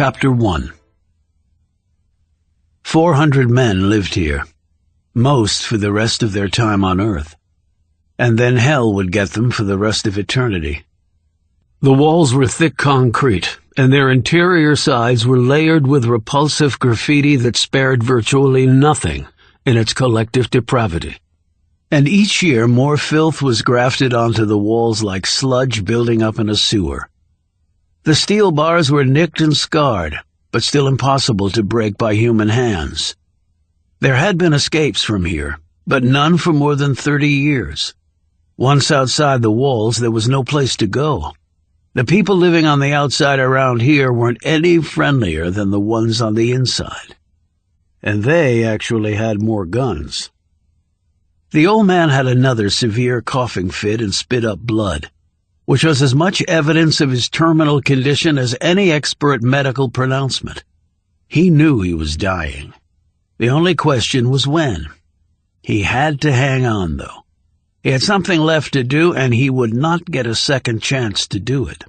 Chapter 1. 400 men lived here, most for the rest of their time on Earth, and then hell would get them for the rest of eternity. The walls were thick concrete, and their interior sides were layered with repulsive graffiti that spared virtually nothing in its collective depravity. And each year more filth was grafted onto the walls like sludge building up in a sewer. The steel bars were nicked and scarred, but still impossible to break by human hands. There had been escapes from here, but none for more than 30 years. Once outside the walls, there was no place to go. The people living on the outside around here weren't any friendlier than the ones on the inside. And they actually had more guns. The old man had another severe coughing fit and spit up blood, which was as much evidence of his terminal condition as any expert medical pronouncement. He knew he was dying. The only question was when. He had to hang on, though. He had something left to do, and he would not get a second chance to do it.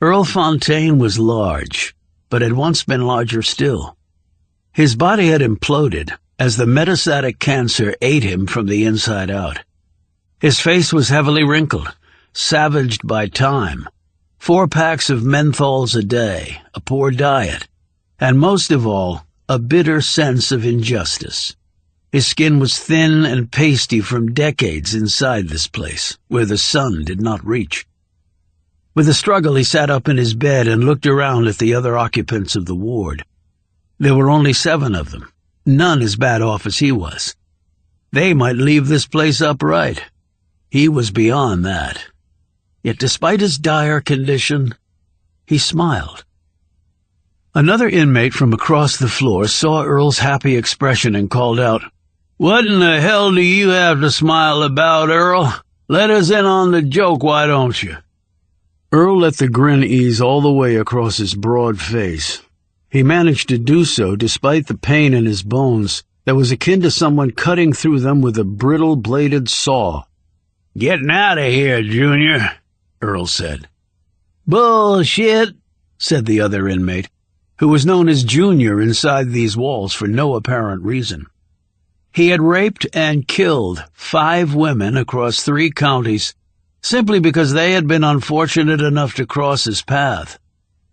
Earl Fontaine was large, but had once been larger still. His body had imploded as the metastatic cancer ate him from the inside out. His face was heavily wrinkled, savaged by time, 4 packs of menthols a day, a poor diet, and most of all, a bitter sense of injustice. His skin was thin and pasty from decades inside this place, where the sun did not reach. With a struggle, he sat up in his bed and looked around at the other occupants of the ward. There were only 7 of them, none as bad off as he was. They might leave this place upright. He was beyond that. Yet despite his dire condition, he smiled. Another inmate from across the floor saw Earl's happy expression and called out, "What in the hell do you have to smile about, Earl? Let us in on the joke, why don't you?" Earl let the grin ease all the way across his broad face. He managed to do so despite the pain in his bones that was akin to someone cutting through them with a brittle-bladed saw. "Getting out of here, Junior," Earl said. "Bullshit," said the other inmate, who was known as Junior inside these walls for no apparent reason. He had raped and killed 5 women across 3 counties simply because they had been unfortunate enough to cross his path.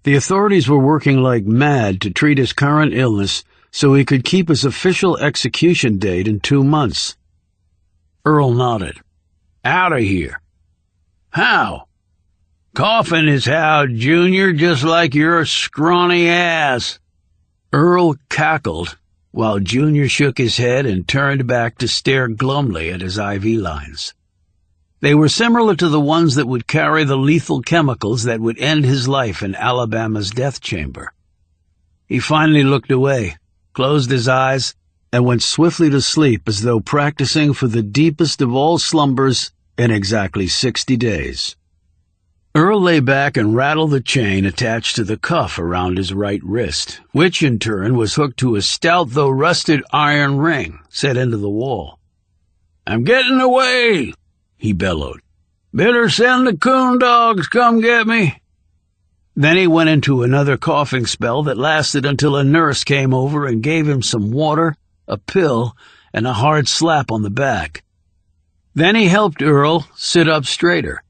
The authorities were working like mad to treat his current illness so he could keep his official execution date in 2 months. Earl nodded. "Out of here." "How?" "Coffin is how, Junior, just like your scrawny ass." Earl cackled, while Junior shook his head and turned back to stare glumly at his IV lines. They were similar to the ones that would carry the lethal chemicals that would end his life in Alabama's death chamber. He finally looked away, closed his eyes, and went swiftly to sleep as though practicing for the deepest of all slumbers in exactly 60 days. Earl lay back and rattled the chain attached to the cuff around his right wrist, which in turn was hooked to a stout though rusted iron ring set into the wall. "I'm getting away," he bellowed. "Better send the coon dogs come get me." Then he went into another coughing spell that lasted until a nurse came over and gave him some water, a pill, and a hard slap on the back. Then he helped Earl sit up straighter.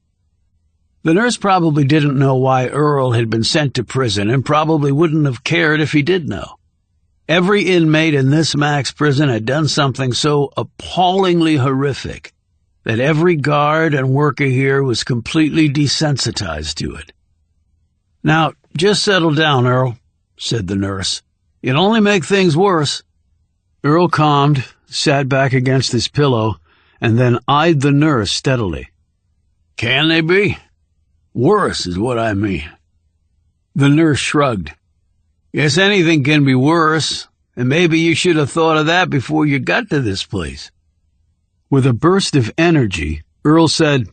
The nurse probably didn't know why Earl had been sent to prison and probably wouldn't have cared if he did know. Every inmate in this max prison had done something so appallingly horrific that every guard and worker here was completely desensitized to it. "Now, just settle down, Earl," said the nurse. "You'll only make things worse." Earl calmed, sat back against his pillow, and then eyed the nurse steadily. "Can they be? Worse is what I mean." The nurse shrugged. "Guess anything can be worse, and maybe you should have thought of that before you got to this place." With a burst of energy, Earl said,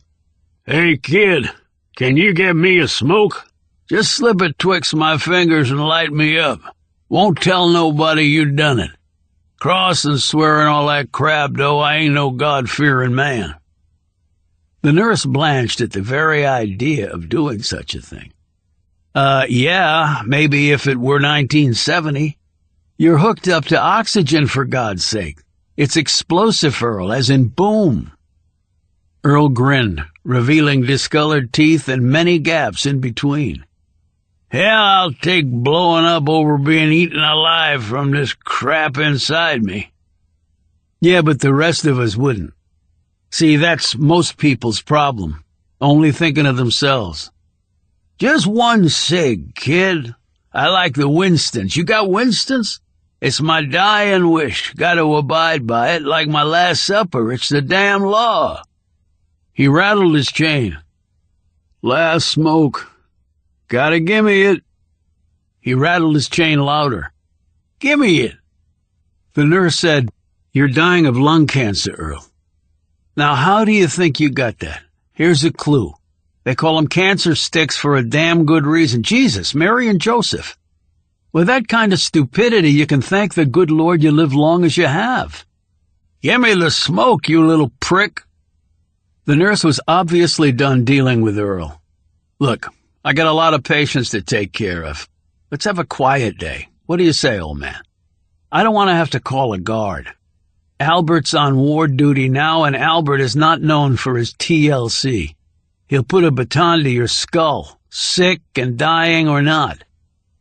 "Hey, kid, can you get me a smoke? Just slip it twixt my fingers and light me up. Won't tell nobody you done it. Cross and swear and all that crap, though, I ain't no God-fearing man." The nurse blanched at the very idea of doing such a thing. Yeah, maybe if it were 1970. You're hooked up to oxygen, for God's sake. It's explosive, Earl, as in boom. Earl grinned, revealing discolored teeth and many gaps in between. Hell, I'll take blowing up over being eaten alive from this crap inside me. Yeah, but the rest of us wouldn't. See, that's most people's problem. Only thinking of themselves. Just one cig, kid. I like the Winstons. You got Winstons? It's my dying wish. Got to abide by it like my last supper. It's the damn law. He rattled his chain. Last smoke. Gotta gimme it. He rattled his chain louder. Gimme it. The nurse said, You're dying of lung cancer, Earl. Now, how do you think you got that? Here's a clue. They call them cancer sticks for a damn good reason. Jesus, Mary and Joseph. With that kind of stupidity, you can thank the good Lord you live long as you have. Gimme the smoke, you little prick. The nurse was obviously done dealing with Earl. Look, I got a lot of patients to take care of. Let's have a quiet day. What do you say, old man? I don't want to have to call a guard. Albert's on ward duty now, and Albert is not known for his TLC. He'll put a baton to your skull, sick and dying or not,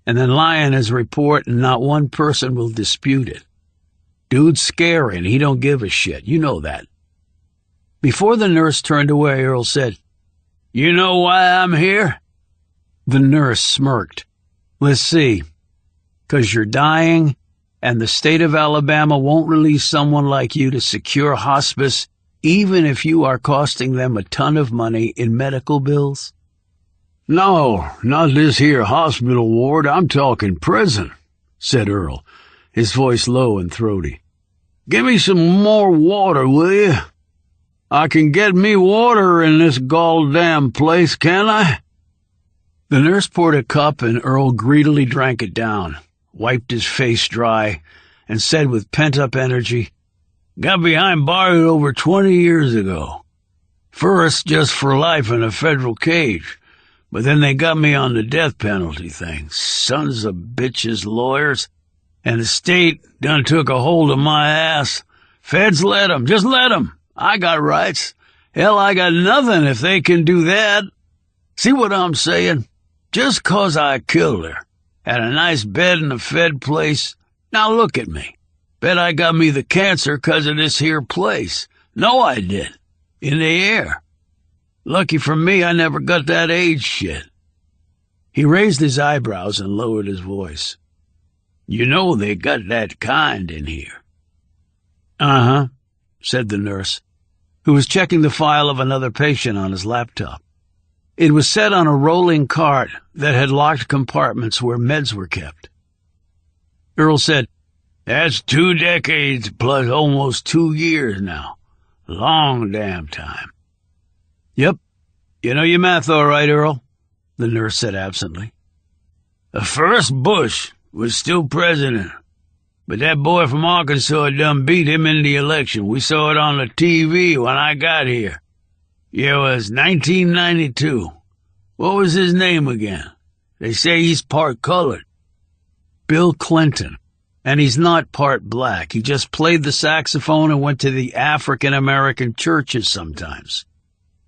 and then lie in his report, and not one person will dispute it. Dude's scary, and he don't give a shit. You know that. Before the nurse turned away, Earl said, You know why I'm here? The nurse smirked. Let's see. 'Cause you're dying, and the state of Alabama won't release someone like you to secure hospice, even if you are costing them a ton of money in medical bills? No, not this here hospital ward. I'm talking prison, said Earl, his voice low and throaty. Give me some more water, will you? I can get me water in this gall-damn place, can I? The nurse poured a cup, and Earl greedily drank it down, wiped his face dry, and said with pent-up energy, Got behind bars over 20 years ago. First, just for life in a federal cage, but then they got me on the death penalty thing. Sons of bitches lawyers. And the state done took a hold of my ass. Feds let 'em, just let 'em. I got rights. Hell, I got nothing if they can do that. See what I'm saying? Just 'cause I killed her. Had a nice bed in a fed place. Now look at me. Bet I got me the cancer 'cause of this here place. No, I did. In the air. Lucky for me, I never got that AIDS shit. He raised his eyebrows and lowered his voice. You know they got that kind in here. Uh-huh, said the nurse, who was checking the file of another patient on his laptop. It was set on a rolling cart that had locked compartments where meds were kept. Earl said, That's 2 decades plus almost 2 years now. Long damn time. Yep, you know your math all right, Earl, the nurse said absently. The first Bush was still president, but that boy from Arkansas done beat him in the election. We saw it on the TV when I got here. Yeah, it was 1992. What was his name again? They say he's part colored. Bill Clinton. And he's not part black. He just played the saxophone and went to the African-American churches sometimes.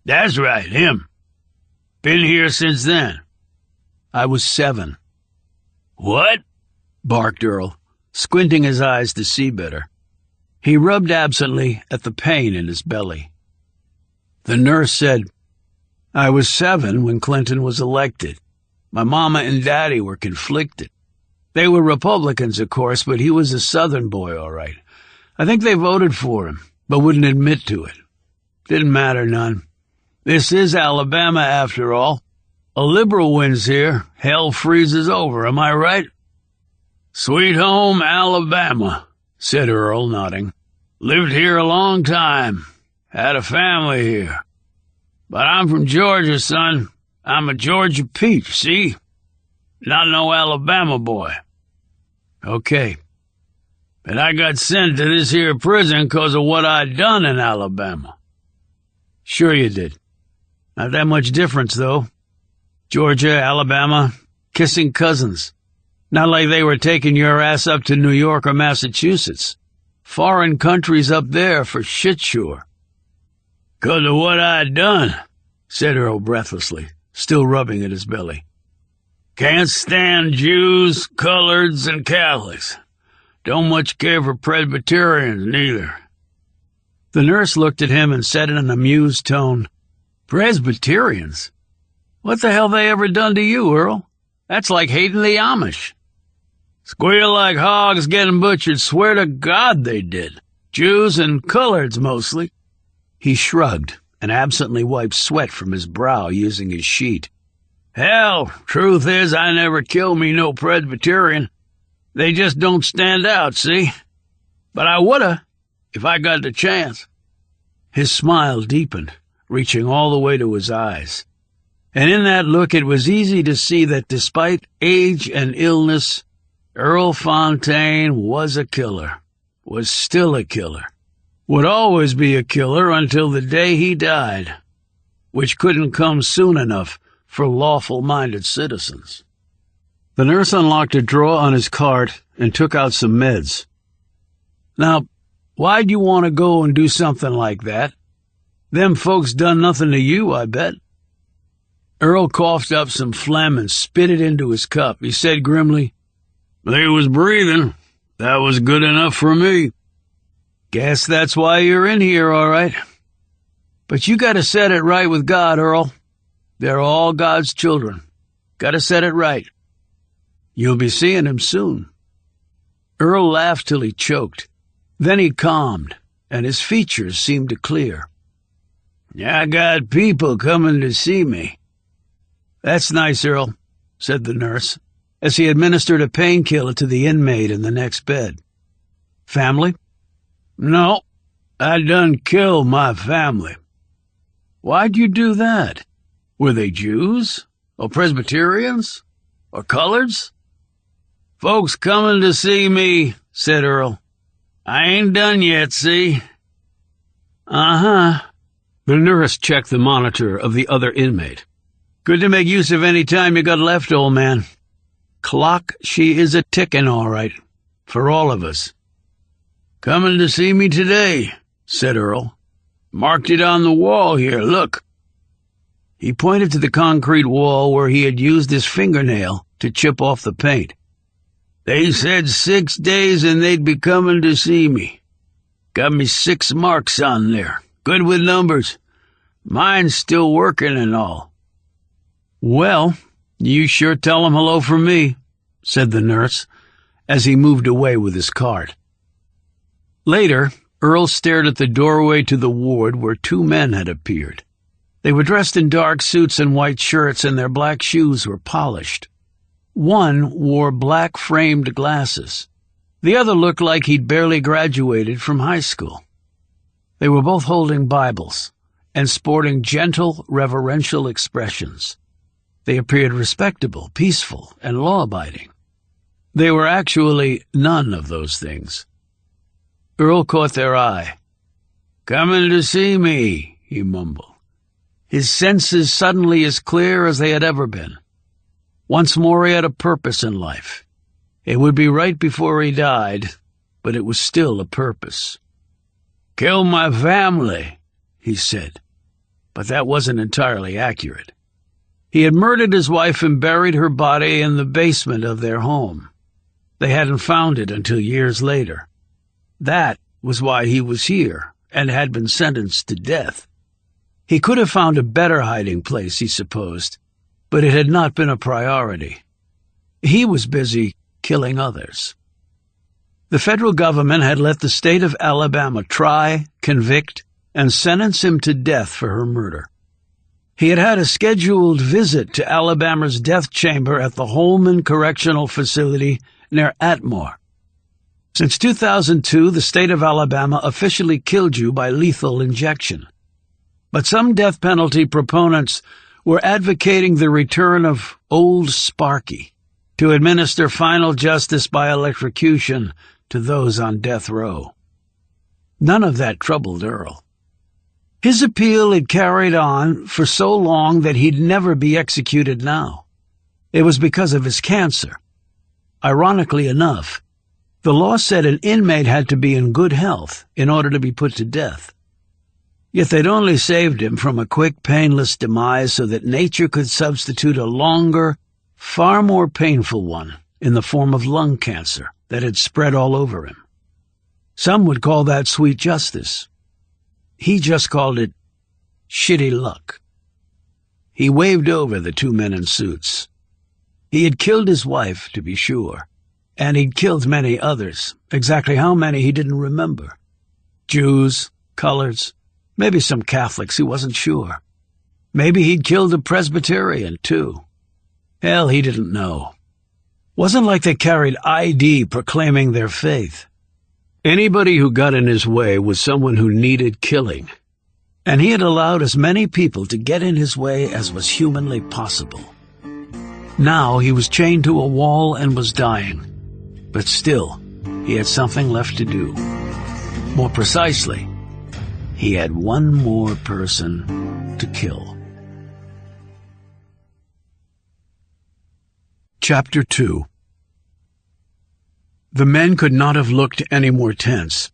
That's right, him. Been here since then. I was 7. What? Barked Earl, squinting his eyes to see better. He rubbed absently at the pain in his belly. The nurse said, I was 7 when Clinton was elected. My mama and daddy were conflicted. They were Republicans, of course, but he was a Southern boy, all right. I think they voted for him, but wouldn't admit to it. Didn't matter none. This is Alabama, after all. A liberal wins here. Hell freezes over, am I right? Sweet home, Alabama, said Earl, nodding. Lived here a long time. Had a family here. But I'm from Georgia, son. I'm a Georgia peach, see? Not no Alabama boy. Okay. But I got sent to this here prison 'cause of what I done in Alabama. Sure you did. Not that much difference, though. Georgia, Alabama, kissing cousins. Not like they were taking your ass up to New York or Massachusetts. Foreign countries up there for shit sure. 'Cause of what I done, said Earl breathlessly, still rubbing at his belly. Can't stand Jews, coloreds, and Catholics. Don't much care for Presbyterians, neither. The nurse looked at him and said in an amused tone, Presbyterians? What the hell they ever done to you, Earl? That's like hating the Amish. Squeal like hogs getting butchered, swear to God they did. Jews and coloreds mostly. He shrugged and absently wiped sweat from his brow using his sheet. Hell, truth is I never killed me no Presbyterian. They just don't stand out, see? But I woulda, if I got the chance. His smile deepened, reaching all the way to his eyes. And in that look it was easy to see that despite age and illness, Earl Fontaine was a killer, was still a killer, would always be a killer until the day he died, which couldn't come soon enough for lawful-minded citizens. The nurse unlocked a drawer on his cart and took out some meds. Now, why'd you want to go and do something like that? Them folks done nothing to you, I bet. Earl coughed up some phlegm and spit it into his cup. He said grimly, They was breathing. That was good enough for me. Guess that's why you're in here, all right. But you gotta set it right with God, Earl. They're all God's children. Gotta set it right. You'll be seeing him soon. Earl laughed till he choked. Then he calmed, and his features seemed to clear. I got people coming to see me. That's nice, Earl, said the nurse, as he administered a painkiller to the inmate in the next bed. Family? No, I done killed my family. Why'd you do that? Were they Jews? Or Presbyterians? Or coloreds? Folks coming to see me, said Earl. I ain't done yet, see? Uh-huh. The nurse checked the monitor of the other inmate. Good to make use of any time you got left, old man. Clock, she is a ticking, all right. For all of us. Coming to see me today, said Earl. Marked it on the wall here, look. He pointed to the concrete wall where he had used his fingernail to chip off the paint. They said 6 days and they'd be coming to see me. Got me 6 marks on there. Good with numbers. Mine's still working and all. Well, you sure tell 'em hello from me, said the nurse, as he moved away with his cart. Later, Earl stared at the doorway to the ward where 2 men had appeared. They were dressed in dark suits and white shirts, and their black shoes were polished. One wore black-framed glasses. The other looked like he'd barely graduated from high school. They were both holding Bibles and sporting gentle, reverential expressions. They appeared respectable, peaceful, and law-abiding. They were actually none of those things. Earl caught their eye. Coming to see me, he mumbled. His senses suddenly as clear as they had ever been. Once more he had a purpose in life. It would be right before he died, but it was still a purpose. Kill my family, he said, but that wasn't entirely accurate. He had murdered his wife and buried her body in the basement of their home. They hadn't found it until years later. That was why he was here and had been sentenced to death. He could have found a better hiding place, he supposed, but it had not been a priority. He was busy killing others. The federal government had let the state of Alabama try, convict, and sentence him to death for her murder. He had had a scheduled visit to Alabama's death chamber at the Holman Correctional Facility near Atmore. Since 2002, the state of Alabama officially killed you by lethal injection. But some death penalty proponents were advocating the return of Old Sparky to administer final justice by electrocution to those on death row. None of that troubled Earl. His appeal had carried on for so long that he'd never be executed now. It was because of his cancer. Ironically enough, the law said an inmate had to be in good health in order to be put to death. Yet they'd only saved him from a quick, painless demise so that nature could substitute a longer, far more painful one in the form of lung cancer that had spread all over him. Some would call that sweet justice. He just called it shitty luck. He waved over the two men in suits. He had killed his wife, to be sure, and he'd killed many others. Exactly how many he didn't remember. Jews, coloreds, maybe some Catholics, he wasn't sure. Maybe he'd killed a Presbyterian, too. Hell, he didn't know. Wasn't like they carried ID proclaiming their faith. Anybody who got in his way was someone who needed killing, and he had allowed as many people to get in his way as was humanly possible. Now he was chained to a wall and was dying, but still, he had something left to do. More precisely, he had one more person to kill. Chapter 2. The men could not have looked any more tense.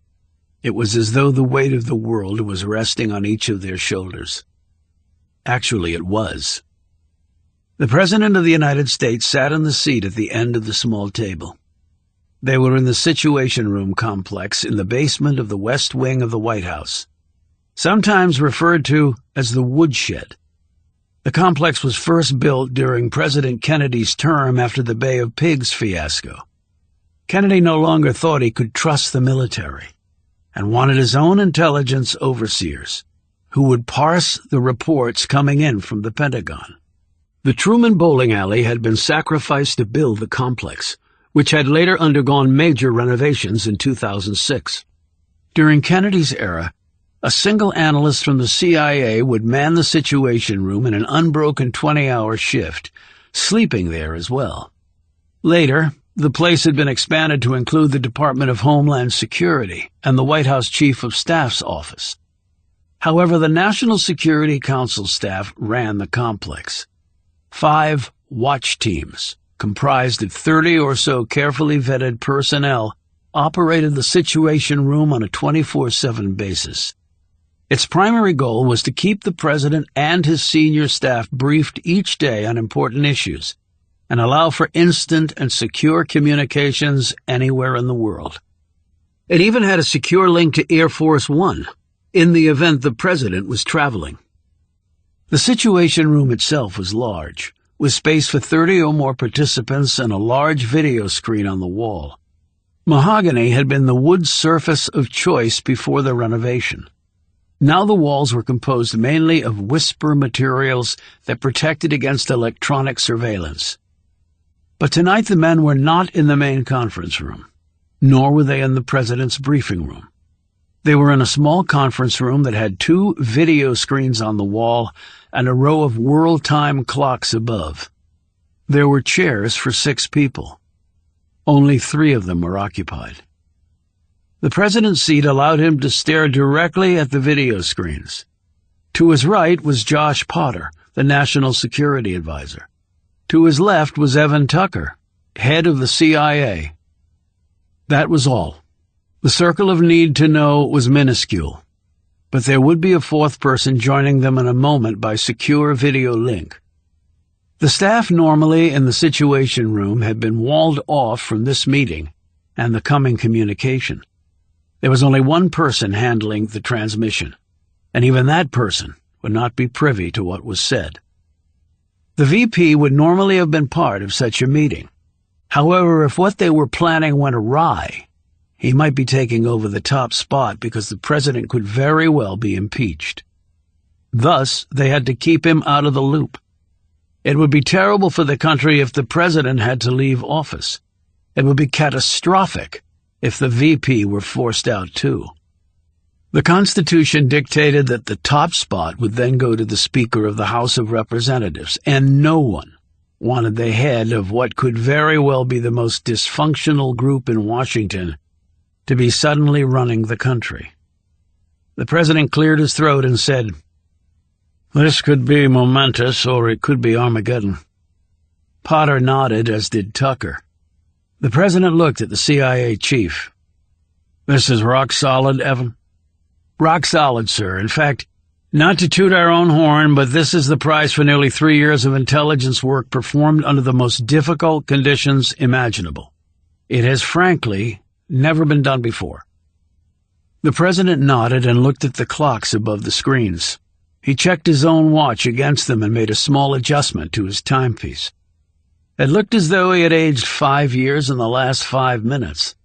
It was as though the weight of the world was resting on each of their shoulders. Actually, it was. The President of the United States sat in the seat at the end of the small table. They were in the Situation Room complex in the basement of the West Wing of the White House, sometimes referred to as the Woodshed. The complex was first built during President Kennedy's term after the Bay of Pigs fiasco. Kennedy no longer thought he could trust the military and wanted his own intelligence overseers, who would parse the reports coming in from the Pentagon. The Truman bowling alley had been sacrificed to build the complex, which had later undergone major renovations in 2006. During Kennedy's era, a single analyst from the CIA would man the Situation Room in an unbroken 20-hour shift, sleeping there as well. Later, the place had been expanded to include the Department of Homeland Security and the White House Chief of Staff's office. However, the National Security Council staff ran the complex. 5 watch teams, comprised of 30 or so carefully vetted personnel, operated the Situation Room on a 24/7 basis. Its primary goal was to keep the President and his senior staff briefed each day on important issues, and allow for instant and secure communications anywhere in the world. It even had a secure link to Air Force One, in the event the President was traveling. The Situation Room itself was large, with space for 30 or more participants and a large video screen on the wall. Mahogany had been the wood surface of choice before the renovation. Now the walls were composed mainly of whisper materials that protected against electronic surveillance. But tonight the men were not in the main conference room, nor were they in the President's briefing room. They were in a small conference room that had 2 video screens on the wall and a row of world-time clocks above. There were chairs for 6 people. Only 3 of them were occupied. The President's seat allowed him to stare directly at the video screens. To his right was Josh Potter, the National Security Advisor. To his left was Evan Tucker, head of the CIA. That was all. The circle of need to know was minuscule, but there would be a 4th person joining them in a moment by secure video link. The staff normally in the Situation Room had been walled off from this meeting and the coming communication. There was only one person handling the transmission, and even that person would not be privy to what was said. The VP would normally have been part of such a meeting. However, if what they were planning went awry, he might be taking over the top spot because the President could very well be impeached. Thus, they had to keep him out of the loop. It would be terrible for the country if the President had to leave office. It would be catastrophic if the VP were forced out too. The Constitution dictated that the top spot would then go to the Speaker of the House of Representatives, and no one wanted the head of what could very well be the most dysfunctional group in Washington to be suddenly running the country. The President cleared his throat and said, "This could be momentous, or it could be Armageddon. Potter nodded, as did Tucker. The president looked at the CIA chief. "This is rock solid, Evan?" "Rock solid, sir. In fact, not to toot our own horn, but this is the price for nearly 3 years of intelligence work performed under the most difficult conditions imaginable. It has, frankly, never been done before." The president nodded and looked at the clocks above the screens. He checked his own watch against them and made a small adjustment to his timepiece. It looked as though he had aged 5 years in the last 5 minutes.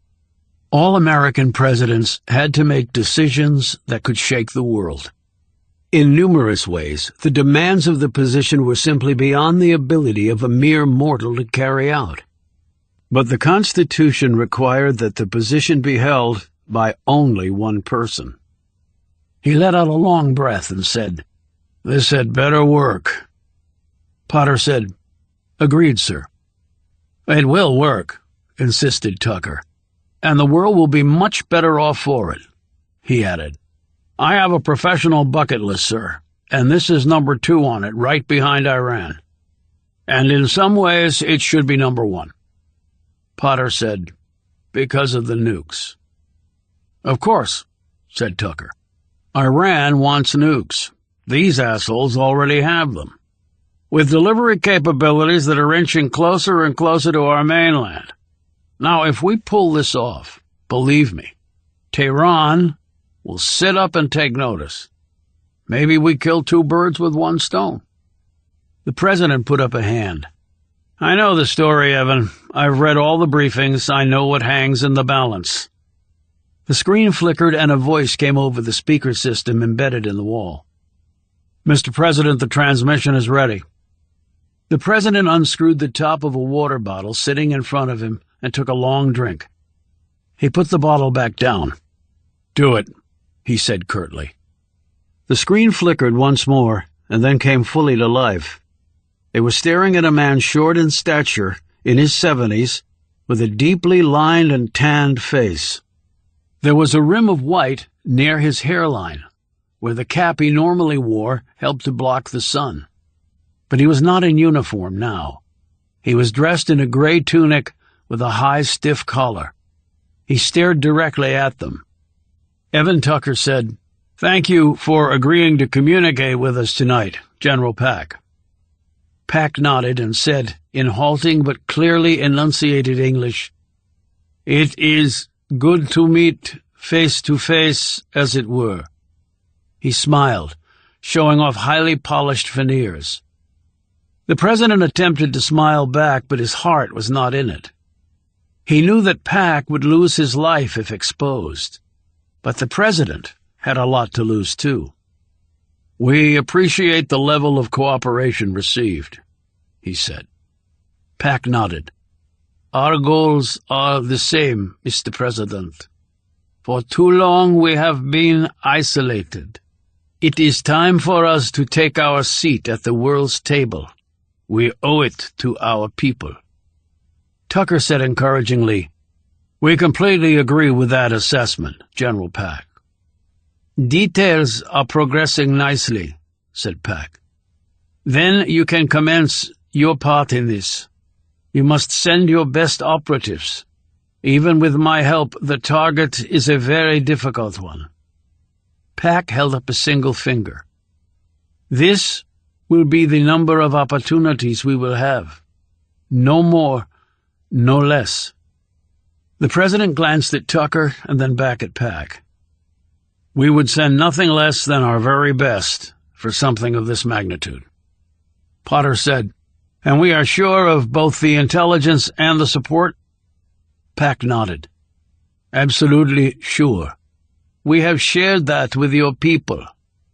All American presidents had to make decisions that could shake the world. In numerous ways, the demands of the position were simply beyond the ability of a mere mortal to carry out. But the Constitution required that the position be held by only one person. He let out a long breath and said, "This had better work." Potter said, "Agreed, sir." "It will work," insisted Tucker, "and the world will be much better off for it," he added. "I have a professional bucket list, sir, and this is number 2 on it, right behind Iran. And in some ways it should be number 1. Potter said, "Because of the nukes." "Of course," said Tucker. "Iran wants nukes. These assholes already have them, with delivery capabilities that are inching closer and closer to our mainland. Now, if we pull this off, believe me, Tehran will sit up and take notice. Maybe we kill 2 birds with 1 stone." The president put up a hand. "I know the story, Evan. I've read all the briefings. I know what hangs in the balance." The screen flickered and a voice came over the speaker system embedded in the wall. "Mr. President, the transmission is ready." The president unscrewed the top of a water bottle sitting in front of him and took a long drink. He put the bottle back down. "Do it," he said curtly. The screen flickered once more and then came fully to life. They were staring at a man short in stature, in his 70s, with a deeply lined and tanned face. There was a rim of white near his hairline, where the cap he normally wore helped to block the sun. But he was not in uniform now. He was dressed in a gray tunic with a high, stiff collar. He stared directly at them. Evan Tucker said, "Thank you for agreeing to communicate with us tonight, General Pack." Pack nodded and said, in halting but clearly enunciated English, "It is good to meet face to face, as it were." He smiled, showing off highly polished veneers. The president attempted to smile back, but his heart was not in it. He knew that Pack would lose his life if exposed, but the president had a lot to lose too. "We appreciate the level of cooperation received," he said. Pack nodded. "Our goals are the same, Mr. President. For too long we have been isolated. It is time for us to take our seat at the world's table. We owe it to our people." Tucker said encouragingly, "We completely agree with that assessment, General Pack." "Details are progressing nicely," said Pack. "Then you can commence your part in this. You must send your best operatives. Even with my help, the target is a very difficult one." Pack held up a single finger. "This will be the number of opportunities we will have. No more, no less." The president glanced at Tucker and then back at Pack. "We would send nothing less than our very best for something of this magnitude." Potter said, "And we are sure of both the intelligence and the support?" Pack nodded. "Absolutely sure. We have shared that with your people,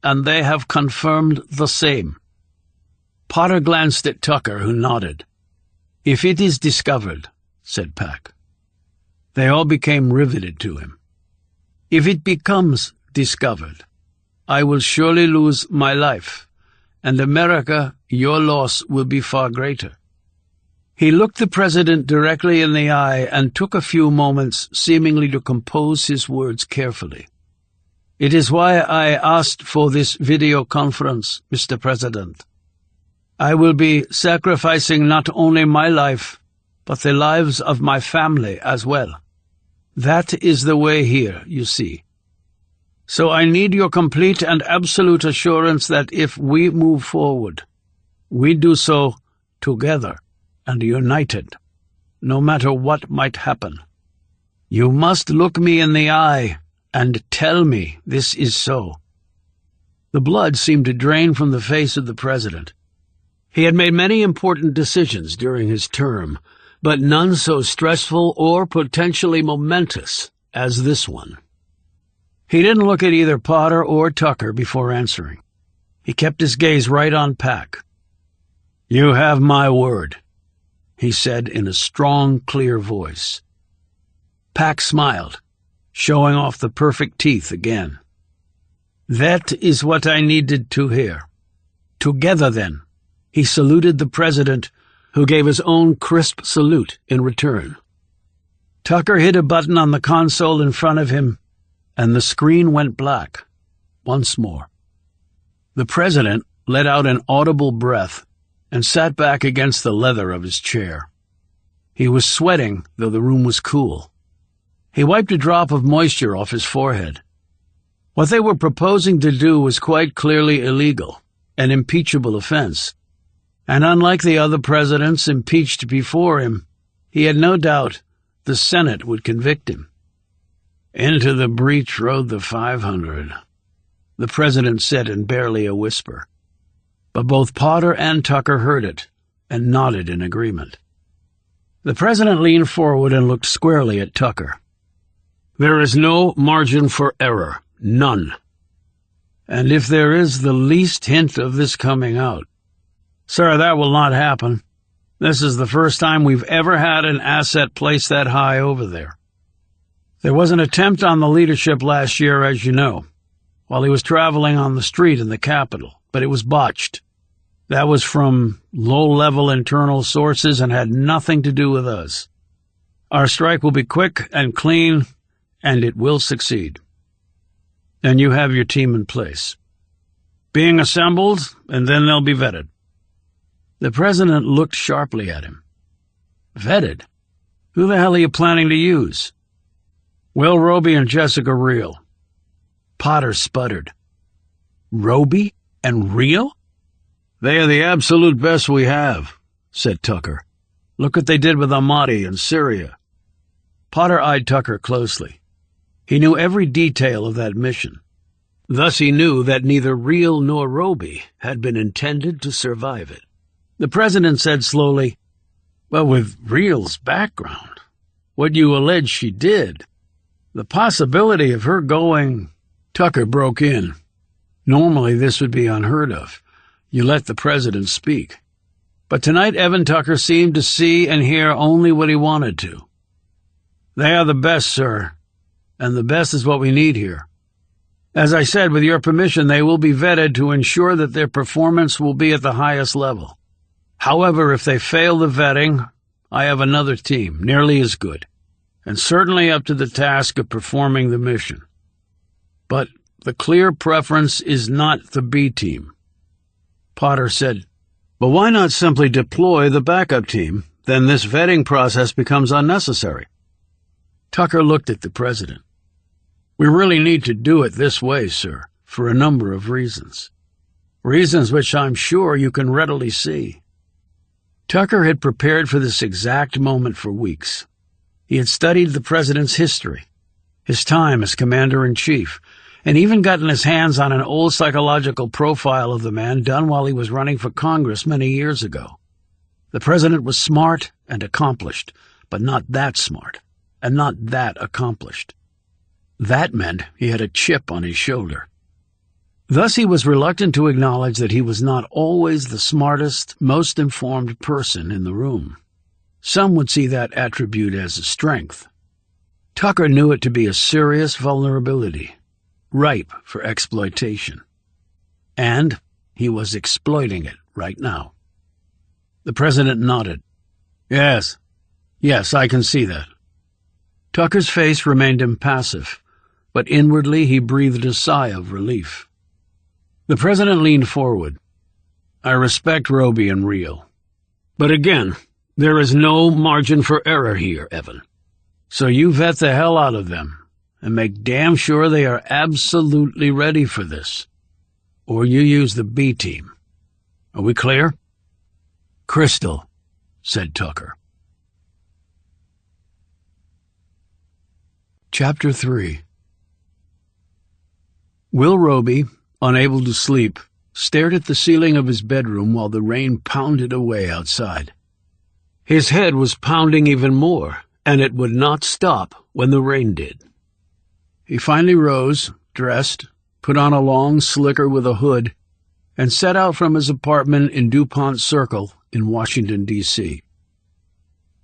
and they have confirmed the same." Potter glanced at Tucker, who nodded. "If it is discovered," said Pack. They all became riveted to him. "If it becomes discovered, I will surely lose my life, and America, your loss will be far greater." He looked the president directly in the eye and took a few moments seemingly to compose his words carefully. "It is why I asked for this video conference, Mr. President. I will be sacrificing not only my life, but the lives of my family as well. That is the way here, you see. So I need your complete and absolute assurance that if we move forward, we do so together and united, no matter what might happen. You must look me in the eye and tell me this is so." The blood seemed to drain from the face of the president. He had made many important decisions during his term, but none so stressful or potentially momentous as this one. He didn't look at either Potter or Tucker before answering. He kept his gaze right on Pack. "You have my word," he said in a strong, clear voice. Pack smiled, showing off the perfect teeth again. "That is what I needed to hear. Together, then." He saluted the president, who gave his own crisp salute in return. Tucker hit a button on the console in front of him, and the screen went black once more. The president let out an audible breath and sat back against the leather of his chair. He was sweating, though the room was cool. He wiped a drop of moisture off his forehead. What they were proposing to do was quite clearly illegal, an impeachable offense, and unlike the other presidents impeached before him, he had no doubt the Senate would convict him. "Into the breach rode the 500, the president said in barely a whisper. But both Potter and Tucker heard it and nodded in agreement. The president leaned forward and looked squarely at Tucker. "There is no margin for error, none. And if there is the least hint of this coming out, sir, that will not happen. This is the first time we've ever had an asset placed that high over there. There was an attempt on the leadership last year, as you know, while he was traveling on the street in the Capitol, but it was botched. That was from low-level internal sources and had nothing to do with us. Our strike will be quick and clean, and it will succeed. And you have your team in place, being assembled, and then they'll be vetted." The president looked sharply at him. "Vetted? Who the hell are you planning to use?" "Will Roby and Jessica Reel." Potter sputtered. "Roby and Reel?" "They are the absolute best we have," said Tucker. "Look what they did with Ahmadi in Syria." Potter eyed Tucker closely. He knew every detail of that mission. Thus he knew that neither Reel nor Roby had been intended to survive it. The president said slowly, "Well, with Reel's background, what you allege she did, the possibility of her going—" Tucker broke in. Normally this would be unheard of. You let the president speak. But tonight Evan Tucker seemed to see and hear only what he wanted to. "They are the best, sir, and the best is what we need here. As I said, with your permission, they will be vetted to ensure that their performance will be at the highest level. However, if they fail the vetting, I have another team, nearly as good, and certainly up to the task of performing the mission. But the clear preference is not the B team." Potter said, "But why not simply deploy the backup team? Then this vetting process becomes unnecessary." Tucker looked at the president. "We really need to do it this way, sir, for a number of reasons. Reasons which I'm sure you can readily see." Tucker had prepared for this exact moment for weeks. He had studied the president's history, his time as commander-in-chief, and even gotten his hands on an old psychological profile of the man done while he was running for Congress many years ago. The president was smart and accomplished, but not that smart, and not that accomplished. That meant he had a chip on his shoulder. Thus he was reluctant to acknowledge that he was not always the smartest, most informed person in the room. Some would see that attribute as a strength. Tucker knew it to be a serious vulnerability, ripe for exploitation. And he was exploiting it right now. The president nodded. Yes, I can see that." Tucker's face remained impassive, but inwardly he breathed a sigh of relief. The president leaned forward. I respect Roby and Rio. But again, there is no margin for error here, Evan. So you vet the hell out of them, and make damn sure they are absolutely ready for this. Or you use the B team. Are we clear? Crystal, said Tucker. Chapter 3. Will Roby, unable to sleep, stared at the ceiling of his bedroom while the rain pounded away outside. His head was pounding even more, and it would not stop when the rain did. He finally rose, dressed, put on a long slicker with a hood, and set out from his apartment in DuPont Circle in Washington, D.C.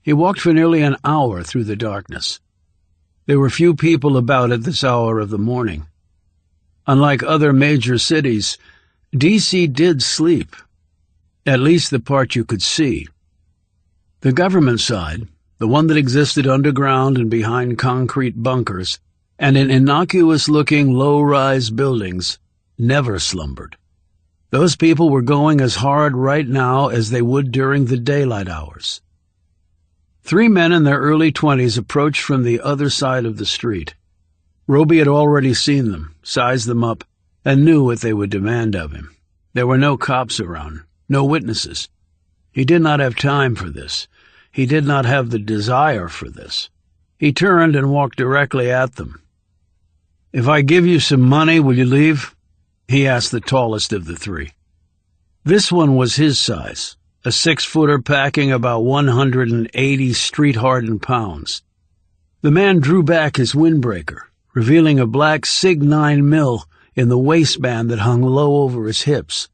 He walked for nearly an hour through the darkness. There were few people about at this hour of the morning. Unlike other major cities, D.C. did sleep, at least the part you could see. The government side, the one that existed underground and behind concrete bunkers, and in innocuous-looking low-rise buildings, never slumbered. Those people were going as hard right now as they would during the daylight hours. 3 men in their early 20s approached from the other side of the street. Roby had already seen them, sized them up, and knew what they would demand of him. There were no cops around, no witnesses. He did not have time for this. He did not have the desire for this. He turned and walked directly at them. "If I give you some money, will you leave?" he asked the tallest of the 3. This one was his size, a 6-footer packing about 180 street-hardened pounds. The man drew back his windbreaker, revealing a black Sig 9 mil in the waistband that hung low over his hips.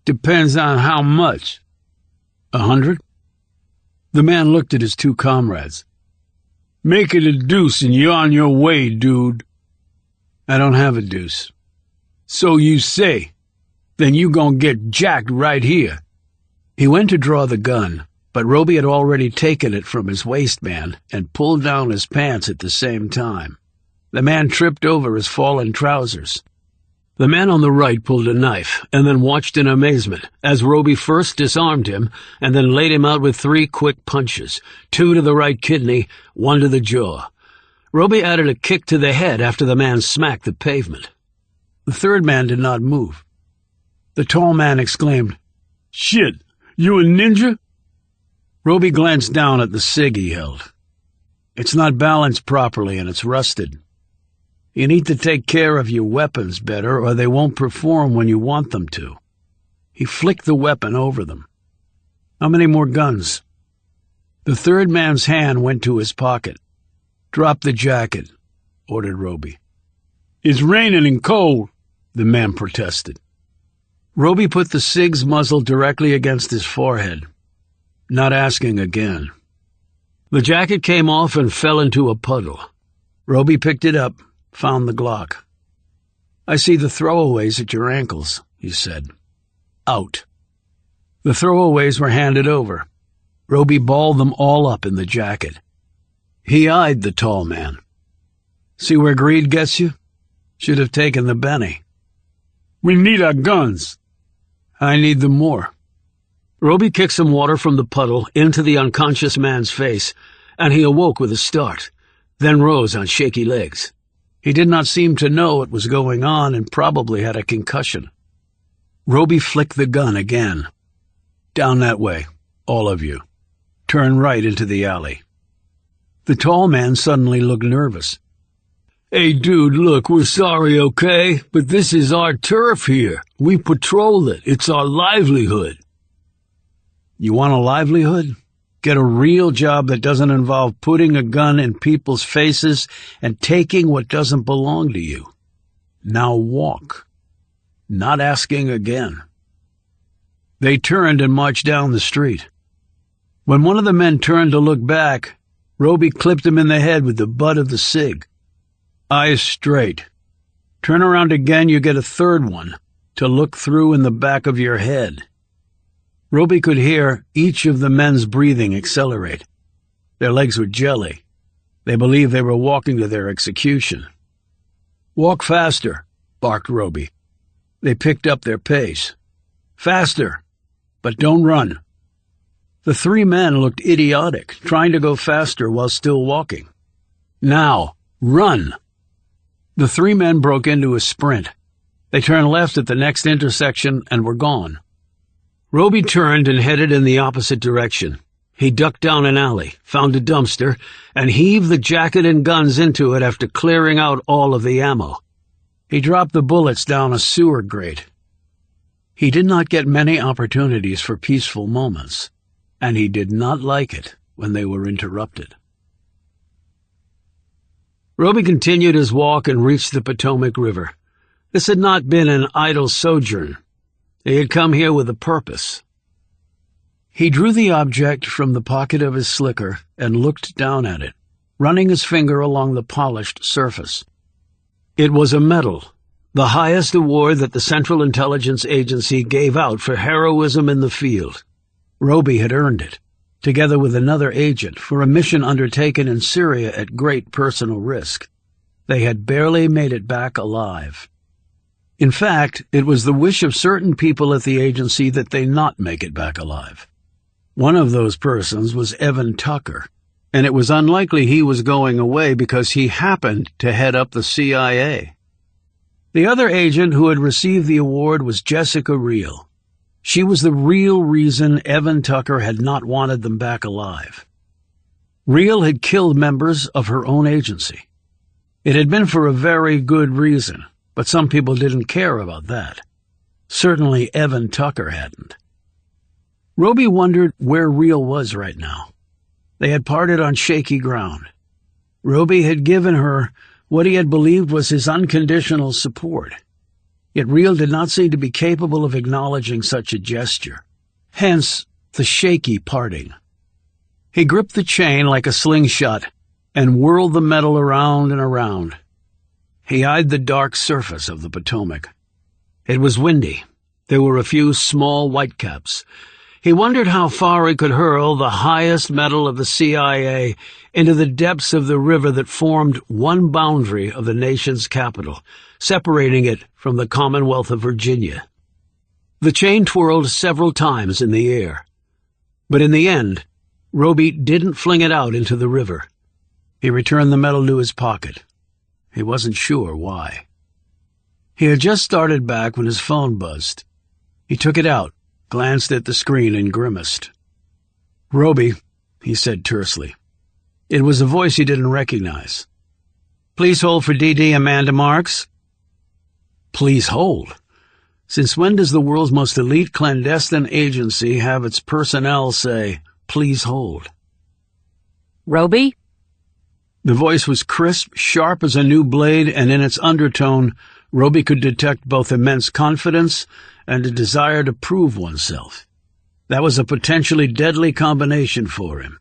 "Depends on how much." "100?" The man looked at his 2 comrades. "Make it a deuce and you're on your way, dude." "I don't have a deuce." "So you say. Then you gonna get jacked right here." He went to draw the gun, but Roby had already taken it from his waistband and pulled down his pants at the same time. The man tripped over his fallen trousers. The man on the right pulled a knife and then watched in amazement as Roby first disarmed him and then laid him out with 3 quick punches, 2 to the right kidney, 1 to the jaw. Roby added a kick to the head after the man smacked the pavement. The 3rd man did not move. The tall man exclaimed, "Shit, you a ninja?" Roby glanced down at the Sig he held. "It's not balanced properly and it's rusted. You need to take care of your weapons better or they won't perform when you want them to." He flicked the weapon over them. "How many more guns?" The 3rd man's hand went to his pocket. "Drop the jacket," ordered Roby. "It's raining and cold," the man protested. Roby put the Sig's muzzle directly against his forehead, not asking again. The jacket came off and fell into a puddle. Roby picked it up, found the Glock. "I see the throwaways at your ankles," he said. "Out." The throwaways were handed over. Roby balled them all up in the jacket. He eyed the tall man. "See where greed gets you? Should have taken the Benny." "We need our guns." "I need them more." Roby kicked some water from the puddle into the unconscious man's face, and he awoke with a start, then rose on shaky legs. He did not seem to know what was going on and probably had a concussion. Roby flicked the gun again. "Down that way, all of you. Turn right into the alley." The tall man suddenly looked nervous. "Hey, dude, look, we're sorry, okay? But this is our turf here. We patrol it. It's our livelihood." "You want a livelihood? Get a real job that doesn't involve putting a gun in people's faces and taking what doesn't belong to you. Now walk." Not asking again. They turned and marched down the street. When one of the men turned to look back, Roby clipped him in the head with the butt of the Sig. "Eyes straight. Turn around again, you get a 3rd one, to look through in the back of your head." Roby could hear each of the men's breathing accelerate. Their legs were jelly. They believed they were walking to their execution. "Walk faster," barked Roby. They picked up their pace. Faster, but don't run." The three men looked idiotic, trying to go faster while still walking. "Now, run!" The three men broke into a sprint. They turned left at the next intersection and were gone. Roby turned and headed in the opposite direction. He ducked down an alley, found a dumpster, and heaved the jacket and guns into it after clearing out all of the ammo. He dropped the bullets down a sewer grate. He did not get many opportunities for peaceful moments, and he did not like it when they were interrupted. Roby continued his walk and reached the Potomac River. This had not been an idle sojourn. He had come here with a purpose. He drew the object from the pocket of his slicker and looked down at it, running his finger along the polished surface. It was a medal, the highest award that the Central Intelligence Agency gave out for heroism in the field. Roby had earned it, together with another agent, for a mission undertaken in Syria at great personal risk. They had barely made it back alive. In fact, it was the wish of certain people at the agency that they not make it back alive. One of those persons was Evan Tucker, and it was unlikely he was going away because he happened to head up the CIA. The other agent who had received the award was Jessica Reel. She was the real reason Evan Tucker had not wanted them back alive. Reel had killed members of her own agency. It had been for a very good reason, but some people didn't care about that. Certainly Evan Tucker hadn't. Roby wondered where Reel was right now. They had parted on shaky ground. Roby had given her what he had believed was his unconditional support. Yet Reel did not seem to be capable of acknowledging such a gesture. Hence, the shaky parting. He gripped the chain like a slingshot and whirled the metal around and around. He eyed the dark surface of the Potomac. It was windy. There were a few small whitecaps. He wondered how far he could hurl the highest medal of the CIA into the depths of the river that formed one boundary of the nation's capital, separating it from the Commonwealth of Virginia. The chain twirled several times in the air. But in the end, Roby didn't fling it out into the river. He returned the medal to his pocket. He wasn't sure why. He had just started back when his phone buzzed. He took it out, glanced at the screen, and grimaced. "Roby," he said tersely. It was a voice he didn't recognize. "Please hold for DD Amanda Marks." Please hold? Since when does the world's most elite clandestine agency have its personnel say, "Please hold"? "Roby?" The voice was crisp, sharp as a new blade, and in its undertone, Roby could detect both immense confidence and a desire to prove oneself. That was a potentially deadly combination for him,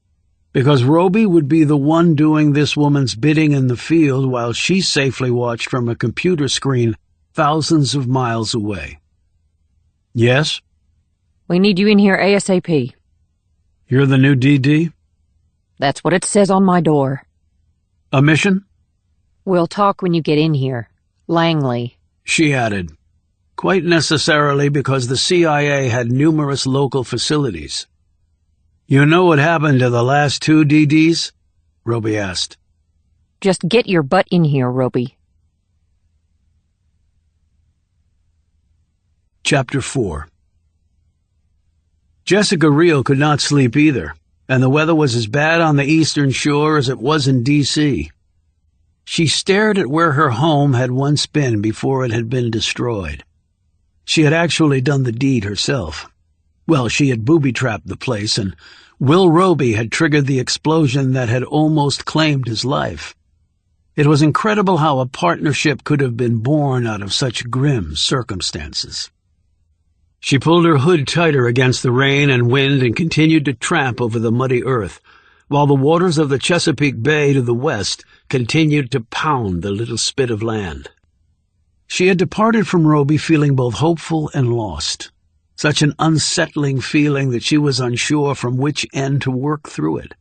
because Roby would be the one doing this woman's bidding in the field while she safely watched from a computer screen thousands of miles away. "Yes?" "We need you in here ASAP. "You're the new DD?" That's what it says on my door. "A mission?" "We'll talk when you get in here. Langley," she added, quite necessarily because the CIA had numerous local facilities. "You know what happened to the last two DDs?" Roby asked. "Just get your butt in here, Roby." Chapter 4. Jessica Reel could not sleep either, and the weather was as bad on the eastern shore as it was in D.C. She stared at where her home had once been before it had been destroyed. She had actually done the deed herself. Well, she had booby-trapped the place, and Will Roby had triggered the explosion that had almost claimed his life. It was incredible how a partnership could have been born out of such grim circumstances. She pulled her hood tighter against the rain and wind and continued to tramp over the muddy earth, while the waters of the Chesapeake Bay to the west continued to pound the little spit of land. She had departed from Roby feeling both hopeful and lost, such an unsettling feeling that she was unsure from which end to work through it,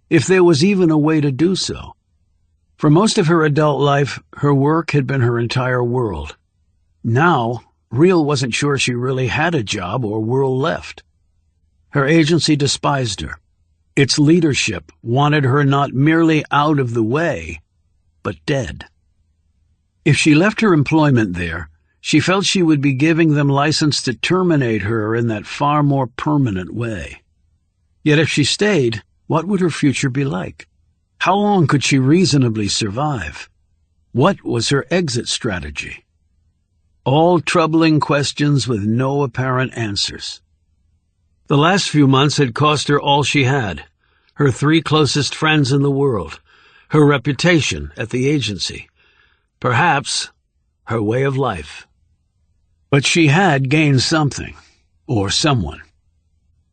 if there was even a way to do so. For most of her adult life, her work had been her entire world. Now, Real wasn't sure she really had a job or world left. Her agency despised her. Its leadership wanted her not merely out of the way, but dead. If she left her employment there, she felt she would be giving them license to terminate her in that far more permanent way. Yet if she stayed, what would her future be like? How long could she reasonably survive? What was her exit strategy? All troubling questions with no apparent answers. The last few months had cost her all she had, her 3 closest friends in the world, her reputation at the agency, perhaps her way of life. But she had gained something, or someone.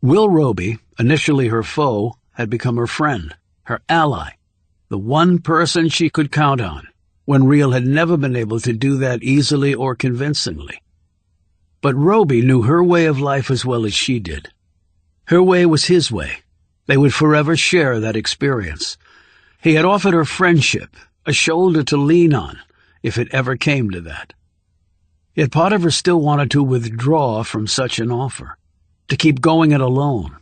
Will Roby, initially her foe, had become her friend, her ally, the one person she could count on, when Real had never been able to do that easily or convincingly. But Roby knew her way of life as well as she did. Her way was his way. They would forever share that experience. He had offered her friendship, a shoulder to lean on, if it ever came to that. Yet part of her still wanted to withdraw from such an offer, to keep going it alone.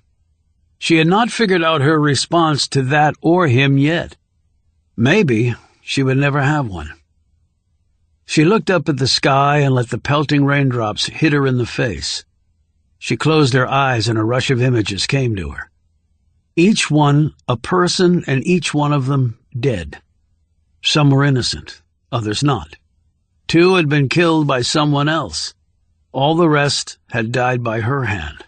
She had not figured out her response to that or him yet. Maybe she would never have one. She looked up at the sky and let the pelting raindrops hit her in the face. She closed her eyes and a rush of images came to her. Each one a person, and each one of them dead. Some were innocent, others not. 2 had been killed by someone else. All the rest had died by her hand.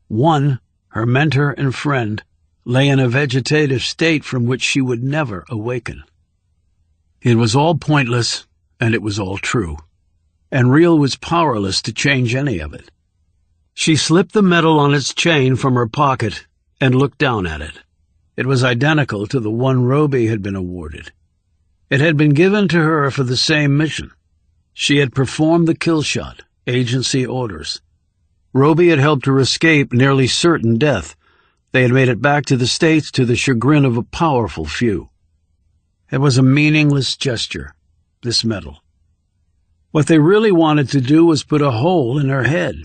1, her mentor and friend, lay in a vegetative state from which she would never awaken. It was all pointless, and it was all true, and Real was powerless to change any of it. She slipped the medal on its chain from her pocket and looked down at it. It was identical to the one Roby had been awarded. It had been given to her for the same mission. She had performed the kill shot, agency orders. Roby had helped her escape nearly certain death. They had made it back to the States to the chagrin of a powerful few. It was a meaningless gesture, this medal. What they really wanted to do was put a hole in her head.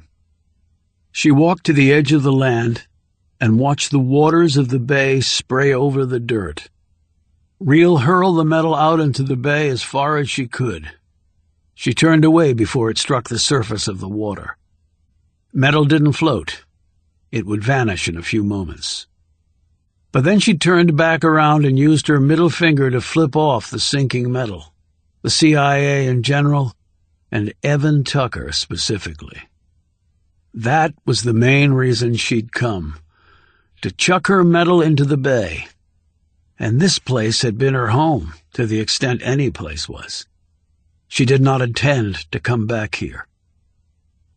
She walked to the edge of the land and watched the waters of the bay spray over the dirt. Real hurled the medal out into the bay as far as she could. She turned away before it struck the surface of the water. Metal didn't float. It would vanish in a few moments. But then she turned back around and used her middle finger to flip off the sinking metal, the CIA in general, and Evan Tucker specifically. That was the main reason she'd come, to chuck her medal into the bay. And this place had been her home, to the extent any place was. She did not intend to come back here.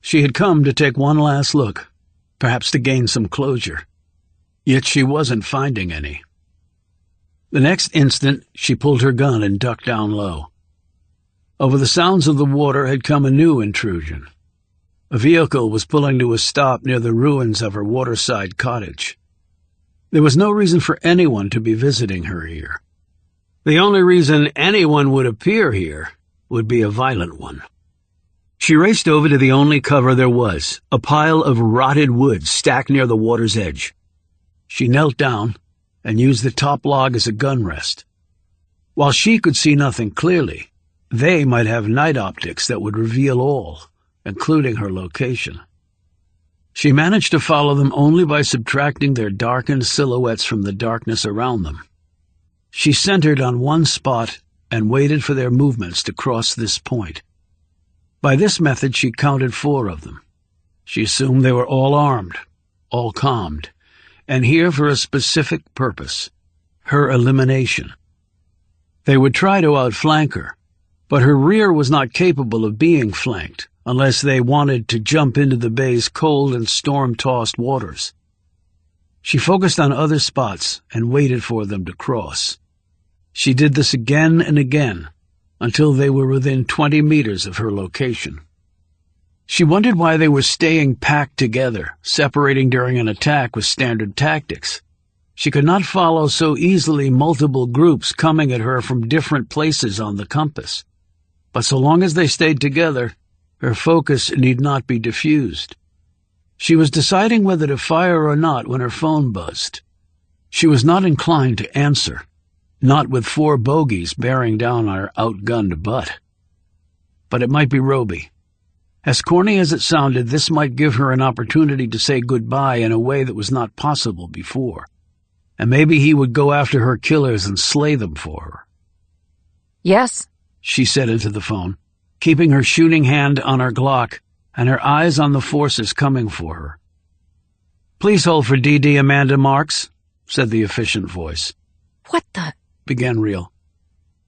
She had come to take one last look, perhaps to gain some closure. Yet she wasn't finding any. The next instant, she pulled her gun and ducked down low. Over the sounds of the water had come a new intrusion. A vehicle was pulling to a stop near the ruins of her waterside cottage. There was no reason for anyone to be visiting her here. The only reason anyone would appear here would be a violent one. She raced over to the only cover there was, a pile of rotted wood stacked near the water's edge. She knelt down and used the top log as a gun rest. While she could see nothing clearly, they might have night optics that would reveal all, including her location. She managed to follow them only by subtracting their darkened silhouettes from the darkness around them. She centered on one spot and waited for their movements to cross this point. By this method she counted 4 of them. She assumed they were all armed, all calmed, and here for a specific purpose, her elimination. They would try to outflank her, but her rear was not capable of being flanked unless they wanted to jump into the bay's cold and storm-tossed waters. She focused on other spots and waited for them to cross. She did this again and again, until they were within 20 meters of her location. She wondered why they were staying packed together, separating during an attack with standard tactics. She could not follow so easily multiple groups coming at her from different places on the compass. But so long as they stayed together, Her focus need not be diffused. She was deciding whether to fire or not when her phone buzzed. She was not inclined to answer, not with 4 bogeys bearing down on her outgunned butt. But it might be Roby. As corny as it sounded, this might give her an opportunity to say goodbye in a way that was not possible before. And maybe he would go after her killers and slay them for her. Yes? She said into the phone, keeping her shooting hand on her Glock and her eyes on the forces coming for her. "Please hold for DD Amanda Marks," said the efficient voice. What the? Began Reel.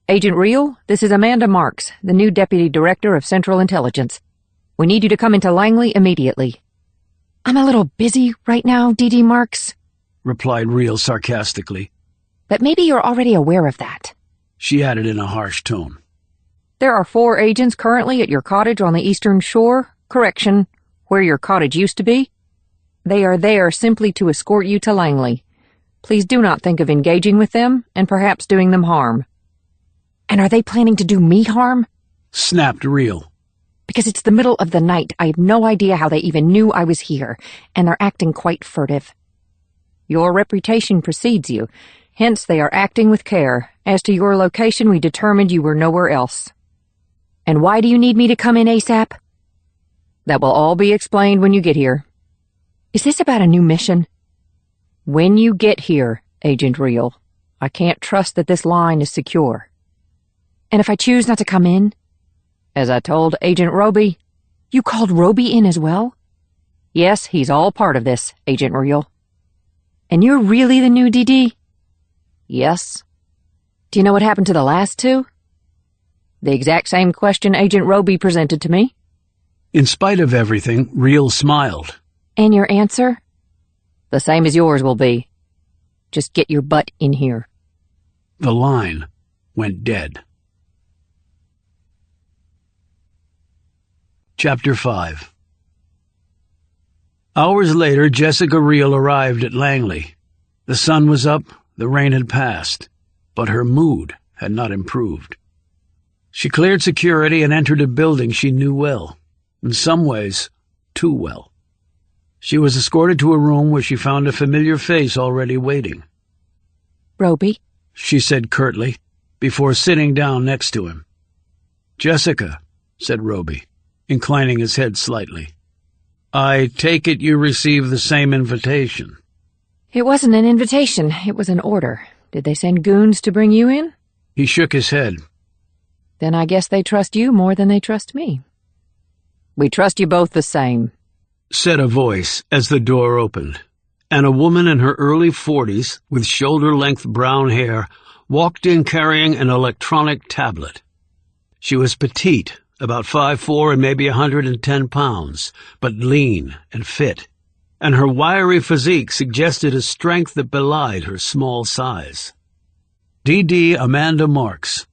Agent Reel, this is Amanda Marks, the new Deputy Director of Central Intelligence. We need you to come into Langley immediately. I'm a little busy right now, DD Marks, replied Reel sarcastically. But maybe you're already aware of that. She added in a harsh tone. There are 4 agents currently at your cottage on the eastern shore. Correction, where your cottage used to be. They are there simply to escort you to Langley. Please do not think of engaging with them and perhaps doing them harm. And are they planning to do me harm? Snapped Reel. Because it's the middle of the night. I have no idea how they even knew I was here, and they're acting quite furtive. Your reputation precedes you, hence they are acting with care. As to your location, we determined you were nowhere else. And why do you need me to come in ASAP? That will all be explained when you get here. Is this about a new mission? When you get here, Agent Reel, I can't trust that this line is secure. And if I choose not to come in? As I told Agent Roby. You called Roby in as well? Yes, he's all part of this, Agent Reel. And you're really the new DD? Yes. Do you know what happened to the last 2? The exact same question Agent Roby presented to me. In spite of everything, Reel smiled. And your answer? The same as yours will be. Just get your butt in here. The line went dead. Chapter 5. Hours later, Jessica Reel arrived at Langley. The sun was up, the rain had passed, but her mood had not improved. She cleared security and entered a building she knew well, in some ways, too well. She was escorted to a room where she found a familiar face already waiting. Roby, she said curtly, before sitting down next to him. Jessica, said Roby, inclining his head slightly. I take it you received the same invitation. It wasn't an invitation, it was an order. Did they send goons to bring you in? He shook his head. Then I guess they trust you more than they trust me. We trust you both the same, said a voice as the door opened, and a woman in her early 40s, with shoulder-length brown hair, walked in carrying an electronic tablet. She was petite, about 5'4" and maybe 110 pounds, but lean and fit, and her wiry physique suggested a strength that belied her small size. DD Amanda Marks.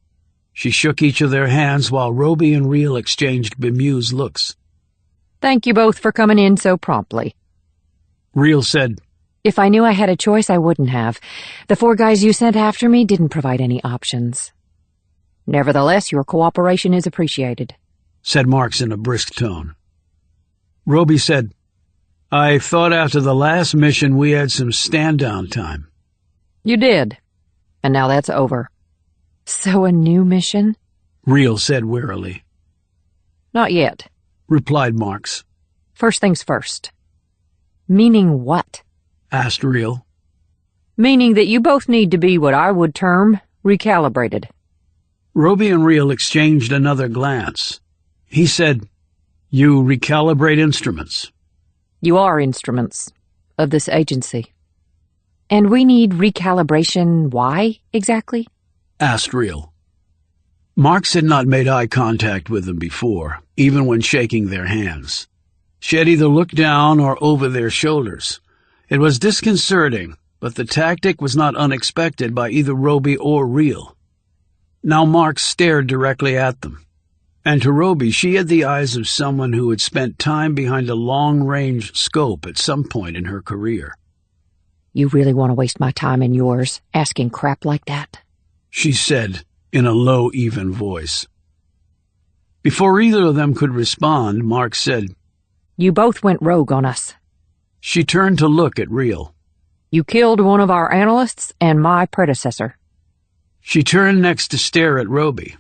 She shook each of their hands while Roby and Reel exchanged bemused looks. Thank you both for coming in so promptly. Reel said, If I knew I had a choice, I wouldn't have. The 4 guys you sent after me didn't provide any options. Nevertheless, your cooperation is appreciated, said Marks in a brisk tone. Roby said, I thought after the last mission we had some stand-down time. You did, and now that's over. So a new mission? Reel said wearily. Not yet, replied Marks. First things first. Meaning what? Asked Reel. Meaning that you both need to be what I would term recalibrated. Roby and Reel exchanged another glance. He said, You recalibrate instruments. You are instruments of this agency. And we need recalibration. Why, exactly? Asked Reel. Marks had not made eye contact with them before, even when shaking their hands. She had either looked down or over their shoulders. It was disconcerting, but the tactic was not unexpected by either Roby or Reel. Now Marks stared directly at them, and to Roby she had the eyes of someone who had spent time behind a long-range scope at some point in her career. You really want to waste my time and yours, asking crap like that? She said in a low, even voice. Before either of them could respond, Mark said, You both went rogue on us. She turned to look at Reel. You killed one of our analysts and my predecessor. She turned next to stare at Roby.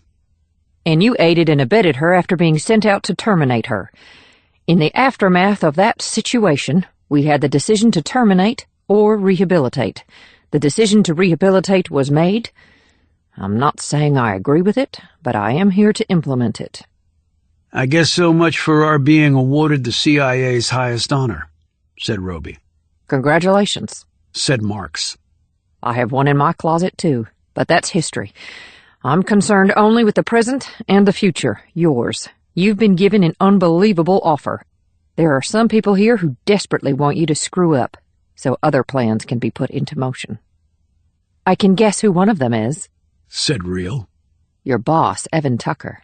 And you aided and abetted her after being sent out to terminate her. In the aftermath of that situation, we had the decision to terminate or rehabilitate. The decision to rehabilitate was made. I'm not saying I agree with it, but I am here to implement it. I guess so much for our being awarded the CIA's highest honor, said Roby. Congratulations, said Marks. I have one in my closet, too, but that's history. I'm concerned only with the present and the future, yours. You've been given an unbelievable offer. There are some people here who desperately want you to screw up, so other plans can be put into motion. I can guess who one of them is, said Reel. Your boss, Evan Tucker.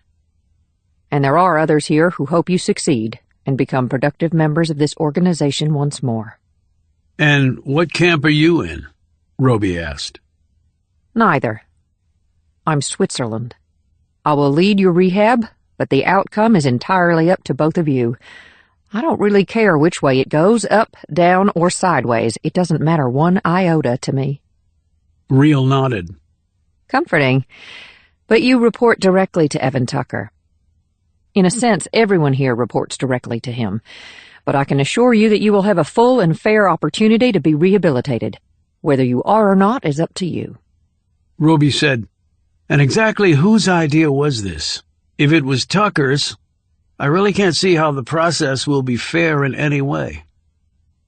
And there are others here who hope you succeed and become productive members of this organization once more. And what camp are you in? Roby asked. Neither. I'm Switzerland. I will lead your rehab, but the outcome is entirely up to both of you. I don't really care which way it goes, up, down, or sideways. It doesn't matter one iota to me. Reel nodded. Comforting. But you report directly to Evan Tucker. In a sense, everyone here reports directly to him. But I can assure you that you will have a full and fair opportunity to be rehabilitated. Whether you are or not is up to you. Roby said, And exactly whose idea was this? If it was Tucker's, I really can't see how the process will be fair in any way.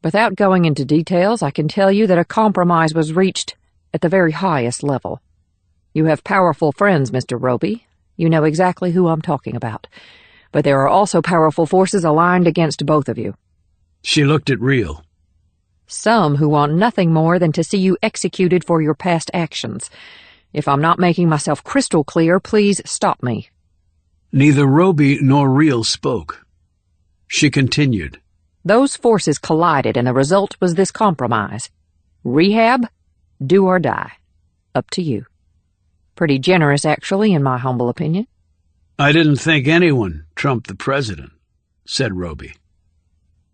Without going into details, I can tell you that a compromise was reached at the very highest level. You have powerful friends, Mr. Roby. You know exactly who I'm talking about. But there are also powerful forces aligned against both of you. She looked at Reel. Some who want nothing more than to see you executed for your past actions. If I'm not making myself crystal clear, please stop me. Neither Roby nor Reel spoke. She continued. Those forces collided, and the result was this compromise. Rehab, do or die. Up to you. Pretty generous, actually, in my humble opinion. I didn't think anyone trumped the president, said Roby.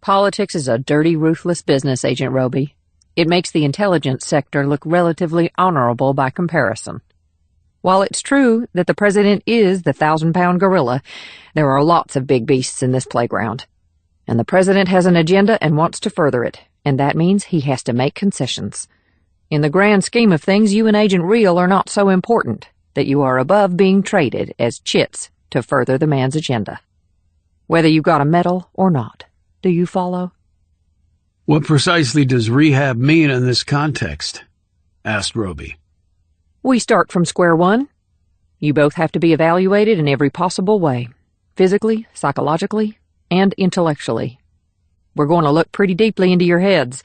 Politics is a dirty, ruthless business, Agent Roby. It makes the intelligence sector look relatively honorable by comparison. While it's true that the president is the 1,000-pound gorilla, there are lots of big beasts in this playground. And the president has an agenda and wants to further it, and that means he has to make concessions. In the grand scheme of things, you and Agent Reel are not so important that you are above being traded as chits to further the man's agenda. Whether you got a medal or not. Do you follow? What precisely does rehab mean in this context? Asked Roby. We start from square one. You both have to be evaluated in every possible way. Physically, psychologically, and intellectually. We're going to look pretty deeply into your heads.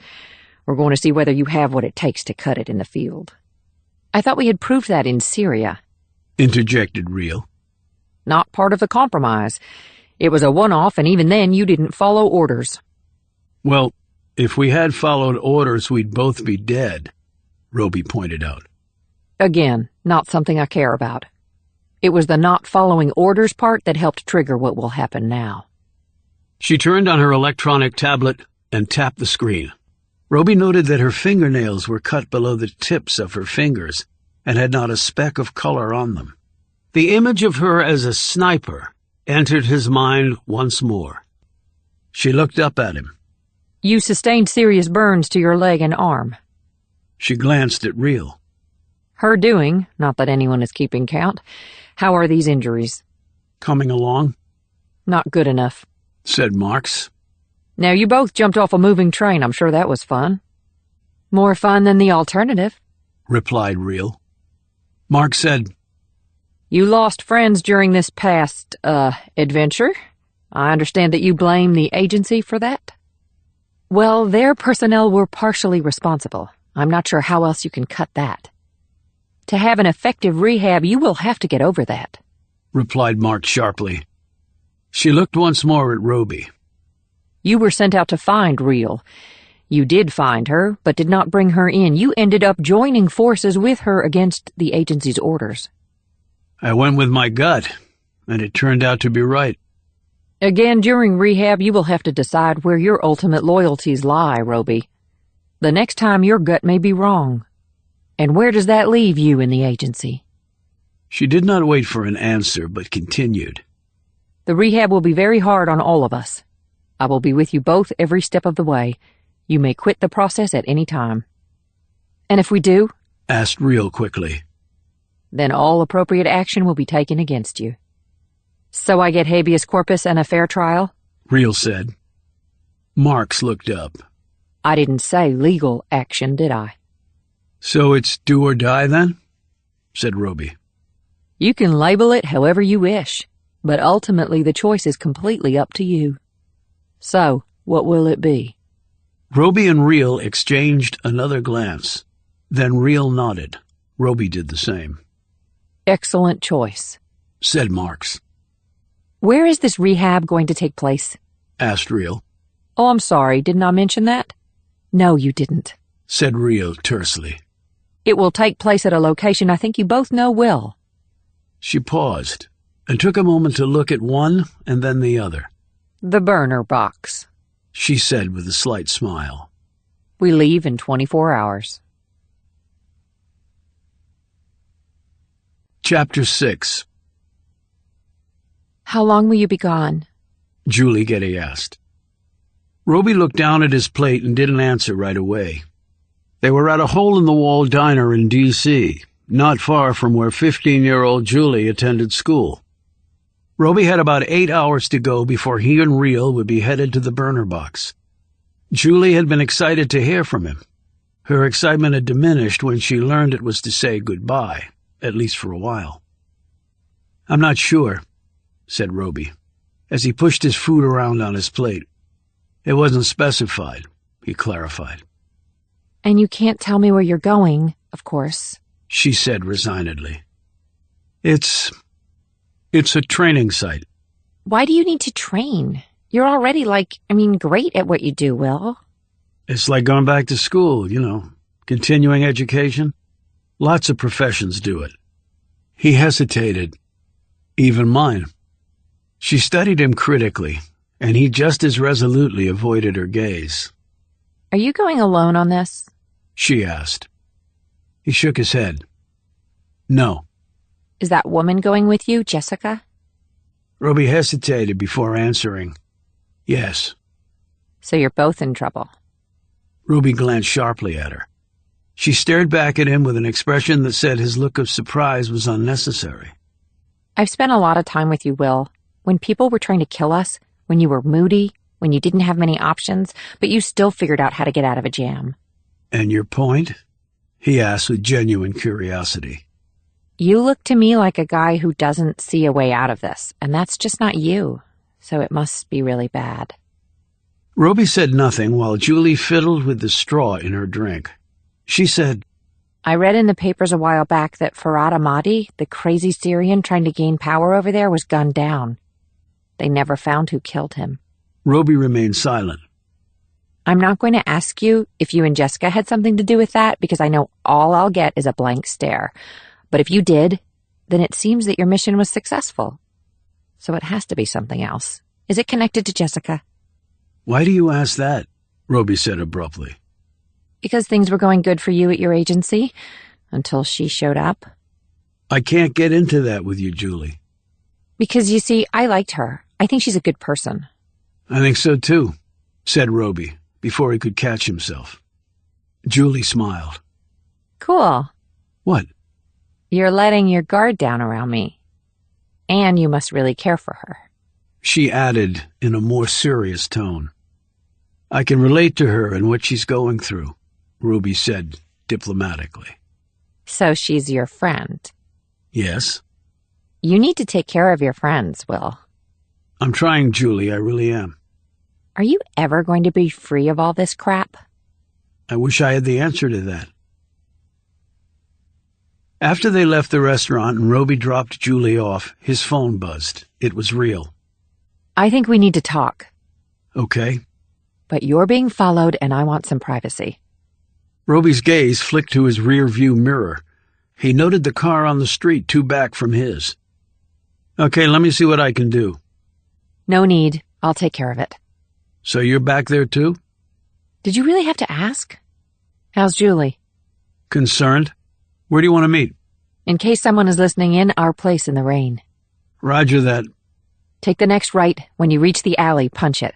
We're going to see whether you have what it takes to cut it in the field. I thought we had proved that in Syria, interjected Reel. Not part of the compromise. It was a one-off, and even then you didn't follow orders. Well, if we had followed orders, we'd both be dead, Roby pointed out. Again, not something I care about. It was the not following orders part that helped trigger what will happen now. She turned on her electronic tablet and tapped the screen. Roby noted that her fingernails were cut below the tips of her fingers and had not a speck of color on them. The image of her as a sniper entered his mind once more. She looked up at him. You sustained serious burns to your leg and arm. She glanced at Reel. Her doing, not that anyone is keeping count. How are these injuries? Coming along? Not good enough, said Marks. Now you both jumped off a moving train. I'm sure that was fun. More fun than the alternative, replied Reel. Mark said, You lost friends during this past, adventure. I understand that you blame the agency for that? Well, their personnel were partially responsible. I'm not sure how else you can cut that. To have an effective rehab, you will have to get over that, replied Mark sharply. She looked once more at Roby. You were sent out to find Reel. You did find her, but did not bring her in. You ended up joining forces with her against the agency's orders. I went with my gut. and it turned out to be right. Again, during rehab, you will have to decide where your ultimate loyalties lie, Roby. The next time your gut may be wrong. And where does that leave you in the agency? She did not wait for an answer, but continued. The rehab will be very hard on all of us. I will be with you both every step of the way. You may quit the process at any time. And if we do? Asked Real quickly. Then all appropriate action will be taken against you. So I get habeas corpus and a fair trial? Real said. Marks looked up. I didn't say legal action, did I? So it's do or die then? Said Roby. You can label it however you wish, but ultimately the choice is completely up to you. So, what will it be? Roby and Real exchanged another glance. Then Real nodded. Roby did the same. Excellent choice, said Marks. Where is this rehab going to take place? Asked Real. Oh, I'm sorry, didn't I mention that? No, you didn't, said Real tersely. It will take place at a location I think you both know well. She paused and took a moment to look at one and then the other. The burner box, she said with a slight smile. We leave in 24 hours. Chapter 6. How long will you be gone? Julie Getty asked. Roby looked down at his plate and didn't answer right away. They were at a hole-in-the-wall diner in D.C., not far from where 15-year-old Julie attended school. Roby had about 8 hours to go before he and Real would be headed to the burner box. Julie had been excited to hear from him. Her excitement had diminished when she learned it was to say goodbye, at least for a while. I'm not sure, said Roby, as he pushed his food around on his plate. It wasn't specified, he clarified. And you can't tell me where you're going, of course, she said resignedly. It's a training site. Why do you need to train? You're already great at what you do, Will. It's like going back to school, continuing education. Lots of professions do it. He hesitated. Even mine. She studied him critically, and he just as resolutely avoided her gaze. Are you going alone on this? She asked. He shook his head. No. Is that woman going with you, Jessica? Roby hesitated before answering. Yes. So you're both in trouble. Roby glanced sharply at her. She stared back at him with an expression that said his look of surprise was unnecessary. I've spent a lot of time with you, Will. When people were trying to kill us, when you were moody, when you didn't have many options, but you still figured out how to get out of a jam. And your point? He asked with genuine curiosity. You look to me like a guy who doesn't see a way out of this, and that's just not you, so it must be really bad. Roby said nothing while Julie fiddled with the straw in her drink. She said, I read in the papers a while back that Farad Ahmadi, the crazy Syrian trying to gain power over there, was gunned down. They never found who killed him. Roby remained silent. I'm not going to ask you if you and Jessica had something to do with that, because I know all I'll get is a blank stare. But if you did, then it seems that your mission was successful. So it has to be something else. Is it connected to Jessica? Why do you ask that? Roby said abruptly. Because things were going good for you at your agency, until she showed up. I can't get into that with you, Julie. Because, you see, I liked her. I think she's a good person. I think so, too, said Roby, before he could catch himself. Julie smiled. Cool. What? You're letting your guard down around me. And you must really care for her. She added in a more serious tone. I can relate to her and what she's going through, Roby said diplomatically. So she's your friend? Yes. You need to take care of your friends, Will. I'm trying, Julie, I really am. Are you ever going to be free of all this crap? I wish I had the answer to that. After they left the restaurant and Roby dropped Julie off, his phone buzzed. It was Real. I think we need to talk. Okay. But you're being followed and I want some privacy. Roby's gaze flicked to his rear-view mirror. He noted the car on the street 2 back from his. Okay, let me see what I can do. No need. I'll take care of it. So you're back there too? Did you really have to ask? How's Julie? Concerned? Where do you want to meet? In case someone is listening in, our place in the rain. Roger that. Take the next right. When you reach the alley, punch it.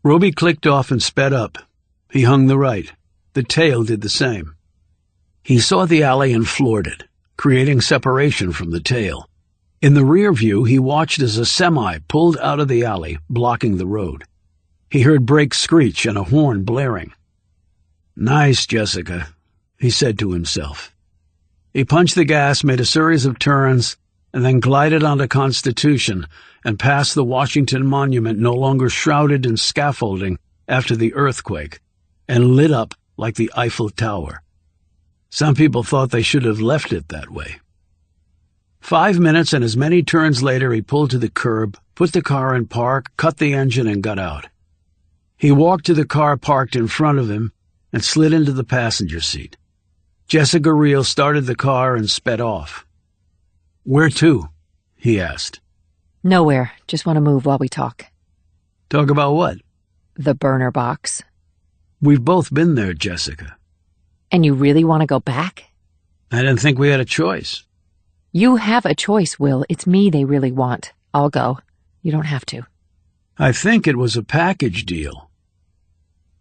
Roby clicked off and sped up. He hung the right. The tail did the same. He saw the alley and floored it, creating separation from the tail. In the rear view, he watched as a semi pulled out of the alley, blocking the road. He heard brakes screech and a horn blaring. Nice, Jessica, he said to himself. He punched the gas, made a series of turns, and then glided onto Constitution and past the Washington Monument, no longer shrouded in scaffolding after the earthquake, and lit up like the Eiffel Tower. Some people thought they should have left it that way. 5 minutes and as many turns later, he pulled to the curb, put the car in park, cut the engine, and got out. He walked to the car parked in front of him and slid into the passenger seat. Jessica Reel started the car and sped off. "Where to?" he asked. Nowhere. Just want to move while we talk. Talk about what? The burner box. We've both been there, Jessica. And you really want to go back? I didn't think we had a choice. You have a choice, Will. It's me they really want. I'll go. You don't have to. I think it was a package deal.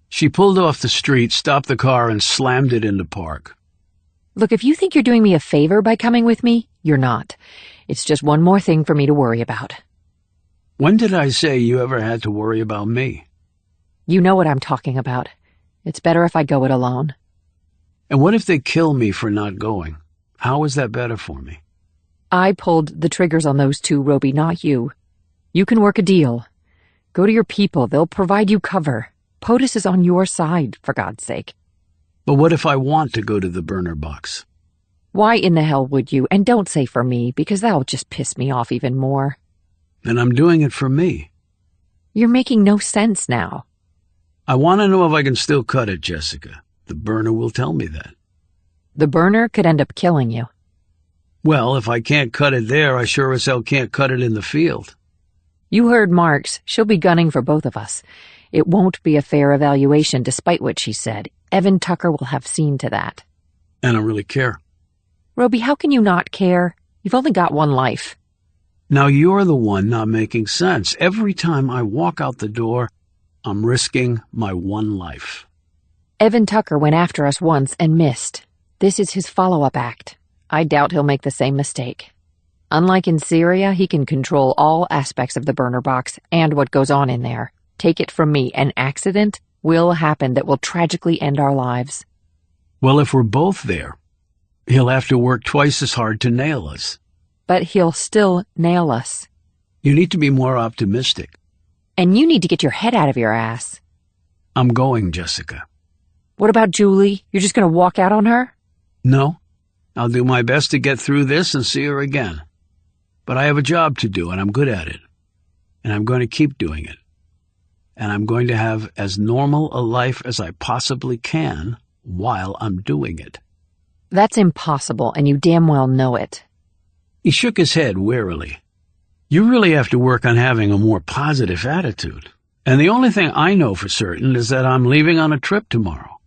She pulled off the street, stopped the car, and slammed it into park. Look, if you think you're doing me a favor by coming with me, you're not. It's just one more thing for me to worry about. When did I say you ever had to worry about me? You know what I'm talking about. It's better if I go it alone. And what if they kill me for not going? How is that better for me? I pulled the triggers on those two, Roby, not you. You can work a deal. Go to your people. They'll provide you cover. POTUS is on your side, for God's sake. But what if I want to go to the burner box? Why in the hell would you? And don't say for me, because that'll just piss me off even more. Then I'm doing it for me. You're making no sense now. I want to know if I can still cut it, Jessica. The burner will tell me that. The burner could end up killing you. Well, if I can't cut it there, I sure as hell can't cut it in the field. You heard Marks. She'll be gunning for both of us. It won't be a fair evaluation, despite what she said. Evan Tucker will have seen to that. I don't really care. Roby, how can you not care? You've only got one life. Now you're the one not making sense. Every time I walk out the door, I'm risking my one life. Evan Tucker went after us once and missed. This is his follow-up act. I doubt he'll make the same mistake. Unlike in Syria, he can control all aspects of the burner box and what goes on in there. Take it from me, an accident will happen that will tragically end our lives. Well, if we're both there, he'll have to work twice as hard to nail us. But he'll still nail us. You need to be more optimistic. And you need to get your head out of your ass. I'm going, Jessica. What about Julie? You're just going to walk out on her? No. I'll do my best to get through this and see her again. But I have a job to do, and I'm good at it. And I'm going to keep doing it. And I'm going to have as normal a life as I possibly can while I'm doing it. That's impossible, and you damn well know it. He shook his head wearily. You really have to work on having a more positive attitude. And the only thing I know for certain is that I'm leaving on a trip tomorrow.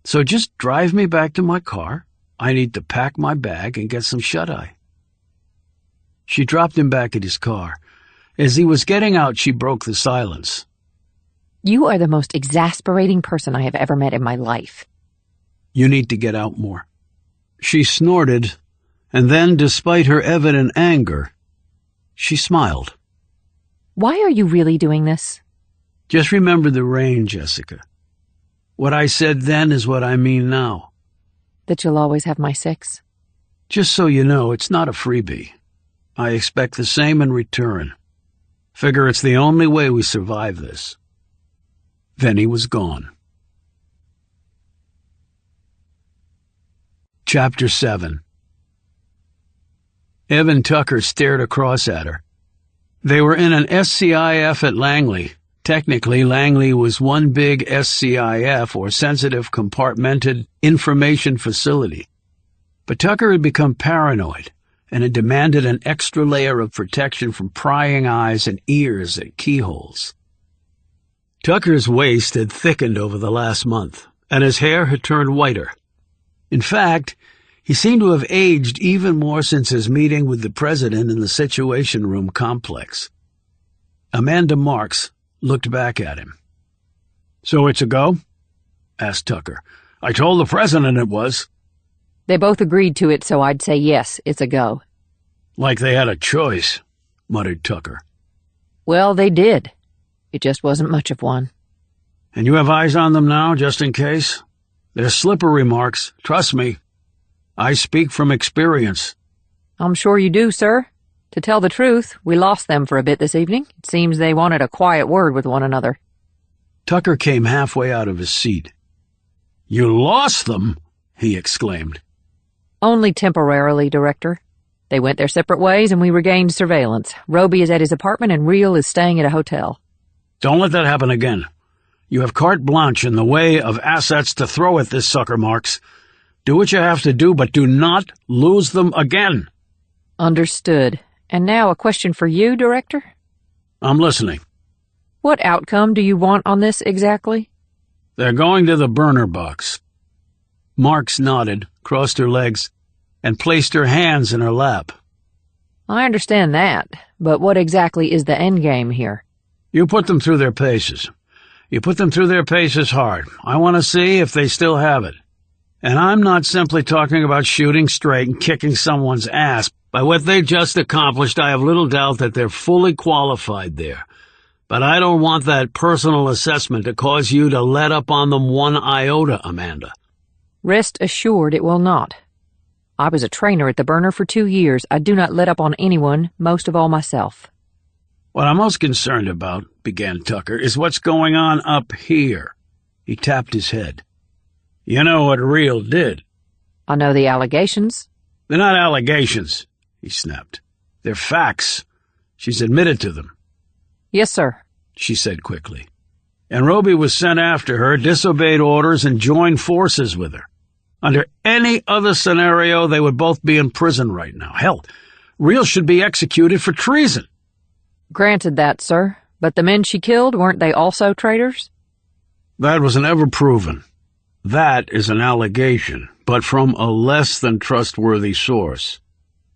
So just drive me back to my car. I need to pack my bag and get some shut-eye. She dropped him back at his car. As he was getting out, she broke the silence. You are the most exasperating person I have ever met in my life. You need to get out more. She snorted, and then, despite her evident anger, she smiled. Why are you really doing this? Just remember the rain, Jessica. What I said then is what I mean now. That you'll always have my 6? Just so you know, it's not a freebie. I expect the same in return. Figure it's the only way we survive this. Then he was gone. Chapter 7. Evan Tucker stared across at her. They were in an SCIF at Langley. Technically, Langley was one big SCIF, or Sensitive Compartmented Information Facility. But Tucker had become paranoid and it demanded an extra layer of protection from prying eyes and ears at keyholes. Tucker's waist had thickened over the last month, and his hair had turned whiter. In fact, he seemed to have aged even more since his meeting with the president in the Situation Room complex. Amanda Marks looked back at him. "So it's a go?" asked Tucker. "I told the president it was." They both agreed to it, so I'd say yes, it's a go. "Like they had a choice," muttered Tucker. Well, they did. It just wasn't much of one. "And you have eyes on them now, just in case? They're slippery, Marks. Trust me. I speak from experience." I'm sure you do, sir. To tell the truth, we lost them for a bit this evening. It seems they wanted a quiet word with one another. Tucker came halfway out of his seat. "You lost them?" he exclaimed. Only temporarily, Director. They went their separate ways and we regained surveillance. Roby is at his apartment and Real is staying at a hotel. "Don't let that happen again. You have carte blanche in the way of assets to throw at this sucker, Marks. Do what you have to do, but do not lose them again." Understood. And now a question for you, Director? "I'm listening." What outcome do you want on this exactly? "They're going to the burner box." Marks nodded, crossed her legs, and placed her hands in her lap. I understand that, but what exactly is the endgame here? "You put them through their paces. You put them through their paces hard. I want to see if they still have it. And I'm not simply talking about shooting straight and kicking someone's ass. By what they've just accomplished, I have little doubt that they're fully qualified there. But I don't want that personal assessment to cause you to let up on them one iota, Amanda." Rest assured it will not. I was a trainer at the burner for 2 years. I do not let up on anyone, most of all myself. "What I'm most concerned about," began Tucker, "is what's going on up here." He tapped his head. "You know what Real did." I know the allegations. "They're not allegations," he snapped. "They're facts. She's admitted to them." Yes, sir, she said quickly. "And Roby was sent after her, disobeyed orders, and joined forces with her. Under any other scenario, they would both be in prison right now. Hell, Real should be executed for treason." Granted that, sir. But the men she killed, weren't they also traitors? "That was never proven. That is an allegation, but from a less than trustworthy source."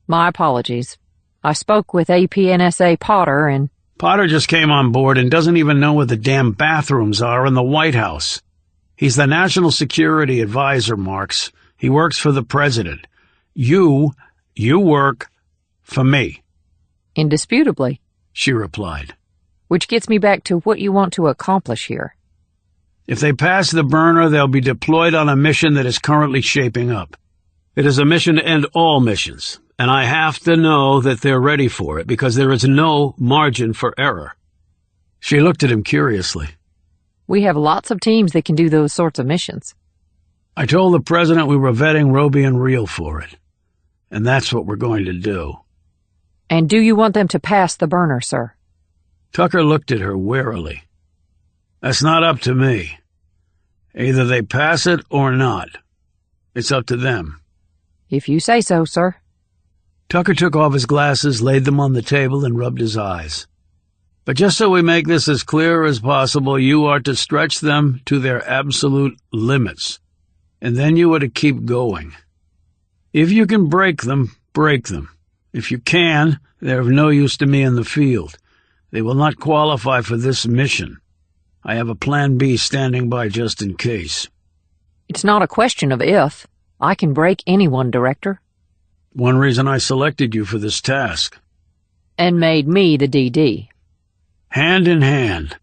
My apologies. I spoke with APNSA Potter and... "Potter just came on board and doesn't even know where the damn bathrooms are in the White House. He's the National Security Advisor, Marks. He works for the president. You work for me." Indisputably, she replied. Which gets me back to what you want to accomplish here. "If they pass the burner, they'll be deployed on a mission that is currently shaping up. It is a mission to end all missions, and I have to know that they're ready for it because there is no margin for error." She looked at him curiously. We have lots of teams that can do those sorts of missions. "I told the president we were vetting Roby and Real for it, and that's what we're going to do." And do you want them to pass the burner, sir? Tucker looked at her warily. "That's not up to me. Either they pass it or not. It's up to them." If you say so, sir. Tucker took off his glasses, laid them on the table, and rubbed his eyes. "But just so we make this as clear as possible, you are to stretch them to their absolute limits, and then you are to keep going. If you can break them, break them. If you can, they're of no use to me in the field. They will not qualify for this mission. I have a plan B standing by just in case." It's not a question of if. I can break anyone, Director. "One reason I selected you for this task." And made me the DD. "Hand in hand."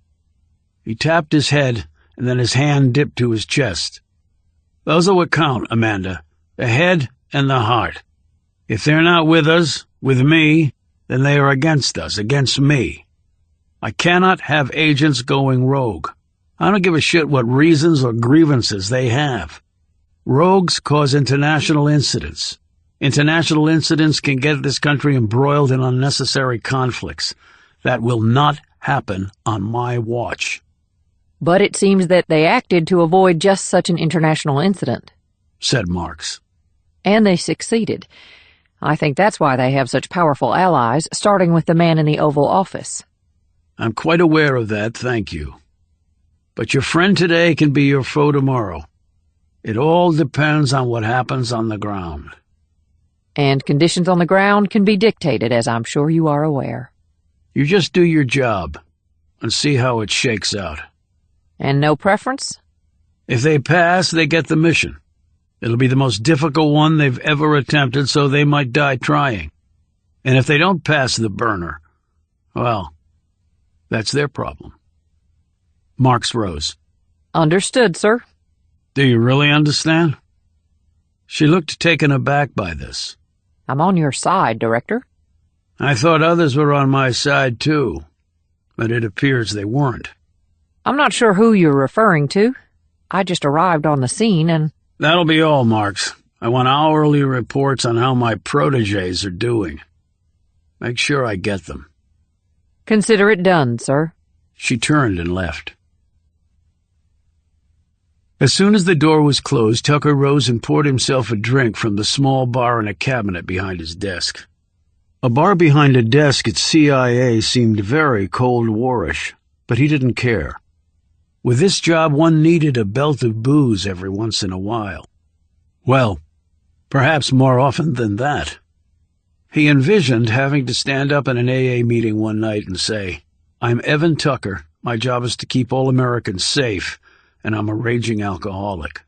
He tapped his head, and then his hand dipped to his chest. "Those are what count, Amanda. The head and the heart. If they're not with us, with me, then they are against us, against me. I cannot have agents going rogue. I don't give a shit what reasons or grievances they have. Rogues cause international incidents. International incidents can get this country embroiled in unnecessary conflicts. That will not happen on my watch." But it seems that they acted to avoid just such an international incident, said Marks. and they succeeded. I think that's why they have such powerful allies, starting with the man in the Oval Office. I'm quite aware of that, thank you. But your friend today can be your foe tomorrow. It all depends on what happens on the ground. And conditions on the ground can be dictated, as I'm sure you are aware. You just do your job and see how it shakes out. And no preference? If they pass, they get the mission. It'll be the most difficult one they've ever attempted, so they might die trying. And if they don't pass the burner, well, that's their problem. Marks rose. Understood, sir. Do you really understand? She looked taken aback by this. I'm on your side, Director. I thought others were on my side, too, but it appears they weren't. I'm not sure who you're referring to. I just arrived on the scene and... That'll be all, Marks. I want hourly reports on how my protégés are doing. Make sure I get them. Consider it done, sir. She turned and left. As soon as the door was closed, Tucker rose and poured himself a drink from the small bar in a cabinet behind his desk. A bar behind a desk at CIA seemed very Cold War-ish, but he didn't care. With this job, one needed a belt of booze every once in a while. Well, perhaps more often than that. He envisioned having to stand up in an AA meeting one night and say, "I'm Evan Tucker. My job is to keep all Americans safe, and I'm a raging alcoholic."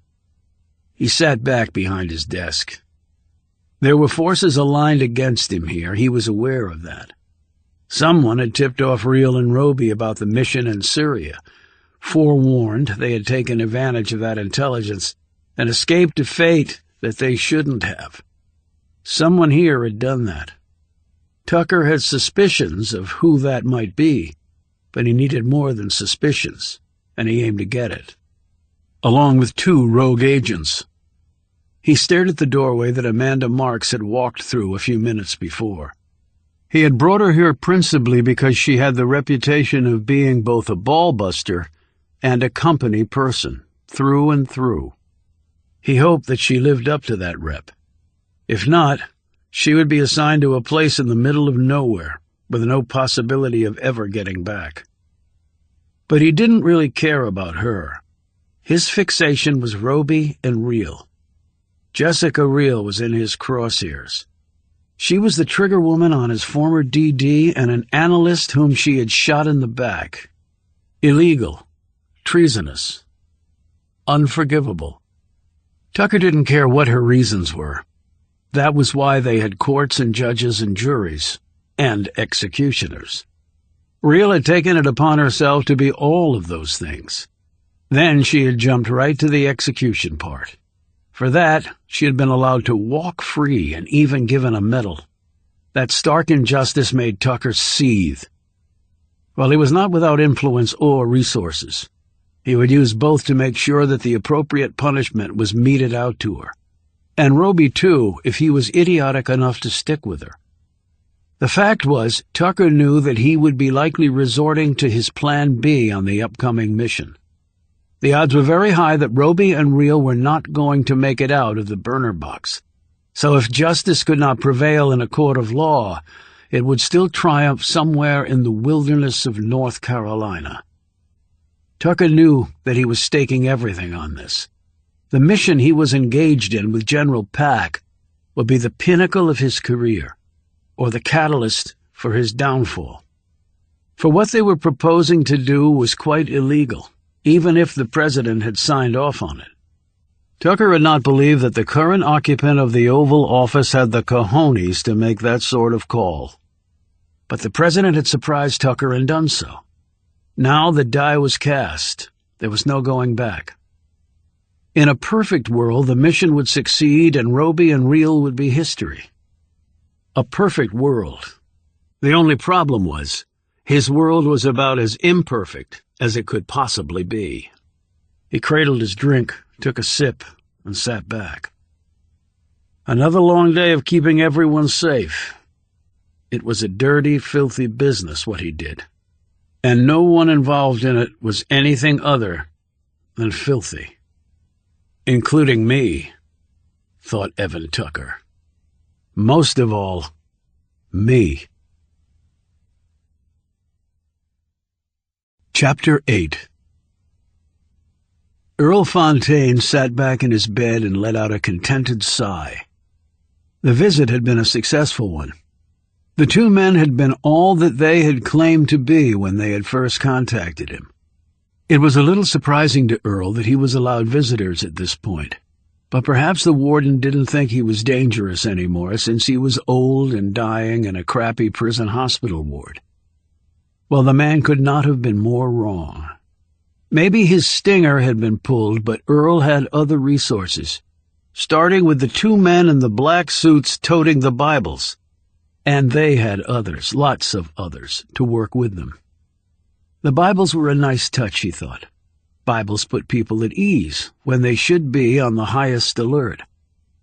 He sat back behind his desk. There were forces aligned against him here. He was aware of that. Someone had tipped off Real and Roby about the mission in Syria. Forewarned, they had taken advantage of that intelligence and escaped a fate that they shouldn't have. Someone here had done that. Tucker had suspicions of who that might be, but he needed more than suspicions, and he aimed to get it, along with 2 rogue agents. He stared at the doorway that Amanda Marks had walked through a few minutes before. He had brought her here principally because she had the reputation of being both a ball-buster and a company person, through and through. He hoped that she lived up to that rep. If not, she would be assigned to a place in the middle of nowhere, with no possibility of ever getting back. But he didn't really care about her. His fixation was Roby and Real. Jessica Real was in his crosshairs. She was the trigger woman on his former DD and an analyst whom she had shot in the back. Illegal. Treasonous. Unforgivable. Tucker didn't care what her reasons were. That was why they had courts and judges and juries, and executioners. Real had taken it upon herself to be all of those things. Then she had jumped right to the execution part. For that, she had been allowed to walk free and even given a medal. That stark injustice made Tucker seethe. While he was not without influence or resources, he would use both to make sure that the appropriate punishment was meted out to her. And Roby, too, if he was idiotic enough to stick with her. The fact was, Tucker knew that he would be likely resorting to his Plan B on the upcoming mission. The odds were very high that Roby and Real were not going to make it out of the burner box. So if justice could not prevail in a court of law, it would still triumph somewhere in the wilderness of North Carolina. Tucker knew that he was staking everything on this. The mission he was engaged in with General Pack would be the pinnacle of his career, or the catalyst for his downfall. For what they were proposing to do was quite illegal, even if the president had signed off on it. Tucker had not believed that the current occupant of the Oval Office had the cojones to make that sort of call. But the president had surprised Tucker and done so. Now the die was cast. There was no going back. In a perfect world, the mission would succeed and Roby and Real would be history. A perfect world. The only problem was, his world was about as imperfect as it could possibly be. He cradled his drink, took a sip, and sat back. Another long day of keeping everyone safe. It was a dirty, filthy business, what he did. And no one involved in it was anything other than filthy. Including me, thought Evan Tucker. Most of all, me. Chapter 8. Earl Fontaine sat back in his bed and let out a contented sigh. The visit had been a successful one. The two men had been all that they had claimed to be when they had first contacted him. It was a little surprising to Earl that he was allowed visitors at this point, but perhaps the warden didn't think he was dangerous anymore since he was old and dying in a crappy prison hospital ward. Well, the man could not have been more wrong. Maybe his stinger had been pulled, but Earl had other resources, starting with the two men in the black suits toting the Bibles. And they had others, lots of others, to work with them. The Bibles were a nice touch, he thought. Bibles put people at ease when they should be on the highest alert.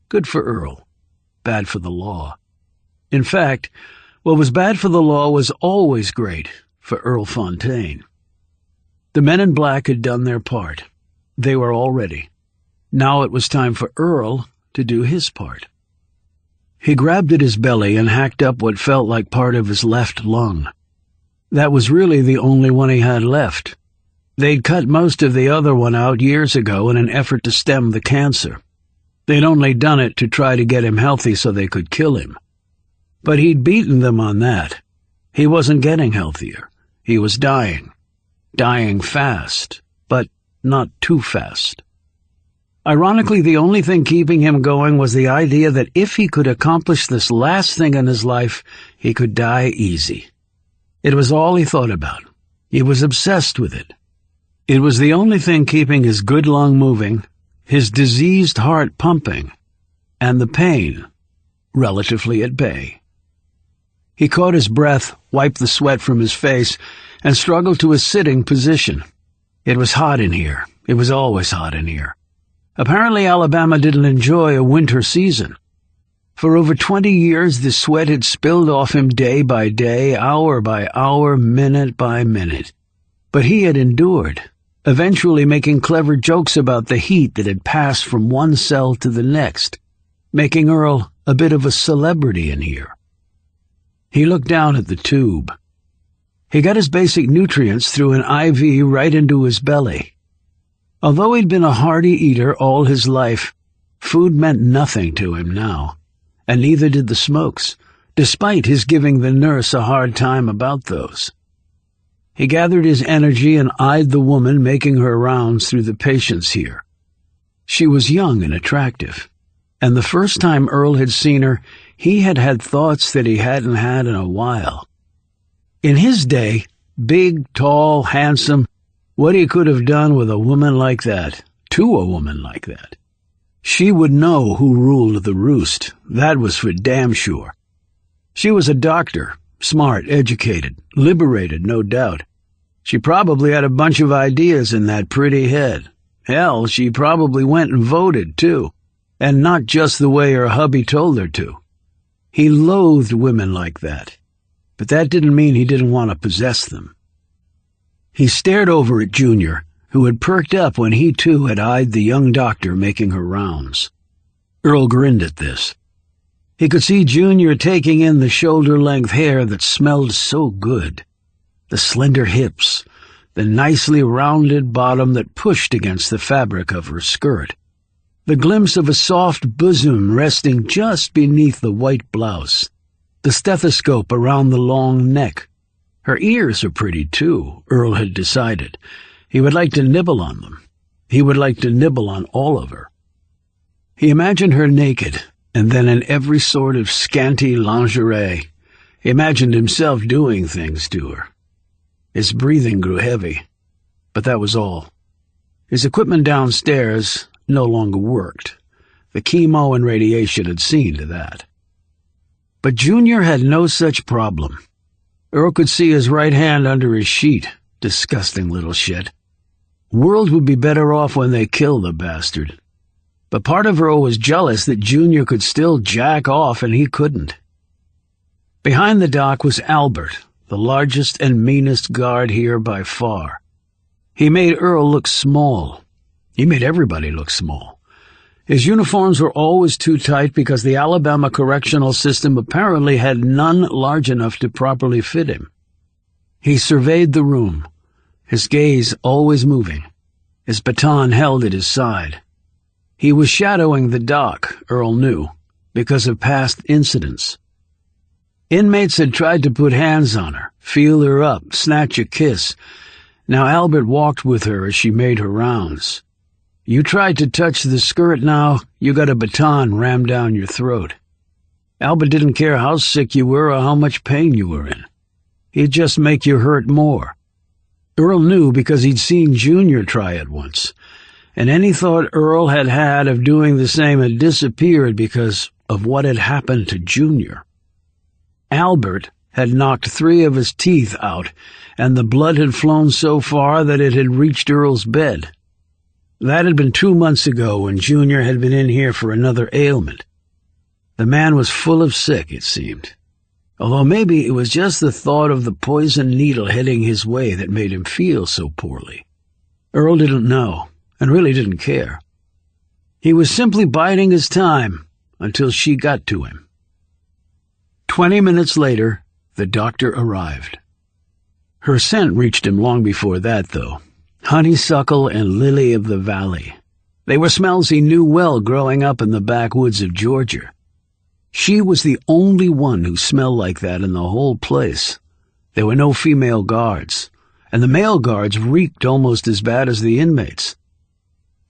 Good for Earl, bad for the law. In fact, what was bad for the law was always great for Earl Fontaine. The men in black had done their part. They were all ready. Now it was time for Earl to do his part. He grabbed at his belly and hacked up what felt like part of his left lung. That was really the only one he had left. They'd cut most of the other one out years ago in an effort to stem the cancer. They'd only done it to try to get him healthy so they could kill him. But he'd beaten them on that. He wasn't getting healthier. He was dying. Dying fast, but not too fast. Ironically, the only thing keeping him going was the idea that if he could accomplish this last thing in his life, he could die easy. It was all he thought about. He was obsessed with it. It was the only thing keeping his good lung moving, his diseased heart pumping, and the pain relatively at bay. He caught his breath, wiped the sweat from his face, and struggled to a sitting position. It was hot in here. It was always hot in here. Apparently Alabama didn't enjoy a winter season. For over 20 years the sweat had spilled off him day by day, hour by hour, minute by minute. But he had endured, eventually making clever jokes about the heat that had passed from one cell to the next, making Earl a bit of a celebrity in here. He looked down at the tube. He got his basic nutrients through an IV right into his belly. Although he'd been a hearty eater all his life, food meant nothing to him now, and neither did the smokes, despite his giving the nurse a hard time about those. He gathered his energy and eyed the woman making her rounds through the patients here. She was young and attractive, and the first time Earl had seen her, he had had thoughts that he hadn't had in a while. In his day, big, tall, handsome, what he could have done with a woman like that, to a woman like that. She would know who ruled the roost, that was for damn sure. She was a doctor, smart, educated, liberated, no doubt. She probably had a bunch of ideas in that pretty head. Hell, she probably went and voted, too, and not just the way her hubby told her to. He loathed women like that. But that didn't mean he didn't want to possess them. He stared over at Junior, who had perked up when he too had eyed the young doctor making her rounds. Earl grinned at this. He could see Junior taking in the shoulder-length hair that smelled so good, the slender hips, the nicely rounded bottom that pushed against the fabric of her skirt, the glimpse of a soft bosom resting just beneath the white blouse, the stethoscope around the long neck. Her ears are pretty, too, Earl had decided. He would like to nibble on them. He would like to nibble on all of her. He imagined her naked, and then in every sort of scanty lingerie. He imagined himself doing things to her. His breathing grew heavy, but that was all. His equipment downstairs no longer worked. The chemo and radiation had seen to that. But Junior had no such problem. Earl could see his right hand under his sheet. Disgusting little shit. World would be better off when they killed the bastard. But part of Earl was jealous that Junior could still jack off and he couldn't. Behind the dock was Albert, the largest and meanest guard here by far. He made Earl look small. He made everybody look small. His uniforms were always too tight because the Alabama correctional system apparently had none large enough to properly fit him. He surveyed the room, his gaze always moving, his baton held at his side. He was shadowing the doc, Earl knew, because of past incidents. Inmates had tried to put hands on her, feel her up, snatch a kiss. Now Albert walked with her as she made her rounds. You tried to touch the skirt now, you got a baton rammed down your throat. Albert didn't care how sick you were or how much pain you were in. He'd just make you hurt more. Earl knew because he'd seen Junior try it once, and any thought Earl had had of doing the same had disappeared because of what had happened to Junior. Albert had knocked 3 of his teeth out, and the blood had flown so far that it had reached Earl's bed. That had been 2 months ago when Junior had been in here for another ailment. The man was full of sick, it seemed. Although maybe it was just the thought of the poison needle heading his way that made him feel so poorly. Earl didn't know, and really didn't care. He was simply biding his time until she got to him. 20 minutes later, the doctor arrived. Her scent reached him long before that, though. Honeysuckle and lily of the valley. They were smells he knew well growing up in the backwoods of Georgia. She was the only one who smelled like that in the whole place. There were no female guards, and the male guards reeked almost as bad as the inmates.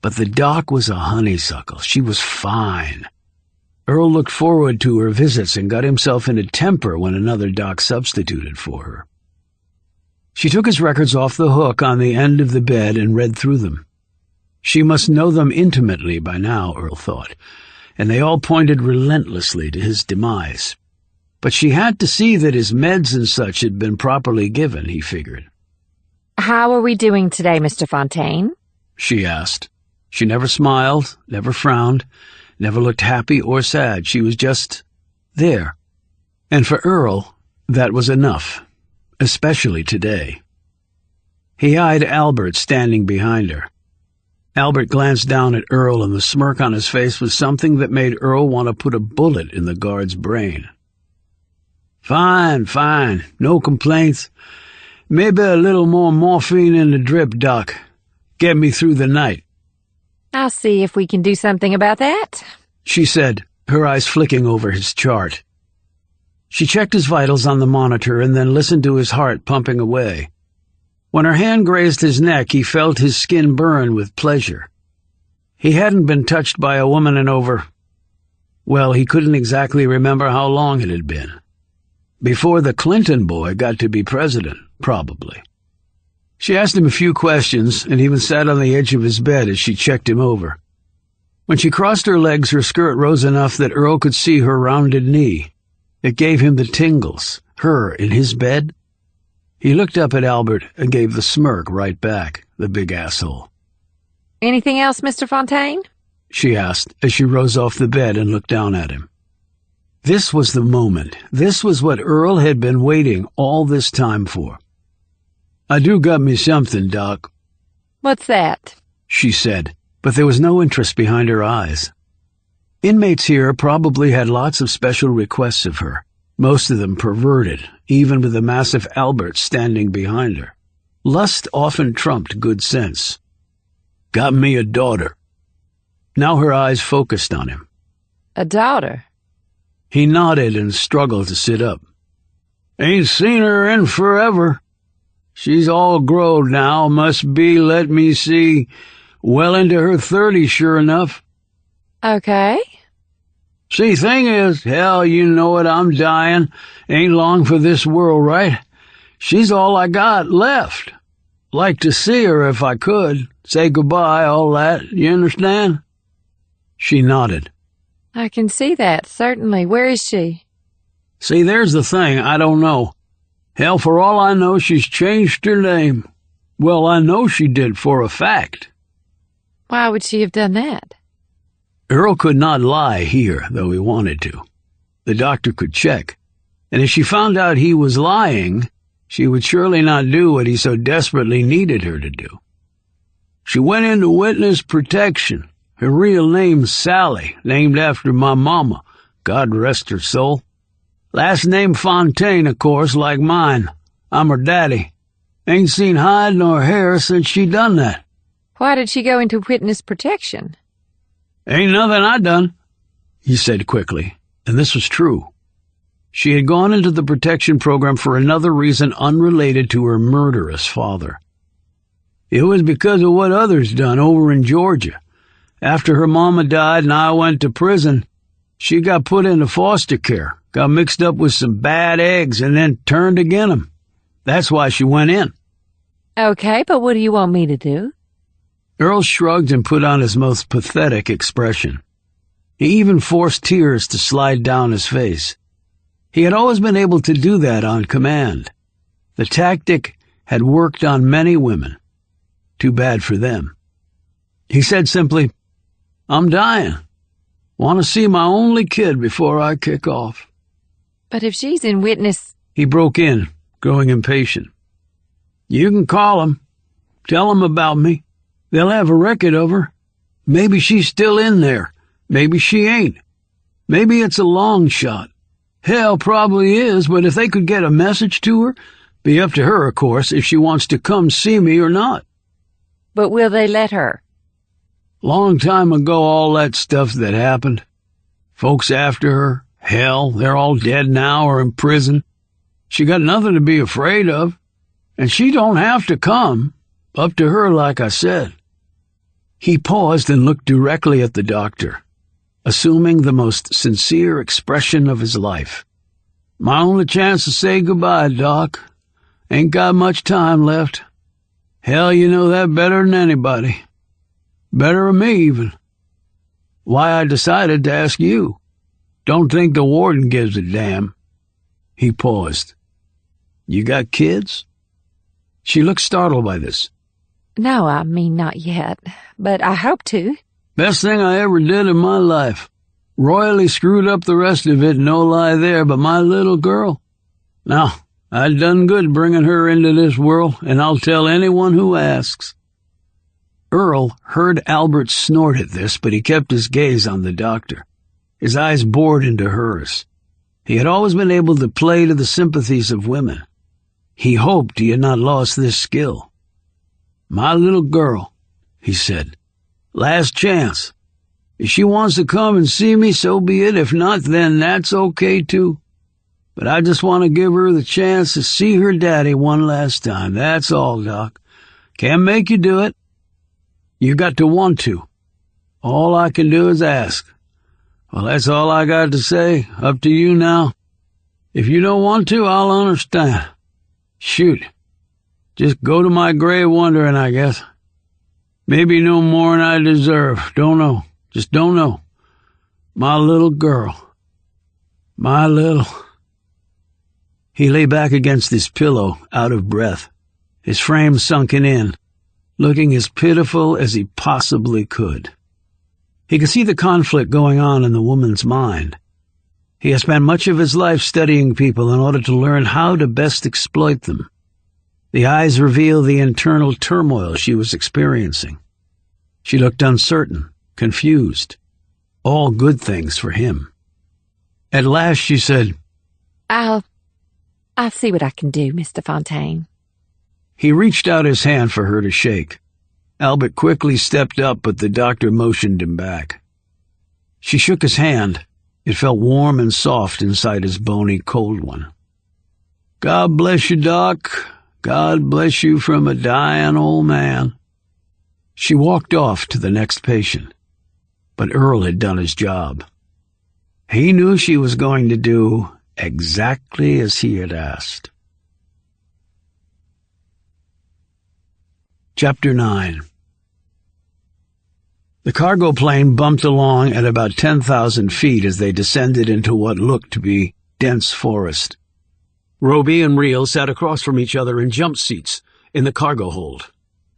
But the doc was a honeysuckle. She was fine. Earl looked forward to her visits and got himself in a temper when another doc substituted for her. She took his records off the hook on the end of the bed and read through them. She must know them intimately by now, Earl thought, and they all pointed relentlessly to his demise. But she had to see that his meds and such had been properly given, he figured. "How are we doing today, Mr. Fontaine?" she asked. She never smiled, never frowned, never looked happy or sad. She was just there. And for Earl, that was enough. Especially today. He eyed Albert standing behind her. Albert glanced down at Earl, and the smirk on his face was something that made Earl want to put a bullet in the guard's brain. "Fine, fine. No complaints. Maybe a little more morphine in the drip, Doc. Get me through the night." "I'll see if we can do something about that," she said, her eyes flicking over his chart. She checked his vitals on the monitor and then listened to his heart pumping away. When her hand grazed his neck, he felt his skin burn with pleasure. He hadn't been touched by a woman in well, he couldn't exactly remember how long it had been. Before the Clinton boy got to be president, probably. She asked him a few questions and even sat on the edge of his bed as she checked him over. When she crossed her legs, her skirt rose enough that Earl could see her rounded knee. It gave him the tingles. Her in his bed? He looked up at Albert and gave the smirk right back, the big asshole. "Anything else, Mr. Fontaine?" she asked as she rose off the bed and looked down at him. This was the moment. This was what Earl had been waiting all this time for. "I do got me something, Doc." "What's that?" she said, but there was no interest behind her eyes. Inmates here probably had lots of special requests of her, most of them perverted, even with the massive Albert standing behind her. Lust often trumped good sense. "Got me a daughter." Now her eyes focused on him. "A daughter?" He nodded and struggled to sit up. "Ain't seen her in forever. She's all growed now, must be, let me see, well into her 30s, sure enough." "Okay." "See, thing is, hell, you know it, I'm dying. Ain't long for this world, right? She's all I got left. Like to see her if I could. Say goodbye, all that, you understand?" She nodded. "I can see that, certainly. Where is she?" "See, there's the thing, I don't know. Hell, for all I know, she's changed her name. Well, I know she did for a fact." "Why would she have done that?" Earl could not lie here, though he wanted to. The doctor could check, and if she found out he was lying, she would surely not do what he so desperately needed her to do. "She went into witness protection. Her real name's Sally, named after my mama, God rest her soul. Last name Fontaine, of course, like mine. I'm her daddy. Ain't seen hide nor hair since she done that. Why did she go into witness protection? Ain't nothing I done, he said quickly, and this was true. She had gone into the protection program for another reason unrelated to her murderous father. It was because of what others done over in Georgia. After her mama died and I went to prison, she got put into foster care, got mixed up with some bad eggs, and then turned again 'em. That's why she went in. Okay, but what do you want me to do? Earl shrugged and put on his most pathetic expression. He even forced tears to slide down his face. He had always been able to do that on command. The tactic had worked on many women. Too bad for them. He said simply, I'm dying. Want to see my only kid before I kick off. But if she's in witness... He broke in, growing impatient. You can call 'em. Tell 'em about me. They'll have a record of her. Maybe she's still in there. Maybe she ain't. Maybe it's a long shot. Hell, probably is, but if they could get a message to her, be up to her, of course, if she wants to come see me or not. But will they let her? Long time ago, all that stuff that happened. Folks after her. Hell, they're all dead now or in prison. She got nothing to be afraid of. And she don't have to come. Up to her, like I said. He paused and looked directly at the doctor, assuming the most sincere expression of his life. My only chance to say goodbye, Doc. Ain't got much time left. Hell, you know that better than anybody. Better than me, even. Why I decided to ask you. Don't think the warden gives a damn. He paused. You got kids? She looked startled by this. No, I mean not yet, but I hope to. Best thing I ever did in my life. Royally screwed up the rest of it, no lie there, but my little girl. Now, I done good bringing her into this world, and I'll tell anyone who asks. Earl heard Albert snort at this, but he kept his gaze on the doctor. His eyes bored into hers. He had always been able to play to the sympathies of women. He hoped he had not lost this skill. My little girl, he said. Last chance. If she wants to come and see me, so be it. If not, then that's okay too. But I just want to give her the chance to see her daddy one last time. That's all, Doc. Can't make you do it. You got to want to. All I can do is ask. Well, that's all I got to say. Up to you now. If you don't want to, I'll understand. Shoot. Just go to my grave wondering, I guess. Maybe no more than I deserve. Don't know. Just don't know. My little girl. My little... He lay back against his pillow, out of breath, his frame sunken in, looking as pitiful as he possibly could. He could see the conflict going on in the woman's mind. He had spent much of his life studying people in order to learn how to best exploit them. The eyes revealed the internal turmoil she was experiencing. She looked uncertain, confused. All good things for him. At last she said, I'll see what I can do, Mr. Fontaine. He reached out his hand for her to shake. Albert quickly stepped up, but the doctor motioned him back. She shook his hand. It felt warm and soft inside his bony, cold one. God bless you, Doc. God bless you from a dying old man. She walked off to the next patient. But Earl had done his job. He knew she was going to do exactly as he had asked. Chapter 9. The cargo plane bumped along at about 10,000 feet as they descended into what looked to be dense forest. Roby and Reel sat across from each other in jump seats in the cargo hold.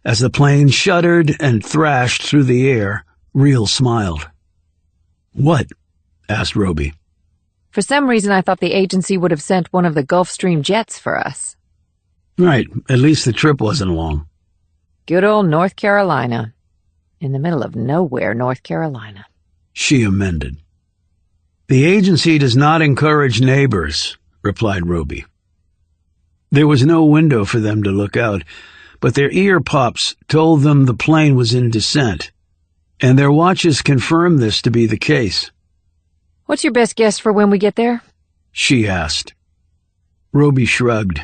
As the plane shuddered and thrashed through the air, Reel smiled. What? Asked Roby. For some reason I thought the agency would have sent one of the Gulfstream jets for us. Right, at least the trip wasn't long. Good old North Carolina. In the middle of nowhere, North Carolina. She amended. The agency does not encourage neighbors, replied Roby. There was no window for them to look out, but their ear pops told them the plane was in descent, and their watches confirmed this to be the case. What's your best guess for when we get there? She asked. Roby shrugged.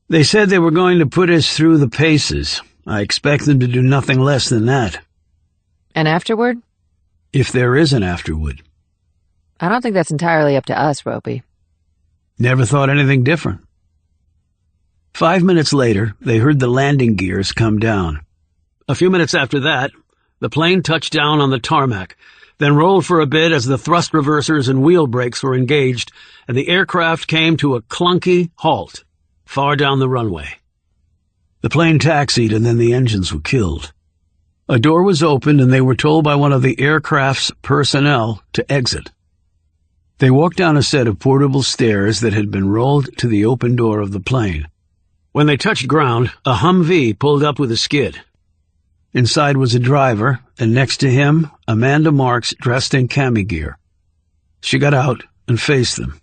They said they were going to put us through the paces. I expect them to do nothing less than that. And afterward? If there is an afterward. I don't think that's entirely up to us, Roby. Never thought anything different. 5 minutes later, they heard the landing gears come down. A few minutes after that, the plane touched down on the tarmac, then rolled for a bit as the thrust reversers and wheel brakes were engaged, and the aircraft came to a clunky halt far down the runway. The plane taxied, and then the engines were killed. A door was opened, and they were told by one of the aircraft's personnel to exit. They walked down a set of portable stairs that had been rolled to the open door of the plane. When they touched ground, a Humvee pulled up with a skid. Inside was a driver, and next to him, Amanda Marks dressed in cami gear. She got out and faced them.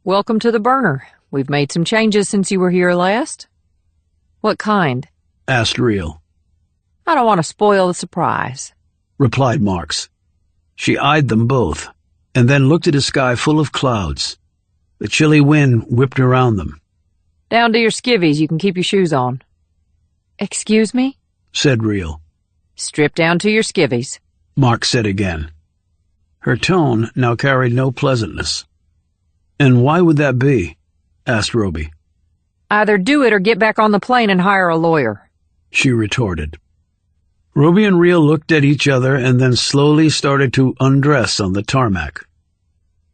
Welcome to the burner. We've made some changes since you were here last. What kind? Asked Reel. I don't want to spoil the surprise, replied Marks. She eyed them both, and then looked at a sky full of clouds. The chilly wind whipped around them. Down to your skivvies, you can keep your shoes on. Excuse me? Said Reel. Strip down to your skivvies, Marks said again. Her tone now carried no pleasantness. And why would that be? Asked Roby. Either do it or get back on the plane and hire a lawyer, she retorted. Roby and Reel looked at each other and then slowly started to undress on the tarmac.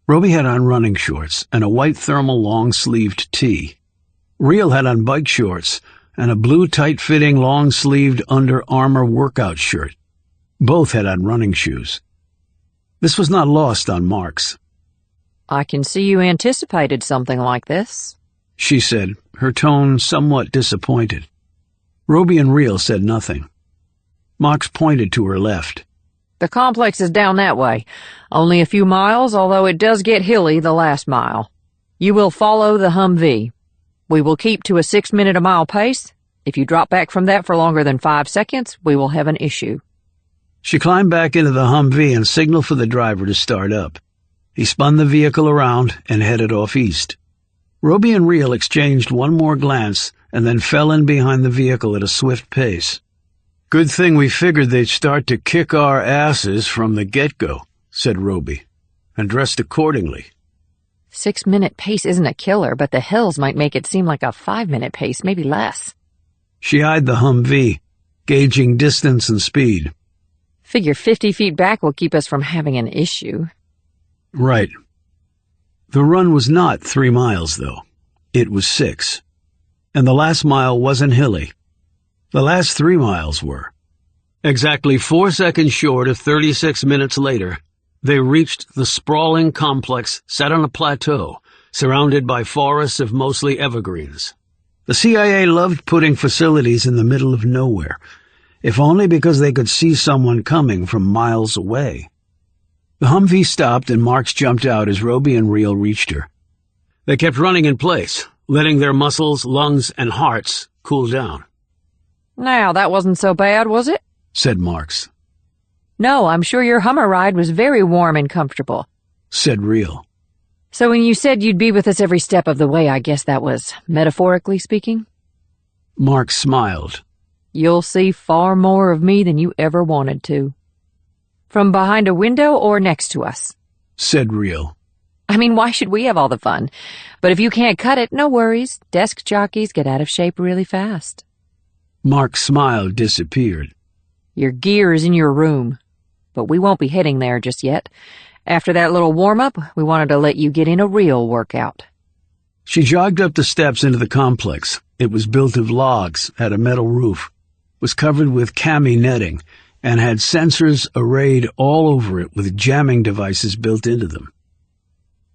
Roby had on running shorts and a white thermal long-sleeved tee. Reel had on bike shorts and a blue tight-fitting long-sleeved Under Armour workout shirt. Both had on running shoes. This was not lost on Marks. I can see you anticipated something like this, she said, her tone somewhat disappointed. Roby and Reel said nothing. Marks pointed to her left. The complex is down that way. Only a few miles, although it does get hilly the last mile. You will follow the Humvee. We will keep to a 6-minute-a-mile pace. If you drop back from that for longer than 5 seconds, we will have an issue. She climbed back into the Humvee and signaled for the driver to start up. He spun the vehicle around and headed off east. Roby and Reel exchanged one more glance and then fell in behind the vehicle at a swift pace. Good thing we figured they'd start to kick our asses from the get-go, said Roby, and dressed accordingly. 6-minute pace isn't a killer, but the hills might make it seem like a 5-minute pace, maybe less. She eyed the Humvee, gauging distance and speed. Figure 50 feet back will keep us from having an issue. Right. The run was not 3 miles, though. It was 6. And the last mile wasn't hilly. The last 3 miles were. Exactly 4 seconds short of 36 minutes later, they reached the sprawling complex set on a plateau, surrounded by forests of mostly evergreens. The CIA loved putting facilities in the middle of nowhere, if only because they could see someone coming from miles away. The Humvee stopped and Marks jumped out as Roby and Reel reached her. They kept running in place, letting their muscles, lungs, and hearts cool down. Now, that wasn't so bad, was it? Said Marks. No, I'm sure your Hummer ride was very warm and comfortable, said Reel. So when you said you'd be with us every step of the way, I guess that was metaphorically speaking? Marks smiled. You'll see far more of me than you ever wanted to. From behind a window or next to us? Said Reel. I mean, why should we have all the fun? But if you can't cut it, no worries. Desk jockeys get out of shape really fast. Mark's smile disappeared. Your gear is in your room, but we won't be heading there just yet. After that little warm-up, we wanted to let you get in a real workout. She jogged up the steps into the complex. It was built of logs, had a metal roof, was covered with cami netting, and had sensors arrayed all over it with jamming devices built into them.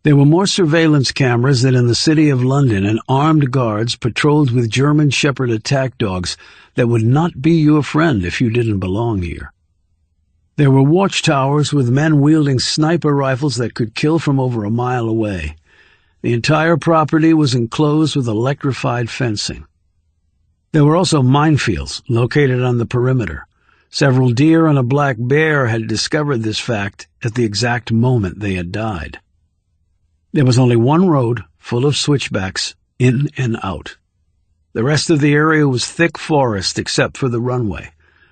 There were more surveillance cameras than in the city of London, and armed guards patrolled with German Shepherd attack dogs that would not be your friend if you didn't belong here. There were watchtowers with men wielding sniper rifles that could kill from over a mile away. The entire property was enclosed with electrified fencing. There were also minefields located on the perimeter. Several deer and a black bear had discovered this fact at the exact moment they had died. There was only one road, full of switchbacks, in and out. The rest of the area was thick forest except for the runway,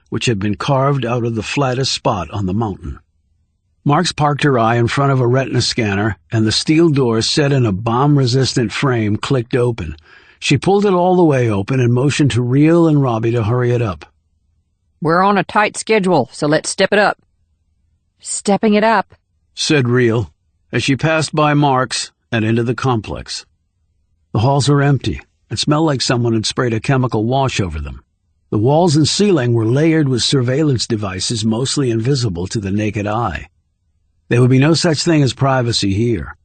which had been carved out of the flattest spot on the mountain. Marks parked her eye in front of a retina scanner, and the steel door set in a bomb-resistant frame clicked open. She pulled it all the way open and motioned to Reel and Robbie to hurry it up. We're on a tight schedule, so let's step it up. Stepping it up, said Reel, as she passed by Marks and into the complex. The halls were empty and smelled like someone had sprayed a chemical wash over them. The walls and ceiling were layered with surveillance devices mostly invisible to the naked eye. There would be no such thing as privacy here.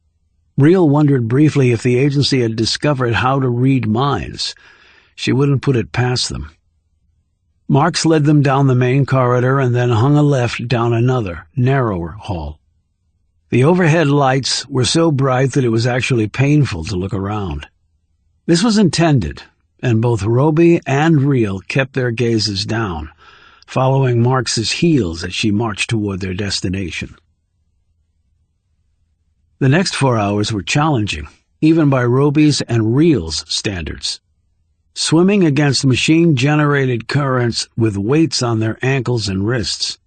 Reel wondered briefly if the agency had discovered how to read minds. She wouldn't put it past them. Marks led them down the main corridor and then hung a left down another, narrower hall. The overhead lights were so bright that it was actually painful to look around. This was intended, and both Roby and Reel kept their gazes down, following Marks's heels as she marched toward their destination. The next 4 hours were challenging, even by Roby's and Reel's standards. Swimming against machine-generated currents with weights on their ankles and wrists.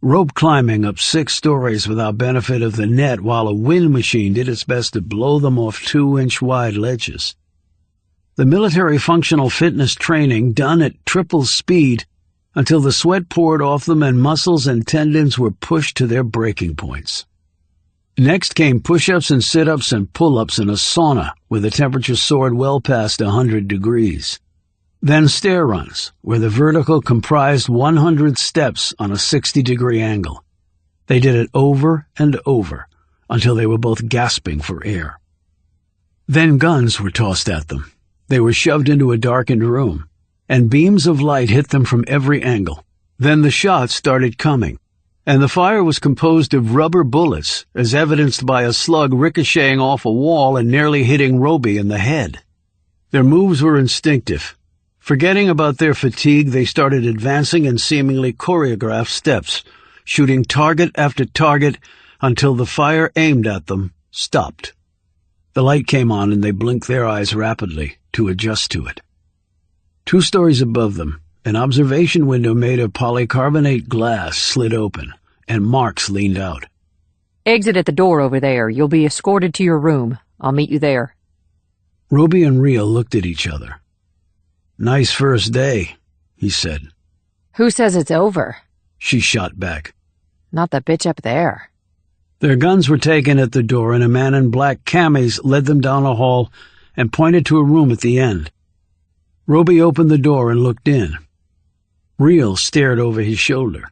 Rope climbing up 6 stories without benefit of the net while a wind machine did its best to blow them off 2-inch-wide ledges. The military functional fitness training done at triple speed until the sweat poured off them and muscles and tendons were pushed to their breaking points. Next came push-ups and sit-ups and pull-ups in a sauna where the temperature soared well past 100 degrees. Then stair runs, where the vertical comprised 100 steps on a 60-degree angle. They did it over and over until they were both gasping for air. Then guns were tossed at them. They were shoved into a darkened room, and beams of light hit them from every angle. Then the shots started coming, and the fire was composed of rubber bullets, as evidenced by a slug ricocheting off a wall and nearly hitting Roby in the head. Their moves were instinctive. Forgetting about their fatigue, they started advancing in seemingly choreographed steps, shooting target after target until the fire aimed at them stopped. The light came on and they blinked their eyes rapidly to adjust to it. 2 stories above them, an observation window made of polycarbonate glass slid open, and Marks leaned out. Exit at the door over there. You'll be escorted to your room. I'll meet you there. Roby and Reel looked at each other. Nice first day, he said. Who says it's over? She shot back. Not the bitch up there. Their guns were taken at the door, and a man in black camis led them down a hall and pointed to a room at the end. Roby opened the door and looked in. Reel stared over his shoulder.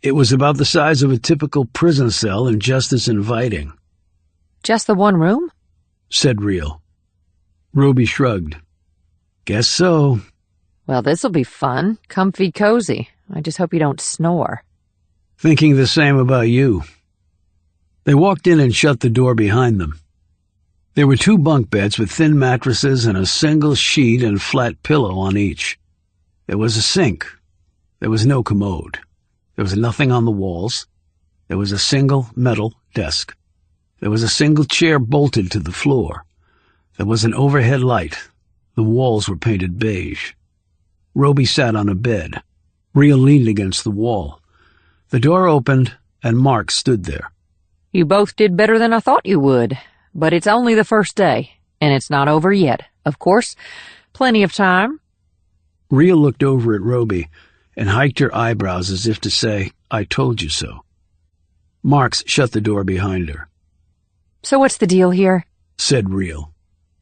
It was about the size of a typical prison cell and just as inviting. Just the one room? Said Reel. Roby shrugged. Guess so. Well, this'll be fun. Comfy cozy. I just hope you don't snore. Thinking the same about you. They walked in and shut the door behind them. There were 2 bunk beds with thin mattresses and a single sheet and flat pillow on each. There was a sink. There was no commode. There was nothing on the walls. There was a single metal desk. There was a single chair bolted to the floor. There was an overhead light. The walls were painted beige. Roby sat on a bed. Reel leaned against the wall. The door opened, and Mark stood there. You both did better than I thought you would, but it's only the first day, and it's not over yet. Of course, plenty of time. Reel looked over at Roby and hiked her eyebrows as if to say, I told you so. Marks shut the door behind her. So what's the deal here? Said Reel.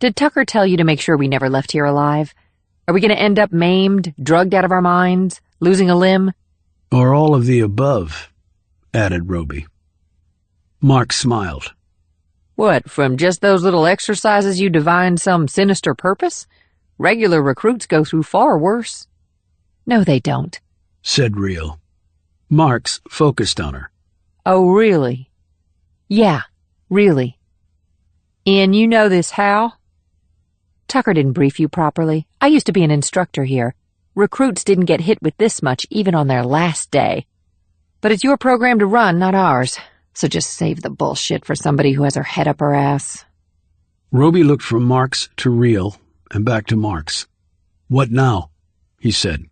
Did Tucker tell you to make sure we never left here alive? Are we going to end up maimed, drugged out of our minds, losing a limb? Or all of the above, added Roby. Mark smiled. What, from just those little exercises you divine some sinister purpose? Regular recruits go through far worse. No, they don't, said Reel. Marks focused on her. Oh, really? Yeah, really. And you know this how? Tucker didn't brief you properly. I used to be an instructor here. Recruits didn't get hit with this much even on their last day. But it's your program to run, not ours. So just save the bullshit for somebody who has her head up her ass. Roby looked from Marks to Reel and back to Marks. What now? He said.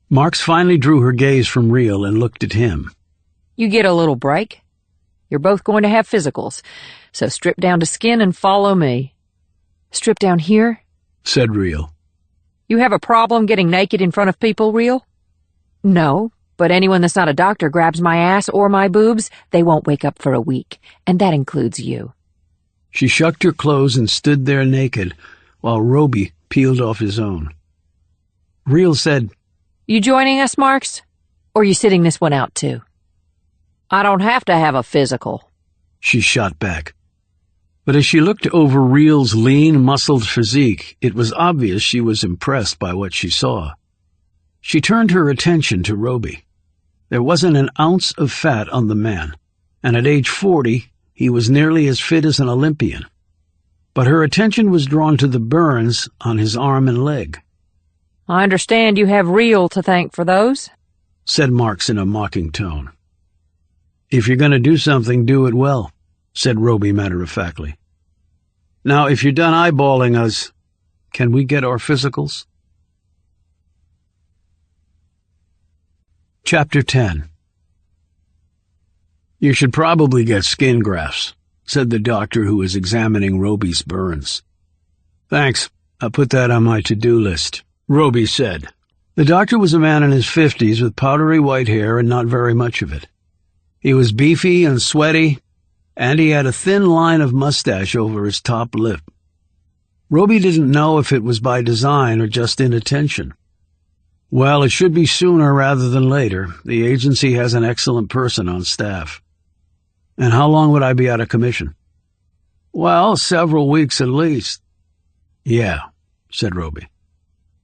Marks finally drew her gaze from Reel and looked at him. You get a little break. You're both going to have physicals, so strip down to skin and follow me. Strip down here? Said Reel. You have a problem getting naked in front of people, Reel? No, but anyone that's not a doctor grabs my ass or my boobs, they won't wake up for a week, and that includes you. She shucked her clothes and stood there naked, while Roby peeled off his own. Reel said, You joining us, Marks? Or you sitting this one out, too? I don't have to have a physical. She shot back. But as she looked over Reel's lean, muscled physique, it was obvious she was impressed by what she saw. She turned her attention to Roby. There wasn't an ounce of fat on the man, and at age 40, he was nearly as fit as an Olympian. But her attention was drawn to the burns on his arm and leg. I understand you have Reel to thank for those, said Marks in a mocking tone. If you're going to do something, do it well, said Roby matter-of-factly. Now, if you're done eyeballing us, can we get our physicals? Chapter 10. You should probably get skin grafts, said the doctor who was examining Roby's burns. Thanks. I'll put that on my to-do list, Roby said. The doctor was a man in his 50s with powdery white hair and not very much of it. He was beefy and sweaty, and he had a thin line of mustache over his top lip. Roby didn't know if it was by design or just inattention. Well, it should be sooner rather than later. The agency has an excellent person on staff. And how long would I be out of commission? Well, several weeks at least. Yeah, said Roby.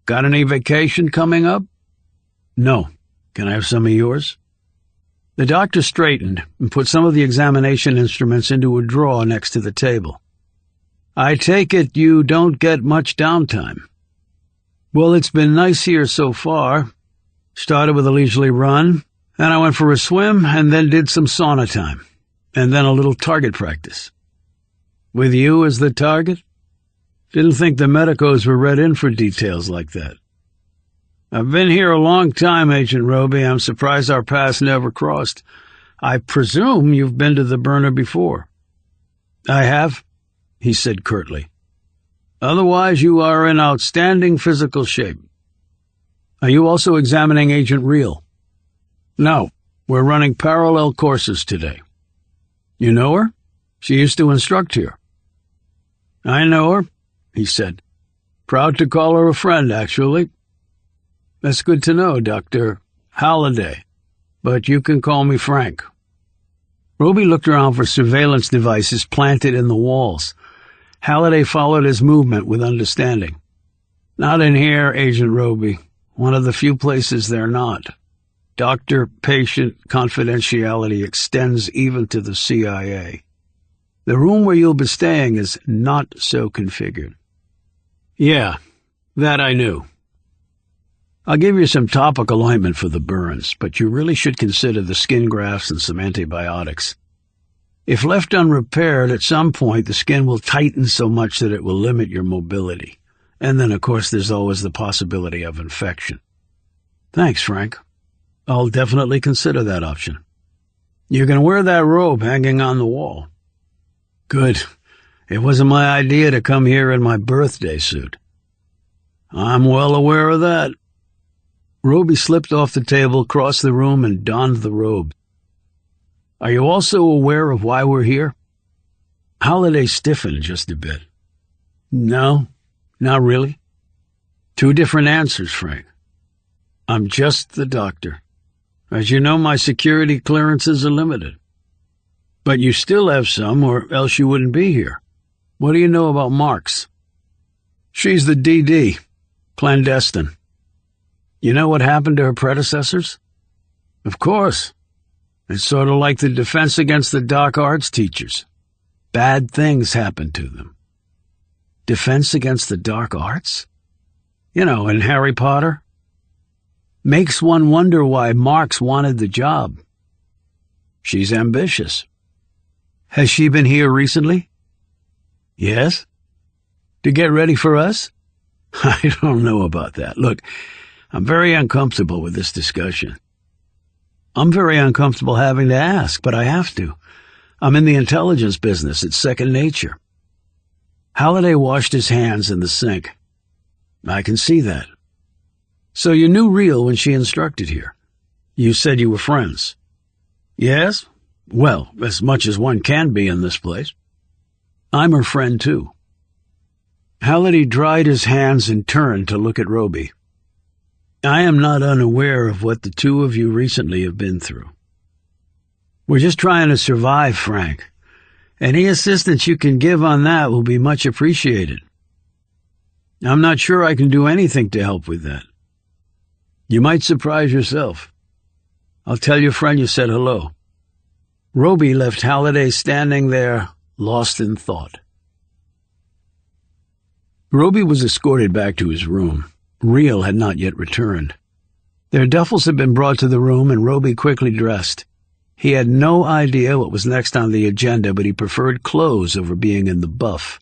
Got any vacation coming up? No. Can I have some of yours? The doctor straightened and put some of the examination instruments into a drawer next to the table. I take it you don't get much downtime. Well, it's been nice here so far. Started with a leisurely run, then I went for a swim, and then did some sauna time, and then a little target practice. With you as the target? Didn't think the medicos were read in for details like that. I've been here a long time, Agent Roby. I'm surprised our paths never crossed. I presume you've been to the burner before. I have, he said curtly. Otherwise, you are in outstanding physical shape. Are you also examining Agent Reel? No, we're running parallel courses today. You know her? She used to instruct here. I know her, he said. Proud to call her a friend, actually. That's good to know, Dr. Halliday, but you can call me Frank. Roby looked around for surveillance devices planted in the walls. Halliday followed his movement with understanding. Not in here, Agent Roby. One of the few places they're not. Doctor-patient confidentiality extends even to the CIA. The room where you'll be staying is not so configured. Yeah, that I knew. I'll give you some topical ointment for the burns, but you really should consider the skin grafts and some antibiotics. If left unrepaired, at some point the skin will tighten so much that it will limit your mobility. And then, of course, there's always the possibility of infection. Thanks, Frank. I'll definitely consider that option. You can wear that robe hanging on the wall. Good. It wasn't my idea to come here in my birthday suit. I'm well aware of that. Roby slipped off the table, crossed the room, and donned the robe. Are you also aware of why we're here? Halliday stiffened just a bit. No, not really. Two different answers, Frank. I'm just the doctor. As you know, my security clearances are limited. But you still have some, or else you wouldn't be here. What do you know about Marks? She's the DD, clandestine. You know what happened to her predecessors? Of course. It's sort of like the defense against the dark arts teachers. Bad things happen to them. Defense against the dark arts? You know, in Harry Potter? Makes one wonder why Marx wanted the job. She's ambitious. Has she been here recently? Yes? To get ready for us? I don't know about that. Look, I'm very uncomfortable with this discussion. I'm very uncomfortable having to ask, but I have to. I'm in the intelligence business. It's second nature. Halliday washed his hands in the sink. I can see that. So you knew Real when she instructed here. You said you were friends. Yes? Well, as much as one can be in this place. I'm her friend, too. Halliday dried his hands and turned to look at Roby. I am not unaware of what the two of you recently have been through. We're just trying to survive, Frank. Any assistance you can give on that will be much appreciated. I'm not sure I can do anything to help with that. You might surprise yourself. I'll tell your friend you said hello. Roby left Halliday standing there, lost in thought. Roby was escorted back to his room. Real had not yet returned. Their duffels had been brought to the room, and Roby quickly dressed. He had no idea what was next on the agenda, but he preferred clothes over being in the buff.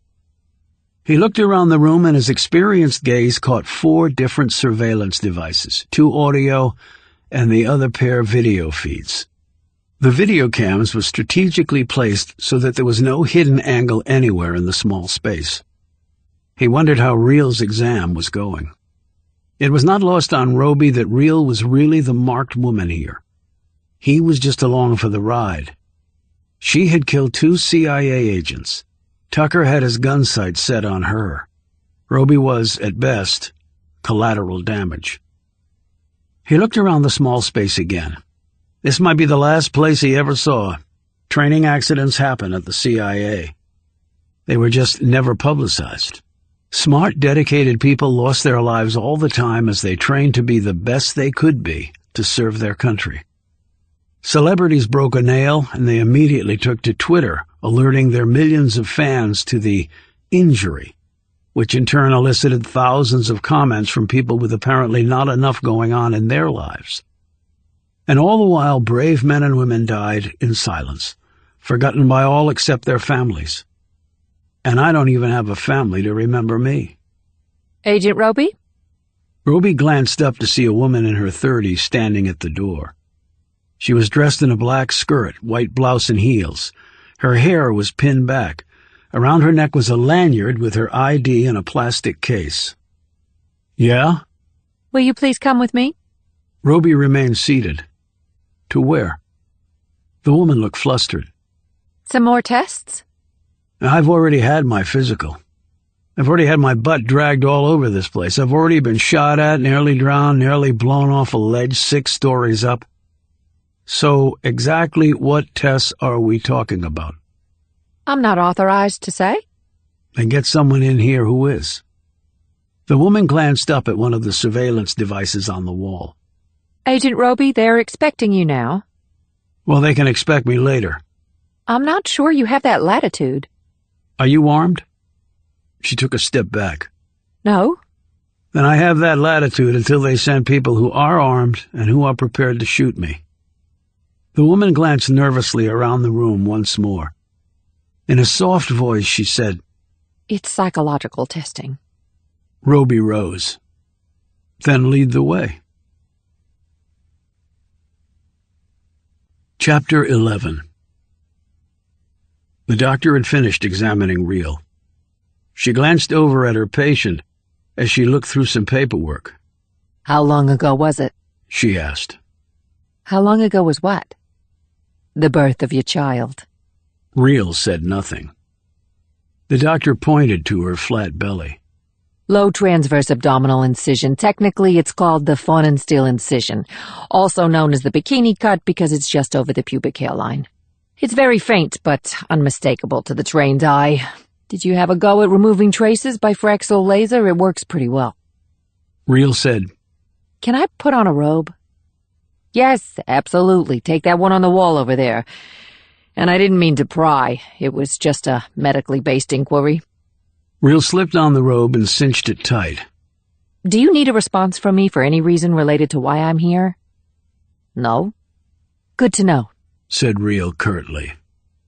He looked around the room, and his experienced gaze caught 4 different surveillance devices, 2 audio, and the other pair video feeds. The video cams were strategically placed so that there was no hidden angle anywhere in the small space. He wondered how Real's exam was going. It was not lost on Roby that Real was really the marked woman here. He was just along for the ride. She had killed 2 CIA agents. Tucker had his gun sight set on her. Roby was, at best, collateral damage. He looked around the small space again. This might be the last place he ever saw. Training accidents happen at the CIA. They were just never publicized. Smart, dedicated people lost their lives all the time as they trained to be the best they could be to serve their country. Celebrities broke a nail, and they immediately took to Twitter, alerting their millions of fans to the injury, which in turn elicited thousands of comments from people with apparently not enough going on in their lives. And all the while, brave men and women died in silence, forgotten by all except their families. And I don't even have a family to remember me. Agent Roby? Roby glanced up to see a woman in her 30s standing at the door. She was dressed in a black skirt, white blouse and heels. Her hair was pinned back. Around her neck was a lanyard with her ID in a plastic case. Yeah? Will you please come with me? Roby remained seated. To where? The woman looked flustered. Some more tests? I've already had my physical. I've already had my butt dragged all over this place. I've already been shot at, nearly drowned, nearly blown off a ledge 6 stories up. So exactly what tests are we talking about? I'm not authorized to say. Then get someone in here who is. The woman glanced up at one of the surveillance devices on the wall. Agent Roby, they're expecting you now. Well, they can expect me later. I'm not sure you have that latitude. Are you armed? She took a step back. No. Then I have that latitude until they send people who are armed and who are prepared to shoot me. The woman glanced nervously around the room once more. In a soft voice, she said, It's psychological testing. Roby rose. Then lead the way. Chapter 11. The doctor had finished examining Real. She glanced over at her patient as she looked through some paperwork. How long ago was it? She asked. How long ago was what? The birth of your child. Real said nothing. The doctor pointed to her flat belly. Low transverse abdominal incision. Technically, it's called the Faunenstiel incision, also known as the bikini cut because it's just over the pubic hairline. It's very faint, but unmistakable to the trained eye. Did you have a go at removing traces by Fraxel laser? It works pretty well. Real said, Can I put on a robe? Yes, absolutely. Take that one on the wall over there. And I didn't mean to pry. It was just a medically based inquiry. Real slipped on the robe and cinched it tight. Do you need a response from me for any reason related to why I'm here? No? Good to know, said Real curtly.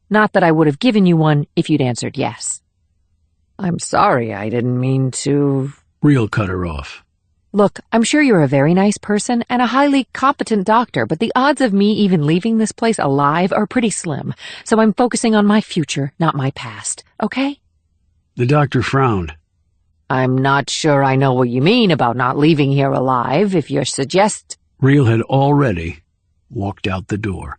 Not that I would have given you one if you'd answered yes. I'm sorry, I didn't mean to... Real cut her off. Look, I'm sure you're a very nice person and a highly competent doctor, but the odds of me even leaving this place alive are pretty slim, so I'm focusing on my future, not my past, okay? The doctor frowned. I'm not sure I know what you mean about not leaving here alive, if you suggest... Real had already walked out the door.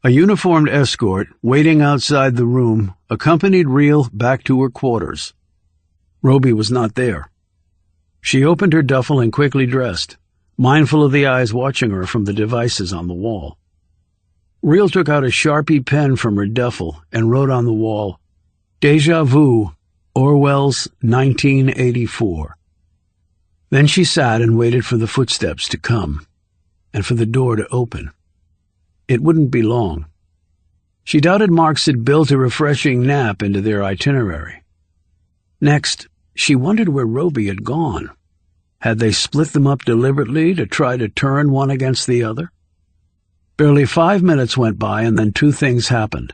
A uniformed escort, waiting outside the room, accompanied Real back to her quarters. Roby was not there. She opened her duffel and quickly dressed, mindful of the eyes watching her from the devices on the wall. Real took out a Sharpie pen from her duffel and wrote on the wall, "Deja vu, Orwell's 1984. Then she sat and waited for the footsteps to come, and for the door to open. It wouldn't be long. She doubted Marks had built a refreshing nap into their itinerary. Next, she wondered where Roby had gone. Had they split them up deliberately to try to turn one against the other? Barely 5 minutes went by, and then two things happened.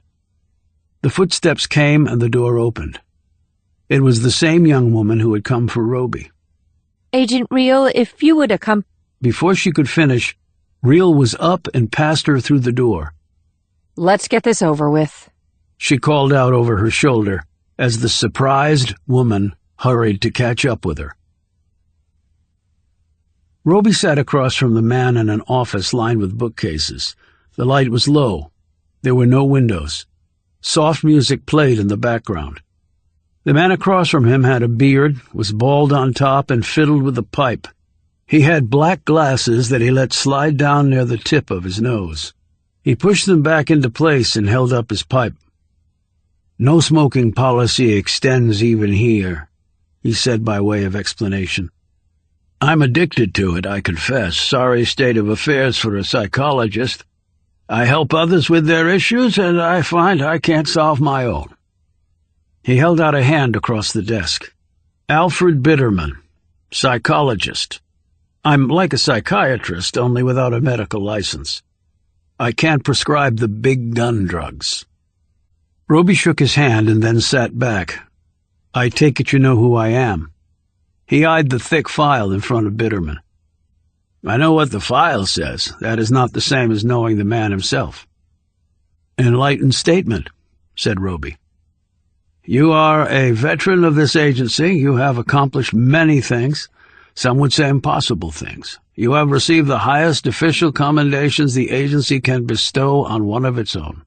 The footsteps came and the door opened. It was the same young woman who had come for Roby. Agent Real, if you would accompany... Before she could finish, Real was up and passed her through the door. Let's get this over with, she called out over her shoulder as the surprised woman hurried to catch up with her. Roby sat across from the man in an office lined with bookcases. The light was low. There were no windows. Soft music played in the background. The man across from him had a beard, was bald on top, and fiddled with a pipe. He had black glasses that he let slide down near the tip of his nose. He pushed them back into place and held up his pipe. "No smoking policy extends even here," he said by way of explanation. "I'm addicted to it, I confess. Sorry state of affairs for a psychologist. I help others with their issues, and I find I can't solve my own." He held out a hand across the desk. "Alfred Bitterman, psychologist. I'm like a psychiatrist, only without a medical license. I can't prescribe the big gun drugs." Roby shook his hand and then sat back. "I take it you know who I am." He eyed the thick file in front of Bitterman. "I know what the file says. That is not the same as knowing the man himself." "Enlightened statement," said Roby. "You are a veteran of this agency. You have accomplished many things. Some would say impossible things. You have received the highest official commendations the agency can bestow on one of its own."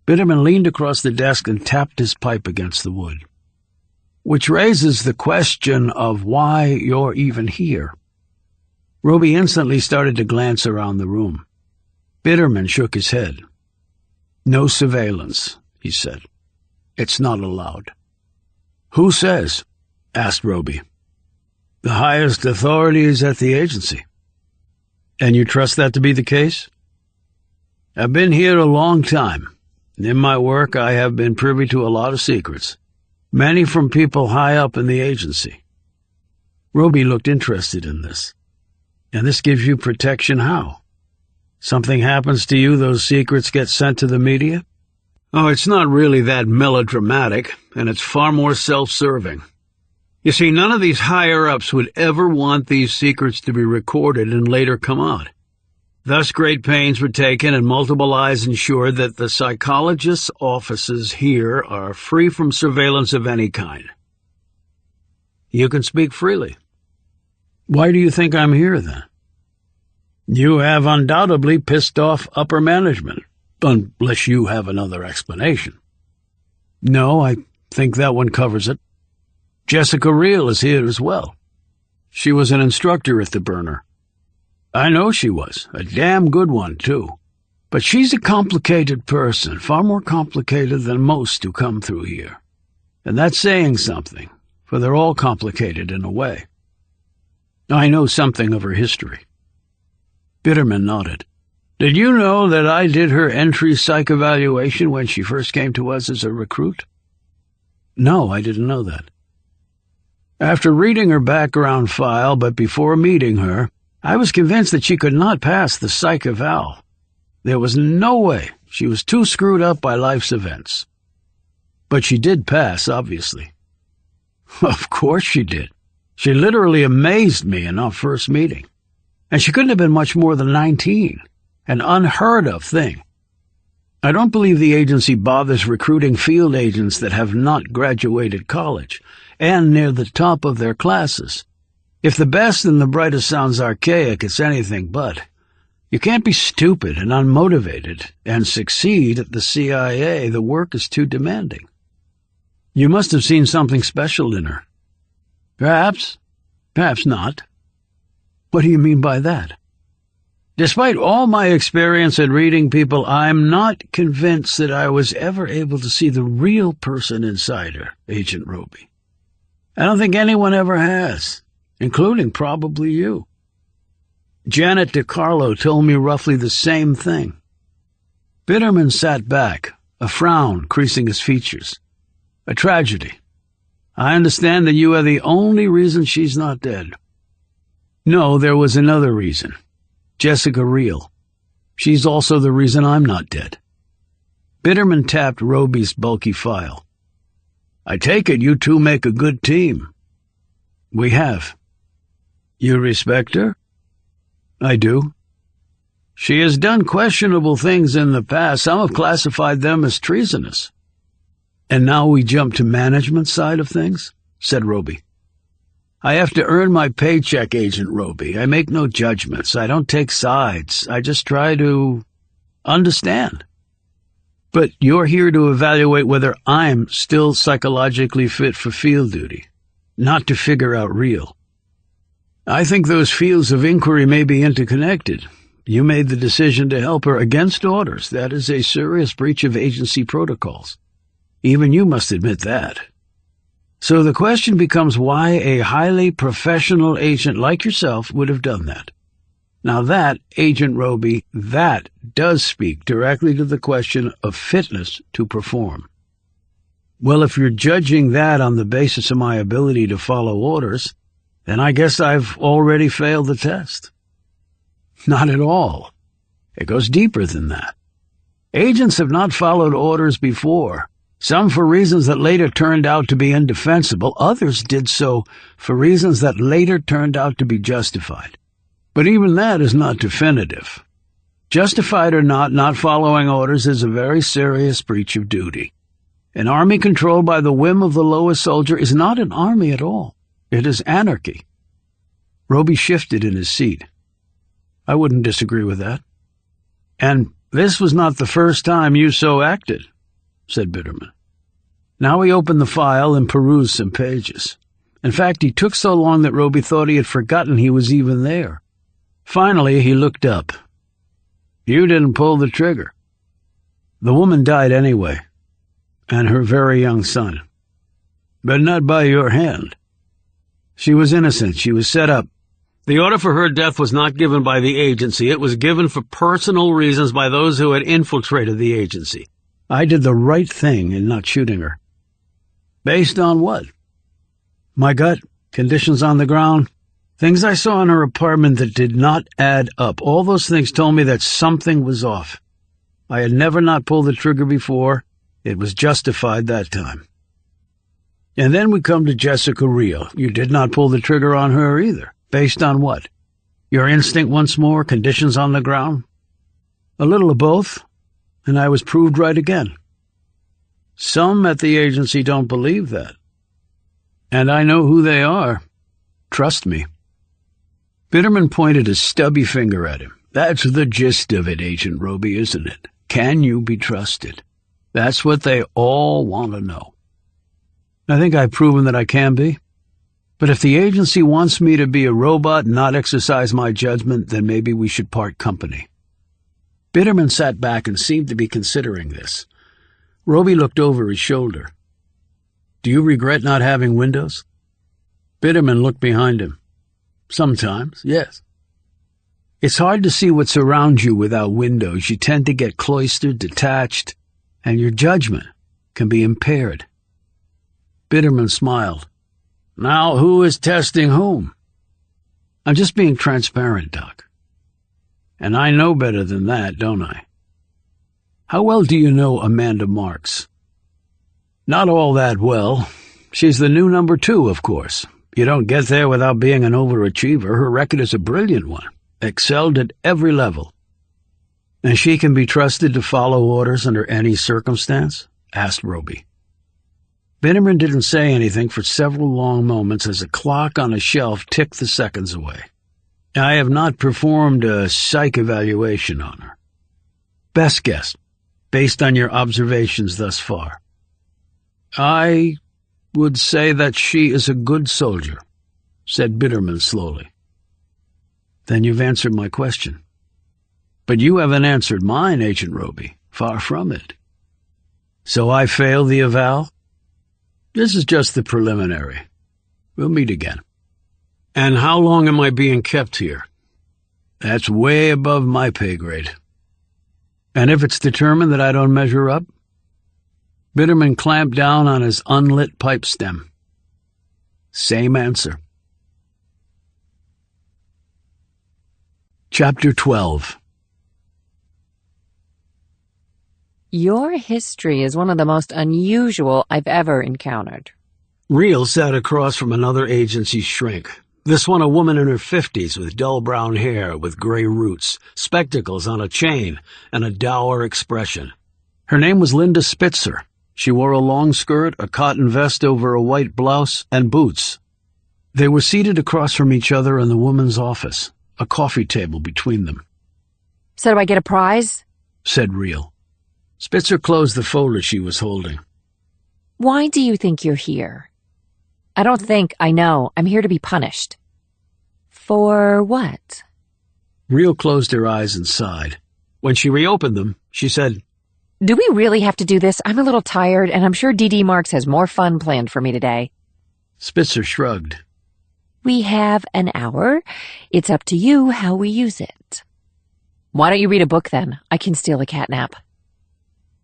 Bitterman leaned across the desk and tapped his pipe against the wood. "Which raises the question of why you're even here." Roby instantly started to glance around the room. Bitterman shook his head. "No surveillance," he said. "It's not allowed." "Who says?" asked Roby. "The highest authorities at the agency." "And you trust that to be the case?" "I've been here a long time. In my work, I have been privy to a lot of secrets, many from people high up in the agency." Roby looked interested in this. "And this gives you protection how? Something happens to you, those secrets get sent to the media?" "Oh, it's not really that melodramatic, and it's far more self-serving. You see, none of these higher-ups would ever want these secrets to be recorded and later come out. Thus great pains were taken and multiple eyes ensured that the psychologists' offices here are free from surveillance of any kind." "You can speak freely." "Why do you think I'm here, then?" "You have undoubtedly pissed off upper management, unless you have another explanation." "No, I think that one covers it. Jessica Real is here as well. She was an instructor at the burner." "I know she was. A damn good one, too. But she's a complicated person, far more complicated than most who come through here. And that's saying something, for they're all complicated in a way. I know something of her history. Bitterman nodded. Did you know that I did her entry psych evaluation when she first came to us as a recruit? No, I didn't know that. After reading her background file, but before meeting her, I was convinced that she could not pass the psych eval. There was no way. She was too screwed up by life's events. But she did pass, obviously. Of course she did. She literally amazed me in our first meeting. And she couldn't have been much more than 19. An unheard of thing. I don't believe the agency bothers recruiting field agents that have not graduated college, and near the top of their classes. If the best and the brightest sounds archaic, it's anything but. You can't be stupid and unmotivated and succeed at the CIA. The work is too demanding. You must have seen something special in her. Perhaps. Perhaps not. What do you mean by that? Despite all my experience in reading people, I'm not convinced that I was ever able to see the real person inside her, Agent Roby. I don't think anyone ever has, including probably you. Janet DiCarlo told me roughly the same thing. Bitterman sat back, a frown creasing his features. A tragedy. I understand that you are the only reason she's not dead. No, there was another reason. Jessica Reel. She's also the reason I'm not dead. Bitterman tapped Roby's bulky file. I take it you two make a good team. We have. You respect her? I do. She has done questionable things in the past. Some have classified them as treasonous. And now we jump to management side of things, said Roby. I have to earn my paycheck, Agent Roby. I make no judgments. I don't take sides. I just try to understand. But you're here to evaluate whether I'm still psychologically fit for field duty, not to figure out Reel. I think those fields of inquiry may be interconnected. You made the decision to help her against orders. That is a serious breach of agency protocols. Even you must admit that. So the question becomes why a highly professional agent like yourself would have done that. Now that, Agent Roby, that does speak directly to the question of fitness to perform. Well, if you're judging that on the basis of my ability to follow orders, then I guess I've already failed the test. Not at all. It goes deeper than that. Agents have not followed orders before. Some for reasons that later turned out to be indefensible. Others did so for reasons that later turned out to be justified. But even that is not definitive. Justified or not following orders is a very serious breach of duty. An army controlled by the whim of the lowest soldier is not an army at all. It is anarchy. Roby shifted in his seat. I wouldn't disagree with that. And this was not the first time you so acted, said Bitterman. Now he opened the file and perused some pages. In fact, he took so long that Roby thought he had forgotten he was even there. Finally, he looked up. You didn't pull the trigger. The woman died anyway, and her very young son. But not by your hand. She was innocent. She was set up. The order for her death was not given by the agency. It was given for personal reasons by those who had infiltrated the agency. I did the right thing in not shooting her. Based on what? My gut, conditions on the ground, things I saw in her apartment that did not add up. All those things told me that something was off. I had never not pulled the trigger before. It was justified that time. And then we come to Jessica Reel. You did not pull the trigger on her either. Based on what? Your instinct once more, conditions on the ground? A little of both, and I was proved right again. Some at the agency don't believe that. And I know who they are. Trust me. Bitterman pointed a stubby finger at him. That's the gist of it, Agent Roby, isn't it? Can you be trusted? That's what they all want to know. I think I've proven that I can be. But if the agency wants me to be a robot and not exercise my judgment, then maybe we should part company. Bitterman sat back and seemed to be considering this. Roby looked over his shoulder. Do you regret not having windows? Bitterman looked behind him. Sometimes, yes. It's hard to see what's around you without windows. You tend to get cloistered, detached, and your judgment can be impaired. Bitterman smiled. Now who is testing whom? I'm just being transparent, Doc. And I know better than that, don't I? How well do you know Amanda Marks? Not all that well. She's the new number 2, of course. You don't get there without being an overachiever. Her record is a brilliant one. Excelled at every level. And she can be trusted to follow orders under any circumstance? Asked Roby. Bitterman didn't say anything for several long moments as a clock on a shelf ticked the seconds away. I have not performed a psych evaluation on her. Best guess, based on your observations thus far. I would say that she is a good soldier, said Bitterman slowly. Then you've answered my question. But you haven't answered mine, Agent Roby. Far from it. So I fail the eval? This is just the preliminary. We'll meet again. And how long am I being kept here? That's way above my pay grade. And if it's determined that I don't measure up? Bitterman clamped down on his unlit pipe stem. Same answer. Chapter 12. Your history is one of the most unusual I've ever encountered. Reel sat across from another agency shrink. This one a woman in her 50s with dull brown hair with gray roots, spectacles on a chain, and a dour expression. Her name was Linda Spitzer. She wore a long skirt, a cotton vest over a white blouse, and boots. They were seated across from each other in the woman's office, a coffee table between them. So do I get a prize? Said Reel. Spitzer closed the folder she was holding. Why do you think you're here? I don't think, I know. I'm here to be punished. For what? Reel closed her eyes and sighed. When she reopened them, she said, Do we really have to do this? I'm a little tired, and I'm sure D.D. Marks has more fun planned for me today. Spitzer shrugged. We have an hour. It's up to you how we use it. Why don't you read a book then? I can steal a catnap.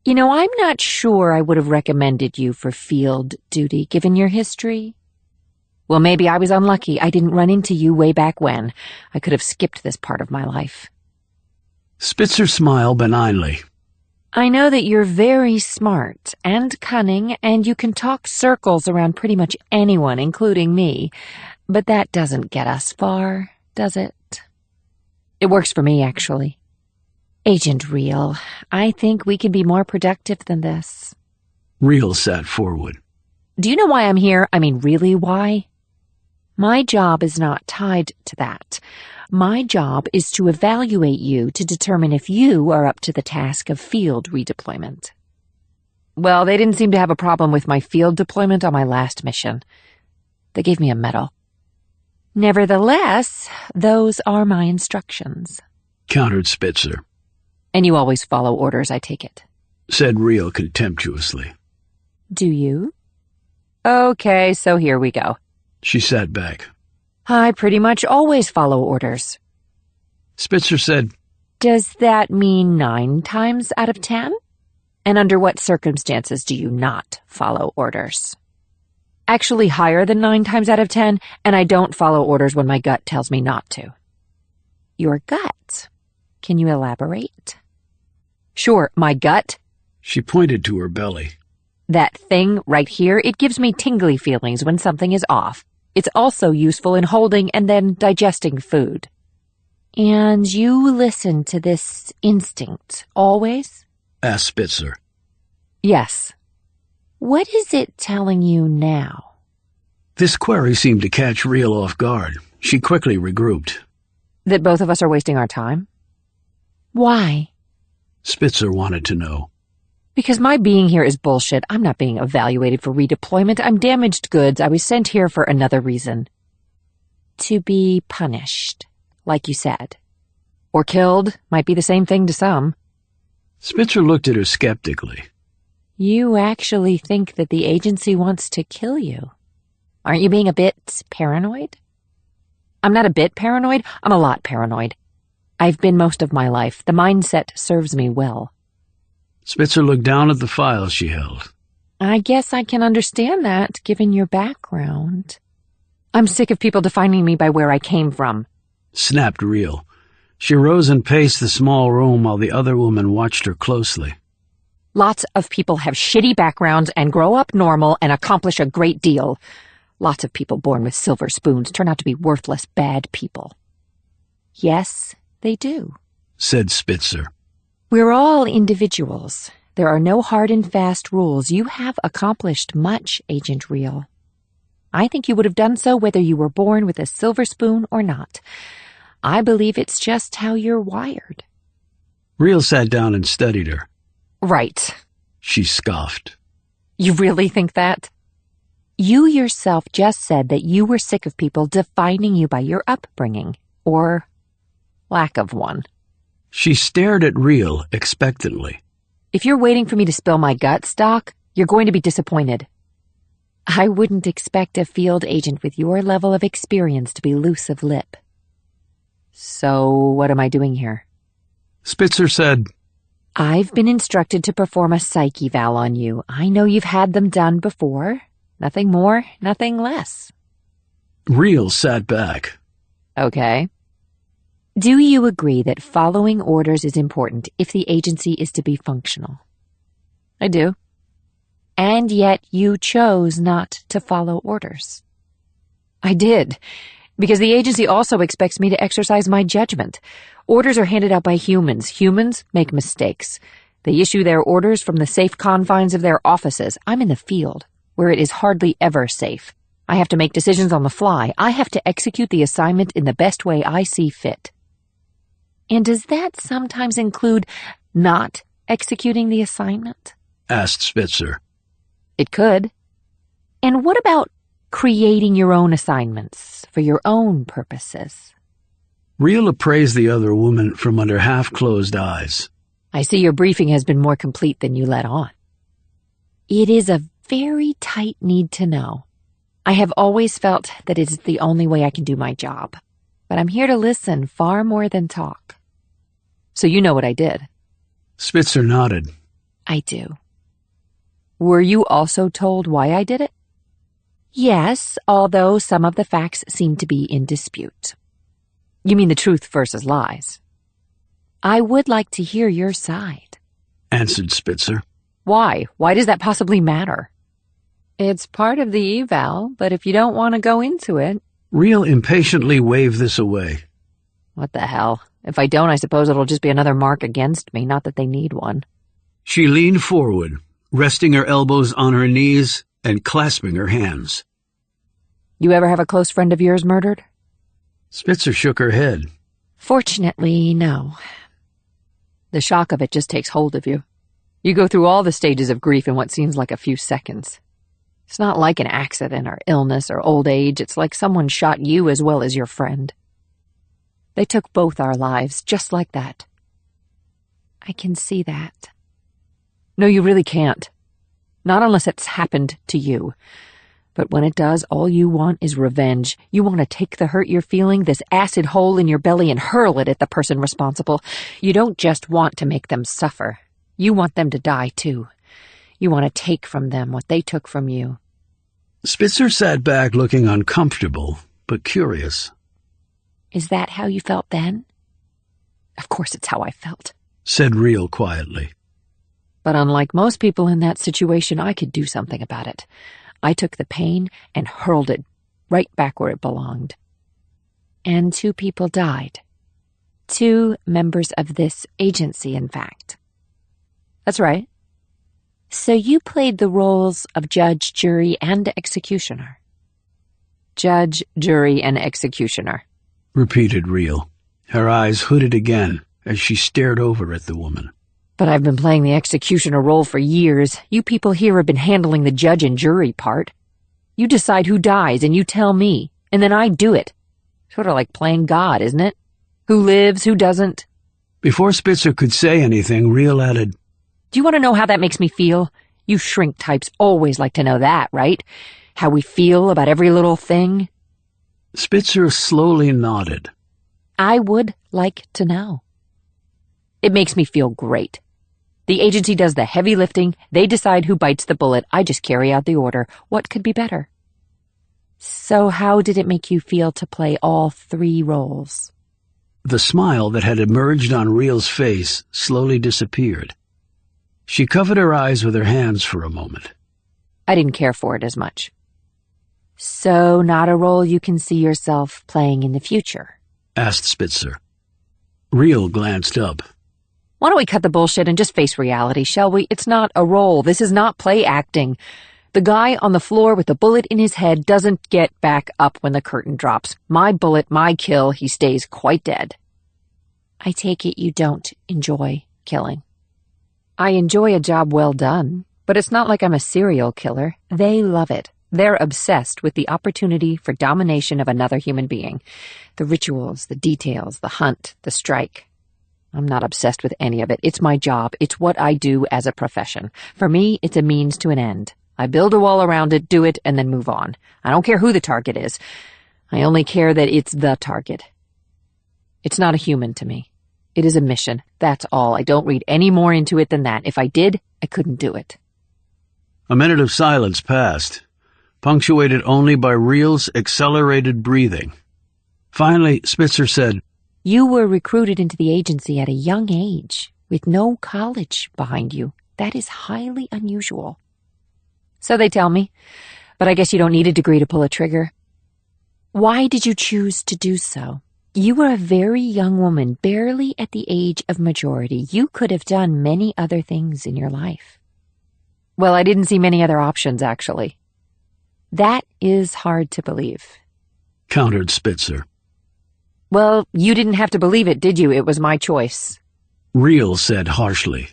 You know, I'm not sure I would have recommended you for field duty, given your history. Well, maybe I was unlucky. I didn't run into you way back when. I could have skipped this part of my life. Spitzer smiled benignly. I know that you're very smart and cunning, and you can talk circles around pretty much anyone, including me. But that doesn't get us far, does it? It works for me, actually. Agent Reel, I think we can be more productive than this. Reel sat forward. Do you know why I'm here? I mean, really why? My job is not tied to that. My job is to evaluate you to determine if you are up to the task of field redeployment. Well, they didn't seem to have a problem with my field deployment on my last mission. They gave me a medal. Nevertheless, those are my instructions, countered Spitzer. And you always follow orders, I take it, said Reel contemptuously. Do you? Okay, so here we go. She sat back. I pretty much always follow orders. Spitzer said, Does that mean 9 times out of 10? And under what circumstances do you not follow orders? Actually higher than 9 times out of 10, and I don't follow orders when my gut tells me not to. Your gut? Can you elaborate? Sure, my gut. She pointed to her belly. That thing right here, it gives me tingly feelings when something is off. It's also useful in holding and then digesting food. And you listen to this instinct, always? Asked Spitzer. Yes. What is it telling you now? This query seemed to catch Reel off guard. She quickly regrouped. That both of us are wasting our time? Why? Spitzer wanted to know. Because my being here is bullshit. I'm not being evaluated for redeployment. I'm damaged goods. I was sent here for another reason. To be punished, like you said. Or killed. Might be the same thing to some. Spitzer looked at her skeptically. You actually think that the agency wants to kill you? Aren't you being a bit paranoid? I'm not a bit paranoid. I'm a lot paranoid. I've been most of my life. The mindset serves me well. Spitzer looked down at the file she held. I guess I can understand that, given your background. I'm sick of people defining me by where I came from, snapped Reel. She rose and paced the small room while the other woman watched her closely. Lots of people have shitty backgrounds and grow up normal and accomplish a great deal. Lots of people born with silver spoons turn out to be worthless, bad people. Yes, they do, said Spitzer. We're all individuals. There are no hard and fast rules. You have accomplished much, Agent Reel. I think you would have done so whether you were born with a silver spoon or not. I believe it's just how you're wired. Reel sat down and studied her. Right, she scoffed. You really think that? You yourself just said that you were sick of people defining you by your upbringing, or lack of one. She stared at Reel expectantly. If you're waiting for me to spill my guts, Doc, you're going to be disappointed. I wouldn't expect a field agent with your level of experience to be loose of lip. So, what am I doing here? Spitzer said, I've been instructed to perform a psych eval on you. I know you've had them done before. Nothing more, nothing less. Reel sat back. Okay. Do you agree that following orders is important if the agency is to be functional? I do. And yet you chose not to follow orders. I did, because the agency also expects me to exercise my judgment. Orders are handed out by humans. Humans make mistakes. They issue their orders from the safe confines of their offices. I'm in the field, where it is hardly ever safe. I have to make decisions on the fly. I have to execute the assignment in the best way I see fit. And does that sometimes include not executing the assignment? Asked Spitzer. It could. And what about creating your own assignments for your own purposes? Reel appraised the other woman from under half-closed eyes. I see your briefing has been more complete than you let on. It is a very tight need to know. I have always felt that it is the only way I can do my job. But I'm here to listen far more than talk. So you know what I did? Spitzer nodded. I do. Were you also told why I did it? Yes, although some of the facts seem to be in dispute. You mean the truth versus lies? I would like to hear your side, answered Spitzer. Why? Why does that possibly matter? It's part of the eval, but if you don't want to go into it... Reel impatiently waved this away. What the hell? If I don't, I suppose it'll just be another mark against me, not that they need one. She leaned forward, resting her elbows on her knees and clasping her hands. You ever have a close friend of yours murdered? Spitzer shook her head. Fortunately, no. The shock of it just takes hold of you. You go through all the stages of grief in what seems like a few seconds. It's not like an accident or illness or old age. It's like someone shot you as well as your friend. They took both our lives, just like that. I can see that. No, you really can't. Not unless it's happened to you. But when it does, all you want is revenge. You want to take the hurt you're feeling, this acid hole in your belly, and hurl it at the person responsible. You don't just want to make them suffer. You want them to die, too. You want to take from them what they took from you. Spitzer sat back looking uncomfortable, but curious. Is that how you felt then? Of course it's how I felt, said Reel quietly. But unlike most people in that situation, I could do something about it. I took the pain and hurled it right back where it belonged. And 2 people died. 2 members of this agency, in fact. That's right. So you played the roles of judge, jury, and executioner. Judge, jury, and executioner, repeated Reel, her eyes hooded again as she stared over at the woman. But I've been playing the executioner role for years. You people here have been handling the judge and jury part. You decide who dies and you tell me, and then I do it. Sort of like playing God, isn't it? Who lives, who doesn't? Before Spitzer could say anything, Reel added, Do you want to know how that makes me feel? You shrink types always like to know that, right? How we feel about every little thing? Spitzer slowly nodded. I would like to know. It makes me feel great. The agency does the heavy lifting. They decide who bites the bullet. I just carry out the order. What could be better? So how did it make you feel to play all 3 roles? The smile that had emerged on Real's face slowly disappeared. She covered her eyes with her hands for a moment. I didn't care for it as much. So not a role you can see yourself playing in the future? Asked Spitzer. Real glanced up. Why don't we cut the bullshit and just face reality, shall we? It's not a role. This is not play acting. The guy on the floor with the bullet in his head doesn't get back up when the curtain drops. My bullet, my kill, he stays quite dead. I take it you don't enjoy killing. I enjoy a job well done, but it's not like I'm a serial killer. They love it. They're obsessed with the opportunity for domination of another human being. The rituals, the details, the hunt, the strike. I'm not obsessed with any of it. It's my job. It's what I do as a profession. For me, it's a means to an end. I build a wall around it, do it, and then move on. I don't care who the target is. I only care that it's the target. It's not a human to me. It is a mission. That's all. I don't read any more into it than that. If I did, I couldn't do it. A minute of silence passed, punctuated only by Real's accelerated breathing. Finally, Spitzer said, You were recruited into the agency at a young age, with no college behind you. That is highly unusual. So they tell me, but I guess you don't need a degree to pull a trigger. Why did you choose to do so? You were a very young woman, barely at the age of majority. You could have done many other things in your life. Well, I didn't see many other options, actually. That is hard to believe, countered Spitzer. Well, you didn't have to believe it, did you? It was my choice. Real said harshly.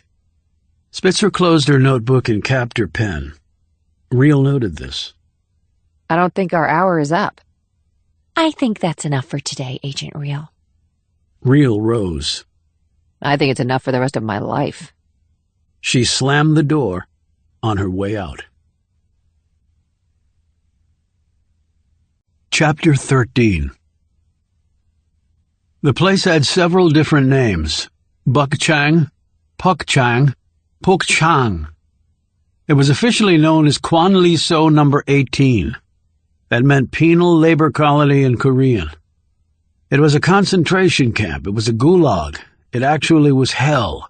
Spitzer closed her notebook and capped her pen. Real noted this. I don't think our hour is up. I think that's enough for today, Agent Real. Real rose. I think it's enough for the rest of my life. She slammed the door on her way out. Chapter 13. The place had several different names. Bukchang, Pukchang, Pukchang. It was officially known as Kwan Lee So No. 18. That meant penal labor colony in Korean. It was a concentration camp. It was a gulag. It actually was hell.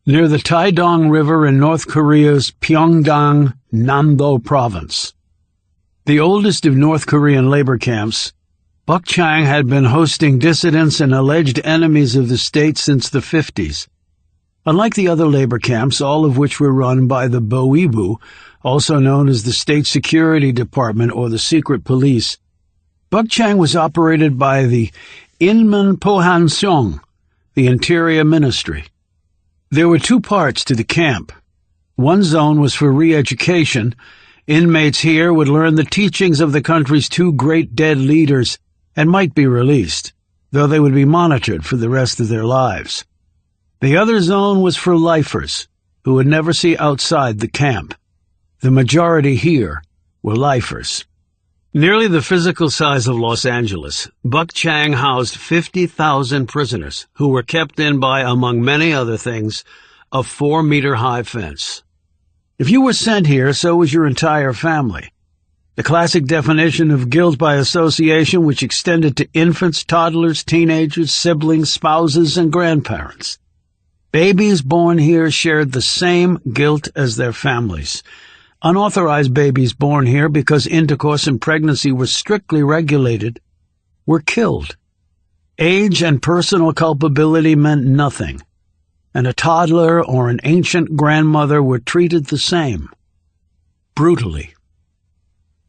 Near the Taedong River in North Korea's Pyeongdang, Namdo province. The oldest of North Korean labor camps, Bukchang had been hosting dissidents and alleged enemies of the state since the 50s. Unlike the other labor camps, all of which were run by the Boibu, also known as the State Security Department or the Secret Police, Bukchang was operated by the Inman Pohanseong, the Interior Ministry. There were 2 parts to the camp. One zone was for re-education. Inmates here would learn the teachings of the country's 2 great dead leaders and might be released, though they would be monitored for the rest of their lives. The other zone was for lifers, who would never see outside the camp. The majority here were lifers. Nearly the physical size of Los Angeles, Bukchang housed 50,000 prisoners who were kept in by, among many other things, a 4-meter-high fence. If you were sent here, so was your entire family. The classic definition of guilt by association, which extended to infants, toddlers, teenagers, siblings, spouses, and grandparents. Babies born here shared the same guilt as their families. Unauthorized babies born here because intercourse and pregnancy were strictly regulated were killed. Age and personal culpability meant nothing, and a toddler or an ancient grandmother were treated the same. Brutally.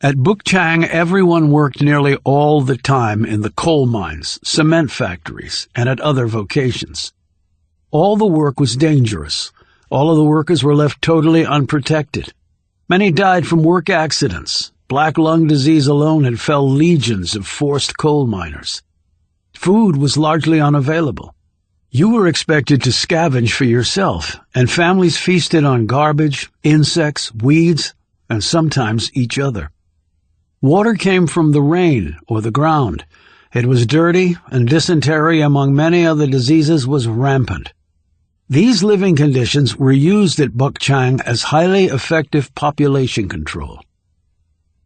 At Bukchang, everyone worked nearly all the time in the coal mines, cement factories, and at other vocations. All the work was dangerous. All of the workers were left totally unprotected. Many died from work accidents. Black lung disease alone had felled legions of forced coal miners. Food was largely unavailable. You were expected to scavenge for yourself, and families feasted on garbage, insects, weeds, and sometimes each other. Water came from the rain or the ground, It was dirty, and dysentery, among many other diseases, was rampant. These living conditions were used at Bukchang as highly effective population control.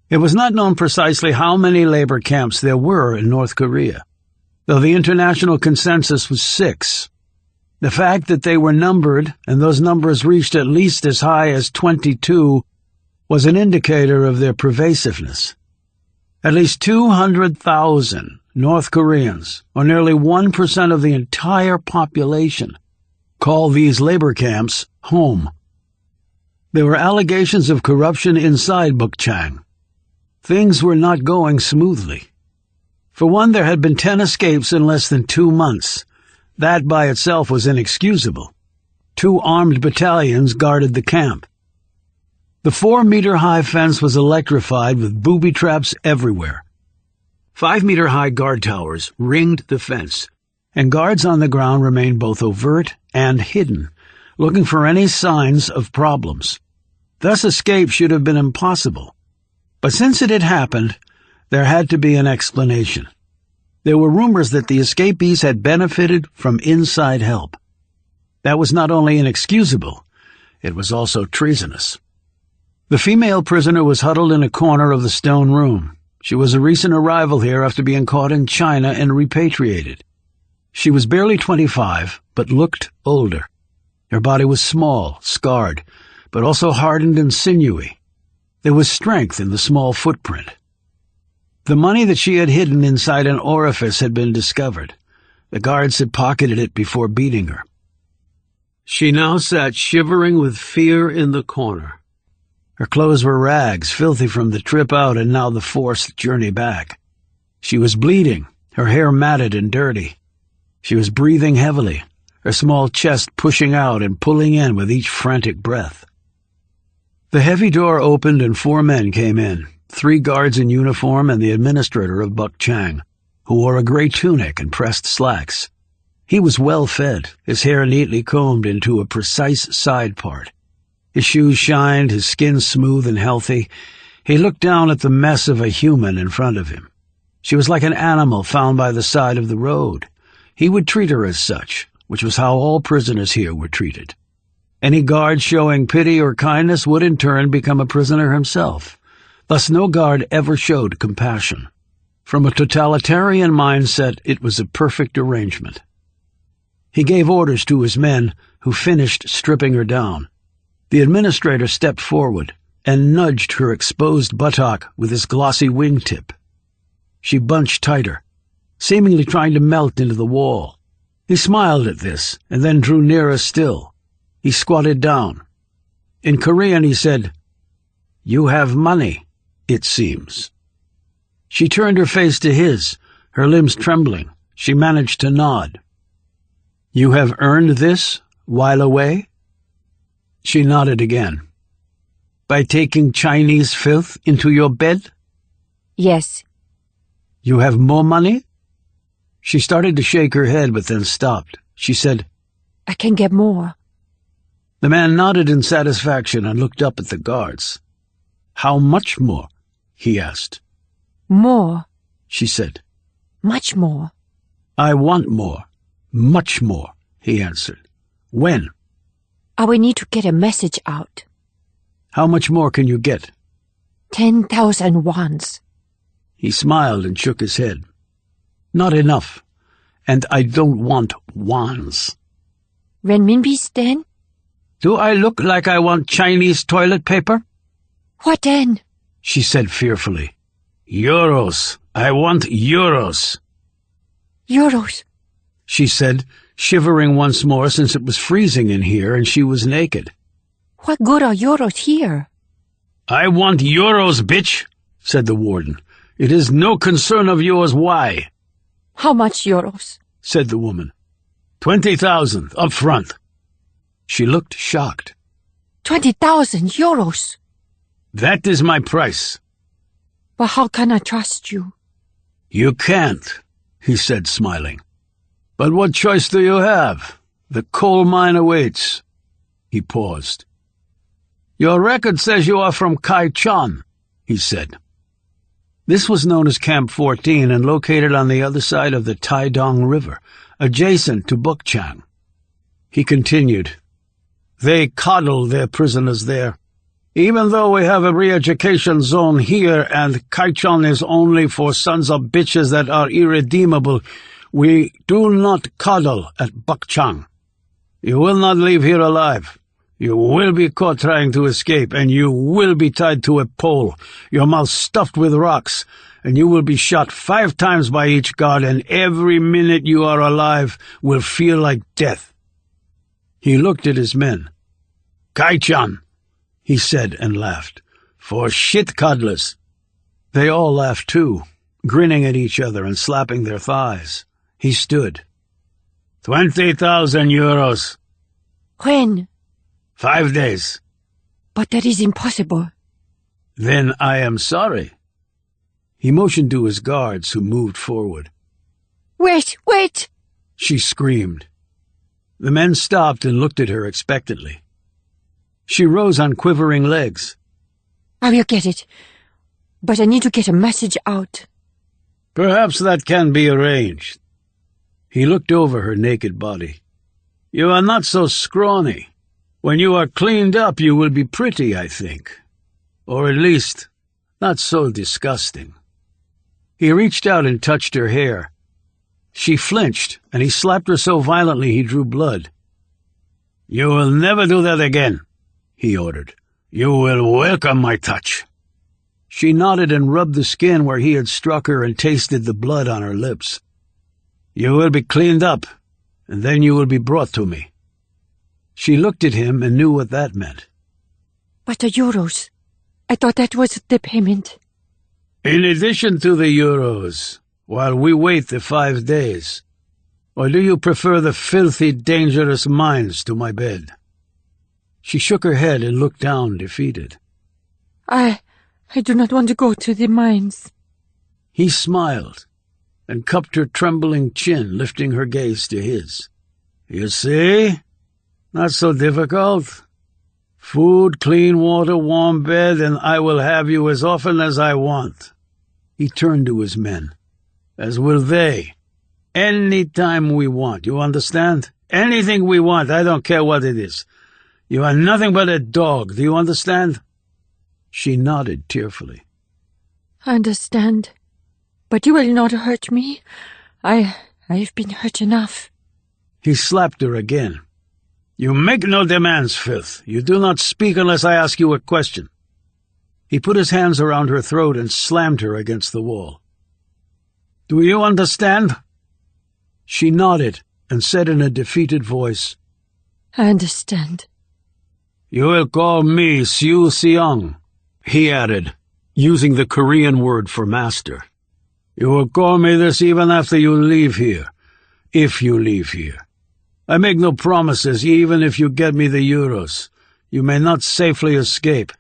It was not known precisely how many labor camps there were in North Korea, though the international consensus was 6. The fact that they were numbered, and those numbers reached at least as high as 22, was an indicator of their pervasiveness. At least 200,000 North Koreans, or nearly 1% of the entire population, call these labor camps home. There were allegations of corruption inside Bukchang. Things were not going smoothly. For one, there had been 10 escapes in less than 2 months. That by itself was inexcusable. 2 armed battalions guarded the camp. The 4-meter-high fence was electrified with booby traps everywhere. 5-meter-high guard towers ringed the fence, and guards on the ground remained both overt and hidden, looking for any signs of problems. Thus escape should have been impossible. But since it had happened, there had to be an explanation. There were rumors that the escapees had benefited from inside help. That was not only inexcusable, it was also treasonous. The female prisoner was huddled in a corner of the stone room. She was a recent arrival here after being caught in China and repatriated. She was barely 25, but looked older. Her body was small, scarred, but also hardened and sinewy. There was strength in the small footprint. The money that she had hidden inside an orifice had been discovered. The guards had pocketed it before beating her. She now sat shivering with fear in the corner. Her clothes were rags, filthy from the trip out and now the forced journey back. She was bleeding, her hair matted and dirty. She was breathing heavily, her small chest pushing out and pulling in with each frantic breath. The heavy door opened and 4 men came in, 3 guards in uniform and the administrator of Bukchang, who wore a gray tunic and pressed slacks. He was well fed, his hair neatly combed into a precise side part. His shoes shined, his skin smooth and healthy. He looked down at the mess of a human in front of him. She was like an animal found by the side of the road. He would treat her as such, which was how all prisoners here were treated. Any guard showing pity or kindness would in turn become a prisoner himself. Thus no guard ever showed compassion. From a totalitarian mindset, it was a perfect arrangement. He gave orders to his men, who finished stripping her down. The administrator stepped forward and nudged her exposed buttock with his glossy wingtip. She bunched tighter, seemingly trying to melt into the wall. He smiled at this and then drew nearer still. He squatted down. In Korean he said, "You have money, it seems." She turned her face to his, her limbs trembling. She managed to nod. "You have earned this while away?" She nodded again. "By taking Chinese filth into your bed?" Yes. "You have more money?" She started to shake her head, but then stopped. She said, I can get more. The man nodded in satisfaction and looked up at the guards. "How much more?" he asked. More. She said. Much more. "I want more. Much more," he answered. "When?" I will need to get a message out. "How much more can you get?" 10,000 wons. He smiled and shook his head. "Not enough. And I don't want wons." Renminbis then? "Do I look like I want Chinese toilet paper?" What then? She said fearfully. "Euros. I want euros." Euros. She said, shivering once more since it was freezing in here and she was naked. What good are euros here? "I want euros, bitch," said the warden. "It is no concern of yours why," How much euros? said the woman. 20,000 up front. She looked shocked. 20,000 euros. "That is my price." But how can I trust you? "You can't," he said, smiling. "But what choice do you have? The coal mine awaits." He paused. "Your record says you are from Kaichon," he said. This was known as Camp 14 and located on the other side of the Taidong River, adjacent to Bukchang. He continued, "They coddle their prisoners there. Even though we have a re-education zone here and Kaichon is only for sons of bitches that are irredeemable, we do not coddle at Bukchang. You will not leave here alive. You will be caught trying to escape, and you will be tied to a pole, your mouth stuffed with rocks, and you will be shot 5 times by each guard, and every minute you are alive will feel like death." He looked at his men. "Kaichan," he said and laughed, "for shit coddlers." They all laughed too, grinning at each other and slapping their thighs. He stood. 20,000 euros. When? 5 days. But that is impossible. Then I am sorry. He motioned to his guards, who moved forward. Wait, wait! She screamed. The men stopped and looked at her expectantly. She rose on quivering legs. I will get it, but I need to get a message out. Perhaps that can be arranged. He looked over her naked body. You are not so scrawny. When you are cleaned up, you will be pretty, I think. Or at least, not so disgusting. He reached out and touched her hair. She flinched, and he slapped her so violently he drew blood. You will never do that again, he ordered. You will welcome my touch. She nodded and rubbed the skin where he had struck her and tasted the blood on her lips. You will be cleaned up, and then you will be brought to me. She looked at him and knew what that meant. But the euros, I thought that was the payment. In addition to the euros, while we wait the 5 days, or do you prefer the filthy, dangerous mines to my bed? She shook her head and looked down, defeated. I do not want to go to the mines. He smiled and cupped her trembling chin, lifting her gaze to his. You see? Not so difficult. Food, clean water, warm bed, and I will have you as often as I want. He turned to his men. As will they. Any time we want, you understand? Anything we want, I don't care what it is. You are nothing but a dog, do you understand? She nodded tearfully. I understand. But you will not hurt me. I have been hurt enough. He slapped her again. You make no demands, filth. You do not speak unless I ask you a question. He put his hands around her throat and slammed her against the wall. Do you understand? She nodded and said in a defeated voice, I understand. You will call me Siu Seong, he added, using the Korean word for master. You will call me this even after you leave here, if you leave here. I make no promises, even if you get me the euros. You may not safely escape.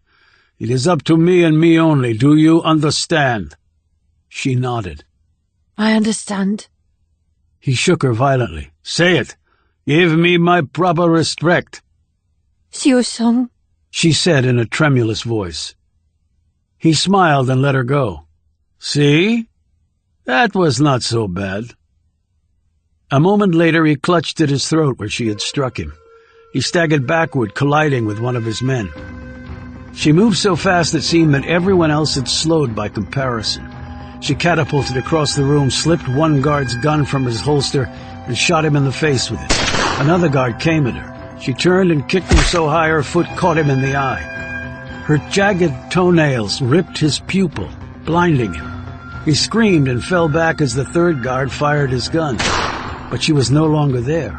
It is up to me and me only. Do you understand? She nodded. I understand. He shook her violently. Say it. Give me my proper respect. Siu-sung, she said in a tremulous voice. He smiled and let her go. See? That was not so bad. A moment later he clutched at his throat where she had struck him. He staggered backward, colliding with one of his men. She moved so fast it seemed that everyone else had slowed by comparison. She catapulted across the room, slipped one guard's gun from his holster, and shot him in the face with it. Another guard came at her. She turned and kicked him so high her foot caught him in the eye. Her jagged toenails ripped his pupil, blinding him. He screamed and fell back as the third guard fired his gun. But she was no longer there.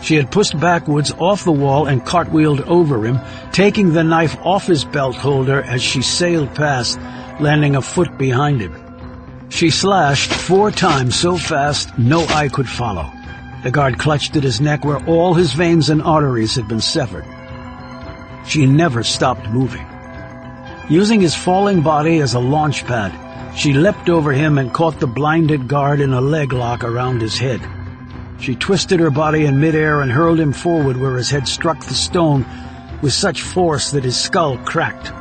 She had pushed backwards off the wall and cartwheeled over him, taking the knife off his belt holder as she sailed past, landing a foot behind him. She slashed 4 times so fast no eye could follow. The guard clutched at his neck where all his veins and arteries had been severed. She never stopped moving. Using his falling body as a launch pad, she leapt over him and caught the blinded guard in a leg lock around his head. She twisted her body in midair and hurled him forward where his head struck the stone with such force that his skull cracked.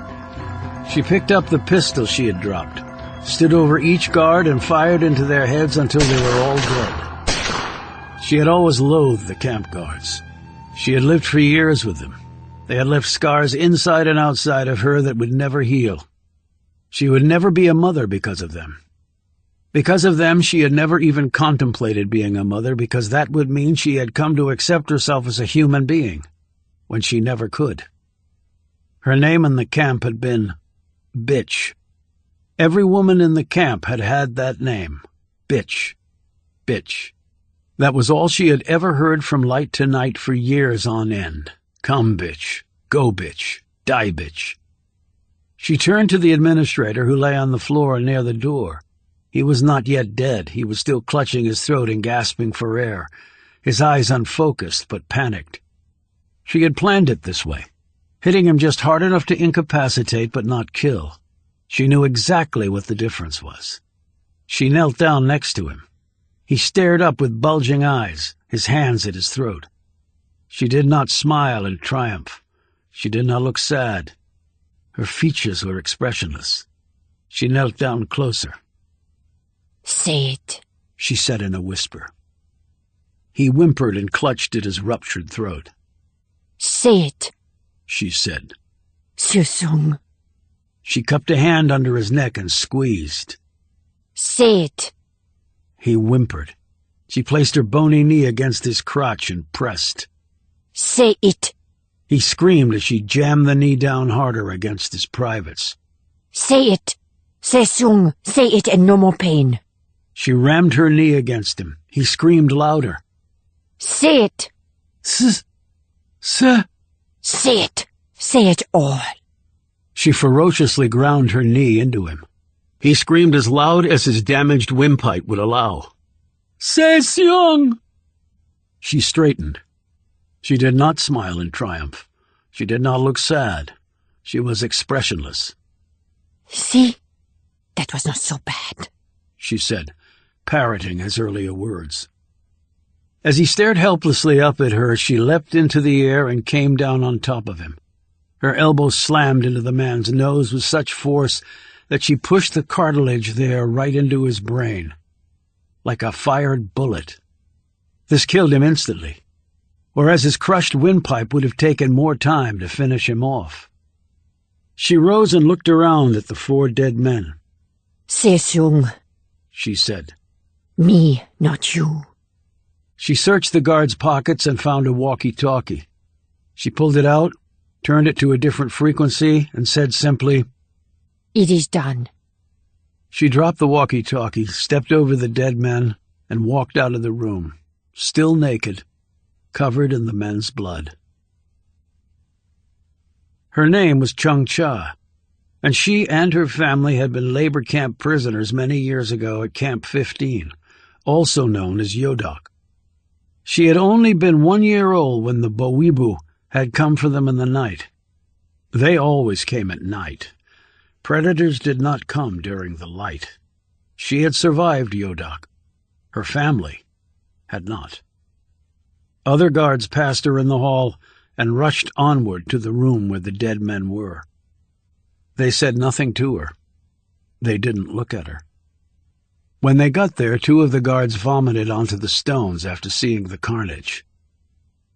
She picked up the pistol she had dropped. stood over each guard and fired into their heads until they were all dead. She had always loathed the camp guards. She had lived for years with them. They had left scars inside and outside of her that would never heal. She would never be a mother because of them. Because of them, she had never even contemplated being a mother, because that would mean she had come to accept herself as a human being, when she never could. Her name in the camp had been Bitch. Every woman in the camp had had that name. Bitch. Bitch. That was all she had ever heard from light to night for years on end. Come, bitch. Go, bitch. Die, bitch. She turned to the administrator, who lay on the floor near the door. He was not yet dead. He was still clutching his throat and gasping for air, his eyes unfocused but panicked. She had planned it this way, hitting him just hard enough to incapacitate but not kill. She knew exactly what the difference was. She knelt down next to him. He stared up with bulging eyes, his hands at his throat. She did not smile in triumph. She did not look sad. Her features were expressionless. She knelt down closer. "Say it," she said in a whisper. He whimpered and clutched at his ruptured throat. "Say it," she said. "Susung." She cupped a hand under his neck and squeezed. "Say it." He whimpered. She placed her bony knee against his crotch and pressed. "Say it." He screamed as she jammed the knee down harder against his privates. "Say it. Susung, say it and no more pain." She rammed her knee against him. He screamed louder. "Say it." Say it. Say it all." She ferociously ground her knee into him. He screamed as loud as his damaged windpipe would allow. "Seseong!" She straightened. She did not smile in triumph. She did not look sad. She was expressionless. "See? That was not so bad," she said, parroting his earlier words. As he stared helplessly up at her, she leapt into the air and came down on top of him. Her elbow slammed into the man's nose with such force that she pushed the cartilage there right into his brain, like a fired bullet. This killed him instantly, whereas his crushed windpipe would have taken more time to finish him off. She rose and looked around at the 4 dead men. "Susung," she said. "Me, not you." She searched the guard's pockets and found a walkie-talkie. She pulled it out, turned it to a different frequency, and said simply, "It is done." She dropped the walkie-talkie, stepped over the dead men, and walked out of the room, still naked, covered in the men's blood. Her name was Chung Cha, and she and her family had been labor camp prisoners many years ago at Camp 15, also known as Yodok. She had only been 1 year old when the Bowibu had come for them in the night. They always came at night. Predators did not come during the light. She had survived Yodok. Her family had not. Other guards passed her in the hall and rushed onward to the room where the dead men were. They said nothing to her. They didn't look at her. When they got there, 2 of the guards vomited onto the stones after seeing the carnage.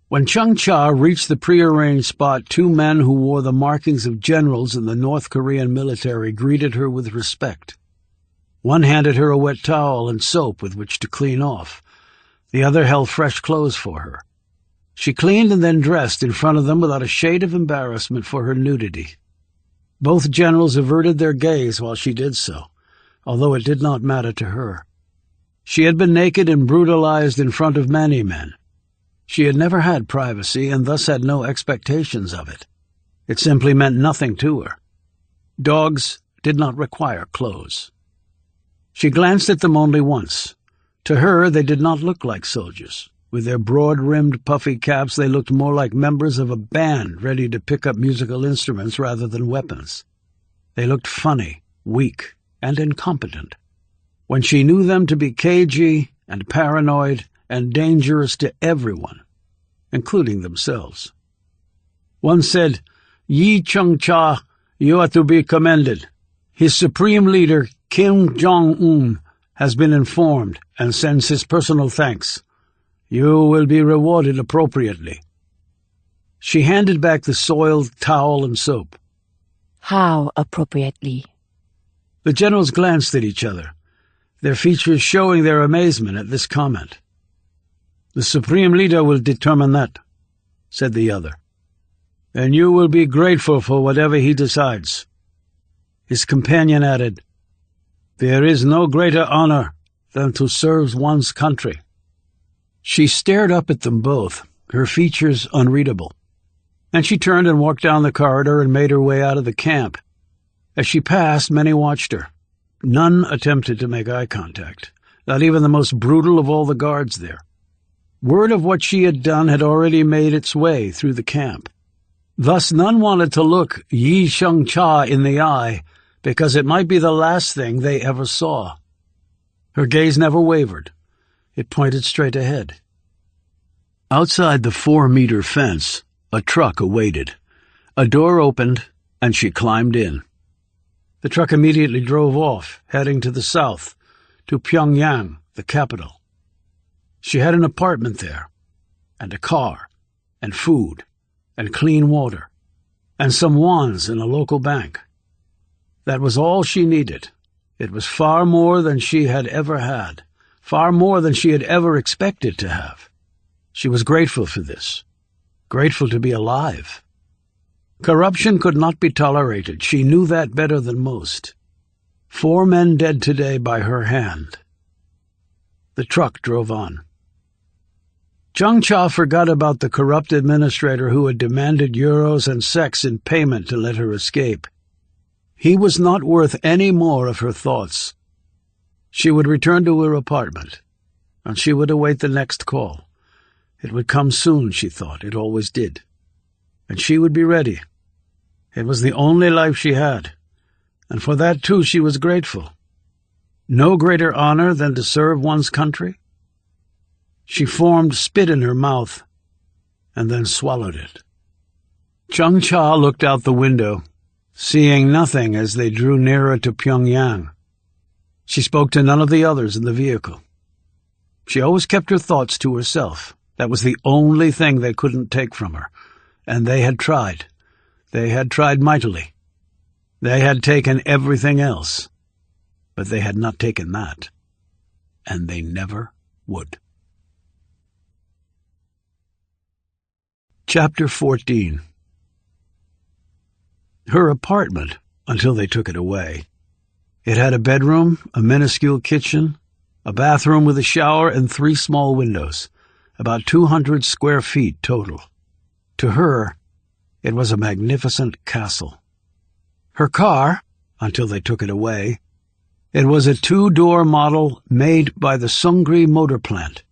When Chung Cha reached the prearranged spot, 2 men who wore the markings of generals in the North Korean military greeted her with respect. One handed her a wet towel and soap with which to clean off. The other held fresh clothes for her. She cleaned and then dressed in front of them without a shade of embarrassment for her nudity. Both generals averted their gaze while she did so, although it did not matter to her. She had been naked and brutalized in front of many men. She had never had privacy and thus had no expectations of it. It simply meant nothing to her. Dogs did not require clothes. She glanced at them only once. To her, they did not look like soldiers. With their broad-rimmed, puffy caps, they looked more like members of a band ready to pick up musical instruments rather than weapons. They looked funny, weak, and incompetent. When she knew them to be cagey and paranoid and dangerous to everyone, including themselves. One said, "Yi Chung Cha, you are to be commended. His supreme leader Kim Jong-un has been informed and sends his personal thanks. You will be rewarded appropriately." She handed back the soiled towel and soap. How appropriately? The generals glanced at each other, their features showing their amazement at this comment. "The Supreme Leader will determine that," said the other. "And you will be grateful for whatever he decides." His companion added, "There is no greater honor than to serve one's country." She stared up at them both, her features unreadable. Then she turned and walked down the corridor and made her way out of the camp. As she passed, many watched her. None attempted to make eye contact, not even the most brutal of all the guards there. Word of what she had done had already made its way through the camp. Thus none wanted to look Yi Sheng-cha in the eye, because it might be the last thing they ever saw. Her gaze never wavered. It pointed straight ahead. Outside the 4-meter fence, a truck awaited. A door opened, and she climbed in. The truck immediately drove off, heading to the south, to Pyongyang, the capital. She had an apartment there, and a car, and food, and clean water, and some wons in a local bank. That was all she needed. It was far more than she had ever had, far more than she had ever expected to have. She was grateful for this, grateful to be alive. Corruption could not be tolerated. She knew that better than most. 4 men dead today by her hand. The truck drove on. Chung-cha forgot about the corrupt administrator who had demanded euros and sex in payment to let her escape. He was not worth any more of her thoughts. She would return to her apartment, and she would await the next call. It would come soon, she thought. It always did. And she would be ready. It was the only life she had, and for that, too, she was grateful. No greater honor than to serve one's country. She formed spit in her mouth, and then swallowed it. Chung-cha looked out the window, seeing nothing as they drew nearer to Pyongyang. She spoke to none of the others in the vehicle. She always kept her thoughts to herself. That was the only thing they couldn't take from her, and they had tried. They had tried mightily. They had taken everything else, but they had not taken that, and they never would. Chapter 14. Her apartment, until they took it away. It had a bedroom, a minuscule kitchen, a bathroom with a shower, and 3 small windows, about 200 square feet total. To her, it was a magnificent castle. Her car, until they took it away, it was a 2-door model made by the Sungri motor plant.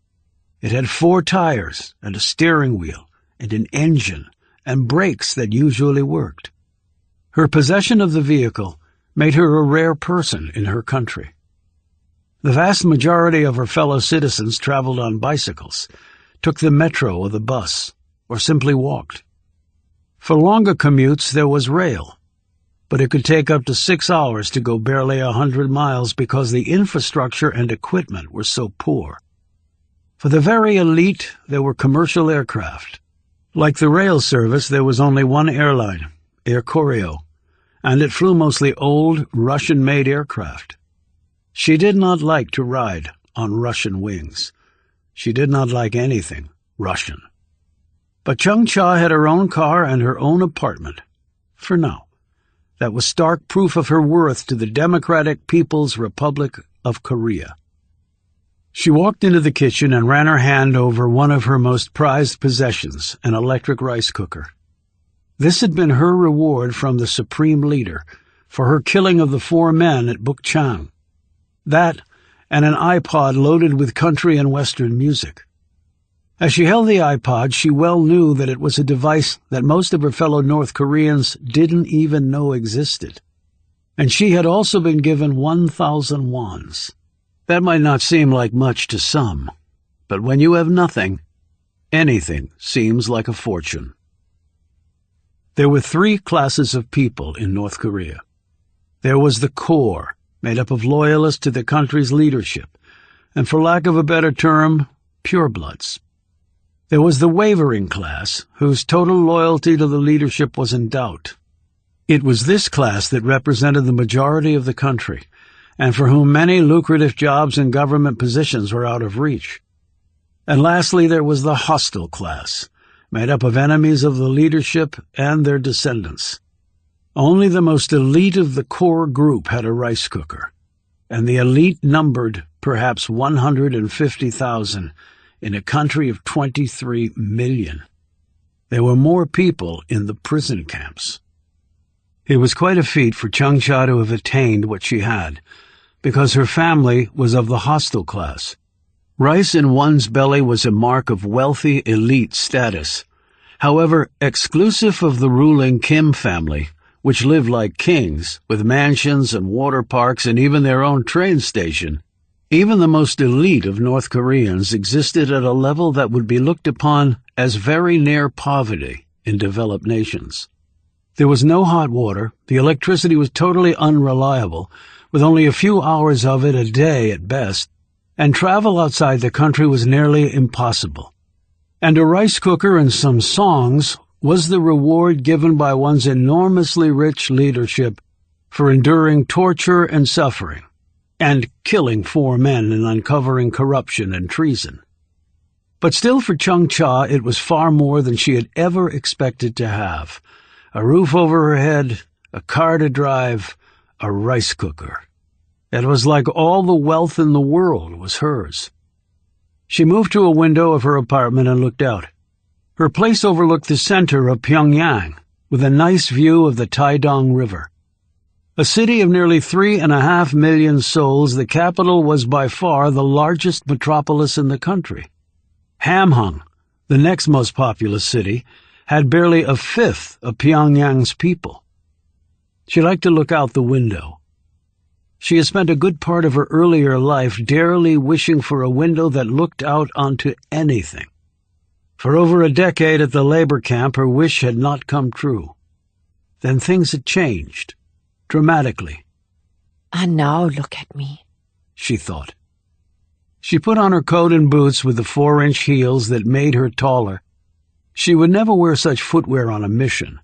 It had 4 tires and a steering wheel and an engine and brakes that usually worked. Her possession of the vehicle made her a rare person in her country. The vast majority of her fellow citizens traveled on bicycles, took the metro or the bus, or simply walked. For longer commutes there was rail, but it could take up to 6 hours to go barely 100 miles because the infrastructure and equipment were so poor. For the very elite, there were commercial aircraft. Like the rail service, there was only one airline, Air Koryo, and it flew mostly old, Russian-made aircraft. She did not like to ride on Russian wings. She did not like anything Russian. But Chung-cha had her own car and her own apartment. For now. That was stark proof of her worth to the Democratic People's Republic of Korea. She walked into the kitchen and ran her hand over one of her most prized possessions, an electric rice cooker. This had been her reward from the Supreme Leader for her killing of the 4 men at Bukchang. That and an iPod loaded with country and Western music. As she held the iPod, she well knew that it was a device that most of her fellow North Koreans didn't even know existed. And she had also been given 1,000 wons. That might not seem like much to some, but when you have nothing, anything seems like a fortune. There were 3 classes of people in North Korea. There was the core, made up of loyalists to the country's leadership, and for lack of a better term, purebloods. There was the wavering class, whose total loyalty to the leadership was in doubt. It was this class that represented the majority of the country, and for whom many lucrative jobs and government positions were out of reach. And lastly, there was the hostile class, made up of enemies of the leadership and their descendants. Only the most elite of the core group had a rice cooker, and the elite numbered perhaps 150,000 in a country of 23 million. There were more people in the prison camps. It was quite a feat for Chung-Cha to have attained what she had, because her family was of the hostile class. Rice in one's belly was a mark of wealthy elite status. However, exclusive of the ruling Kim family, which lived like kings, with mansions and water parks and even their own train station, even the most elite of North Koreans existed at a level that would be looked upon as very near poverty in developed nations. There was no hot water, the electricity was totally unreliable, with only a few hours of it a day at best, and travel outside the country was nearly impossible. And a rice cooker and some songs was the reward given by one's enormously rich leadership for enduring torture and suffering, and killing 4 men and uncovering corruption and treason. But still for Chung-Cha it was far more than she had ever expected to have. A roof over her head, a car to drive, a rice cooker. It was like all the wealth in the world was hers. She moved to a window of her apartment and looked out. Her place overlooked the center of Pyongyang, with a nice view of the Taedong River. A city of nearly 3.5 million souls, the capital was by far the largest metropolis in the country. Hamhung, the next most populous city, had barely a fifth of Pyongyang's people. She liked to look out the window. She had spent a good part of her earlier life dearly wishing for a window that looked out onto anything. For over a decade at the labor camp, her wish had not come true. Then things had changed, dramatically. And now look at me, she thought. She put on her coat and boots with the 4-inch heels that made her taller. She would never wear such footwear on a mission,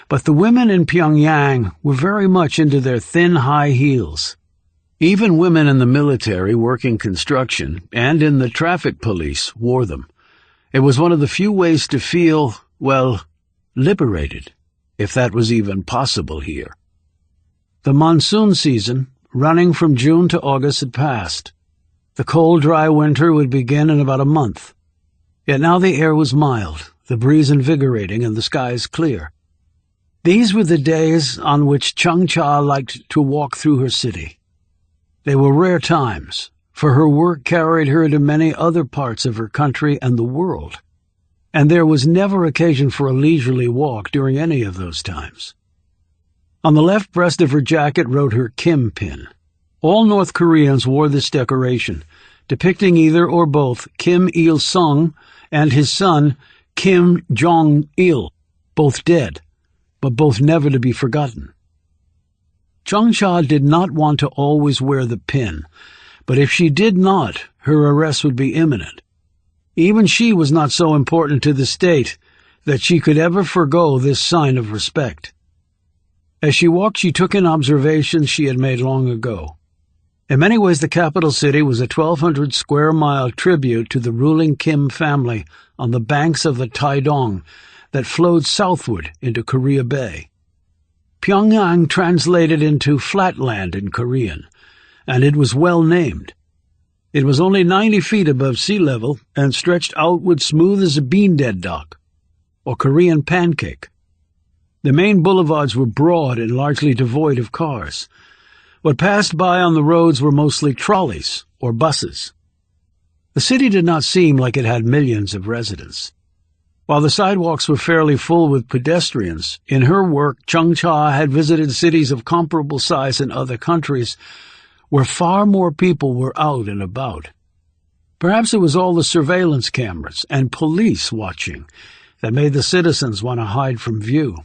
but the women in Pyongyang were very much into their thin, high heels. Even women in the military working construction and in the traffic police wore them. It was one of the few ways to feel, well, liberated, if that was even possible here. The monsoon season, running from June to August, had passed. The cold, dry winter would begin in about a month. Yet now the air was mild, the breeze invigorating, and the skies clear. These were the days on which Chung-Cha liked to walk through her city. They were rare times, for her work carried her to many other parts of her country and the world, and there was never occasion for a leisurely walk during any of those times. On the left breast of her jacket wrote her Kim pin. All North Koreans wore this decoration, depicting either or both Kim Il-sung and his son Kim Jong-il, both dead, but both never to be forgotten. Chung-Cha did not want to always wear the pin, but if she did not, her arrest would be imminent. Even she was not so important to the state that she could ever forgo this sign of respect. As she walked, she took in observations she had made long ago. In many ways, the capital city was a 1,200-square-mile tribute to the ruling Kim family on the banks of the Taedong that flowed southward into Korea Bay. Pyongyang translated into flatland in Korean, and it was well named. It was only 90 feet above sea level and stretched outward smooth as a bean-dead dock, or Korean pancake. The main boulevards were broad and largely devoid of cars. What passed by on the roads were mostly trolleys or buses. The city did not seem like it had millions of residents. While the sidewalks were fairly full with pedestrians, in her work Chung-Cha had visited cities of comparable size in other countries where far more people were out and about. Perhaps it was all the surveillance cameras and police watching that made the citizens want to hide from view.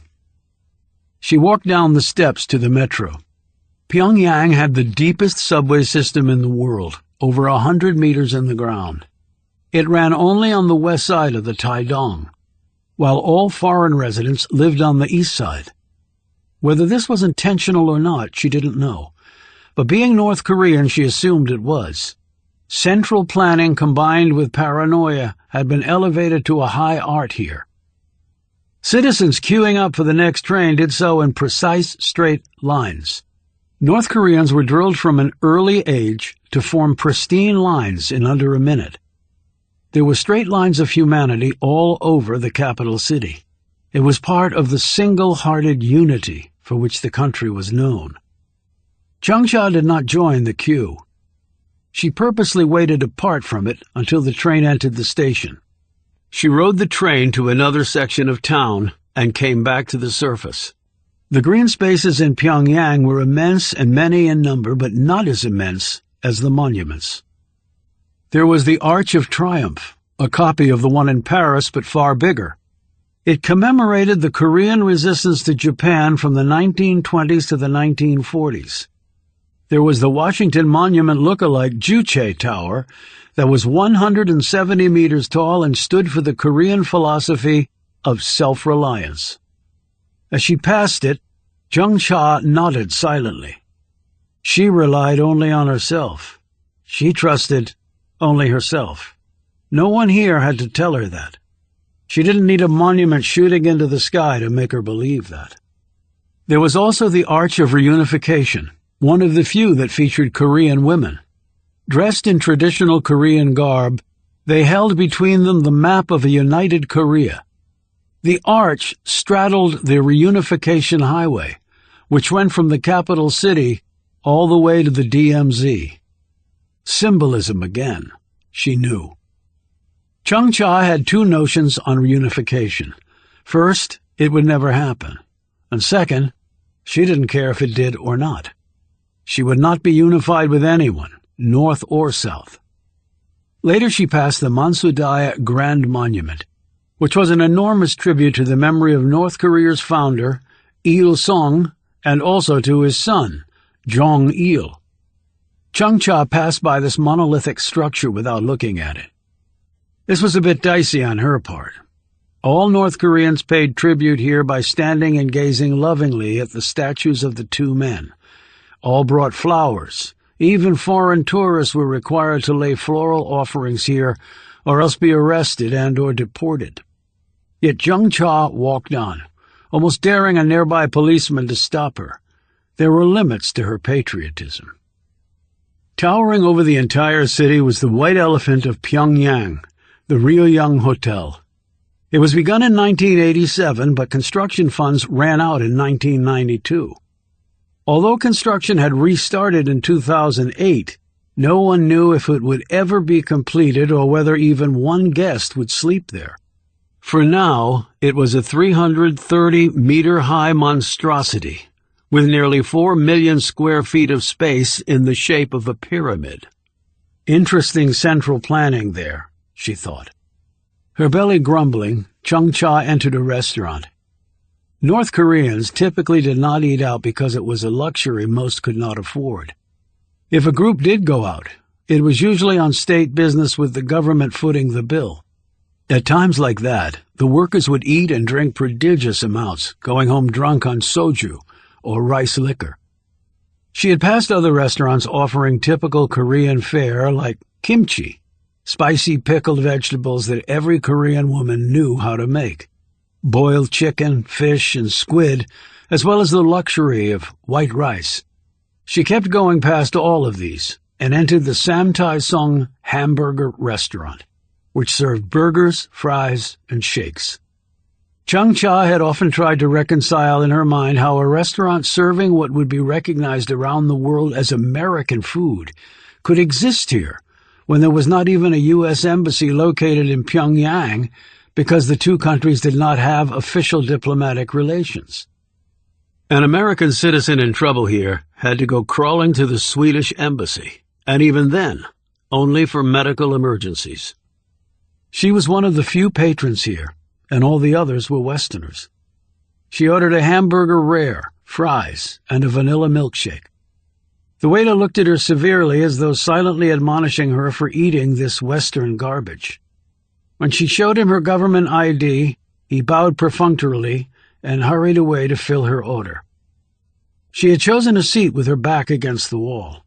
She walked down the steps to the metro. Pyongyang had the deepest subway system in the world, over 100 meters in the ground. It ran only on the west side of the Taedong, while all foreign residents lived on the east side. Whether this was intentional or not, she didn't know, but being North Korean, she assumed it was. Central planning combined with paranoia had been elevated to a high art here. Citizens queuing up for the next train did so in precise, straight lines. North Koreans were drilled from an early age to form pristine lines in under a minute. There were straight lines of humanity all over the capital city. It was part of the single-hearted unity for which the country was known. Changsha did not join the queue. She purposely waited apart from it until the train entered the station. She rode the train to another section of town and came back to the surface. The green spaces in Pyongyang were immense and many in number, but not as immense as the monuments. There was the Arch of Triumph, a copy of the one in Paris, but far bigger. It commemorated the Korean resistance to Japan from the 1920s to the 1940s. There was the Washington Monument look-alike Juche Tower that was 170 meters tall and stood for the Korean philosophy of self-reliance. As she passed it, Changsha nodded silently. She relied only on herself. She trusted only herself. No one here had to tell her that. She didn't need a monument shooting into the sky to make her believe that. There was also the Arch of Reunification, one of the few that featured Korean women. Dressed in traditional Korean garb, they held between them the map of a united Korea. The arch straddled the Reunification Highway, which went from the capital city all the way to the DMZ. Symbolism again, she knew. Changsha had two notions on reunification. First, it would never happen. And second, she didn't care if it did or not. She would not be unified with anyone, north or south. Later she passed the Mansudaya Grand Monument, which was an enormous tribute to the memory of North Korea's founder, Il-sung, and also to his son, Jong-il. Changsha passed by this monolithic structure without looking at it. This was a bit dicey on her part. All North Koreans paid tribute here by standing and gazing lovingly at the statues of the two men. All brought flowers. Even foreign tourists were required to lay floral offerings here or else be arrested and/or deported. Yet Changsha walked on, almost daring a nearby policeman to stop her. There were limits to her patriotism. Towering over the entire city was the white elephant of Pyongyang, the Ryugyong Hotel. It was begun in 1987, but construction funds ran out in 1992. Although construction had restarted in 2008, no one knew if it would ever be completed or whether even one guest would sleep there. For now, it was a 330-meter-high monstrosity, with nearly 4 million square feet of space in the shape of a pyramid. Interesting central planning there, she thought. Her belly grumbling, Changsha entered a restaurant. North Koreans typically did not eat out because it was a luxury most could not afford. If a group did go out, it was usually on state business with the government footing the bill. At times like that, the workers would eat and drink prodigious amounts, going home drunk on soju or rice liquor. She had passed other restaurants offering typical Korean fare like kimchi, spicy pickled vegetables that every Korean woman knew how to make, boiled chicken, fish, and squid, as well as the luxury of white rice. She kept going past all of these and entered the Samtaesong hamburger restaurant, which served burgers, fries, and shakes. Changsha had often tried to reconcile in her mind how a restaurant serving what would be recognized around the world as American food could exist here when there was not even a U.S. embassy located in Pyongyang because the two countries did not have official diplomatic relations. An American citizen in trouble here had to go crawling to the Swedish embassy, and even then, only for medical emergencies. She was one of the few patrons here, and all the others were Westerners. She ordered a hamburger rare, fries, and a vanilla milkshake. The waiter looked at her severely as though silently admonishing her for eating this Western garbage. When she showed him her government ID, he bowed perfunctorily and hurried away to fill her order. She had chosen a seat with her back against the wall.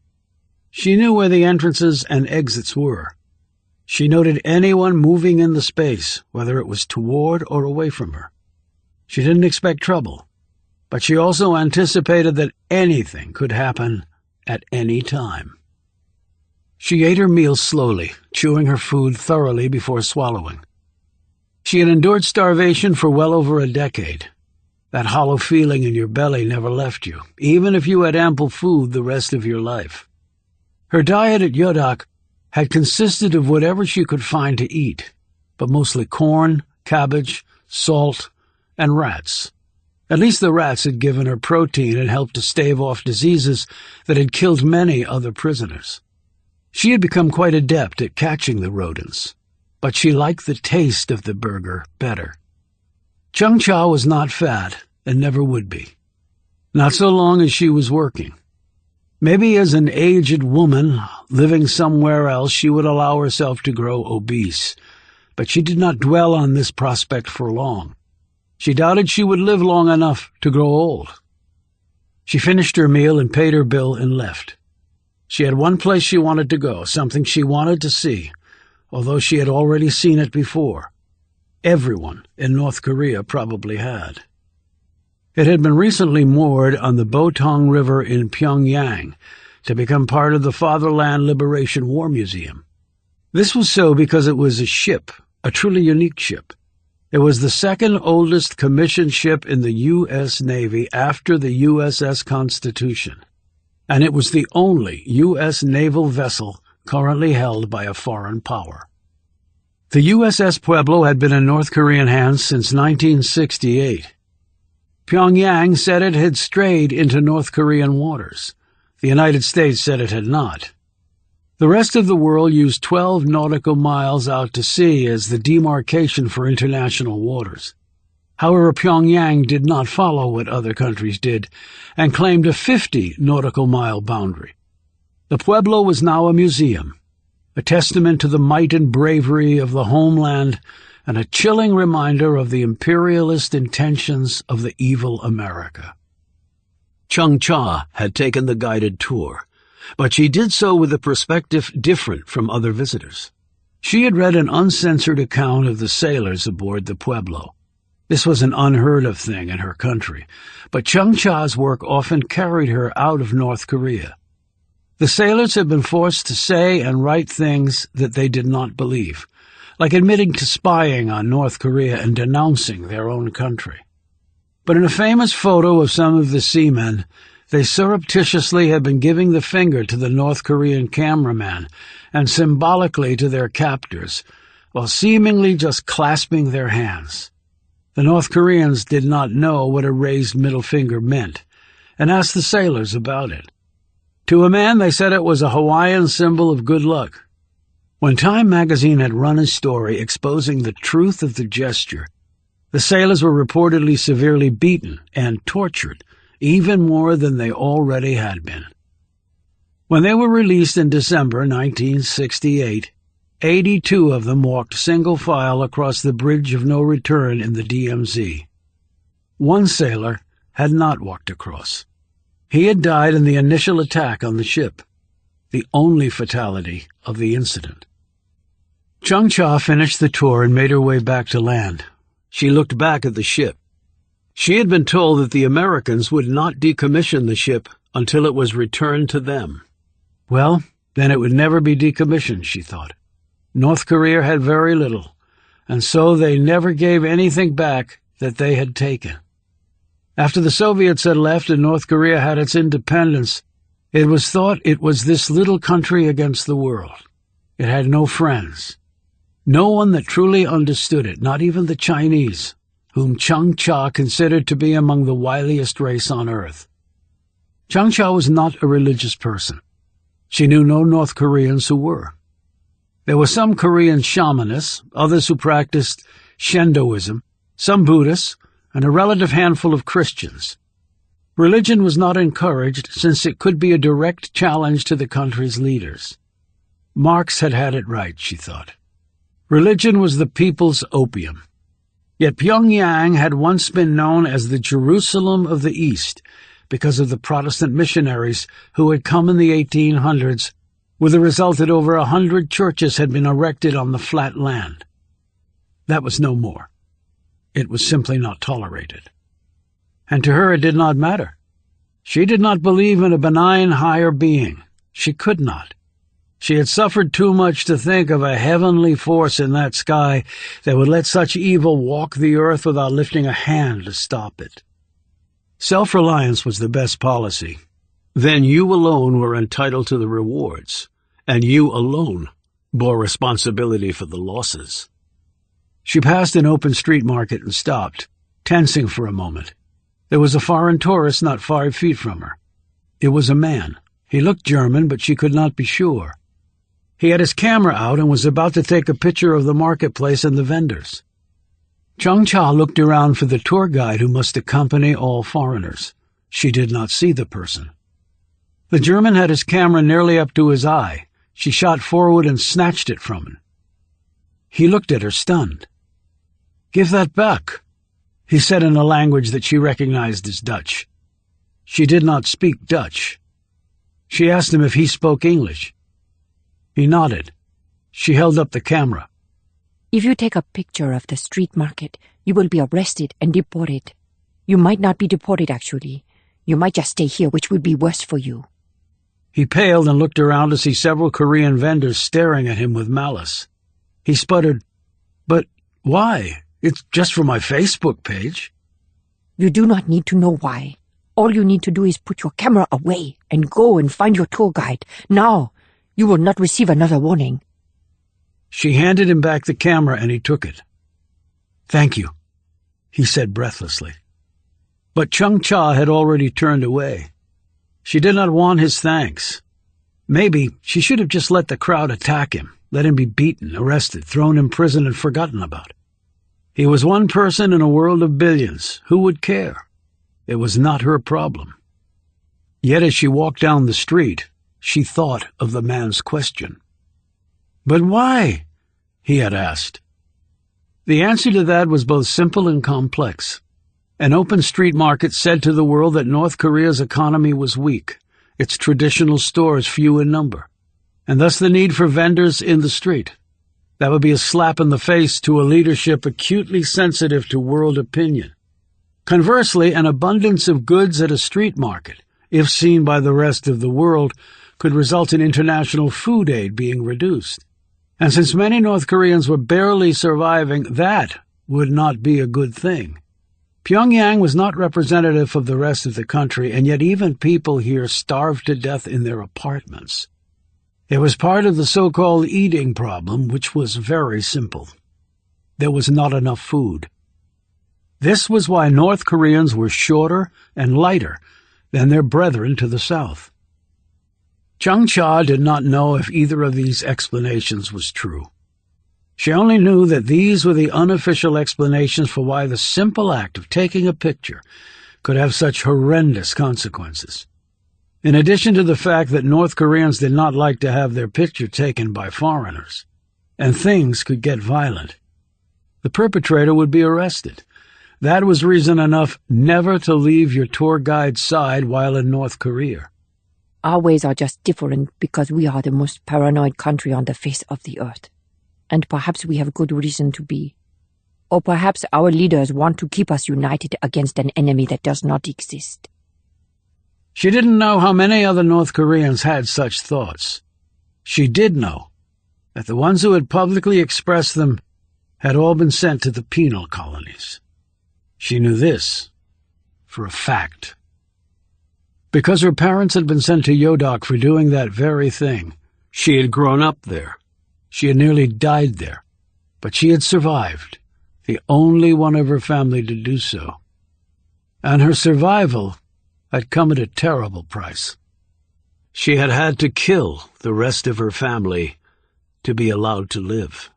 She knew where the entrances and exits were. She noted anyone moving in the space, whether it was toward or away from her. She didn't expect trouble, but she also anticipated that anything could happen at any time. She ate her meal slowly, chewing her food thoroughly before swallowing. She had endured starvation for well over a decade. That hollow feeling in your belly never left you, even if you had ample food the rest of your life. Her diet at Yodak had consisted of whatever she could find to eat, but mostly corn, cabbage, salt, and rats. At least the rats had given her protein and helped to stave off diseases that had killed many other prisoners. She had become quite adept at catching the rodents, but she liked the taste of the burger better. Chung Cha was not fat and never would be. Not so long as she was working. Maybe as an aged woman living somewhere else she would allow herself to grow obese, but she did not dwell on this prospect for long. She doubted she would live long enough to grow old. She finished her meal and paid her bill and left. She had one place she wanted to go, something she wanted to see, although she had already seen it before. Everyone in North Korea probably had. It had been recently moored on the Botong River in Pyongyang to become part of the Fatherland Liberation War Museum. This was so because it was a ship, a truly unique ship. It was the second oldest commissioned ship in the U.S. Navy after the USS Constitution, and it was the only U.S. naval vessel currently held by a foreign power. The USS Pueblo had been in North Korean hands since 1968. Pyongyang said it had strayed into North Korean waters. The United States said it had not. The rest of the world used 12 nautical miles out to sea as the demarcation for international waters. However, Pyongyang did not follow what other countries did and claimed a 50 nautical mile boundary. The Pueblo was now a museum, a testament to the might and bravery of the homeland and a chilling reminder of the imperialist intentions of the evil America. Chung Cha had taken the guided tour, but she did so with a perspective different from other visitors. She had read an uncensored account of the sailors aboard the Pueblo. This was an unheard-of thing in her country, but Chung Cha's work often carried her out of North Korea. The sailors had been forced to say and write things that they did not believe, like admitting to spying on North Korea and denouncing their own country. But in a famous photo of some of the seamen, they surreptitiously had been giving the finger to the North Korean cameraman and symbolically to their captors, while seemingly just clasping their hands. The North Koreans did not know what a raised middle finger meant, and asked the sailors about it. To a man, they said it was a Hawaiian symbol of good luck. When Time magazine had run a story exposing the truth of the gesture, the sailors were reportedly severely beaten and tortured, even more than they already had been. When they were released in December 1968, 82 of them walked single file across the bridge of no return in the DMZ. One sailor had not walked across. He had died in the initial attack on the ship, the only fatality of the incident. Chung Cha finished the tour and made her way back to land. She looked back at the ship. She had been told that the Americans would not decommission the ship until it was returned to them. Well, then it would never be decommissioned, she thought. North Korea had very little, and so they never gave anything back that they had taken. After the Soviets had left and North Korea had its independence, it was thought it was this little country against the world. It had no friends. No one that truly understood it, not even the Chinese, whom Chung Cha considered to be among the wiliest race on earth. Chung Cha was not a religious person. She knew no North Koreans who were. There were some Korean shamanists, others who practiced Shintoism, some Buddhists, and a relative handful of Christians. Religion was not encouraged since it could be a direct challenge to the country's leaders. Marx had had it right, she thought. Religion was the people's opium. Yet Pyongyang had once been known as the Jerusalem of the East because of the Protestant missionaries who had come in the 1800s, with the result that over 100 churches had been erected on the flat land. That was no more. It was simply not tolerated. And to her it did not matter. She did not believe in a benign higher being. She could not. She had suffered too much to think of a heavenly force in that sky that would let such evil walk the earth without lifting a hand to stop it. Self-reliance was the best policy. Then you alone were entitled to the rewards, and you alone bore responsibility for the losses. She passed an open street market and stopped, tensing for a moment. There was a foreign tourist not 5 feet from her. It was a man. He looked German, but she could not be sure. He had his camera out and was about to take a picture of the marketplace and the vendors. Chung-Cha looked around for the tour guide who must accompany all foreigners. She did not see the person. The German had his camera nearly up to his eye. She shot forward and snatched it from him. He looked at her, stunned. "Give that back," he said in a language that she recognized as Dutch. She did not speak Dutch. She asked him if he spoke English. He nodded. She held up the camera. If you take a picture of the street market, you will be arrested and deported. You might not be deported, actually. You might just stay here, which would be worse for you. He paled and looked around to see several Korean vendors staring at him with malice. He sputtered, "But why? It's just for my Facebook page." You do not need to know why. All you need to do is put your camera away and go and find your tour guide. Now, you will not receive another warning. She handed him back the camera and he took it. "Thank you," he said breathlessly. But Chung-Cha had already turned away. She did not want his thanks. Maybe she should have just let the crowd attack him, let him be beaten, arrested, thrown in prison, and forgotten about. He was one person in a world of billions. Who would care? It was not her problem. Yet as she walked down the street, she thought of the man's question. "But why?" he had asked. The answer to that was both simple and complex. An open street market said to the world that North Korea's economy was weak, its traditional stores few in number, and thus the need for vendors in the street. That would be a slap in the face to a leadership acutely sensitive to world opinion. Conversely, an abundance of goods at a street market, if seen by the rest of the world, could result in international food aid being reduced. And since many North Koreans were barely surviving, that would not be a good thing. Pyongyang was not representative of the rest of the country, and yet even people here starved to death in their apartments. It was part of the so-called eating problem, which was very simple. There was not enough food. This was why North Koreans were shorter and lighter than their brethren to the south. Chung-Cha did not know if either of these explanations was true. She only knew that these were the unofficial explanations for why the simple act of taking a picture could have such horrendous consequences. In addition to the fact that North Koreans did not like to have their picture taken by foreigners, and things could get violent. The perpetrator would be arrested. That was reason enough never to leave your tour guide's side while in North Korea. Our ways are just different because we are the most paranoid country on the face of the earth. And perhaps we have good reason to be. Or perhaps our leaders want to keep us united against an enemy that does not exist. She didn't know how many other North Koreans had such thoughts. She did know that the ones who had publicly expressed them had all been sent to the penal colonies. She knew this for a fact. Because her parents had been sent to Yodok for doing that very thing, she had grown up there. She had nearly died there, but she had survived, the only one of her family to do so. And her survival had come at a terrible price. She had had to kill the rest of her family to be allowed to live.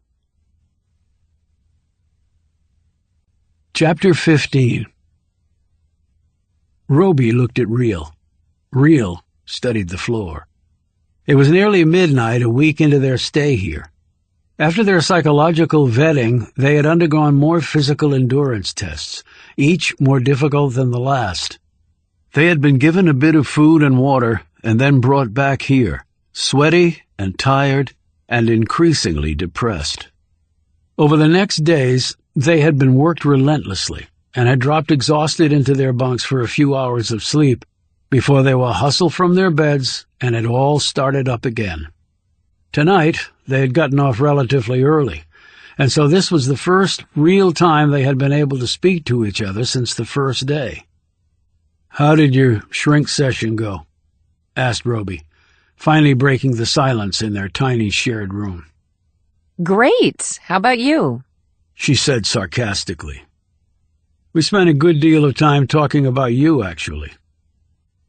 Chapter 15. Roby looked at Real. Real studied the floor. It was nearly midnight, a week into their stay here. After their psychological vetting, they had undergone more physical endurance tests, each more difficult than the last. They had been given a bit of food and water and then brought back here, sweaty and tired and increasingly depressed. Over the next days, they had been worked relentlessly and had dropped exhausted into their bunks for a few hours of sleep before they were hustled from their beds and it all started up again. Tonight, they had gotten off relatively early, and so this was the first real time they had been able to speak to each other since the first day. "How did your shrink session go?" asked Roby, finally breaking the silence in their tiny shared room. Great! How about you? She said sarcastically. "We spent a good deal of time talking about you, actually."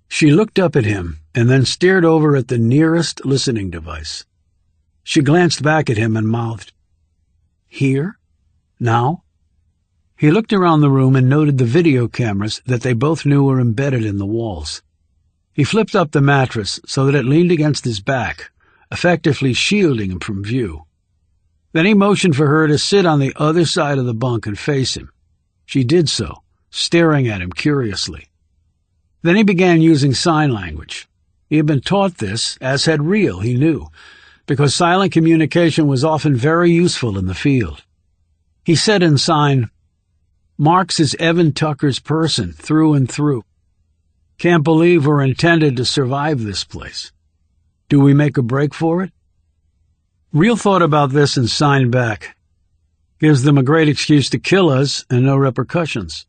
She looked up at him and then stared over at the nearest listening device. She glanced back at him and mouthed, "Here? Now?" He looked around the room and noted the video cameras that they both knew were embedded in the walls. He flipped up the mattress so that it leaned against his back, effectively shielding him from view. Then he motioned for her to sit on the other side of the bunk and face him. She did so, staring at him curiously. Then he began using sign language. He had been taught this, as had Real, he knew, because silent communication was often very useful in the field. He said in sign, "Marks is Evan Tucker's person, through and through. Can't believe we're intended to survive this place. Do we make a break for it?" Real thought about this and signed back. "Gives them a great excuse to kill us and no repercussions."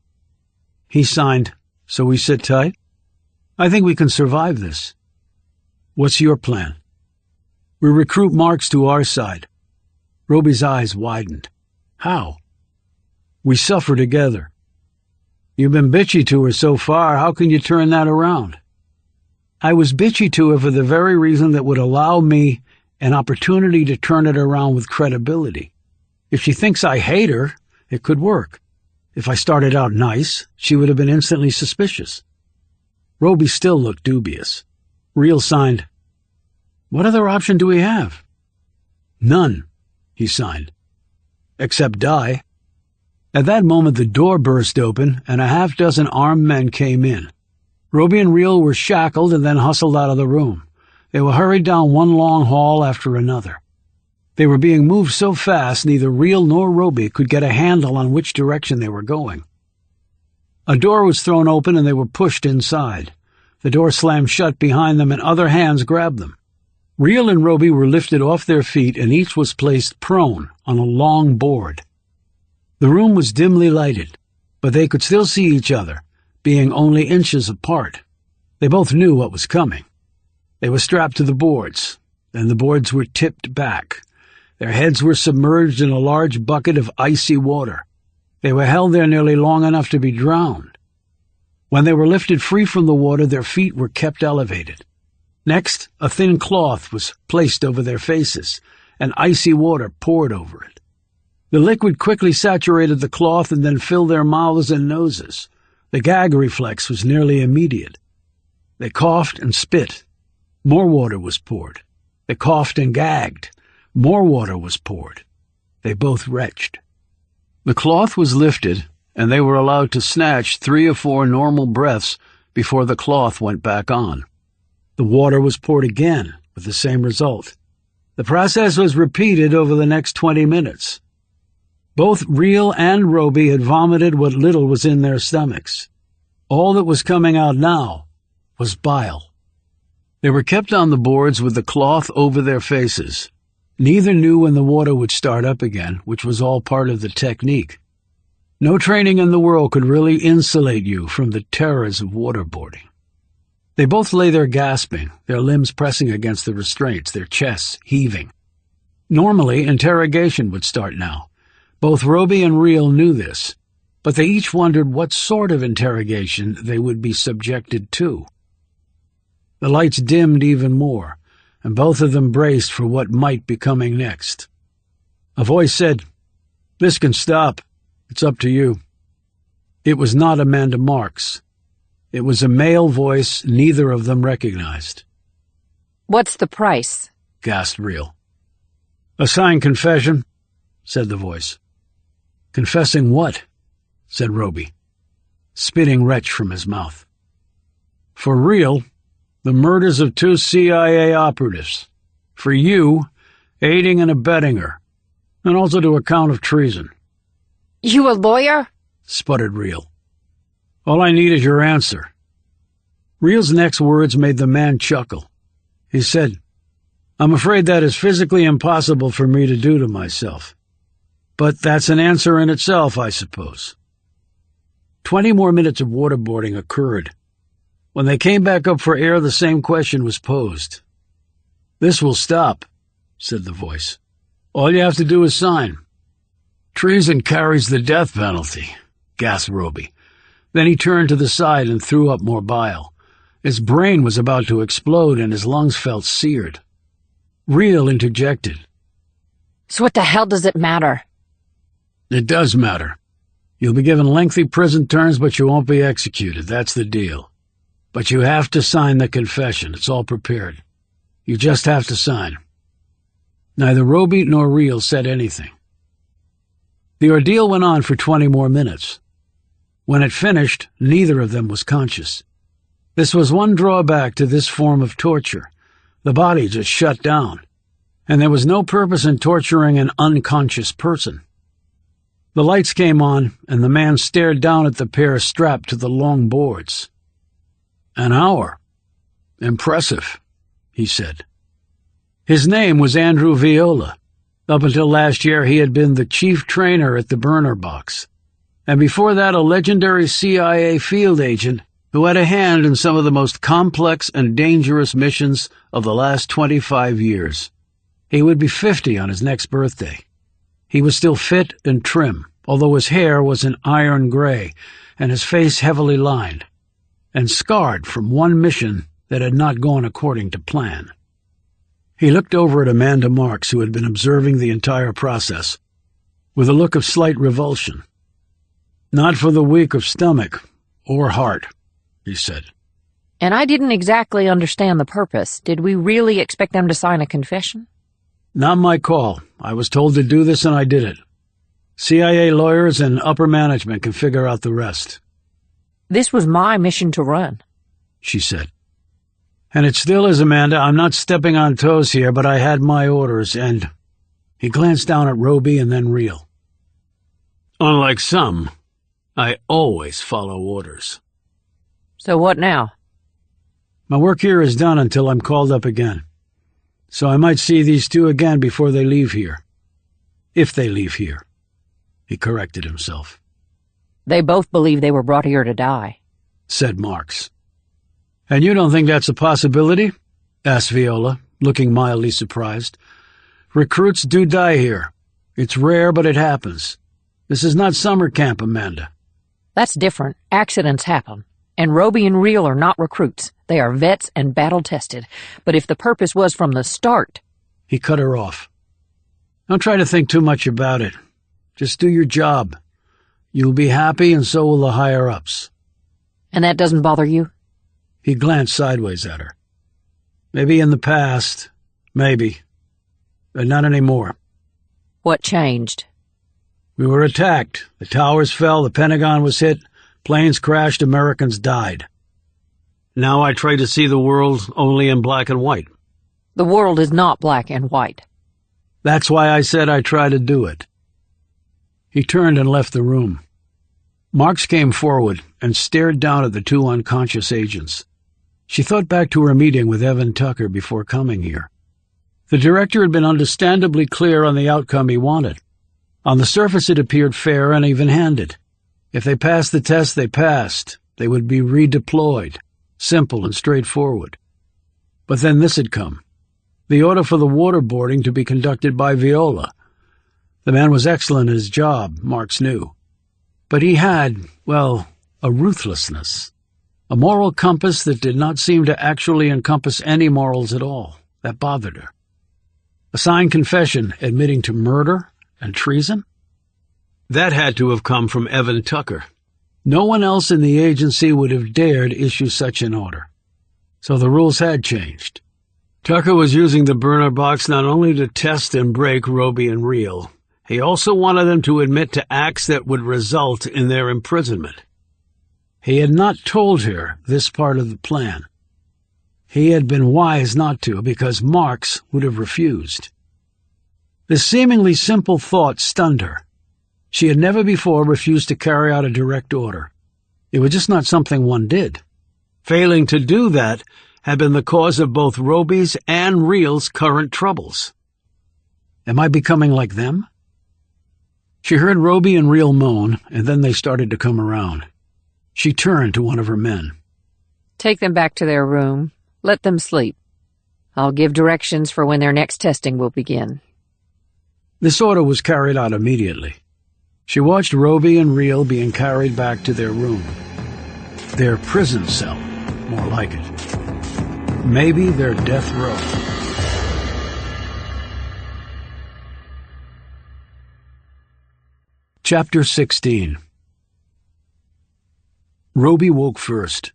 He signed, "So we sit tight? I think we can survive this." "What's your plan?" "We recruit Marks to our side." Roby's eyes widened. "How?" "We suffer together." "You've been bitchy to her so far. How can you turn that around?" "I was bitchy to her for the very reason that would allow me an opportunity to turn it around with credibility. If she thinks I hate her, it could work. If I started out nice, she would have been instantly suspicious." Roby still looked dubious. Real signed, "What other option do we have?" "None," he signed. "Except die." At that moment the door burst open and a half-dozen armed men came in. Roby and Real were shackled and then hustled out of the room. They were hurried down one long hall after another. They were being moved so fast neither Real nor Roby could get a handle on which direction they were going. A door was thrown open and they were pushed inside. The door slammed shut behind them and other hands grabbed them. Real and Roby were lifted off their feet and each was placed prone on a long board. The room was dimly lighted, but they could still see each other, being only inches apart. They both knew what was coming. They were strapped to the boards, and the boards were tipped back. Their heads were submerged in a large bucket of icy water. They were held there nearly long enough to be drowned. When they were lifted free from the water, their feet were kept elevated. Next, a thin cloth was placed over their faces, and icy water poured over it. The liquid quickly saturated the cloth and then filled their mouths and noses. The gag reflex was nearly immediate. They coughed and spit. More water was poured. They coughed and gagged. More water was poured. They both retched. The cloth was lifted, and they were allowed to snatch 3 or 4 normal breaths before the cloth went back on. The water was poured again, with the same result. The process was repeated over the next 20 minutes. Both Real and Roby had vomited what little was in their stomachs. All that was coming out now was bile. They were kept on the boards with the cloth over their faces. Neither knew when the water would start up again, which was all part of the technique. No training in the world could really insulate you from the terrors of waterboarding. They both lay there gasping, their limbs pressing against the restraints, their chests heaving. Normally, interrogation would start now. Both Roby and Real knew this, but they each wondered what sort of interrogation they would be subjected to. The lights dimmed even more, and both of them braced for what might be coming next. A voice said, "This can stop. It's up to you." It was not Amanda Marks. It was a male voice neither of them recognized. "What's the price?" gasped Reel. "A signed confession," said the voice. "Confessing what?" said Roby, spitting retch from his mouth. "For Reel, the murders of 2 CIA operatives. For you, aiding and abetting her, and also to a count of treason." You a lawyer? sputtered Reel. "All I need is your answer." Reel's next words made the man chuckle. He said, "I'm afraid that is physically impossible for me to do to myself. But that's an answer in itself, I suppose." 20 more minutes of waterboarding occurred. When they came back up for air, the same question was posed. "This will stop," said the voice. "All you have to do is sign." "Treason carries the death penalty," gasped Roby. Then he turned to the side and threw up more bile. His brain was about to explode and his lungs felt seared. Reel interjected. So what the hell does it matter? "It does matter. You'll be given lengthy prison terms, but you won't be executed. That's the deal. But you have to sign the confession. It's all prepared. You just have to sign." Neither Roby nor Reel said anything. The ordeal went on for 20 more minutes. When it finished, neither of them was conscious. This was one drawback to this form of torture. The body just shut down, and there was no purpose in torturing an unconscious person. The lights came on, and the man stared down at the pair strapped to the long boards. "An hour. Impressive," he said. His name was Andrew Viola. Up until last year, he had been the chief trainer at the burner box, and before that a legendary CIA field agent who had a hand in some of the most complex and dangerous missions of the last 25 years. He would be 50 on his next birthday. He was still fit and trim, although his hair was an iron gray and his face heavily lined, and scarred from one mission that had not gone according to plan. He looked over at Amanda Marks, who had been observing the entire process, with a look of slight revulsion. "Not for the weak of stomach or heart," he said. "And I didn't exactly understand the purpose. Did we really expect them to sign a confession?" "Not my call. I was told to do this and I did it. CIA lawyers and upper management can figure out the rest." "This was my mission to run," she said. "And it still is, Amanda. I'm not stepping on toes here, but I had my orders, and—" He glanced down at Roby and then Reel. "Unlike some, I always follow orders." "So what now?" "My work here is done until I'm called up again. So I might see these two again before they leave here. If they leave here," he corrected himself. "They both believe they were brought here to die," said Marks. "And you don't think that's a possibility?" asked Viola, looking mildly surprised. "Recruits do die here. It's rare, but it happens. This is not summer camp, Amanda." "That's different. Accidents happen. And Roby and Reel are not recruits. They are vets and battle-tested. But if the purpose was from the start—" He cut her off. "Don't try to think too much about it. Just do your job. You'll be happy, and so will the higher-ups." "And that doesn't bother you?" He glanced sideways at her. "Maybe in the past. Maybe. But not anymore." "What changed?" "We were attacked. The towers fell, the Pentagon was hit, planes crashed, Americans died. Now I try to see the world only in black and white." "The world is not black and white." "That's why I said I try to do it." He turned and left the room. Marks came forward and stared down at the two unconscious agents. She thought back to her meeting with Evan Tucker before coming here. The director had been understandably clear on the outcome he wanted. On the surface it appeared fair and even-handed. If they passed the test, they passed. They would be redeployed. Simple and straightforward. But then this had come. The order for the waterboarding to be conducted by Viola. The man was excellent at his job, Marks knew. But he had, well, a ruthlessness. A moral compass that did not seem to actually encompass any morals at all. That bothered her. A signed confession admitting to murder and treason? That had to have come from Evan Tucker. No one else in the agency would have dared issue such an order. So the rules had changed. Tucker was using the burner box not only to test and break Roby and Reel, he also wanted them to admit to acts that would result in their imprisonment. He had not told her this part of the plan. He had been wise not to, because Marks would have refused. This seemingly simple thought stunned her. She had never before refused to carry out a direct order. It was just not something one did. Failing to do that had been the cause of both Roby's and Reel's current troubles. Am I becoming like them? She heard Roby and Reel moan, and then they started to come around. She turned to one of her men. Take them back to their room. Let them sleep. I'll give directions for when their next testing will begin. This order was carried out immediately. She watched Roby and Reel being carried back to their room. Their prison cell, more like it. Maybe their death row. Chapter 16. Roby woke first.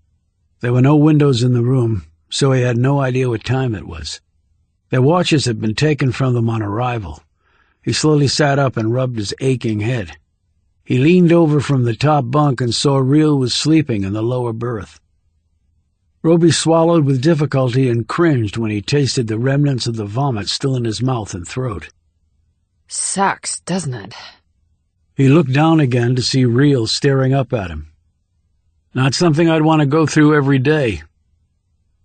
There were no windows in the room, so he had no idea what time it was. Their watches had been taken from them on arrival. He slowly sat up and rubbed his aching head. He leaned over from the top bunk and saw Reel was sleeping in the lower berth. Roby swallowed with difficulty and cringed when he tasted the remnants of the vomit still in his mouth and throat. Sucks, doesn't it? He looked down again to see Reel staring up at him. Not something I'd want to go through every day.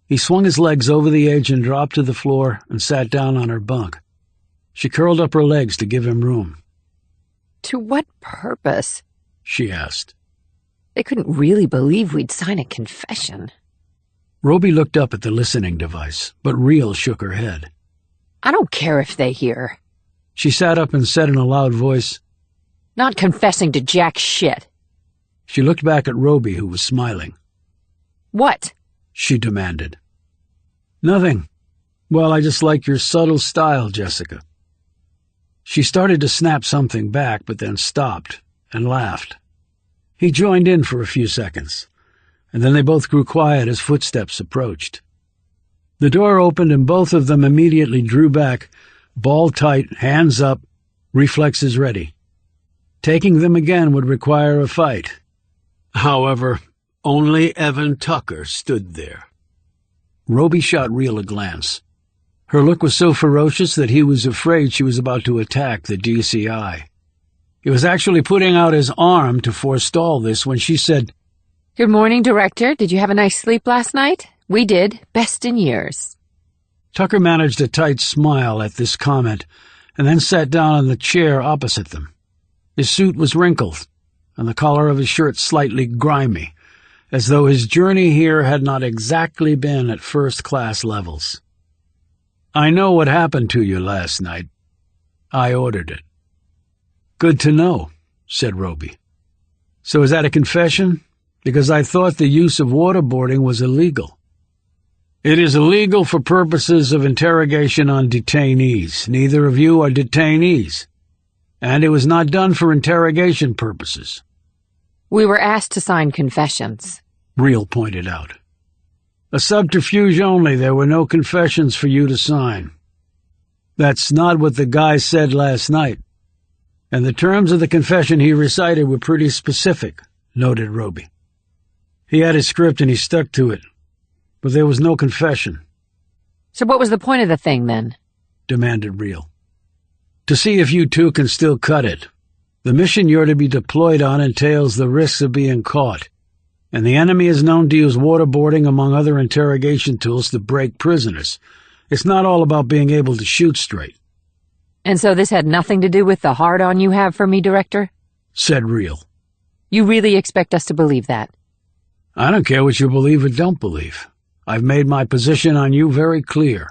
He swung his legs over the edge and dropped to the floor and sat down on her bunk. She curled up her legs to give him room. To what purpose? She asked. They couldn't really believe we'd sign a confession. Roby looked up at the listening device, but Reel shook her head. I don't care if they hear. She sat up and said in a loud voice, Not confessing to jack shit. She looked back at Roby, who was smiling. What? She demanded. Nothing. Well, I just like your subtle style, Jessica. She started to snap something back, but then stopped and laughed. He joined in for a few seconds, and then they both grew quiet as footsteps approached. The door opened and both of them immediately drew back, ball tight, hands up, reflexes ready. Taking them again would require a fight. However, only Evan Tucker stood there. Roby shot Reel a glance. Her look was so ferocious that he was afraid she was about to attack the DCI. He was actually putting out his arm to forestall this when she said, Good morning, Director. Did you have a nice sleep last night? We did. Best in years. Tucker managed a tight smile at this comment and then sat down on the chair opposite them. His suit was wrinkled, and the collar of his shirt slightly grimy, as though his journey here had not exactly been at first-class levels. I know what happened to you last night. I ordered it. Good to know, said Roby. So is that a confession? Because I thought the use of waterboarding was illegal. It is illegal for purposes of interrogation on detainees. Neither of you are detainees. And it was not done for interrogation purposes. We were asked to sign confessions, Reel pointed out. A subterfuge only. There were no confessions for you to sign. That's not what the guy said last night. And the terms of the confession he recited were pretty specific, noted Roby. He had his script and he stuck to it. But there was no confession. So what was the point of the thing, then? Demanded Reel. To see if you two can still cut it. The mission you're to be deployed on entails the risks of being caught, and the enemy is known to use waterboarding among other interrogation tools to break prisoners. It's not all about being able to shoot straight. And so this had nothing to do with the hard-on you have for me, Director? Said Reel. You really expect us to believe that? I don't care what you believe or don't believe. I've made my position on you very clear.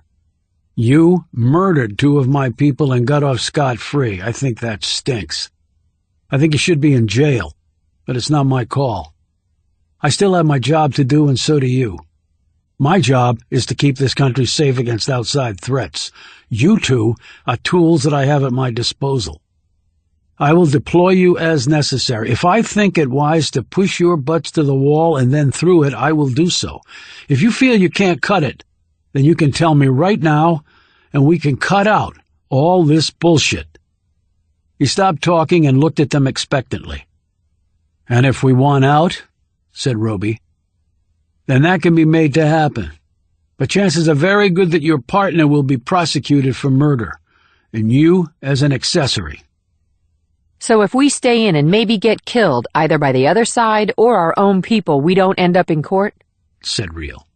You murdered 2 of my people and got off scot-free. I think that stinks. I think you should be in jail, but it's not my call. I still have my job to do, and so do you. My job is to keep this country safe against outside threats. You two are tools that I have at my disposal. I will deploy you as necessary. If I think it wise to push your butts to the wall and then through it, I will do so. If you feel you can't cut it, then you can tell me right now, and we can cut out all this bullshit." He stopped talking and looked at them expectantly. "And if we want out," said Roby, "then that can be made to happen. But chances are very good that your partner will be prosecuted for murder, and you as an accessory." So if we stay in and maybe get killed, either by the other side or our own people, we don't end up in court? Said Real.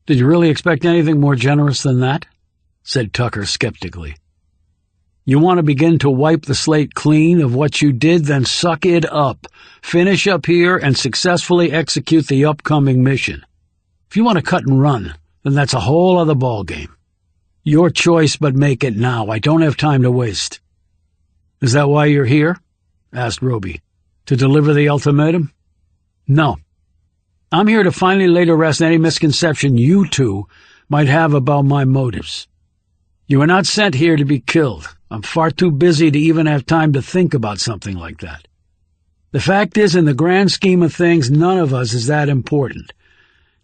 "Did you really expect anything more generous than that?" Said Tucker skeptically. "You want to begin to wipe the slate clean of what you did, then suck it up. Finish up here and successfully execute the upcoming mission. If you want to cut and run, then that's a whole other ballgame. Your choice, but make it now. I don't have time to waste." "Is that why you're here?" asked Roby. "To deliver the ultimatum?" "No. I'm here to finally lay to rest any misconception you two might have about my motives. You were not sent here to be killed. I'm far too busy to even have time to think about something like that. The fact is, in the grand scheme of things, none of us is that important.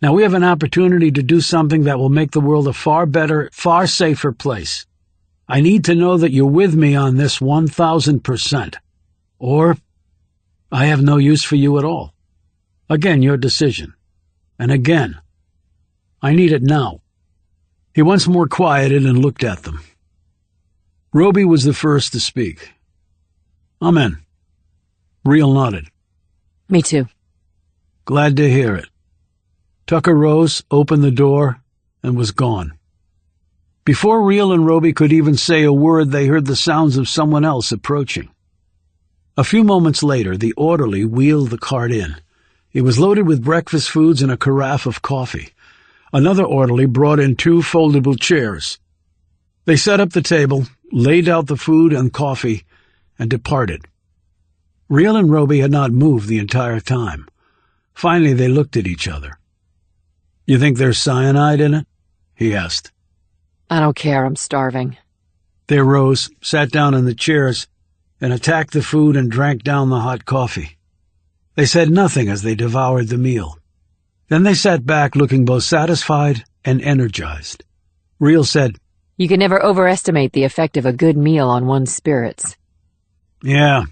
Now we have an opportunity to do something that will make the world a far better, far safer place. I need to know that you're with me on this 1,000%. Or I have no use for you at all. Again, your decision. And again, I need it now." He once more quieted and looked at them. Roby was the first to speak. "I'm in." Real nodded. "Me too." "Glad to hear it." Tucker rose, opened the door, and was gone. Before Real and Roby could even say a word, they heard the sounds of someone else approaching. A few moments later, the orderly wheeled the cart in. It was loaded with breakfast foods and a carafe of coffee. Another orderly brought in 2 foldable chairs. They set up the table, laid out the food and coffee, and departed. Real and Roby had not moved the entire time. Finally, they looked at each other. "You think there's cyanide in it?" he asked. "I don't care, I'm starving." They rose, sat down in the chairs, and attacked the food and drank down the hot coffee. They said nothing as they devoured the meal. Then they sat back looking both satisfied and energized. Real said, "You can never overestimate the effect of a good meal on one's spirits." "Yeah,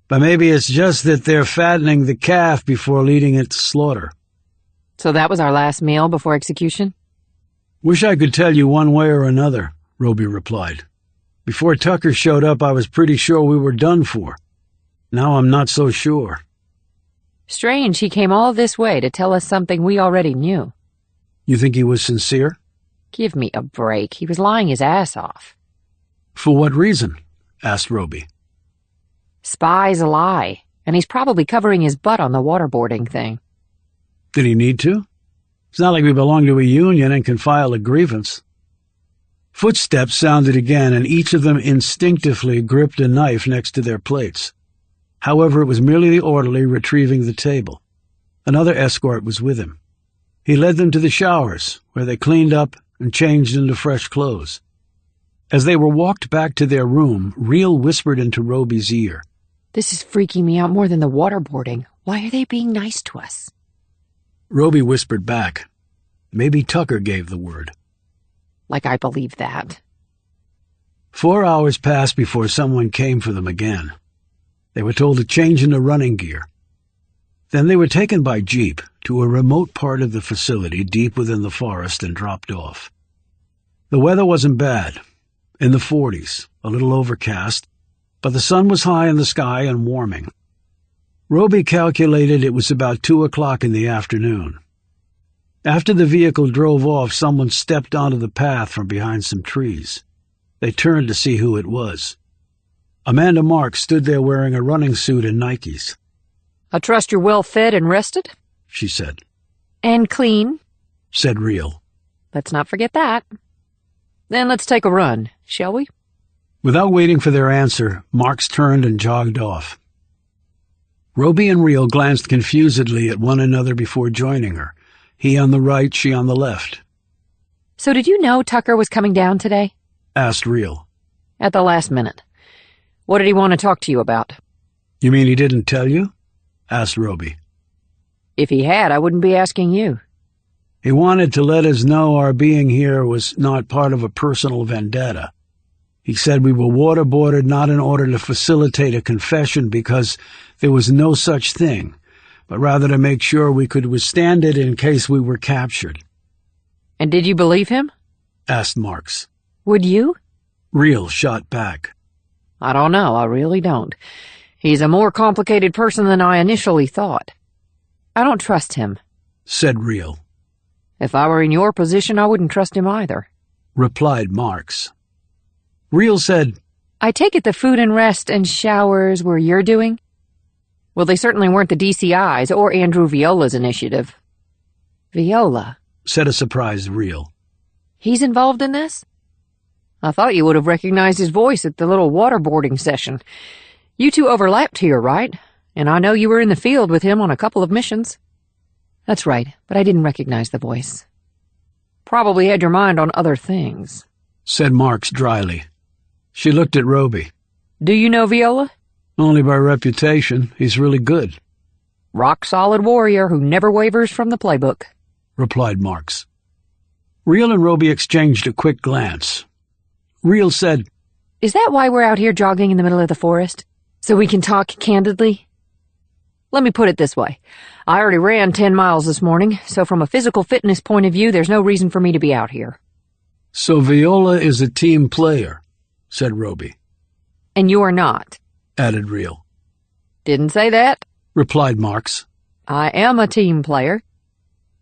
but maybe it's just that they're fattening the calf before leading it to slaughter." "So that was our last meal before execution?" "Wish I could tell you one way or another," Roby replied. "Before Tucker showed up, I was pretty sure we were done for. Now I'm not so sure." "Strange he came all this way to tell us something we already knew." "You think he was sincere?" "Give me a break. He was lying his ass off." "For what reason?" asked Roby. "Spies lie, and he's probably covering his butt on the waterboarding thing." "Did he need to? It's not like we belong to a union and can file a grievance." Footsteps sounded again, and each of them instinctively gripped a knife next to their plates. However, it was merely the orderly retrieving the table. Another escort was with him. He led them to the showers, where they cleaned up and changed into fresh clothes. As they were walked back to their room, Real whispered into Roby's ear, "This is freaking me out more than the waterboarding. Why are they being nice to us?" Roby whispered back, "Maybe Tucker gave the word." Like I believe that. 4 hours passed before someone came for them again. They were told to change into running gear. Then they were taken by jeep to a remote part of the facility deep within the forest and dropped off. The weather wasn't bad, in the 40s, a little overcast, but the sun was high in the sky and warming. Roby calculated it was about 2 o'clock in the afternoon. After the vehicle drove off, someone stepped onto the path from behind some trees. They turned to see who it was. Amanda Marks stood there wearing a running suit and Nikes. "I trust you're well fed and rested?" she said. "And clean," said Real. "Let's not forget that. Then let's take a run, shall we?" Without waiting for their answer, Marks turned and jogged off. Roby and Real glanced confusedly at one another before joining her, he on the right, she on the left. "So did you know Tucker was coming down today?" asked Real. "At the last minute. What did he want to talk to you about? You mean he didn't tell you? Asked Roby. If he had, I wouldn't be asking you. He wanted to let us know our being here was not part of a personal vendetta. He said we were waterboarded not in order to facilitate a confession because there was no such thing, but rather to make sure we could withstand it in case we were captured. And did you believe him? Asked Marks. Would you? Real shot back. I don't know, I really don't. He's a more complicated person than I initially thought. I don't trust him, said Real. If I were in your position, I wouldn't trust him either, replied Marks. Real said, I take it the food and rest and showers were your doing? Well, they certainly weren't the DCI's or Andrew Viola's initiative. Viola, said a surprised Real. He's involved in this? I thought you would have recognized his voice at the little waterboarding session. You two overlapped here, right? And I know you were in the field with him on a couple of missions. That's right, but I didn't recognize the voice. Probably had your mind on other things, said Marks dryly. She looked at Roby. Do you know Viola? Only by reputation. He's really good. Rock-solid warrior who never wavers from the playbook, replied Marks. Real and Roby exchanged a quick glance. Real said, Is that why we're out here jogging in the middle of the forest? So we can talk candidly? Let me put it this way. I already ran 10 miles this morning, so from a physical fitness point of view, there's no reason for me to be out here. So Viola is a team player, said Roby. And you are not, added Real. Didn't say that, replied Marks. I am a team player.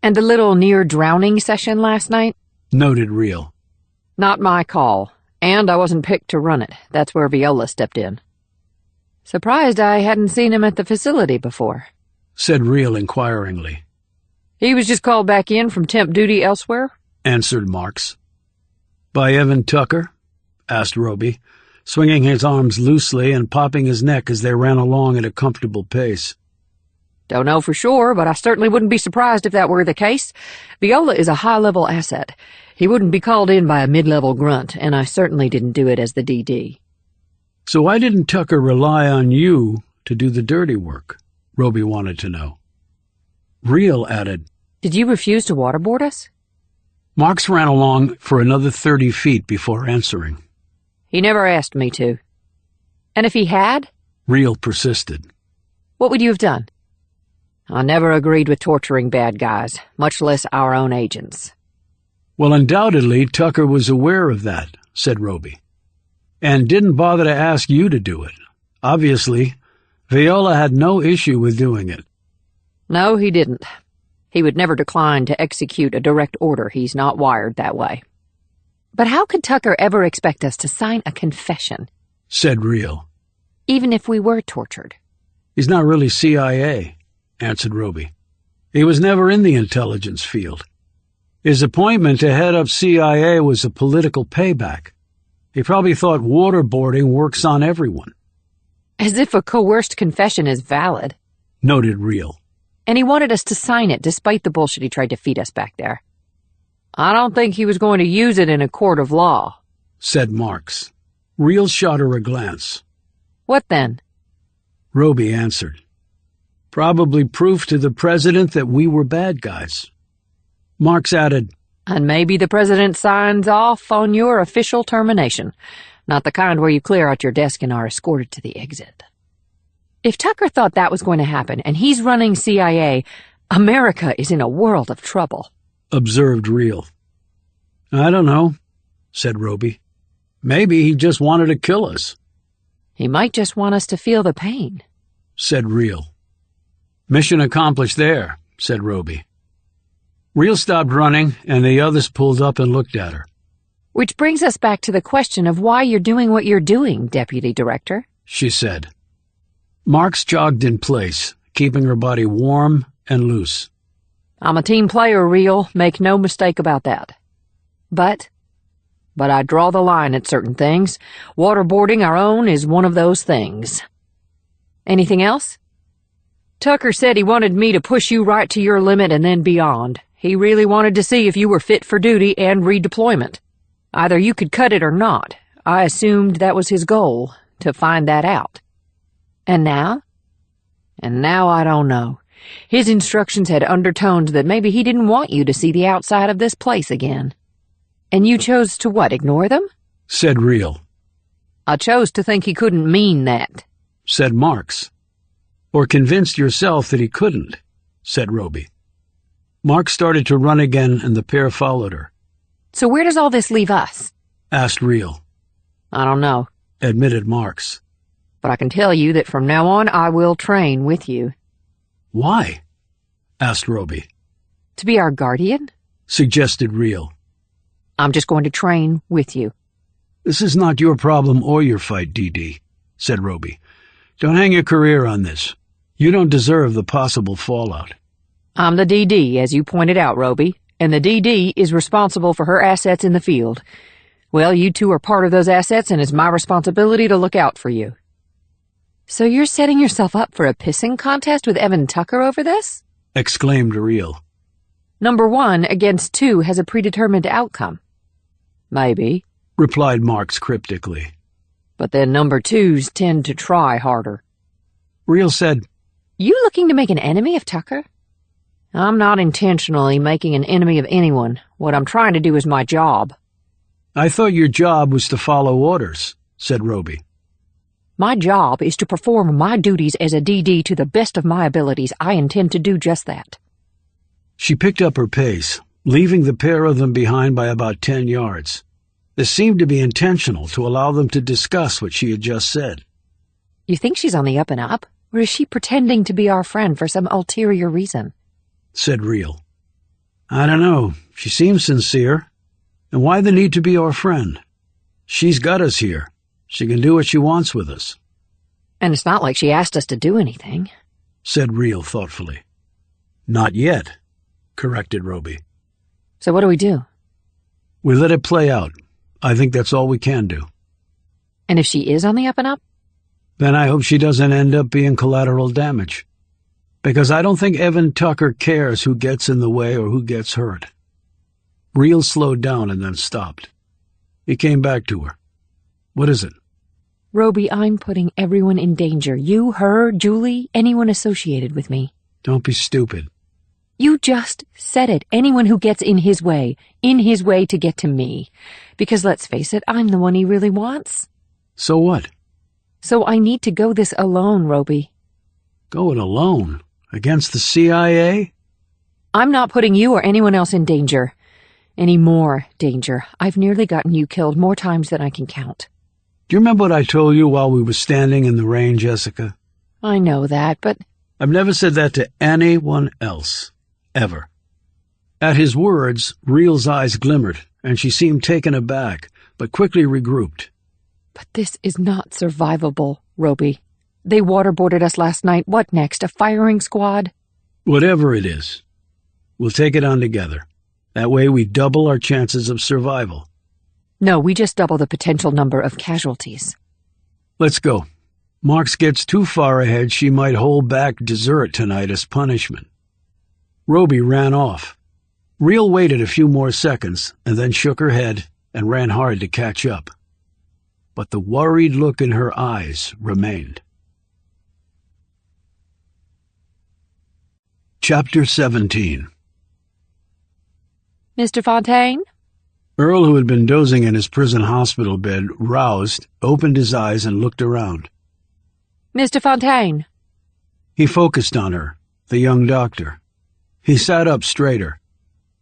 And the little near-drowning session last night? Noted Real. Not my call, and I wasn't picked to run it. That's where Viola stepped in. Surprised I hadn't seen him at the facility before, said Real inquiringly. He was just called back in from temp duty elsewhere, answered Marks. By Evan Tucker? Asked Roby, swinging his arms loosely and popping his neck as they ran along at a comfortable pace. Don't know for sure, but I certainly wouldn't be surprised if that were the case. Viola is a high-level asset. He wouldn't be called in by a mid-level grunt, and I certainly didn't do it as the DD. So why didn't Tucker rely on you to do the dirty work? Roby wanted to know. Real added, Did you refuse to waterboard us? Marks ran along for another 30 feet before answering. He never asked me to. And if he had? Real persisted. What would you have done? I never agreed with torturing bad guys, much less our own agents. Well, undoubtedly, Tucker was aware of that, said Roby, and didn't bother to ask you to do it. Obviously, Viola had no issue with doing it. No, he didn't. He would never decline to execute a direct order. He's not wired that way. But how could Tucker ever expect us to sign a confession? Said Real. Even if we were tortured. He's not really CIA, answered Roby. He was never in the intelligence field. His appointment to head up CIA was a political payback. He probably thought waterboarding works on everyone. As if a coerced confession is valid, noted Real. And he wanted us to sign it despite the bullshit he tried to feed us back there. I don't think he was going to use it in a court of law, said Marks. Real shot her a glance. What then? Roby answered. Probably proof to the president that we were bad guys. Marks added, And maybe the president signs off on your official termination, not the kind where you clear out your desk and are escorted to the exit. If Tucker thought that was going to happen and he's running CIA, America is in a world of trouble, observed Real. I don't know, said Roby. Maybe he just wanted to kill us. He might just want us to feel the pain, said Real. Mission accomplished there, said Roby. Real stopped running, and the others pulled up and looked at her. Which brings us back to the question of why you're doing what you're doing, Deputy Director, she said. Marks jogged in place, keeping her body warm and loose. I'm a team player, Real, make no mistake about that. But I draw the line at certain things. Waterboarding our own is one of those things. Anything else? Tucker said he wanted me to push you right to your limit and then beyond. He really wanted to see if you were fit for duty and redeployment. Either you could cut it or not. I assumed that was his goal, to find that out. And now? And now I don't know. His instructions had undertones that maybe he didn't want you to see the outside of this place again. And you chose to what, ignore them? Said Real. I chose to think he couldn't mean that, Said Marks. Or convinced yourself that he couldn't, said Roby. Mark started to run again, and the pair followed her. So where does all this leave us? Asked Real. I don't know, Admitted Marks. but I can tell you that from now on I will train with you. Why? Asked Roby. To be our guardian? Suggested Real. I'm just going to train with you. This is not your problem or your fight, Dee, said Roby. Don't hang your career on this. You don't deserve the possible fallout. I'm the DD, as you pointed out, Roby, and the DD is responsible for her assets in the field. Well, you two are part of those assets, and it's my responsibility to look out for you. So you're setting yourself up for a pissing contest with Evan Tucker over this? Exclaimed Real. Number 1 against 2 has a predetermined outcome. Maybe, Replied Marks cryptically. but then number 2s tend to try harder. Real said, You looking to make an enemy of Tucker? I'm not intentionally making an enemy of anyone. What I'm trying to do is my job. I thought your job was to follow orders, said Roby. My job is to perform my duties as a DD to the best of my abilities. I intend to do just that. She picked up her pace, leaving the pair of them behind by about 10 yards. This seemed to be intentional to allow them to discuss what she had just said. You think she's on the up and up? Or is she pretending to be our friend for some ulterior reason? Said Real. I don't know. She seems sincere. And why the need to be our friend? She's got us here. She can do what she wants with us. And it's not like she asked us to do anything. Said Real thoughtfully. Not yet, corrected Roby. So what do we do? We let it play out. I think that's all we can do. And if she is on the up and up? Then I hope she doesn't end up being collateral damage. Because I don't think Evan Tucker cares who gets in the way or who gets hurt. Real slowed down and then stopped. He came back to her. What is it? Roby, I'm putting everyone in danger. You, her, Julie, anyone associated with me. Don't be stupid. You just said it. Anyone who gets in his way to get to me. Because let's face it, I'm the one he really wants. So what? So I need to go this alone, Roby. Go it alone? Against the CIA? I'm not putting you or anyone else in danger. Any more danger. I've nearly gotten you killed more times than I can count. Do you remember what I told you while we were standing in the rain, Jessica? I know that, but... I've never said that to anyone else. Ever. At his words, Real's eyes glimmered, and she seemed taken aback, but quickly regrouped. But this is not survivable, Roby. They waterboarded us last night. What next? A firing squad? Whatever it is, we'll take it on together. That way we double our chances of survival. No, we just double the potential number of casualties. Let's go. Marks gets too far ahead, she might hold back dessert tonight as punishment. Roby ran off. Real waited a few more seconds and then shook her head and ran hard to catch up. But the worried look in her eyes remained. Chapter 17. Mr. Fontaine? Earl, who had been dozing in his prison hospital bed, roused, opened his eyes, and looked around. Mr. Fontaine? He focused on her, the young doctor. He sat up straighter.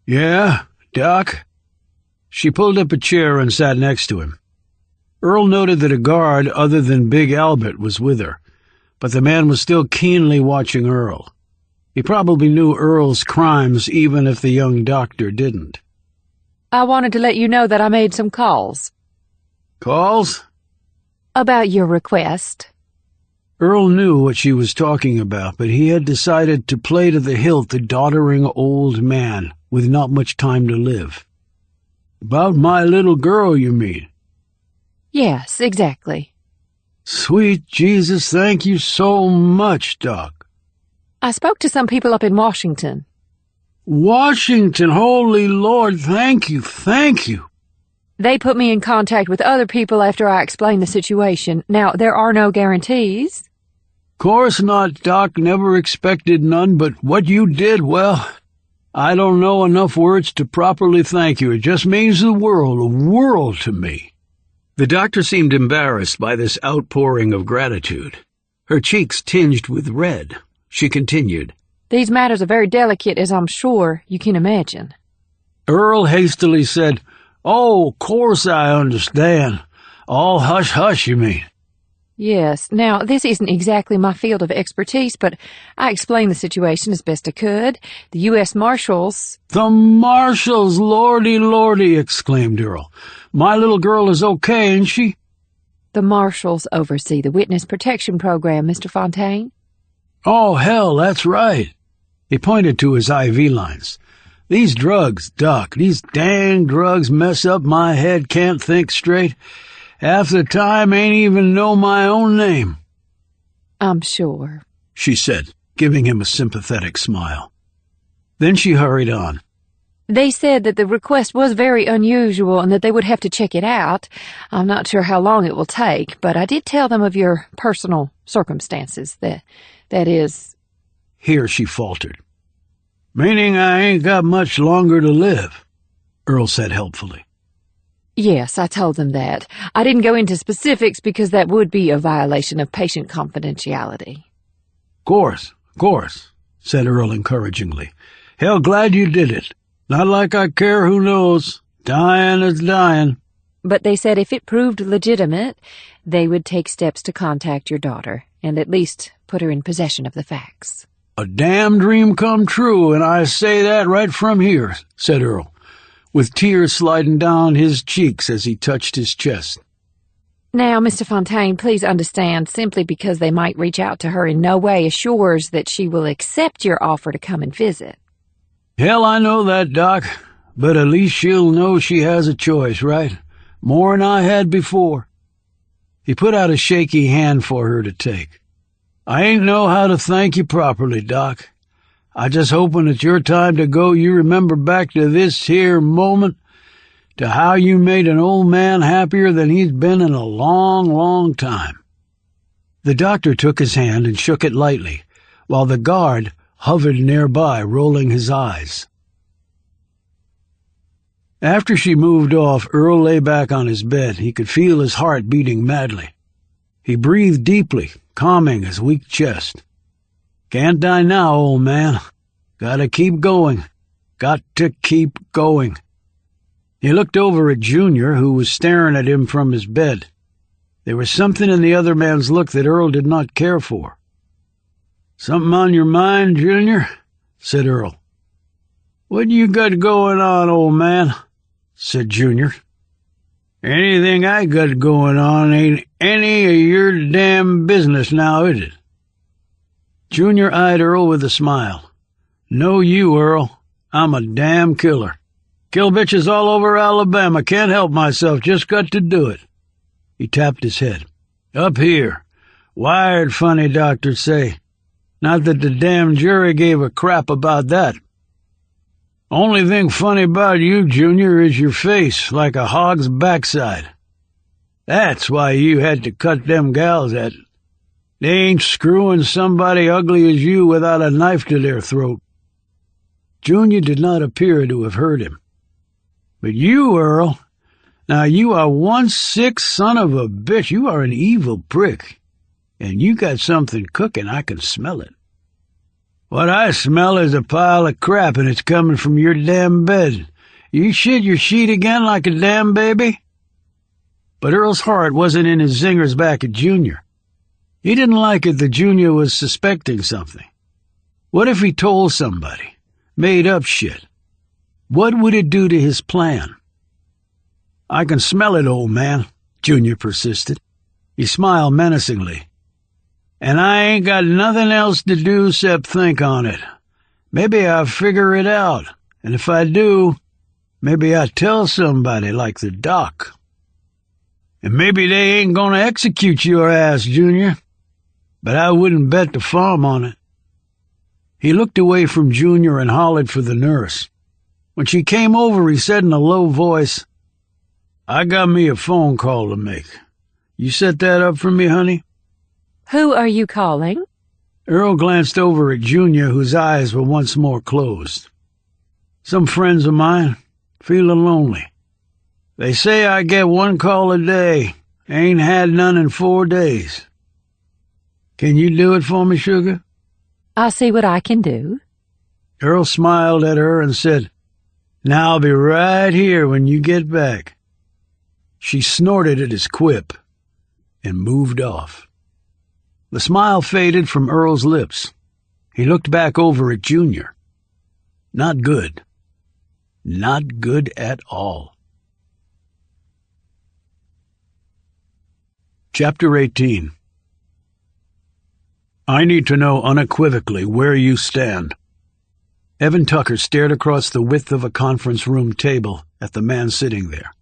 Yeah, Doc? She pulled up a chair and sat next to him. Earl noted that a guard other than Big Albert was with her, but the man was still keenly watching Earl. He probably knew Earl's crimes even if the young doctor didn't. I wanted to let you know that I made some calls. Calls? About your request. Earl knew what she was talking about, but he had decided to play to the hilt the doddering old man with not much time to live. About my little girl, you mean? Yes, exactly. Sweet Jesus, thank you so much, Doc. I spoke to some people up in Washington. Washington, holy Lord, thank you, thank you. They put me in contact with other people after I explained the situation. Now, there are no guarantees. Course not, Doc. Never expected none, but what you did, well, I don't know enough words to properly thank you. It just means the world to me. The doctor seemed embarrassed by this outpouring of gratitude. Her cheeks tinged with red. She continued, These matters are very delicate, as I'm sure you can imagine. Earl hastily said, Oh, course I understand. All hush-hush, you mean? Yes. Now, this isn't exactly my field of expertise, but I explained the situation as best I could. The U.S. Marshals... The Marshals, lordy, exclaimed Earl. My little girl is okay, ain't she? The Marshals oversee the Witness Protection Program, Mr. Fontaine. Oh, hell, that's right. He pointed to his IV lines. These drugs, Doc, these dang drugs mess up my head, can't think straight. Half the time ain't even know my own name. I'm sure, she said, giving him a sympathetic smile. Then she hurried on. They said that the request was very unusual and that they would have to check it out. I'm not sure how long it will take, but I did tell them of your personal circumstances. That is... Here she faltered. Meaning I ain't got much longer to live, Earl said helpfully. Yes, I told them that. I didn't go into specifics because that would be a violation of patient confidentiality. Course, said Earl encouragingly. Hell, glad you did it. Not like I care who knows. Dying is dying. But they said if it proved legitimate, they would take steps to contact your daughter and at least put her in possession of the facts. A damn dream come true, and I say that right from here, said Earl, with tears sliding down his cheeks as he touched his chest. Now, Mr. Fontaine, please understand, simply because they might reach out to her in no way assures that she will accept your offer to come and visit. Hell, I know that, Doc, but at least she'll know she has a choice, right? More'n I had before. He put out a shaky hand for her to take. I ain't know how to thank you properly, Doc. I just hoping it's your time to go you remember back to this here moment, to how you made an old man happier than he's been in a long time. The doctor took his hand and shook it lightly, while the guard hovered nearby, rolling his eyes. After she moved off, Earl lay back on his bed. He could feel his heart beating madly. He breathed deeply, calming his weak chest. Can't die now, old man. Gotta keep going. Got to keep going. He looked over at Junior, who was staring at him from his bed. There was something in the other man's look that Earl did not care for. Something on your mind, Junior? Said Earl. What you got going on, old man? Said Junior. Anything I got going on ain't any of your damn business now, is it? Junior eyed Earl with a smile. No, you, Earl. I'm a damn killer. Kill bitches all over Alabama. Can't help myself. Just got to do it. He tapped his head. Up here. Wired, funny doctors say. Not that the damn jury gave a crap about that. Only thing funny about you, Junior, is your face, like a hog's backside. That's why you had to cut them gals at. They ain't screwing somebody ugly as you without a knife to their throat. Junior did not appear to have heard him. But you, Earl, now you are one sick son of a bitch. You are an evil prick. And you got something cooking. I can smell it. What I smell is a pile of crap, and it's coming from your damn bed. You shit your sheet again like a damn baby? But Earl's heart wasn't in his zingers back at Junior. He didn't like it that Junior was suspecting something. What if he told somebody? Made up shit. What would it do to his plan? I can smell it, old man, Junior persisted. He smiled menacingly. And I ain't got nothing else to do except think on it. Maybe I'll figure it out, and if I do, maybe I'll tell somebody like the doc. And maybe they ain't gonna execute your ass, Junior, but I wouldn't bet the farm on it. He looked away from Junior and hollered for the nurse. When she came over, he said in a low voice, I got me a phone call to make. You set that up for me, honey? Who are you calling? Earl glanced over at Junior, whose eyes were once more closed. Some friends of mine, feeling lonely. They say I get one call a day. Ain't had none in 4 days. Can you do it for me, sugar? I'll see what I can do. Earl smiled at her and said, Now I'll be right here when you get back. She snorted at his quip and moved off. The smile faded from Earl's lips. He looked back over at Junior. Not good. Not good at all. Chapter 18. I need to know unequivocally where you stand. Evan Tucker stared across the width of a conference room table at the man sitting there.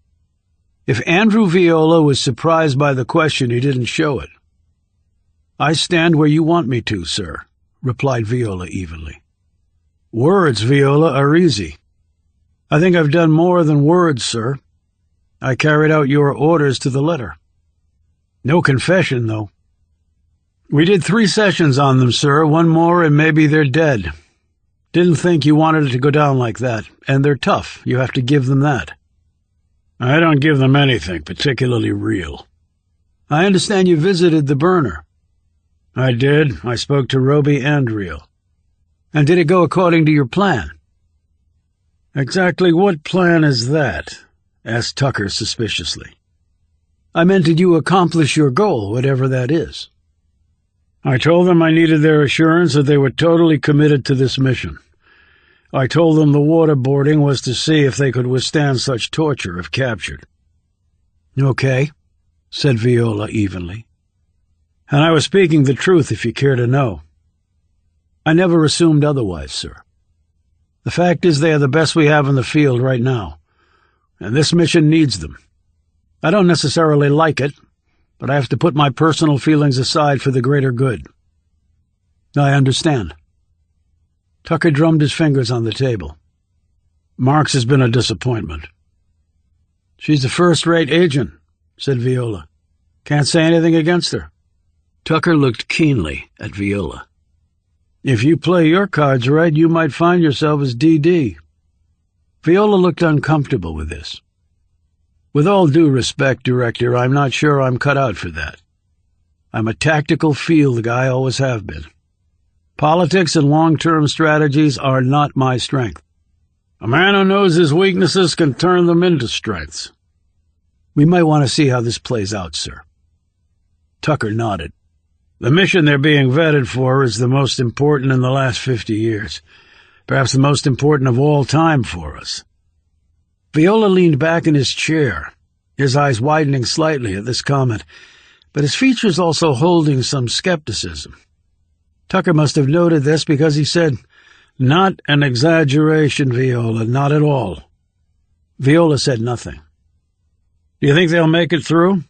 If Andrew Viola was surprised by the question, he didn't show it. I stand where you want me to, sir, replied Viola evenly. Words, Viola, are easy. I think I've done more than words, sir. I carried out your orders to the letter. No confession, though. We did 3 sessions on them, sir, one more and maybe they're dead. Didn't think you wanted it to go down like that, and they're tough, you have to give them that. I don't give them anything particularly real. I understand you visited the burner. I did. I spoke to Roby and Real. And did it go according to your plan? Exactly what plan is that? Asked Tucker suspiciously. I meant, did you accomplish your goal, whatever that is? I told them I needed their assurance that they were totally committed to this mission. I told them the waterboarding was to see if they could withstand such torture if captured. Okay, said Viola evenly. And I was speaking the truth, if you care to know. I never assumed otherwise, sir. The fact is they are the best we have in the field right now, and this mission needs them. I don't necessarily like it, but I have to put my personal feelings aside for the greater good. I understand. Tucker drummed his fingers on the table. Marks has been a disappointment. She's a first-rate agent, said Viola. Can't say anything against her. Tucker looked keenly at Viola. If you play your cards right, you might find yourself as DD. Viola looked uncomfortable with this. With all due respect, Director, I'm not sure I'm cut out for that. I'm a tactical field guy, always have been. Politics and long-term strategies are not my strength. A man who knows his weaknesses can turn them into strengths. We might want to see how this plays out, sir. Tucker nodded. The mission they're being vetted for is the most important in the last 50 years. Perhaps the most important of all time for us. Viola leaned back in his chair, his eyes widening slightly at this comment, but his features also holding some skepticism. Tucker must have noted this because he said, Not an exaggeration, Viola, not at all. Viola said nothing. Do you think they'll make it through?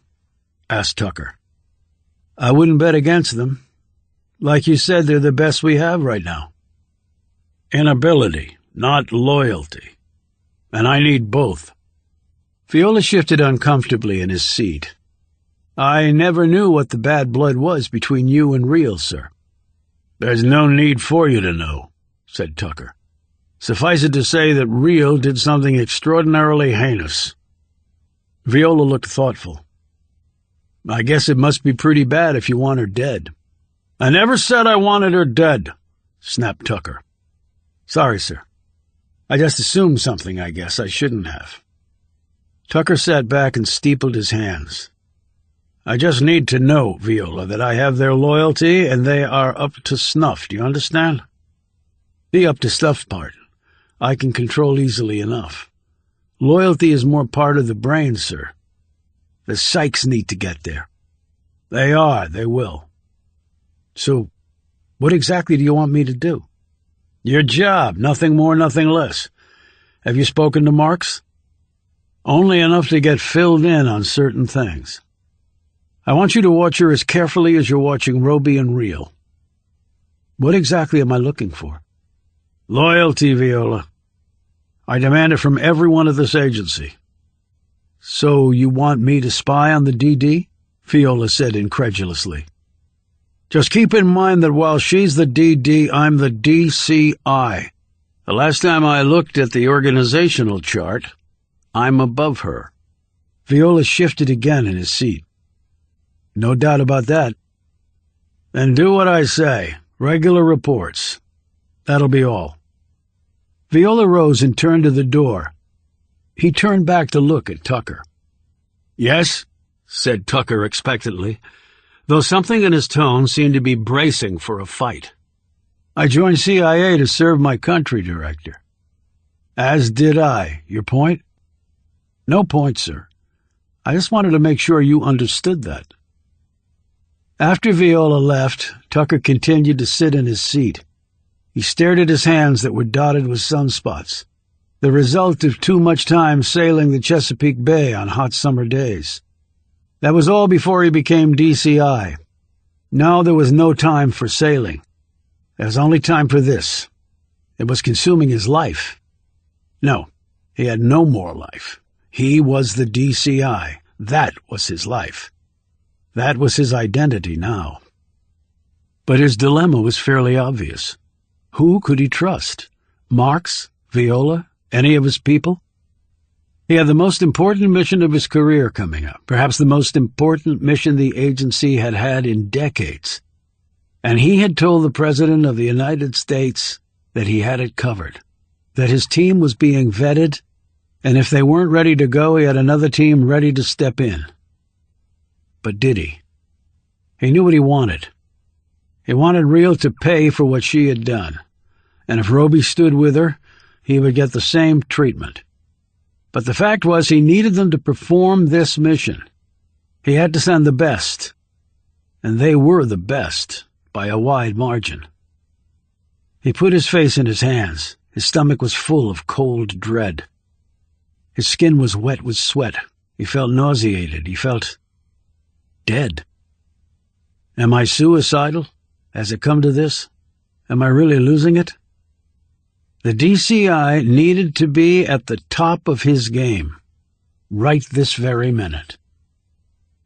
Asked Tucker. I wouldn't bet against them. Like you said, they're the best we have right now. In ability, not loyalty. And I need both. Viola shifted uncomfortably in his seat. I never knew what the bad blood was between you and Real, sir. There's no need for you to know, said Tucker. Suffice it to say that Real did something extraordinarily heinous. Viola looked thoughtful. I guess it must be pretty bad if you want her dead. I never said I wanted her dead, snapped Tucker. Sorry, sir. I just assumed something, I guess. I shouldn't have. Tucker sat back and steepled his hands. I just need to know, Viola, that I have their loyalty and they are up to snuff. Do you understand? The up to snuff part I can control easily enough. Loyalty is more part of the brain, sir. The psychs need to get there. They will. So, what exactly do you want me to do? Your job, nothing more, nothing less. Have you spoken to Marks? Only enough to get filled in on certain things. I want you to watch her as carefully as you're watching Roby and Real. What exactly am I looking for? Loyalty, Viola. I demand it from everyone at this agency. So you want me to spy on the DD? Viola said incredulously. Just keep in mind that while she's the DD, I'm the DCI. The last time I looked at the organizational chart, I'm above her. Viola shifted again in his seat. No doubt about that. Then do what I say. Regular reports. That'll be all. Viola rose and turned to the door. He turned back to look at Tucker. Yes, said Tucker expectantly, though something in his tone seemed to be bracing for a fight. I joined CIA to serve my country, Director. As did I. Your point? No point, sir. I just wanted to make sure you understood that. After Viola left, Tucker continued to sit in his seat. He stared at his hands that were dotted with sunspots, the result of too much time sailing the Chesapeake Bay on hot summer days. That was all before he became DCI. Now there was no time for sailing. There was only time for this. It was consuming his life. No, he had no more life. He was the DCI. That was his life. That was his identity now. But his dilemma was fairly obvious. Who could he trust? Marx? Viola? Any of his people? He had the most important mission of his career coming up, perhaps the most important mission the agency had had in decades. And he had told the President of the United States that he had it covered, that his team was being vetted, and if they weren't ready to go, he had another team ready to step in. But did he? He knew what he wanted. He wanted Real to pay for what she had done, and if Roby stood with her, he would get the same treatment. But the fact was he needed them to perform this mission. He had to send the best, and they were the best by a wide margin. He put his face in his hands. His stomach was full of cold dread. His skin was wet with sweat. He felt nauseated. He felt dead. Am I suicidal? Has it come to this? Am I really losing it? The DCI needed to be at the top of his game, right this very minute.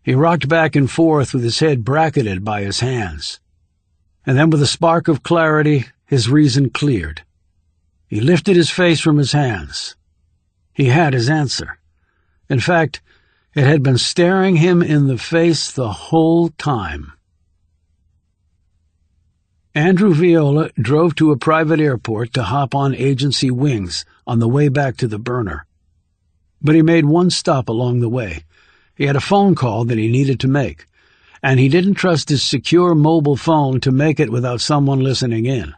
He rocked back and forth with his head bracketed by his hands. And then with a spark of clarity, his reason cleared. He lifted his face from his hands. He had his answer. In fact, it had been staring him in the face the whole time. Andrew Viola drove to a private airport to hop on agency wings on the way back to the burner. But he made one stop along the way. He had a phone call that he needed to make, and he didn't trust his secure mobile phone to make it without someone listening in.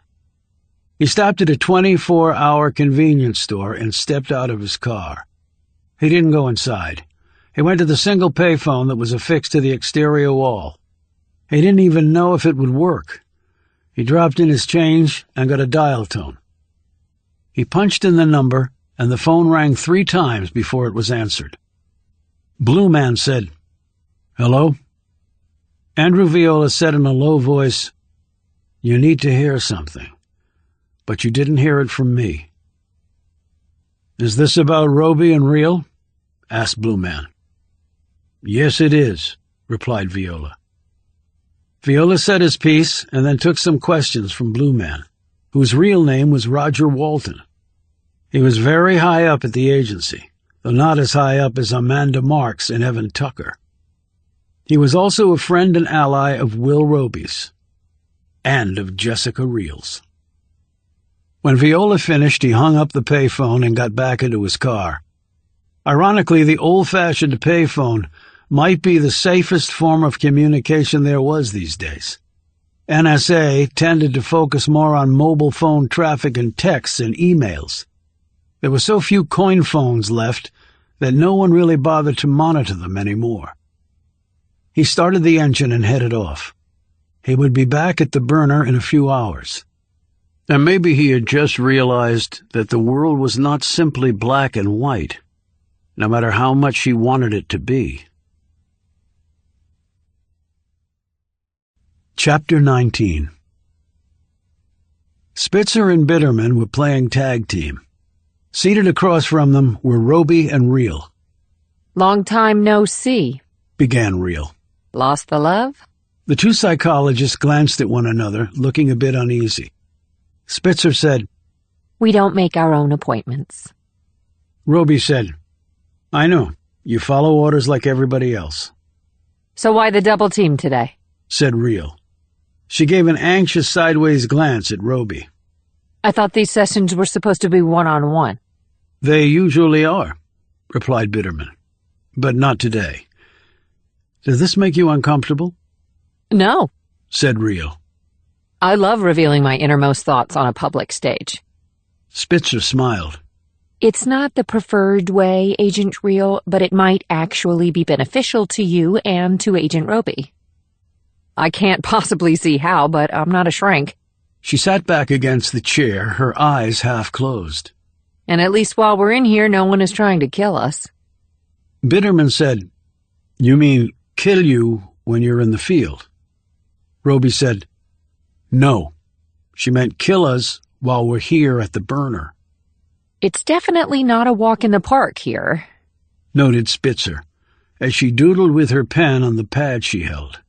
He stopped at a 24-hour convenience store and stepped out of his car. He didn't go inside. He went to the single payphone that was affixed to the exterior wall. He didn't even know if it would work. He dropped in his change and got a dial tone. He punched in the number, and the phone rang 3 times before it was answered. Blue Man said, "Hello?" Andrew Viola said in a low voice, "You need to hear something, but you didn't hear it from me." "Is this about Roby and Real?" asked Blue Man. "Yes, it is," replied Viola. Viola said his piece and then took some questions from Blue Man, whose real name was Roger Walton. He was very high up at the agency, though not as high up as Amanda Marks and Evan Tucker. He was also a friend and ally of Will Roby's, and of Jessica Reel's. When Viola finished, he hung up the payphone and got back into his car. Ironically, the old-fashioned payphone might be the safest form of communication there was these days. NSA tended to focus more on mobile phone traffic and texts and emails. There were so few coin phones left that no one really bothered to monitor them anymore. He started the engine and headed off. He would be back at the burner in a few hours. And maybe he had just realized that the world was not simply black and white, no matter how much he wanted it to be. Chapter 19. Spitzer and Bitterman were playing tag team. Seated across from them were Roby and Real. Long time no see, began Real. Lost the love? The two psychologists glanced at one another, looking a bit uneasy. Spitzer said, We don't make our own appointments. Roby said, I know. You follow orders like everybody else. So why the double team today? Said Real. She gave an anxious sideways glance at Roby. I thought these sessions were supposed to be one-on-one. They usually are, replied Bitterman. But not today. Does this make you uncomfortable? No, said Real. I love revealing my innermost thoughts on a public stage. Spitzer smiled. It's not the preferred way, Agent Real, but it might actually be beneficial to you and to Agent Roby. I can't possibly see how, but I'm not a shrink. She sat back against the chair, her eyes half closed. And at least while we're in here, no one is trying to kill us. Bitterman said, You mean kill you when you're in the field? Roby said, No. She meant kill us while we're here at the burner. It's definitely not a walk in the park here, noted Spitzer, as she doodled with her pen on the pad she held.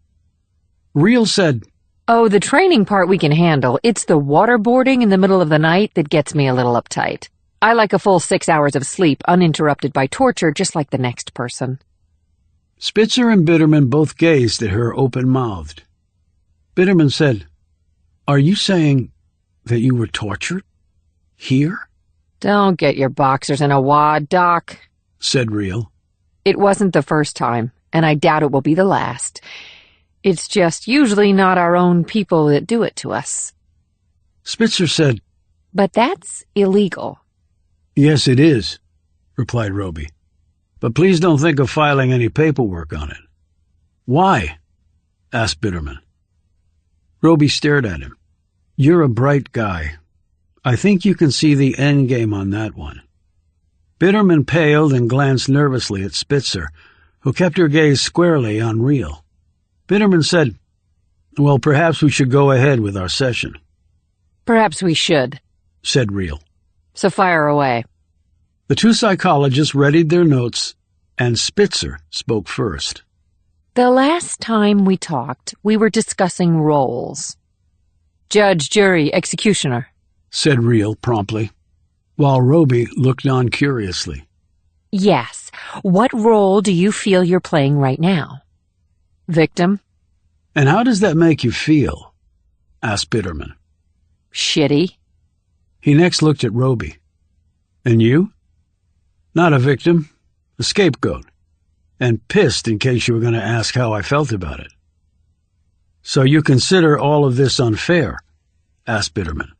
Real said, Oh, the training part we can handle. It's the waterboarding in the middle of the night that gets me a little uptight. I like a full 6 hours of sleep, uninterrupted by torture, just like the next person. Spitzer and Bitterman both gazed at her open-mouthed. Bitterman said, Are you saying that you were tortured? Here? Don't get your boxers in a wad, Doc, said Real. It wasn't the first time, and I doubt it will be the last. It's just usually not our own people that do it to us. Spitzer said, But that's illegal. Yes, it is, replied Roby. But please don't think of filing any paperwork on it. Why? Asked Bitterman. Roby stared at him. You're a bright guy. I think you can see the end game on that one. Bitterman paled and glanced nervously at Spitzer, who kept her gaze squarely on Real. Bitterman said, Well, perhaps we should go ahead with our session. Perhaps we should, said Real. So fire away. The two psychologists readied their notes, and Spitzer spoke first. The last time we talked, we were discussing roles. Judge, jury, executioner, said Real promptly, while Roby looked on curiously. Yes. What role do you feel you're playing right now? Victim. And how does that make you feel? Asked Bitterman. Shitty. He next looked at Roby. And you? Not a victim, a scapegoat, and pissed in case you were going to ask how I felt about it. So you consider all of this unfair? Asked Bitterman.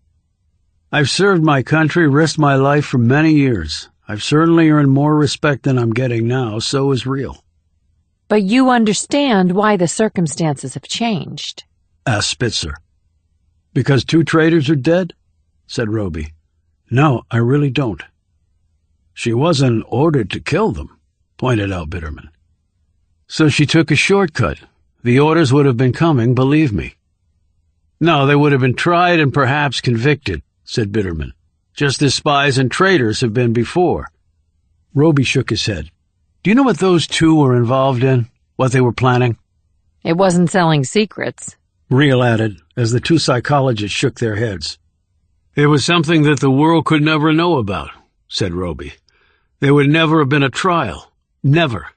I've served my country, risked my life for many years. I've certainly earned more respect than I'm getting now, so is Real. But you understand why the circumstances have changed? Asked Spitzer. Because two traitors are dead? Said Roby. No, I really don't. She wasn't ordered to kill them, pointed out Bitterman. So she took a shortcut. The orders would have been coming, believe me. No, they would have been tried and perhaps convicted, said Bitterman, just as spies and traitors have been before. Roby shook his head. Do you know what those two were involved in? What they were planning? It wasn't selling secrets, Real added, as the two psychologists shook their heads. It was something that the world could never know about, said Roby. There would never have been a trial. Never.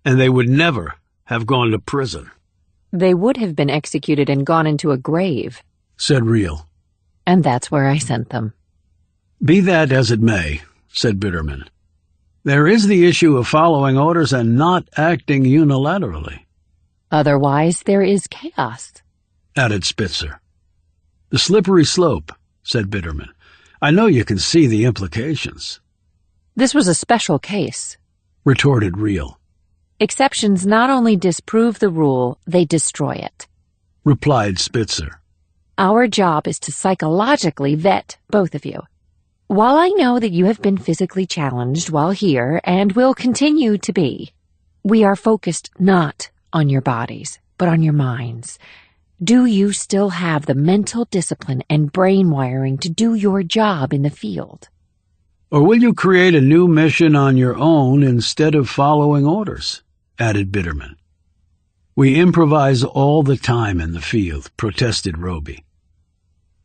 And they would never have gone to prison. They would have been executed and gone into a grave, said Real. And that's where I sent them. Be that as it may, said Bitterman. There is the issue of following orders and not acting unilaterally. Otherwise, there is chaos, added Spitzer. The slippery slope, said Bitterman. I know you can see the implications. This was a special case, retorted Real. Exceptions not only disprove the rule, they destroy it, replied Spitzer. Our job is to psychologically vet both of you. While I know that you have been physically challenged while here and will continue to be, we are focused not on your bodies, but on your minds. Do you still have the mental discipline and brain wiring to do your job in the field? Or will you create a new mission on your own instead of following orders? Added Bitterman. We improvise all the time in the field, protested Roby.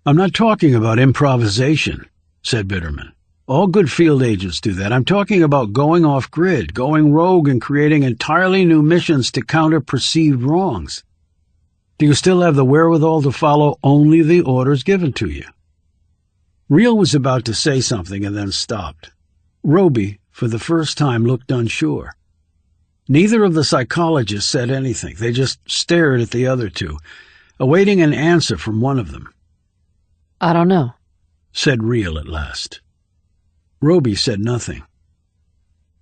I'm not talking about improvisation, said Bitterman. All good field agents do that. I'm talking about going off-grid, going rogue and creating entirely new missions to counter perceived wrongs. Do you still have the wherewithal to follow only the orders given to you? Reel was about to say something and then stopped. Roby, for the first time, looked unsure. Neither of the psychologists said anything. They just stared at the other two, awaiting an answer from one of them. I don't know, said Reel at last. Roby said nothing.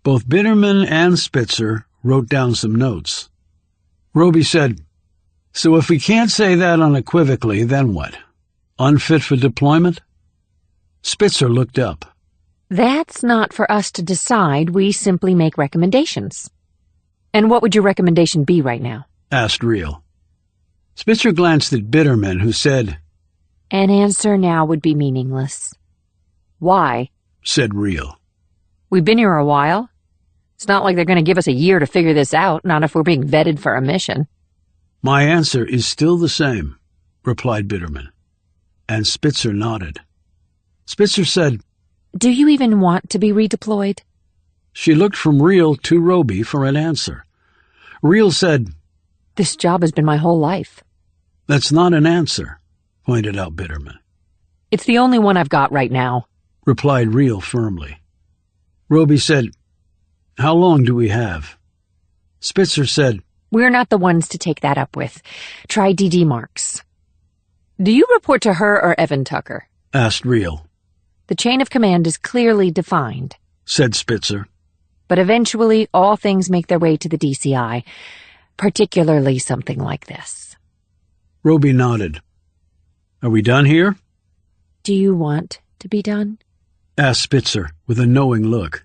Both Bitterman and Spitzer wrote down some notes. Roby said, So if we can't say that unequivocally, then what? Unfit for deployment? Spitzer looked up. That's not for us to decide. We simply make recommendations. And what would your recommendation be right now? Asked Reel. Spitzer glanced at Bitterman, who said, An answer now would be meaningless. Why? Said Reel. We've been here a while. It's not like they're going to give us a year to figure this out, not if we're being vetted for a mission. My answer is still the same, replied Bitterman. And Spitzer nodded. Spitzer said, Do you even want to be redeployed? She looked from Reel to Roby for an answer. Reel said, This job has been my whole life. That's not an answer, pointed out Bitterman. It's the only one I've got right now, replied Reel firmly. Roby said, How long do we have? Spitzer said, We're not the ones to take that up with. Try D.D. Marks. Do you report to her or Evan Tucker? Asked Reel. The chain of command is clearly defined, said Spitzer. But eventually all things make their way to the DCI, particularly something like this. Roby nodded. Are we done here? Do you want to be done? Asked Spitzer with a knowing look.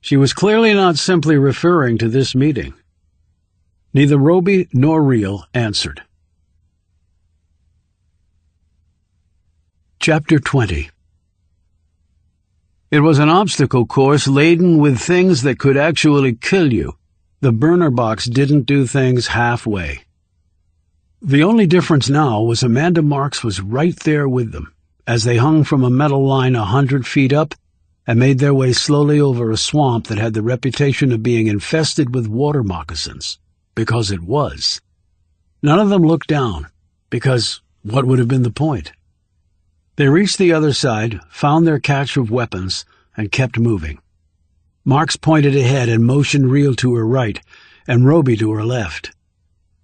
She was clearly not simply referring to this meeting. Neither Roby nor Reel answered. Chapter 20. It was an obstacle course laden with things that could actually kill you. The burner box didn't do things halfway. The only difference now was Amanda Marks was right there with them, as they hung from a metal line 100 feet up and made their way slowly over a swamp that had the reputation of being infested with water moccasins, because it was. None of them looked down, because what would have been the point? They reached the other side, found their cache of weapons, and kept moving. Marks pointed ahead and motioned Reel to her right, and Roby to her left.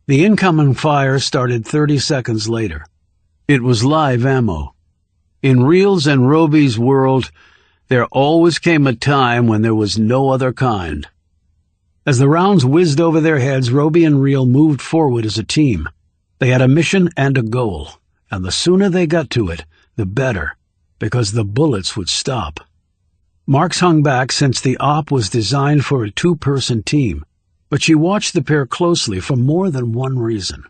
The incoming fire started 30 seconds later. It was live ammo. In Reel's and Roby's world, there always came a time when there was no other kind. As the rounds whizzed over their heads, Roby and Reel moved forward as a team. They had a mission and a goal, and the sooner they got to it, the better, because the bullets would stop. Marks hung back since the op was designed for a two-person team, but she watched the pair closely for more than one reason.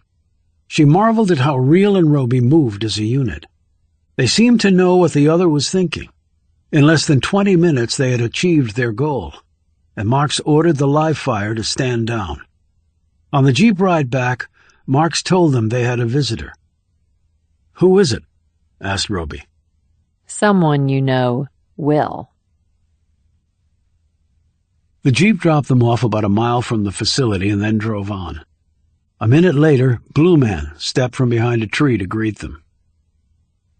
She marveled at how Reel and Roby moved as a unit. They seemed to know what the other was thinking. In less than 20 minutes they had achieved their goal, and Marks ordered the live fire to stand down. On the jeep ride back, Marks told them they had a visitor. "Who is it?" asked Roby. Someone you know will. The jeep dropped them off about a mile from the facility and then drove on. A minute later, Blue Man stepped from behind a tree to greet them.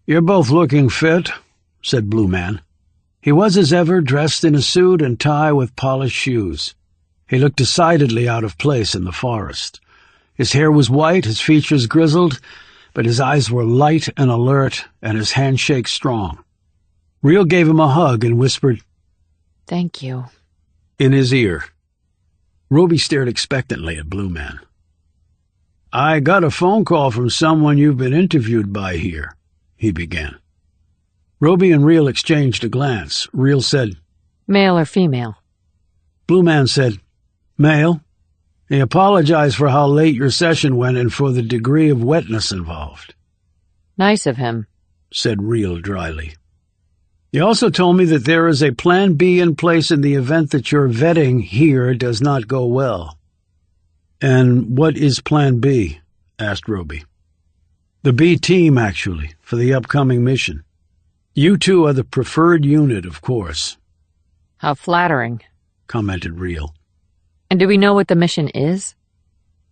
"You're both looking fit," said Blue Man. He was, as ever, dressed in a suit and tie with polished shoes. He looked decidedly out of place in the forest. His hair was white, his features grizzled, but his eyes were light and alert, and his handshake strong. Reel gave him a hug and whispered, "Thank you," in his ear. Roby stared expectantly at Blue Man. "I got a phone call from someone you've been interviewed by here," he began. Roby and Reel exchanged a glance. Reel said, "Male or female?" Blue Man said, "Male." He apologized for how late your session went and for the degree of wetness involved. "Nice of him," said Reel dryly. He also told me that there is a plan B in place in the event that your vetting here does not go well. And what is plan B? Asked Roby. The B team, actually, for the upcoming mission. You two are the preferred unit, of course. How flattering, commented Real. And do we know what the mission is?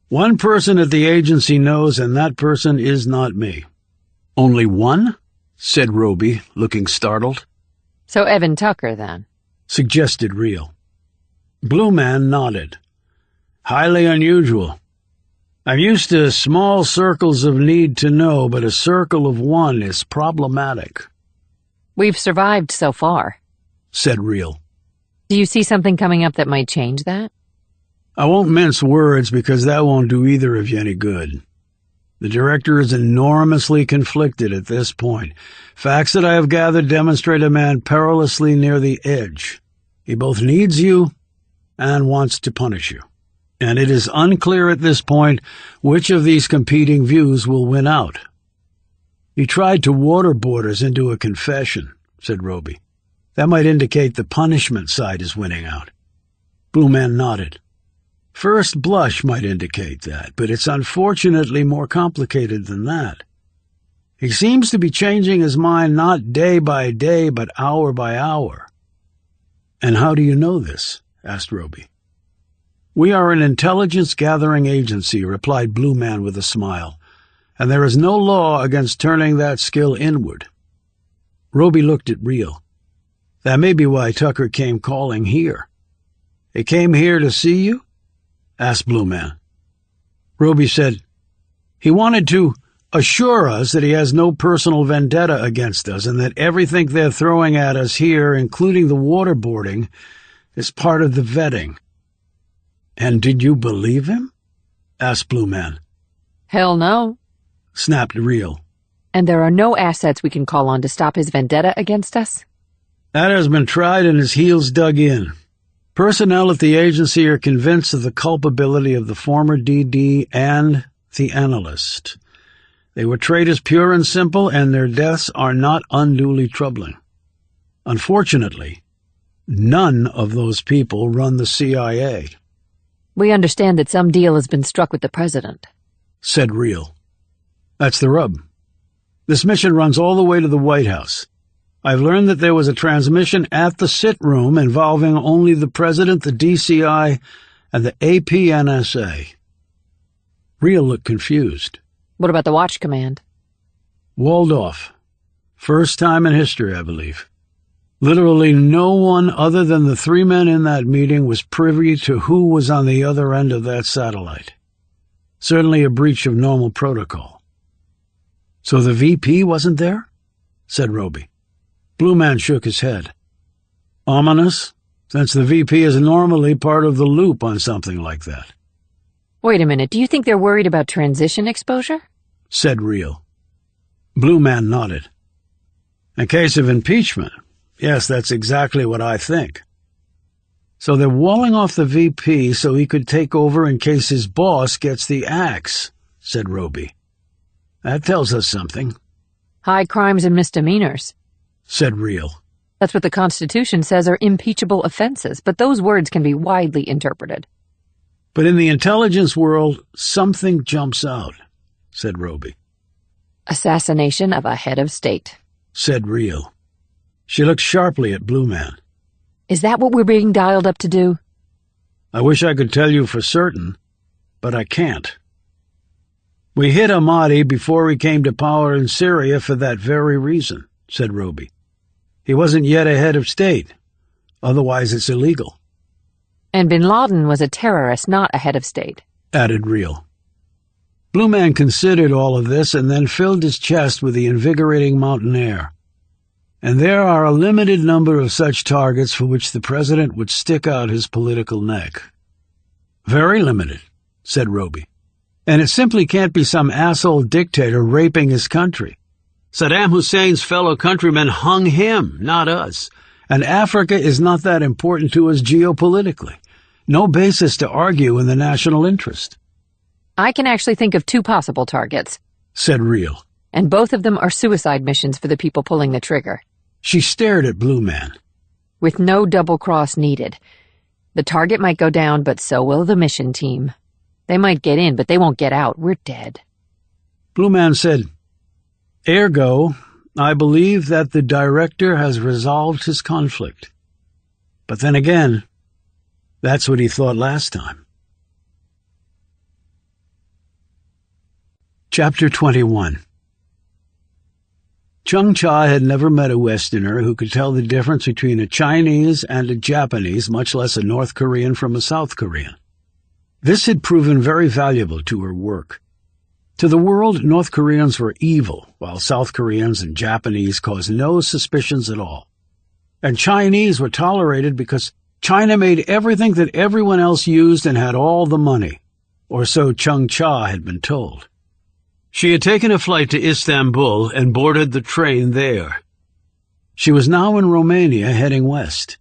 One person at the agency knows, and that person is not me. Only one? Said Roby, looking startled. So Evan Tucker, then? Suggested Real. Blue Man nodded. Highly unusual. I'm used to small circles of need to know, but a circle of one is problematic. We've survived so far, said Real. Do you see something coming up that might change that? I won't mince words because that won't do either of you any good. The director is enormously conflicted at this point. Facts that I have gathered demonstrate a man perilously near the edge. He both needs you and wants to punish you. And it is unclear at this point which of these competing views will win out. He tried to waterboard us into a confession, said Roby. That might indicate the punishment side is winning out. Blue Man nodded. First blush might indicate that, but it's unfortunately more complicated than that. He seems to be changing his mind not day by day, but hour by hour. And how do you know this? Asked Roby. We are an intelligence-gathering agency, replied Blue Man with a smile, and there is no law against turning that skill inward. Roby looked at Real. That may be why Tucker came calling here. He came here to see you? Asked Blue Man. Roby said, he wanted to assure us that he has no personal vendetta against us and that everything they're throwing at us here, including the waterboarding, is part of the vetting. And did you believe him? Asked Blue Man. Hell no, snapped Real. And there are no assets we can call on to stop his vendetta against us? That has been tried and his heels dug in. Personnel at the agency are convinced of the culpability of the former DD and the analyst. They were traitors pure and simple, and their deaths are not unduly troubling. Unfortunately, none of those people run the CIA. We understand that some deal has been struck with the president, said Real. That's the rub. This mission runs all the way to the White House. I've learned that there was a transmission at the sit room involving only the President, the DCI, and the APNSA. Real looked confused. What about the Watch Command? Walled off. First time in history, I believe. Literally no one other than the three men in that meeting was privy to who was on the other end of that satellite. Certainly a breach of normal protocol. So the VP wasn't there? Said Roby. Blue Man shook his head. Ominous, since the VP is normally part of the loop on something like that. Wait a minute, do you think they're worried about transition exposure? Said Real. Blue Man nodded. In case of impeachment, yes, that's exactly what I think. So they're walling off the VP so he could take over in case his boss gets the axe, said Roby. That tells us something. High crimes and misdemeanors, said Real. That's what the Constitution says are impeachable offenses, but those words can be widely interpreted. But in the intelligence world, something jumps out, said Roby. Assassination of a head of state, said Real. She looked sharply at Blue Man. Is that what we're being dialed up to do? I wish I could tell you for certain, but I can't. We hit Ahmadi before he came to power in Syria for that very reason, said Roby. He wasn't yet a head of state. Otherwise it's illegal. And bin Laden was a terrorist, not a head of state, added Real. Blue Man considered all of this and then filled his chest with the invigorating mountain air. And there are a limited number of such targets for which the president would stick out his political neck. Very limited, said Roby. And it simply can't be some asshole dictator raping his country. Saddam Hussein's fellow countrymen hung him, not us. And Africa is not that important to us geopolitically. No basis to argue in the national interest. I can actually think of two possible targets, said Real. And both of them are suicide missions for the people pulling the trigger. She stared at Blue Man. With no double-cross needed. The target might go down, but so will the mission team. They might get in, but they won't get out. We're dead. Blue Man said, "Ergo, I believe that the director has resolved his conflict. But then again, that's what he thought last time." Chapter 21. Chung Cha had never met a Westerner who could tell the difference between a Chinese and a Japanese, much less a North Korean from a South Korean. This had proven very valuable to her work. To the world, North Koreans were evil, while South Koreans and Japanese caused no suspicions at all. And Chinese were tolerated because China made everything that everyone else used and had all the money, or so Chung Cha had been told. She had taken a flight to Istanbul and boarded the train there. She was now in Romania heading west.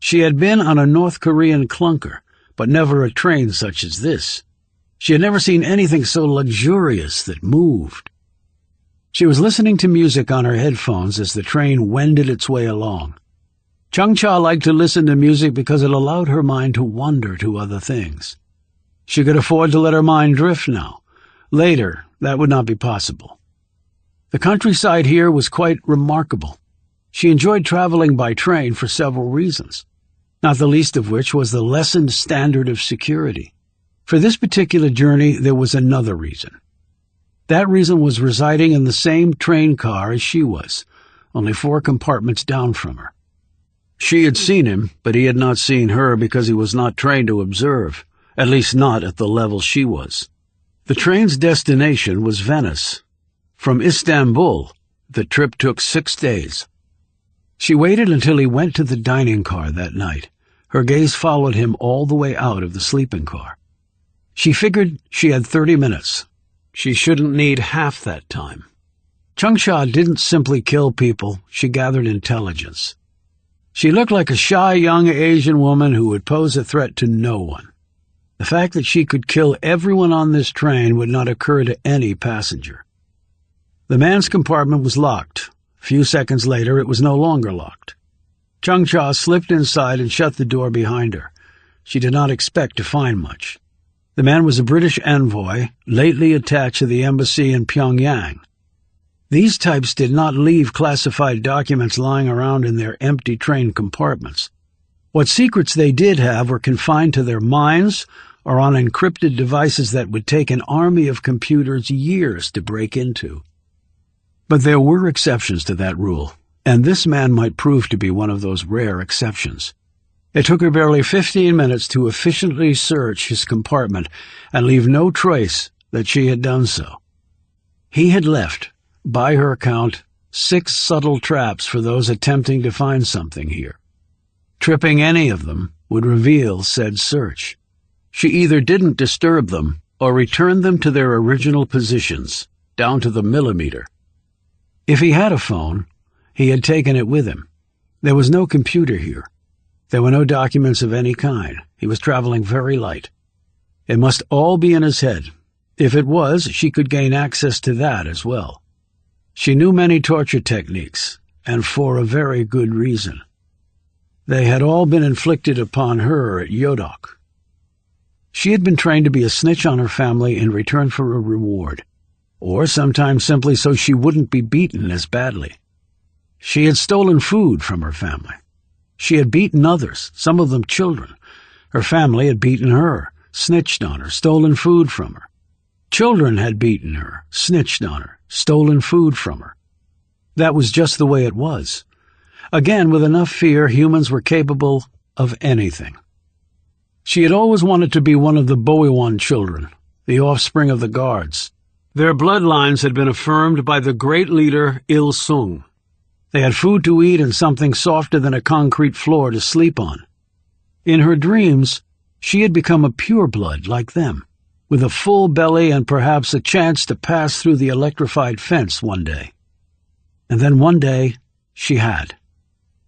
She had been on a North Korean clunker, but never a train such as this. She had never seen anything so luxurious that moved. She was listening to music on her headphones as the train wended its way along. Chung Cha liked to listen to music because it allowed her mind to wander to other things. She could afford to let her mind drift now. Later, that would not be possible. The countryside here was quite remarkable. She enjoyed traveling by train for several reasons, not the least of which was the lessened standard of security. For this particular journey, there was another reason. That reason was residing in the same train car as she was, only 4 compartments down from her. She had seen him, but he had not seen her because he was not trained to observe, at least not at the level she was. The train's destination was Venice. From Istanbul, the trip took 6 days. She waited until he went to the dining car that night. Her gaze followed him all the way out of the sleeping car. She figured she had 30 minutes. She shouldn't need half that time. Chung Cha didn't simply kill people, she gathered intelligence. She looked like a shy young Asian woman who would pose a threat to no one. The fact that she could kill everyone on this train would not occur to any passenger. The man's compartment was locked. A few seconds later, it was no longer locked. Chung Cha slipped inside and shut the door behind her. She did not expect to find much. The man was a British envoy, lately attached to the embassy in Pyongyang. These types did not leave classified documents lying around in their empty train compartments. What secrets they did have were confined to their minds or on encrypted devices that would take an army of computers years to break into. But there were exceptions to that rule, and this man might prove to be one of those rare exceptions. It took her barely 15 minutes to efficiently search his compartment and leave no trace that she had done so. He had left, by her account, 6 subtle traps for those attempting to find something here. Tripping any of them would reveal said search. She either didn't disturb them or returned them to their original positions, down to the millimeter. If he had a phone, he had taken it with him. There was no computer here. There were no documents of any kind. He was traveling very light. It must all be in his head. If it was, she could gain access to that as well. She knew many torture techniques, and for a very good reason. They had all been inflicted upon her at Yodok. She had been trained to be a snitch on her family in return for a reward, or sometimes simply so she wouldn't be beaten as badly. She had stolen food from her family. She had beaten others, some of them children. Her family had beaten her, snitched on her, stolen food from her. Children had beaten her, snitched on her, stolen food from her. That was just the way it was. Again, with enough fear, humans were capable of anything. She had always wanted to be one of the Boiwan children, the offspring of the guards. Their bloodlines had been affirmed by the great leader Il Sung. They had food to eat and something softer than a concrete floor to sleep on. In her dreams, she had become a pureblood like them, with a full belly and perhaps a chance to pass through the electrified fence one day. And then one day, she had.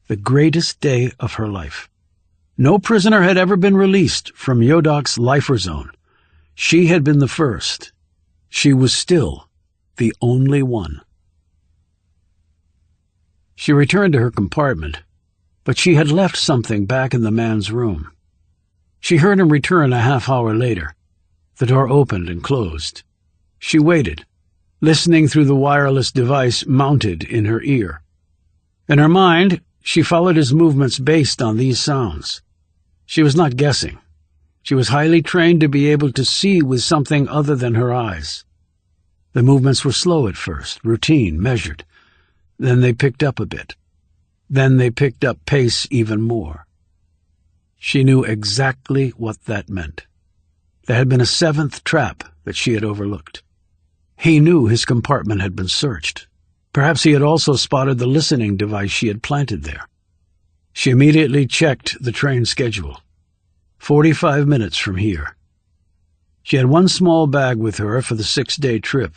The greatest day of her life. No prisoner had ever been released from Yodok's lifer zone. She had been the first. She was still the only one. She returned to her compartment, but she had left something back in the man's room. She heard him return a half-hour later. The door opened and closed. She waited, listening through the wireless device mounted in her ear. In her mind, she followed his movements based on these sounds. She was not guessing. She was highly trained to be able to see with something other than her eyes. The movements were slow at first, routine, measured. Then they picked up a bit. Then they picked up pace even more. She knew exactly what that meant. There had been a seventh trap that she had overlooked. He knew his compartment had been searched. Perhaps he had also spotted the listening device she had planted there. She immediately checked the train schedule. 45 minutes from here. She had one small bag with her for the 6-day trip.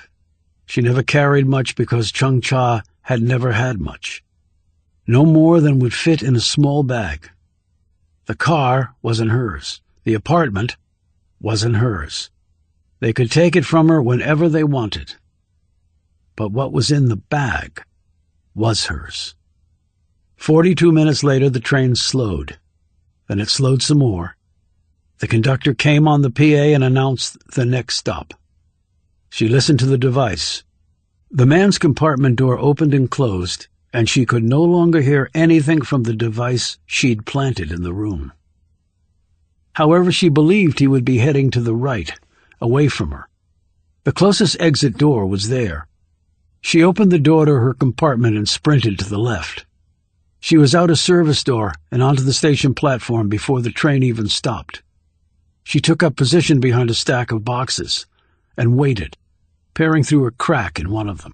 She never carried much because Chung-Cha had never had much. No more than would fit in a small bag. The car wasn't hers. The apartment wasn't hers. They could take it from her whenever they wanted. But what was in the bag was hers. 42 minutes later, the train slowed. Then it slowed some more. The conductor came on the PA and announced the next stop. She listened to the device. The man's compartment door opened and closed, and she could no longer hear anything from the device she'd planted in the room. However, she believed he would be heading to the right, away from her. The closest exit door was there. She opened the door to her compartment and sprinted to the left. She was out a service door and onto the station platform before the train even stopped. She took up position behind a stack of boxes and waited, peering through a crack in one of them.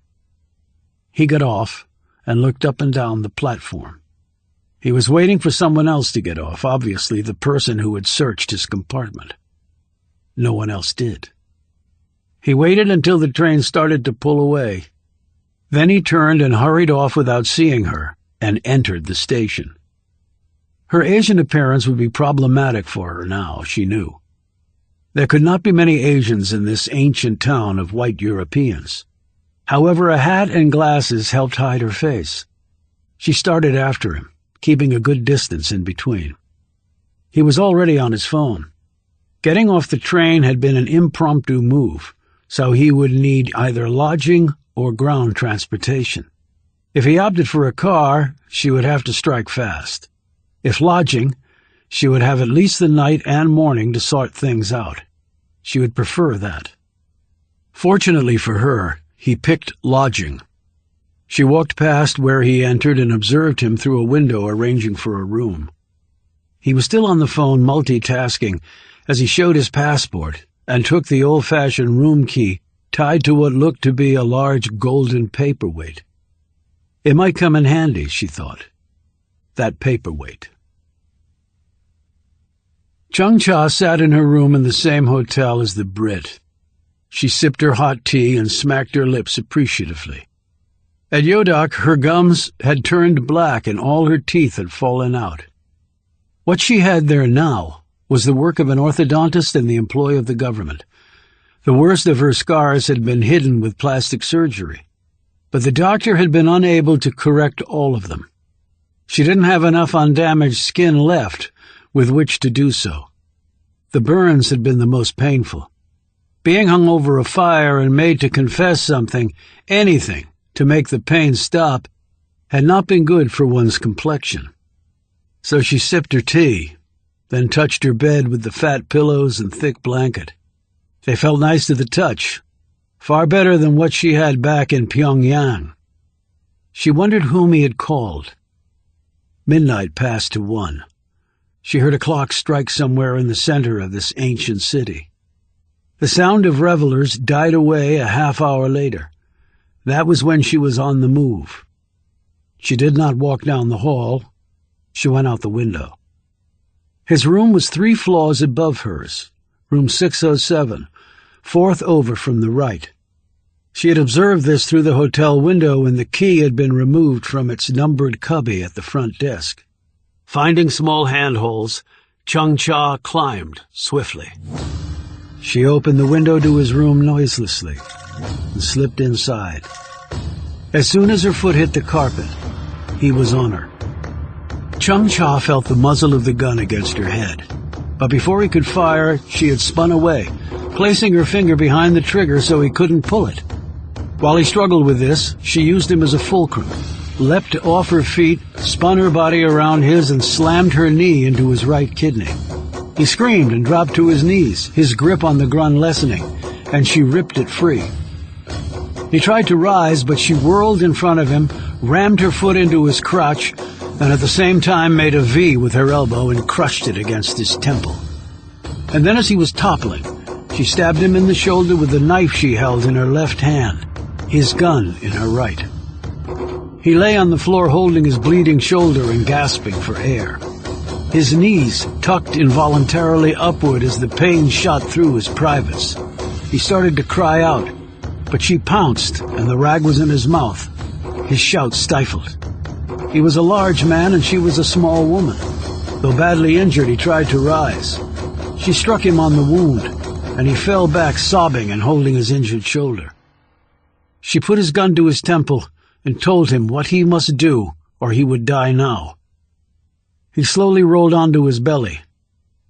He got off and looked up and down the platform. He was waiting for someone else to get off, obviously the person who had searched his compartment. No one else did. He waited until the train started to pull away. Then he turned and hurried off without seeing her and entered the station. Her Asian appearance would be problematic for her now, she knew. There could not be many Asians in this ancient town of white Europeans. However, a hat and glasses helped hide her face. She started after him, keeping a good distance in between. He was already on his phone. Getting off the train had been an impromptu move, so he would need either lodging or ground transportation. If he opted for a car, she would have to strike fast. If lodging, she would have at least the night and morning to sort things out. She would prefer that. Fortunately for her, he picked lodging. She walked past where he entered and observed him through a window arranging for a room. He was still on the phone multitasking as he showed his passport and took the old-fashioned room key tied to what looked to be a large golden paperweight. It might come in handy, she thought. That paperweight. Chung-Cha sat in her room in the same hotel as the Brit. She sipped her hot tea and smacked her lips appreciatively. At Yodak, her gums had turned black and all her teeth had fallen out. What she had there now was the work of an orthodontist in the employ of the government. The worst of her scars had been hidden with plastic surgery, but the doctor had been unable to correct all of them. She didn't have enough undamaged skin left with which to do so. The burns had been the most painful. Being hung over a fire and made to confess something, anything, to make the pain stop, had not been good for one's complexion. So she sipped her tea, then touched her bed with the fat pillows and thick blanket. They felt nice to the touch, far better than what she had back in Pyongyang. She wondered whom he had called. Midnight passed to 1. She heard a clock strike somewhere in the center of this ancient city. The sound of revelers died away a half-hour later. That was when she was on the move. She did not walk down the hall. She went out the window. His room was 3 floors above hers, room 607, 4th over from the right. She had observed this through the hotel window when the key had been removed from its numbered cubby at the front desk. Finding small handholds, Chung-Cha climbed swiftly. She opened the window to his room noiselessly and slipped inside. As soon as her foot hit the carpet, he was on her. Chung-Cha felt the muzzle of the gun against her head. But before he could fire, she had spun away, placing her finger behind the trigger so he couldn't pull it. While he struggled with this, she used him as a fulcrum, leapt off her feet, spun her body around his, and slammed her knee into his right kidney. He screamed and dropped to his knees, his grip on the gun lessening, and she ripped it free. He tried to rise, but she whirled in front of him, rammed her foot into his crotch, and at the same time made a V with her elbow and crushed it against his temple. And then as he was toppling, she stabbed him in the shoulder with the knife she held in her left hand, his gun in her right. He lay on the floor holding his bleeding shoulder and gasping for air. His knees tucked involuntarily upward as the pain shot through his privates. He started to cry out, but she pounced and the rag was in his mouth, his shout stifled. He was a large man and she was a small woman. Though badly injured, he tried to rise. She struck him on the wound, and he fell back sobbing and holding his injured shoulder. She put his gun to his temple and told him what he must do or he would die now. He slowly rolled onto his belly.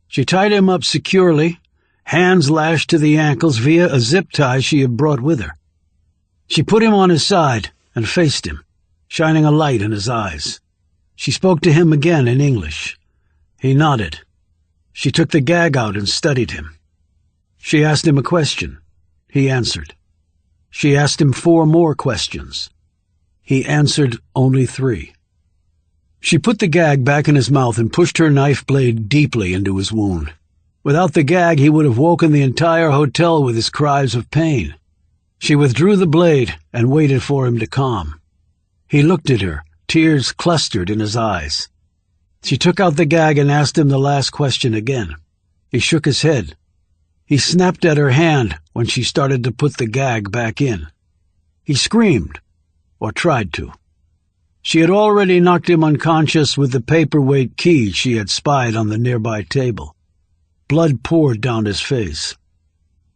She tied him up securely, hands lashed to the ankles via a zip tie she had brought with her. She put him on his side and faced him, shining a light in his eyes. She spoke to him again in English. He nodded. She took the gag out and studied him. She asked him a question. He answered. She asked him 4 more questions. He answered only 3. She put the gag back in his mouth and pushed her knife blade deeply into his wound. Without the gag, he would have woken the entire hotel with his cries of pain. She withdrew the blade and waited for him to calm. He looked at her, tears clustered in his eyes. She took out the gag and asked him the last question again. He shook his head. He snapped at her hand when she started to put the gag back in. He screamed, or tried to. She had already knocked him unconscious with the paperweight key she had spied on the nearby table. Blood poured down his face.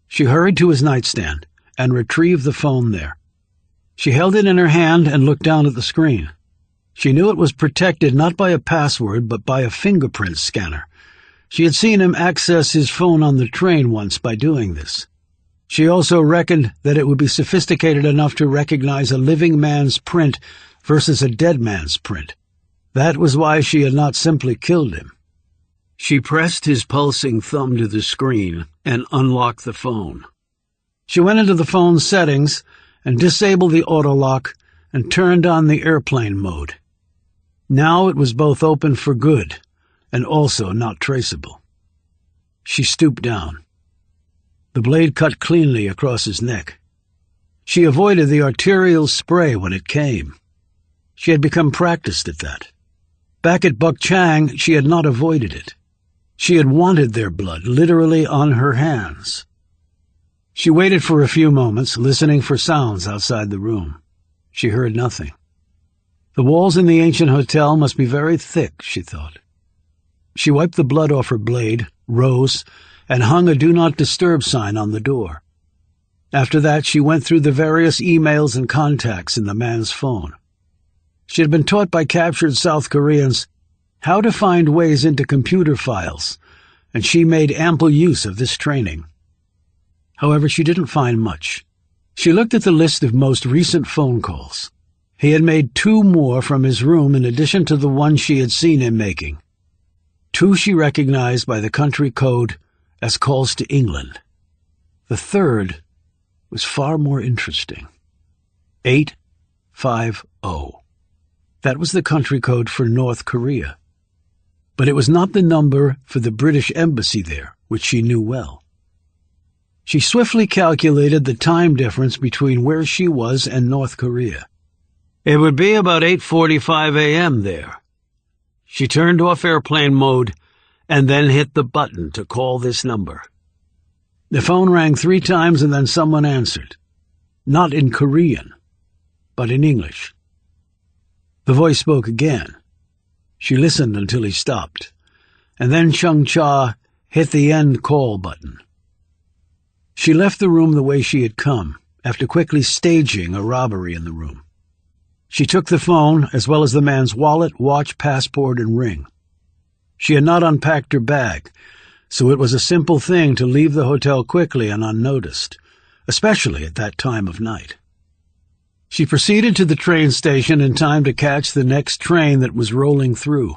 She hurried to his nightstand and retrieved the phone there. She held it in her hand and looked down at the screen. She knew it was protected not by a password but by a fingerprint scanner. She had seen him access his phone on the train once by doing this. She also reckoned that it would be sophisticated enough to recognize a living man's print versus a dead man's print. That was why she had not simply killed him. She pressed his pulsing thumb to the screen and unlocked the phone. She went into the phone's settings and disabled the auto-lock and turned on the airplane mode. Now it was both open for good and also not traceable. She stooped down. The blade cut cleanly across his neck. She avoided the arterial spray when it came. She had become practiced at that. Back at Buk Chang, she had not avoided it. She had wanted their blood literally on her hands. She waited for a few moments, listening for sounds outside the room. She heard nothing. The walls in the ancient hotel must be very thick, she thought. She wiped the blood off her blade, rose, and hung a Do Not Disturb sign on the door. After that, she went through the various emails and contacts in the man's phone. She had been taught by captured South Koreans how to find ways into computer files, and she made ample use of this training. However, she didn't find much. She looked at the list of most recent phone calls. He had made 2 more from his room in addition to the one she had seen him making. 2 she recognized by the country code as calls to England. The third was far more interesting. 850. That was the country code for North Korea. But it was not the number for the British embassy there, which she knew well. She swiftly calculated the time difference between where she was and North Korea. It would be about 8:45 a.m. there. She turned off airplane mode and then hit the button to call this number. The phone rang 3 times and then someone answered. Not in Korean, but in English. The voice spoke again. She listened until he stopped, and then Chung-Cha hit the end call button. She left the room the way she had come, after quickly staging a robbery in the room. She took the phone, as well as the man's wallet, watch, passport, and ring. She had not unpacked her bag, so it was a simple thing to leave the hotel quickly and unnoticed, especially at that time of night. She proceeded to the train station in time to catch the next train that was rolling through.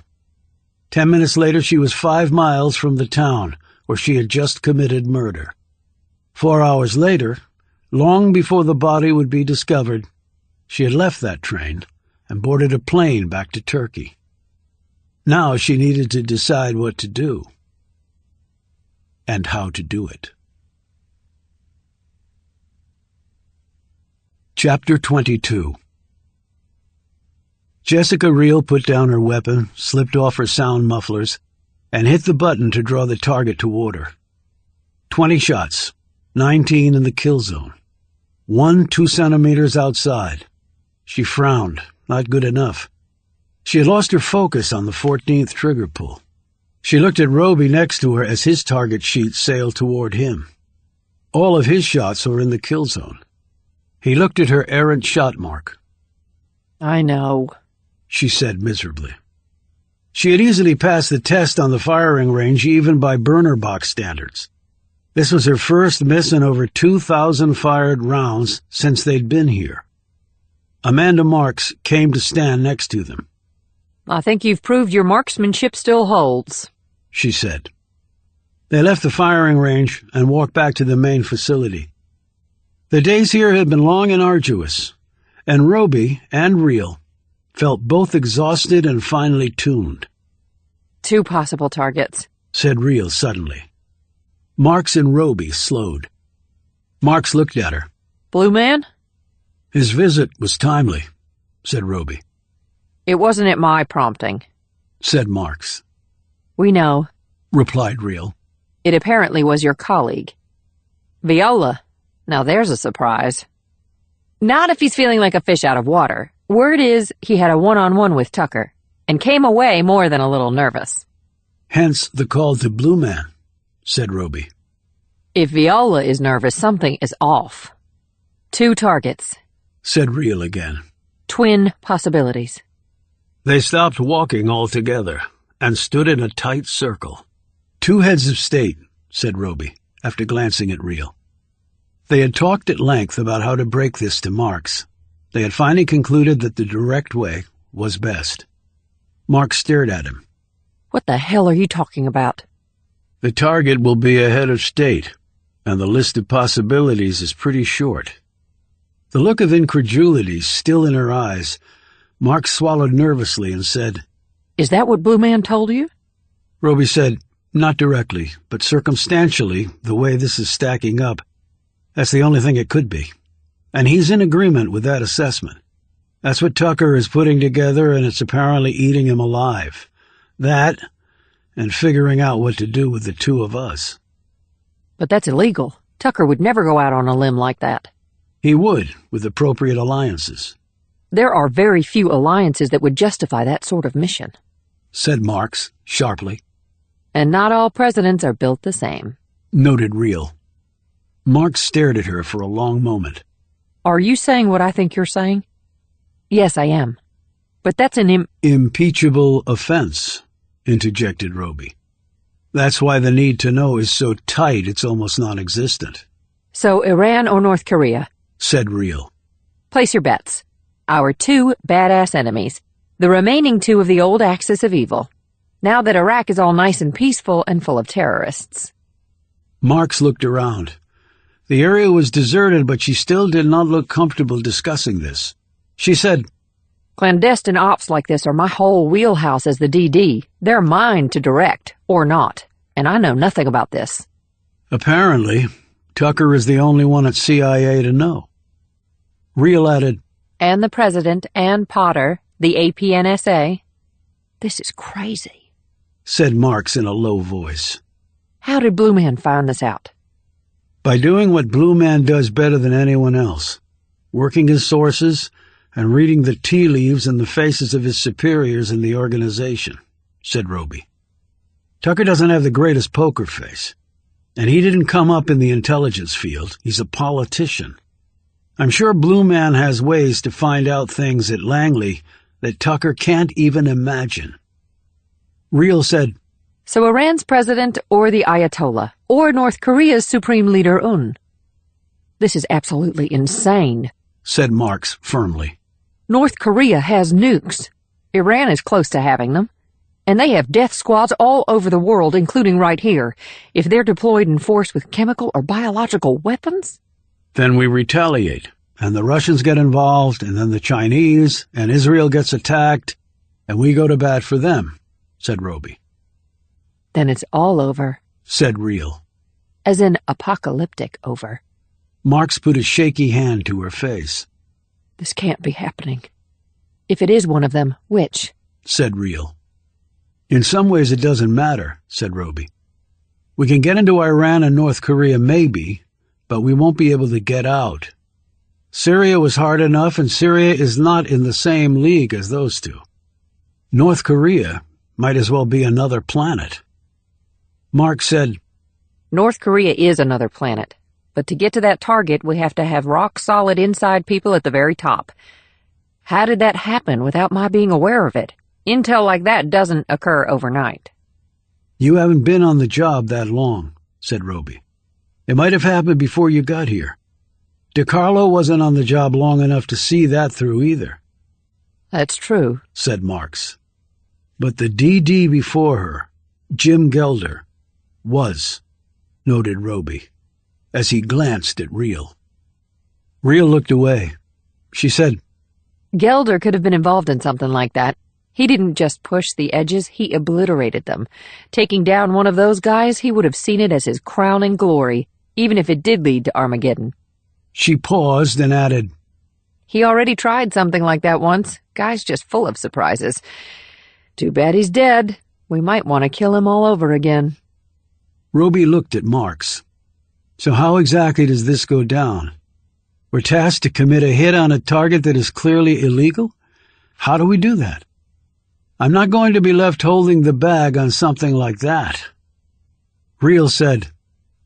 10 minutes later, she was 5 miles from the town where she had just committed murder. 4 hours later, long before the body would be discovered, she had left that train and boarded a plane back to Turkey. Now she needed to decide what to do and how to do it. Chapter 22. Jessica Reel put down her weapon, slipped off her sound mufflers, and hit the button to draw the target toward her. 20 shots, 19 in the kill zone. 1 2 centimeters outside. She frowned. Not good enough. She had lost her focus on the 14th trigger pull. She looked at Roby next to her as his target sheet sailed toward him. All of his shots were in the kill zone. He looked at her errant shot mark. I know, she said miserably. She had easily passed the test on the firing range even by burner box standards. This was her first miss in over 2,000 fired rounds since they'd been here. Amanda Marks came to stand next to them. I think you've proved your marksmanship still holds, she said. They left the firing range and walked back to the main facility. The days here had been long and arduous, and Roby and Reel felt both exhausted and finely tuned. 2 possible targets, said Reel suddenly. Marks and Roby slowed. Marks looked at her. Blue Man? His visit was timely, said Roby. It wasn't at my prompting, said Marks. We know, replied Reel. It apparently was your colleague. Viola. Now there's a surprise. Not if he's feeling like a fish out of water. Word is he had a one-on-one with Tucker, and came away more than a little nervous. Hence the call to Blue Man, said Roby. If Viola is nervous, something is off. 2 targets, said Reel again. Twin possibilities. They stopped walking altogether and stood in a tight circle. 2 heads of state, said Roby, after glancing at Reel. They had talked at length about how to break this to Marks. They had finally concluded that the direct way was best. Marks stared at him. What the hell are you talking about? The target will be a head of state, and the list of possibilities is pretty short. The look of incredulity still in her eyes, Marks swallowed nervously and said, Is that what Blue Man told you? Roby said, Not directly, but circumstantially, the way this is stacking up, that's the only thing it could be. And he's in agreement with that assessment. That's what Tucker is putting together, and it's apparently eating him alive. That, and figuring out what to do with the 2 of us. But that's illegal. Tucker would never go out on a limb like that. He would, with appropriate alliances. There are very few alliances that would justify that sort of mission, said Marks, sharply. And not all presidents are built the same, noted Reel. Marks stared at her for a long moment. Are you saying what I think you're saying? Yes, I am. But that's an impeachable offense, interjected Roby. That's why the need to know is so tight it's almost non-existent. So Iran or North Korea? Said Reel. Place your bets. Our 2 badass enemies. The remaining 2 of the old axis of evil. Now that Iraq is all nice and peaceful and full of terrorists. Marks looked around. The area was deserted, but she still did not look comfortable discussing this. She said, Clandestine ops like this are my whole wheelhouse as the DD. They're mine to direct, or not. And I know nothing about this. Apparently, Tucker is the only one at CIA to know. Reel added, And the President and Potter, the APNSA. This is crazy, said Marks in a low voice. How did Blue Man find this out? By doing what Blue Man does better than anyone else, working his sources and reading the tea leaves in the faces of his superiors in the organization, said Roby. Tucker doesn't have the greatest poker face, and he didn't come up in the intelligence field. He's a politician. I'm sure Blue Man has ways to find out things at Langley that Tucker can't even imagine. Real said, So Iran's president or the Ayatollah, or North Korea's supreme leader Un. This is absolutely insane, said Marks firmly. North Korea has nukes. Iran is close to having them. And they have death squads all over the world, including right here. If they're deployed in force with chemical or biological weapons? Then we retaliate, and the Russians get involved, and then the Chinese, and Israel gets attacked, and we go to bat for them, said Roby. Then it's all over, said Real. As in apocalyptic over. Marks put a shaky hand to her face. This can't be happening. If it is one of them, which? Said Real. In some ways it doesn't matter, said Roby. We can get into Iran and North Korea maybe, but we won't be able to get out. Syria was hard enough, and Syria is not in the same league as those two. North Korea might as well be another planet. Mark said, North Korea is another planet, but to get to that target we have to have rock-solid inside people at the very top. How did that happen without my being aware of it? Intel like that doesn't occur overnight. You haven't been on the job that long, said Roby. It might have happened before you got here. DiCarlo wasn't on the job long enough to see that through either. That's true, said Marks. But the DD before her, Jim Gelder, was, noted Roby, as he glanced at Real. Real looked away. She said, Gelder could have been involved in something like that. He didn't just push the edges, he obliterated them. Taking down one of those guys, he would have seen it as his crowning glory, even if it did lead to Armageddon. She paused and added, He already tried something like that once. Guy's just full of surprises. Too bad he's dead. We might want to kill him all over again. Roby looked at Marks. So how exactly does this go down? We're tasked to commit a hit on a target that is clearly illegal? How do we do that? I'm not going to be left holding the bag on something like that. Real said,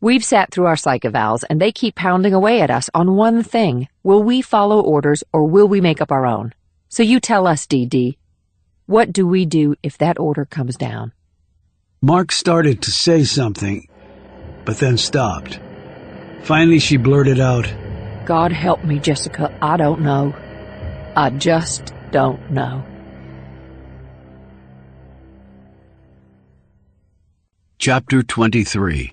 We've sat through our psych evals, and they keep pounding away at us on one thing. Will we follow orders, or will we make up our own? So you tell us, DD. What do we do if that order comes down? Mark started to say something, but then stopped. Finally she blurted out, God help me, Jessica, I don't know. I just don't know. Chapter 23.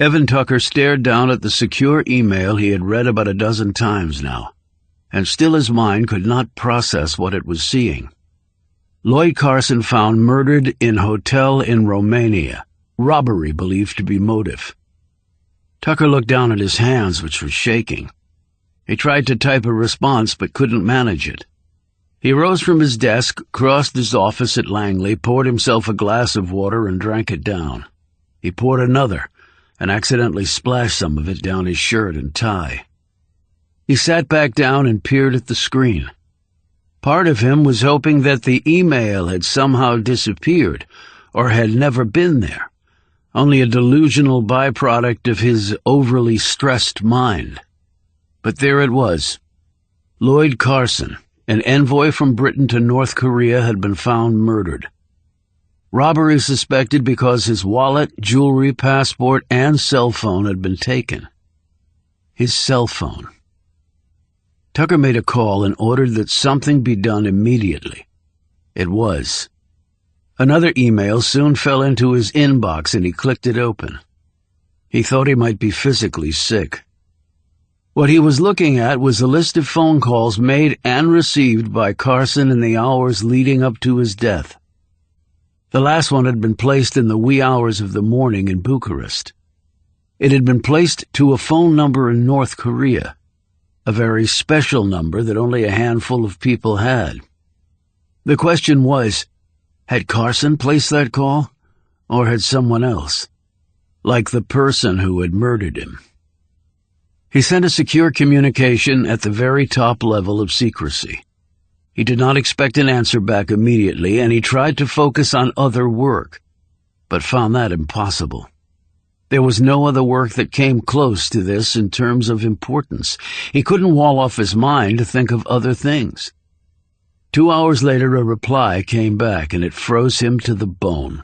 Evan Tucker stared down at the secure email he had read about a dozen times now, and still his mind could not process what it was seeing. Lloyd Carson found murdered in hotel in Romania, robbery believed to be motive. Tucker looked down at his hands, which were shaking. He tried to type a response but couldn't manage it. He rose from his desk, crossed his office at Langley, poured himself a glass of water and drank it down. He poured another, and accidentally splashed some of it down his shirt and tie. He sat back down and peered at the screen. Part of him was hoping that the email had somehow disappeared, or had never been there, only a delusional byproduct of his overly stressed mind. But there it was. Lloyd Carson, an envoy from Britain to North Korea, had been found murdered. Robbery suspected because his wallet, jewelry, passport, and cell phone had been taken. His cell phone. Tucker made a call and ordered that something be done immediately. It was. Another email soon fell into his inbox and he clicked it open. He thought he might be physically sick. What he was looking at was a list of phone calls made and received by Carson in the hours leading up to his death. The last one had been placed in the wee hours of the morning in Bucharest. It had been placed to a phone number in North Korea, a very special number that only a handful of people had. The question was, had Carson placed that call, or had someone else, like the person who had murdered him? He sent a secure communication at the very top level of secrecy. He did not expect an answer back immediately, and he tried to focus on other work, but found that impossible. There was no other work that came close to this in terms of importance. He couldn't wall off his mind to think of other things. 2 hours later, a reply came back, and it froze him to the bone.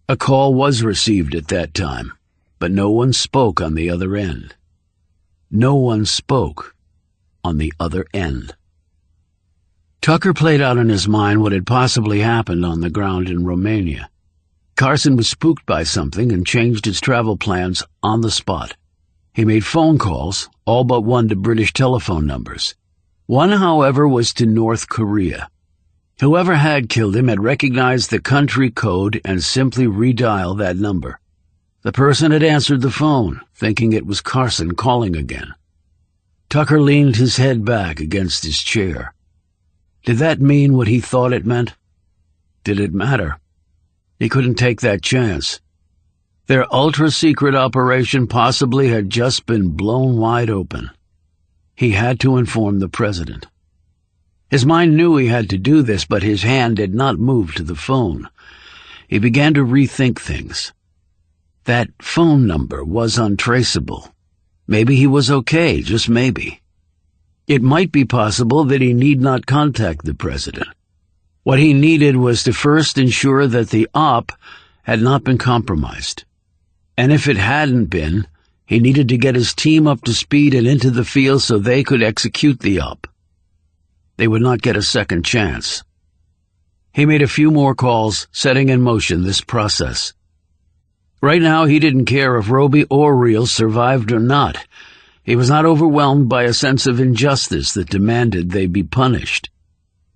A call was received at that time, but no one spoke on the other end. No one spoke on the other end. Tucker played out in his mind what had possibly happened on the ground in Romania. Carson was spooked by something and changed his travel plans on the spot. He made phone calls, all but one to British telephone numbers. One, however, was to North Korea. Whoever had killed him had recognized the country code and simply redialed that number. The person had answered the phone, thinking it was Carson calling again. Tucker leaned his head back against his chair. Did that mean what he thought it meant? Did it matter? He couldn't take that chance. Their ultra-secret operation possibly had just been blown wide open. He had to inform the president. His mind knew he had to do this, but his hand did not move to the phone. He began to rethink things. That phone number was untraceable. Maybe he was okay, just maybe. It might be possible that he need not contact the president. What he needed was to first ensure that the op had not been compromised. And if it hadn't been, he needed to get his team up to speed and into the field so they could execute the op. They would not get a second chance. He made a few more calls, setting in motion this process. Right now, he didn't care if Roby or Reel survived or not. He was not overwhelmed by a sense of injustice that demanded they be punished.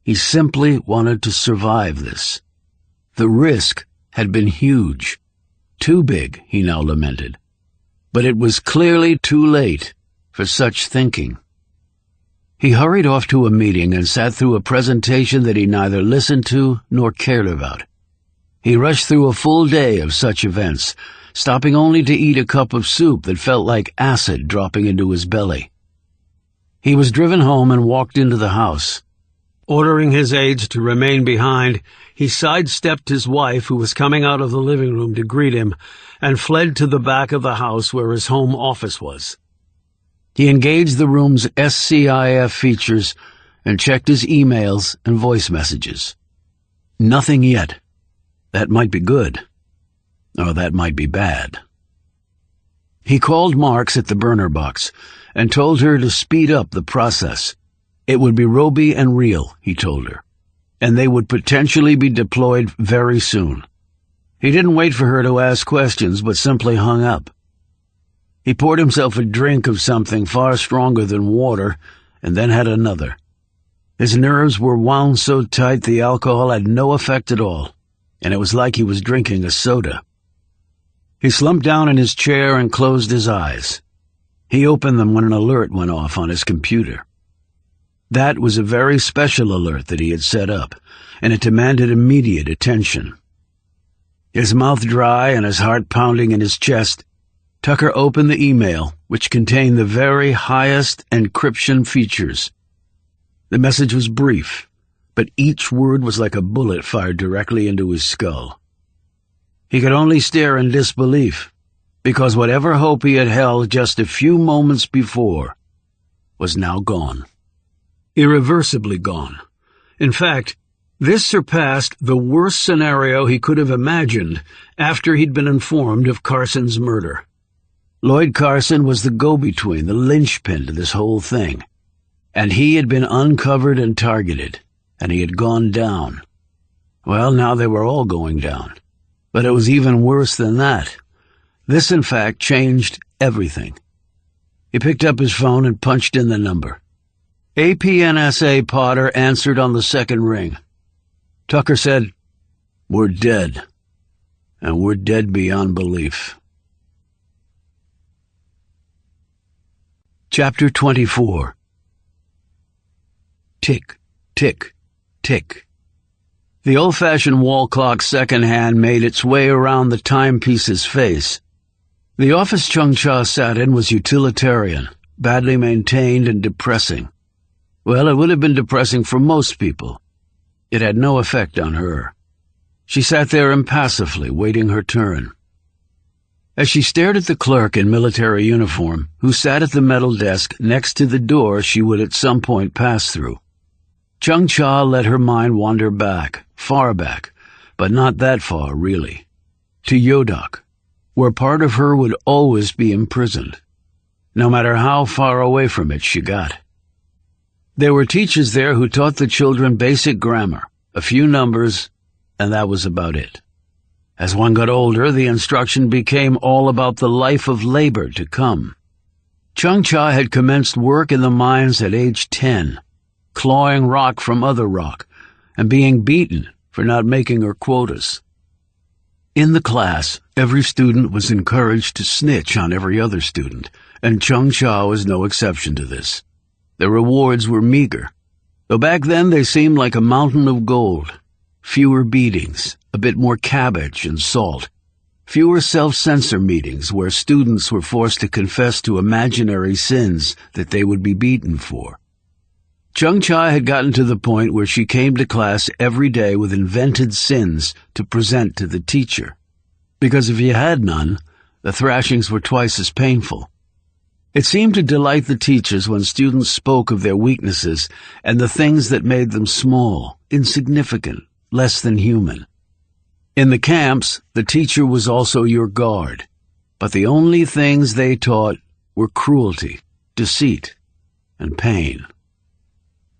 He simply wanted to survive this. The risk had been huge. Too big, he now lamented. But it was clearly too late for such thinking. He hurried off to a meeting and sat through a presentation that he neither listened to nor cared about. He rushed through a full day of such events, stopping only to eat a cup of soup that felt like acid dropping into his belly. He was driven home and walked into the house. Ordering his aides to remain behind, he sidestepped his wife, who was coming out of the living room to greet him, and fled to the back of the house where his home office was. He engaged the room's SCIF features and checked his emails and voice messages. Nothing yet. That might be good, or that might be bad. He called Marks at the burner box and told her to speed up the process. It would be Roby and Reel, he told her, and they would potentially be deployed very soon. He didn't wait for her to ask questions, but simply hung up. He poured himself a drink of something far stronger than water, and then had another. His nerves were wound so tight the alcohol had no effect at all, and it was like he was drinking a soda. He slumped down in his chair and closed his eyes. He opened them when an alert went off on his computer. That was a very special alert that he had set up, and it demanded immediate attention. His mouth dry and his heart pounding in his chest, Tucker opened the email, which contained the very highest encryption features. The message was brief, but each word was like a bullet fired directly into his skull. He could only stare in disbelief, because whatever hope he had held just a few moments before was now gone. Irreversibly gone. In fact, this surpassed the worst scenario he could have imagined after he'd been informed of Carson's murder. Lloyd Carson was the go-between, the linchpin to this whole thing. And he had been uncovered and targeted, and he had gone down. Well, now they were all going down. But it was even worse than that. This, in fact, changed everything. He picked up his phone and punched in the number. APNSA Potter answered on the second ring. Tucker said, "We're dead. And we're dead beyond belief." Chapter 24. Tick, tick, tick. The old-fashioned wall clock's second hand made its way around the timepiece's face. The office Chung Cha sat in was utilitarian, badly maintained and depressing. Well, it would have been depressing for most people. It had no effect on her. She sat there impassively, waiting her turn. As she stared at the clerk in military uniform, who sat at the metal desk next to the door she would at some point pass through, Chung-Cha let her mind wander back, far back, but not that far, really, to Yodak, where part of her would always be imprisoned, no matter how far away from it she got. There were teachers there who taught the children basic grammar, a few numbers, and that was about it. As one got older, the instruction became all about the life of labor to come. Chung-Cha had commenced work in the mines at age 10, clawing rock from other rock, and being beaten for not making her quotas. In the class, every student was encouraged to snitch on every other student, and Chung-Cha was no exception to this. The rewards were meager, though back then they seemed like a mountain of gold. Fewer beatings, a bit more cabbage and salt, fewer self-censor meetings where students were forced to confess to imaginary sins that they would be beaten for. Chung-Cha had gotten to the point where she came to class every day with invented sins to present to the teacher, because if you had none, the thrashings were twice as painful. It seemed to delight the teachers when students spoke of their weaknesses and the things that made them small, insignificant, less than human. In the camps, the teacher was also your guard, but the only things they taught were cruelty, deceit, and pain.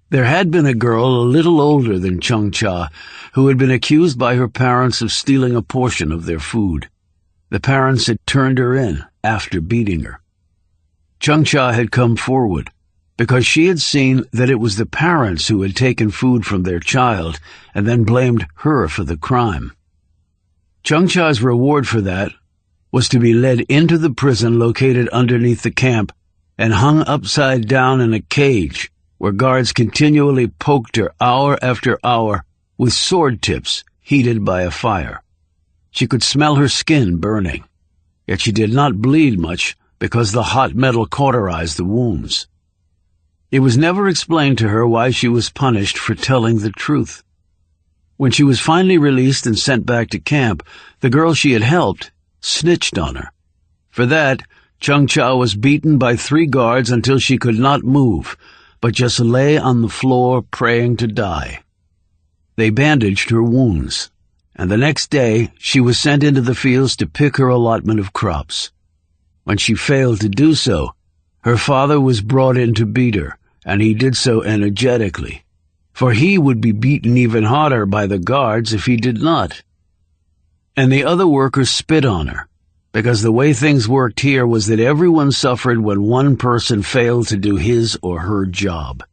There had been a girl a little older than Chung-Cha who had been accused by her parents of stealing a portion of their food. The parents had turned her in after beating her. Chung-Cha had come forward because she had seen that it was the parents who had taken food from their child and then blamed her for the crime. Chung-Cha's reward for that was to be led into the prison located underneath the camp and hung upside down in a cage where guards continually poked her hour after hour with sword tips heated by a fire. She could smell her skin burning, yet she did not bleed much because the hot metal cauterized the wounds. It was never explained to her why she was punished for telling the truth. When she was finally released and sent back to camp, the girl she had helped snitched on her. For that, Chung-Cha was beaten by 3 guards until she could not move, but just lay on the floor praying to die. They bandaged her wounds, and the next day she was sent into the fields to pick her allotment of crops. When she failed to do so, her father was brought in to beat her, and he did so energetically, for he would be beaten even harder by the guards if he did not. And the other workers spit on her, because the way things worked here was that everyone suffered when one person failed to do his or her job.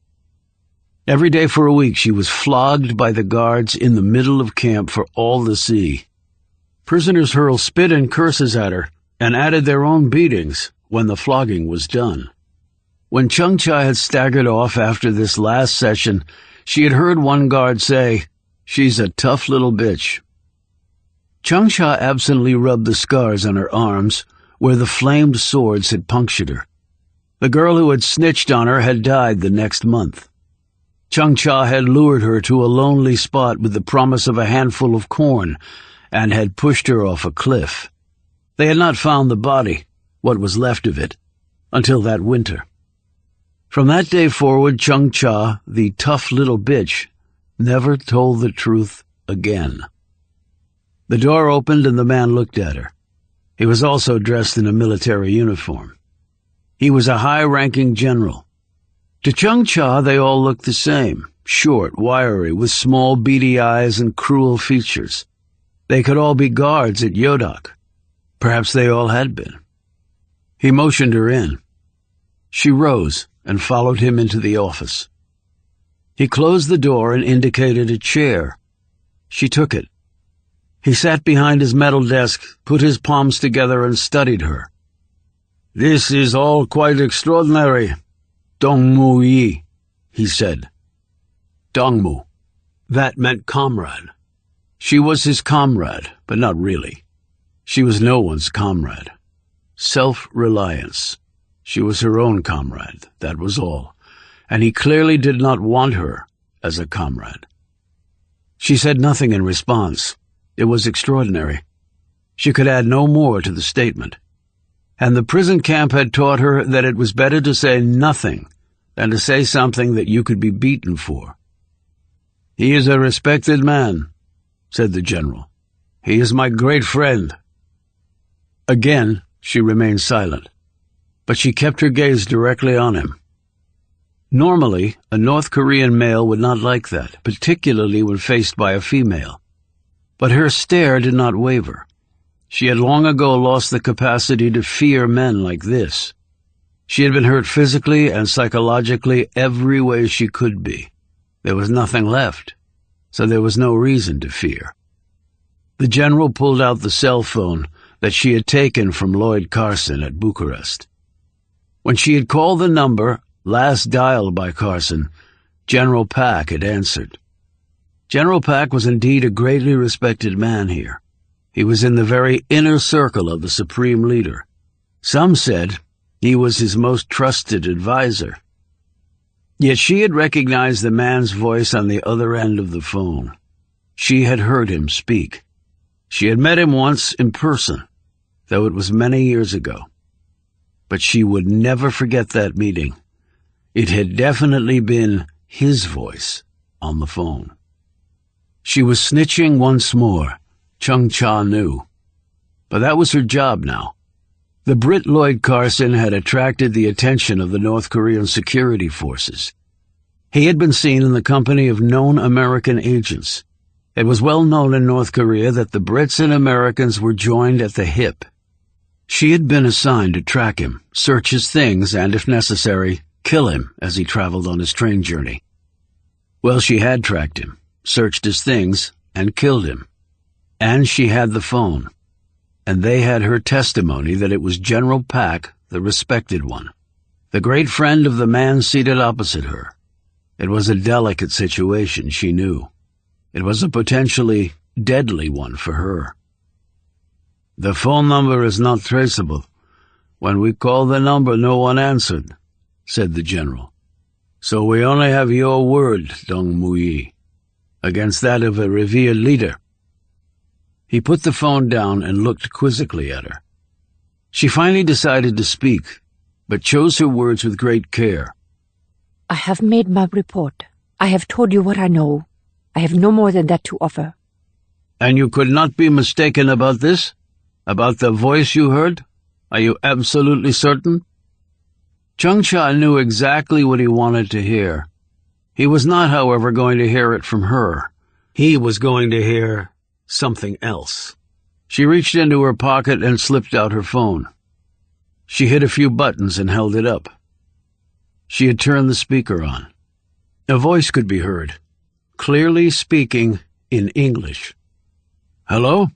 Every day for a week she was flogged by the guards in the middle of camp for all to see. Prisoners hurled spit and curses at her, and added their own beatings when the flogging was done. When Chung-Cha had staggered off after this last session, she had heard one guard say, "She's a tough little bitch." Chung-Cha absently rubbed the scars on her arms where the flamed swords had punctured her. The girl who had snitched on her had died the next month. Chung-Cha had lured her to a lonely spot with the promise of a handful of corn and had pushed her off a cliff. They had not found the body, what was left of it, until that winter. From that day forward, Chung-Cha, the tough little bitch, never told the truth again. The door opened and the man looked at her. He was also dressed in a military uniform. He was a high-ranking general. To Chung-Cha, they all looked the same, short, wiry, with small, beady eyes and cruel features. They could all be guards at Yodak. Perhaps they all had been. He motioned her in. She rose and followed him into the office. He closed the door and indicated a chair. She took it. He sat behind his metal desk, put his palms together, and studied her. "This is all quite extraordinary, Dongmu Yi," he said. Dongmu. That meant comrade. She was his comrade, but not really. She was no one's comrade. Self-reliance. She was her own comrade, that was all, and he clearly did not want her as a comrade. She said nothing in response. It was extraordinary. She could add no more to the statement. And the prison camp had taught her that it was better to say nothing than to say something that you could be beaten for. "He is a respected man," said the general. "He is my great friend." Again, she remained silent, but she kept her gaze directly on him. Normally, a North Korean male would not like that, particularly when faced by a female. But her stare did not waver. She had long ago lost the capacity to fear men like this. She had been hurt physically and psychologically every way she could be. There was nothing left, so there was no reason to fear. The general pulled out the cell phone that she had taken from Lloyd Carson at Bucharest. When she had called the number last dialed by Carson, General Pack had answered. General Pack was indeed a greatly respected man here. He was in the very inner circle of the Supreme Leader. Some said he was his most trusted advisor. Yet she had recognized the man's voice on the other end of the phone. She had heard him speak. She had met him once in person, though it was many years ago. But she would never forget that meeting. It had definitely been his voice on the phone. She was snitching once more, Chung-Cha knew. But that was her job now. The Brit Lloyd Carson had attracted the attention of the North Korean security forces. He had been seen in the company of known American agents. It was well known in North Korea that the Brits and Americans were joined at the hip. She had been assigned to track him, search his things, and, if necessary, kill him as he traveled on his train journey. Well, she had tracked him, searched his things, and killed him. And she had the phone, and they had her testimony that it was General Pack, the respected one, the great friend of the man seated opposite her. It was a delicate situation, she knew. It was a potentially deadly one for her. "The phone number is not traceable. When we called the number, no one answered," said the general. "So we only have your word, Dong Mu-yi, against that of a revered leader." He put the phone down and looked quizzically at her. She finally decided to speak, but chose her words with great care. I have made my report. I have told you what I know. I have no more than that to offer. "And you could not be mistaken about this? About the voice you heard? Are you absolutely certain?" Chung-Cha knew exactly what he wanted to hear. He was not, however, going to hear it from her. He was going to hear something else. She reached into her pocket and slipped out her phone. She hit a few buttons and held it up. She had turned the speaker on. A voice could be heard, clearly speaking in English. "Hello?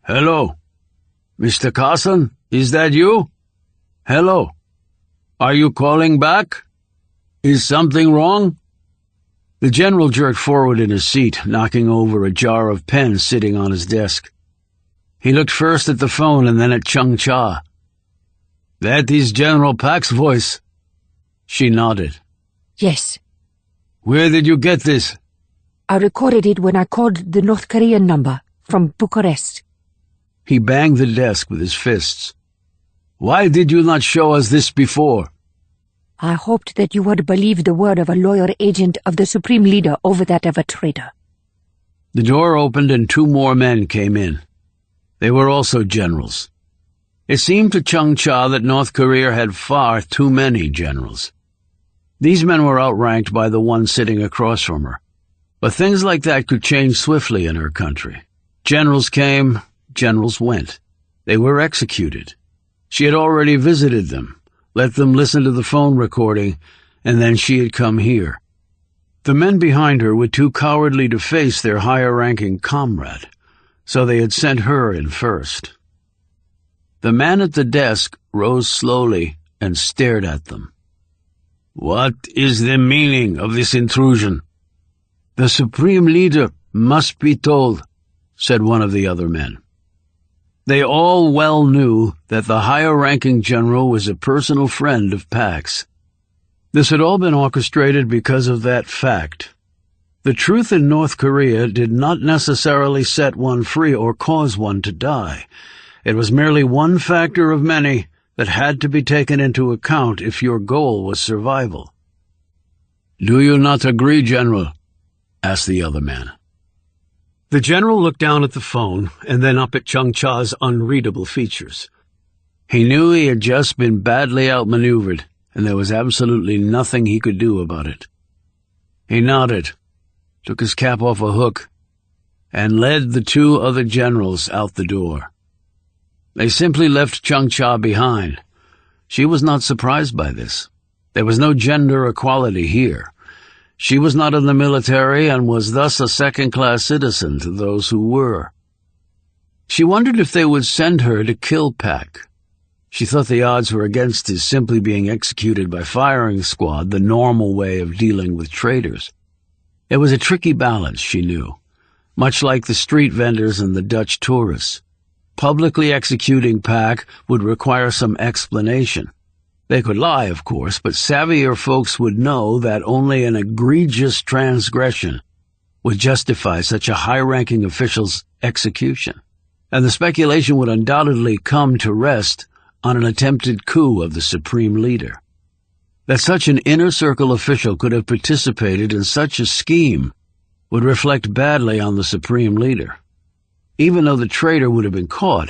Hello? Mr. Carson, is that you? Hello? Are you calling back? Is something wrong?" The general jerked forward in his seat, knocking over a jar of pens sitting on his desk. He looked first at the phone and then at Chung-Cha. "That is General Pack's voice." She nodded. Yes. "Where did you get this?" I recorded it when I called the North Korean number from Bucharest. He banged the desk with his fists. "Why did you not show us this before?" I hoped that you would believe the word of a loyal agent of the Supreme Leader over that of a traitor. The door opened and 2 more men came in. They were also generals. It seemed to Chung-Cha that North Korea had far too many generals. These men were outranked by the one sitting across from her. But things like that could change swiftly in her country. Generals came, generals went. They were executed. She had already visited them, let them listen to the phone recording, and then she had come here. The men behind her were too cowardly to face their higher-ranking comrade, so they had sent her in first. The man at the desk rose slowly and stared at them. "What is the meaning of this intrusion?" "The Supreme Leader must be told," said one of the other men. They all well knew that the higher-ranking general was a personal friend of Pack's. This had all been orchestrated because of that fact. The truth in North Korea did not necessarily set one free or cause one to die. It was merely one factor of many that had to be taken into account if your goal was survival. "Do you not agree, General?" asked the other man. The general looked down at the phone and then up at Chung Cha's unreadable features. He knew he had just been badly outmaneuvered, and there was absolutely nothing he could do about it. He nodded, took his cap off a hook, and led the two other generals out the door. They simply left Chung Cha behind. She was not surprised by this. There was no gender equality here. She was not in the military and was thus a second-class citizen to those who were. She wondered if they would send her to kill Pak. She thought the odds were against his simply being executed by firing squad, the normal way of dealing with traitors. It was a tricky balance, she knew, much like the street vendors and the Dutch tourists. Publicly executing Pak would require some explanation. They could lie, of course, but savvier folks would know that only an egregious transgression would justify such a high-ranking official's execution, and the speculation would undoubtedly come to rest on an attempted coup of the supreme leader. That such an inner-circle official could have participated in such a scheme would reflect badly on the supreme leader. Even though the traitor would have been caught,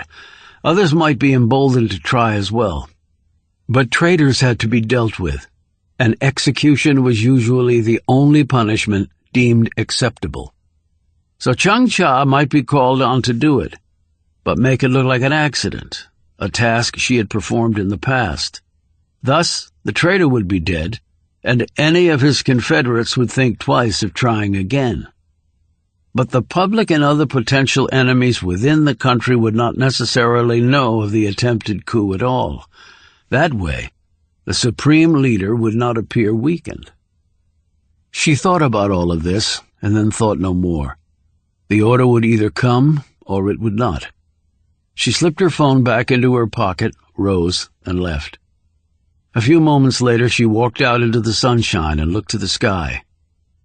others might be emboldened to try as well. But traitors had to be dealt with, and execution was usually the only punishment deemed acceptable. So Chung Cha might be called on to do it, but make it look like an accident, a task she had performed in the past. Thus, the traitor would be dead, and any of his confederates would think twice of trying again. But the public and other potential enemies within the country would not necessarily know of the attempted coup at all. That way, the supreme leader would not appear weakened. She thought about all of this, and then thought no more. The order would either come, or it would not. She slipped her phone back into her pocket, rose, and left. A few moments later, she walked out into the sunshine and looked to the sky,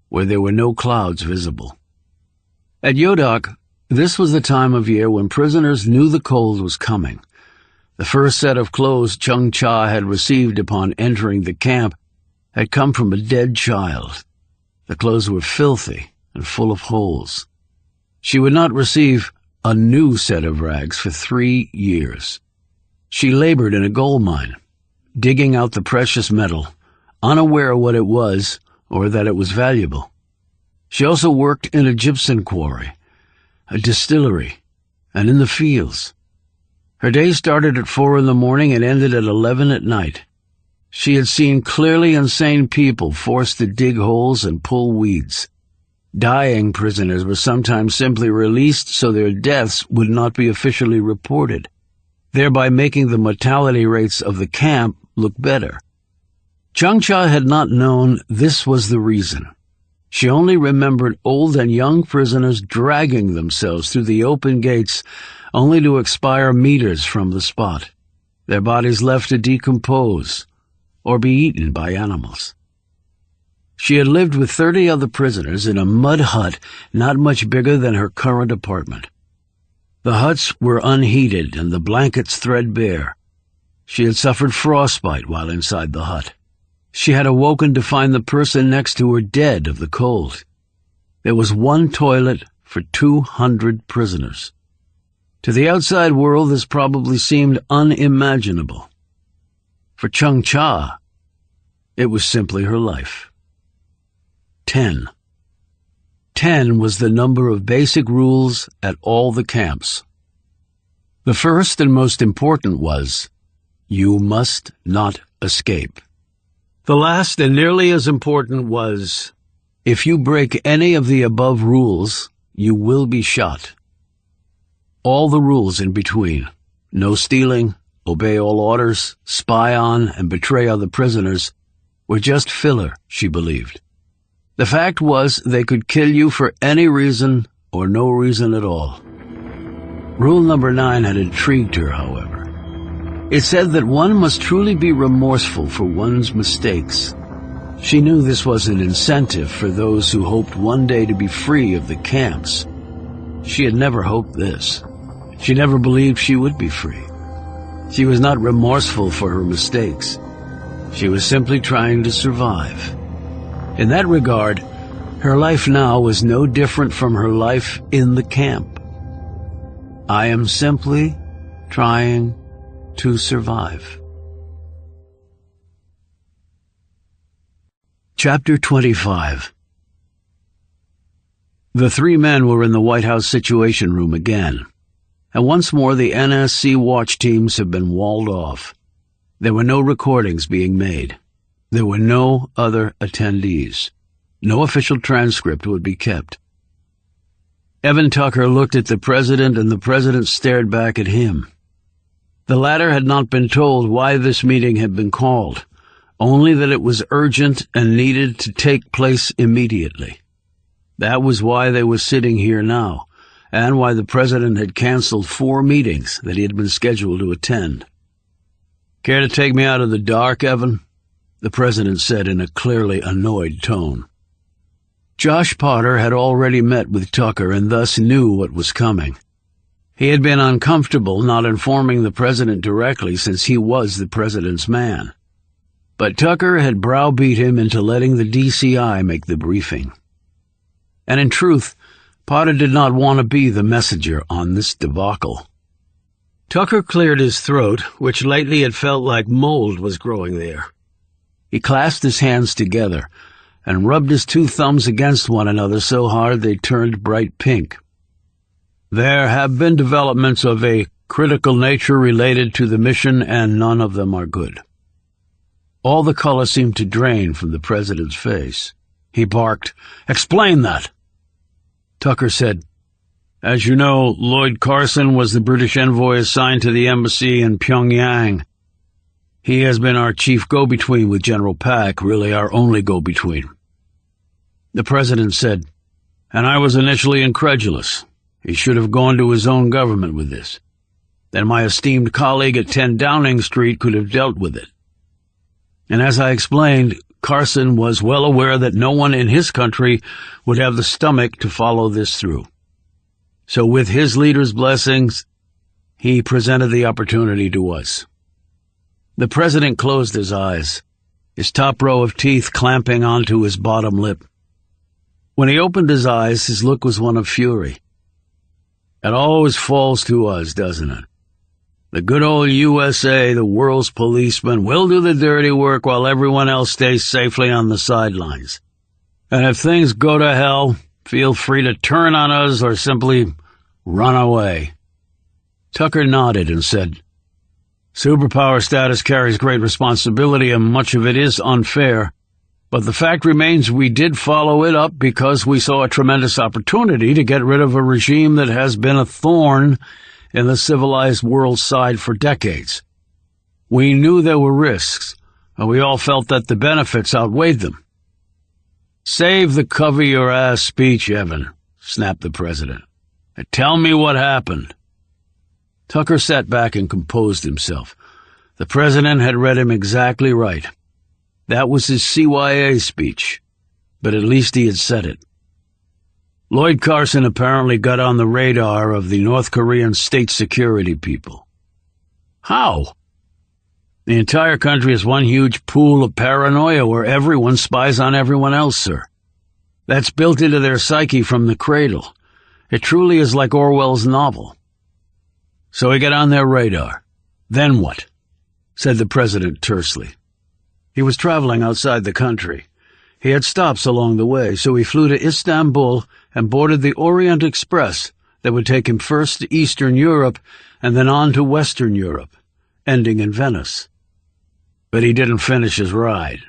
where there were no clouds visible. At Yodak, this was the time of year when prisoners knew the cold was coming. The first set of clothes Chung Cha had received upon entering the camp had come from a dead child. The clothes were filthy and full of holes. She would not receive a new set of rags for 3 years. She labored in a gold mine, digging out the precious metal, unaware what it was or that it was valuable. She also worked in a gypsum quarry, a distillery, and in the fields. Her day started at 4 in the morning and ended at 11 at night. She had seen clearly insane people forced to dig holes and pull weeds. Dying prisoners were sometimes simply released so their deaths would not be officially reported, thereby making the mortality rates of the camp look better. Chung Cha had not known this was the reason. She only remembered old and young prisoners dragging themselves through the open gates only to expire meters from the spot, their bodies left to decompose or be eaten by animals. She had lived with 30 other prisoners in a mud hut not much bigger than her current apartment. The huts were unheated and the blankets threadbare. She had suffered frostbite while inside the hut. She had awoken to find the person next to her dead of the cold. There was one toilet for 200 prisoners. To the outside world, this probably seemed unimaginable. For Chung Cha, it was simply her life. 10. 10 was the number of basic rules at all the camps. The first and most important was, you must not escape. The last and nearly as important was, if you break any of the above rules, you will be shot. All the rules in between, no stealing, obey all orders, spy on, and betray other prisoners, were just filler, she believed. The fact was they could kill you for any reason or no reason at all. Rule number 9 had intrigued her, however. It said that one must truly be remorseful for one's mistakes. She knew this was an incentive for those who hoped one day to be free of the camps. She had never hoped this. She never believed she would be free. She was not remorseful for her mistakes. She was simply trying to survive. In that regard, her life now was no different from her life in the camp. I am simply trying to survive. Chapter 25. The three men were in the White House Situation Room again, and once more the NSC watch teams have been walled off. There were no recordings being made. There were no other attendees. No official transcript would be kept. Evan Tucker looked at the president, and the president stared back at him. The latter had not been told why this meeting had been called, only that it was urgent and needed to take place immediately. That was why they were sitting here now, and why the president had canceled 4 meetings that he had been scheduled to attend. "Care to take me out of the dark, Evan?" the president said in a clearly annoyed tone. Josh Potter had already met with Tucker and thus knew what was coming. He had been uncomfortable not informing the president directly since he was the president's man. But Tucker had browbeat him into letting the DCI make the briefing. And in truth, Potter did not want to be the messenger on this debacle. Tucker cleared his throat, which lately had felt like mold was growing there. He clasped his hands together and rubbed his 2 thumbs against one another so hard they turned bright pink. "There have been developments of a critical nature related to the mission, and none of them are good." All the color seemed to drain from the president's face. He barked, "Explain that!" Tucker said, "As you know, Lloyd Carson was the British envoy assigned to the embassy in Pyongyang. He has been our chief go-between with General Pak, really our only go-between." The president said, "And I was initially incredulous. He should have gone to his own government with this. Then my esteemed colleague at 10 Downing Street could have dealt with it. And as I explained, Carson was well aware that no one in his country would have the stomach to follow this through. So with his leader's blessings, he presented the opportunity to us." The president closed his eyes, his top row of teeth clamping onto his bottom lip. When he opened his eyes, his look was one of fury. "It always falls to us, doesn't it? The good old USA, the world's policeman, will do the dirty work while everyone else stays safely on the sidelines. And if things go to hell, feel free to turn on us or simply run away." Tucker nodded and said, "Superpower status carries great responsibility, and much of it is unfair. But the fact remains we did follow it up because we saw a tremendous opportunity to get rid of a regime that has been a thorn in the civilized world's side for decades. We knew there were risks, and we all felt that the benefits outweighed them." "Save the cover-your-ass speech, Evan," snapped the president. "And tell me what happened." Tucker sat back and composed himself. The president had read him exactly right. That was his CYA speech, but at least he had said it. Lloyd Carson apparently got on the radar of the North Korean state security people. "How?" "The entire country is one huge pool of paranoia where everyone spies on everyone else, sir. That's built into their psyche from the cradle. It truly is like Orwell's novel." "So he got on their radar. Then what?" said the president tersely. He was traveling outside the country. He had stops along the way, so he flew to Istanbul and boarded the Orient Express that would take him first to Eastern Europe and then on to Western Europe, ending in Venice. But he didn't finish his ride.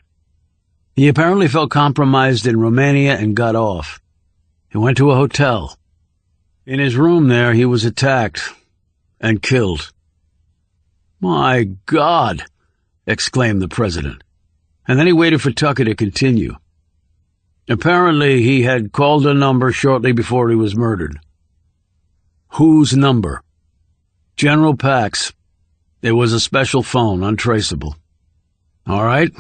He apparently felt compromised in Romania and got off. He went to a hotel. In his room there, he was attacked and killed. "My God!" exclaimed the president. And then he waited for Tucker to continue. "Apparently he had called a number shortly before he was murdered." "Whose number?" "General Pak's. It was a special phone, untraceable." "All right.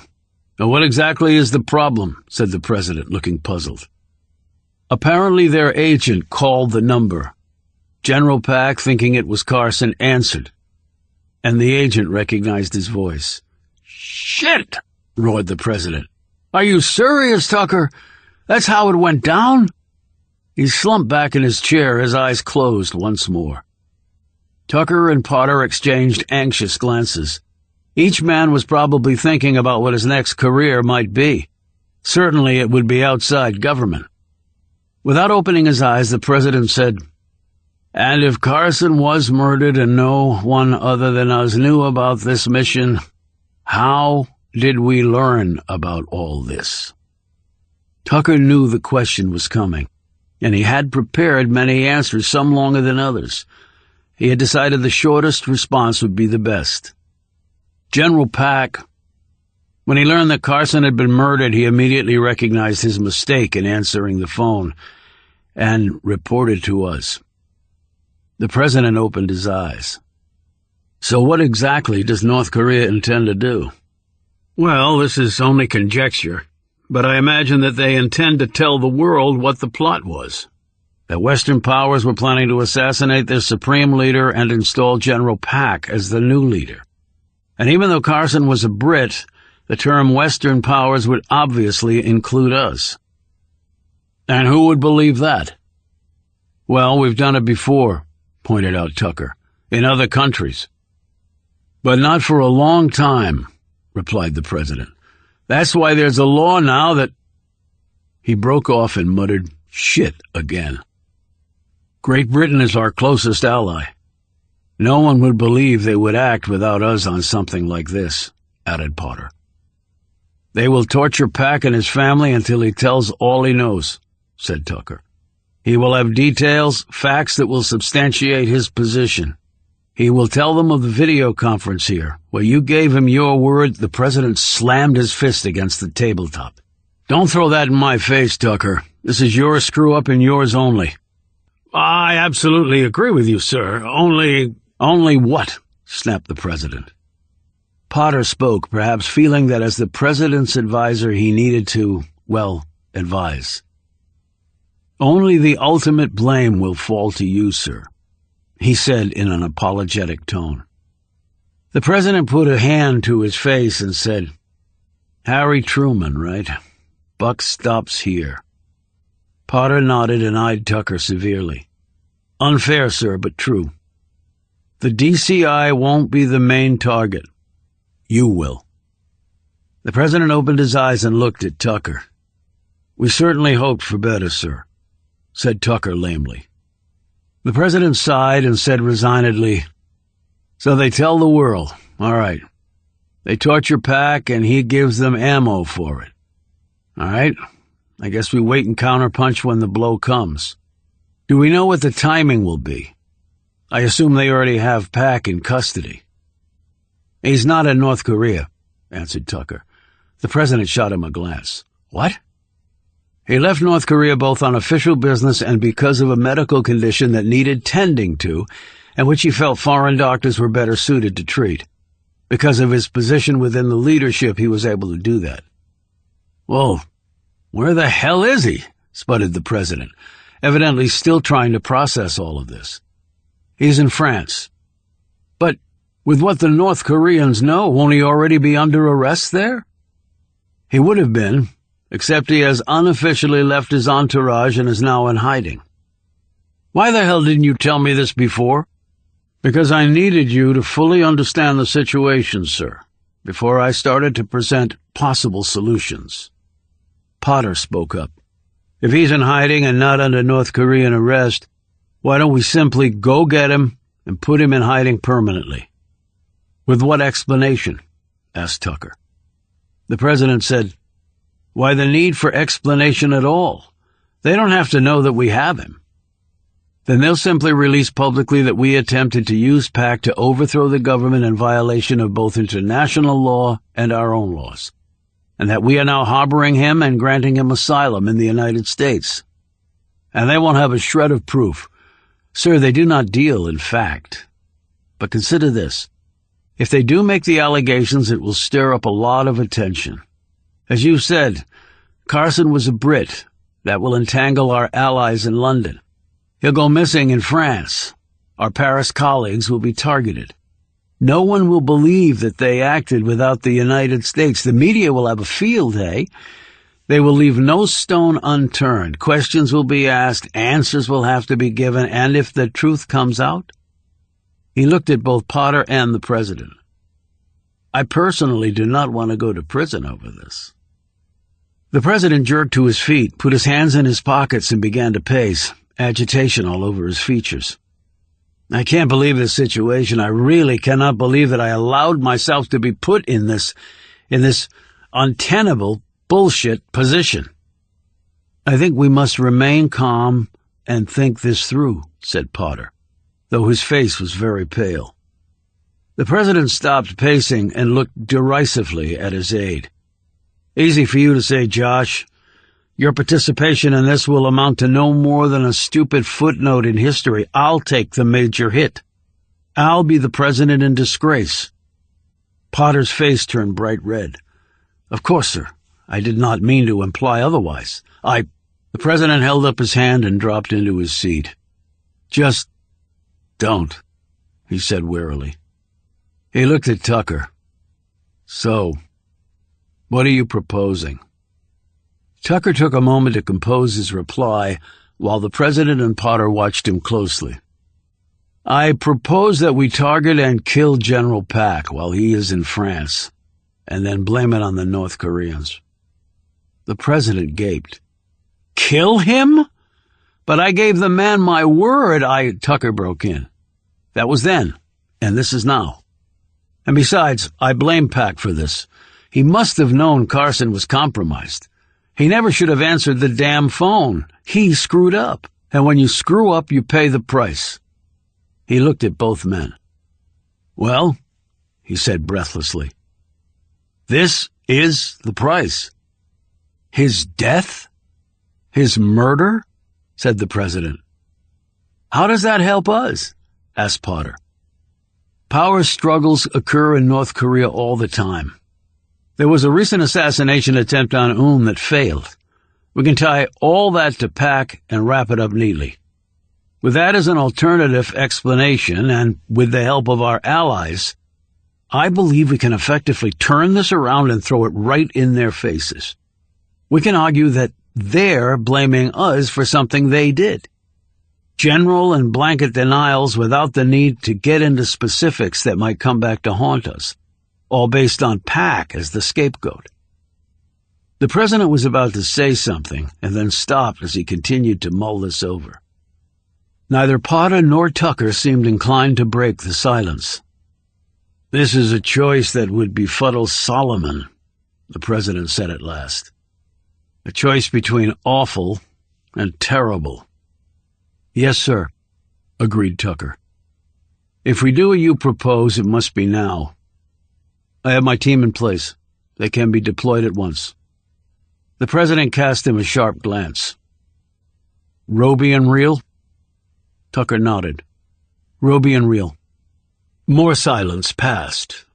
Now what exactly is the problem?" said the president, looking puzzled. "Apparently their agent called the number. General Pack, thinking it was Carson, answered, and the agent recognized his voice. "Shit!" roared the president. "Are you serious, Tucker? That's how it went down?" He slumped back in his chair, his eyes closed once more. Tucker and Potter exchanged anxious glances. Each man was probably thinking about what his next career might be. Certainly it would be outside government. Without opening his eyes, the president said, "And if Carson was murdered and no one other than us knew about this mission, how did we learn about all this?" Tucker knew the question was coming, and he had prepared many answers, some longer than others. He had decided the shortest response would be the best. General Pack. When he learned that Carson had been murdered, he immediately recognized his mistake in answering the phone and reported to us. The president opened his eyes. "So what exactly does North Korea intend to do?" "Well, this is only conjecture, but I imagine that they intend to tell the world what the plot was. That Western powers were planning to assassinate their supreme leader and install General Pack as the new leader. And even though Carson was a Brit, the term Western powers would obviously include us." "And who would believe that?" "Well, we've done it before," pointed out Tucker, "in other countries." "But not for a long time," replied the president. "That's why there's a law now that—" He broke off and muttered, "Shit," again. "Great Britain is our closest ally. No one would believe they would act without us on something like this," added Potter. "They will torture Pack and his family until he tells all he knows," said Tucker. "He will have details, facts that will substantiate his position. He will tell them of the video conference here, where you gave him your word." The president slammed his fist against the tabletop. "Don't throw that in my face, Tucker. This is your screw-up and yours only." "I absolutely agree with you, sir. Only what?" snapped the president. Potter spoke, perhaps feeling that as the president's advisor he needed to, advise. "Only the ultimate blame will fall to you, sir," he said in an apologetic tone. The president put a hand to his face and said, "Harry Truman, right? Buck stops here." Potter nodded and eyed Tucker severely. "Unfair, sir, but true. The DCI won't be the main target. You will." The president opened his eyes and looked at Tucker. "We certainly hoped for better, sir," said Tucker lamely. The president sighed and said resignedly, "So they tell the world. All right. They torture Pack and he gives them ammo for it. All right. I guess we wait and counterpunch when the blow comes. Do we know what the timing will be? I assume they already have Pack in custody." "He's not in North Korea," answered Tucker. The president shot him a glance. "What?" "He left North Korea both on official business and because of a medical condition that needed tending to, and which he felt foreign doctors were better suited to treat. Because of his position within the leadership, he was able to do that." "Well, where the hell is he?" sputtered the president, evidently still trying to process all of this. "He's in France." "But with what the North Koreans know, won't he already be under arrest there?" "He would have been, except he has unofficially left his entourage and is now in hiding." "Why the hell didn't you tell me this before?" "Because I needed you to fully understand the situation, sir, before I started to present possible solutions." Potter spoke up. "If he's in hiding and not under North Korean arrest, why don't we simply go get him and put him in hiding permanently?" "With what explanation?" asked Tucker. The president said, "Why the need for explanation at all? They don't have to know that we have him. Then they'll simply release publicly that we attempted to use Pack to overthrow the government in violation of both international law and our own laws, and that we are now harboring him and granting him asylum in the United States. And they won't have a shred of proof. Sir, they do not deal in fact. But consider this. If they do make the allegations, it will stir up a lot of attention. As you said, Carson was a Brit. That will entangle our allies in London. He'll go missing in France. Our Paris colleagues will be targeted. No one will believe that they acted without the United States. The media will have a field day. They will leave no stone unturned. Questions will be asked, answers will have to be given, and if the truth comes out..." He looked at both Potter and the president. "I personally do not want to go to prison over this." The president jerked to his feet, put his hands in his pockets, and began to pace, agitation all over his features. "I can't believe this situation. I really cannot believe that I allowed myself to be put in this untenable bullshit position." "I think we must remain calm and think this through," said Potter, though his face was very pale. The president stopped pacing and looked derisively at his aide. "Easy for you to say, Josh. Your participation in this will amount to no more than a stupid footnote in history. I'll take the major hit. I'll be the president in disgrace." Potter's face turned bright red. "Of course, sir. I did not mean to imply otherwise. The president held up his hand and dropped into his seat. "Just don't," he said wearily. He looked at Tucker. "So, what are you proposing?" Tucker took a moment to compose his reply, while the president and Potter watched him closely. "I propose that we target and kill General Pak while he is in France, and then blame it on the North Koreans." The president gaped. "Kill him? But I gave the man my word." Tucker broke in. "That was then, and this is now. And besides, I blame Pak for this. He must have known Carson was compromised. He never should have answered the damn phone. He screwed up, and when you screw up, you pay the price." He looked at both men. "Well," he said breathlessly, "this is the price." "His death? His murder?" said the president. "How does that help us?" asked Potter. "Power struggles occur in North Korea all the time. There was a recent assassination attempt on that failed. We can tie all that to Pak and wrap it up neatly. With that as an alternative explanation, and with the help of our allies, I believe we can effectively turn this around and throw it right in their faces. We can argue that they're blaming us for something they did. General and blanket denials without the need to get into specifics that might come back to haunt us, all based on Pak as the scapegoat." The president was about to say something and then stopped as he continued to mull this over. Neither Potter nor Tucker seemed inclined to break the silence. "This is a choice that would befuddle Solomon," the president said at last. "A choice between awful and terrible." "Yes, sir," agreed Tucker. "If we do what you propose, it must be now. I have my team in place. They can be deployed at once." The president cast him a sharp glance. "Roby and Reel?" Tucker nodded. "Roby and Reel." More silence passed.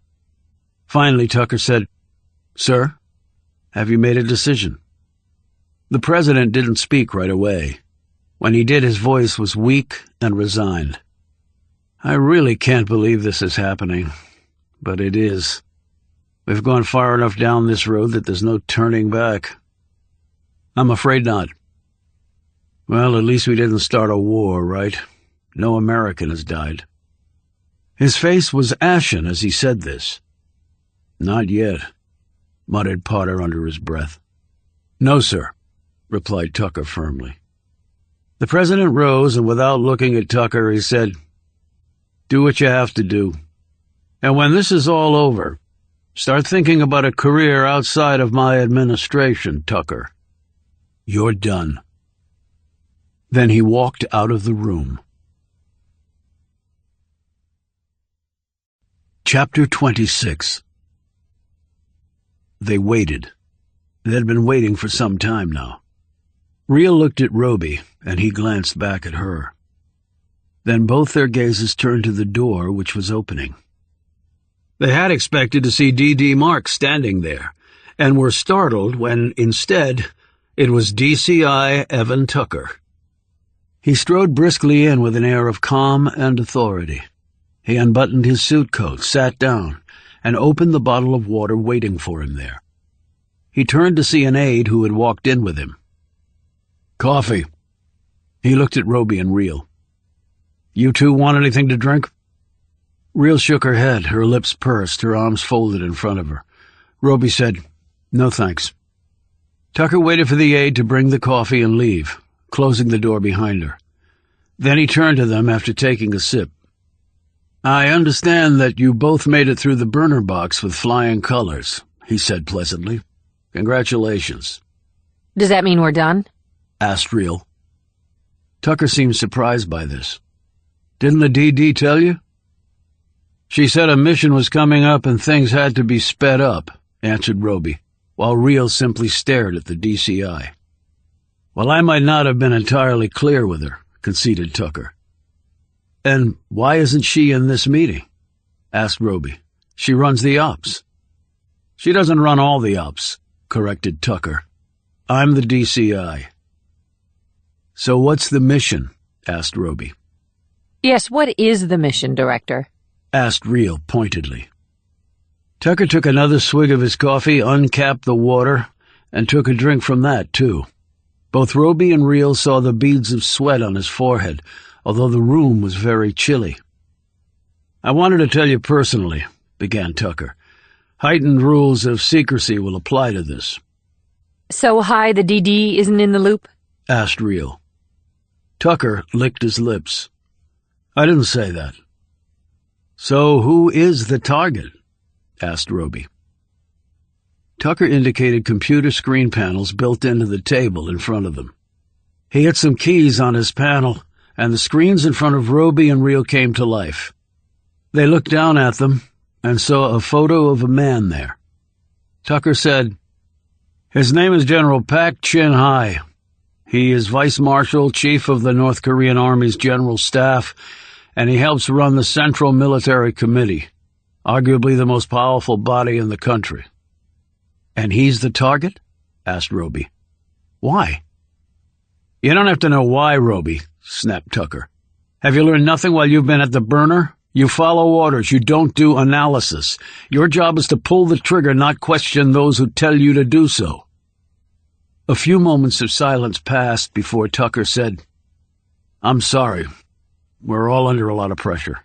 Finally, Tucker said, "Sir, have you made a decision?" The president didn't speak right away. When he did, his voice was weak and resigned. "I really can't believe this is happening, but it is. We've gone far enough down this road that there's no turning back." "I'm afraid not." "Well, at least we didn't start a war, right? No American has died." His face was ashen as he said this. "Not yet," muttered Potter under his breath. "No, sir," replied Tucker firmly. The president rose, and without looking at Tucker, he said, "Do what you have to do. And when this is all over, start thinking about a career outside of my administration, Tucker. You're done." Then he walked out of the room. Chapter 26. They waited. They'd been waiting for some time now. Reel looked at Roby, and he glanced back at her. Then both their gazes turned to the door, which was opening. They had expected to see D.D. Marks standing there, and were startled when, instead, it was DCI Evan Tucker. He strode briskly in with an air of calm and authority. He unbuttoned his suit coat, sat down, and opened the bottle of water waiting for him there. He turned to see an aide who had walked in with him. "Coffee." He looked at Roby and Reel. "You two want anything to drink?" Reel shook her head, her lips pursed, her arms folded in front of her. Roby said, "No thanks." Tucker waited for the aide to bring the coffee and leave, closing the door behind her. Then he turned to them after taking a sip. "I understand that you both made it through the burner box with flying colors," he said pleasantly. "Congratulations." Does that mean we're done? Asked Reel. Tucker seemed surprised by this. "Didn't the DD tell you?" "She said a mission was coming up and things had to be sped up," answered Roby, while Reel simply stared at the DCI. "Well, I might not have been entirely clear with her," conceded Tucker. "And why isn't she in this meeting?" asked Roby. "She runs the ops." "She doesn't run all the ops," corrected Tucker. "I'm the DCI." "So what's the mission?" asked Roby. Yes, what is the mission, Director? Asked Reel pointedly. Tucker took another swig of his coffee, uncapped the water, and took a drink from that, too. Both Roby and Reel saw the beads of sweat on his forehead, although the room was very chilly. "I wanted to tell you personally," began Tucker. "Heightened rules of secrecy will apply to this." So high the DD isn't in the loop? Asked Reel. Tucker licked his lips. "I didn't say that." "So who is the target?" asked Roby. Tucker indicated computer screen panels built into the table in front of them. He hit some keys on his panel, and the screens in front of Roby and Reel came to life. They looked down at them and saw a photo of a man there. Tucker said, "His name is General Pak Chin-hai. He is Vice Marshal, Chief of the North Korean Army's General Staff, and he helps run the Central Military Committee, arguably the most powerful body in the country." "And he's the target?" asked Roby. "Why?" "You don't have to know why, Roby," snapped Tucker. "Have you learned nothing while you've been at the burner? You follow orders, you don't do analysis. Your job is to pull the trigger, not question those who tell you to do so." A few moments of silence passed before Tucker said, "I'm sorry. We're all under a lot of pressure.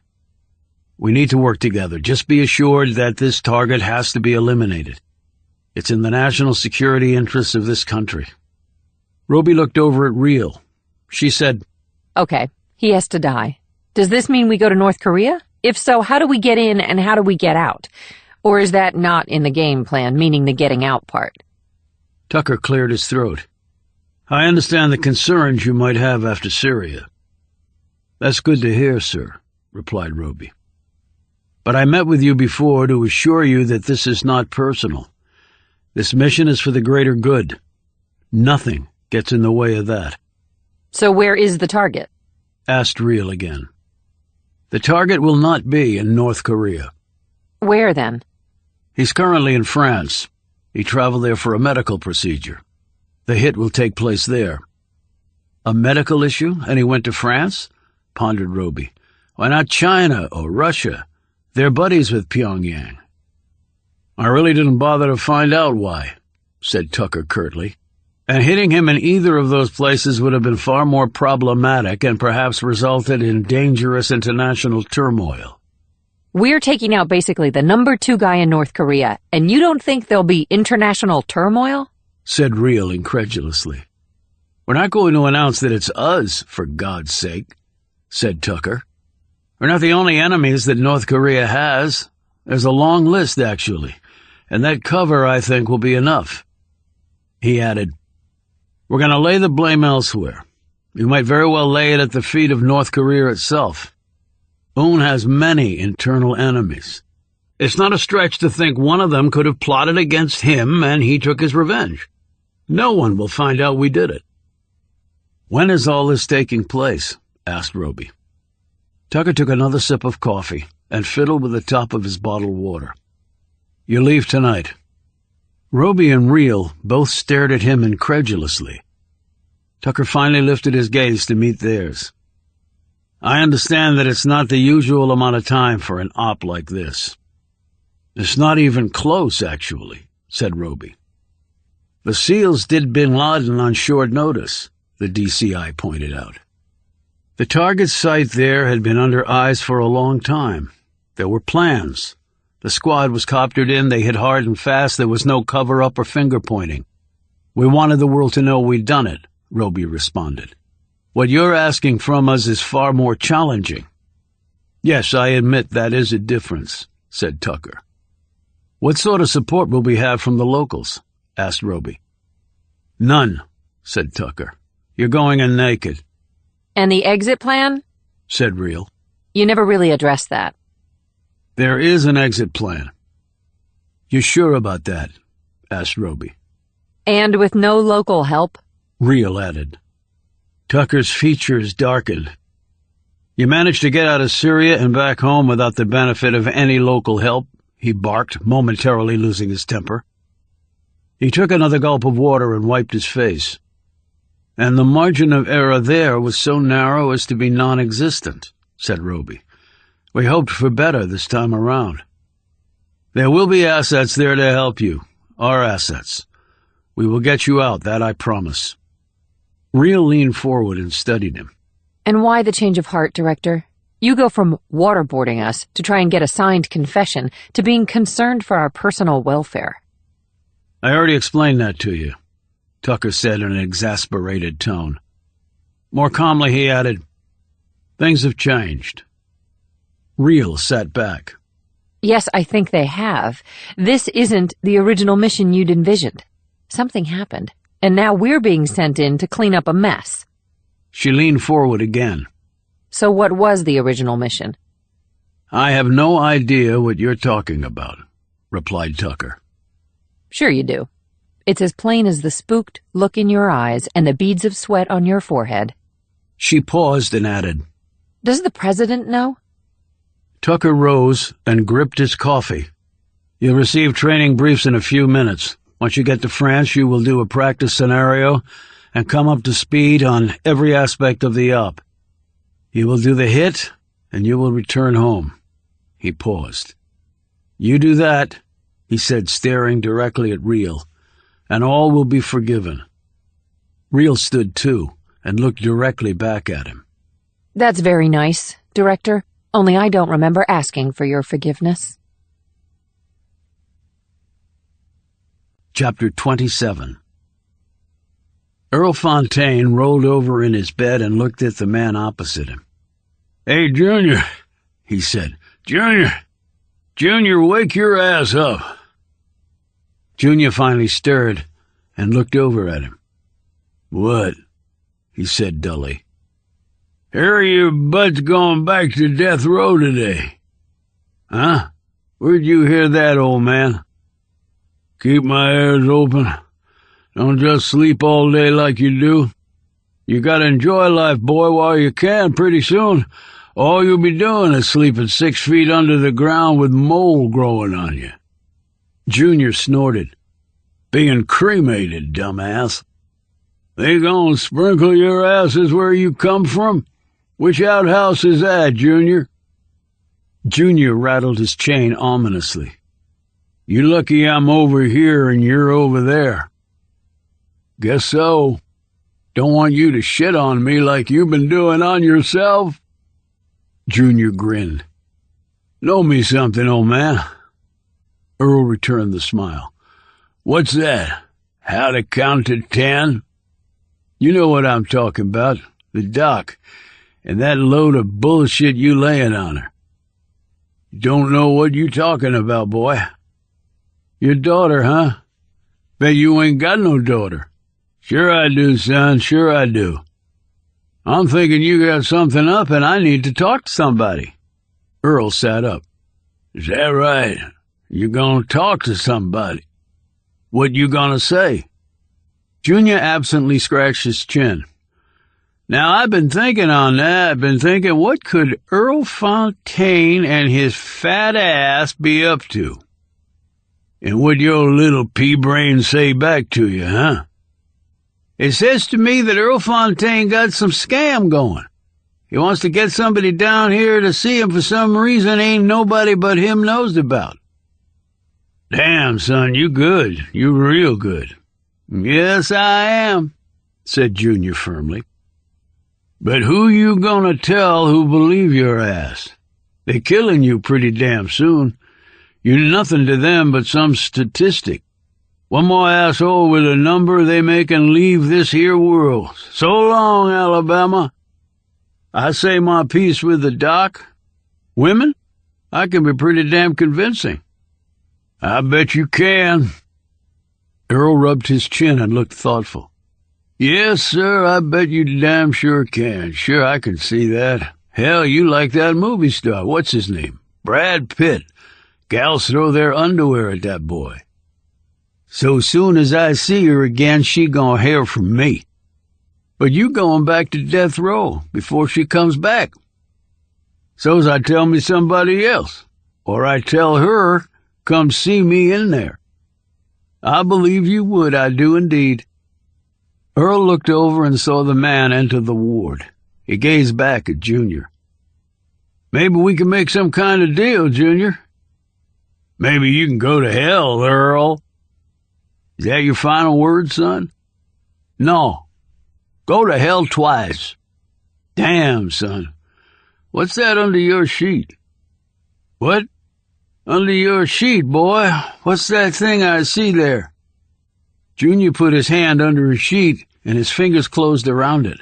We need to work together. Just be assured that this target has to be eliminated. It's in the national security interests of this country." Roby looked over at Reel. She said, Okay, he has to die. Does this mean we go to North Korea? If so, how do we get in and how do we get out? Or is that not in the game plan, meaning the getting out part? Tucker cleared his throat. "I understand the concerns you might have after Syria." "That's good to hear, sir," replied Roby. "But I met with you before to assure you that this is not personal. This mission is for the greater good. Nothing gets in the way of that." So where is the target? Asked Reel again. "The target will not be in North Korea." Where then? "He's currently in France. He traveled there for a medical procedure. The hit will take place there." "A medical issue, and he went to France?" pondered Roby. "Why not China or Russia? They're buddies with Pyongyang." "I really didn't bother to find out why," said Tucker curtly. "And hitting him in either of those places would have been far more problematic and perhaps resulted in dangerous international turmoil." We're taking out basically the number 2 guy in North Korea, and you don't think there'll be international turmoil? Said Reel incredulously. "We're not going to announce that it's us, for God's sake," said Tucker. "We're not the only enemies that North Korea has. There's a long list, actually, and that cover, I think, will be enough." He added, "We're going to lay the blame elsewhere. We might very well lay it at the feet of North Korea itself. Un has many internal enemies. It's not a stretch to think one of them could have plotted against him and he took his revenge. No one will find out we did it." "When is all this taking place?" asked Roby. Tucker took another sip of coffee and fiddled with the top of his bottled water. "You leave tonight." Roby and Reel both stared at him incredulously. Tucker finally lifted his gaze to meet theirs. I understand that it's not the usual amount of time for an op like this. It's not even close, actually, said Roby. The SEALs did Bin Laden on short notice, the DCI pointed out. The target site there had been under eyes for a long time. There were plans. The squad was coptered in, they hit hard and fast, there was no cover-up or finger-pointing. We wanted the world to know we'd done it, Roby responded. What you're asking from us is far more challenging. Yes, I admit that is a difference, said Tucker. What sort of support will we have from the locals? Asked Roby. None, said Tucker. You're going in naked. And the exit plan? Said Real. You never really addressed that. There is an exit plan. You sure about that? Asked Roby. And with no local help? Real added. Tucker's features darkened. You managed to get out of Syria and back home without the benefit of any local help? He barked, momentarily losing his temper. He took another gulp of water and wiped his face. And the margin of error there was so narrow as to be non-existent, said Roby. We hoped for better this time around. There will be assets there to help you, our assets. We will get you out, that I promise. Real leaned forward and studied him. And why the change of heart, Director? You go from waterboarding us to try and get a signed confession to being concerned for our personal welfare. I already explained that to you, Tucker said in an exasperated tone. More calmly he added, things have changed. Real sat back. Yes, I think they have. This isn't the original mission you'd envisioned. Something happened, and now we're being sent in to clean up a mess. She leaned forward again. So what was the original mission? I have no idea what you're talking about, replied Tucker. Sure you do. It's as plain as the spooked look in your eyes and the beads of sweat on your forehead. She paused and added, Does the president know? Tucker rose and gripped his coffee. You'll receive training briefs in a few minutes. Once you get to France, you will do a practice scenario and come up to speed on every aspect of the op. You will do the hit, and you will return home. He paused. You do that, he said, staring directly at Real, and all will be forgiven. Real stood too, and looked directly back at him. That's very nice, Director. Only I don't remember asking for your forgiveness. Chapter 27. Earl Fontaine rolled over in his bed and looked at the man opposite him. Hey, Junior, he said. Junior, wake your ass up. Junior finally stirred and looked over at him. What? He said dully. Here your butt's going back to death row today. Huh? Where'd you hear that, old man? Keep my ears open. Don't just sleep all day like you do. You gotta enjoy life, boy, while you can. Pretty soon, all you'll be doing is sleeping 6 feet under the ground with mold growing on you. Junior snorted. Being cremated, dumbass. They gonna sprinkle your asses where you come from? Which outhouse is that, Junior? Junior rattled his chain ominously. You lucky I'm over here and you're over there. Guess so. Don't want you to shit on me like you've been doing on yourself. Junior grinned. Know me something, old man? Earl returned the smile. What's that? How to count to 10? You know what I'm talking about. The doc. And that load of bullshit you laying on her. You don't know what you talking about, boy. Your daughter, huh? Bet you ain't got no daughter. Sure I do, son, sure I do. I'm thinking you got something up and I need to talk to somebody. Earl sat up. Is that right? You gonna talk to somebody? What you gonna say? Junior absently scratched his chin. Now, I've been thinking on that. I've been thinking, what could Earl Fontaine and his fat ass be up to? And what your little pea-brain say back to you, huh? It says to me that Earl Fontaine got some scam going. He wants to get somebody down here to see him for some reason ain't nobody but him knows about. Damn, son, you good. You real good. Yes, I am, said Junior firmly. But who you gonna tell who believe your ass? They killing you pretty damn soon. You're nothing to them but some statistic. One more asshole with a number they make and leave this here world. So long, Alabama. I say my piece with the doc. Women? I can be pretty damn convincing. I bet you can. Earl rubbed his chin and looked thoughtful. Yes, sir, I bet you damn sure can. Sure, I can see that. Hell, you like that movie star. What's his name? Brad Pitt. Gals throw their underwear at that boy. So soon as I see her again, she gonna hear from me. But you going back to death row before she comes back. So's I tell me somebody else, or I tell her, come see me in there. I believe you would, I do indeed. Earl looked over and saw the man enter the ward. He gazed back at Junior. Maybe we can make some kind of deal, Junior. Maybe you can go to hell, Earl. Is that your final word, son? No. Go to hell twice. Damn, son. What's that under your sheet? What? Under your sheet, boy. What's that thing I see there? Junior put his hand under his sheet, and his fingers closed around it.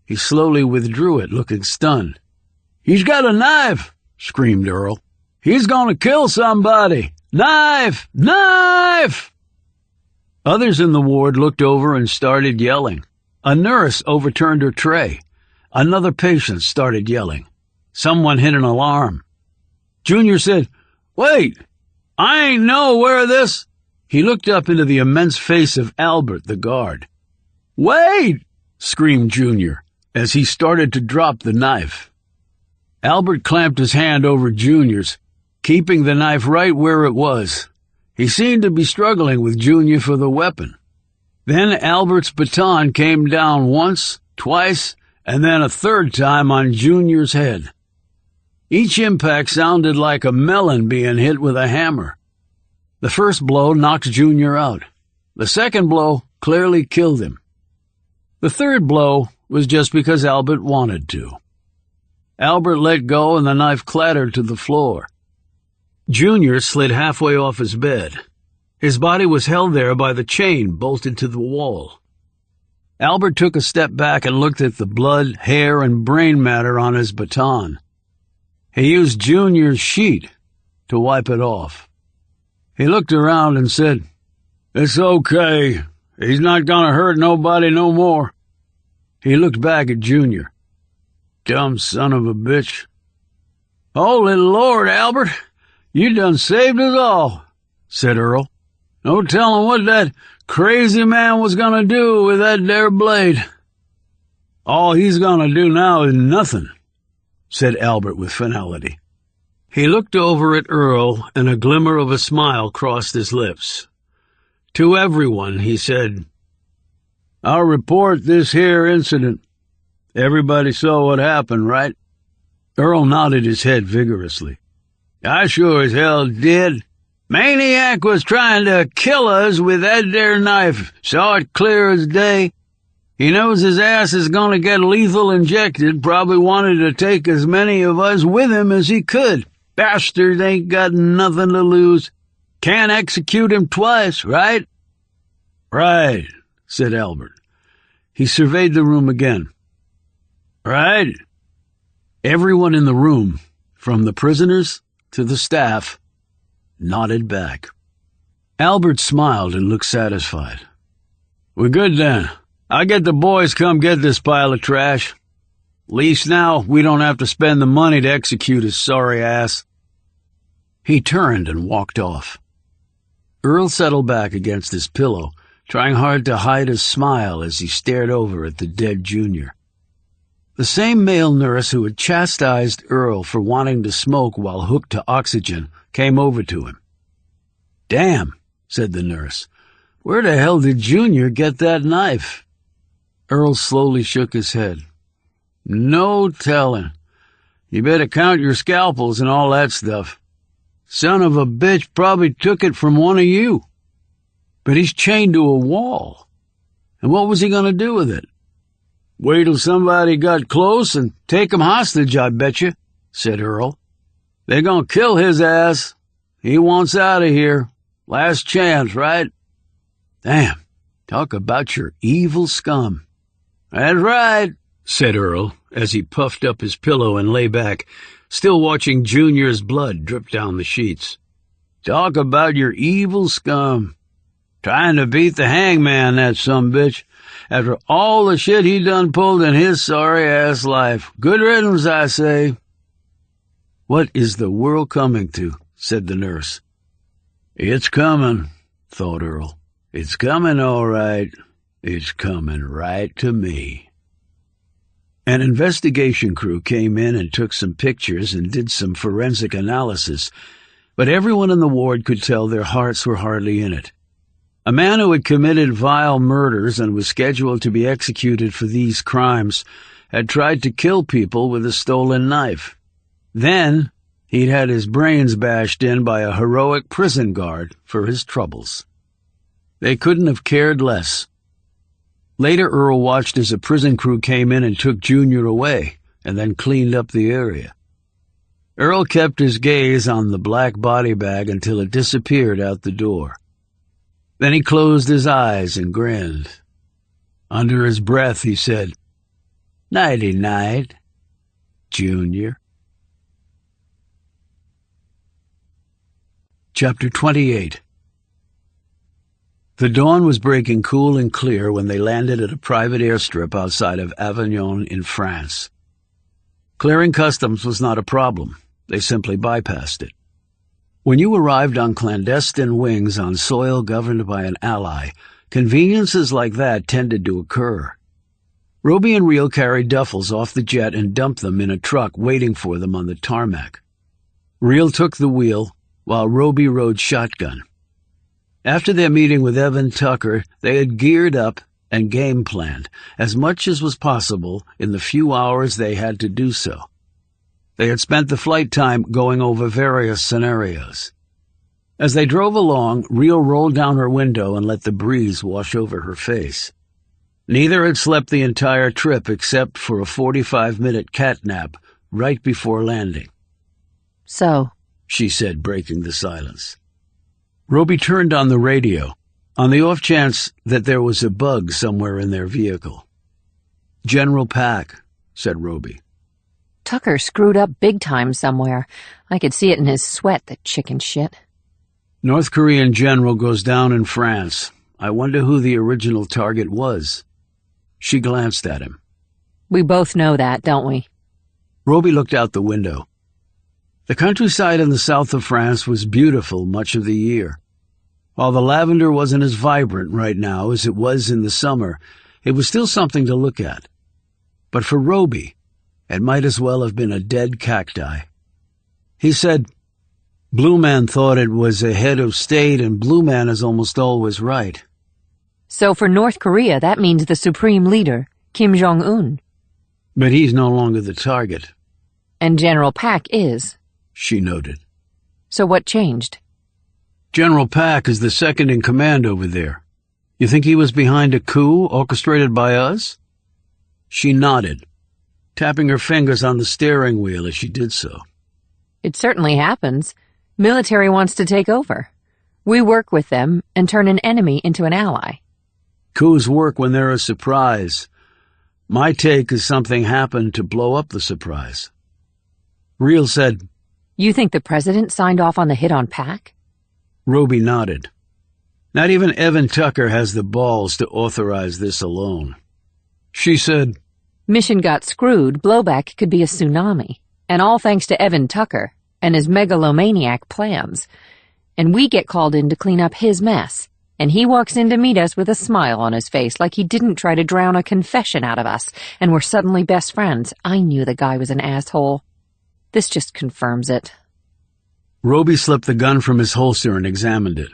He slowly withdrew it, looking stunned. He's got a knife, screamed Earl. He's gonna kill somebody. Knife! Knife! Others in the ward looked over and started yelling. A nurse overturned her tray. Another patient started yelling. Someone hit an alarm. Junior said, Wait! I ain't nowhere this... He looked up into the immense face of Albert, the guard. Wait! Screamed Junior, as he started to drop the knife. Albert clamped his hand over Junior's, keeping the knife right where it was. He seemed to be struggling with Junior for the weapon. Then Albert's baton came down once, twice, and then a third time on Junior's head. Each impact sounded like a melon being hit with a hammer. The first blow knocked Junior out. The second blow clearly killed him. The third blow was just because Albert wanted to. Albert let go and the knife clattered to the floor. Junior slid halfway off his bed. His body was held there by the chain bolted to the wall. Albert took a step back and looked at the blood, hair, and brain matter on his baton. He used Junior's sheet to wipe it off. He looked around and said, It's okay. He's not gonna hurt nobody no more. He looked back at Junior. Dumb son of a bitch. Holy Lord, Albert, you done saved us all, said Earl. No telling what that crazy man was gonna do with that there blade. All he's gonna do now is nothing, said Albert with finality. He looked over at Earl, and a glimmer of a smile crossed his lips. To everyone, he said, I'll report this here incident. Everybody saw what happened, right? Earl nodded his head vigorously. I sure as hell did. Maniac was trying to kill us with that there knife. Saw it clear as day. He knows his ass is gonna get lethal injected, probably wanted to take as many of us with him as he could. Bastard ain't got nothing to lose. Can't execute him twice, right? Right, said Albert. He surveyed the room again. Right. Everyone in the room, from the prisoners to the staff, nodded back. Albert smiled and looked satisfied. We're good then. I'll get the boys come get this pile of trash. Least now we don't have to spend the money to execute his sorry ass. He turned and walked off. Earl settled back against his pillow, trying hard to hide his smile as he stared over at the dead Junior. The same male nurse who had chastised Earl for wanting to smoke while hooked to oxygen came over to him. Damn, said the nurse. Where the hell did Junior get that knife? Earl slowly shook his head. No telling. You better count your scalpels and all that stuff. Son of a bitch probably took it from one of you. But he's chained to a wall. And what was he going to do with it? Wait till somebody got close and take him hostage, I betcha, said Earl. They're going to kill his ass. He wants out of here. Last chance, right? Damn, talk about your evil scum. That's right, said Earl, as he puffed up his pillow and lay back, still watching Junior's blood drip down the sheets. Talk about your evil scum. Trying to beat the hangman, that sumbitch, after all the shit he done pulled in his sorry-ass life. Good riddance, I say. What is the world coming to? Said the nurse. It's coming, thought Earl. It's coming, all right. It's coming right to me. An investigation crew came in and took some pictures and did some forensic analysis, but everyone in the ward could tell their hearts were hardly in it. A man who had committed vile murders and was scheduled to be executed for these crimes had tried to kill people with a stolen knife. Then he'd had his brains bashed in by a heroic prison guard for his troubles. They couldn't have cared less. Later, Earl watched as a prison crew came in and took Junior away, and then cleaned up the area. Earl kept his gaze on the black body bag until it disappeared out the door. Then he closed his eyes and grinned. Under his breath, he said, "Nighty-night, Junior." Chapter 28. The dawn was breaking cool and clear when they landed at a private airstrip outside of Avignon in France. Clearing customs was not a problem. They simply bypassed it. When you arrived on clandestine wings on soil governed by an ally, conveniences like that tended to occur. Roby and Reel carried duffels off the jet and dumped them in a truck waiting for them on the tarmac. Reel took the wheel, while Roby rode shotgun. After their meeting with Evan Tucker, they had geared up and game planned, as much as was possible in the few hours they had to do so. They had spent the flight time going over various scenarios. As they drove along, Reel rolled down her window and let the breeze wash over her face. Neither had slept the entire trip except for a 45-minute cat nap right before landing. So, she said, breaking the silence. Roby turned on the radio, on the off chance that there was a bug somewhere in their vehicle. "General Pack," said Roby. Tucker screwed up big time somewhere. I could see it in his sweat, the chicken shit. "North Korean general goes down in France. I wonder who the original target was." She glanced at him. We both know that, don't we? Roby looked out the window. The countryside in the south of France was beautiful much of the year. While the lavender wasn't as vibrant right now as it was in the summer, it was still something to look at. But for Roby, it might as well have been a dead cacti. He said, "Blue Man thought it was a head of state, and Blue Man is almost always right." So for North Korea, that means the supreme leader, Kim Jong-un. "But he's no longer the target." And General Pack is. She noted. So what changed? "General Pack is the second in command over there. You think he was behind a coup orchestrated by us?" She nodded, tapping her fingers on the steering wheel as she did so. It certainly happens. Military wants to take over. We work with them and turn an enemy into an ally. Coups work when they're a surprise. My take is something happened to blow up the surprise. Reel said, You think the president signed off on the hit on Pack? Roby nodded. Not even Evan Tucker has the balls to authorize this alone. She said, Mission got screwed, blowback could be a tsunami. And all thanks to Evan Tucker and his megalomaniac plans. And we get called in to clean up his mess. And he walks in to meet us with a smile on his face like he didn't try to drown a confession out of us. And we're suddenly best friends. I knew the guy was an asshole. This just confirms it. Roby slipped the gun from his holster and examined it.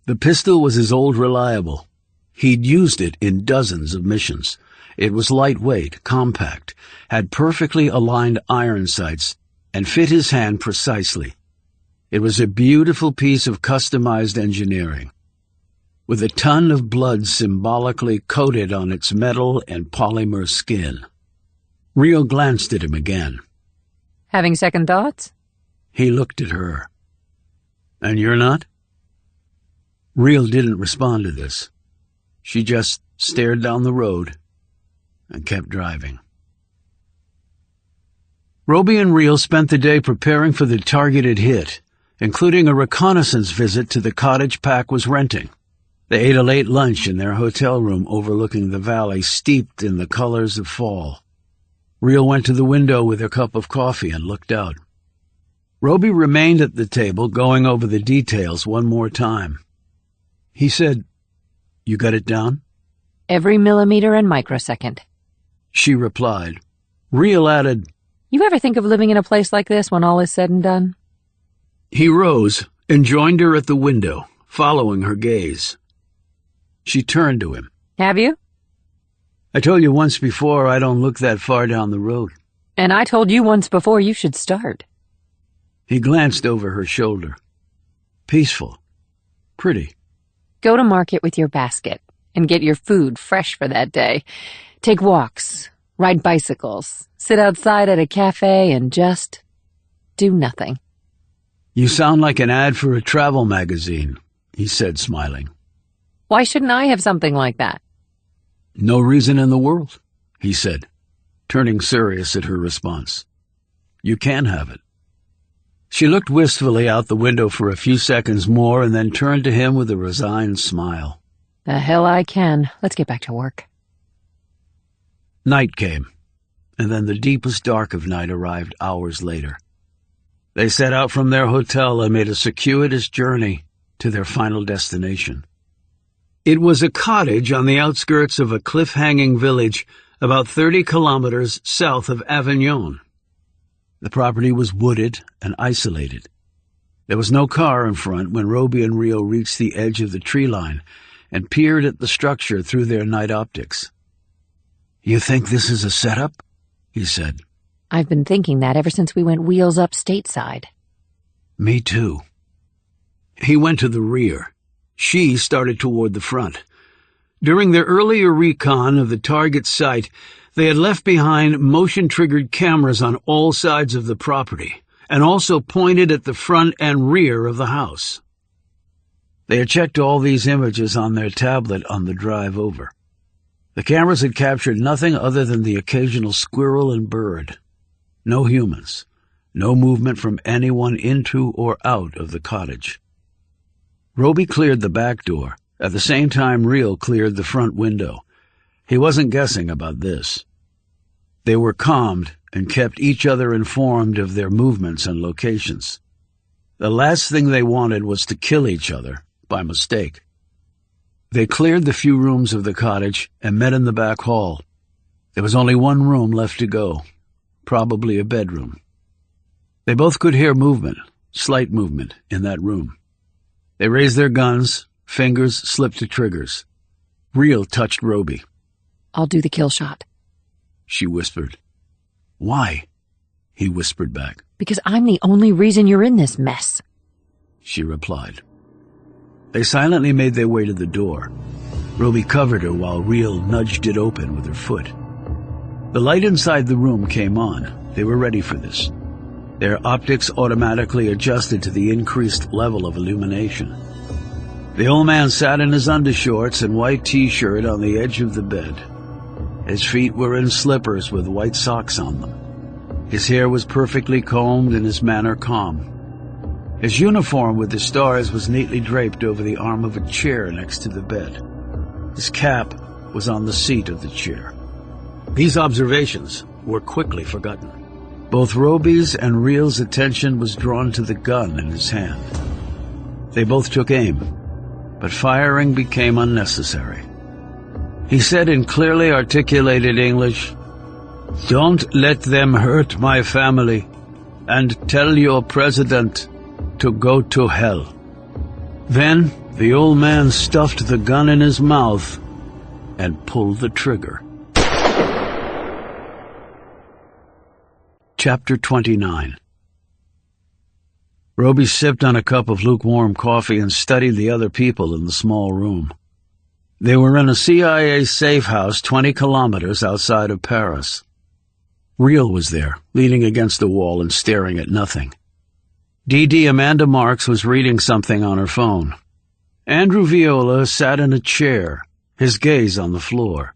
The pistol was his old reliable. He'd used it in dozens of missions, It was lightweight, compact, had perfectly aligned iron sights, and fit his hand precisely. It was a beautiful piece of customized engineering, with a ton of blood symbolically coated on its metal and polymer skin. Rio glanced at him again. Having second thoughts? He looked at her. And you're not? Rio didn't respond to this. She just stared down the road and kept driving. Roby and Rio spent the day preparing for the targeted hit, including a reconnaissance visit to the cottage Pack was renting. They ate a late lunch in their hotel room overlooking the valley steeped in the colors of fall. Rio went to the window with her cup of coffee and looked out. Roby remained at the table, going over the details one more time. He said, "You got it down?" Every millimeter and microsecond. She replied. Rio added, You ever think of living in a place like this when all is said and done? He rose and joined her at the window, following her gaze. She turned to him. Have you? I told you once before I don't look that far down the road. And I told you once before you should start. He glanced over her shoulder. Peaceful. Pretty. Go to market with your basket and get your food fresh for that day. Take walks, ride bicycles, sit outside at a cafe and just do nothing. You sound like an ad for a travel magazine, he said, smiling. Why shouldn't I have something like that? No reason in the world, he said, turning serious at her response. You can have it. She looked wistfully out the window for a few seconds more and then turned to him with a resigned smile. The hell I can. Let's get back to work. Night came, and then the deepest dark of night arrived hours later. They set out from their hotel and made a circuitous journey to their final destination. It was a cottage on the outskirts of a cliff-hanging village about 30 kilometers south of Avignon. The property was wooded and isolated. There was no car in front when Roby and Rio reached the edge of the tree line and peered at the structure through their night optics. You think this is a setup? He said. I've been thinking that ever since we went wheels up stateside. Me too. He went to the rear. She started toward the front. During their earlier recon of the target site, they had left behind motion-triggered cameras on all sides of the property, and also pointed at the front and rear of the house. They had checked all these images on their tablet on the drive over. The cameras had captured nothing other than the occasional squirrel and bird. No humans. No movement from anyone into or out of the cottage. Roby cleared the back door. At the same time, Rio cleared the front window. He wasn't guessing about this. They were calmed and kept each other informed of their movements and locations. The last thing they wanted was to kill each other by mistake. They cleared the few rooms of the cottage and met in the back hall. There was only one room left to go, probably a bedroom. They both could hear movement, slight movement, in that room. They raised their guns, fingers slipped to triggers. Rio touched Roby. I'll do the kill shot. She whispered. Why? He whispered back. Because I'm the only reason you're in this mess. She replied. They silently made their way to the door. Roby covered her while Rio nudged it open with her foot. The light inside the room came on. They were ready for this. Their optics automatically adjusted to the increased level of illumination. The old man sat in his undershorts and white t-shirt on the edge of the bed. His feet were in slippers with white socks on them. His hair was perfectly combed and his manner calm. His uniform with the stars was neatly draped over the arm of a chair next to the bed. His cap was on the seat of the chair. These observations were quickly forgotten. Both Roby's and Rio's attention was drawn to the gun in his hand. They both took aim, but firing became unnecessary. He said in clearly articulated English, "Don't let them hurt my family, and tell your president to go to hell." Then the old man stuffed the gun in his mouth and pulled the trigger. Chapter 29. Roby sipped on a cup of lukewarm coffee and studied the other people in the small room. They were in a CIA safe house 20 kilometers outside of Paris. Real was there, leaning against the wall and staring at nothing. D.D. Amanda Marks was reading something on her phone. Andrew Viola sat in a chair, his gaze on the floor.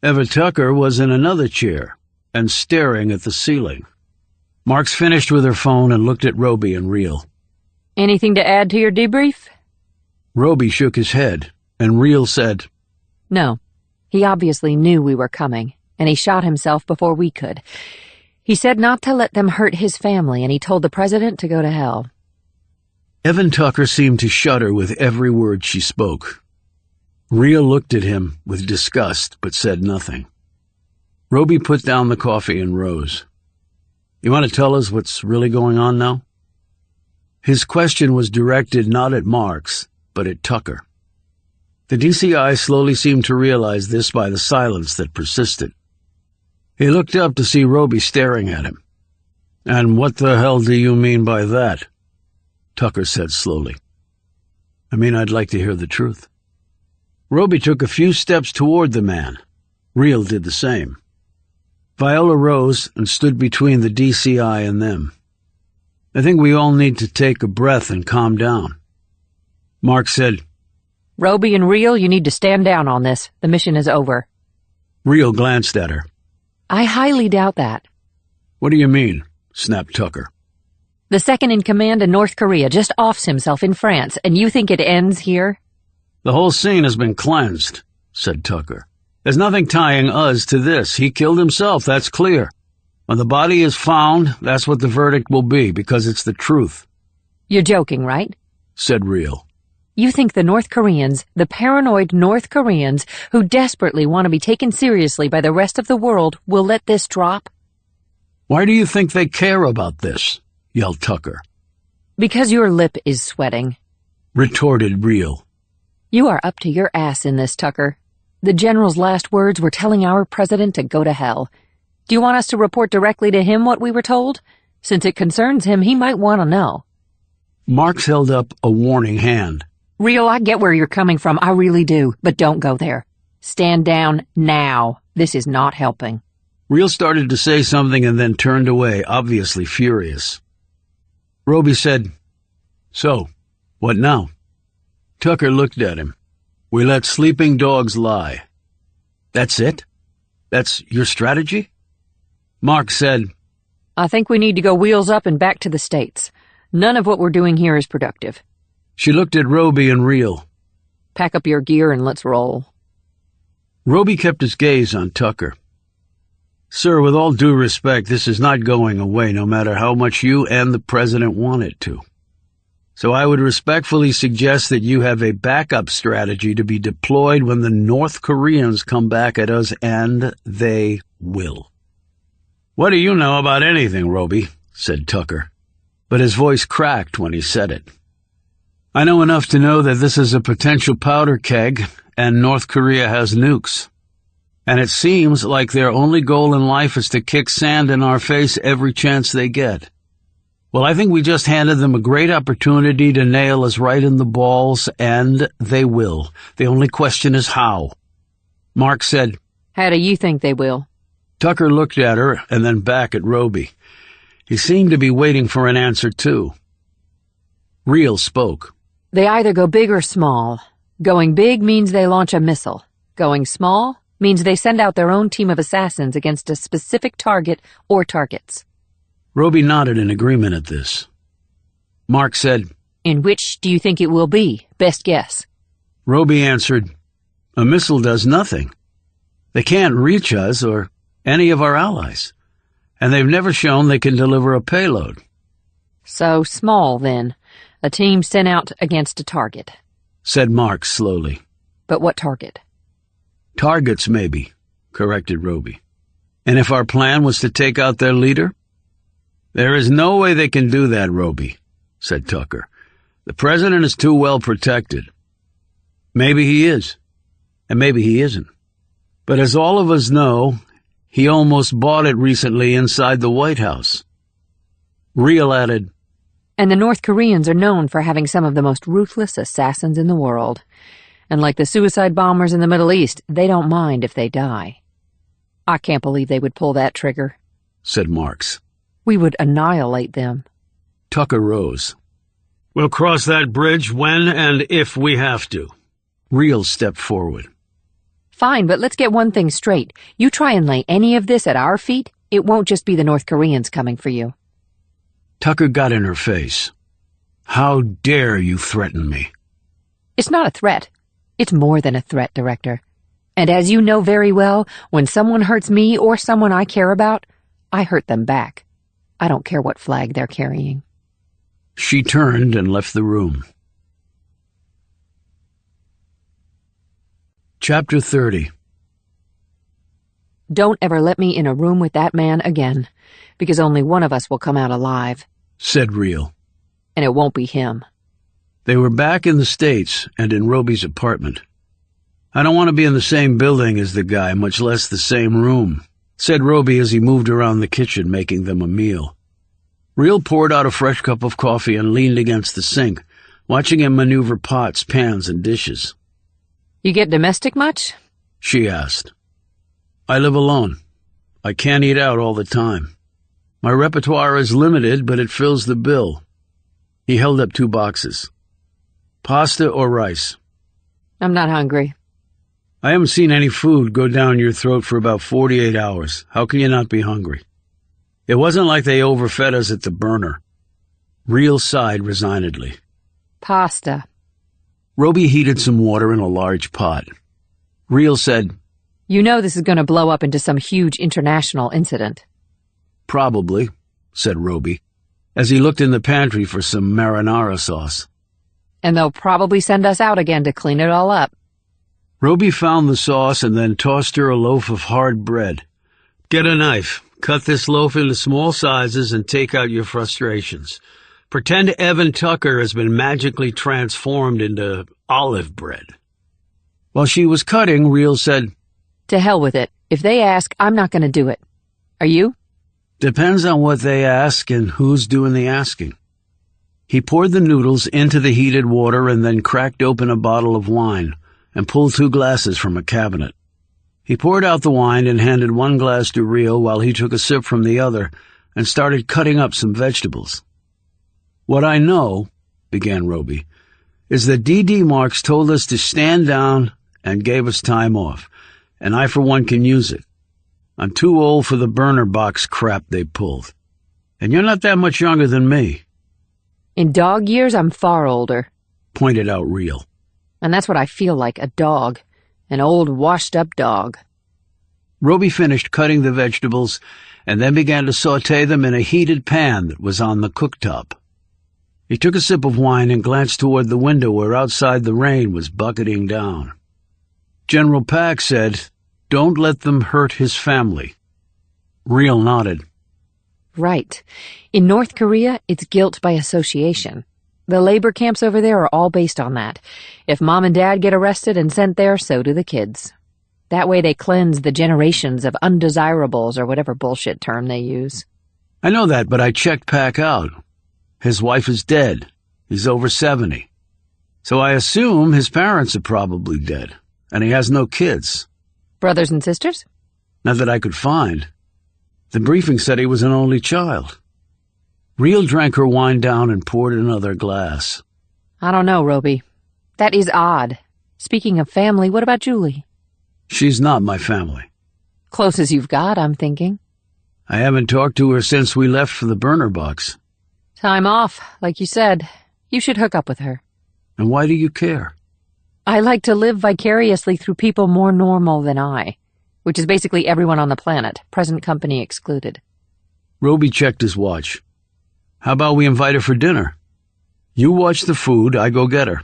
Eva Tucker was in another chair and staring at the ceiling. Marks finished with her phone and looked at Roby and Real. Anything to add to your debrief? Roby shook his head, and Real said, No. He obviously knew we were coming, and he shot himself before we could. He said not to let them hurt his family, and he told the president to go to hell. Evan Tucker seemed to shudder with every word she spoke. Real looked at him with disgust, but said nothing. Roby put down the coffee and rose. You want to tell us what's really going on now? His question was directed not at Marks, but at Tucker. The DCI slowly seemed to realize this by the silence that persisted. He looked up to see Roby staring at him. And what the hell do you mean by that? Tucker said slowly. I mean, I'd like to hear the truth. Roby took a few steps toward the man. Real did the same. Viola rose and stood between the DCI and them. I think we all need to take a breath and calm down. Mark said, Roby and Real, you need to stand down on this. The mission is over. Real glanced at her. I highly doubt that. What do you mean? Snapped Tucker. The second-in-command in North Korea just offs himself in France, and you think it ends here? The whole scene has been cleansed, said Tucker. There's nothing tying us to this. He killed himself, that's clear. When the body is found, that's what the verdict will be, because it's the truth. You're joking, right? Said Real. You think the North Koreans, the paranoid North Koreans, who desperately want to be taken seriously by the rest of the world, will let this drop? Why do you think they care about this? Yelled Tucker. Because your lip is sweating, retorted Real. You are up to your ass in this, Tucker. The general's last words were telling our president to go to hell. Do you want us to report directly to him what we were told? Since it concerns him, he might want to know. Marks held up a warning hand. Real, I get where you're coming from, I really do, but don't go there. Stand down now. This is not helping. Real started to say something and then turned away, obviously furious. Roby said, So, what now? Tucker looked at him. We let sleeping dogs lie. That's it? That's your strategy? Mark said, I think we need to go wheels up and back to the States. None of what we're doing here is productive. She looked at Roby and Real. Pack up your gear and let's roll. Roby kept his gaze on Tucker. Sir, with all due respect, this is not going away, no matter how much you and the president want it to. So I would respectfully suggest that you have a backup strategy to be deployed when the North Koreans come back at us, and they will. What do you know about anything, Roby? Said Tucker. But his voice cracked when he said it. I know enough to know that this is a potential powder keg, and North Korea has nukes. And it seems like their only goal in life is to kick sand in our face every chance they get. Well, I think we just handed them a great opportunity to nail us right in the balls, and they will. The only question is how. Mark said, How do you think they will? Tucker looked at her and then back at Roby. He seemed to be waiting for an answer, too. Real spoke. They either go big or small. Going big means they launch a missile. Going small means they send out their own team of assassins against a specific target or targets. Roby nodded in agreement at this. Mark said, And which do you think it will be? Best guess. Roby answered, A missile does nothing. They can't reach us or any of our allies, and they've never shown they can deliver a payload. So small, then. A team sent out against a target, said Mark slowly. But what target? Targets, maybe, corrected Roby. And if our plan was to take out their leader? There is no way they can do that, Roby, said Tucker. The president is too well protected. Maybe he is, and maybe he isn't. But as all of us know, He almost bought it recently inside the White House. Real added, And the North Koreans are known for having some of the most ruthless assassins in the world. And like the suicide bombers in the Middle East, they don't mind if they die. I can't believe they would pull that trigger, said Marks. We would annihilate them. Tucker rose. We'll cross that bridge when and if we have to. Real stepped forward. Fine, but let's get one thing straight. You try and lay any of this at our feet, it won't just be the North Koreans coming for you. Tucker got in her face. How dare you threaten me? It's not a threat. It's more than a threat, Director. And as you know very well, when someone hurts me or someone I care about, I hurt them back. I don't care what flag they're carrying. She turned and left the room. Chapter 30. Don't ever let me in a room with that man again, because only one of us will come out alive, said Real. And it won't be him. They were back in the States and in Roby's apartment. I don't want to be in the same building as the guy, much less the same room, said Roby as he moved around the kitchen making them a meal. Real poured out a fresh cup of coffee and leaned against the sink, watching him maneuver pots, pans, and dishes. You get domestic much? She asked. I live alone. I can't eat out all the time. My repertoire is limited, but it fills the bill. He held up 2 boxes. Pasta or rice? I'm not hungry. I haven't seen any food go down your throat for about 48 hours. How can you not be hungry? It wasn't like they overfed us at the burner. Real sighed resignedly. Pasta. Roby heated some water in a large pot. Real said, You know this is going to blow up into some huge international incident. Probably, said Roby, as he looked in the pantry for some marinara sauce. And they'll probably send us out again to clean it all up. Roby found the sauce and then tossed her a loaf of hard bread. Get a knife, cut this loaf into small sizes and take out your frustrations. Pretend Evan Tucker has been magically transformed into olive bread. While she was cutting, Real said, To hell with it. If they ask, I'm not going to do it. Are you? Depends on what they ask and who's doing the asking. He poured the noodles into the heated water and then cracked open a bottle of wine and pulled 2 glasses from a cabinet. He poured out the wine and handed 1 glass to Real while he took a sip from the other and started cutting up some vegetables. What I know, began Roby, is that D.D. Marks told us to stand down and gave us time off, and I for one can use it. I'm too old for the burner box crap they pulled. And you're not that much younger than me. In dog years, I'm far older, pointed out Real. And that's what I feel like, a dog. An old, washed-up dog. Roby finished cutting the vegetables and then began to saute them in a heated pan that was on the cooktop. He took a sip of wine and glanced toward the window where outside the rain was bucketing down. General Pack said, Don't let them hurt his family. Real nodded. Right. In North Korea, it's guilt by association. The labor camps over there are all based on that. If Mom and Dad get arrested and sent there, so do the kids. That way they cleanse the generations of undesirables or whatever bullshit term they use. I know that, but I checked Pack out. His wife is dead. He's over 70. So I assume his parents are probably dead, and he has no kids. Brothers and sisters? Not that I could find. The briefing said he was an only child. Real drank her wine down and poured another glass. I don't know, Roby. That is odd. Speaking of family, what about Julie? She's not my family. Close as you've got, I'm thinking. I haven't talked to her since we left for the burner box. Time off, like you said. You should hook up with her. And why do you care? I like to live vicariously through people more normal than I, which is basically everyone on the planet, present company excluded. Roby checked his watch. How about we invite her for dinner? You watch the food, I go get her.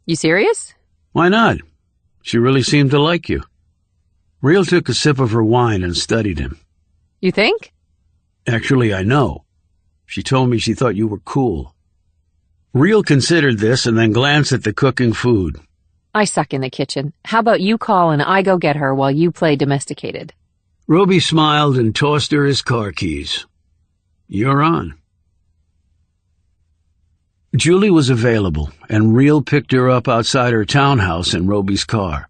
You serious? Why not? She really seemed to like you. Real took a sip of her wine and studied him. You think? Actually, I know. She told me she thought you were cool. Real considered this and then glanced at the cooking food. I suck in the kitchen. How about you call and I go get her while you play domesticated? Roby smiled and tossed her his car keys. "You're on." Julie was available, and Real picked her up outside her townhouse in Roby's car.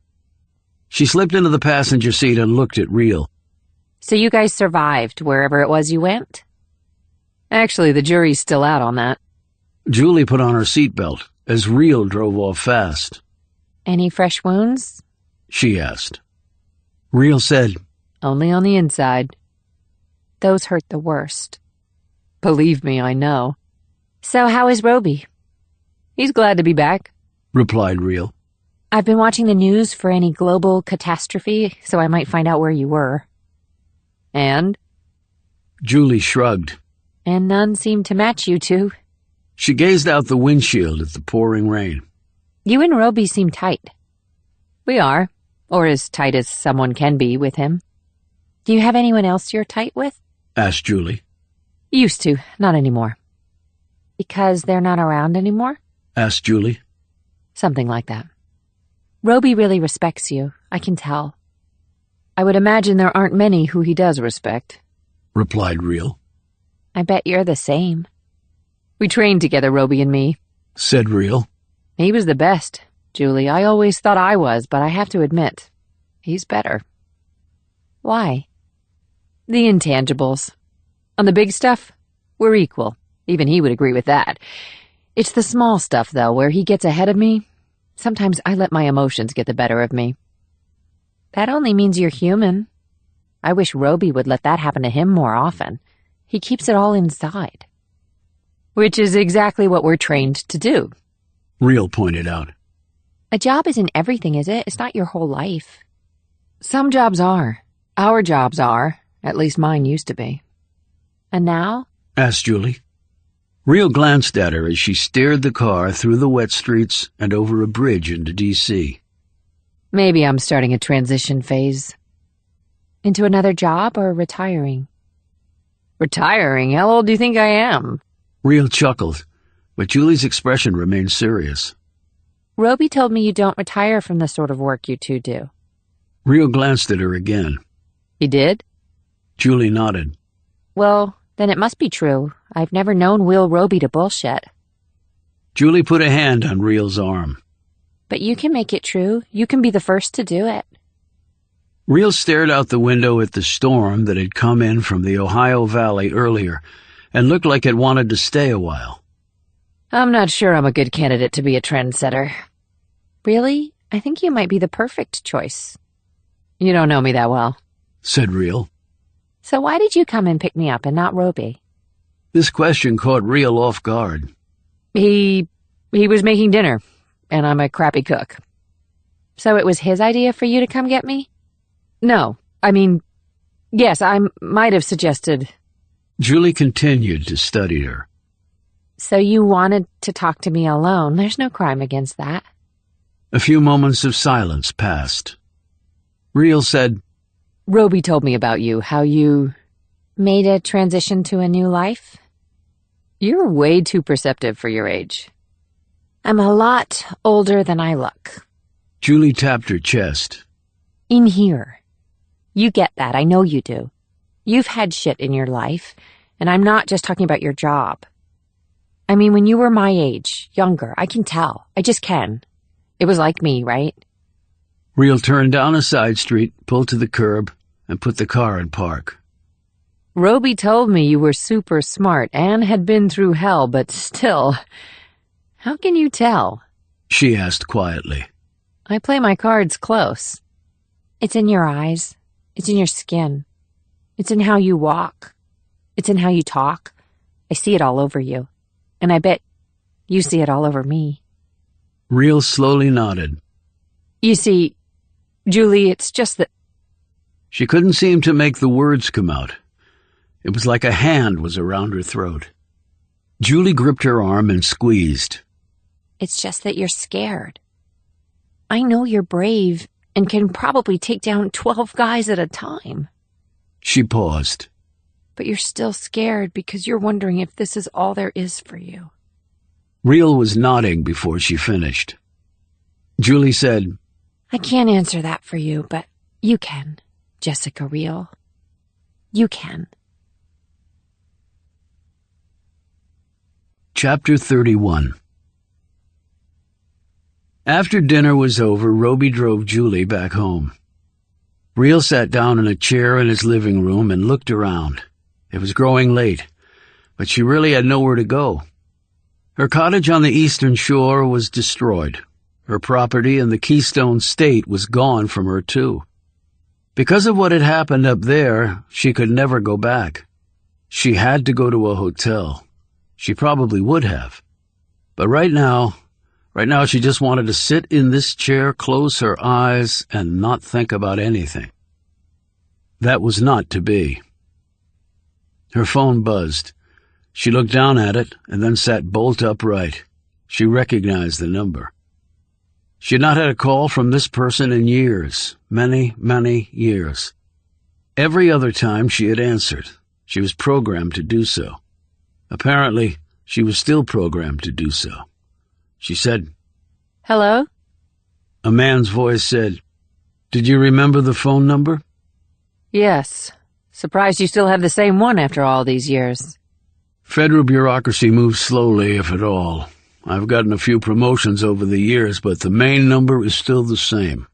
She slipped into the passenger seat and looked at Real. So you guys survived wherever it was you went? Actually, the jury's still out on that. Julie put on her seatbelt as Real drove off fast. Any fresh wounds? She asked. Real said, Only on the inside. Those hurt the worst. Believe me, I know. So how is Roby? He's glad to be back, replied Real. I've been watching the news for any global catastrophe, so I might find out where you were. And? Julie shrugged. And none seemed to match you two. She gazed out the windshield at the pouring rain. You and Roby seem tight. We are, or as tight as someone can be with him. Do you have anyone else you're tight with? Asked Julie. Used to, not anymore. Because they're not around anymore? Asked Julie. Something like that. Roby really respects you, I can tell. I would imagine there aren't many who he does respect, replied Real. I bet you're the same. We trained together, Roby and me, said Real. He was the best, Julie. I always thought I was, but I have to admit, he's better. Why? The intangibles. On the big stuff, we're equal. Even he would agree with that. It's the small stuff, though, where he gets ahead of me. Sometimes I let my emotions get the better of me. That only means you're human. I wish Roby would let that happen to him more often. He keeps it all inside. Which is exactly what we're trained to do. Real pointed out. A job isn't everything, is it? It's not your whole life. Some jobs are. Our jobs are. At least mine used to be. And now? Asked Julie. Real glanced at her as she steered the car through the wet streets and over a bridge into D.C. Maybe I'm starting a transition phase. Into another job or retiring? Retiring? How old do you think I am? Real chuckled, but Julie's expression remained serious. Roby told me you don't retire from the sort of work you two do. Real glanced at her again. He did? Julie nodded. Well, then it must be true. I've never known Will Roby to bullshit. Julie put a hand on Real's arm. But you can make it true. You can be the first to do it. Real stared out the window at the storm that had come in from the Ohio Valley earlier and looked like it wanted to stay a while. I'm not sure I'm a good candidate to be a trendsetter. Really? I think you might be the perfect choice. You don't know me that well, said Real. So why did you come and pick me up and not Roby? This question caught Real off guard. He was making dinner, and I'm a crappy cook. So it was his idea for you to come get me? No, I mean, yes, I might have suggested. Julie continued to study her. So you wanted to talk to me alone. There's no crime against that. A few moments of silence passed. Real said, Roby told me about you, how you made a transition to a new life. You're way too perceptive for your age. I'm a lot older than I look. Julie tapped her chest. In here. You get that, I know you do. You've had shit in your life, and I'm not just talking about your job. I mean, when you were my age, younger, I can tell. I just can. It was like me, right? Real turned down a side street, pulled to the curb, and put the car in park. Roby told me you were super smart and had been through hell, but still, how can you tell? She asked quietly. I play my cards close. It's in your eyes. It's in your skin. It's in how you walk. It's in how you talk. I see it all over you. And I bet you see it all over me. Real slowly nodded. You see, Julie, it's just that... She couldn't seem to make the words come out. It was like a hand was around her throat. Julie gripped her arm and squeezed. It's just that you're scared. I know you're brave and can probably take down 12 guys at a time. She paused. But you're still scared because you're wondering if this is all there is for you. Real was nodding before she finished. Julie said, I can't answer that for you, but you can, Jessica Real. You can. Chapter 31. After dinner was over, Roby drove Julie back home. Reel sat down in a chair in his living room and looked around. It was growing late, but she really had nowhere to go. Her cottage on the eastern shore was destroyed. Her property in the Keystone State was gone from her, too. Because of what had happened up there, she could never go back. She had to go to a hotel. She probably would have. But right now she just wanted to sit in this chair, close her eyes, and not think about anything. That was not to be. Her phone buzzed. She looked down at it and then sat bolt upright. She recognized the number. She had not had a call from this person in years, many, many years. Every other time she had answered. She was programmed to do so. Apparently, she was still programmed to do so. She said, Hello? A man's voice said, Did you remember the phone number? Yes. Surprised you still have the same one after all these years. Federal bureaucracy moves slowly, if at all. I've gotten a few promotions over the years, but the main number is still the same.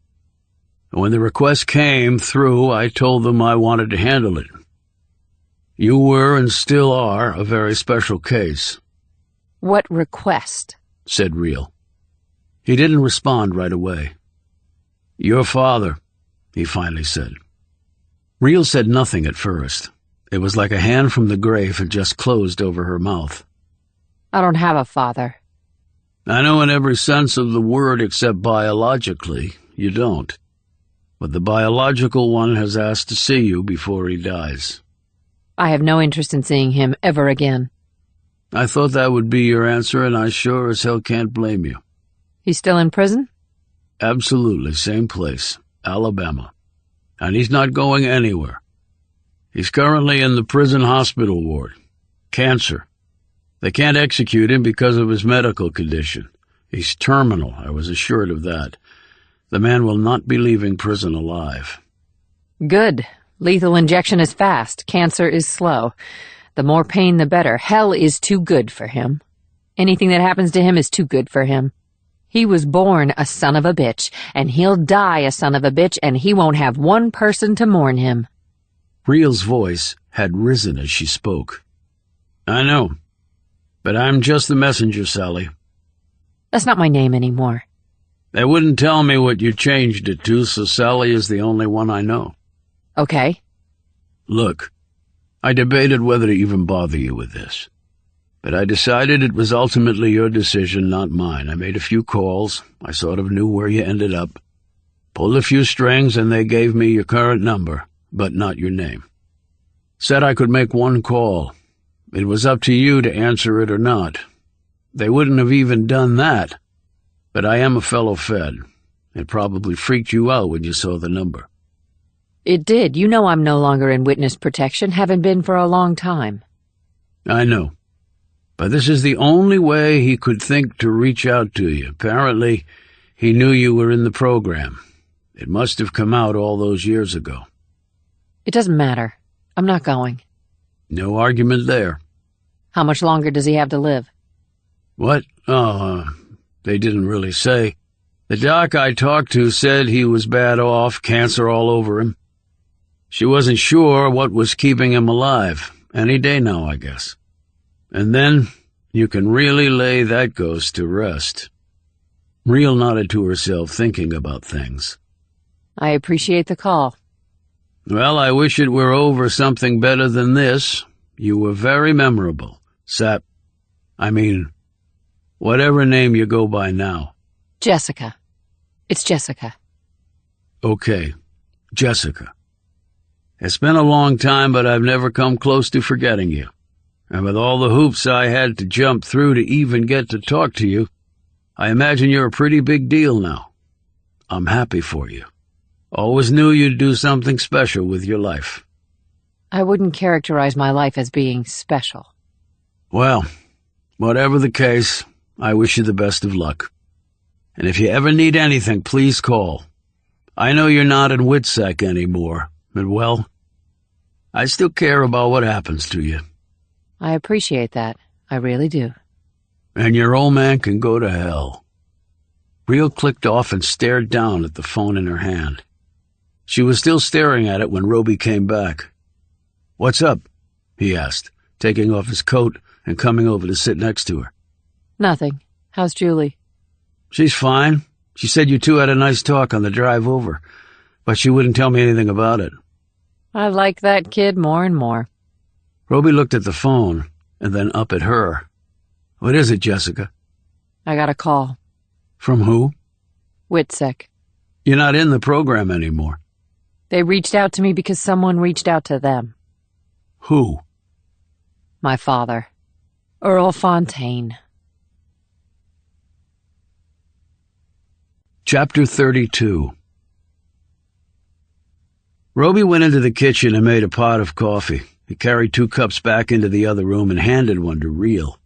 When the request came through, I told them I wanted to handle it. You were and still are a very special case. What request? Said Reel. He didn't respond right away. Your father, he finally said. Reel said nothing at first. It was like a hand from the grave had just closed over her mouth. I don't have a father. I know in every sense of the word except biologically, you don't. But the biological one has asked to see you before he dies. I have no interest in seeing him ever again. I thought that would be your answer, and I sure as hell can't blame you. He's still in prison? Absolutely, same place, Alabama. And he's not going anywhere. He's currently in the prison hospital ward. Cancer. They can't execute him because of his medical condition. He's terminal, I was assured of that. The man will not be leaving prison alive. Good. Lethal injection is fast. Cancer is slow. The more pain, the better. Hell is too good for him. Anything that happens to him is too good for him. He was born a son of a bitch, and he'll die a son of a bitch, and he won't have one person to mourn him. Reel's voice had risen as she spoke. I know, but I'm just the messenger, Sally. That's not my name anymore. They wouldn't tell me what you changed it to, so Sally is the only one I know. Okay. Look, I debated whether to even bother you with this. But I decided it was ultimately your decision, not mine. I made a few calls. I sort of knew where you ended up. Pulled a few strings, and they gave me your current number, but not your name. Said I could make one call. It was up to you to answer it or not. They wouldn't have even done that. But I am a fellow Fed. It probably freaked you out when you saw the number. It did. You know I'm no longer in witness protection, haven't been for a long time. I know. But this is the only way he could think to reach out to you. Apparently, he knew you were in the program. It must have come out all those years ago. It doesn't matter. I'm not going. No argument there. How much longer does he have to live? What? They didn't really say. The doc I talked to said he was bad off, cancer all over him. She wasn't sure what was keeping him alive. Any day now, I guess. And then you can really lay that ghost to rest. Reel nodded to herself, thinking about things. I appreciate the call. Well, I wish it were over something better than this. You were very memorable. Whatever name you go by now. Jessica. It's Jessica. Okay, Jessica. It's been a long time, but I've never come close to forgetting you. And with all the hoops I had to jump through to even get to talk to you, I imagine you're a pretty big deal now. I'm happy for you. Always knew you'd do something special with your life. I wouldn't characterize my life as being special. Well, whatever the case, I wish you the best of luck. And if you ever need anything, please call. I know you're not in WITSEC anymore, but well, I still care about what happens to you. I appreciate that. I really do. And your old man can go to hell. Reel clicked off and stared down at the phone in her hand. She was still staring at it when Roby came back. "What's up?" he asked, taking off his coat and coming over to sit next to her. Nothing. How's Julie? "She's fine. She said you two had a nice talk on the drive over, but she wouldn't tell me anything about it." I like that kid more and more. Roby looked at the phone and then up at her. "What is it, Jessica?" I got a call. "From who?" Witsec. "You're not in the program anymore." They reached out to me because someone reached out to them. "Who?" My father. Earl Fontaine. Chapter 32. Roby went into the kitchen and made a pot of coffee. He carried 2 cups back into the other room and handed one to Reel.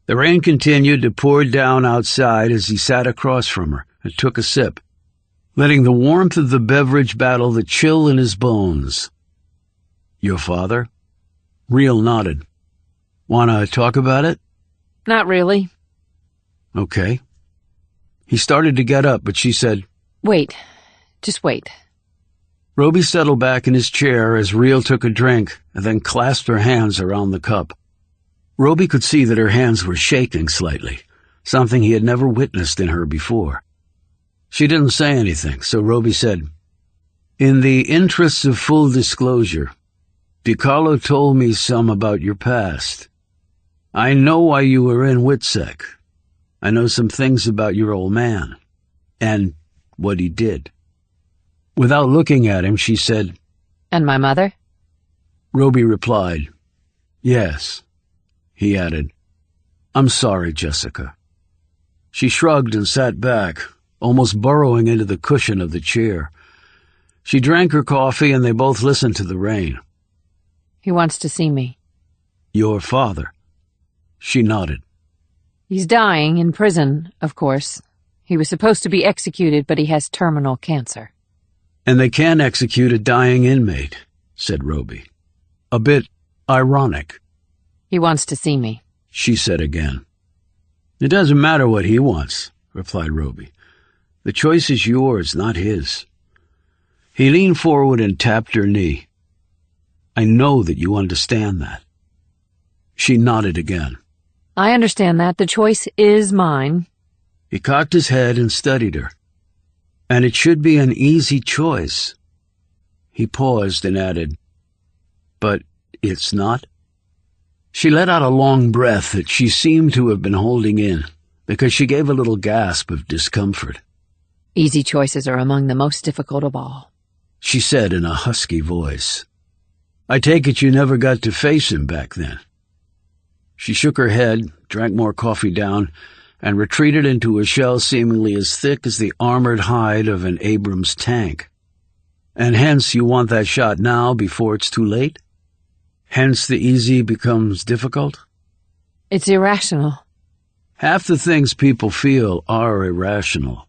The rain continued to pour down outside as he sat across from her and took a sip, letting the warmth of the beverage battle the chill in his bones. "Your father?" Reel nodded. "Wanna talk about it?" Not really. "Okay." He started to get up, but she said, Wait. Just wait. Roby settled back in his chair as Reel took a drink and then clasped her hands around the cup. Roby could see that her hands were shaking slightly, something he had never witnessed in her before. She didn't say anything, so Roby said, "In the interests of full disclosure, DiCarlo told me some about your past. I know why you were in Witsec. I know some things about your old man, and what he did." Without looking at him, she said, And my mother? Roby replied, "Yes." He added, "I'm sorry, Jessica." She shrugged and sat back, almost burrowing into the cushion of the chair. She drank her coffee and they both listened to the rain. He wants to see me. "Your father?" She nodded. He's dying in prison, of course. He was supposed to be executed, but he has terminal cancer. "And they can execute a dying inmate," said Roby. "A bit ironic." He wants to see me. She said again. "It doesn't matter what he wants," replied Roby. "The choice is yours, not his." He leaned forward and tapped her knee. "I know that you understand that." She nodded again. I understand that. The choice is mine. He cocked his head and studied her. "And it should be an easy choice." He paused and added, "But it's not?" She let out a long breath that she seemed to have been holding in, because she gave a little gasp of discomfort. Easy choices are among the most difficult of all, she said in a husky voice. "I take it you never got to face him back then." She shook her head, drank more coffee down, and retreated into a shell seemingly as thick as the armored hide of an Abrams tank. "And hence you want that shot now before it's too late? Hence the easy becomes difficult?" It's irrational. Half the things people feel are irrational.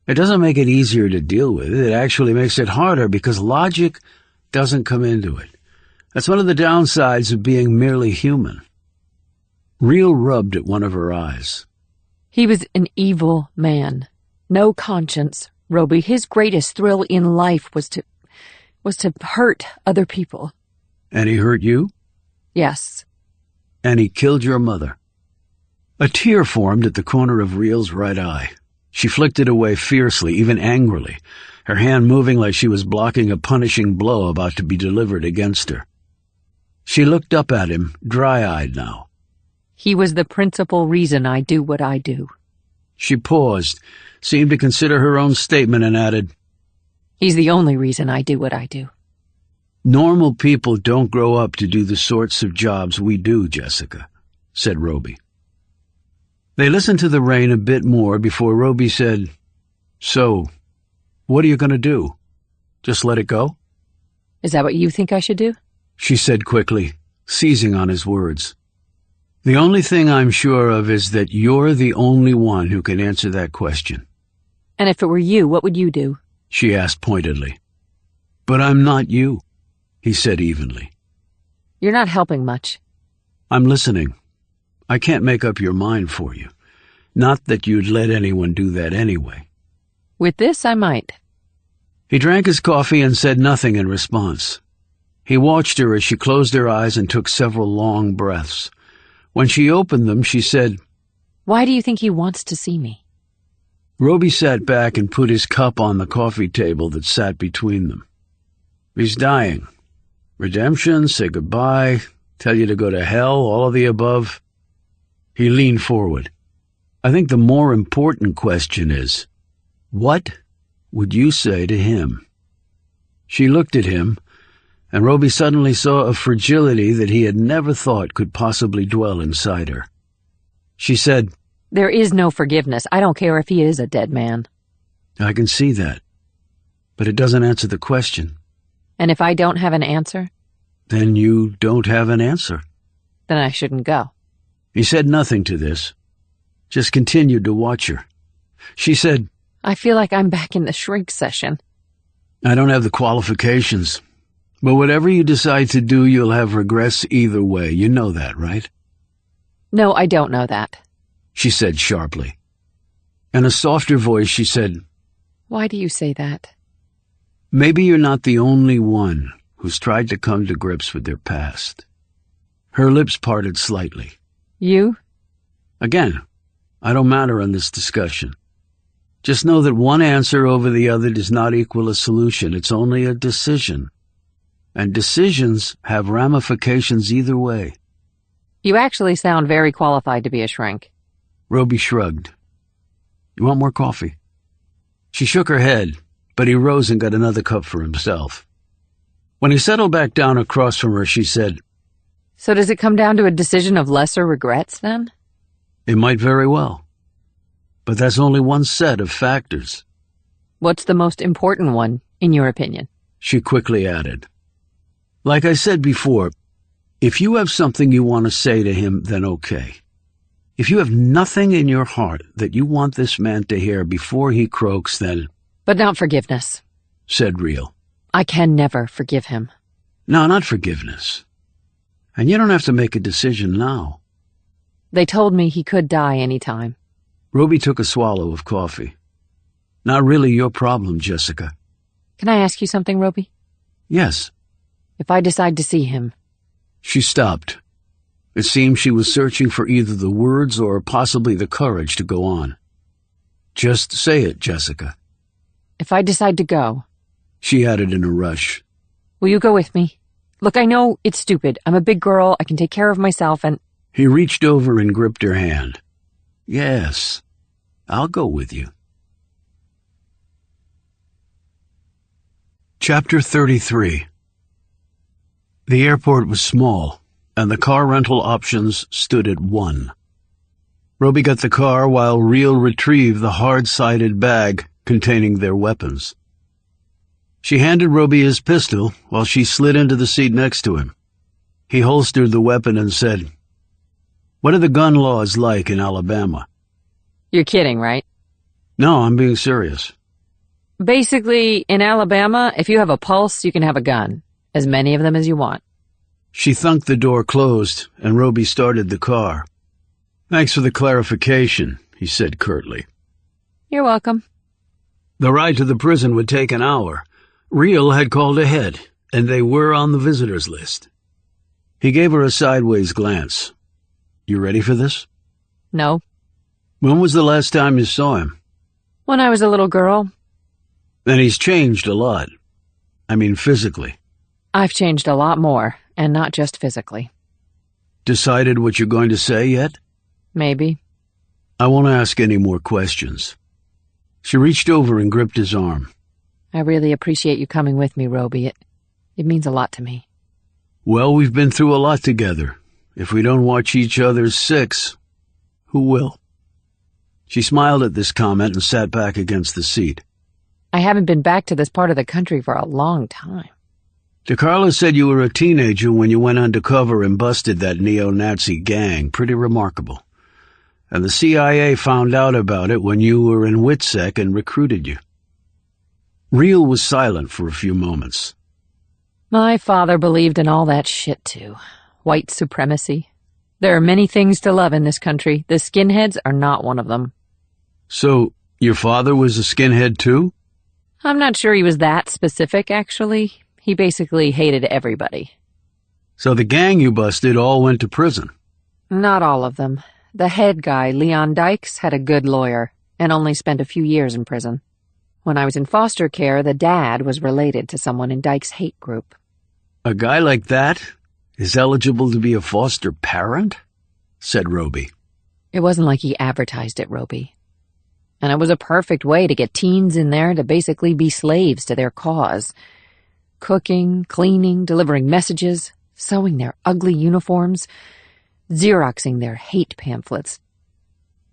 It doesn't make it easier to deal with. It actually makes it harder because logic doesn't come into it. That's one of the downsides of being merely human. Reel rubbed at one of her eyes. He was an evil man. No conscience, Roby. His greatest thrill in life was to hurt other people. "And he hurt you?" Yes. "And he killed your mother." A tear formed at the corner of Reel's right eye. She flicked it away fiercely, even angrily, her hand moving like she was blocking a punishing blow about to be delivered against her. She looked up at him, dry-eyed now. He was the principal reason I do what I do. She paused, seemed to consider her own statement, and added, He's the only reason I do what I do. "Normal people don't grow up to do the sorts of jobs we do, Jessica," said Roby. They listened to the rain a bit more before Roby said, "So, what are you going to do? Just let it go?" Is that what you think I should do? She said quickly, seizing on his words. "The only thing I'm sure of is that you're the only one who can answer that question." And if it were you, what would you do? She asked pointedly. "But I'm not you," he said evenly. You're not helping much. I'm listening. I can't make up your mind for you. Not that you'd let anyone do that anyway. With this, I might. He drank his coffee and said nothing in response. He watched her as she closed her eyes and took several long breaths. When she opened them, she said, Why do you think he wants to see me? Roby sat back and put his cup on the coffee table that sat between them. He's dying. Redemption, say goodbye, tell you to go to hell, all of the above. He leaned forward. I think the more important question is, what would you say to him? She looked at him, and Roby suddenly saw a fragility that he had never thought could possibly dwell inside her. She said, There is no forgiveness. I don't care if he is a dead man. I can see that, but it doesn't answer the question. And if I don't have an answer? Then you don't have an answer. Then I shouldn't go. He said nothing to this, just continued to watch her. She said, I feel like I'm back in the shrink session. I don't have the qualifications, but whatever you decide to do, you'll have regrets either way. You know that, right? No, I don't know that. She said sharply. In a softer voice, she said, Why do you say that? Maybe you're not the only one who's tried to come to grips with their past. Her lips parted slightly. You? Again, I don't matter in this discussion. Just know that one answer over the other does not equal a solution. It's only a decision. And decisions have ramifications either way. You actually sound very qualified to be a shrink. Roby shrugged. You want more coffee? She shook her head, but he rose and got another cup for himself. When he settled back down across from her, she said, So does it come down to a decision of lesser regrets, then? It might very well. But that's only one set of factors. What's the most important one, in your opinion? She quickly added. Like I said before, if you have something you want to say to him, then okay. If you have nothing in your heart that you want this man to hear before he croaks, then... But not forgiveness, said Real. I can never forgive him. No, not forgiveness. And you don't have to make a decision now. They told me he could die any time. Roby took a swallow of coffee. Not really your problem, Jessica. Can I ask you something, Roby? Yes. If I decide to see him... She stopped. It seemed she was searching for either the words or possibly the courage to go on. Just say it, Jessica. If I decide to go... She added in a rush. Will you go with me? Look, I know it's stupid. I'm a big girl. I can take care of myself and... He reached over and gripped her hand. Yes, I'll go with you. Chapter 33. The airport was small, and the car rental options stood at one. Roby got the car while Real retrieved the hard-sided bag containing their weapons. She handed Roby his pistol while she slid into the seat next to him. He holstered the weapon and said, What are the gun laws like in Alabama? You're kidding, right? No, I'm being serious. Basically, in Alabama, if you have a pulse, you can have a gun. As many of them as you want. She thunked the door closed, and Roby started the car. Thanks for the clarification, he said curtly. You're welcome. The ride to the prison would take an hour. Real had called ahead, and they were on the visitors list. He gave her a sideways glance. You ready for this? No. When was the last time you saw him? When I was a little girl. Then he's changed a lot. I mean physically. I've changed a lot more, and not just physically. Decided what you're going to say yet? Maybe. I won't ask any more questions. She reached over and gripped his arm. I really appreciate you coming with me, Roby. It means a lot to me. Well, we've been through a lot together. If we don't watch each other's six, who will? She smiled at this comment and sat back against the seat. I haven't been back to this part of the country for a long time. DeCarlo said you were a teenager when you went undercover and busted that neo-Nazi gang. Pretty remarkable. And the CIA found out about it when you were in WITSEC and recruited you. Real was silent for a few moments. My father believed in all that shit, too. White supremacy. There are many things to love in this country. The skinheads are not one of them. So, your father was a skinhead too? I'm not sure he was that specific, actually. He basically hated everybody. So the gang you busted all went to prison? Not all of them. The head guy, Leon Dykes, had a good lawyer, and only spent a few years in prison. When I was in foster care, the dad was related to someone in Dykes' hate group. A guy like that is eligible to be a foster parent? Said Roby. It wasn't like he advertised it, Roby. And it was a perfect way to get teens in there to basically be slaves to their cause. Cooking, cleaning, delivering messages, sewing their ugly uniforms, Xeroxing their hate pamphlets.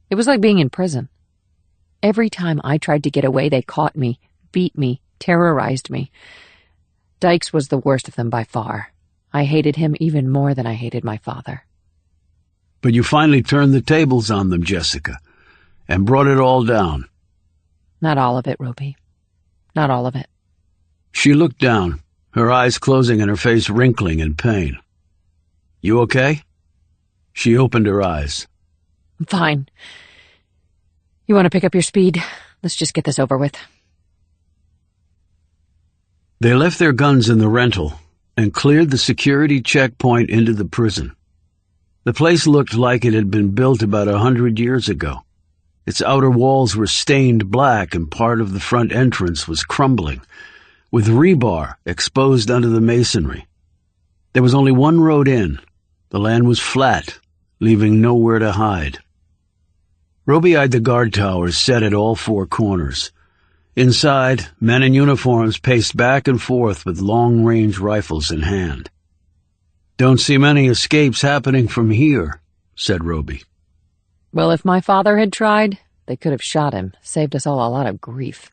It was like being in prison. Every time I tried to get away, they caught me, beat me, terrorized me. Dykes was the worst of them by far. I hated him even more than I hated my father. But you finally turned the tables on them, Jessica, and brought it all down. Not all of it, Roby. Not all of it. She looked down, her eyes closing and her face wrinkling in pain. You okay? She opened her eyes. I'm fine. You want to pick up your speed? Let's just get this over with. They left their guns in the rental and cleared the security checkpoint into the prison. The place looked like it had been built about 100 years ago. Its outer walls were stained black and part of the front entrance was crumbling, with rebar exposed under the masonry. There was only one road in. The land was flat, leaving nowhere to hide. Roby eyed the guard towers set at all four corners. Inside, men in uniforms paced back and forth with long-range rifles in hand. Don't see many escapes happening from here, said Roby. Well, if my father had tried, they could have shot him, saved us all a lot of grief.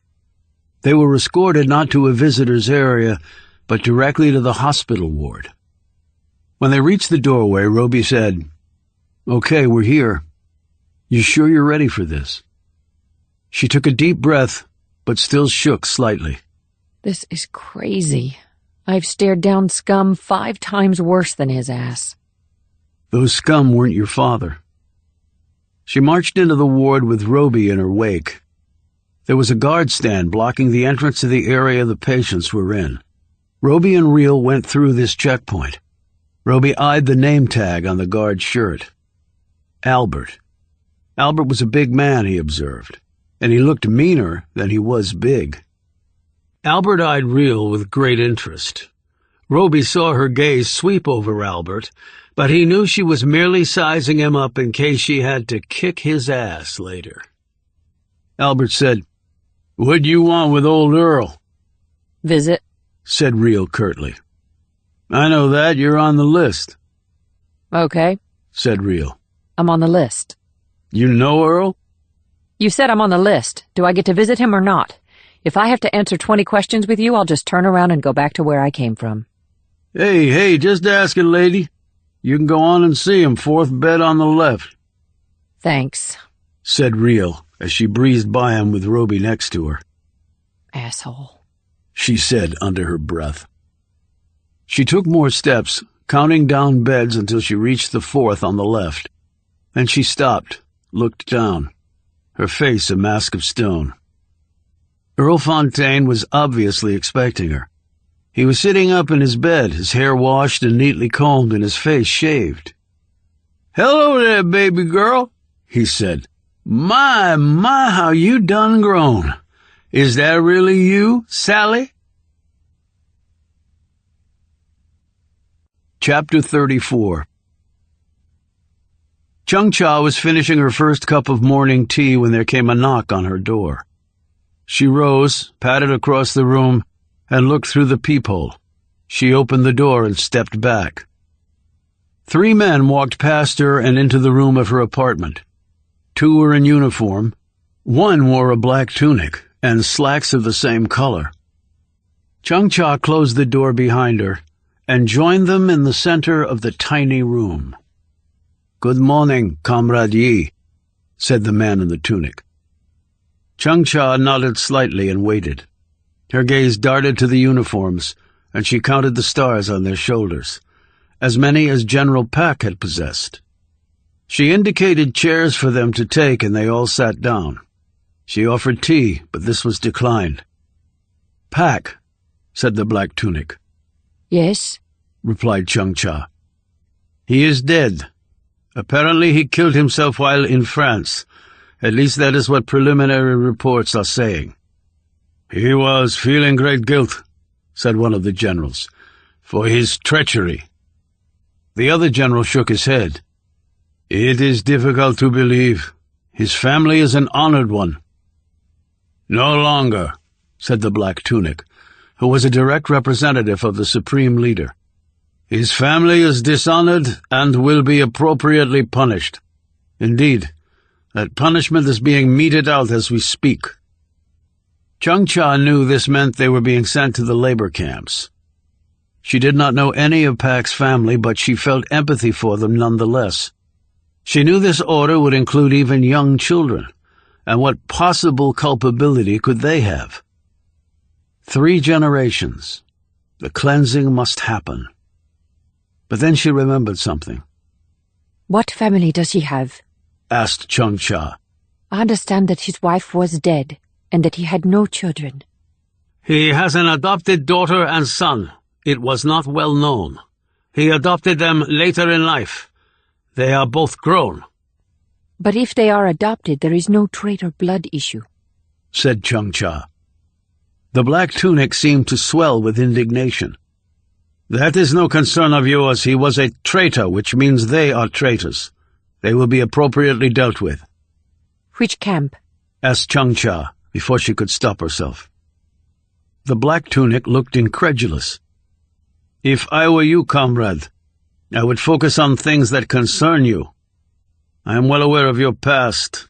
They were escorted not to a visitor's area, but directly to the hospital ward. When they reached the doorway, Roby said, Okay, we're here. You sure you're ready for this? She took a deep breath, but still shook slightly. This is crazy. I've stared down scum 5 times worse than his ass. Those scum weren't your father. She marched into the ward with Roby in her wake. There was a guard stand blocking the entrance to the area the patients were in. Roby and Reel went through this checkpoint. Roby eyed the name tag on the guard's shirt. Albert. Albert was a big man, he observed, and he looked meaner than he was big. Albert eyed Reel with great interest. Roby saw her gaze sweep over Albert, but he knew she was merely sizing him up in case she had to kick his ass later. Albert said, What do you want with old Earl? Visit, said Reel curtly. I know that. You're on the list. Okay, said Reel. I'm on the list. You know Earl? You said I'm on the list. Do I get to visit him or not? If I have to answer 20 questions with you, I'll just turn around and go back to where I came from. Hey, just asking, lady. You can go on and see him, 4th bed on the left. Thanks, said Reel as she breezed by him with Roby next to her. Asshole, she said under her breath. She took more steps, counting down beds until she reached the 4th on the left. Then she stopped, looked down, her face a mask of stone. Earl Fontaine was obviously expecting her. He was sitting up in his bed, his hair washed and neatly combed and his face shaved. Hello there, baby girl, he said. My, how you done grown. Is that really you, Sally? Chapter 34. Chung Cha was finishing her first cup of morning tea when there came a knock on her door. She rose, padded across the room, and looked through the peephole. She opened the door and stepped back. 3 men walked past her and into the room of her apartment. 2 were in uniform. 1 wore a black tunic and slacks of the same color. Chung Cha closed the door behind her and joined them in the center of the tiny room. Good morning, Comrade Yi, said the man in the tunic. Chung Cha nodded slightly and waited. Her gaze darted to the uniforms, and she counted the stars on their shoulders, as many as General Pak had possessed. She indicated chairs for them to take, and they all sat down. She offered tea, but this was declined. "Pak," said the black tunic. Yes? Replied Chung-Cha. "He is dead. Apparently he killed himself while in France. At least that is what preliminary reports are saying." "He was feeling great guilt," said one of the generals, "for his treachery." The other general shook his head. "It is difficult to believe. His family is an honored one." "No longer," said the black tunic, who was a direct representative of the supreme leader. "His family is dishonored and will be appropriately punished. Indeed, that punishment is being meted out as we speak." Chung-Cha knew this meant they were being sent to the labor camps. She did not know any of Pak's family, but she felt empathy for them nonetheless. She knew this order would include even young children, and what possible culpability could they have? 3 generations. The cleansing must happen. But then she remembered something. What family does he have? Asked Chung-Cha. I understand that his wife was dead, and that he had no children. He has an adopted daughter and son. It was not well known. He adopted them later in life. They are both grown. But if they are adopted, there is no traitor blood issue, said Chung-Cha. The black tunic seemed to swell with indignation. That is no concern of yours. He was a traitor, which means they are traitors. They will be appropriately dealt with. Which camp? Asked Chung-Cha before she could stop herself. The black tunic looked incredulous. If I were you, comrade, I would focus on things that concern you. I am well aware of your past.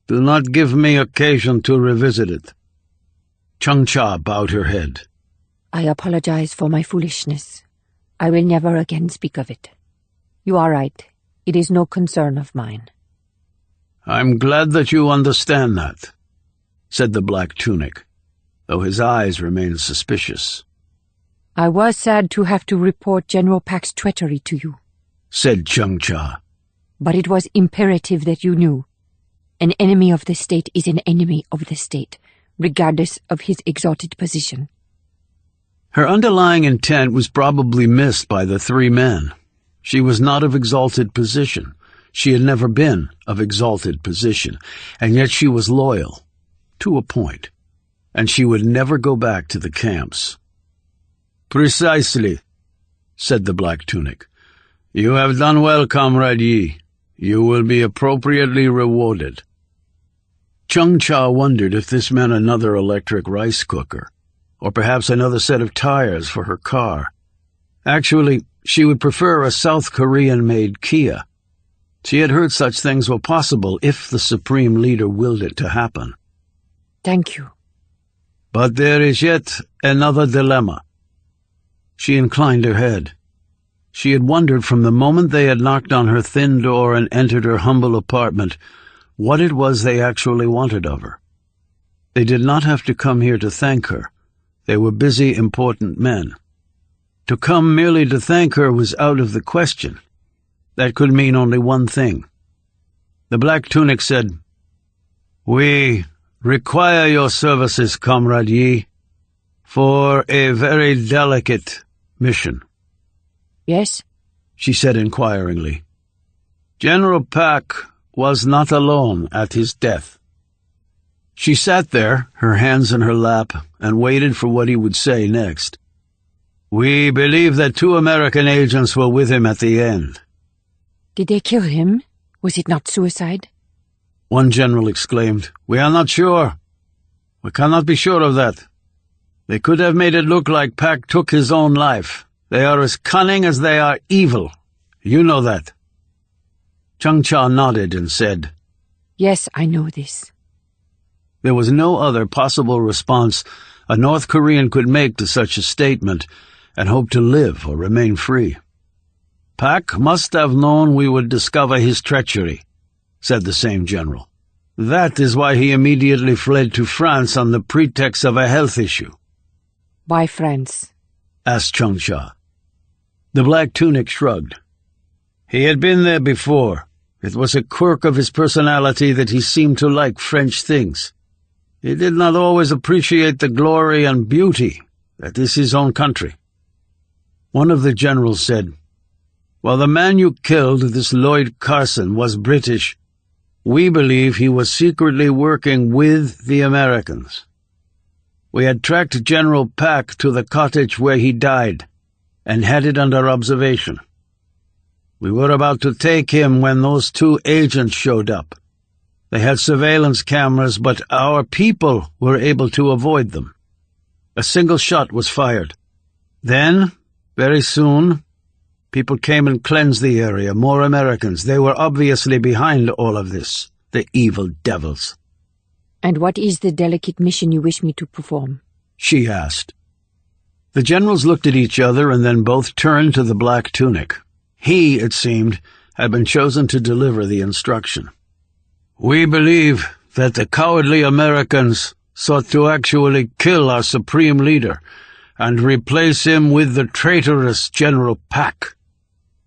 Do not give me occasion to revisit it. Chung-Cha bowed her head. I apologize for my foolishness. I will never again speak of it. You are right. It is no concern of mine. I'm glad that you understand that, said the black tunic, though his eyes remained suspicious. I was sad to have to report General Pak's treachery to you, said Chung-Cha. But it was imperative that you knew. An enemy of the state is an enemy of the state, regardless of his exalted position. Her underlying intent was probably missed by the 3 men. She was not of exalted position. She had never been of exalted position, and yet she was loyal, to a point, and she would never go back to the camps. Precisely, said the black tunic. You have done well, Comrade Yi. You will be appropriately rewarded. Chung-Cha wondered if this meant another electric rice cooker, or perhaps another set of tires for her car. Actually, she would prefer a South Korean-made Kia. She had heard such things were possible if the supreme leader willed it to happen. Thank you. But there is yet another dilemma. She inclined her head. She had wondered from the moment they had knocked on her thin door and entered her humble apartment what it was they actually wanted of her. They did not have to come here to thank her. They were busy, important men. To come merely to thank her was out of the question. That could mean only one thing. The black tunic said, We require your services, Comrade Yi, for a very delicate mission. Yes? She said inquiringly. General Pak was not alone at his death. She sat there, her hands in her lap, and waited for what he would say next. We believe that 2 American agents were with him at the end. Did they kill him? Was it not suicide? One general exclaimed, We are not sure. We cannot be sure of that. They could have made it look like Pak took his own life. They are as cunning as they are evil. You know that. Chung-Cha nodded and said, Yes, I know this. There was no other possible response a North Korean could make to such a statement and hope to live or remain free. Pak must have known we would discover his treachery, said the same general. That is why he immediately fled to France on the pretext of a health issue. Why France? asked Chung-Cha. The black tunic shrugged. He had been there before. It was a quirk of his personality that he seemed to like French things. He did not always appreciate the glory and beauty that is his own country. One of the generals said, "While the man you killed, this Lloyd Carson, was British, we believe he was secretly working with the Americans. We had tracked General Pack to the cottage where he died and had it under observation. We were about to take him when those two agents showed up. They had surveillance cameras, but our people were able to avoid them. A single shot was fired. Then, very soon, people came and cleansed the area, more Americans. They were obviously behind all of this, the evil devils." "And what is the delicate mission you wish me to perform?" she asked. The generals looked at each other and then both turned to the black tunic. He, it seemed, had been chosen to deliver the instruction. "We believe that the cowardly Americans sought to actually kill our supreme leader and replace him with the traitorous General Pack.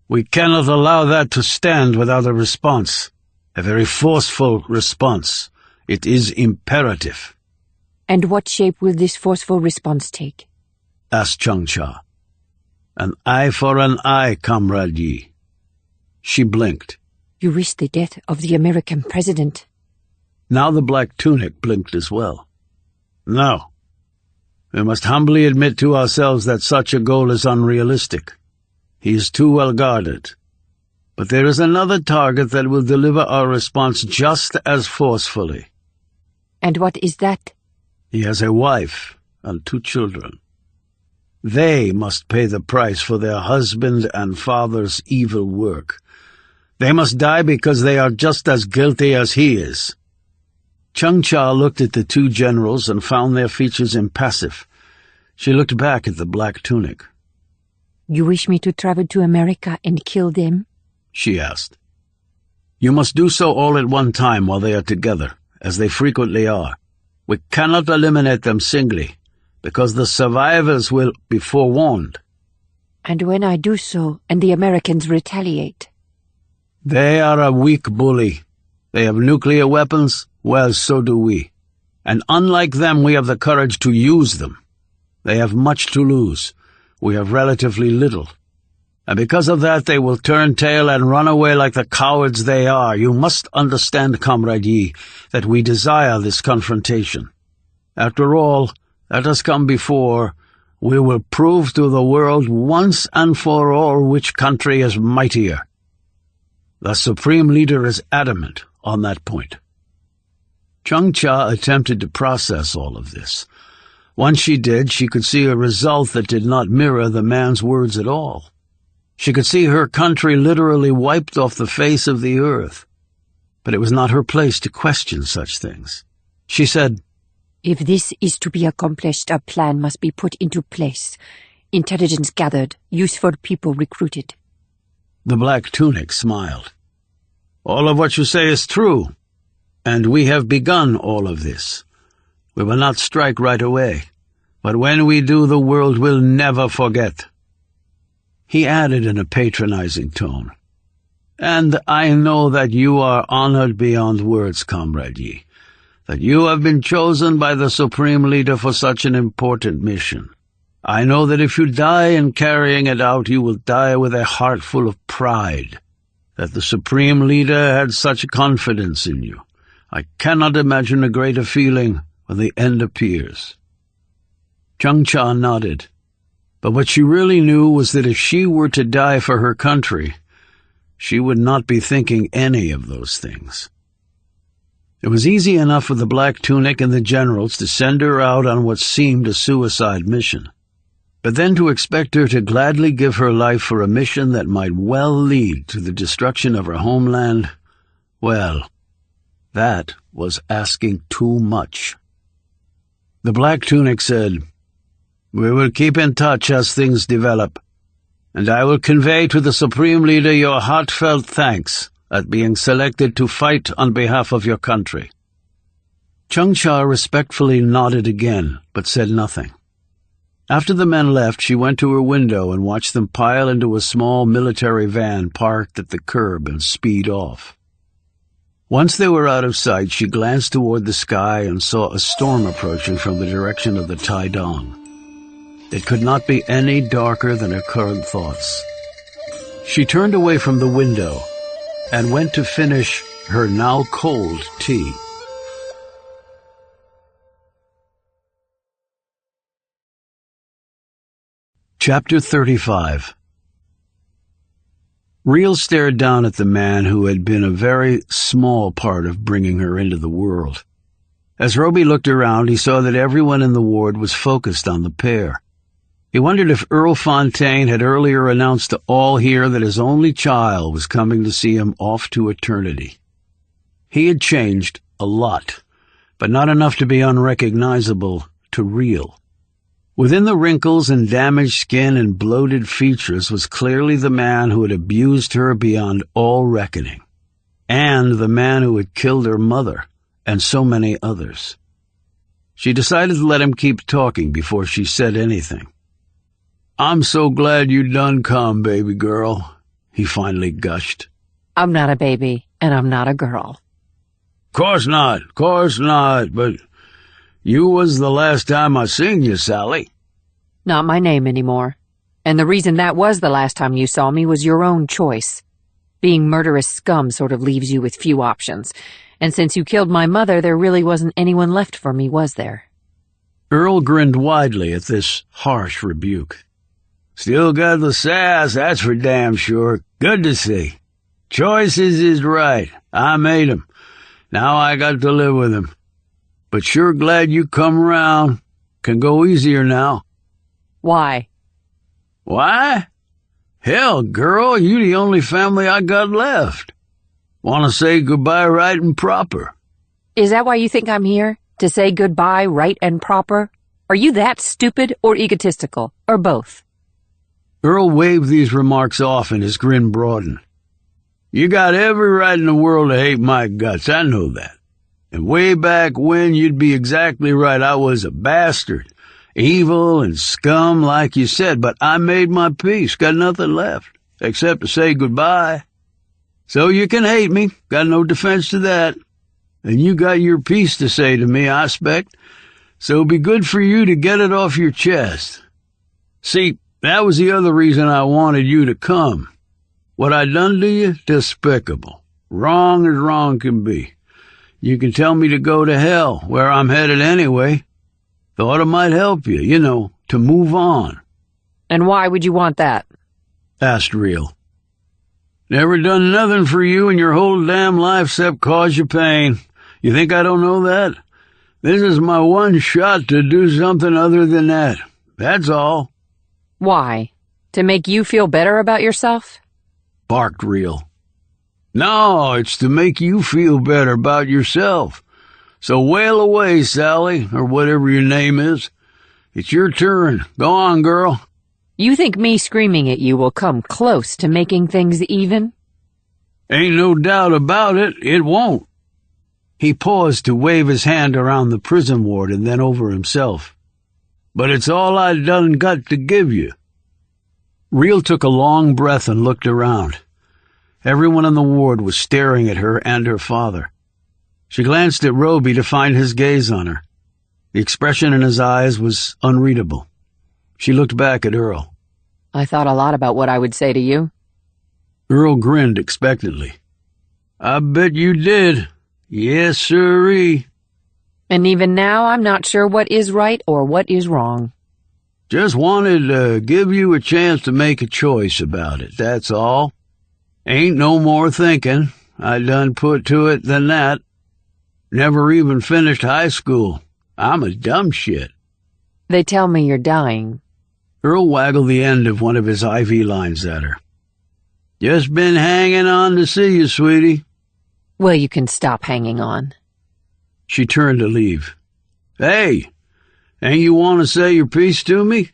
We cannot allow that to stand without a response, a very forceful response. It is imperative." "And what shape will this forceful response take?" asked Chung-Cha. "An eye for an eye, Comrade Yi." She blinked. "You wish the death of the American president." Now the black tunic blinked as well. "No. We must humbly admit to ourselves that such a goal is unrealistic. He is too well guarded. But there is another target that will deliver our response just as forcefully." "And what is that?" "He has a wife and 2 children. They must pay the price for their husband and father's evil work. They must die because they are just as guilty as he is." Chung-Cha looked at the 2 generals and found their features impassive. She looked back at the black tunic. "You wish me to travel to America and kill them?" she asked. "You must do so all at one time while they are together, as they frequently are. We cannot eliminate them singly, because the survivors will be forewarned." "And when I do so, and the Americans retaliate?" "They are a weak bully. They have nuclear weapons, well, so do we. And unlike them, we have the courage to use them. They have much to lose. We have relatively little. And because of that, they will turn tail and run away like the cowards they are. You must understand, Comrade Yi, that we desire this confrontation. After all, that has come before. We will prove to the world once and for all which country is mightier. The Supreme Leader is adamant on that point." Chung-Cha attempted to process all of this. Once she did, she could see a result that did not mirror the man's words at all. She could see her country literally wiped off the face of the earth. But it was not her place to question such things. She said, "If this is to be accomplished, a plan must be put into place. Intelligence gathered, useful people recruited." The black tunic smiled. "All of what you say is true, and we have begun all of this. We will not strike right away, but when we do, the world will never forget." He added in a patronizing tone, "And I know that you are honored beyond words, Comrade Yi, that you have been chosen by the Supreme Leader for such an important mission. I know that if you die in carrying it out, you will die with a heart full of pride, that the Supreme Leader had such confidence in you. I cannot imagine a greater feeling when the end appears." Chung-Cha nodded, but what she really knew was that if she were to die for her country, she would not be thinking any of those things. It was easy enough for the black tunic and the generals to send her out on what seemed a suicide mission, but then to expect her to gladly give her life for a mission that might well lead to the destruction of her homeland, well, that was asking too much. The black tunic said, "We will keep in touch as things develop, and I will convey to the Supreme Leader your heartfelt thanks at being selected to fight on behalf of your country." Chung-Cha respectfully nodded again, but said nothing. After the men left, she went to her window and watched them pile into a small military van parked at the curb and speed off. Once they were out of sight, she glanced toward the sky and saw a storm approaching from the direction of the Taidong. It could not be any darker than her current thoughts. She turned away from the window and went to finish her now cold tea. Chapter 35. Reel stared down at the man who had been a very small part of bringing her into the world. As Roby looked around, he saw that everyone in the ward was focused on the pair. He wondered if Earl Fontaine had earlier announced to all here that his only child was coming to see him off to eternity. He had changed a lot, but not enough to be unrecognizable to Reel. Within the wrinkles and damaged skin and bloated features was clearly the man who had abused her beyond all reckoning, and the man who had killed her mother and so many others. She decided to let him keep talking before she said anything. "I'm so glad you done come, baby girl," he finally gushed. I'm not a baby, and I'm not a girl. Course not, but you was the last time I seen you, Sally." Not my name anymore. And the reason that was the last time you saw me was your own choice. Being murderous scum sort of leaves you with few options. And since you killed my mother, there really wasn't anyone left for me, was there? Earl grinned widely at this harsh rebuke. "Still got the sass, that's for damn sure. Good to see. Choices is right. I made 'em. Now I got to live with 'em. But sure glad you come around. Can go easier now." Why? "Why? Hell, girl, you the only family I got left. Want to say goodbye right and proper." Is that why you think I'm here? To say goodbye right and proper? Are you that stupid or egotistical, or both? Earl waved these remarks off and his grin broadened. "You got every right in the world to hate my guts, I know that. And way back when, you'd be exactly right. I was a bastard, evil and scum like you said, but I made my peace, got nothing left, except to say goodbye. So you can hate me, got no defense to that. And you got your piece to say to me, I expect, so it'd be good for you to get it off your chest. See, that was the other reason I wanted you to come. What I done to you, despicable. Wrong as wrong can be. You can tell me to go to hell, where I'm headed anyway. Thought it might help you, to move on." And why would you want that? Asked Reel. "Never done nothing for you in your whole damn life except cause you pain. You think I don't know that? This is my one shot to do something other than that. That's all." Why? To make you feel better about yourself? Barked Reel. "No, it's to make you feel better about yourself. So wail away, Sally, or whatever your name is. It's your turn. Go on, girl." You think me screaming at you will come close to making things even? "Ain't no doubt about it, it won't." He paused to wave his hand around the prison ward and then over himself. "But it's all I done got to give you." Reel took a long breath and looked around. Everyone in the ward was staring at her and her father. She glanced at Roby to find his gaze on her. The expression in his eyes was unreadable. She looked back at Earl. I thought a lot about what I would say to you. Earl grinned expectantly. "I bet you did. Yes, sirree." And even now I'm not sure what is right or what is wrong. "Just wanted to give you a chance to make a choice about it, that's all. Ain't no more thinking. I done put to it than that. Never even finished high school. I'm a dumb shit." They tell me you're dying. Earl waggled the end of one of his IV lines at her. "Just been hanging on to see you, sweetie." Well, you can stop hanging on. She turned to leave. "Hey, ain't you want to say your piece to me?"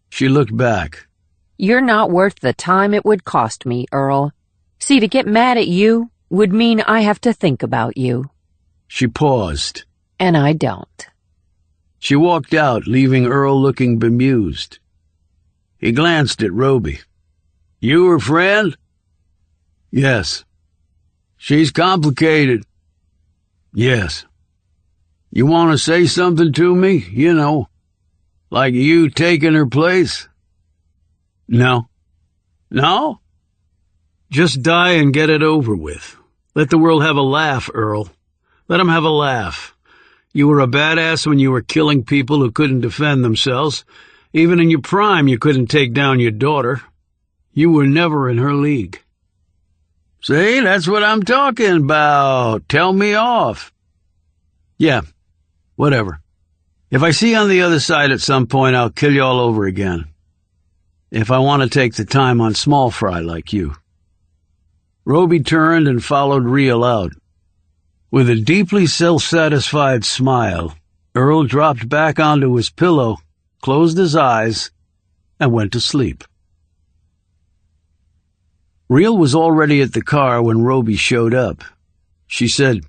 She looked back. You're not worth the time it would cost me, Earl. See, to get mad at you would mean I have to think about you. She paused. And I don't. She walked out, leaving Earl looking bemused. He glanced at Roby. "You her friend?" "Yes." "She's complicated." "Yes." "You want to say something to me, you know, like you taking her place?" "No." "No?" "Just die and get it over with. Let the world have a laugh, Earl. Let 'em have a laugh. You were a badass when you were killing people who couldn't defend themselves. Even in your prime, you couldn't take down your daughter. You were never in her league." "See, that's what I'm talking about. Tell me off." "Yeah, whatever. If I see you on the other side at some point, I'll kill you all over again. If I want to take the time on small fry like you." Roby turned and followed Reel out. With a deeply self-satisfied smile, Earl dropped back onto his pillow, closed his eyes, and went to sleep. Reel was already at the car when Roby showed up. She said,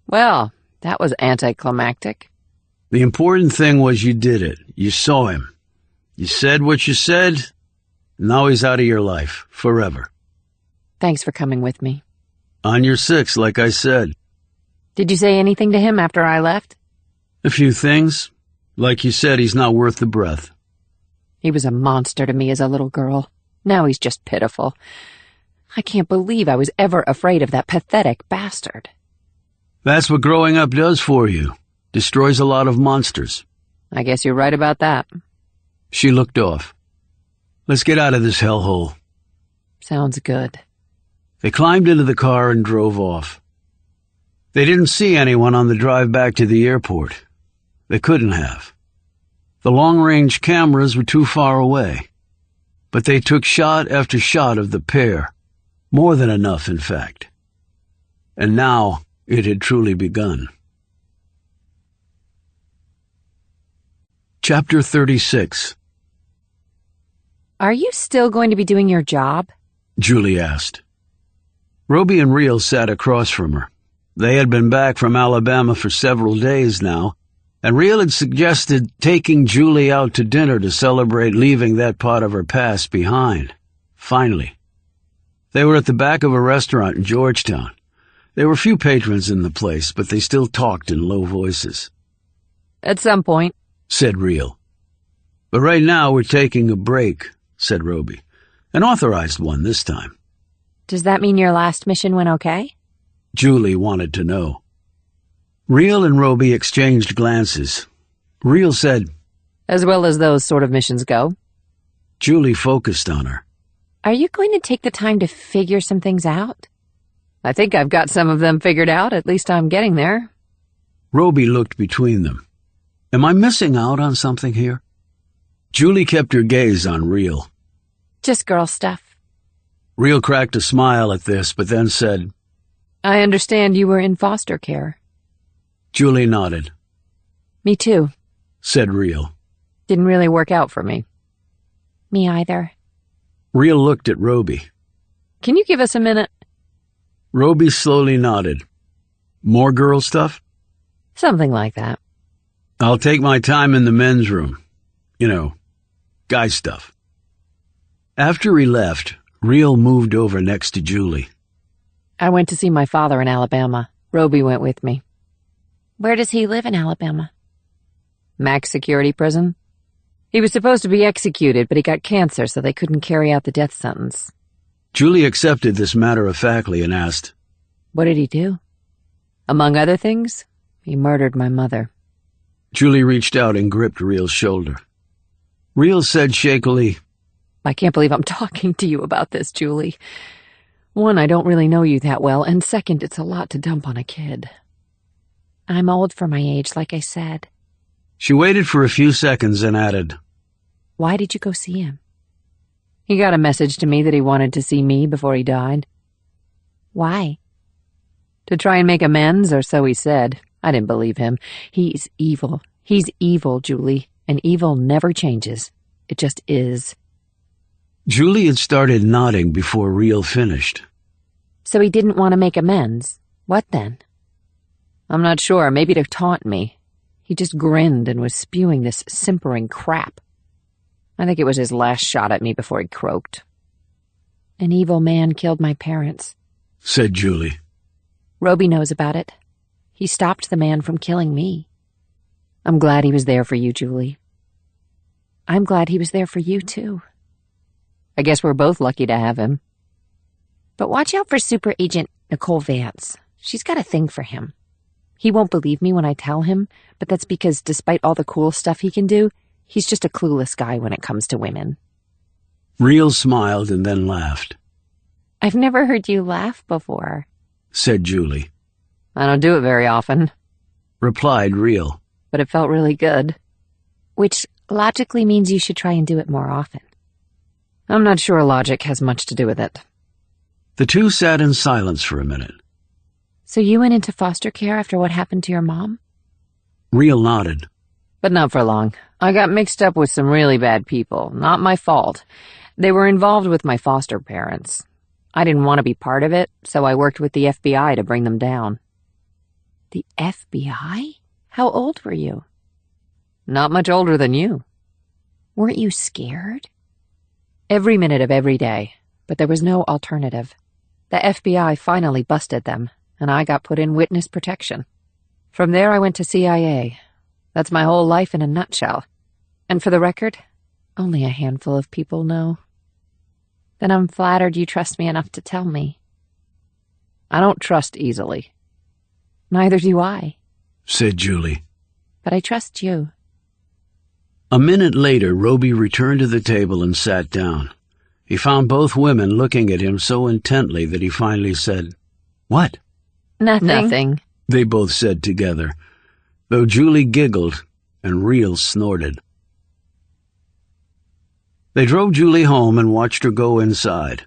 "Well, that was anticlimactic." "The important thing was you did it. You saw him. You said what you said. Now he's out of your life, forever." "Thanks for coming with me." "On your 6, like I said." "Did you say anything to him after I left?" "A few things. Like you said, he's not worth the breath." "He was a monster to me as a little girl. Now he's just pitiful. I can't believe I was ever afraid of that pathetic bastard." "That's what growing up does for you. Destroys a lot of monsters." "I guess you're right about that." She looked off. "Let's get out of this hellhole." "Sounds good." They climbed into the car and drove off. They didn't see anyone on the drive back to the airport. They couldn't have. The long-range cameras were too far away. But they took shot after shot of the pair. More than enough, in fact. And now it had truly begun. Chapter 36. "Are you still going to be doing your job?" Julie asked. Roby and Reel sat across from her. They had been back from Alabama for several days now, and Reel had suggested taking Julie out to dinner to celebrate leaving that part of her past behind. Finally. They were at the back of a restaurant in Georgetown. There were few patrons in the place, but they still talked in low voices. "At some point," said Reel. "But right now we're taking a break," said Roby. "An authorized one this time." "Does that mean your last mission went okay?" Julie wanted to know. Reel and Roby exchanged glances. Reel said, "As well as those sort of missions go." Julie focused on her. "Are you going to take the time to figure some things out?" "I think I've got some of them figured out. At least I'm getting there." Roby looked between them. "Am I missing out on something here?" Julie kept her gaze on Reel. "Just girl stuff." Reel cracked a smile at this, but then said, "I understand you were in foster care." Julie nodded. "Me too," said Reel. "Didn't really work out for me." "Me either." Reel looked at Roby. "Can you give us a minute?" Roby slowly nodded. "More girl stuff?" "Something like that." "I'll take my time in the men's room. You know, guy stuff." After he left, Reel moved over next to Julie. "I went to see my father in Alabama. Roby went with me." "Where does he live in Alabama?" "Max security prison. He was supposed to be executed, but he got cancer, so they couldn't carry out the death sentence." Julie accepted this matter-of-factly and asked, "What did he do?" "Among other things, he murdered my mother." Julie reached out and gripped Reel's shoulder. Reel said shakily, "I can't believe I'm talking to you about this, Julie. One, I don't really know you that well, and second, it's a lot to dump on a kid." "I'm old for my age, like I said." She waited for a few seconds and added, "Why did you go see him?" "He got a message to me that he wanted to see me before he died." "Why?" "To try and make amends, or so he said. I didn't believe him. He's evil. He's evil, Julie, and evil never changes. It just is." Julie had started nodding before Reel finished. "So he didn't want to make amends. What then?" "I'm not sure. Maybe to taunt me. He just grinned and was spewing this simpering crap. I think it was his last shot at me before he croaked. An evil man killed my parents, said Julie. Roby knows about it. He stopped the man from killing me. I'm glad he was there for you, Julie. I'm glad he was there for you, too. I guess we're both lucky to have him. But watch out for Super Agent Nicole Vance. She's got a thing for him. He won't believe me when I tell him, but that's because despite all the cool stuff he can do, he's just a clueless guy when it comes to women. Real smiled and then laughed. I've never heard you laugh before, said Julie. I don't do it very often, replied Real. But it felt really good. Which logically means you should try and do it more often. I'm not sure logic has much to do with it. The two sat in silence for a minute. So you went into foster care after what happened to your mom? Real nodded. But not for long. I got mixed up with some really bad people. Not my fault. They were involved with my foster parents. I didn't want to be part of it, so I worked with the FBI to bring them down. The FBI? How old were you? Not much older than you. Weren't you scared? Every minute of every day, but there was no alternative. The FBI finally busted them, and I got put in witness protection. From there I went to CIA. That's my whole life in a nutshell. And for the record, only a handful of people know. Then I'm flattered you trust me enough to tell me. I don't trust easily. Neither do I, said Julie. But I trust you. A minute later, Roby returned to the table and sat down. He found both women looking at him so intently that he finally said, "What?" Nothing, they both said together, though Julie giggled and Real snorted. They drove Julie home and watched her go inside.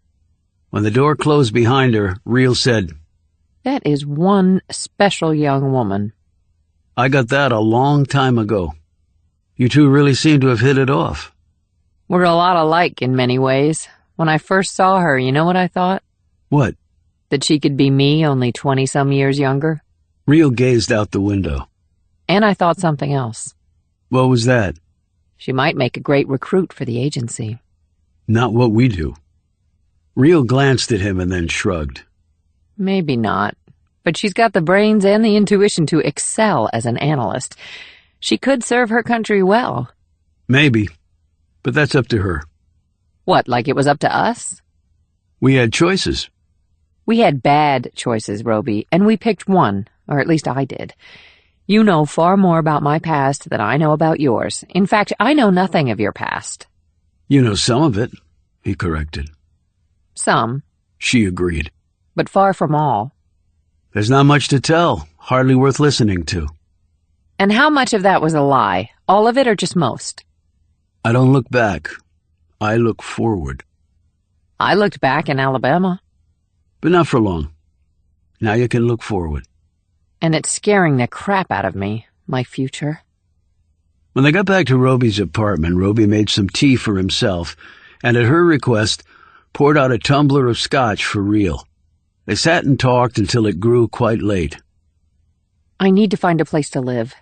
When the door closed behind her, Real said, That is one special young woman. I got that a long time ago. You two really seem to have hit it off. We're a lot alike in many ways. When I first saw her, you know what I thought? What? That she could be me, only 20-some years younger. Real gazed out the window. And I thought something else. What was that? She might make a great recruit for the agency. Not what we do. Real glanced at him and then shrugged. Maybe not. But she's got the brains and the intuition to excel as an analyst. She could serve her country well. Maybe. But that's up to her. What, like it was up to us? We had choices. We had bad choices, Roby, and we picked one, or at least I did. You know far more about my past than I know about yours. In fact, I know nothing of your past. You know some of it, he corrected. Some. She agreed. But far from all. There's not much to tell, hardly worth listening to. And how much of that was a lie? All of it or just most? I don't look back. I look forward. I looked back in Alabama. But not for long. Now you can look forward. And it's scaring the crap out of me, my future. When they got back to Roby's apartment, Roby made some tea for himself, and at her request, poured out a tumbler of scotch for Real. They sat and talked until it grew quite late. I need to find a place to live,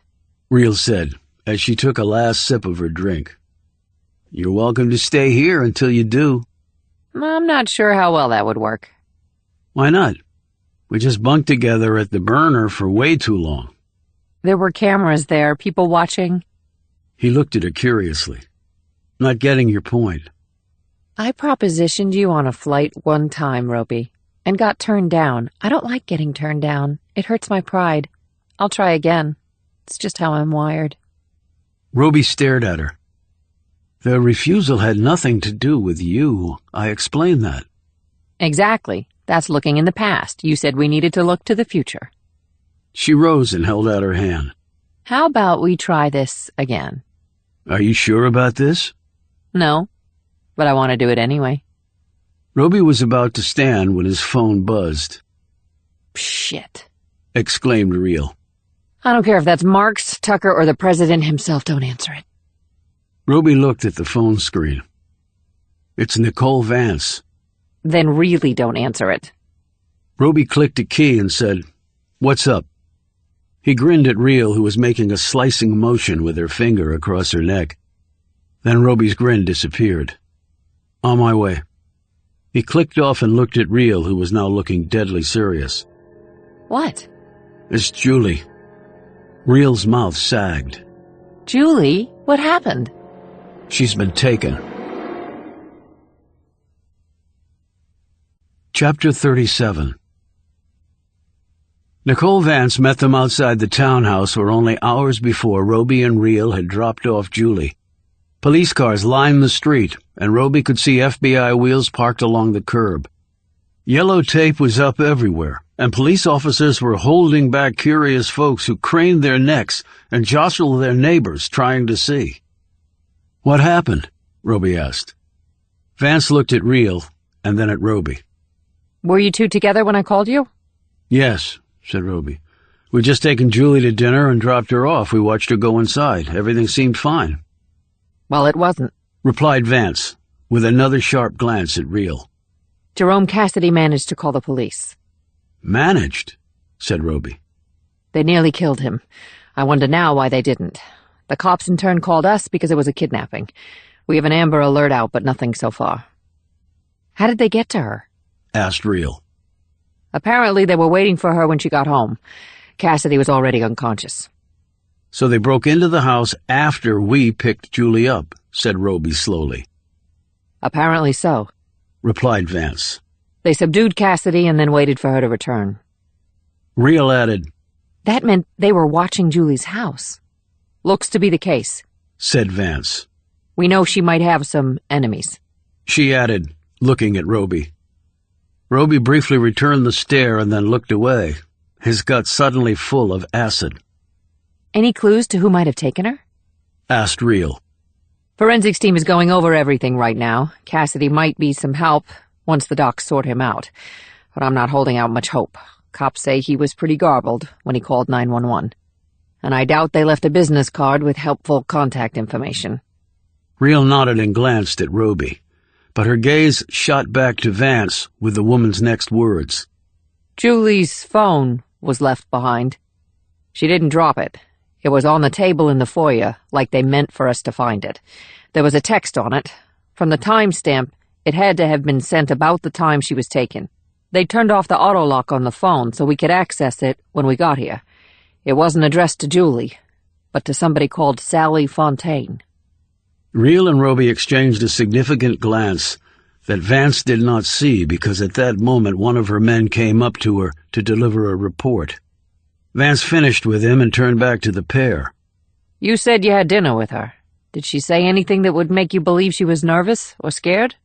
Real said, as she took a last sip of her drink. You're welcome to stay here until you do. I'm not sure how well that would work. Why not? We just bunked together at the burner for way too long. There were cameras there, people watching. He looked at her curiously. Not getting your point. I propositioned you on a flight one time, Roby, and got turned down. I don't like getting turned down. It hurts my pride. I'll try again. It's just how I'm wired. Roby stared at her. The refusal had nothing to do with you. I explained that. Exactly. That's looking in the past. You said we needed to look to the future. She rose and held out her hand. How about we try this again? Are you sure about this? No, but I want to do it anyway. Roby was about to stand when his phone buzzed. Shit, exclaimed Real. I don't care if that's Marks, Tucker, or the president himself. Don't answer it. Roby looked at the phone screen. It's Nicole Vance. Then really don't answer it. Roby clicked a key and said, What's up? He grinned at Reel, who was making a slicing motion with her finger across her neck. Then Roby's grin disappeared. On my way. He clicked off and looked at Reel, who was now looking deadly serious. What? It's Julie. Reel's mouth sagged. Julie? What happened? She's been taken. Chapter 37. Nicole Vance met them outside the townhouse where only hours before Roby and Reel had dropped off Julie. Police cars lined the street, and Roby could see FBI wheels parked along the curb. Yellow tape was up everywhere, and police officers were holding back curious folks who craned their necks and jostled their neighbors trying to see. What happened? Roby asked. Vance looked at Reel, and then at Roby. Were you two together when I called you? Yes, said Roby. We'd just taken Julie to dinner and dropped her off. We watched her go inside. Everything seemed fine. Well, it wasn't, replied Vance, with another sharp glance at Reel. Jerome Cassidy managed to call the police. Managed, said Roby. They nearly killed him. I wonder now why they didn't. The cops in turn called us because it was a kidnapping. We have an Amber Alert out, but nothing so far. How did they get to her? Asked Reel. Apparently they were waiting for her when she got home. Cassidy was already unconscious. So they broke into the house after we picked Julie up, said Roby slowly. Apparently so, replied Vance. They subdued Cassidy and then waited for her to return. Reel added, That meant they were watching Julie's house. Looks to be the case, said Vance. We know she might have some enemies. She added, looking at Roby. Roby briefly returned the stare and then looked away, his gut suddenly full of acid. Any clues to who might have taken her? Asked Reel. Forensics team is going over everything right now. Cassidy might be some help once the docs sort him out, but I'm not holding out much hope. Cops say he was pretty garbled when he called 911, and I doubt they left a business card with helpful contact information. Reel nodded and glanced at Roby, but her gaze shot back to Vance with the woman's next words. Julie's phone was left behind. She didn't drop it. It was on the table in the foyer, like they meant for us to find it. There was a text on it. From the timestamp, it had to have been sent about the time she was taken. They turned off the auto lock on the phone so we could access it when we got here. It wasn't addressed to Julie, but to somebody called Sally Fontaine. Reel and Roby exchanged a significant glance that Vance did not see because at that moment one of her men came up to her to deliver a report. Vance finished with him and turned back to the pair. You said you had dinner with her. Did she say anything that would make you believe she was nervous or scared?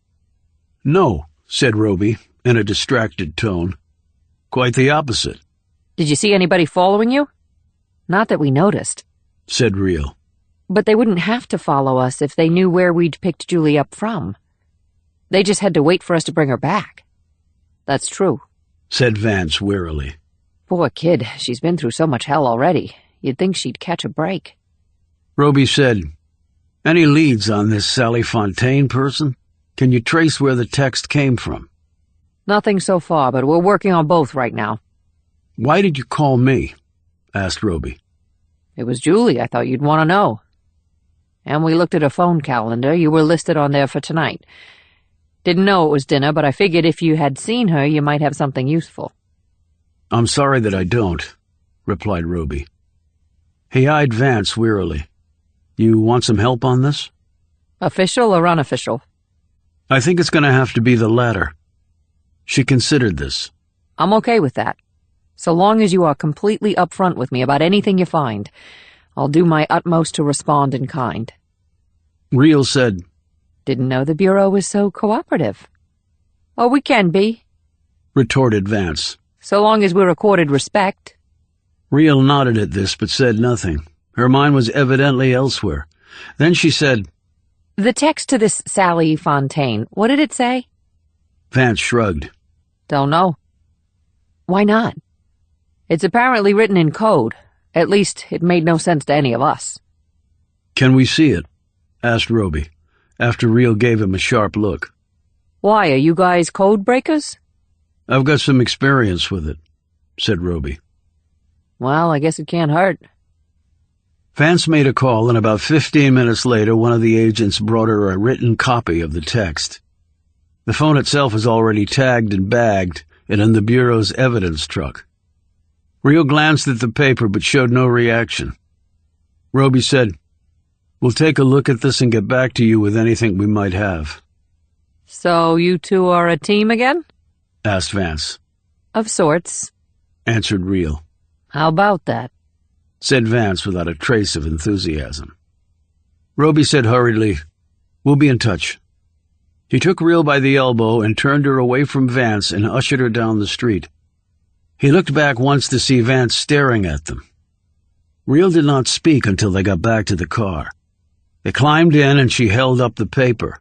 No, said Roby in a distracted tone. Quite the opposite. Did you see anybody following you? Not that we noticed, said Reel. But they wouldn't have to follow us if they knew where we'd picked Julie up from. They just had to wait for us to bring her back. That's true, said Vance wearily. Poor kid, she's been through so much hell already. You'd think she'd catch a break. Roby said, Any leads on this Sally Fontaine person? Can you trace where the text came from? Nothing so far, but we're working on both right now. Why did you call me? Asked Roby. It was Julie. I thought you'd want to know. And we looked at her phone calendar. You were listed on there for tonight. Didn't know it was dinner, but I figured if you had seen her, you might have something useful. I'm sorry that I don't, replied Roby. He eyed Vance wearily. You want some help on this? Official or unofficial? I think it's going to have to be the latter. She considered this. I'm okay with that. So long as you are completely upfront with me about anything you find, I'll do my utmost to respond in kind. Reel said, Didn't know the Bureau was so cooperative. Oh, we can be, retorted Vance. So long as we're accorded respect. Reel nodded at this but said nothing. Her mind was evidently elsewhere. Then she said, The text to this Sally Fontaine, what did it say? Vance shrugged. Don't know. Why not? It's apparently written in code. At least, it made no sense to any of us. Can we see it? Asked Roby, after Reel gave him a sharp look. Why, are you guys code breakers? I've got some experience with it, said Roby. Well, I guess it can't hurt. Vance made a call, and about 15 minutes later, one of the agents brought her a written copy of the text. The phone itself was already tagged and bagged and in the Bureau's evidence truck. Rio glanced at the paper but showed no reaction. Roby said, "We'll take a look at this and get back to you with anything we might have." So you two are a team again? Asked Vance. Of sorts. Answered Rio. How about that? Said Vance without a trace of enthusiasm. Roby said hurriedly, "We'll be in touch." He took Rio by the elbow and turned her away from Vance and ushered her down the street. He looked back once to see Vance staring at them. Rio did not speak until they got back to the car. They climbed in and she held up the paper.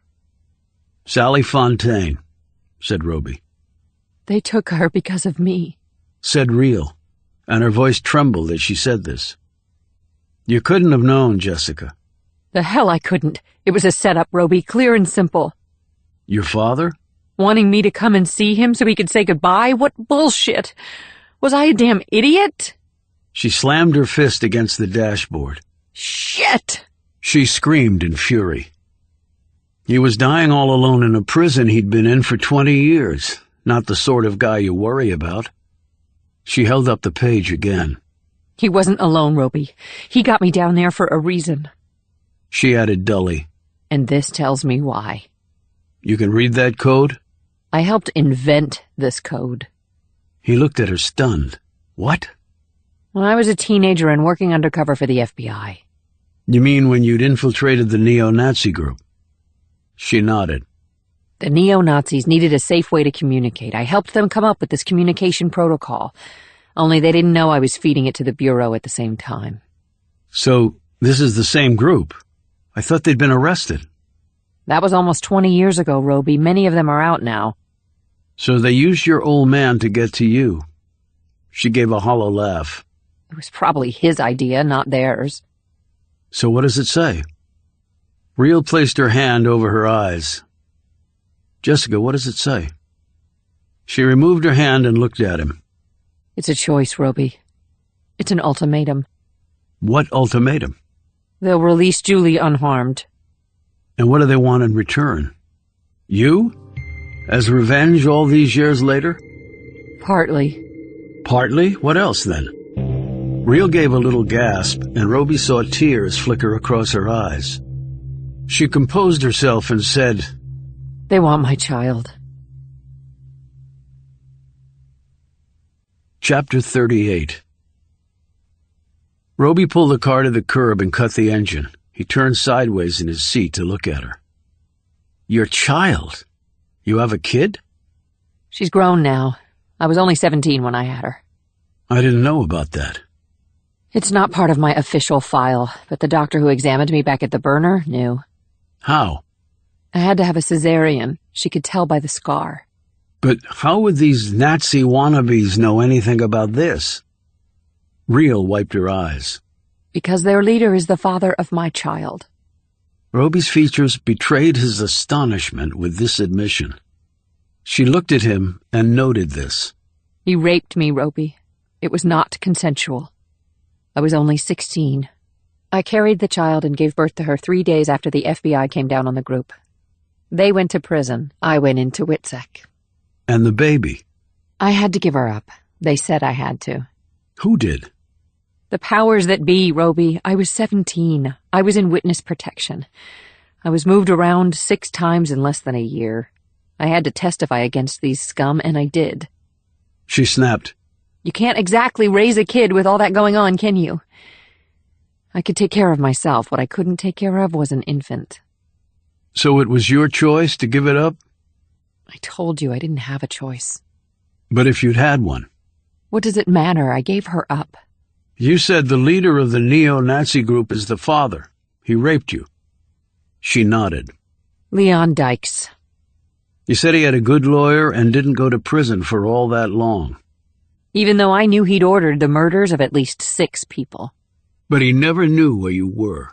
"Sally Fontaine," said Roby. They took her because of me, said Rio, and her voice trembled as she said this. "You couldn't have known, Jessica." The hell I couldn't. It was a setup, Roby, clear and simple. "Your father?" Wanting me to come and see him so he could say goodbye? What bullshit! Was I a damn idiot? She slammed her fist against the dashboard. Shit! She screamed in fury. He was dying all alone in a prison he'd been in for 20 years, not the sort of guy you worry about. She held up the page again. He wasn't alone, Roby. He got me down there for a reason. She added dully. And this tells me why. You can read that code? I helped invent this code. He looked at her stunned. What? When I was a teenager and working undercover for the FBI. You mean when you'd infiltrated the neo-Nazi group? She nodded. The neo-Nazis needed a safe way to communicate. I helped them come up with this communication protocol. Only they didn't know I was feeding it to the Bureau at the same time. So, this is the same group. I thought they'd been arrested. That was almost 20 years ago, Roby. Many of them are out now. So they used your old man to get to you. She gave a hollow laugh. It was probably his idea, not theirs. So what does it say? Rio placed her hand over her eyes. Jessica, what does it say? She removed her hand and looked at him. It's a choice, Roby. It's an ultimatum. What ultimatum? They'll release Julie unharmed. And what do they want in return? You? As revenge all these years later? Partly. Partly? What else, then? Rio gave a little gasp, and Roby saw tears flicker across her eyes. She composed herself and said, They want my child. Chapter 38. Roby pulled the car to the curb and cut the engine. He turned sideways in his seat to look at her. Your child? You have a kid? She's grown now. I was only 17 when I had her. I didn't know about that. It's not part of my official file, but the doctor who examined me back at the burner knew. How? I had to have a cesarean. She could tell by the scar. But how would these Nazi wannabes know anything about this? Rio wiped her eyes. Because their leader is the father of my child. Roby's features betrayed his astonishment with this admission. She looked at him and noted this. He raped me, Roby. It was not consensual. I was only 16. I carried the child and gave birth to her 3 days after the FBI came down on the group. They went to prison. I went into WITSEC. And the baby? I had to give her up. They said I had to. Who did? The powers that be, Roby. I was 17. I was in witness protection. I was moved around 6 times in less than a year. I had to testify against these scum, and I did. She snapped. You can't exactly raise a kid with all that going on, can you? I could take care of myself. What I couldn't take care of was an infant. So it was your choice to give it up? I told you I didn't have a choice. But if you'd had one? What does it matter? I gave her up. You said the leader of the neo-Nazi group is the father. He raped you. She nodded. Leon Dykes. You said he had a good lawyer and didn't go to prison for all that long. Even though I knew he'd ordered the murders of at least 6 people. But he never knew where you were.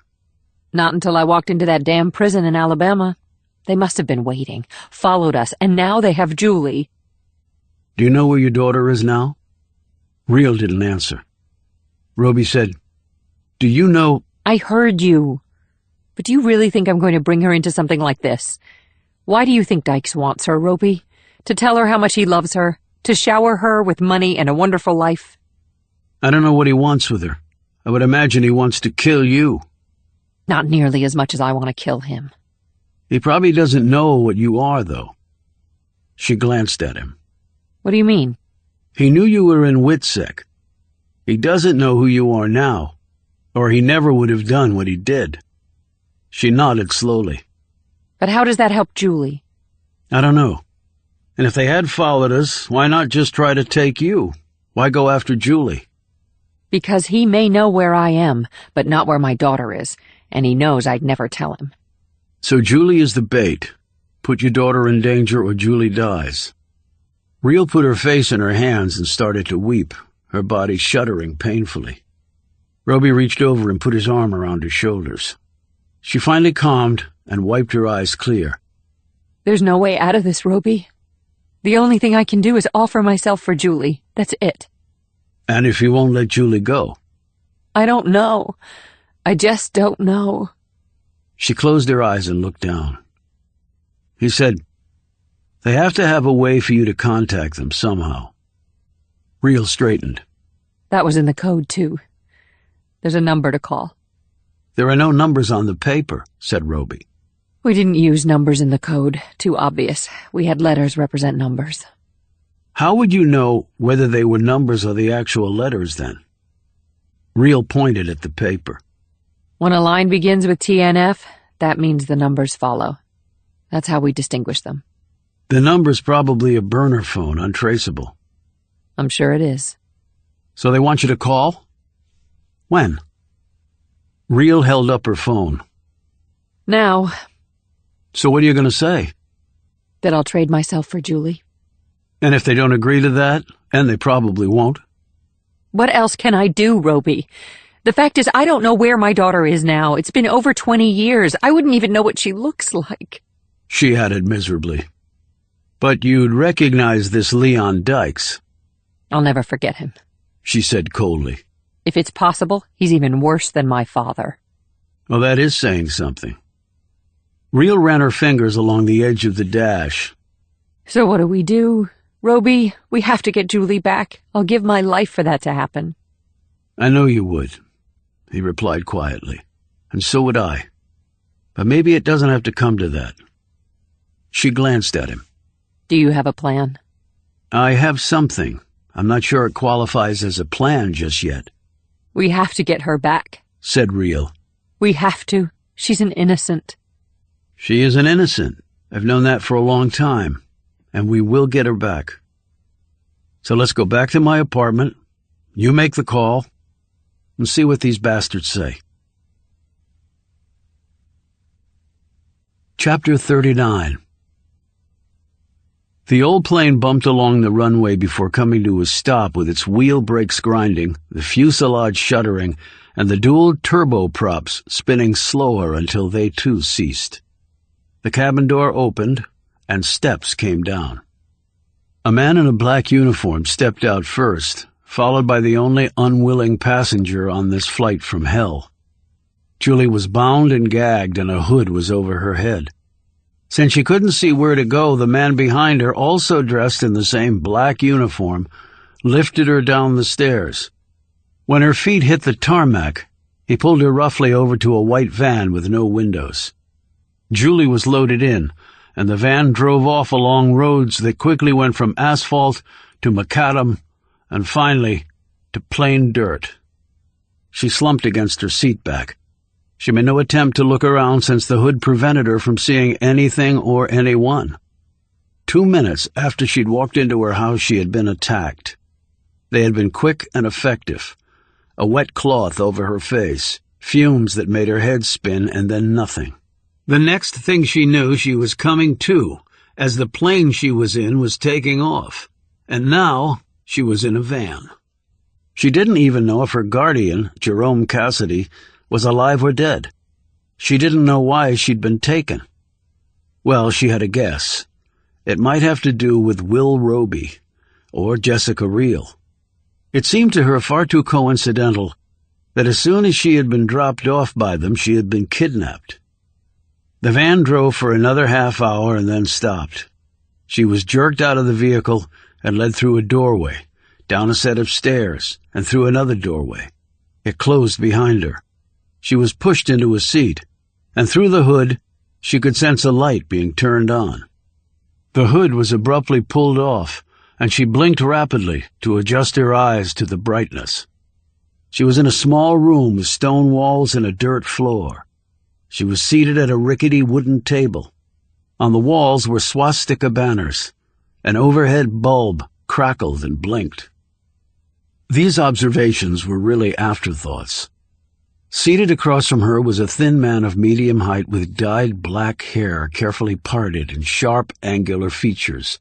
Not until I walked into that damn prison in Alabama. They must have been waiting, followed us, and now they have Julie. Do you know where your daughter is now? Rio didn't answer. Roby said, "Do you know—" I heard you. But do you really think I'm going to bring her into something like this? Why do you think Dykes wants her, Roby? To tell her how much he loves her? To shower her with money and a wonderful life? I don't know what he wants with her. I would imagine he wants to kill you. Not nearly as much as I want to kill him. He probably doesn't know what you are, though. She glanced at him. What do you mean? He knew you were in WITSEC. He doesn't know who you are now, or he never would have done what he did. She nodded slowly. But how does that help Julie? I don't know. And if they had followed us, why not just try to take you? Why go after Julie? Because he may know where I am, but not where my daughter is, and he knows I'd never tell him. So Julie is the bait. Put your daughter in danger or Julie dies. Reel put her face in her hands and started to weep, her body shuddering painfully. Roby reached over and put his arm around her shoulders. She finally calmed and wiped her eyes clear. There's no way out of this, Roby. The only thing I can do is offer myself for Julie. That's it. And if you won't let Julie go? I don't know. I just don't know. She closed her eyes and looked down. He said, "They have to have a way for you to contact them somehow." Reel straightened. That was in the code, too. There's a number to call. "There are no numbers on the paper," said Roby. We didn't use numbers in the code. Too obvious. We had letters represent numbers. How would you know whether they were numbers or the actual letters, then? Reel pointed at the paper. When a line begins with TNF, that means the numbers follow. That's how we distinguish them. The number's probably a burner phone, untraceable. I'm sure it is. So they want you to call? When? Reel held up her phone. Now. So what are you going to say? That I'll trade myself for Julie. And if they don't agree to that, and they probably won't? What else can I do, Roby? The fact is, I don't know where my daughter is now. It's been over 20 years. I wouldn't even know what she looks like. She added miserably. But you'd recognize this Leon Dykes. I'll never forget him, she said coldly. If it's possible, he's even worse than my father. Well, that is saying something. Reel ran her fingers along the edge of the dash. So what do? Roby, we have to get Julie back. I'll give my life for that to happen. I know you would, he replied quietly. And so would I. But maybe it doesn't have to come to that. She glanced at him. Do you have a plan? I have something. I'm not sure it qualifies as a plan just yet. We have to get her back, said Reel. We have to. She's an innocent. She is an innocent. I've known that for a long time. And we will get her back. So let's go back to my apartment. You make the call. And see what these bastards say. Chapter 39. The old plane bumped along the runway before coming to a stop with its wheel brakes grinding, the fuselage shuddering, and the dual turboprops spinning slower until they too ceased. The cabin door opened, and steps came down. A man in a black uniform stepped out first, followed by the only unwilling passenger on this flight from hell. Julie was bound and gagged, and a hood was over her head. Since she couldn't see where to go, the man behind her, also dressed in the same black uniform, lifted her down the stairs. When her feet hit the tarmac, he pulled her roughly over to a white van with no windows. Julie was loaded in, and the van drove off along roads that quickly went from asphalt to macadam and finally to plain dirt. She slumped against her seat back. She made no attempt to look around since the hood prevented her from seeing anything or anyone. 2 minutes after she'd walked into her house, she had been attacked. They had been quick and effective. A wet cloth over her face, fumes that made her head spin, and then nothing. The next thing she knew, she was coming to, as the plane she was in was taking off. And now she was in a van. She didn't even know if her guardian, Jerome Cassidy, was alive or dead. She didn't know why she'd been taken. Well, she had a guess. It might have to do with Will Roby or Jessica Reel. It seemed to her far too coincidental that as soon as she had been dropped off by them, she had been kidnapped. The van drove for another half-hour and then stopped. She was jerked out of the vehicle and led through a doorway, down a set of stairs, and through another doorway. It closed behind her. She was pushed into a seat, and through the hood, she could sense a light being turned on. The hood was abruptly pulled off, and she blinked rapidly to adjust her eyes to the brightness. She was in a small room with stone walls and a dirt floor. She was seated at a rickety wooden table. On the walls were swastika banners. An overhead bulb crackled and blinked. These observations were really afterthoughts. Seated across from her was a thin man of medium height with dyed black hair carefully parted and sharp, angular features.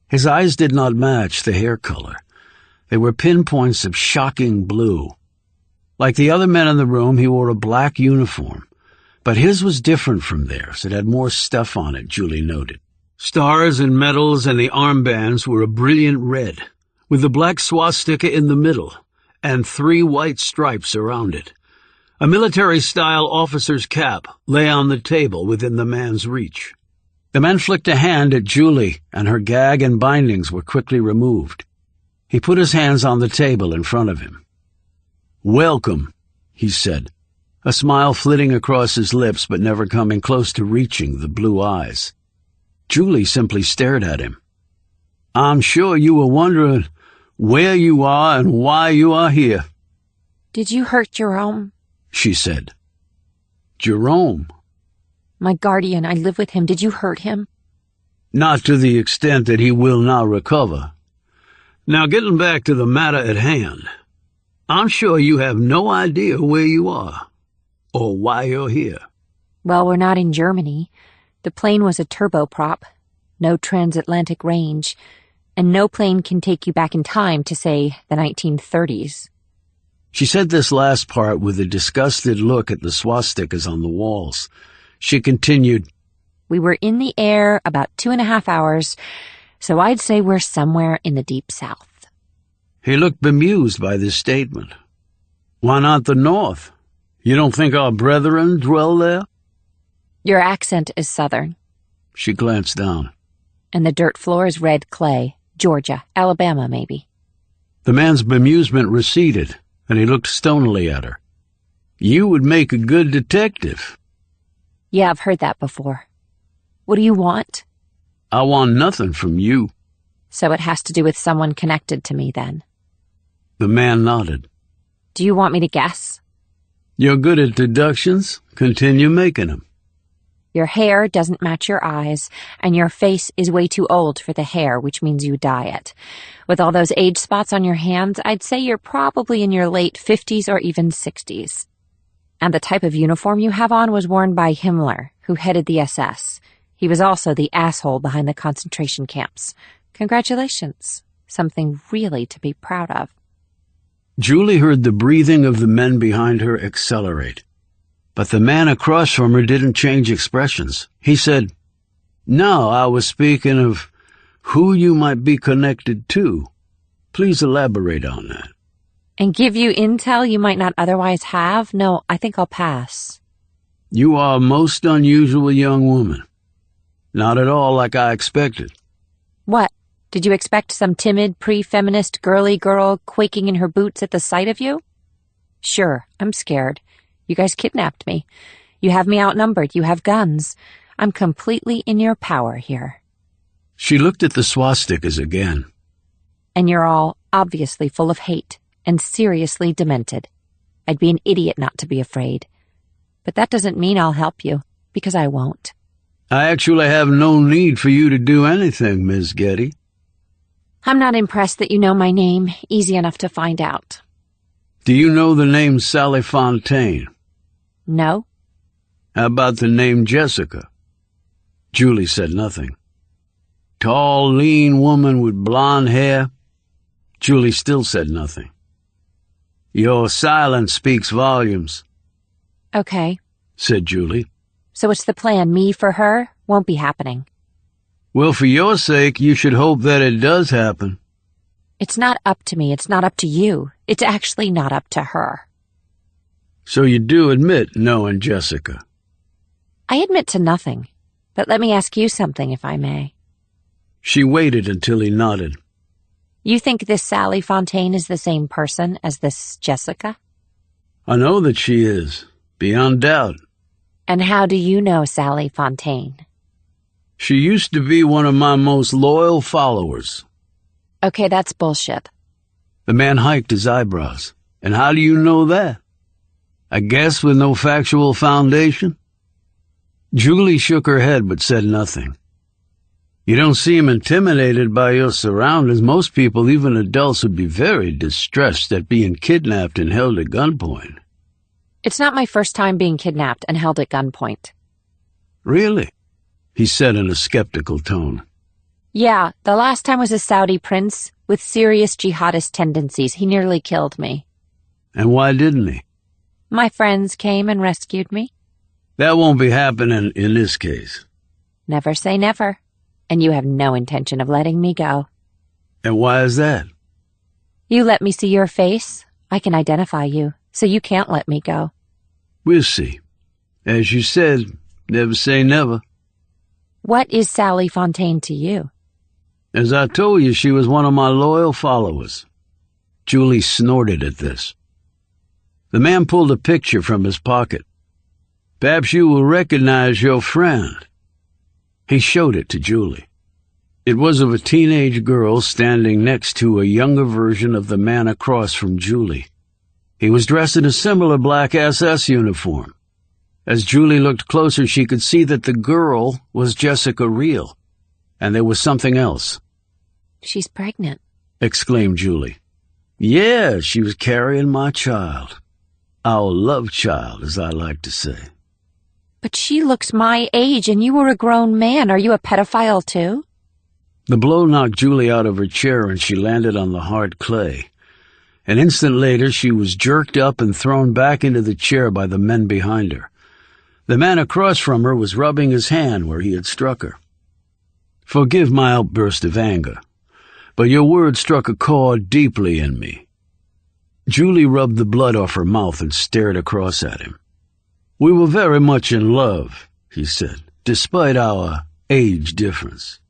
His eyes did not match the hair color. They were pinpoints of shocking blue. Like the other men in the room, he wore a black uniform, but his was different from theirs. It had more stuff on it, Julie noted. Stars and medals and the armbands were a brilliant red, with the black swastika in the middle, and 3 white stripes around it. A military-style officer's cap lay on the table within the man's reach. The man flicked a hand at Julie, and her gag and bindings were quickly removed. He put his hands on the table in front of him. "Welcome," he said, a smile flitting across his lips but never coming close to reaching the blue eyes. Julie simply stared at him. "I'm sure you were wondering where you are and why you are here." Did you hurt Jerome? She said. "Jerome?" My guardian, I live with him. Did you hurt him? "Not to the extent that he will now recover. Now, getting back to the matter at hand, I'm sure you have no idea where you are, or why you're here." Well, we're not in Germany. The plane was a turboprop, no transatlantic range, and no plane can take you back in time to, say, the 1930s. She said this last part with a disgusted look at the swastikas on the walls. She continued, We were in the air about 2.5 hours, so I'd say we're somewhere in the deep south. He looked bemused by this statement. "Why not the north? You don't think our brethren dwell there?" Your accent is southern. She glanced down. And the dirt floor is red clay. Georgia, Alabama, maybe. The man's bemusement receded, and he looked stonily at her. "You would make a good detective." Yeah, I've heard that before. What do you want? "I want nothing from you." So it has to do with someone connected to me, then. The man nodded. Do you want me to guess? "You're good at deductions. Continue making them." Your hair doesn't match your eyes, and your face is way too old for the hair, which means you dye it. With all those age spots on your hands, I'd say you're probably in your late 50s or even 60s. And the type of uniform you have on was worn by Himmler, who headed the SS. He was also the asshole behind the concentration camps. Congratulations. Something really to be proud of. Julie heard the breathing of the men behind her accelerate. But the man across from her didn't change expressions. He said, "No, I was speaking of who you might be connected to. Please elaborate on that." And give you intel you might not otherwise have? No, I think I'll pass. "You are a most unusual young woman. Not at all like I expected." What? Did you expect some timid, pre-feminist girly girl quaking in her boots at the sight of you? Sure, I'm scared. You guys kidnapped me. You have me outnumbered. You have guns. I'm completely in your power here. She looked at the swastikas again. And you're all obviously full of hate and seriously demented. I'd be an idiot not to be afraid. But that doesn't mean I'll help you, because I won't. "I actually have no need for you to do anything, Miss Getty." I'm not impressed that you know my name. Easy enough to find out. "Do you know the name Sally Fontaine?" No? "How about the name Jessica?" Julie said nothing. "Tall, lean woman with blonde hair?" Julie still said nothing. "Your silence speaks volumes." Okay, said Julie. so what's the plan? Me for her? Won't be happening. "Well, for your sake, you should hope that it does happen." It's not up to me. It's not up to you. It's actually not up to her. So you do admit knowing Jessica? I admit to nothing. But let me ask you something, if I may. She waited until he nodded. You think this Sally Fontaine is the same person as this Jessica? I know that she is, beyond doubt. And how do you know Sally Fontaine? She used to be one of my most loyal followers. Okay, that's bullshit. The man hiked his eyebrows. And how do you know that? I guess with no factual foundation? Julie shook her head but said nothing. You don't seem intimidated by your surroundings. Most people, even adults, would be very distressed at being kidnapped and held at gunpoint. It's not my first time being kidnapped and held at gunpoint. Really? He said in a skeptical tone. Yeah, the last time was a Saudi prince with serious jihadist tendencies. He nearly killed me. And why didn't he? My friends came and rescued me. That won't be happening in this case. Never say never. And you have no intention of letting me go. And why is that? You let me see your face, I can identify you, so you can't let me go. We'll see. As you said, never say never. What is Sally Fontaine to you? As I told you, she was one of my loyal followers. Julie snorted at this. The man pulled a picture from his pocket. Perhaps you will recognize your friend. He showed it to Julie. It was of a teenage girl standing next to a younger version of the man across from Julie. He was dressed in a similar black SS uniform. As Julie looked closer, she could see that the girl was Jessica Reel. And there was something else. She's pregnant, exclaimed Julie. Yeah, she was carrying my child. Our love child, as I like to say. But she looks my age, and you were a grown man. Are you a pedophile, too? The blow knocked Julie out of her chair, and she landed on the hard clay. An instant later, she was jerked up and thrown back into the chair by the men behind her. The man across from her was rubbing his hand where he had struck her. Forgive my outburst of anger, but your words struck a chord deeply in me. Julie rubbed the blood off her mouth and stared across at him. We were very much in love, he said, despite our age difference.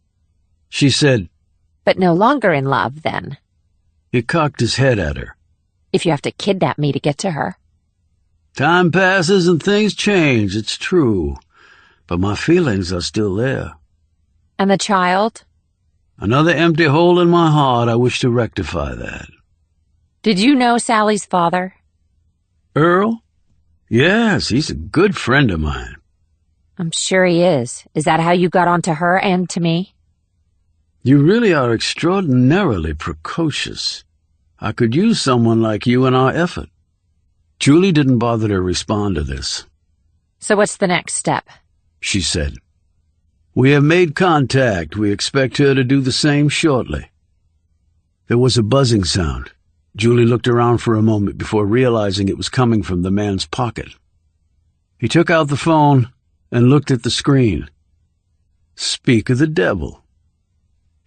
She said, But no longer in love, then. He cocked his head at her. If you have to kidnap me to get to her. Time passes and things change, it's true. But my feelings are still there. And the child? Another empty hole in my heart. I wish to rectify that. Did you know Sally's father? Earl? Yes, he's a good friend of mine. I'm sure he is. Is that how you got onto her and to me? You really are extraordinarily precocious. I could use someone like you in our effort. Julie didn't bother to respond to this. So what's the next step? She said. We have made contact. We expect her to do the same shortly. There was a buzzing sound. Julie looked around for a moment before realizing it was coming from the man's pocket. He took out the phone and looked at the screen. Speak of the devil.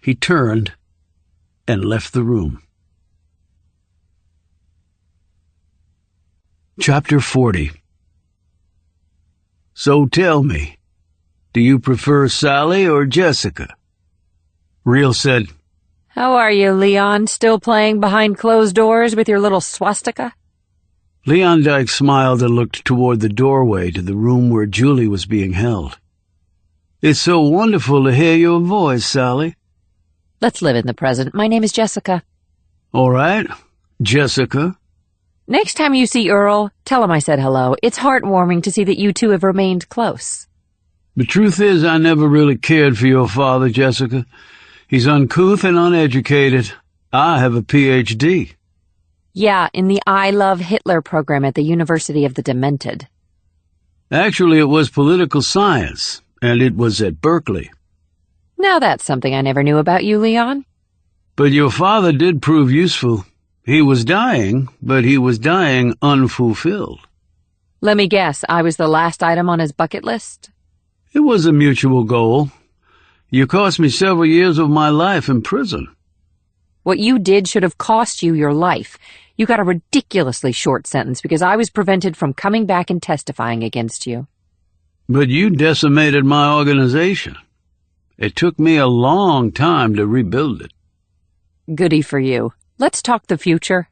He turned and left the room. Chapter 40. So tell me, do you prefer Sally or Jessica? Reel said, How are you, Leon? Still playing behind closed doors with your little swastika? Leon Dyke smiled and looked toward the doorway to the room where Julie was being held. It's so wonderful to hear your voice, Sally. Let's live in the present. My name is Jessica. All right, Jessica. Next time you see Earl, tell him I said hello. It's heartwarming to see that you two have remained close. The truth is, I never really cared for your father, Jessica. He's uncouth and uneducated. I have a Ph.D. Yeah, in the I Love Hitler program at the University of the Demented. Actually, it was political science, and it was at Berkeley. Now that's something I never knew about you, Leon. But your father did prove useful. He was dying, but he was dying unfulfilled. Let me guess, I was the last item on his bucket list? It was a mutual goal. You cost me several years of my life in prison. What you did should have cost you your life. You got a ridiculously short sentence because I was prevented from coming back and testifying against you. But you decimated my organization. It took me a long time to rebuild it. Goody for you. Let's talk the future.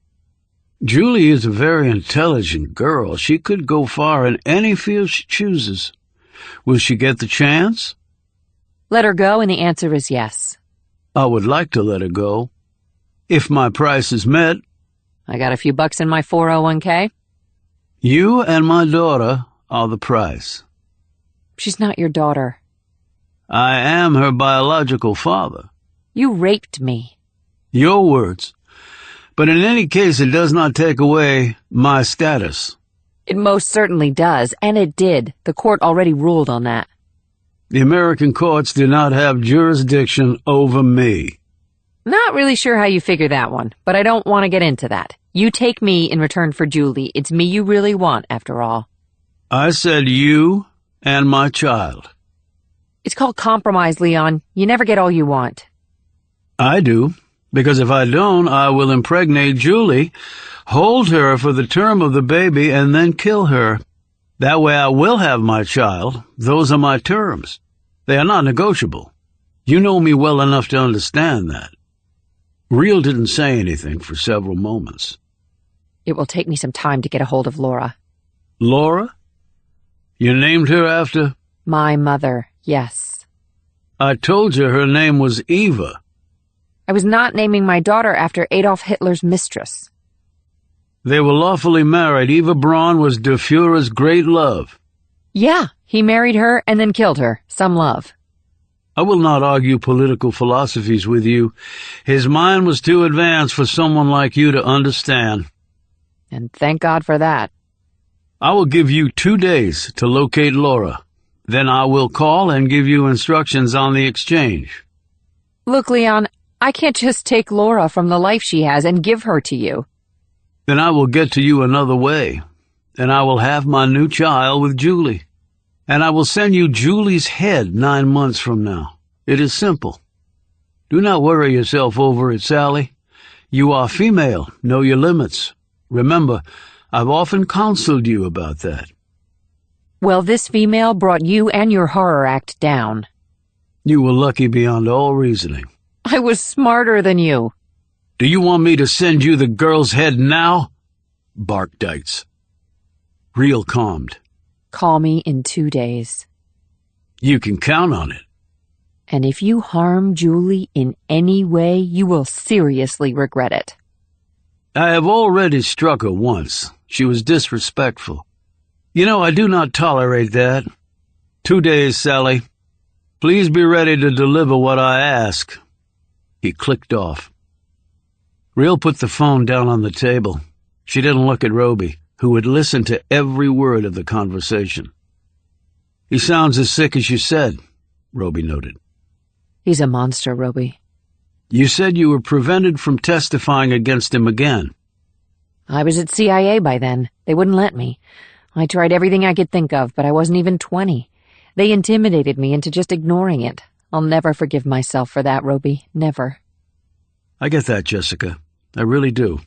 Julie is a very intelligent girl. She could go far in any field she chooses. Will she get the chance? Let her go, and the answer is yes. I would like to let her go. If my price is met. I got a few bucks in my 401k. You and my daughter are the price. She's not your daughter. I am her biological father. You raped me. Your words. But in any case, it does not take away my status. It most certainly does, and it did. The court already ruled on that. The American courts do not have jurisdiction over me. Not really sure how you figure that one, but I don't want to get into that. You take me in return for Julie. It's me you really want, after all. I said you and my child. It's called compromise, Leon. You never get all you want. I do, because if I don't, I will impregnate Julie, hold her for the term of the baby, and then kill her. That way I will have my child. Those are my terms. They are not negotiable. You know me well enough to understand that. Real didn't say anything for several moments. It will take me some time to get a hold of Laura. Laura? You named her after? My mother, yes. I told you her name was Eva. I was not naming my daughter after Adolf Hitler's mistress. They were lawfully married. Eva Braun was Der Fuhrer's great love. Yeah, he married her and then killed her. Some love. I will not argue political philosophies with you. His mind was too advanced for someone like you to understand. And thank God for that. I will give you 2 days to locate Laura. Then I will call and give you instructions on the exchange. Look, Leon, I can't just take Laura from the life she has and give her to you. Then I will get to you another way, and I will have my new child with Julie. And I will send you Julie's head 9 months from now. It is simple. Do not worry yourself over it, Sally. You are female. Know your limits. Remember, I've often counseled you about that. Well, this female brought you and your horror act down. You were lucky beyond all reasoning. I was smarter than you. Do you want me to send you the girl's head now? Barked Dietz. Real calmed. Call me in 2 days. You can count on it. And if you harm Julie in any way, you will seriously regret it. I have already struck her once. She was disrespectful. You know, I do not tolerate that. 2 days, Sally. Please be ready to deliver what I ask. He clicked off. Real put the phone down on the table. She didn't look at Roby, who had listened to every word of the conversation. He sounds as sick as you said, Roby noted. He's a monster, Roby. You said you were prevented from testifying against him again. I was at CIA by then. They wouldn't let me. I tried everything I could think of, but I wasn't even 20. They intimidated me into just ignoring it. I'll never forgive myself for that, Roby. Never. I get that, Jessica. I really do.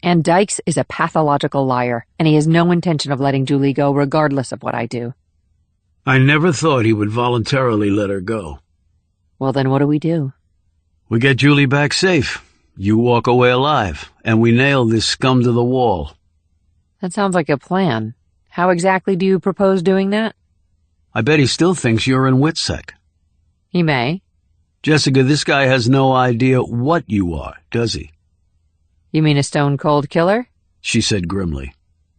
And Dykes is a pathological liar, and he has no intention of letting Julie go regardless of what I do. I never thought he would voluntarily let her go. Well, then what do we do? We get Julie back safe. You walk away alive, and we nail this scum to the wall. That sounds like a plan. How exactly do you propose doing that? I bet he still thinks you're in WITSEC. He may. Jessica, this guy has no idea what you are, does he? You mean a stone-cold killer? She said grimly.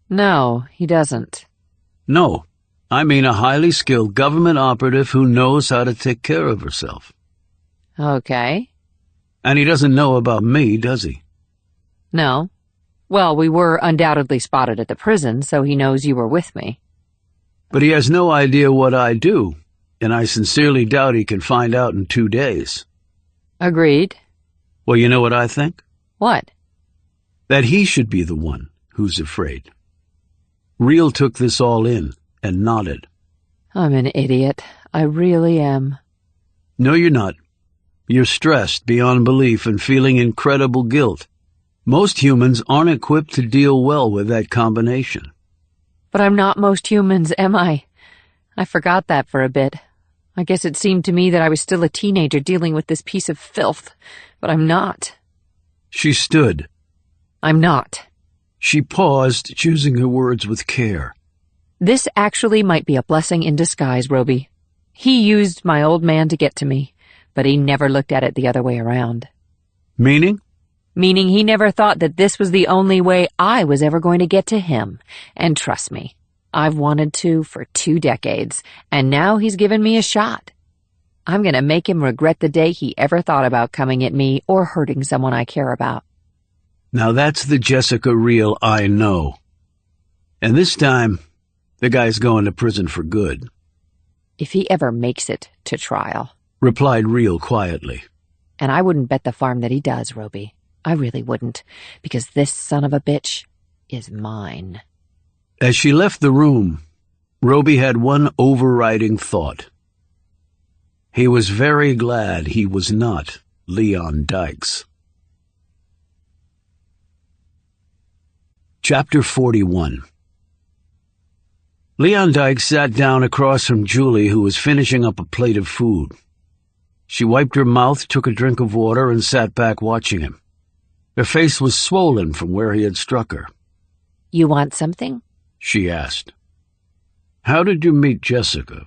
No, he doesn't. No, I mean a highly skilled government operative who knows how to take care of herself. Okay. And he doesn't know about me, does he? No. Well, we were undoubtedly spotted at the prison, so he knows you were with me. But he has no idea what I do, and I sincerely doubt he can find out in 2 days. Agreed. Well, you know what I think? What? That he should be the one who's afraid. Real took this all in and nodded. I'm an idiot. I really am. No, you're not. You're stressed beyond belief and feeling incredible guilt. Most humans aren't equipped to deal well with that combination. But I'm not most humans, am I? I forgot that for a bit. I guess it seemed to me that I was still a teenager dealing with this piece of filth, but I'm not. She stood. I'm not. She paused, choosing her words with care. This actually might be a blessing in disguise, Roby. He used my old man to get to me, but he never looked at it the other way around. Meaning? Meaning he never thought that this was the only way I was ever going to get to him. And trust me, I've wanted to for 2 decades, and now he's given me a shot. I'm going to make him regret the day he ever thought about coming at me or hurting someone I care about. Now that's the Jessica Real I know. And this time, the guy's going to prison for good. If he ever makes it to trial, replied Real quietly. And I wouldn't bet the farm that he does, Roby. I really wouldn't, because this son of a bitch is mine. As she left the room, Roby had one overriding thought. He was very glad he was not Leon Dykes. Chapter 41. Leon Dykes sat down across from Julie, who was finishing up a plate of food. She wiped her mouth, took a drink of water, and sat back watching him. Her face was swollen from where he had struck her. You want something? She asked. How did you meet Jessica?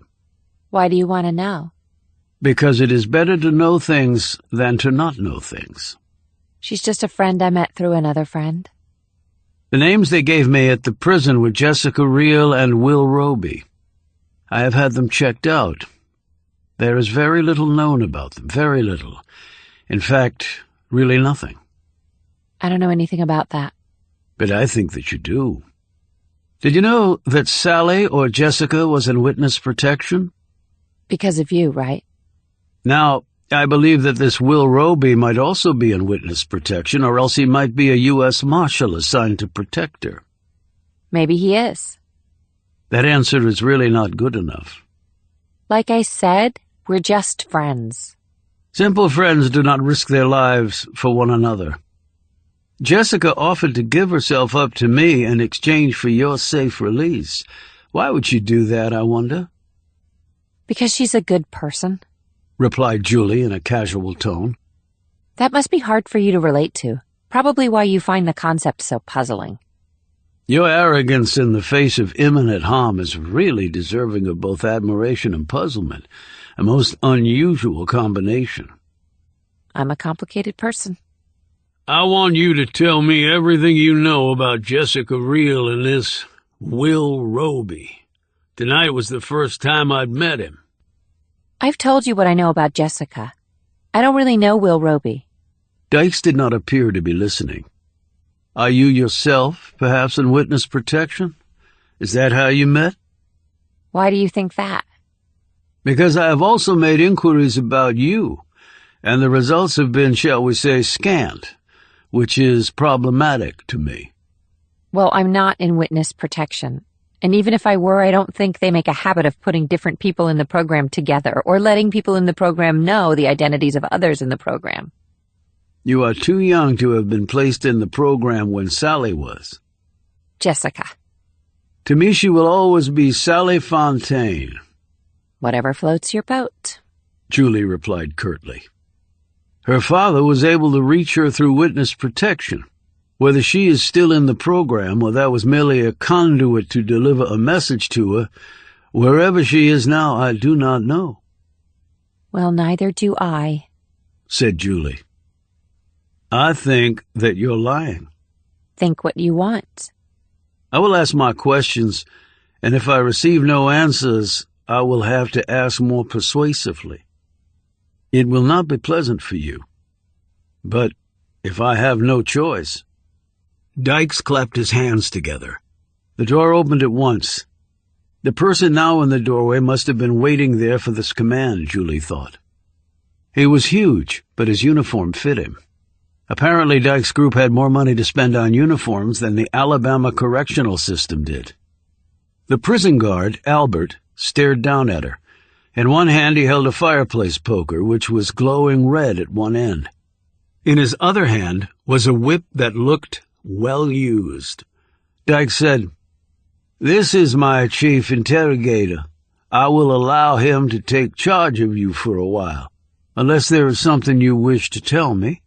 Why do you want to know? Because it is better to know things than to not know things. She's just a friend I met through another friend. The names they gave me at the prison were Jessica Real and Will Roby. I have had them checked out. There is very little known about them, very little. In fact, really nothing. I don't know anything about that. But I think that you do. Did you know that Sally or Jessica was in witness protection? Because of you, right? Now, I believe that this Will Roby might also be in witness protection, or else he might be a U.S. Marshal assigned to protect her. Maybe he is. That answer is really not good enough. Like I said, we're just friends. Simple friends do not risk their lives for one another. Jessica offered to give herself up to me in exchange for your safe release. Why would she do that, I wonder? Because she's a good person, replied Julie in a casual tone. That must be hard for you to relate to. Probably why you find the concept so puzzling. Your arrogance in the face of imminent harm is really deserving of both admiration and puzzlement, a most unusual combination. I'm a complicated person. I want you to tell me everything you know about Jessica Real and this Will Roby. Tonight was the first time I'd met him. I've told you what I know about Jessica. I don't really know Will Roby. Dykes did not appear to be listening. Are you yourself, perhaps, in witness protection? Is that how you met? Why do you think that? Because I have also made inquiries about you, and the results have been, shall we say, scant, which is problematic to me. Well, I'm not in witness protection. And even if I were, I don't think they make a habit of putting different people in the program together or letting people in the program know the identities of others in the program. You are too young to have been placed in the program when Sally was. Jessica. To me, she will always be Sally Fontaine. Whatever floats your boat, Julie replied curtly. Her father was able to reach her through witness protection. Whether she is still in the program or that was merely a conduit to deliver a message to her, wherever she is now, I do not know. Well, neither do I, said Julie. I think that you're lying. Think what you want. I will ask my questions, and if I receive no answers, I will have to ask more persuasively. It will not be pleasant for you. But if I have no choice... Dykes clapped his hands together. The door opened at once. The person now in the doorway must have been waiting there for this command, Julie thought. He was huge, but his uniform fit him. Apparently Dykes' group had more money to spend on uniforms than the Alabama correctional system did. The prison guard, Albert, stared down at her. In one hand he held a fireplace poker, which was glowing red at one end. In his other hand was a whip that looked well used. Dykes said, "This is my chief interrogator. I will allow him to take charge of you for a while, unless there is something you wish to tell me."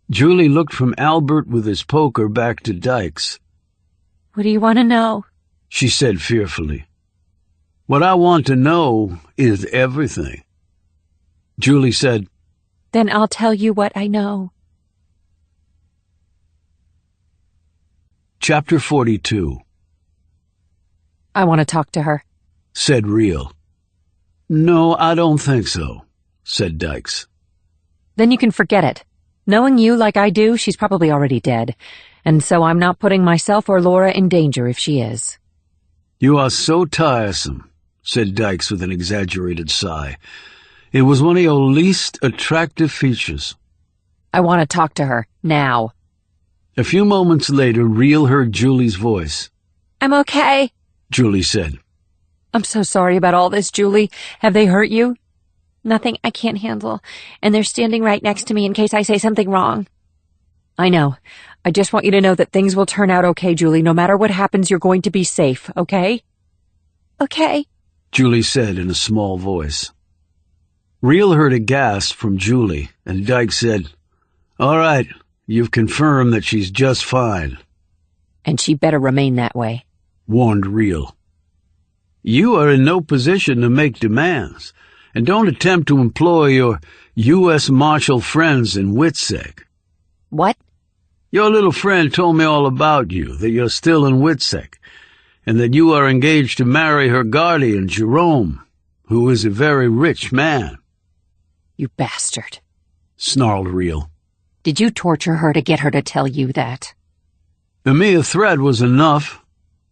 Julie looked from Albert with his poker back to Dykes. What do you want to know? She said fearfully. "What I want to know is everything." Julie said, Then I'll tell you what I know. Chapter 42. I want to talk to her. Said Real. "No, I don't think so," said Dykes. Then you can forget it. Knowing you like I do, she's probably already dead. And so I'm not putting myself or Laura in danger if she is. "You are so tiresome," said Dykes with an exaggerated sigh. It was one of your least attractive features. I want to talk to her, now. A few moments later, Real heard Julie's voice. I'm okay. Julie said. I'm so sorry about all this, Julie. Have they hurt you? Nothing I can't handle, and they're standing right next to me in case I say something wrong. I know. I just want you to know that things will turn out okay, Julie. No matter what happens, you're going to be safe, okay? Okay, Julie said in a small voice. Real heard a gasp from Julie, and Dykes said, "All right, you've confirmed that she's just fine." And she better remain that way, warned Real. "You are in no position to make demands, and don't attempt to employ your U.S. Marshal friends in Witsec." What? "Your little friend told me all about you, that you're still in Witsec, and that you are engaged to marry her guardian, Jerome, who is a very rich man." You bastard, snarled Real. Did you torture her to get her to tell you that? The mere threat was enough.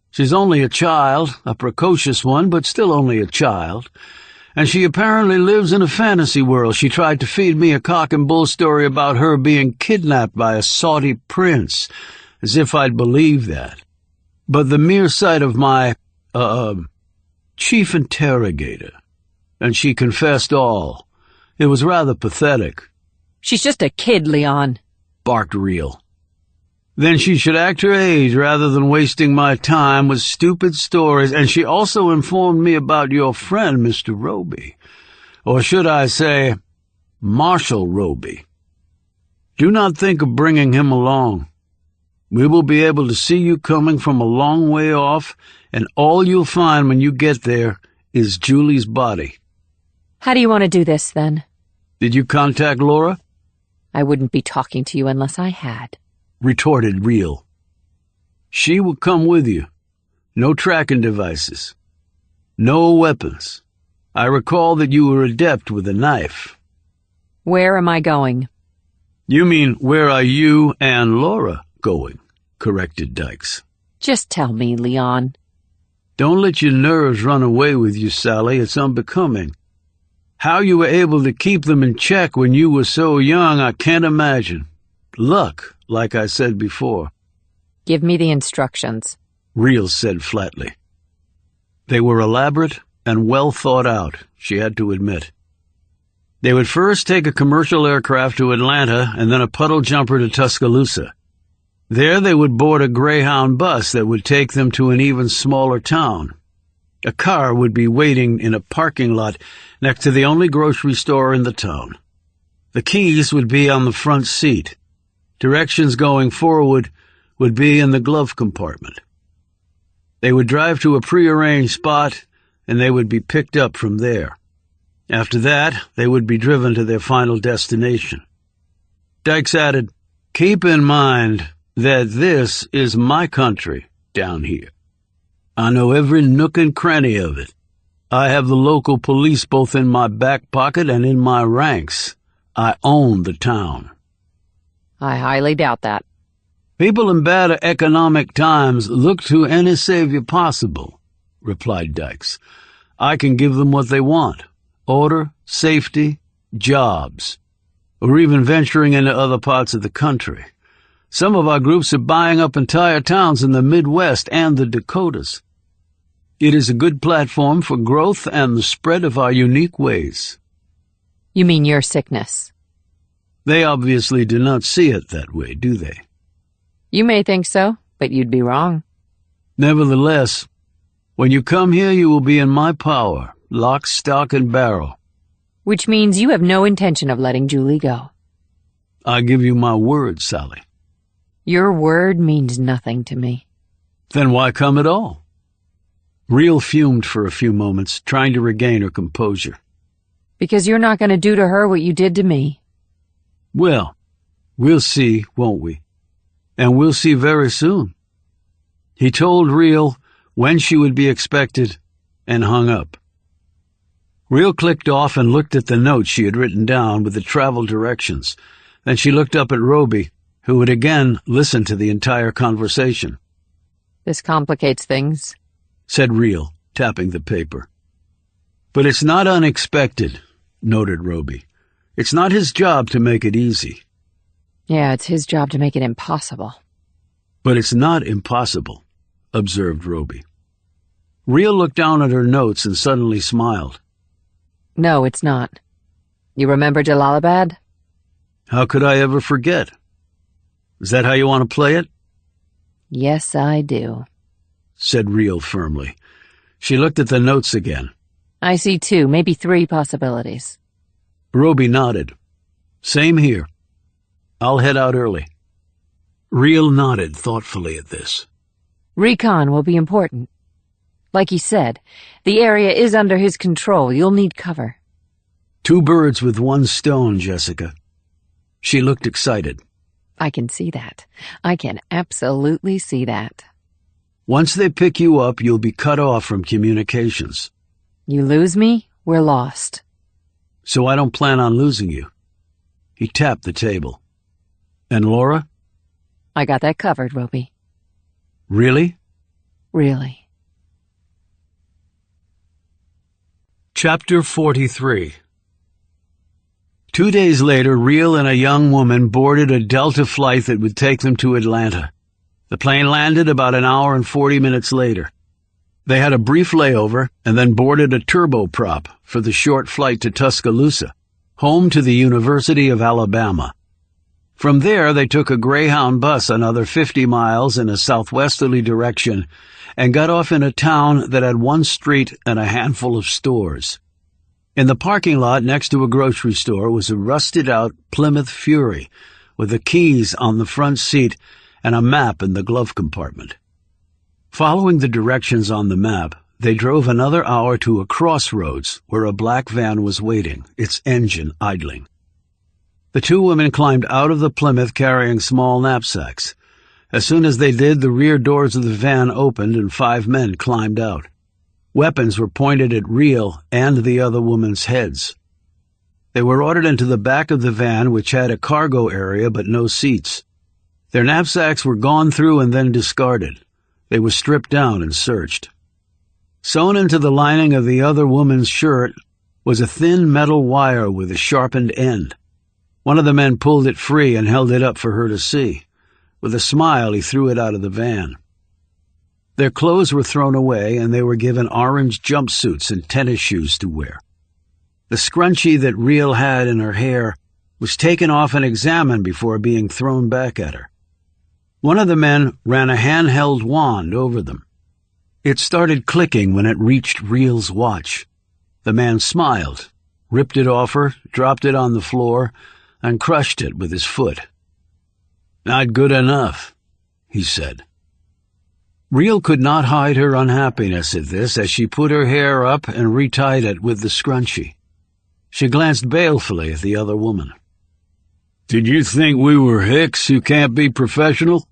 She's only a child, a precocious one, but still only a child. And she apparently lives in a fantasy world. She tried to feed me a cock and bull story about her being kidnapped by a Saudi prince, as if I'd believe that. But the mere sight of my, chief interrogator, and she confessed all. It was rather pathetic. She's just a kid, Leon, barked Real. Then she should act her age rather than wasting my time with stupid stories, and she also informed me about your friend, Mr. Roby. Or should I say, Marshal Roby. Do not think of bringing him along. We will be able to see you coming from a long way off, and all you'll find when you get there is Julie's body. How do you want to do this, then? Did you contact Laura? I wouldn't be talking to you unless I had, retorted Real. She will come with you. No tracking devices. No weapons. I recall that you were adept with a knife. Where am I going? You mean, where are you and Laura going? Corrected Dykes. Just tell me, Leon. Don't let your nerves run away with you, Sally. It's unbecoming. How you were able to keep them in check when you were so young, I can't imagine. Luck, like I said before. Give me the instructions, Real said flatly. They were elaborate and well thought out, she had to admit. They would first take a commercial aircraft to Atlanta and then a puddle jumper to Tuscaloosa. There they would board a Greyhound bus that would take them to an even smaller town. A car would be waiting in a parking lot next to the only grocery store in the town. The keys would be on the front seat. Directions going forward would be in the glove compartment. They would drive to a prearranged spot, and they would be picked up from there. After that, they would be driven to their final destination. Dykes added, "Keep in mind that this is my country down here. I know every nook and cranny of it. I have the local police both in my back pocket and in my ranks. I own the town." I highly doubt that. "People in bad economic times look to any savior possible," replied Dykes. "I can give them what they want. Order, safety, jobs, or even venturing into other parts of the country. Some of our groups are buying up entire towns in the Midwest and the Dakotas." It is a good platform for growth and the spread of our unique ways. You mean your sickness? They obviously do not see it that way, do they? You may think so, but you'd be wrong. Nevertheless, when you come here, you will be in my power, lock, stock, and barrel. Which means you have no intention of letting Julie go. I give you my word, Sally. Your word means nothing to me. Then why come at all? Real fumed for a few moments, trying to regain her composure. Because you're not going to do to her what you did to me. Well, we'll see, won't we? And we'll see very soon. He told Real when she would be expected and hung up. Real clicked off and looked at the note she had written down with the travel directions. Then she looked up at Roby, who had again listened to the entire conversation. This complicates things, said Real, tapping the paper. But it's not unexpected, noted Roby. It's not his job to make it easy. Yeah, it's his job to make it impossible. But it's not impossible, observed Roby. Real looked down at her notes and suddenly smiled. No, it's not. You remember Jalalabad? How could I ever forget? Is that how you want to play it? Yes, I do, said Real firmly. She looked at the notes again. I see 2, maybe 3 possibilities. Roby nodded. Same here. I'll head out early. Real nodded thoughtfully at this. Recon will be important. Like he said, the area is under his control. You'll need cover. 2 birds with 1 stone, Jessica. She looked excited. I can see that. I can absolutely see that. Once they pick you up, you'll be cut off from communications. You lose me, we're lost. So I don't plan on losing you. He tapped the table. And Laura? I got that covered, Roby. Really? Really. Chapter 43. 2 days later, Real and a young woman boarded a Delta flight that would take them to Atlanta. The plane landed about an hour and 40 minutes later. They had a brief layover and then boarded a turboprop for the short flight to Tuscaloosa, home to the University of Alabama. From there, they took a Greyhound bus another 50 miles in a southwesterly direction and got off in a town that had 1 street and a handful of stores. In the parking lot next to a grocery store was a rusted-out Plymouth Fury with the keys on the front seat and a map in the glove compartment. Following the directions on the map, they drove another hour to a crossroads where a black van was waiting, its engine idling. The 2 women climbed out of the Plymouth carrying small knapsacks. As soon as they did, the rear doors of the van opened and 5 men climbed out. Weapons were pointed at Real and the other women's heads. They were ordered into the back of the van, which had a cargo area but no seats. Their knapsacks were gone through and then discarded. They were stripped down and searched. Sewn into the lining of the other woman's shirt was a thin metal wire with a sharpened end. One of the men pulled it free and held it up for her to see. With a smile, he threw it out of the van. Their clothes were thrown away, and they were given orange jumpsuits and tennis shoes to wear. The scrunchie that Real had in her hair was taken off and examined before being thrown back at her. One of the men ran a handheld wand over them. It started clicking when it reached Real's watch. The man smiled, ripped it off her, dropped it on the floor, and crushed it with his foot. "Not good enough," he said. Real could not hide her unhappiness at this as she put her hair up and retied it with the scrunchie. She glanced balefully at the other woman. "Did you think we were hicks who can't be professional?"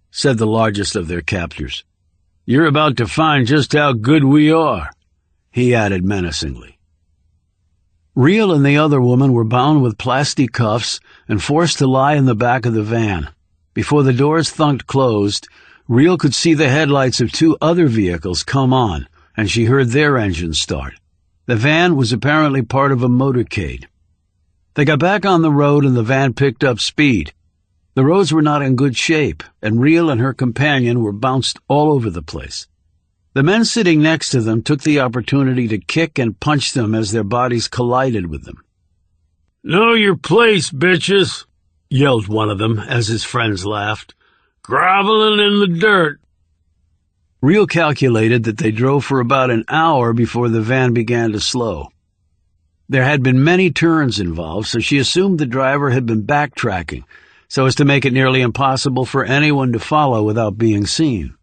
said the largest of their captors. "You're about to find just how good we are," he added menacingly. Real and the other woman were bound with plastic cuffs and forced to lie in the back of the van. Before the doors thunked closed, Real could see the headlights of 2 other vehicles come on, and she heard their engines start. The van was apparently part of a motorcade. They got back on the road and the van picked up speed. The roads were not in good shape, and Real and her companion were bounced all over the place. The men sitting next to them took the opportunity to kick and punch them as their bodies collided with them. "Know your place, bitches," yelled one of them as his friends laughed. "Groveling in the dirt." Real calculated that they drove for about an hour before the van began to slow. There had been many turns involved, so she assumed the driver had been backtracking, so as to make it nearly impossible for anyone to follow without being seen.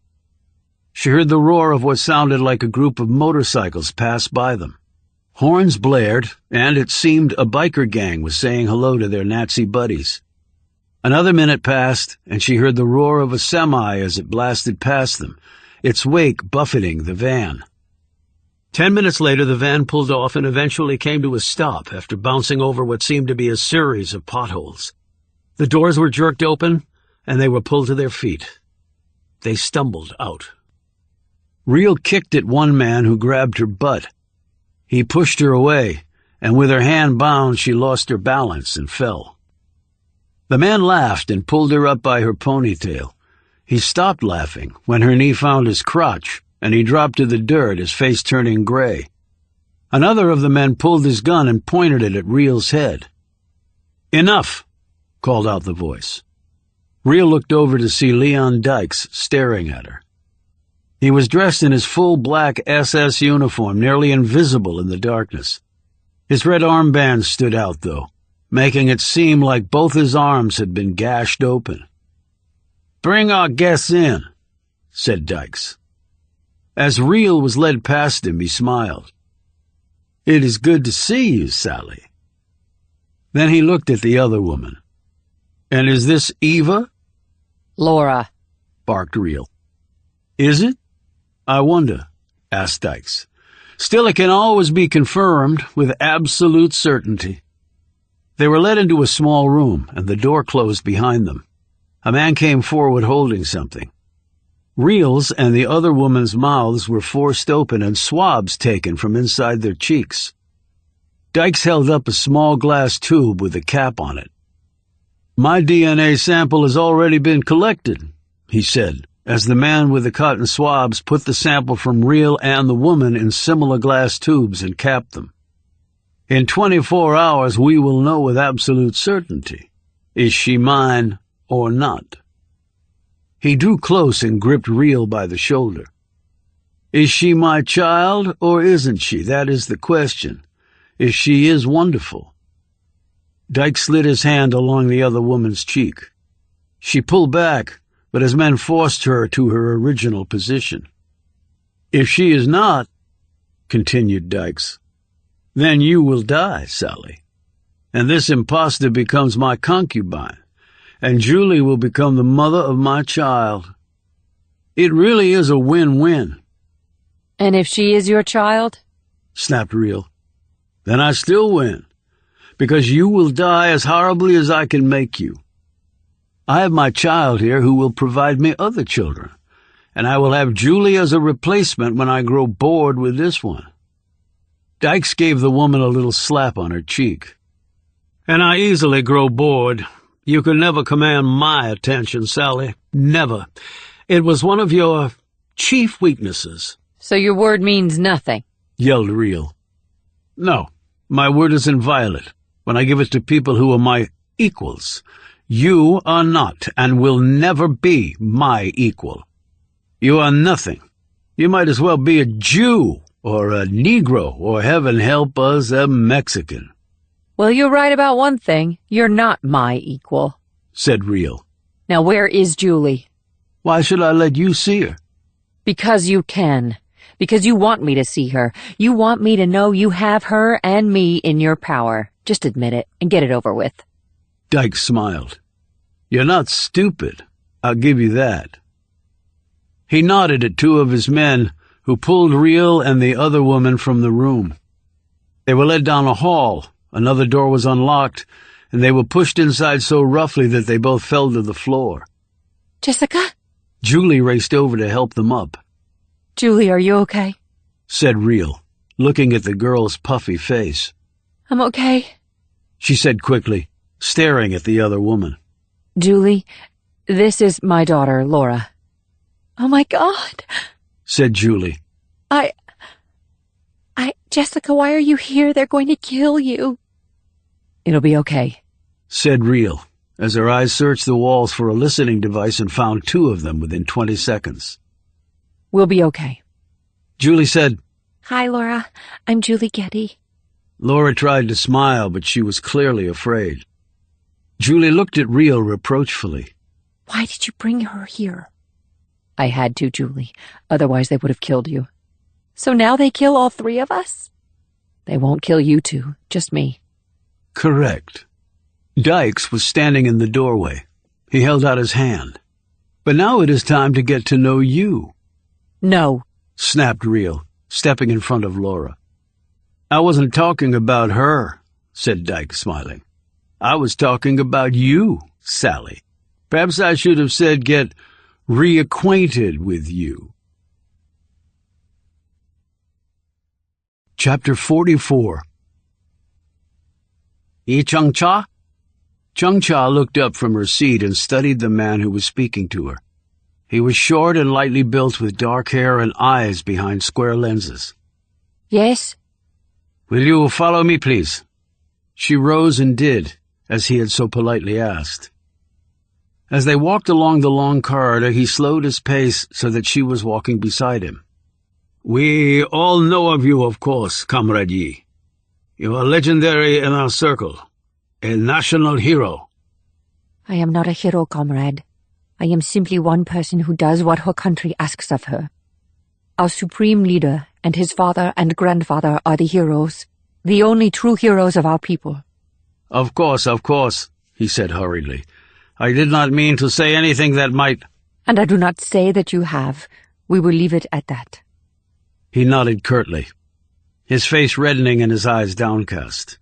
She heard the roar of what sounded like a group of motorcycles pass by them. Horns blared, and it seemed a biker gang was saying hello to their Nazi buddies. Another minute passed, and she heard the roar of a semi as it blasted past them, its wake buffeting the van. 10 minutes later, the van pulled off and eventually came to a stop after bouncing over what seemed to be a series of potholes. The doors were jerked open, and they were pulled to their feet. They stumbled out. Real kicked at one man who grabbed her butt. He pushed her away, and with her hand bound, she lost her balance and fell. The man laughed and pulled her up by her ponytail. He stopped laughing when her knee found his crotch, and he dropped to the dirt, his face turning gray. Another of the men pulled his gun and pointed it at Real's head. "Enough!" called out the voice. Real looked over to see Leon Dykes staring at her. He was dressed in his full black SS uniform, nearly invisible in the darkness. His red armband stood out, though, making it seem like both his arms had been gashed open. "Bring our guests in," said Dykes. As Real was led past him, he smiled. "It is good to see you, Sally." Then he looked at the other woman. "And is this Eva?" Laura, barked Real. "Is it? I wonder," asked Dykes. "Still, it can always be confirmed with absolute certainty." They were led into a small room, and the door closed behind them. A man came forward holding something. Real's and the other woman's mouths were forced open and swabs taken from inside their cheeks. Dykes held up a small glass tube with a cap on it. "My DNA sample has already been collected," he said, as the man with the cotton swabs put the sample from Real and the woman in similar glass tubes and capped them. "In 24 hours we will know with absolute certainty. Is she mine or not?" He drew close and gripped Real by the shoulder. "Is she my child or isn't she? That is the question. If she is wonderful." Dyke slid his hand along the other woman's cheek. She pulled back, but his men forced her to her original position. "If she is not," continued Dykes, "then you will die, Sally, and this impostor becomes my concubine, and Julie will become the mother of my child. It really is a win-win." and if she is your child? Snapped Real. "Then I still win, because you will die as horribly as I can make you. I have my child here who will provide me other children, and I will have Julie as a replacement when I grow bored with this one." Dykes gave the woman a little slap on her cheek. "And I easily grow bored. You can never command my attention, Sally. Never. It was one of your chief weaknesses." So your word means nothing? Yelled Real. "No, my word is inviolate when I give it to people who are my equals. You are not and will never be my equal. You are nothing. You might as well be a Jew or a Negro or, heaven help us, a Mexican." Well, you're right about one thing. You're not my equal, said Real. Now where is Julie? "Why should I let you see her?" Because you can. Because you want me to see her. You want me to know you have her and me in your power. Just admit it and get it over with. Dyke smiled. "You're not stupid. I'll give you that." He nodded at two of his men, who pulled Real and the other woman from the room. They were led down a hall. Another door was unlocked, and they were pushed inside so roughly that they both fell to the floor. Jessica? Julie raced over to help them up. Julie, are you okay? Said Real, looking at the girl's puffy face. I'm okay, she said quickly, staring at the other woman. Julie, this is my daughter, Laura. Oh my God, said Julie, Jessica, why are you here? They're going to kill you. It'll be okay, said Reel, as her eyes searched the walls for a listening device and found 2 of them within 20 seconds. We'll be okay. Julie said, Hi, Laura. I'm Julie Getty. Laura tried to smile, but she was clearly afraid. Julie looked at Reel reproachfully. Why did you bring her here? I had to, Julie. Otherwise they would have killed you. So now they kill all 3 of us? They won't kill you 2, just me. Correct. Dykes was standing in the doorway. He held out his hand. But now it is time to get to know you. No, snapped Reel, stepping in front of Laura. I wasn't talking about her, said Dykes, smiling. I was talking about you, Sally. Perhaps I should have said get reacquainted with you. Chapter 44. Yi Chung-cha? Chung-cha looked up from her seat and studied the man who was speaking to her. He was short and lightly built with dark hair and eyes behind square lenses. Yes? Will you follow me, please? She rose and did, as he had so politely asked. As they walked along the long corridor, he slowed his pace so that she was walking beside him. We all know of you, of course, Comrade Yi. You are legendary in our circle, a national hero. I am not a hero, comrade. I am simply one person who does what her country asks of her. Our supreme leader and his father and grandfather are the heroes, the only true heroes of our people. Of course, he said hurriedly. I did not mean to say anything that might— And I do not say that you have. We will leave it at that. He nodded curtly, his face reddening and his eyes downcast.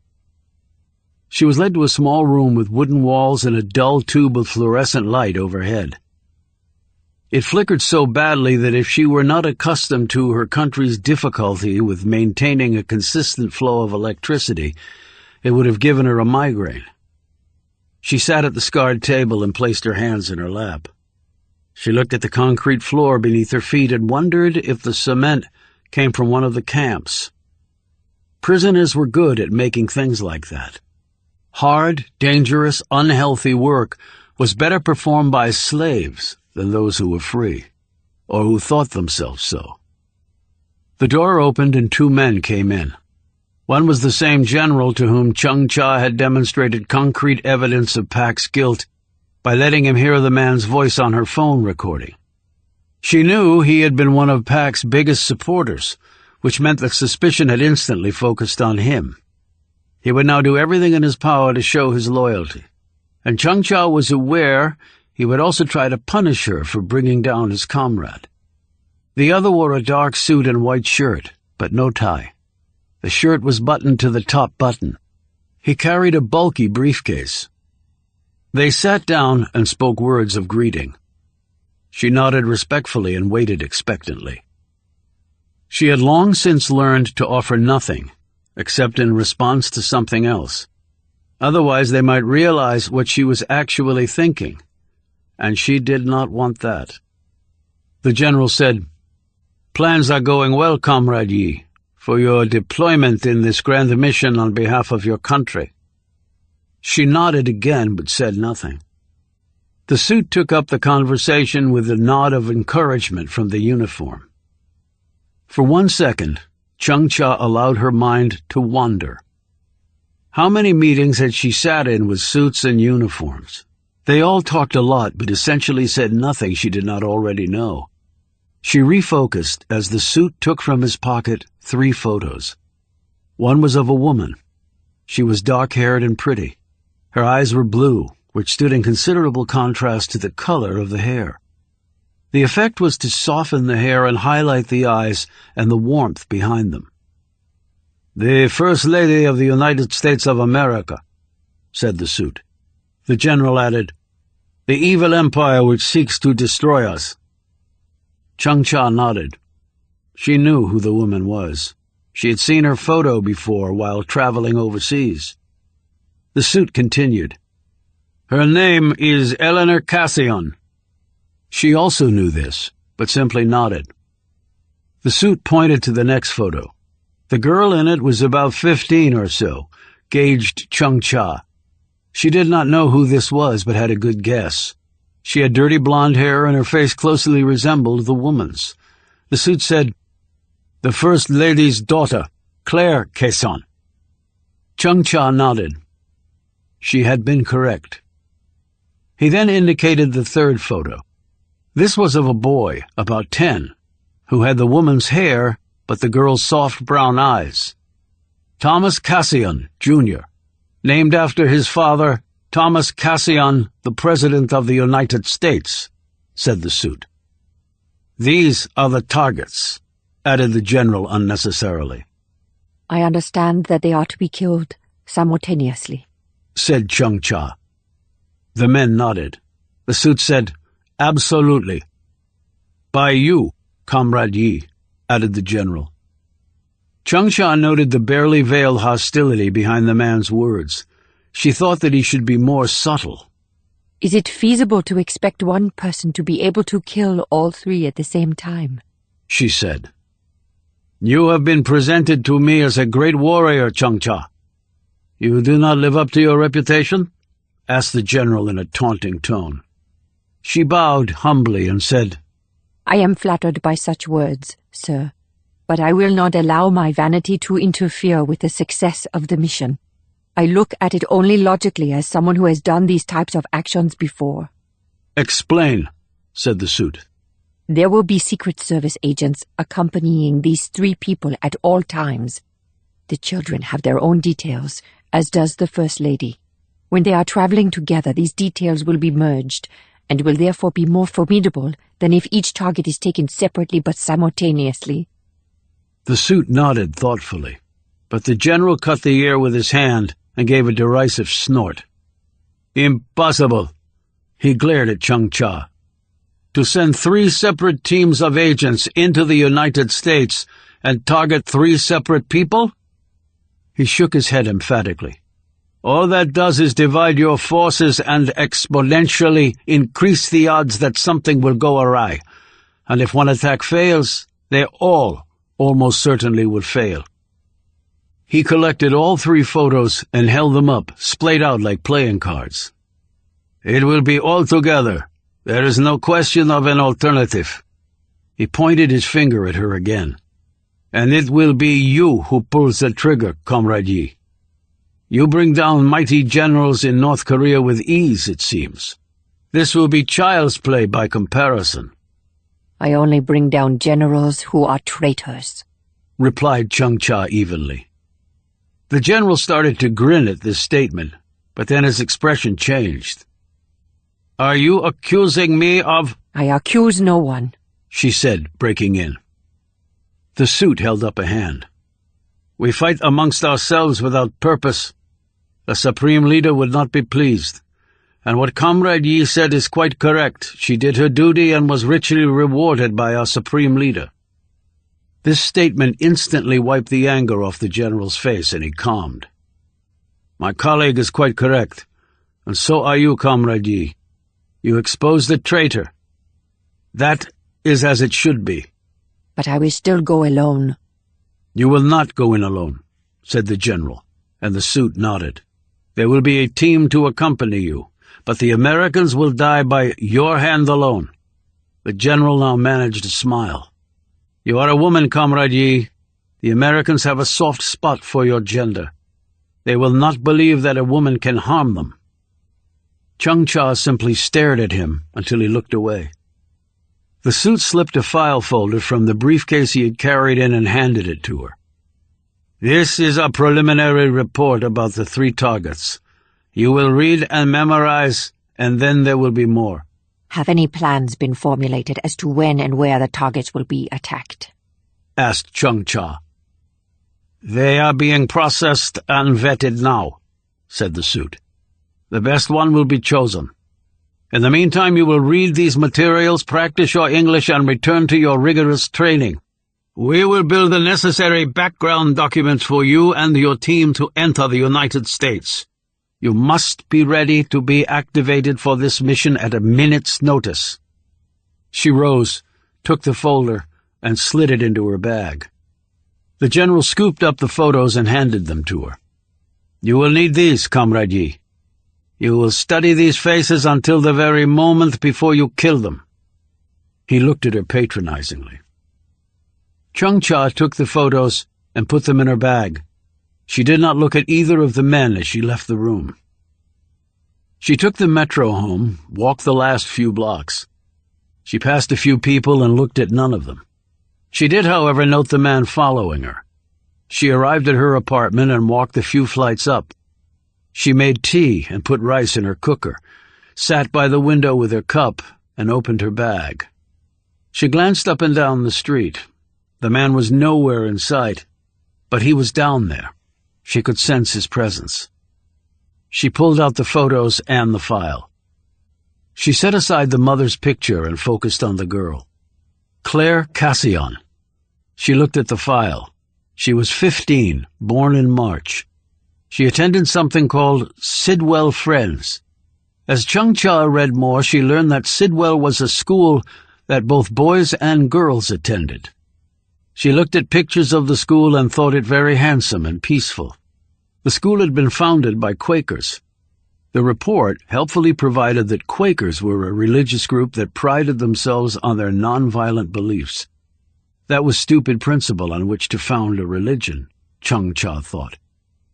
She was led to a small room with wooden walls and a dull tube of fluorescent light overhead. It flickered so badly that if she were not accustomed to her country's difficulty with maintaining a consistent flow of electricity, it would have given her a migraine. She sat at the scarred table and placed her hands in her lap. She looked at the concrete floor beneath her feet and wondered if the cement came from one of the camps. Prisoners were good at making things like that. Hard, dangerous, unhealthy work was better performed by slaves than those who were free, or who thought themselves so. The door opened and 2 men came in. One was the same general to whom Chung-cha had demonstrated concrete evidence of Pak's guilt by letting him hear the man's voice on her phone recording. She knew he had been one of Pak's biggest supporters, which meant that suspicion had instantly focused on him. He would now do everything in his power to show his loyalty, and Chung-cha was aware he would also try to punish her for bringing down his comrade. The other wore a dark suit and white shirt, but no tie. The shirt was buttoned to the top button. He carried a bulky briefcase. They sat down and spoke words of greeting. She nodded respectfully and waited expectantly. She had long since learned to offer nothing, except in response to something else. Otherwise they might realize what she was actually thinking, and she did not want that. The general said, Plans are going well, Comrade Yi, for your deployment in this grand mission on behalf of your country. She nodded again, but said nothing. The suit took up the conversation with a nod of encouragement from the uniform. For 1 second, Chung-cha allowed her mind to wander. How many meetings had she sat in with suits and uniforms? They all talked a lot, but essentially said nothing she did not already know. She refocused as the suit took from his pocket 3 photos. One was of a woman. She was dark-haired and pretty. Her eyes were blue, which stood in considerable contrast to the color of the hair. The effect was to soften the hair and highlight the eyes and the warmth behind them. "The First Lady of the United States of America," said the suit. The general added, "The evil empire which seeks to destroy us." Chung-cha nodded. She knew who the woman was. She had seen her photo before while traveling overseas. The suit continued. "Her name is Eleanor Cassion." She also knew this, but simply nodded. The suit pointed to the next photo. The girl in it was about 15 or so, gauged Chung Cha. She did not know who this was, but had a good guess. She had dirty blonde hair, and her face closely resembled the woman's. The suit said, "The First Lady's daughter, Claire Caisson." Chung Cha nodded. She had been correct. He then indicated the third photo. This was of a boy, about 10, who had the woman's hair but the girl's soft brown eyes. Thomas Cassian, Jr., named after his father, Thomas Cassian, the President of the United States, said the suit. "These are the targets," added the general unnecessarily. I understand that they are to be killed simultaneously, said Chung Cha. The men nodded. The suit said, "Absolutely." "By you, Comrade Yi," added the general. Chung Cha noted the barely veiled hostility behind the man's words. She thought that he should be more subtle. Is it feasible to expect one person to be able to kill all three at the same time? She said. "You have been presented to me as a great warrior, Chung Cha. You do not live up to your reputation?" asked the general in a taunting tone. She bowed humbly and said, I am flattered by such words, sir, but I will not allow my vanity to interfere with the success of the mission. I look at it only logically as someone who has done these types of actions before. "Explain," said the suit. There will be Secret Service agents accompanying these three people at all times. The children have their own details, as does the First Lady. When they are traveling together, these details will be merged, and will therefore be more formidable than if each target is taken separately but simultaneously. The suit nodded thoughtfully, but the general cut the air with his hand and gave a derisive snort. "Impossible!" He glared at Chung Cha. "To send 3 separate teams of agents into the United States and target 3 separate people?" He shook his head emphatically. "All that does is divide your forces and exponentially increase the odds that something will go awry. And if one attack fails, they all almost certainly will fail." He collected all 3 photos and held them up, splayed out like playing cards. "It will be all together. There is no question of an alternative." He pointed his finger at her again. "And it will be you who pulls the trigger, Comrade Yi. You bring down mighty generals in North Korea with ease, it seems. This will be child's play by comparison." I only bring down generals who are traitors, replied Chung Cha evenly. The general started to grin at this statement, but then his expression changed. "Are you accusing me of—" I accuse no one, she said, breaking in. The suit held up a hand. "We fight amongst ourselves without purpose. The Supreme Leader would not be pleased. And what Comrade Yi said is quite correct. She did her duty and was richly rewarded by our Supreme Leader." This statement instantly wiped the anger off the general's face, and he calmed. "My colleague is quite correct, and so are you, Comrade Yi. You exposed the traitor. That is as it should be." But I will still go alone. "You will not go in alone," said the general, and the suit nodded. "There will be a team to accompany you, but the Americans will die by your hand alone." The general now managed a smile. "You are a woman, Comrade Yi. The Americans have a soft spot for your gender. They will not believe that a woman can harm them." Chung Cha simply stared at him until he looked away. The suit slipped a file folder from the briefcase he had carried in and handed it to her. "This is a preliminary report about the 3 targets. You will read and memorize, and then there will be more." Have any plans been formulated as to when and where the targets will be attacked? asked Chung Cha. "They are being processed and vetted now," said the suit. "The best one will be chosen. In the meantime, you will read these materials, practice your English, and return to your rigorous training. We will build the necessary background documents for you and your team to enter the United States. You must be ready to be activated for this mission at a minute's notice." She rose, took the folder, and slid it into her bag. The general scooped up the photos and handed them to her. "You will need these, Comrade Yi. You will study these faces until the very moment before you kill them." He looked at her patronizingly. Chung-Cha took the photos and put them in her bag. She did not look at either of the men as she left the room. She took the metro home, walked the last few blocks. She passed a few people and looked at none of them. She did, however, note the man following her. She arrived at her apartment and walked a few flights up. She made tea and put rice in her cooker, sat by the window with her cup, and opened her bag. She glanced up and down the street. The man was nowhere in sight, but he was down there. She could sense his presence. She pulled out the photos and the file. She set aside the mother's picture and focused on the girl. Claire Cassillon. She looked at the file. She was 15, born in March. She attended something called Sidwell Friends. As Chung-Cha read more, she learned that Sidwell was a school that both boys and girls attended. She looked at pictures of the school and thought it very handsome and peaceful. The school had been founded by Quakers. The report helpfully provided that Quakers were a religious group that prided themselves on their nonviolent beliefs. That was stupid principle on which to found a religion, Chung-Cha thought.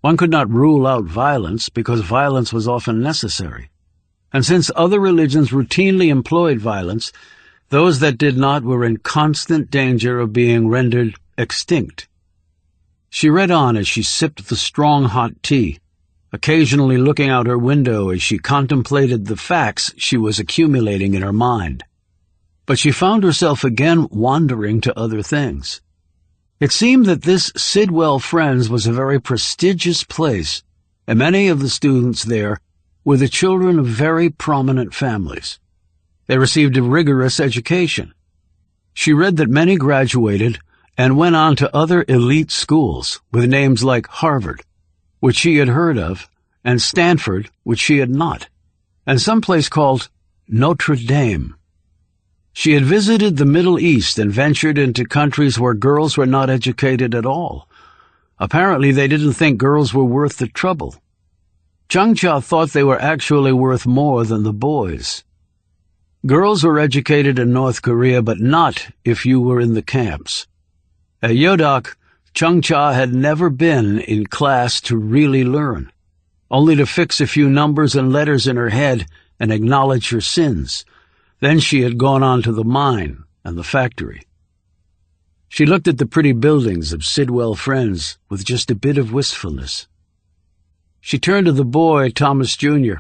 One could not rule out violence because violence was often necessary. And since other religions routinely employed violence, those that did not were in constant danger of being rendered extinct. She read on as she sipped the strong hot tea, occasionally looking out her window as she contemplated the facts she was accumulating in her mind. But she found herself again wandering to other things. It seemed that this Sidwell Friends was a very prestigious place, and many of the students there were the children of very prominent families. They received a rigorous education. She read that many graduated and went on to other elite schools with names like Harvard, which she had heard of, and Stanford, which she had not, and some place called Notre Dame. She had visited the Middle East and ventured into countries where girls were not educated at all. Apparently they didn't think girls were worth the trouble. Chung-Cha thought they were actually worth more than the boys. Girls were educated in North Korea, but not if you were in the camps. At Yodok, Chung-Cha had never been in class to really learn, only to fix a few numbers and letters in her head and acknowledge her sins. Then she had gone on to the mine and the factory. She looked at the pretty buildings of Sidwell Friends with just a bit of wistfulness. She turned to the boy, Thomas Jr.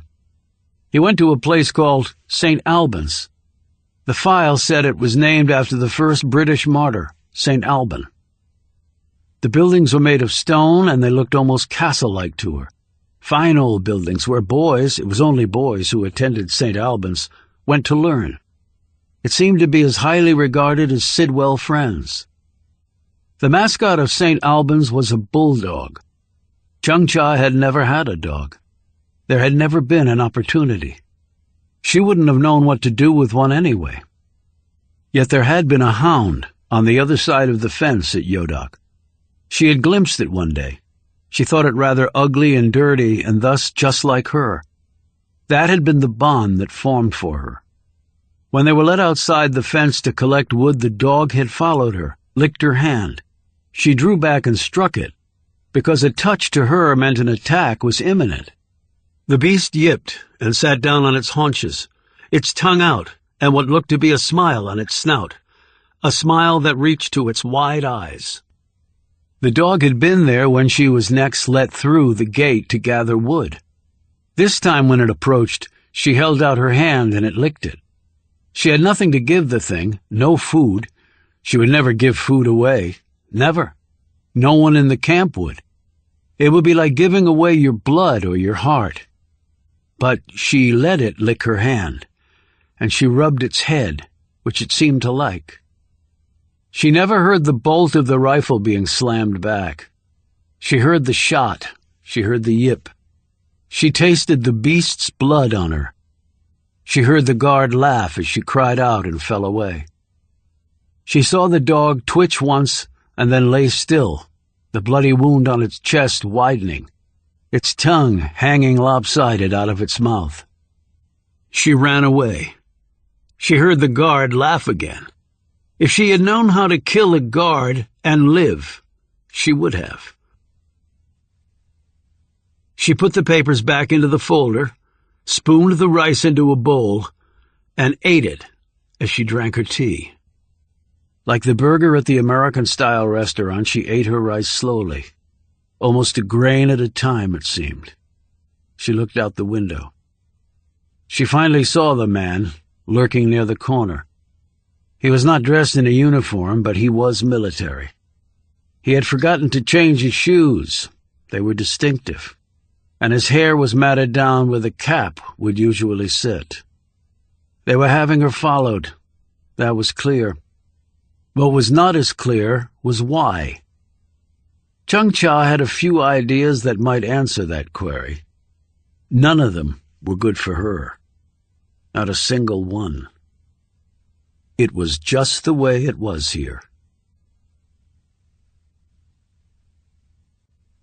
He went to a place called St. Albans. The file said it was named after the first British martyr, St. Alban. The buildings were made of stone, and they looked almost castle-like to her. Fine old buildings where boys, it was only boys who attended St. Albans, went to learn. It seemed to be as highly regarded as Sidwell Friends. The mascot of St. Albans was a bulldog. Chung-Cha had never had a dog. There had never been an opportunity. She wouldn't have known what to do with one anyway. Yet there had been a hound on the other side of the fence at Yodok. She had glimpsed it one day. She thought it rather ugly and dirty, and thus just like her. That had been the bond that formed for her. When they were let outside the fence to collect wood, the dog had followed her, licked her hand. She drew back and struck it, because a touch to her meant an attack was imminent. The beast yipped and sat down on its haunches, its tongue out, and what looked to be a smile on its snout, a smile that reached to its wide eyes. The dog had been there when she was next let through the gate to gather wood. This time when it approached, she held out her hand and it licked it. She had nothing to give the thing, no food. She would never give food away. Never. No one in the camp would. It would be like giving away your blood or your heart. But she let it lick her hand, and she rubbed its head, which it seemed to like. She never heard the bolt of the rifle being slammed back. She heard the shot. She heard the yip. She tasted the beast's blood on her. She heard the guard laugh as she cried out and fell away. She saw the dog twitch once and then lay still, the bloody wound on its chest widening, its tongue hanging lopsided out of its mouth. She ran away. She heard the guard laugh again. If she had known how to kill a guard and live, she would have. She put the papers back into the folder, spooned the rice into a bowl, and ate it as she drank her tea. Like the burger at the American-style restaurant, she ate her rice slowly, almost a grain at a time, it seemed. She looked out the window. She finally saw the man lurking near the corner. He was not dressed in a uniform, but he was military. He had forgotten to change his shoes. They were distinctive, and his hair was matted down where the cap would usually sit. They were having her followed. That was clear. What was not as clear was why. Chung Cha had a few ideas that might answer that query. None of them were good for her. Not a single one. It was just the way it was here.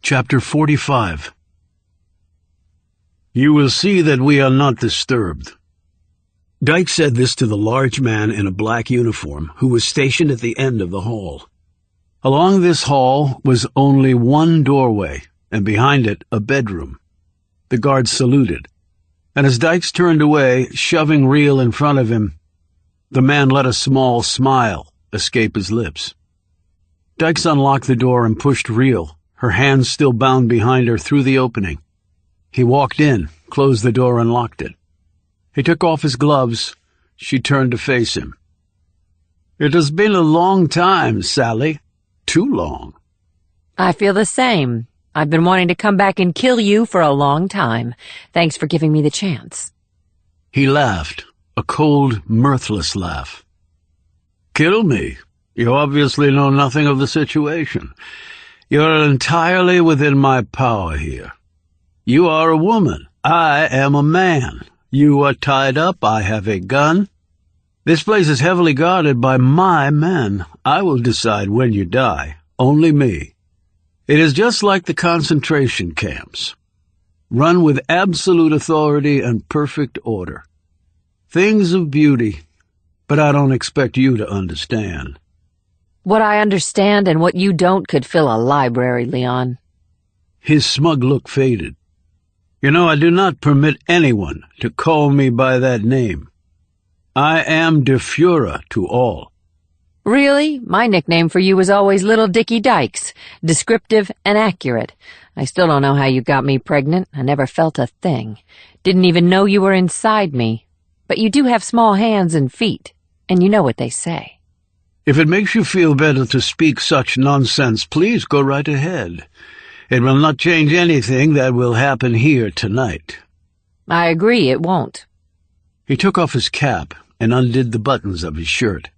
Chapter 45. You will see that we are not disturbed. Dyke said this to the large man in a black uniform who was stationed at the end of the hall. Along this hall was only one doorway, and behind it a bedroom. The guard saluted, and as Dykes turned away, shoving Reel in front of him, the man let a small smile escape his lips. Dykes unlocked the door and pushed Reel, her hands still bound behind her, through the opening. He walked in, closed the door, and locked it. He took off his gloves. She turned to face him. It has been a long time, Sally. Too long. I feel the same. I've been wanting to come back and kill you for a long time. Thanks for giving me the chance. He laughed, a cold, mirthless laugh. Kill me? You obviously know nothing of the situation. You're entirely within my power here. You are a woman. I am a man. You are tied up. I have a gun. This place is heavily guarded by my men. I will decide when you die. Only me. It is just like the concentration camps. Run with absolute authority and perfect order. Things of beauty, but I don't expect you to understand. What I understand and what you don't could fill a library, Leon. His smug look faded. You know, I do not permit anyone to call me by that name. I am de Fuhrer to all. Really? My nickname for you was always Little Dickie Dykes, descriptive and accurate. I still don't know how you got me pregnant. I never felt a thing. Didn't even know you were inside me. But you do have small hands and feet, and you know what they say. If it makes you feel better to speak such nonsense, please go right ahead. It will not change anything that will happen here tonight. I agree, it won't. He took off his cap and undid the buttons of his shirt.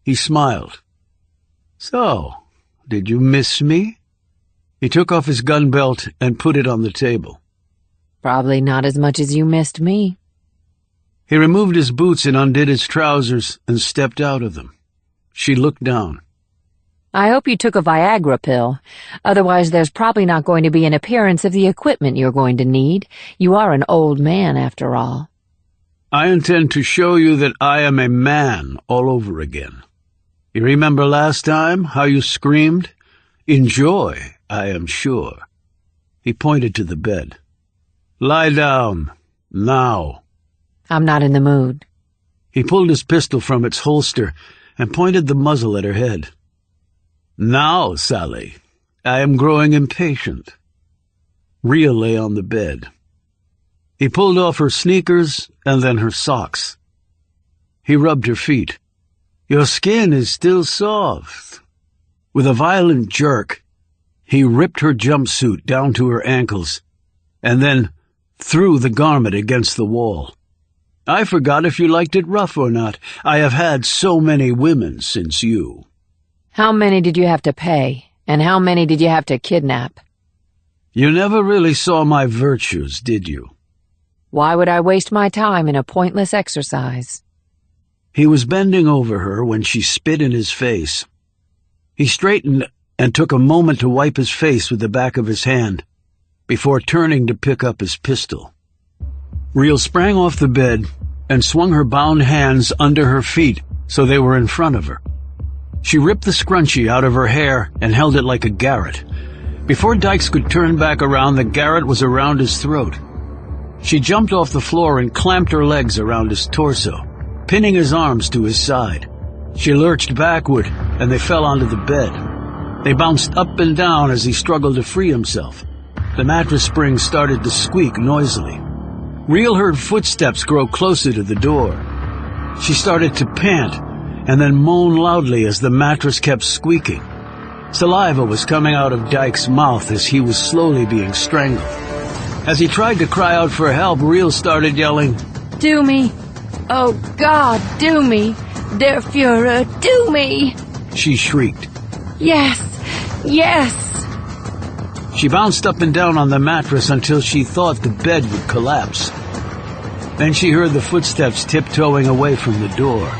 He smiled. So, did you miss me? He took off his gun belt and put it on the table. Probably not as much as you missed me. He removed his boots and undid his trousers and stepped out of them. She looked down. I hope you took a Viagra pill. Otherwise, there's probably not going to be an appearance of the equipment you're going to need. You are an old man, after all. I intend to show you that I am a man all over again. You remember last time how you screamed? Enjoy, I am sure. He pointed to the bed. Lie down, now. I'm not in the mood. He pulled his pistol from its holster and pointed the muzzle at her head. Now, Sally, I am growing impatient. Rhea lay on the bed. He pulled off her sneakers and then her socks. He rubbed her feet. Your skin is still soft. With a violent jerk, he ripped her jumpsuit down to her ankles and then threw the garment against the wall. I forgot if you liked it rough or not. I have had so many women since you. How many did you have to pay, and how many did you have to kidnap? You never really saw my virtues, did you? Why would I waste my time in a pointless exercise? He was bending over her when she spit in his face. He straightened and took a moment to wipe his face with the back of his hand before turning to pick up his pistol. Reel sprang off the bed and swung her bound hands under her feet so they were in front of her. She ripped the scrunchie out of her hair and held it like a garrote. Before Dykes could turn back around, the garrote was around his throat. She jumped off the floor and clamped her legs around his torso, pinning his arms to his side. She lurched backward, and they fell onto the bed. They bounced up and down as he struggled to free himself. The mattress springs started to squeak noisily. Reel heard footsteps grow closer to the door. She started to pant and then moan loudly as the mattress kept squeaking. Saliva was coming out of Dykes' mouth as he was slowly being strangled. As he tried to cry out for help, Reel started yelling, Do me! Oh God, do me! Der Fuhrer, do me! She shrieked. Yes! Yes! She bounced up and down on the mattress until she thought the bed would collapse. Then she heard the footsteps tiptoeing away from the door.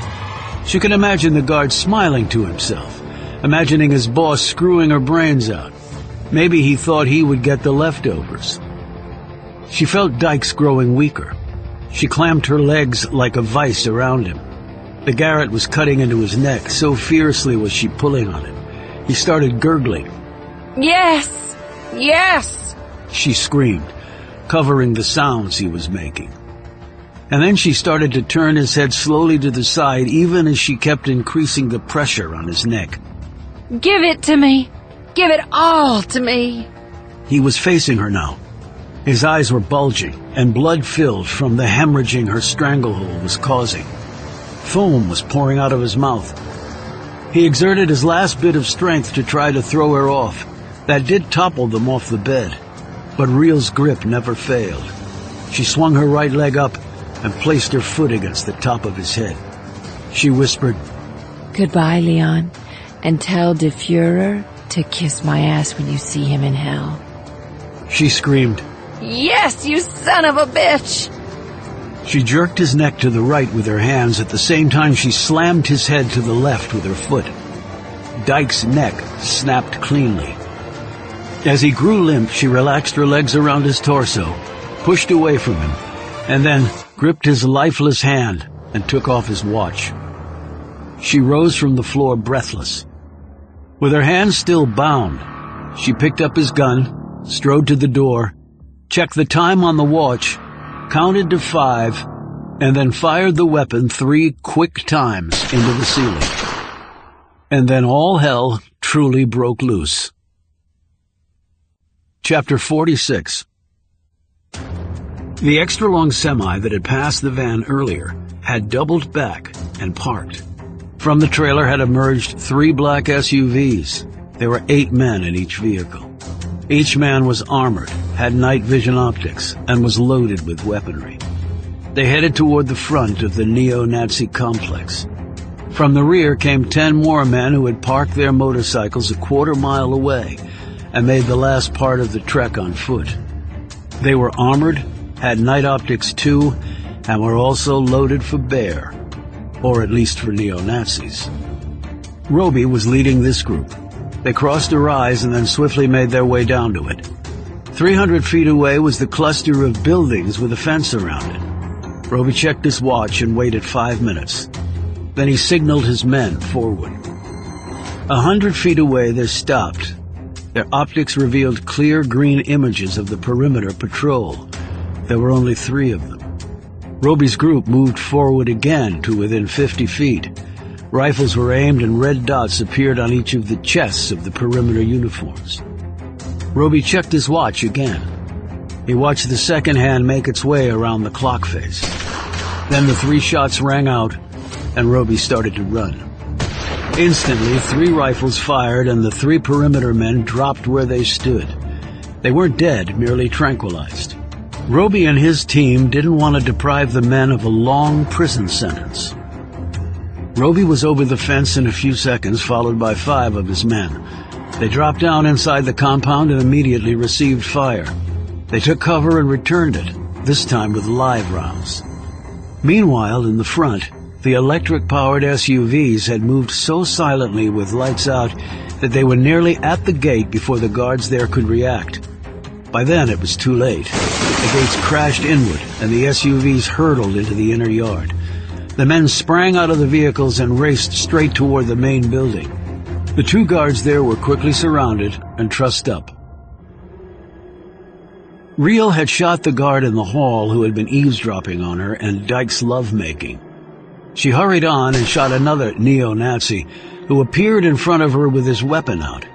She could imagine the guard smiling to himself, imagining his boss screwing her brains out. Maybe he thought he would get the leftovers. She felt Dykes growing weaker. She clamped her legs like a vice around him. The garrote was cutting into his neck, so fiercely was she pulling on it. He started gurgling. Yes! Yes! She screamed, covering the sounds he was making. And then she started to turn his head slowly to the side, even as she kept increasing the pressure on his neck. Give it to me! Give it all to me! He was facing her now. His eyes were bulging, and blood filled from the hemorrhaging her stranglehold was causing. Foam was pouring out of his mouth. He exerted his last bit of strength to try to throw her off. That did topple them off the bed, but Reel's grip never failed. She swung her right leg up and placed her foot against the top of his head. She whispered, Goodbye, Leon, and tell Der Fuhrer to kiss my ass when you see him in hell. She screamed, Yes, you son of a bitch! She jerked his neck to the right with her hands. At the same time, she slammed his head to the left with her foot. Dykes' neck snapped cleanly. As he grew limp, she relaxed her legs around his torso, pushed away from him, and then gripped his lifeless hand and took off his watch. She rose from the floor breathless. With her hands still bound, she picked up his gun, strode to the door, checked the time on the watch, counted to 5, and then fired the weapon 3 quick times into the ceiling. And then all hell truly broke loose. Chapter 46. The extra-long semi that had passed the van earlier had doubled back and parked. From the trailer had emerged 3 black SUVs. There were 8 men in each vehicle. Each man was armored, had night vision optics, and was loaded with weaponry. They headed toward the front of the neo-Nazi complex. From the rear came 10 more men who had parked their motorcycles a quarter-mile away and made the last part of the trek on foot. They were armored, had night optics too, and were also loaded for bear, or at least for neo-Nazis. Roby was leading this group. They crossed a rise and then swiftly made their way down to it. 300 feet away was the cluster of buildings with a fence around it. Roby checked his watch and waited 5 minutes. Then he signaled his men forward. 100 feet away they stopped. Their optics revealed clear green images of the perimeter patrol. There were only 3 of them. Roby's group moved forward again to within 50 feet. Rifles were aimed and red dots appeared on each of the chests of the perimeter uniforms. Roby checked his watch again. He watched the second hand make its way around the clock face. Then the 3 shots rang out, and Roby started to run. Instantly, 3 rifles fired, and the 3 perimeter men dropped where they stood. They weren't dead, merely tranquilized. Roby and his team didn't want to deprive the men of a long prison sentence. Roby was over the fence in a few seconds, followed by 5 of his men. They dropped down inside the compound and immediately received fire. They took cover and returned it, this time with live rounds. Meanwhile, in the front, the electric-powered SUVs had moved so silently with lights out that they were nearly at the gate before the guards there could react. By then, it was too late. The gates crashed inward, and the SUVs hurtled into the inner yard. The men sprang out of the vehicles and raced straight toward the main building. The two guards there were quickly surrounded and trussed up. Reel had shot the guard in the hall who had been eavesdropping on her and Dyke's lovemaking. She hurried on and shot another neo-Nazi who appeared in front of her with his weapon out.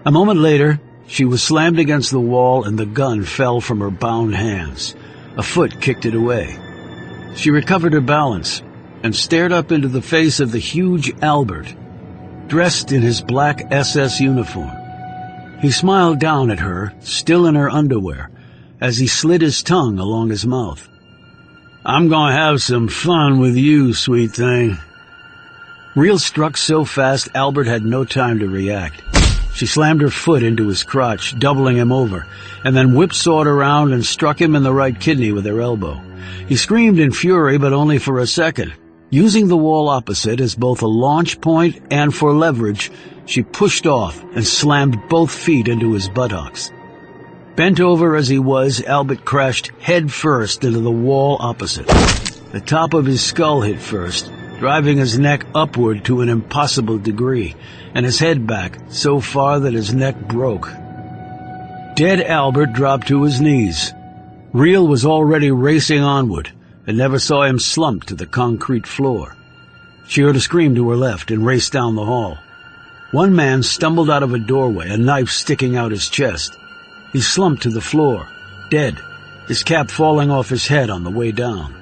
A moment later, she was slammed against the wall and the gun fell from her bound hands. A foot kicked it away. She recovered her balance and stared up into the face of the huge Albert, dressed in his black SS uniform. He smiled down at her, still in her underwear, as he slid his tongue along his mouth. "I'm going to have some fun with you, sweet thing." Reel struck so fast Albert had no time to react. She slammed her foot into his crotch, doubling him over, and then whipsawed around and struck him in the right kidney with her elbow. He screamed in fury, but only for a second. Using the wall opposite as both a launch point and for leverage, she pushed off and slammed both feet into his buttocks. Bent over as he was, Albert crashed head first into the wall opposite. The top of his skull hit first, driving his neck upward to an impossible degree, and his head back so far that his neck broke. Dead Albert dropped to his knees. Reel was already racing onward and never saw him slump to the concrete floor. She heard a scream to her left and raced down the hall. One man stumbled out of a doorway, a knife sticking out his chest. He slumped to the floor, dead, his cap falling off his head on the way down.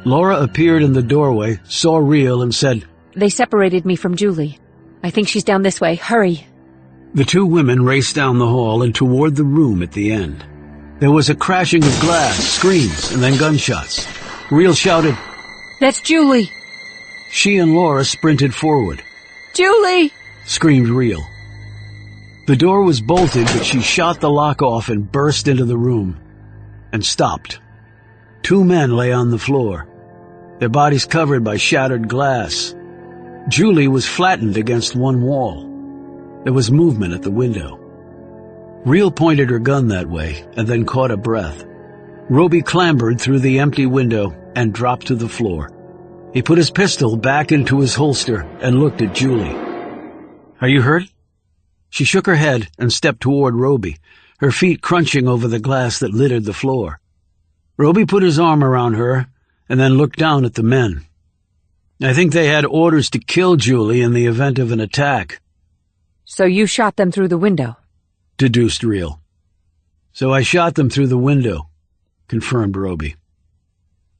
Laura appeared in the doorway, saw Reel, and said, "They separated me from Julie. I think she's down this way. Hurry." The two women raced down the hall and toward the room at the end. There was a crashing of glass, screams, and then gunshots. Reel shouted, "That's Julie!" She and Laura sprinted forward. "Julie!" Screamed Reel. The door was bolted, but she shot the lock off and burst into the room, and stopped. Two men lay on the floor, their bodies covered by shattered glass. Julie was flattened against one wall. There was movement at the window. Reel pointed her gun that way and then caught a breath. Roby clambered through the empty window and dropped to the floor. He put his pistol back into his holster and looked at Julie. "Are you hurt?" She shook her head and stepped toward Roby, her feet crunching over the glass that littered the floor. Roby put his arm around her and then looked down at the men. "I think they had orders to kill Julie in the event of an attack," "So you shot them through the window?" deduced Reel. "So I shot them through the window," confirmed Roby.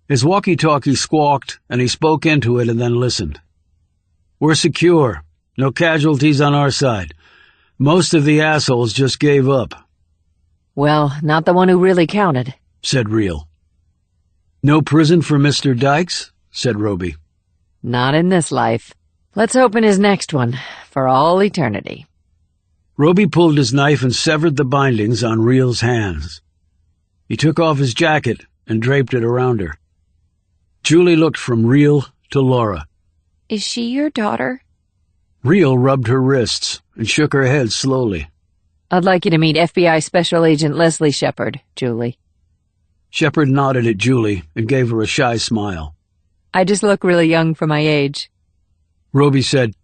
His walkie-talkie squawked, and he spoke into it and then listened. "We're secure. No casualties on our side. Most of the assholes just gave up," "Well, not the one who really counted," said Reel. "No prison for Mr. Dykes?" said Roby. "Not in this life. Let's open his next one, for all eternity." Roby pulled his knife and severed the bindings on Reel's hands. He took off his jacket and draped it around her. Julie looked from Reel to Laura. "Is she your daughter?" Reel rubbed her wrists and shook her head slowly. "I'd like you to meet FBI Special Agent Leslie Shepard, Julie." Shepard nodded at Julie and gave her a shy smile. "I just look really young for my age." Roby said,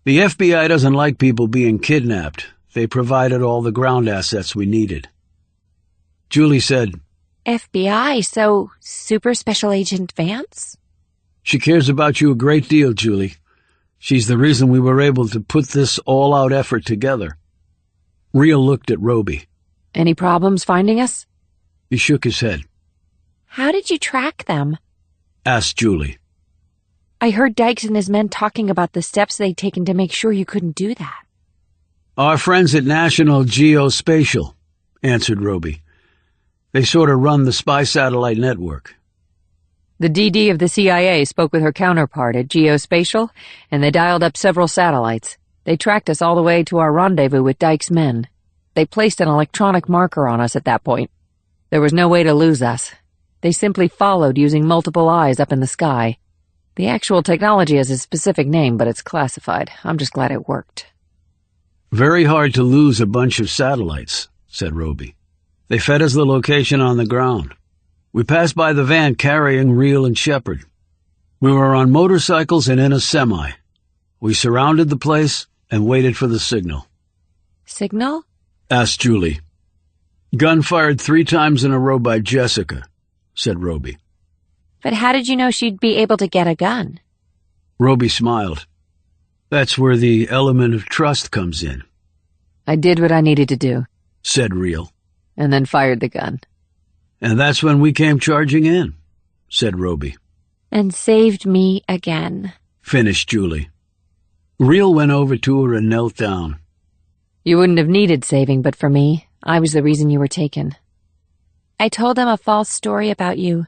"The FBI doesn't like people being kidnapped. They provided all the ground assets we needed." Julie said, "FBI, so Super Special Agent Vance?" "She cares about you a great deal, Julie. She's the reason we were able to put this all-out effort together." Reel looked at Roby. "Any problems finding us?" He shook his head. "How did you track them?" asked Julie. "I heard Dykes and his men talking about the steps they'd taken to make sure you couldn't do that." "Our friends at National Geospatial," answered Roby. "They sort of run the spy satellite network." The DD of the CIA spoke with her counterpart at Geospatial, and they dialed up several satellites. They tracked us all the way to our rendezvous with Dykes' men. They placed an electronic marker on us at that point. There was no way to lose us. They simply followed using multiple eyes up in the sky. The actual technology has a specific name, but it's classified. I'm just glad it worked. Very hard to lose a bunch of satellites, said Roby. They fed us the location on the ground. We passed by the van carrying Reel and Shepard. We were on motorcycles and in a semi. We surrounded the place and waited for the signal. Signal? Asked Julie. Gun fired 3 times in a row by Jessica, said Roby. But how did you know she'd be able to get a gun? Roby smiled. That's where the element of trust comes in. I did what I needed to do, said Reel. And then fired the gun. And that's when we came charging in, said Roby. And saved me again, finished Julie. Reel went over to her and knelt down. You wouldn't have needed saving but for me. I was the reason you were taken. I told him a false story about you,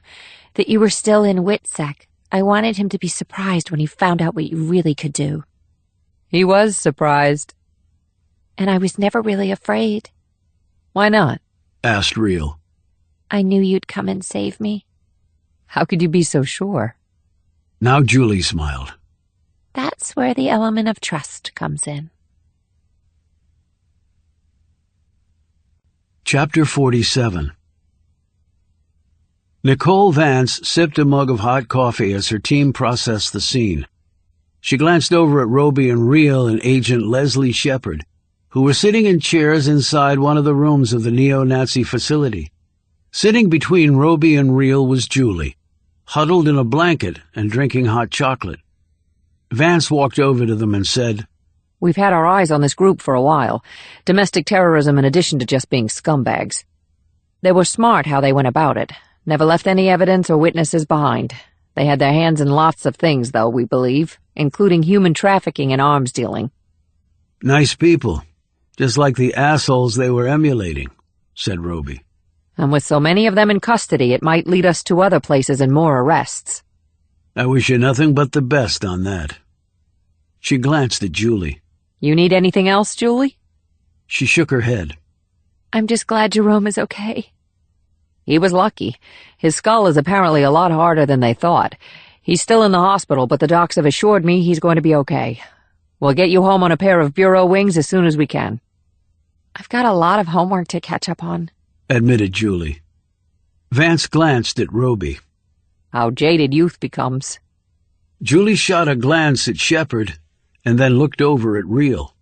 that you were still in WITSEC. I wanted him to be surprised when he found out what you really could do. He was surprised. And I was never really afraid. Why not? Asked Reel. I knew you'd come and save me. How could you be so sure? Now Julie smiled. That's where the element of trust comes in. Chapter 47. Nicole Vance sipped a mug of hot coffee as her team processed the scene. She glanced over at Roby and Reel and Agent Leslie Shepard, who were sitting in chairs inside one of the rooms of the neo-Nazi facility. Sitting between Roby and Reel was Julie, huddled in a blanket and drinking hot chocolate. Vance walked over to them and said, We've had our eyes on this group for a while. Domestic terrorism in addition to just being scumbags. They were smart how they went about it. Never left any evidence or witnesses behind. They had their hands in lots of things, though, we believe, including human trafficking and arms dealing. Nice people, just like the assholes they were emulating, said Roby. And with so many of them in custody, it might lead us to other places and more arrests. I wish you nothing but the best on that. She glanced at Julie. You need anything else, Julie? She shook her head. I'm just glad Jerome is okay. He was lucky. His skull is apparently a lot harder than they thought. He's still in the hospital, but the docs have assured me he's going to be okay. We'll get you home on a pair of bureau wings as soon as we can. I've got a lot of homework to catch up on, admitted Julie. Vance glanced at Roby. How jaded youth becomes. Julie shot a glance at Shepard and then looked over at Reel.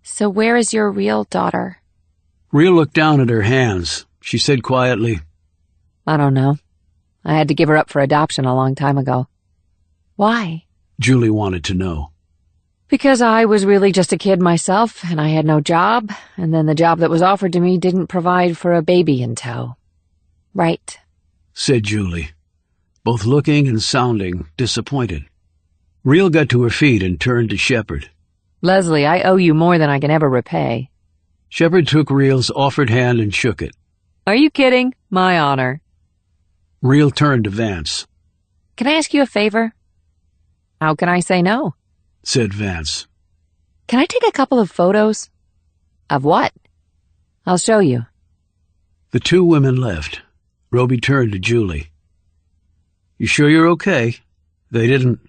So where is your real daughter? Reel looked down at her hands. She said quietly, I don't know. I had to give her up for adoption a long time ago. Why? Julie wanted to know. Because I was really just a kid myself, and I had no job, and then the job that was offered to me didn't provide for a baby in tow. Right, said Julie, both looking and sounding disappointed. Reel got to her feet and turned to Shepard. Leslie, I owe you more than I can ever repay. Shepard took Reel's offered hand and shook it. Are you kidding? My honor. Reel turned to Vance. Can I ask you a favor? How can I say no? Said Vance. Can I take a couple of photos? Of what? I'll show you. The two women left. Roby turned to Julie. You sure you're okay? They didn't,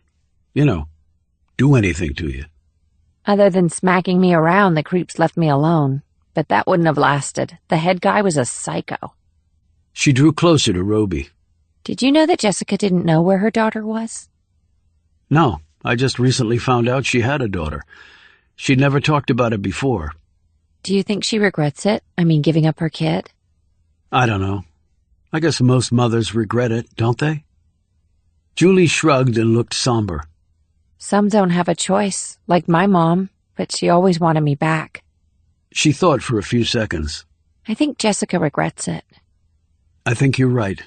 do anything to you. Other than smacking me around, the creeps left me alone. But that wouldn't have lasted. The head guy was a psycho. She drew closer to Roby. Did you know that Jessica didn't know where her daughter was? No, I just recently found out she had a daughter. She'd never talked about it before. Do you think she regrets it? I mean, giving up her kid? I don't know. I guess most mothers regret it, don't they? Julie shrugged and looked somber. Some don't have a choice, like my mom, but she always wanted me back. She thought for a few seconds. I think Jessica regrets it. I think you're right.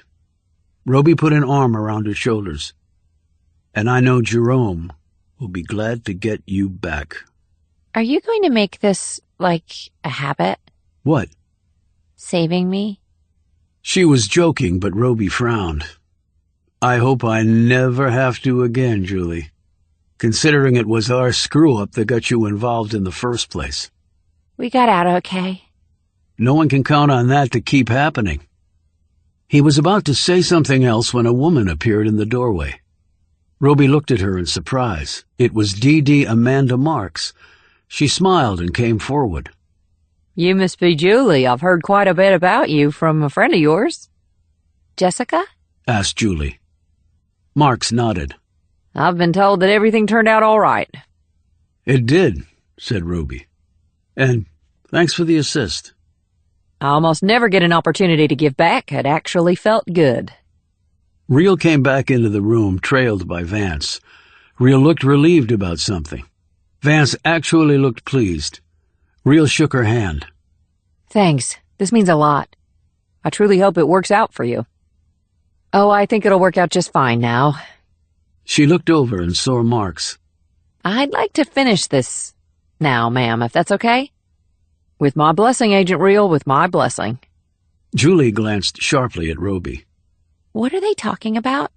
Roby put an arm around her shoulders. And I know Jerome will be glad to get you back. Are you going to make this, like, a habit? What? Saving me? She was joking, but Roby frowned. I hope I never have to again, Julie. Considering it was our screw-up that got you involved in the first place. We got out okay. No one can count on that to keep happening. He was about to say something else when a woman appeared in the doorway. Roby looked at her in surprise. It was D.D. Amanda Marks. She smiled and came forward. You must be Julie. I've heard quite a bit about you from a friend of yours. Jessica? Asked Julie. Marks nodded. I've been told that everything turned out all right. It did, said Roby. And thanks for the assist. I almost never get an opportunity to give back. It actually felt good. Reel came back into the room, trailed by Vance. Reel looked relieved about something. Vance actually looked pleased. Reel shook her hand. Thanks. This means a lot. I truly hope it works out for you. Oh, I think it'll work out just fine now. She looked over and saw Marks. I'd like to finish this now, ma'am, if that's okay? With my blessing, Agent Reel, with my blessing. Julie glanced sharply at Roby. What are they talking about?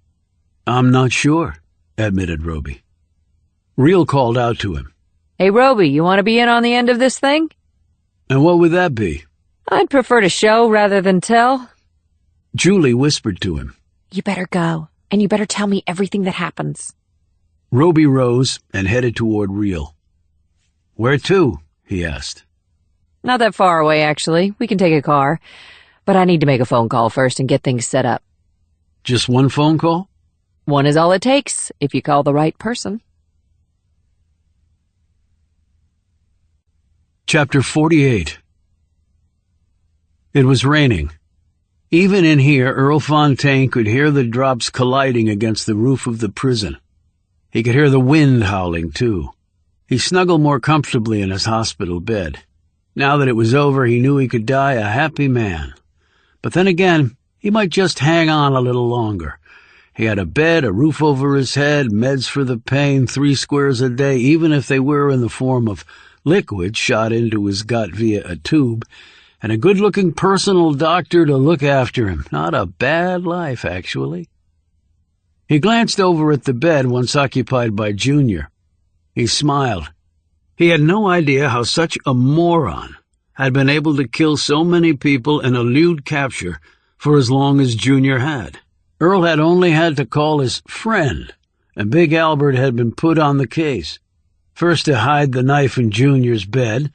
I'm not sure, admitted Roby. Reel called out to him. Hey, Roby, you want to be in on the end of this thing? And what would that be? I'd prefer to show rather than tell. Julie whispered to him. You better go, and you better tell me everything that happens. Roby rose and headed toward Reel. Where to? He asked. Not that far away, actually. We can take a car. But I need to make a phone call first and get things set up. Just one phone call? One is all it takes, if you call the right person. Chapter 48. It was raining. Even in here, Earl Fontaine could hear the drops colliding against the roof of the prison. He could hear the wind howling, too. He snuggled more comfortably in his hospital bed. Now that it was over, he knew he could die a happy man. But then again, he might just hang on a little longer. He had a bed, a roof over his head, meds for the pain, 3 squares a day, even if they were in the form of liquid shot into his gut via a tube, and a good-looking personal doctor to look after him. Not a bad life, actually. He glanced over at the bed once occupied by Junior. He smiled. He had no idea how such a moron had been able to kill so many people and elude capture for as long as Junior had. Earl had only had to call his friend, and Big Albert had been put on the case. First to hide the knife in Junior's bed,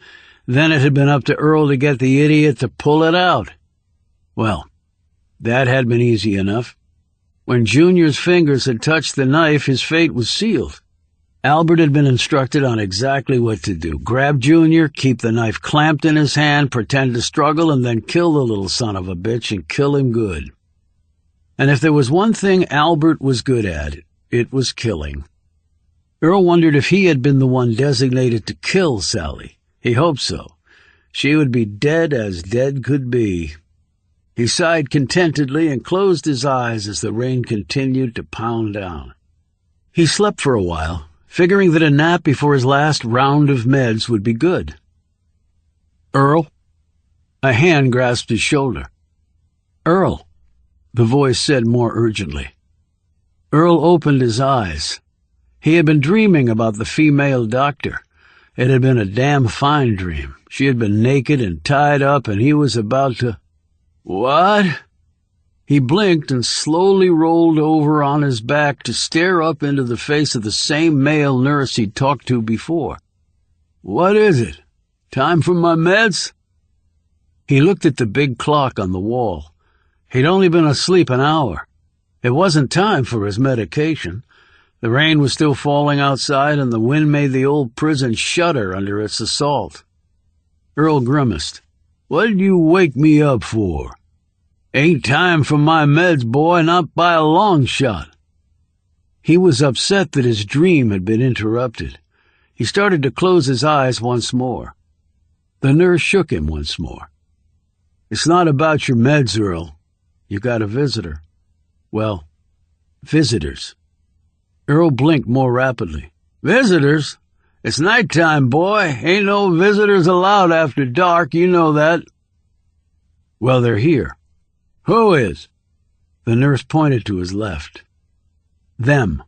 then it had been up to Earl to get the idiot to pull it out. Well, that had been easy enough. When Junior's fingers had touched the knife, his fate was sealed. Albert had been instructed on exactly what to do. Grab Junior, keep the knife clamped in his hand, pretend to struggle, and then kill the little son of a bitch and kill him good. And if there was one thing Albert was good at, it was killing. Earl wondered if he had been the one designated to kill Sally. He hoped so. She would be dead as dead could be. He sighed contentedly and closed his eyes as the rain continued to pound down. He slept for a while, figuring that a nap before his last round of meds would be good. Earl? A hand grasped his shoulder. Earl, the voice said more urgently. Earl opened his eyes. He had been dreaming about the female doctor. It had been a damn fine dream. She had been naked and tied up, and he was about to... What? He blinked and slowly rolled over on his back to stare up into the face of the same male nurse he'd talked to before. What is it? Time for my meds? He looked at the big clock on the wall. He'd only been asleep an hour. It wasn't time for his medication. The rain was still falling outside, and the wind made the old prison shudder under its assault. Earl grimaced. What did you wake me up for? Ain't time for my meds, boy, not by a long shot. He was upset that his dream had been interrupted. He started to close his eyes once more. The nurse shook him once more. It's not about your meds, Earl. You got a visitor. Well, visitors. Earl blinked more rapidly. Visitors? It's nighttime, boy. Ain't no visitors allowed after dark, you know that. Well, they're here. Who is? The nurse pointed to his left. Them.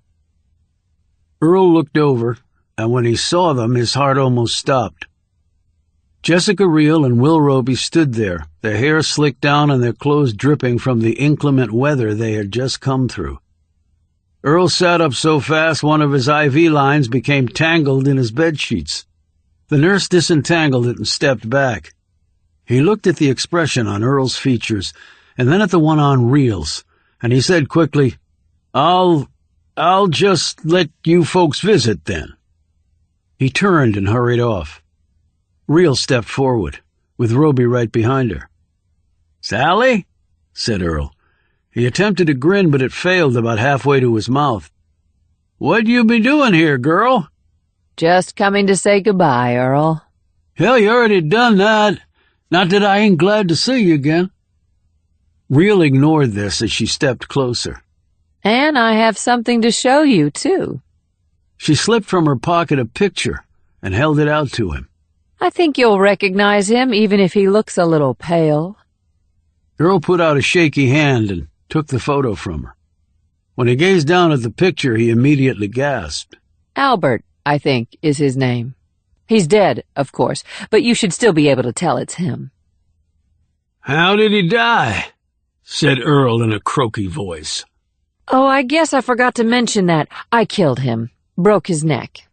Earl looked over, and when he saw them, his heart almost stopped. Jessica Reel and Will Roby stood there, their hair slicked down and their clothes dripping from the inclement weather they had just come through. Earl sat up so fast one of his IV lines became tangled in his bedsheets. The nurse disentangled it and stepped back. He looked at the expression on Earl's features and then at the one on Reel's, and he said quickly, I'll just let you folks visit then. He turned and hurried off. Reel stepped forward, with Roby right behind her. Sally? Said Earl. He attempted to grin, but it failed about halfway to his mouth. What you be doing here, girl? Just coming to say goodbye, Earl. Hell, you already done that. Not that I ain't glad to see you again. Reel ignored this as she stepped closer. And I have something to show you, too. She slipped from her pocket a picture and held it out to him. I think you'll recognize him, even if he looks a little pale. Earl put out a shaky hand and took the photo from her. When he gazed down at the picture, he immediately gasped. Albert, I think, is his name. He's dead, of course, but you should still be able to tell it's him. How did he die? Said Earl in a croaky voice. Oh, I guess I forgot to mention that. I killed him. Broke his neck.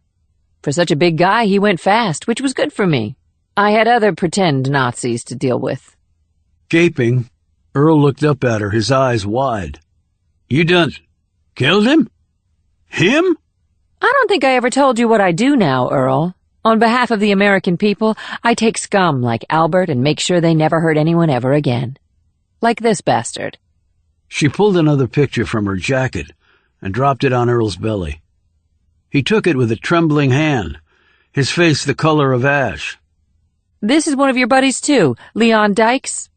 For such a big guy, he went fast, which was good for me. I had other pretend Nazis to deal with. Gaping, Earl looked up at her, his eyes wide. You done killed him? Him? I don't think I ever told you what I do now, Earl. On behalf of the American people, I take scum like Albert and make sure they never hurt anyone ever again. Like this bastard. She pulled another picture from her jacket and dropped it on Earl's belly. He took it with a trembling hand, his face the color of ash. This is one of your buddies, too, Leon Dykes.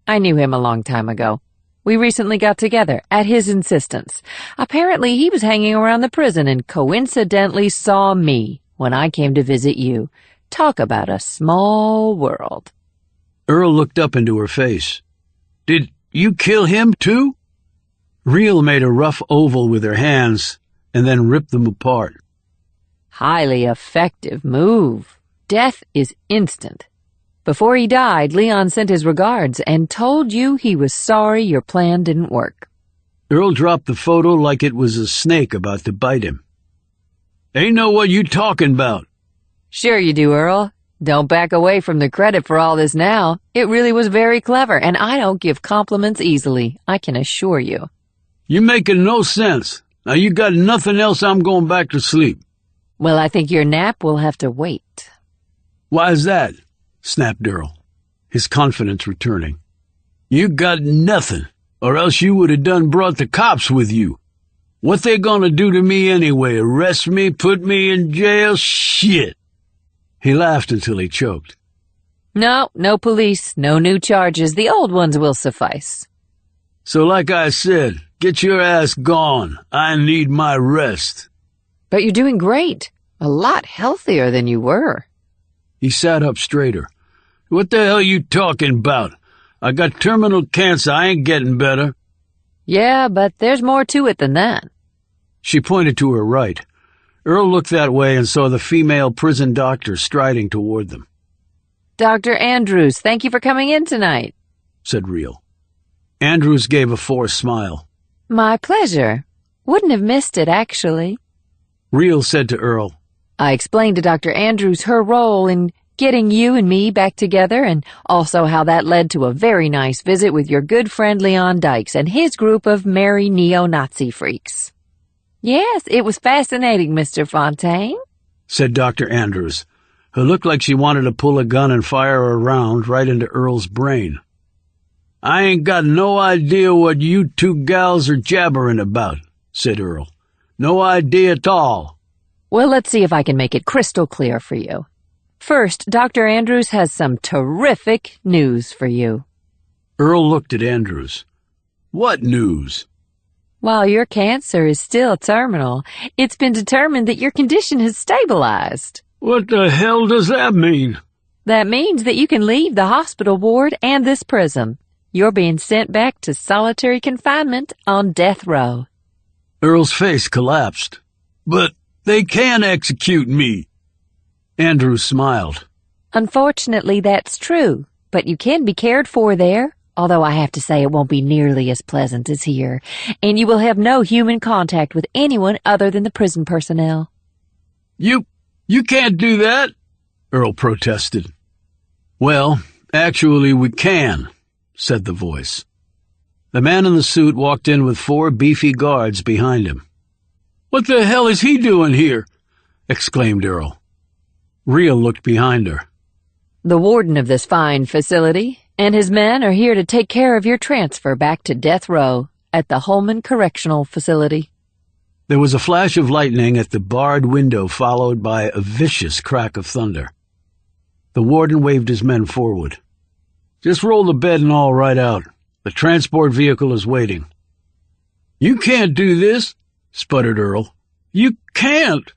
I knew him a long time ago. We recently got together, at his insistence. Apparently, he was hanging around the prison and coincidentally saw me when I came to visit you. Talk about a small world. Earl looked up into her face. Did you kill him, too? Reel made a rough oval with her hands and then ripped them apart. Highly effective move. Death is instant. Before he died, Leon sent his regards and told you he was sorry your plan didn't work. Earl dropped the photo like it was a snake about to bite him. Ain't know what you talking about. Sure you do, Earl. Don't back away from the credit for all this now. It really was very clever, and I don't give compliments easily, I can assure you. You making no sense. Now you got nothing else, I'm going back to sleep. Well, I think your nap will have to wait. Why's that? Snapped Earl, his confidence returning. You got nothing, or else you would have done brought the cops with you. What they gonna do to me anyway? Arrest me? Put me in jail? Shit! He laughed until he choked. No police, no new charges. The old ones will suffice. So like I said, get your ass gone. I need my rest. But you're doing great. A lot healthier than you were. He sat up straighter. What the hell you talking about? I got terminal cancer. I ain't getting better. Yeah, but there's more to it than that. She pointed to her right. Earl looked that way and saw the female prison doctor striding toward them. Dr. Andrews, thank you for coming in tonight, said Reel. Andrews gave a forced smile. My pleasure. Wouldn't have missed it, actually. Reel said to Earl, I explained to Dr. Andrews her role in getting you and me back together, and also how that led to a very nice visit with your good friend Leon Dykes and his group of merry neo-Nazi freaks. Yes, it was fascinating, Mr. Fontaine, said Dr. Andrews, who looked like she wanted to pull a gun and fire a round right into Earl's brain. I ain't got no idea what you two gals are jabbering about, said Earl. No idea at all. Well, let's see if I can make it crystal clear for you. First, Dr. Andrews has some terrific news for you. Earl looked at Andrews. What news? While your cancer is still terminal, it's been determined that your condition has stabilized. What the hell does that mean? That means that you can leave the hospital ward and this prison. You're being sent back to solitary confinement on death row. Earl's face collapsed. But they can execute me. Andrews smiled. Unfortunately, that's true, but you can be cared for there, although I have to say it won't be nearly as pleasant as here, and you will have no human contact with anyone other than the prison personnel. You can't do that, Earl protested. Well, actually we can, said the voice. The man in the suit walked in with 4 beefy guards behind him. What the hell is he doing here? Exclaimed Earl. Rhea looked behind her. The warden of this fine facility and his men are here to take care of your transfer back to death row at the Holman Correctional Facility. There was a flash of lightning at the barred window, followed by a vicious crack of thunder. The warden waved his men forward. Just roll the bed and all right out. The transport vehicle is waiting. You can't do this, sputtered Earl. You can't.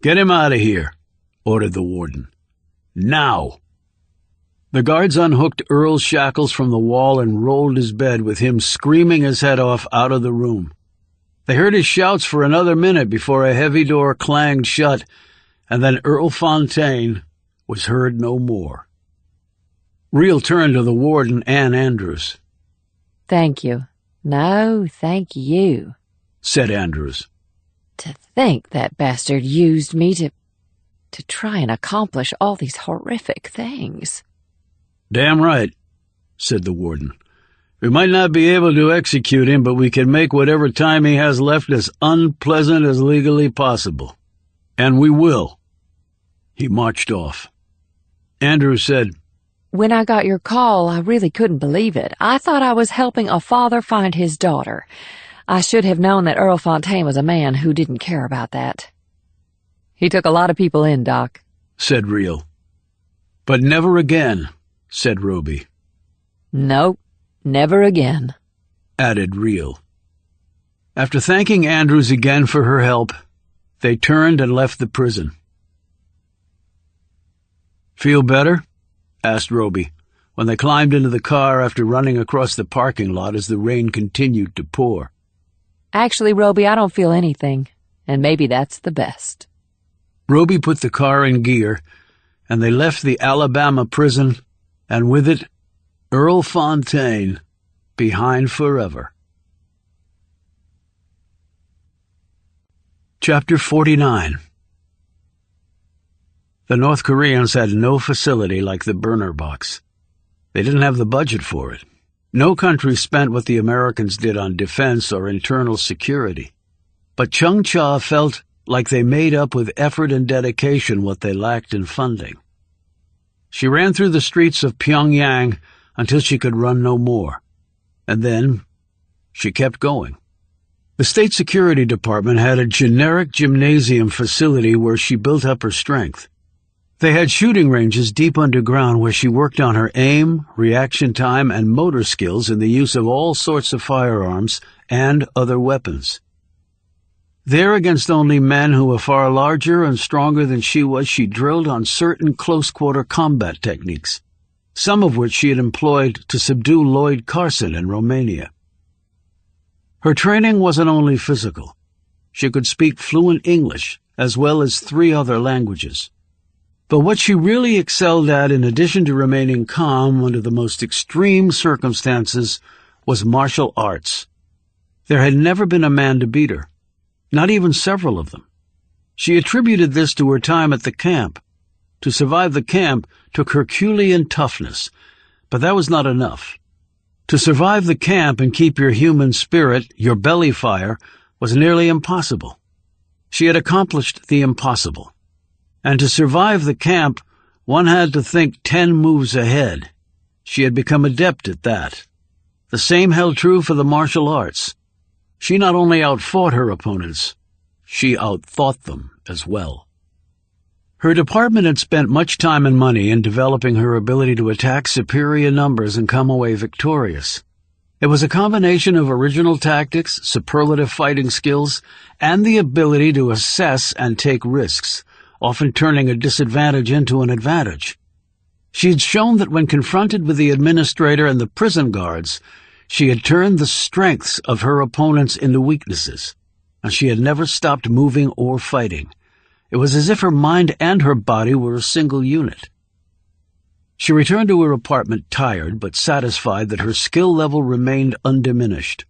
Get him out of here, ordered the warden. Now. The guards unhooked Earl's shackles from the wall and rolled his bed with him screaming his head off out of the room. They heard his shouts for another minute before a heavy door clanged shut, and then Earl Fontaine was heard no more. Rhea turned to the warden, Ann Andrews. Thank you. No, thank you, said Andrews. To think that bastard used me to try and accomplish all these horrific things. Damn right, said the warden. We might not be able to execute him, but we can make whatever time he has left as unpleasant as legally possible. And we will. He marched off. Andrews said, When I got your call, I really couldn't believe it. I thought I was helping a father find his daughter. I should have known that Earl Fontaine was a man who didn't care about that. He took a lot of people in, Doc, said Rhea. But never again, said Roby. Nope, never again, added Rhea. After thanking Andrews again for her help, they turned and left the prison. Feel better? Asked Roby, when they climbed into the car after running across the parking lot as the rain continued to pour. Actually, Roby, I don't feel anything, and maybe that's the best. Roby put the car in gear, and they left the Alabama prison, and with it, Earl Fontaine, behind forever. Chapter 49. The North Koreans had no facility like the burner box. They didn't have the budget for it. No country spent what the Americans did on defense or internal security. But Chung Cha felt like they made up with effort and dedication what they lacked in funding. She ran through the streets of Pyongyang until she could run no more. And then she kept going. The State Security Department had a generic gymnasium facility where she built up her strength. They had shooting ranges deep underground where she worked on her aim, reaction time, and motor skills in the use of all sorts of firearms and other weapons. There, against only men who were far larger and stronger than she was, she drilled on certain close-quarter combat techniques, some of which she had employed to subdue Lloyd Carson in Romania. Her training wasn't only physical. She could speak fluent English, as well as 3 other languages. But what she really excelled at, in addition to remaining calm under the most extreme circumstances, was martial arts. There had never been a man to beat her, not even several of them. She attributed this to her time at the camp. To survive the camp took Herculean toughness, but that was not enough. To survive the camp and keep your human spirit, your belly fire, was nearly impossible. She had accomplished the impossible. And to survive the camp, one had to think 10 moves ahead. She had become adept at that. The same held true for the martial arts. She not only outfought her opponents, she outthought them as well. Her department had spent much time and money in developing her ability to attack superior numbers and come away victorious. It was a combination of original tactics, superlative fighting skills, and the ability to assess and take risks, often turning a disadvantage into an advantage. She had shown that when confronted with the administrator and the prison guards, she had turned the strengths of her opponents into weaknesses, and she had never stopped moving or fighting. It was as if her mind and her body were a single unit. She returned to her apartment tired but satisfied that her skill level remained undiminished.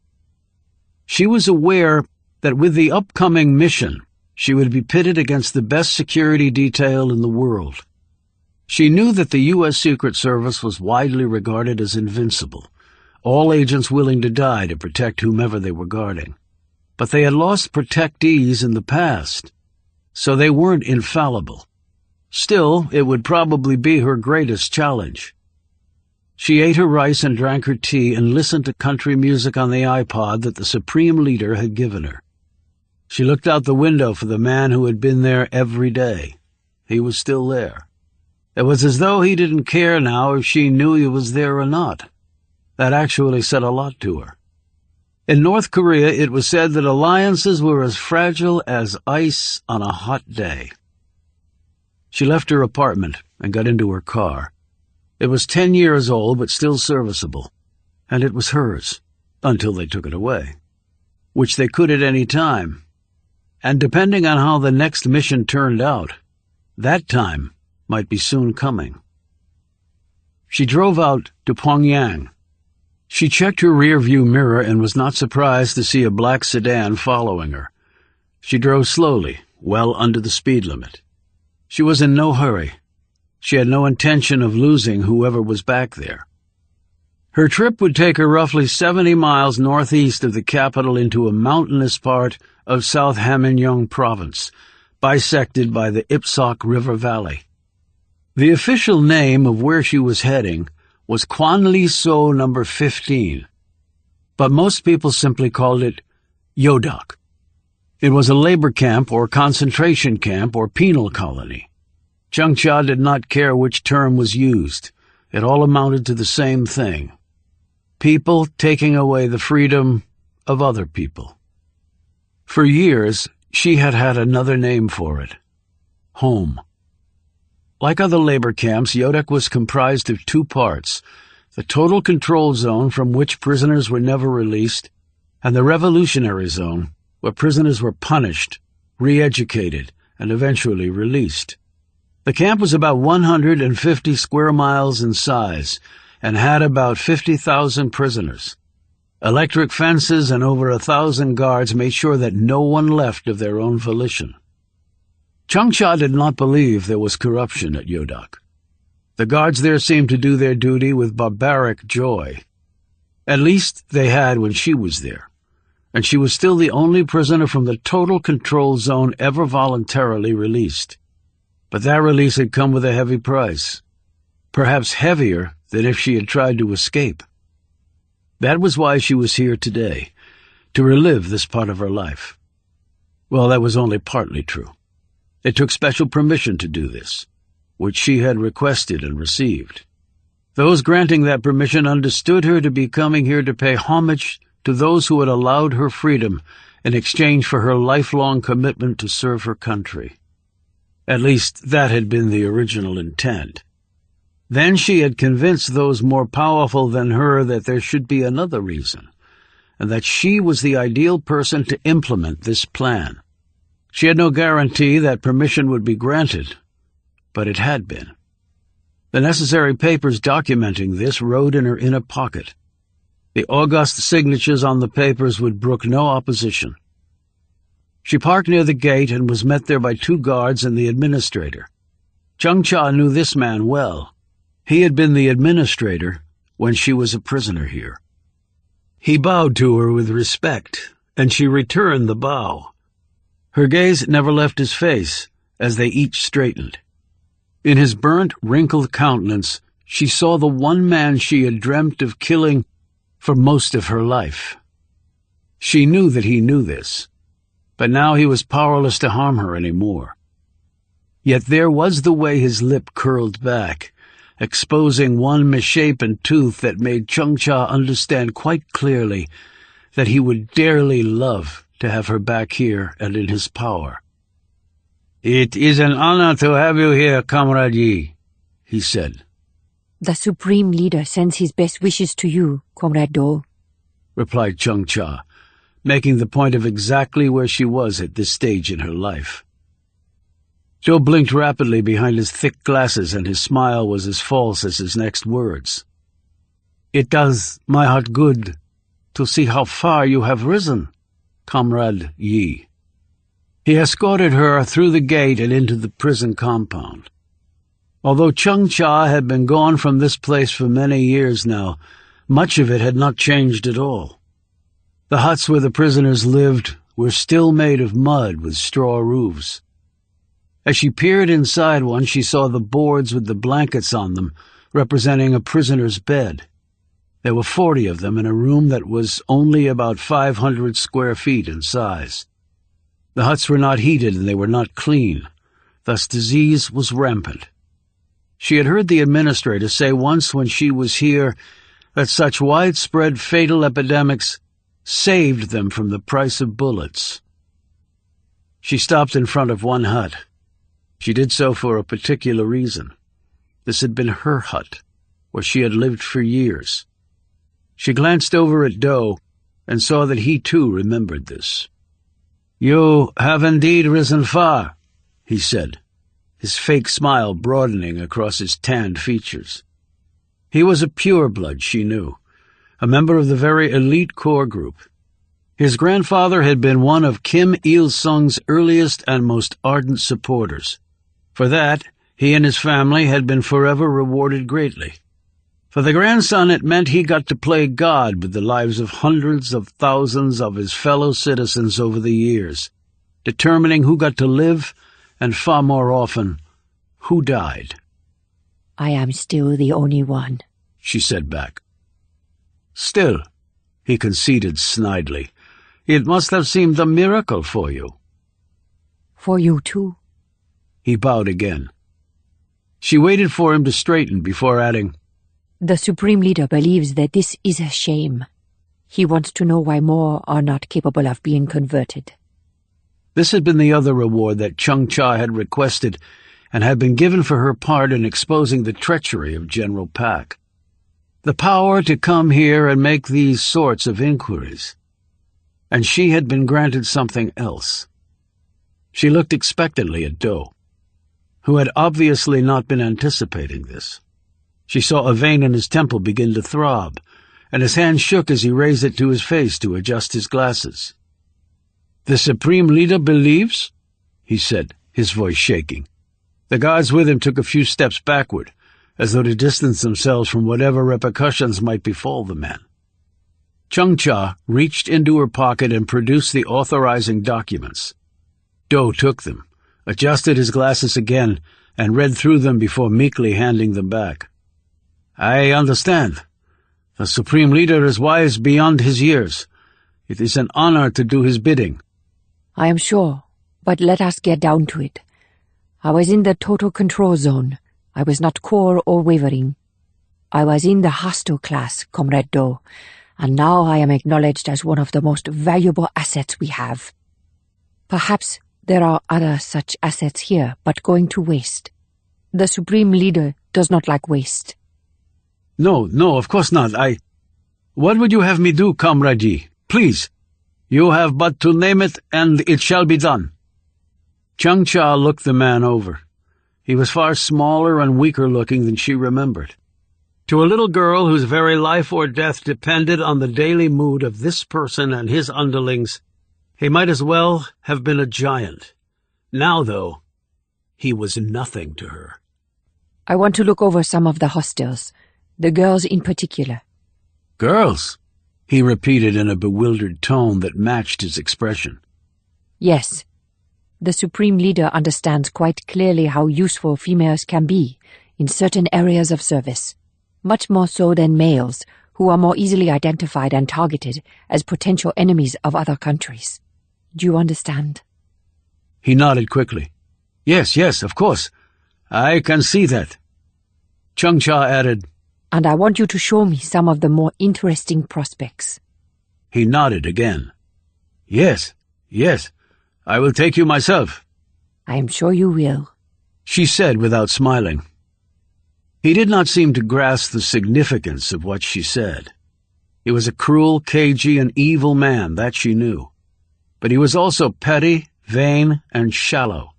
She was aware that with the upcoming mission, she would be pitted against the best security detail in the world. She knew that the U.S. Secret Service was widely regarded as invincible, all agents willing to die to protect whomever they were guarding. But they had lost protectees in the past, so they weren't infallible. Still, it would probably be her greatest challenge. She ate her rice and drank her tea and listened to country music on the iPod that the Supreme Leader had given her. She looked out the window for the man who had been there every day. He was still there. It was as though he didn't care now if she knew he was there or not. That actually said a lot to her. In North Korea, it was said that alliances were as fragile as ice on a hot day. She left her apartment and got into her car. It was 10 years old, but still serviceable, and it was hers, until they took it away, which they could at any time. And depending on how the next mission turned out, that time might be soon coming. She drove out to Pyongyang. She checked her rear-view mirror and was not surprised to see a black sedan following her. She drove slowly, well under the speed limit. She was in no hurry. She had no intention of losing whoever was back there. Her trip would take her roughly 70 miles northeast of the capital into a mountainous part of South Hamgyong province, bisected by the Ipsok River Valley. The official name of where she was heading was Kwanli-so No. 15, but most people simply called it Yodok. It was a labor camp or concentration camp or penal colony. Chung-cha did not care which term was used. It all amounted to the same thing. People taking away the freedom of other people. For years, she had had another name for it. Home. Like other labor camps, Yodok was comprised of two parts: the total control zone, from which prisoners were never released, and the revolutionary zone, where prisoners were punished, re-educated, and eventually released. The camp was about 150 square miles in size and had about 50,000 prisoners. Electric fences and over 1,000 guards made sure that no one left of their own volition. Chung-cha did not believe there was corruption at Yodok. The guards there seemed to do their duty with barbaric joy. At least they had when she was there, and she was still the only prisoner from the total control zone ever voluntarily released. But that release had come with a heavy price, perhaps heavier than if she had tried to escape. That was why she was here today, to relive this part of her life. Well, that was only partly true. It took special permission to do this, which she had requested and received. Those granting that permission understood her to be coming here to pay homage to those who had allowed her freedom in exchange for her lifelong commitment to serve her country. At least that had been the original intent. Then she had convinced those more powerful than her that there should be another reason, and that she was the ideal person to implement this plan. She had no guarantee that permission would be granted, but it had been. The necessary papers documenting this rode in her inner pocket. The august signatures on the papers would brook no opposition. She parked near the gate and was met there by 2 guards and the administrator. Chung-cha knew this man well. He had been the administrator when she was a prisoner here. He bowed to her with respect, and she returned the bow. Her gaze never left his face as they each straightened. In his burnt, wrinkled countenance, she saw the one man she had dreamt of killing for most of her life. She knew that he knew this, but now he was powerless to harm her any more. Yet there was the way his lip curled back, exposing one misshapen tooth that made Chung-cha understand quite clearly that he would dearly love to have her back here and in his power. "It is an honor to have you here, Comrade Yi," he said. "The Supreme Leader sends his best wishes to you, Comrade Do," replied Chung-cha, making the point of exactly where she was at this stage in her life. Joe blinked rapidly behind his thick glasses, and his smile was as false as his next words. "It does my heart good to see how far you have risen, Comrade Yi." He escorted her through the gate and into the prison compound. Although Chung Cha had been gone from this place for many years now, much of it had not changed at all. The huts where the prisoners lived were still made of mud with straw roofs. As she peered inside one, she saw the boards with the blankets on them, representing a prisoner's bed. There were 40 of them in a room that was only about 500 square feet in size. The huts were not heated and they were not clean, thus disease was rampant. She had heard the administrator say once when she was here that such widespread fatal epidemics saved them from the price of bullets. She stopped in front of one hut. She did so for a particular reason. This had been her hut, where she had lived for years. She glanced over at Doe and saw that he too remembered this. "You have indeed risen far," he said, his fake smile broadening across his tanned features. He was a pureblood, she knew, a member of the very elite core group. His grandfather had been one of Kim Il-sung's earliest and most ardent supporters. For that, he and his family had been forever rewarded greatly. For the grandson, it meant he got to play God with the lives of hundreds of thousands of his fellow citizens over the years, determining who got to live and, far more often, who died. "I am still the only one," she said back. "Still," he conceded snidely, "it must have seemed a miracle for you." "For you too." He bowed again. She waited for him to straighten before adding, "The Supreme Leader believes that this is a shame. He wants to know why more are not capable of being converted." This had been the other reward that Chung Cha had requested and had been given for her part in exposing the treachery of General Pak. The power to come here and make these sorts of inquiries. And she had been granted something else. She looked expectantly at Doe, who had obviously not been anticipating this. She saw a vein in his temple begin to throb, and his hand shook as he raised it to his face to adjust his glasses. "The Supreme Leader believes?" he said, his voice shaking. The guards with him took a few steps backward, as though to distance themselves from whatever repercussions might befall the man. Chung Cha reached into her pocket and produced the authorizing documents. Doe took them, adjusted his glasses again, and read through them before meekly handing them back. "I understand. The Supreme Leader is wise beyond his years. It is an honor to do his bidding." "I am sure, but let us get down to it. I was in the total control zone. I was not core or wavering. I was in the hostile class, Comrade Doe, and now I am acknowledged as one of the most valuable assets we have. Perhaps there are other such assets here, but going to waste. The Supreme Leader does not like waste." No, of course not. What would you have me do, Comrade Yi? Please. You have but to name it, and it shall be done." Chung Cha looked the man over. He was far smaller and weaker looking than she remembered. To a little girl whose very life or death depended on the daily mood of this person and his underlings, he might as well have been a giant. Now, though, he was nothing to her. "I want to look over some of the hostels, the girls in particular." "Girls?" he repeated in a bewildered tone that matched his expression. "Yes. The Supreme Leader understands quite clearly how useful females can be in certain areas of service, much more so than males, who are more easily identified and targeted as potential enemies of other countries. Do you understand?" He nodded quickly. Yes, of course. I can see that." Chung Cha added, "And I want you to show me some of the more interesting prospects." He nodded again. Yes, I will take you myself." "I am sure you will," she said without smiling. He did not seem to grasp the significance of what she said. He was a cruel, cagey, and evil man, that she knew. But he was also petty, vain, and shallow.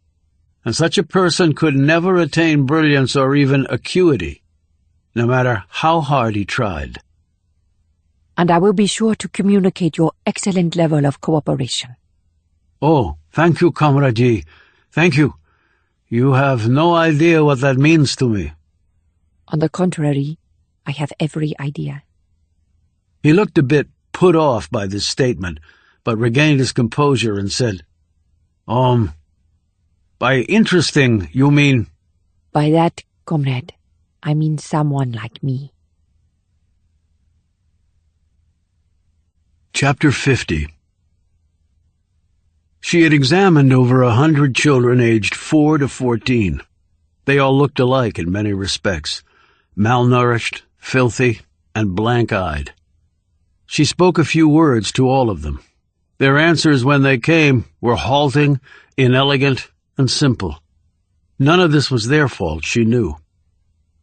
and such a person could never attain brilliance or even acuity, no matter how hard he tried. And I will be sure to communicate your excellent level of cooperation. Oh, thank you, Comrade. Thank you. You have no idea what that means to me. On the contrary, I have every idea. He looked a bit put off by this statement, but regained his composure and said, by interesting, you mean— By that, comrade, I mean someone like me. Chapter 50. She had examined over 100 children aged 4 to 14. They all looked alike in many respects, malnourished, filthy, and blank-eyed. She spoke a few words to all of them. Their answers when they came were halting, inelegant, and simple. None of this was their fault, she knew.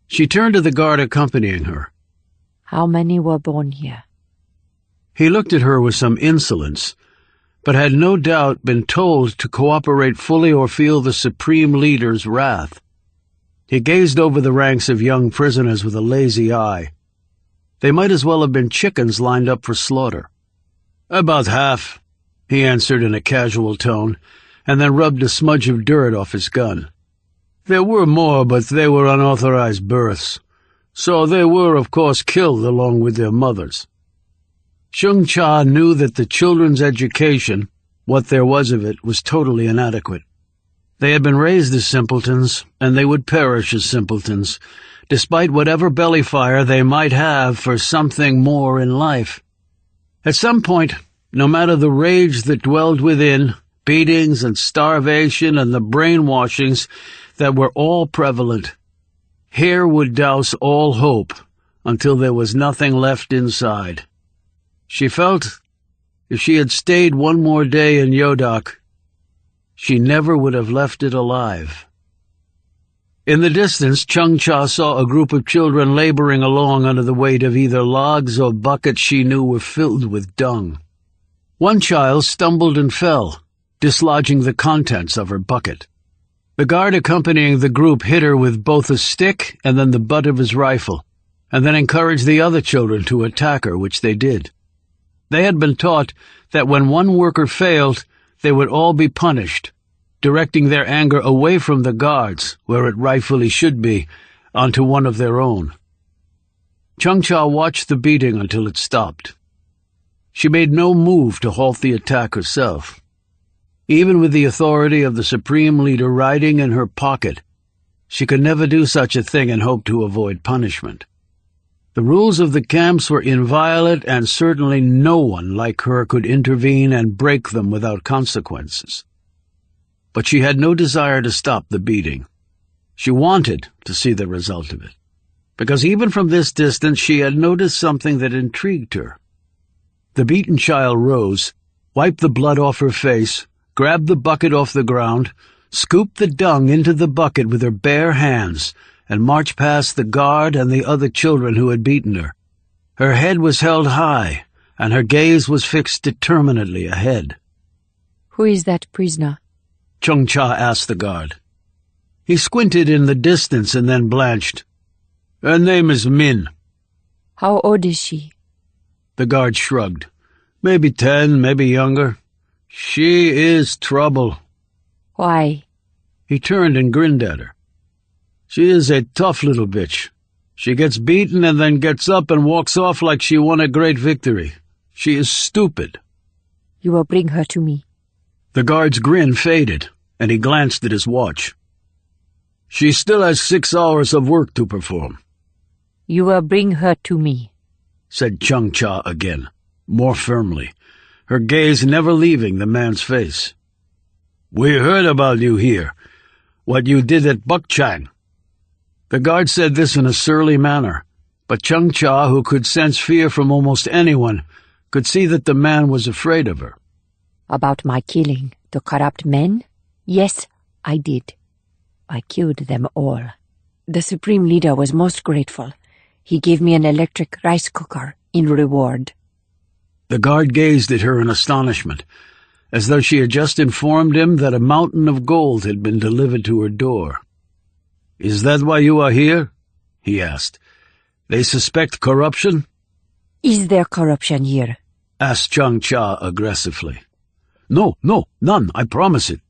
She turned to the guard accompanying her. How many were born here? He looked at her with some insolence, but had no doubt been told to cooperate fully or feel the supreme leader's wrath. He gazed over the ranks of young prisoners with a lazy eye. They might as well have been chickens lined up for slaughter. About half, he answered in a casual tone, and then rubbed a smudge of dirt off his gun. There were more, but they were unauthorized births, so they were, of course, killed along with their mothers. Chung Cha knew that the children's education, what there was of it, was totally inadequate. They had been raised as simpletons, and they would perish as simpletons, despite whatever belly fire they might have for something more in life. At some point, no matter the rage that dwelled within, beatings and starvation and the brainwashings that were all prevalent, hair would douse all hope until there was nothing left inside. She felt if she had stayed one more day in Yodak, she never would have left it alive. In the distance, Chung Cha saw a group of children laboring along under the weight of either logs or buckets she knew were filled with dung. One child stumbled and fell, dislodging the contents of her bucket. The guard accompanying the group hit her with both a stick and then the butt of his rifle, and then encouraged the other children to attack her, which they did. They had been taught that when one worker failed, they would all be punished, directing their anger away from the guards, where it rightfully should be, onto one of their own. Chung Cha watched the beating until it stopped. She made no move to halt the attack herself. Even with the authority of the supreme leader riding in her pocket, she could never do such a thing and hope to avoid punishment. The rules of the camps were inviolate, and certainly no one like her could intervene and break them without consequences. But she had no desire to stop the beating. She wanted to see the result of it, because even from this distance she had noticed something that intrigued her. The beaten child rose, wiped the blood off her face, grabbed the bucket off the ground, scooped the dung into the bucket with her bare hands, and marched past the guard and the other children who had beaten her. Her head was held high, and her gaze was fixed determinedly ahead. Who is that prisoner? Chung Cha asked the guard. He squinted in the distance and then blanched. Her name is Min. How old is she? The guard shrugged. Maybe 10, maybe younger. She is trouble. Why? He turned and grinned at her. She is a tough little bitch. She gets beaten and then gets up and walks off like she won a great victory. She is stupid. You will bring her to me. The guard's grin faded, and he glanced at his watch. She still has 6 hours of work to perform. You will bring her to me, said Chung Cha again, more firmly, her gaze never leaving the man's face. We heard about you here, what you did at Bukchang. The guard said this in a surly manner, but Chung Cha, who could sense fear from almost anyone, could see that the man was afraid of her. About my killing the corrupt men? Yes, I did. I killed them all. The supreme leader was most grateful. He gave me an electric rice cooker in reward. The guard gazed at her in astonishment, as though she had just informed him that a mountain of gold had been delivered to her door. "Is that why you are here?" he asked. "They suspect corruption?" Is there corruption here? asked Chang-Cha aggressively. No, none, I promise it."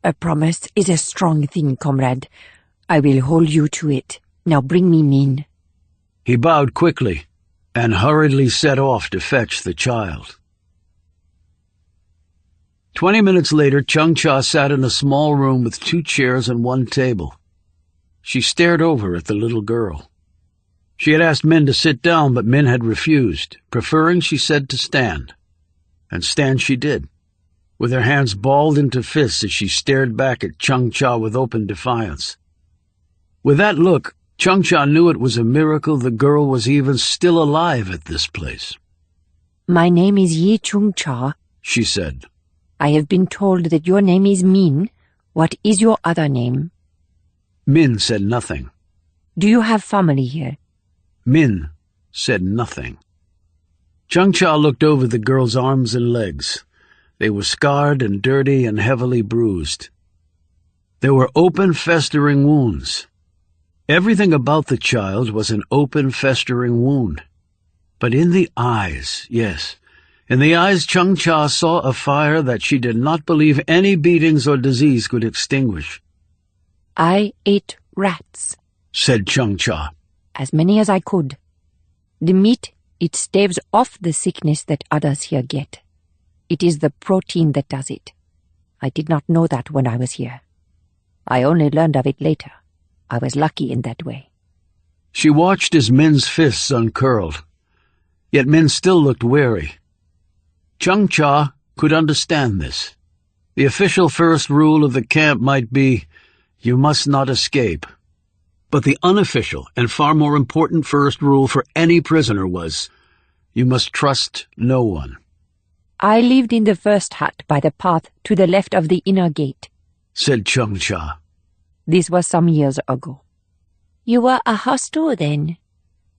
A promise is a strong thing, comrade. I will hold you to it. Now bring me Min. He bowed quickly and hurriedly set off to fetch the child. 20 minutes later, Chang-Cha sat in a small room with 2 chairs and 1 table. She stared over at the little girl. She had asked Min to sit down, but Min had refused, preferring, she said, to stand. And stand she did, with her hands balled into fists as she stared back at Chang-Cha with open defiance. With that look, Chang-Cha knew it was a miracle the girl was even still alive at this place. My name is Yi Chung-Cha, she said. I have been told that your name is Min. What is your other name? Min said nothing. Do you have family here? Min said nothing. Chang-Cha looked over the girl's arms and legs. They were scarred and dirty and heavily bruised. There were open, festering wounds. Everything about the child was an open, festering wound. But in the eyes, yes, in the eyes Chang-Cha saw a fire that she did not believe any beatings or disease could extinguish. I ate rats, said Chang-Cha. As many as I could. The meat, it staves off the sickness that others here get. It is the protein that does it. I did not know that when I was here. I only learned of it later. I was lucky in that way. She watched as Min's fists uncurled. Yet Min still looked wary. Chang-Cha could understand this. The official first rule of the camp might be, you must not escape. But the unofficial and far more important first rule for any prisoner was, you must trust no one. I lived in the first hut by the path to the left of the inner gate, said Chang-Cha. This was some years ago. You were a hostel then?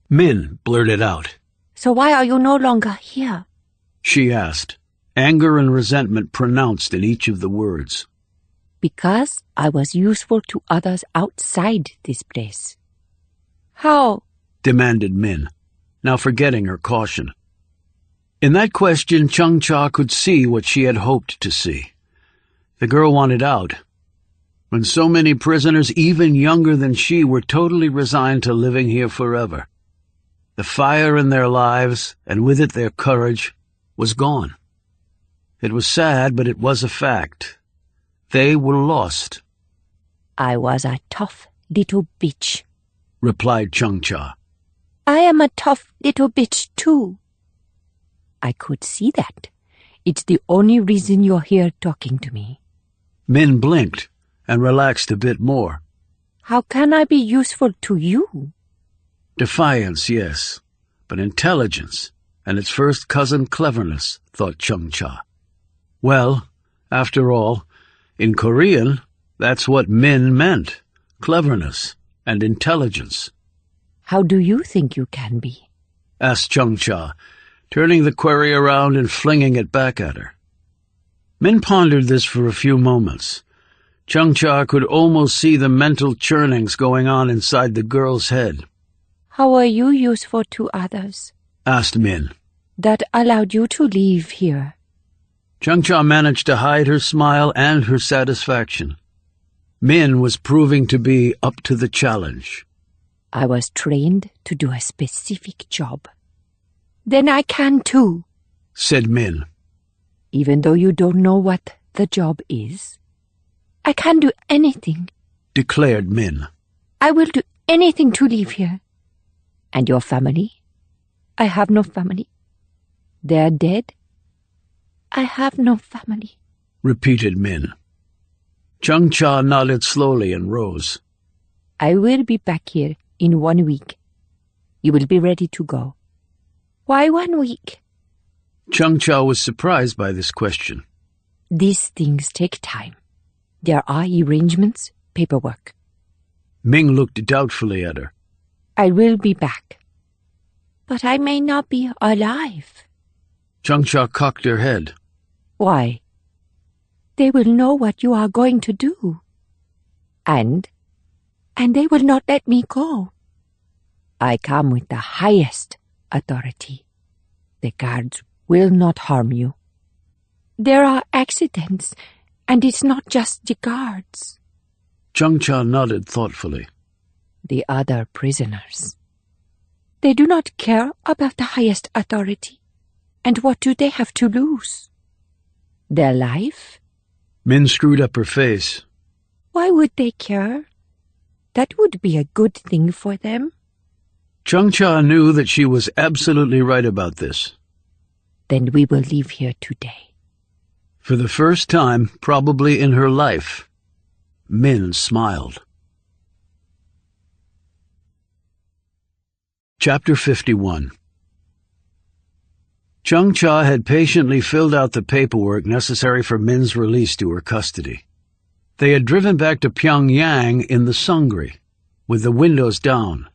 Min blurted out. So why are you no longer here? She asked, anger and resentment pronounced in each of the words. Because I was useful to others outside this place. How? Demanded Min, now forgetting her caution. In that question, Chang-Cha could see what she had hoped to see. The girl wanted out. When so many prisoners, even younger than she, were totally resigned to living here forever. The fire in their lives, and with it their courage, was gone. It was sad, but it was a fact. They were lost. I was a tough little bitch, replied Chang-Cha. I am a tough little bitch too. I could see that. It's the only reason you're here talking to me. Min blinked and relaxed a bit more. How can I be useful to you? Defiance, yes, but intelligence, and its first cousin cleverness, thought Chang-Cha. Well, after all, in Korean, that's what Min meant, cleverness and intelligence. How do you think you can be? Asked Chang-Cha, turning the query around and flinging it back at her. Min pondered this for a few moments. Chang-Cha could almost see the mental churnings going on inside the girl's head. How are you useful to others? Asked Min. That allowed you to leave here. Chang-Cha managed to hide her smile and her satisfaction. Min was proving to be up to the challenge. I was trained to do a specific job. Then I can too, said Min. Even though you don't know what the job is? I can do anything, declared Min. I will do anything to leave here. And your family? I have no family. They're dead? I have no family, repeated Min. Chang-Cha nodded slowly and rose. I will be back here in 1 week. You will be ready to go. Why 1 week? Chang-Cha was surprised by this question. These things take time. There are arrangements, paperwork. Ming looked doubtfully at her. I will be back. But I may not be alive. Chang-Cha cocked her head. Why? They will know what you are going to do. And they will not let me go. I come with the highest authority. The guards will not harm you. There are accidents, and it's not just the guards. Changcha nodded thoughtfully. The other prisoners. They do not care about the highest authority. And what do they have to lose? Their life? Min screwed up her face. Why would they care? That would be a good thing for them. Changcha knew that she was absolutely right about this. Then we will leave here today. For the first time, probably in her life, Min smiled. Chapter 51. Changcha had patiently filled out the paperwork necessary for Min's release to her custody. They had driven back to Pyongyang in the Sungri, with the windows down.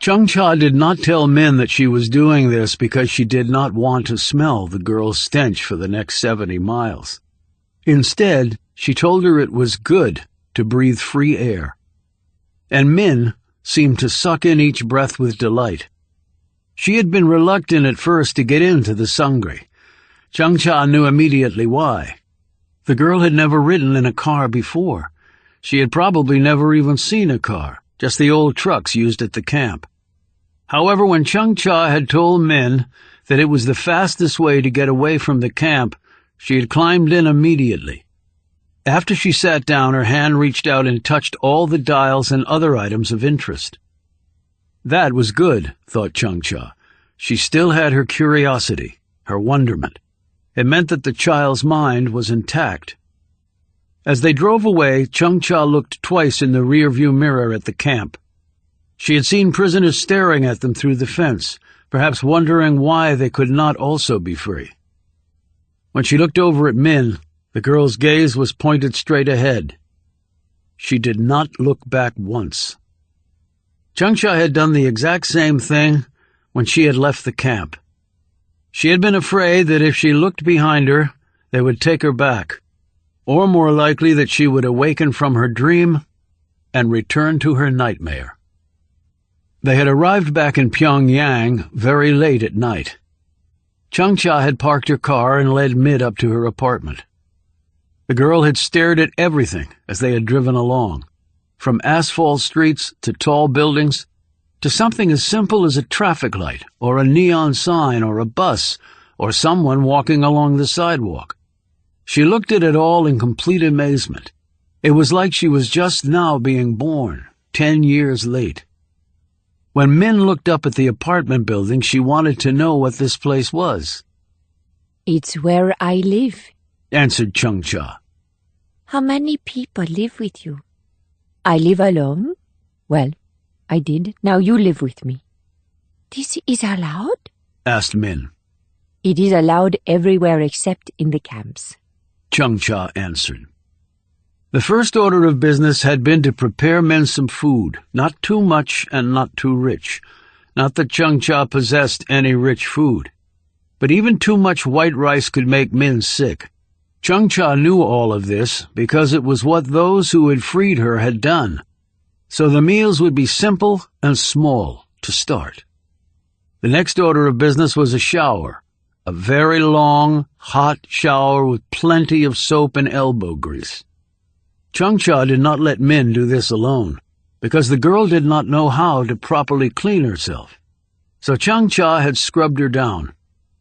Changcha did not tell Min that she was doing this because she did not want to smell the girl's stench for the next 70 miles. Instead, she told her it was good to breathe free air. And Min seemed to suck in each breath with delight. She had been reluctant at first to get into the Sungri. Changcha knew immediately why. The girl had never ridden in a car before. She had probably never even seen a car, just the old trucks used at the camp. However, when Changcha had told Min that it was the fastest way to get away from the camp, she had climbed in immediately. After she sat down, her hand reached out and touched all the dials and other items of interest. That was good, thought Changcha. She still had her curiosity, her wonderment. It meant that the child's mind was intact. As they drove away, Changcha looked twice in the rear-view mirror at the camp. She had seen prisoners staring at them through the fence, perhaps wondering why they could not also be free. When she looked over at Min, the girl's gaze was pointed straight ahead. She did not look back once. Changcha had done the exact same thing when she had left the camp. She had been afraid that if she looked behind her, they would take her back, or more likely that she would awaken from her dream and return to her nightmare. They had arrived back in Pyongyang very late at night. Changcha had parked her car and led Min up to her apartment. The girl had stared at everything as they had driven along, from asphalt streets to tall buildings, to something as simple as a traffic light, or a neon sign, or a bus, or someone walking along the sidewalk. She looked at it all in complete amazement. It was like she was just now being born, 10 years late. When Min looked up at the apartment building, she wanted to know what this place was. It's where I live, answered Changcha. How many people live with you? I live alone. Well, I did. Now you live with me. This is allowed? asked Min. It is allowed everywhere except in the camps, Changcha answered. The first order of business had been to prepare Min some food, not too much and not too rich. Not that Changcha possessed any rich food. But even too much white rice could make Min sick. Changcha knew all of this because it was what those who had freed her had done. So the meals would be simple and small to start. The next order of business was a shower, a very long, hot shower with plenty of soap and elbow grease. Changcha did not let Min do this alone, because the girl did not know how to properly clean herself. So Changcha had scrubbed her down.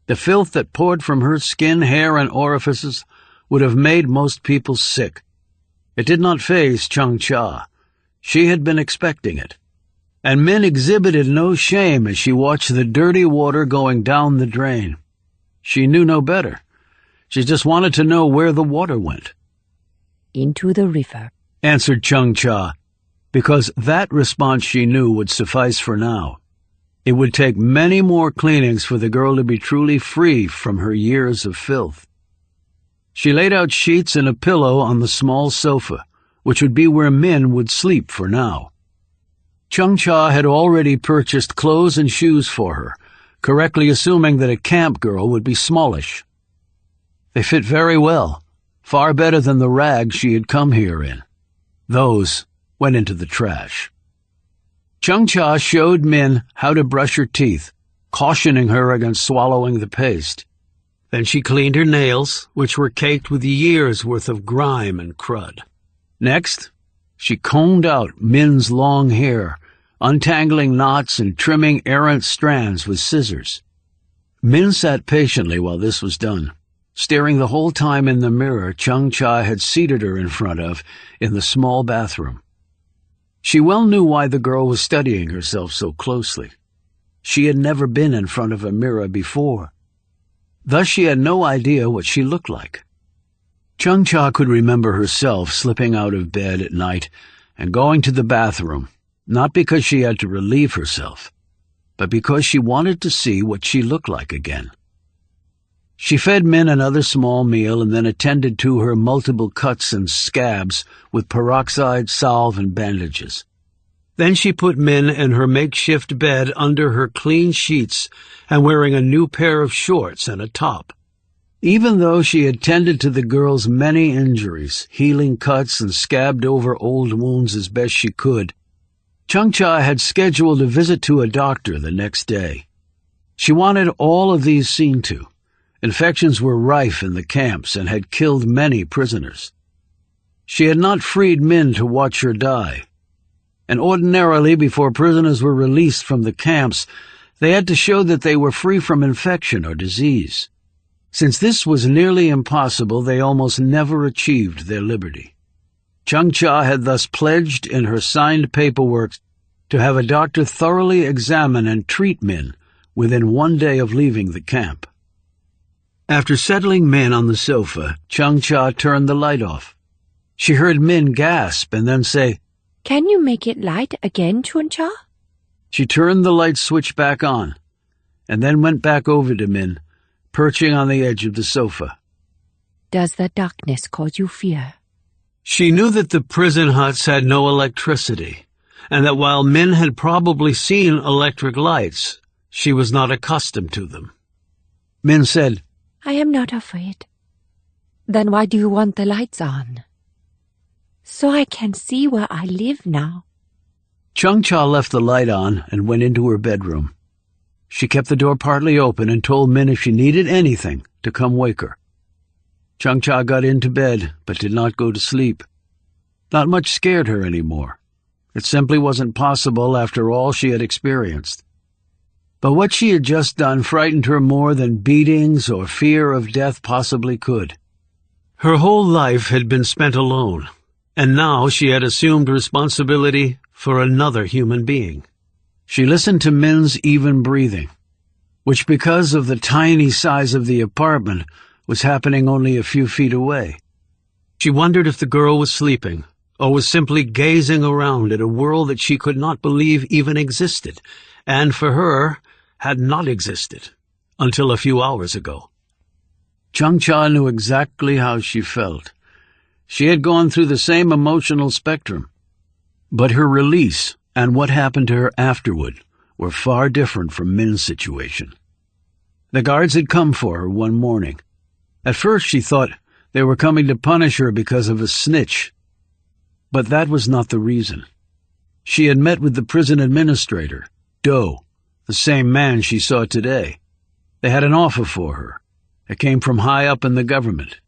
The filth that poured from her skin, hair, and orifices would have made most people sick. It did not faze Changcha. She had been expecting it. And Min exhibited no shame as she watched the dirty water going down the drain. She knew no better. She just wanted to know where the water went. Into the river, answered Changcha, because that response she knew would suffice for now. It would take many more cleanings for the girl to be truly free from her years of filth. She laid out sheets and a pillow on the small sofa, which would be where Min would sleep for now. Changcha had already purchased clothes and shoes for her, correctly assuming that a camp girl would be smallish. They fit very well, far better than the rags she had come here in. Those went into the trash. Chung-Cha showed Min how to brush her teeth, cautioning her against swallowing the paste. Then she cleaned her nails, which were caked with years' worth of grime and crud. Next, she combed out Min's long hair, untangling knots and trimming errant strands with scissors. Min sat patiently while this was done, staring the whole time in the mirror Chung-Cha had seated her in front of in the small bathroom. She well knew why the girl was studying herself so closely. She had never been in front of a mirror before. Thus she had no idea what she looked like. Chung-Cha could remember herself slipping out of bed at night and going to the bathroom, not because she had to relieve herself, but because she wanted to see what she looked like again. She fed Min another small meal and then attended to her multiple cuts and scabs with peroxide, salve, and bandages. Then she put Min in her makeshift bed under her clean sheets and wearing a new pair of shorts and a top. Even though she had tended to the girl's many injuries, healing cuts and scabbed over old wounds as best she could, Chung-Cha had scheduled a visit to a doctor the next day. She wanted all of these seen to. Infections were rife in the camps and had killed many prisoners. She had not freed Min to watch her die, and ordinarily before prisoners were released from the camps, they had to show that they were free from infection or disease. Since this was nearly impossible, they almost never achieved their liberty. Chung-Cha had thus pledged in her signed paperwork to have a doctor thoroughly examine and treat Min within 1 day of leaving the camp. After settling Min on the sofa, Chung-Cha turned the light off. She heard Min gasp and then say, "Can you make it light again, Chung-Cha?" She turned the light switch back on, and then went back over to Min, perching on the edge of the sofa. "Does the darkness cause you fear?" She knew that the prison huts had no electricity, and that while Min had probably seen electric lights, she was not accustomed to them. Min said, "I am not afraid." "Then why do you want the lights on?" "So I can see where I live now." Chung-Cha left the light on and went into her bedroom. She kept the door partly open and told Min if she needed anything to come wake her. Chung-Cha got into bed, but did not go to sleep. Not much scared her anymore. It simply wasn't possible after all she had experienced. But what she had just done frightened her more than beatings or fear of death possibly could. Her whole life had been spent alone, and now she had assumed responsibility for another human being. She listened to Min's even breathing, which because of the tiny size of the apartment was happening only a few feet away. She wondered if the girl was sleeping, or was simply gazing around at a world that she could not believe even existed, and for her had not existed until a few hours ago. Chung-Cha knew exactly how she felt. She had gone through the same emotional spectrum, but her release and what happened to her afterward were far different from Min's situation. The guards had come for her one morning. At first she thought they were coming to punish her because of a snitch, but that was not the reason. She had met with the prison administrator, Do, the same man she saw today. They had an offer for her. It came from high up in the government.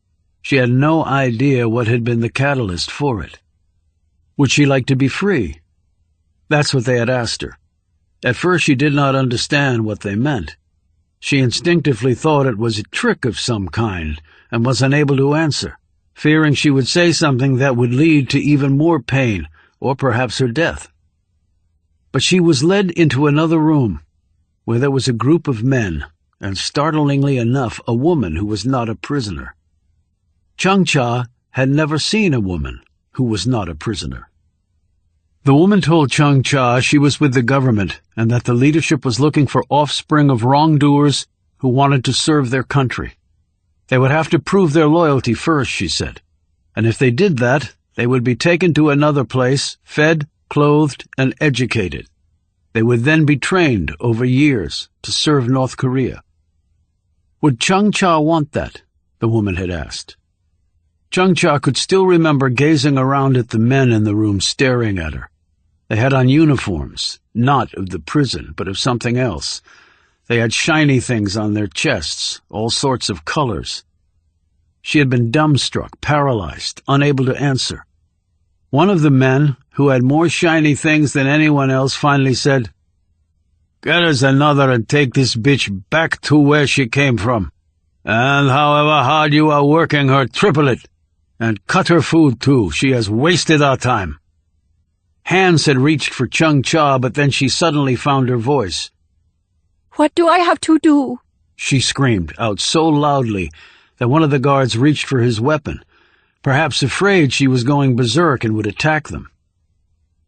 She had no idea what had been the catalyst for it. Would she like to be free? That's what they had asked her. At first she did not understand what they meant. She instinctively thought it was a trick of some kind and was unable to answer, fearing she would say something that would lead to even more pain or perhaps her death. But she was led into another room where there was a group of men and, startlingly enough, a woman who was not a prisoner. Chung-Cha had never seen a woman who was not a prisoner. The woman told Chung-Cha she was with the government and that the leadership was looking for offspring of wrongdoers who wanted to serve their country. They would have to prove their loyalty first, she said, and if they did that, they would be taken to another place, fed, clothed, and educated. They would then be trained over years to serve North Korea. Would Chung-Cha want that? The woman had asked. Chung-Cha could still remember gazing around at the men in the room staring at her. They had on uniforms, not of the prison, but of something else. They had shiny things on their chests, all sorts of colors. She had been dumbstruck, paralyzed, unable to answer. One of the men, who had more shiny things than anyone else, finally said, "Get us another and take this bitch back to where she came from. And however hard you are working her, triple it. And cut her food, too. She has wasted our time." Hands had reached for Chung-Cha, but then she suddenly found her voice. What do I have to do? She screamed out so loudly that one of the guards reached for his weapon, perhaps afraid she was going berserk and would attack them.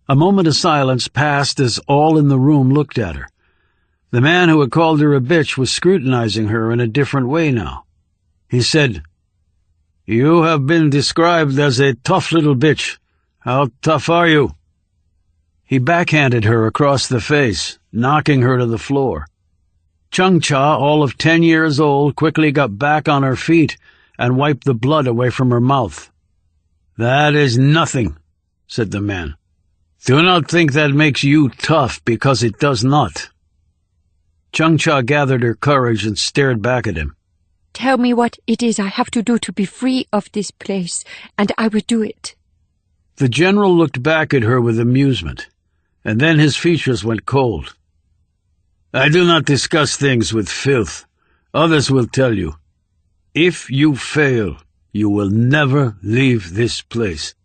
A moment of silence passed as all in the room looked at her. The man who had called her a bitch was scrutinizing her in a different way now. He said, "You have been described as a tough little bitch. How tough are you?" He backhanded her across the face, knocking her to the floor. Chung-Cha, all of 10 years old, quickly got back on her feet and wiped the blood away from her mouth. "That is nothing," said the man. "Do not think that makes you tough, because it does not." Chung-Cha gathered her courage and stared back at him. Tell me what it is I have to do to be free of this place, and I will do it. The general looked back at her with amusement, and then his features went cold. "I do not discuss things with filth. Others will tell you. If you fail, you will never leave this place.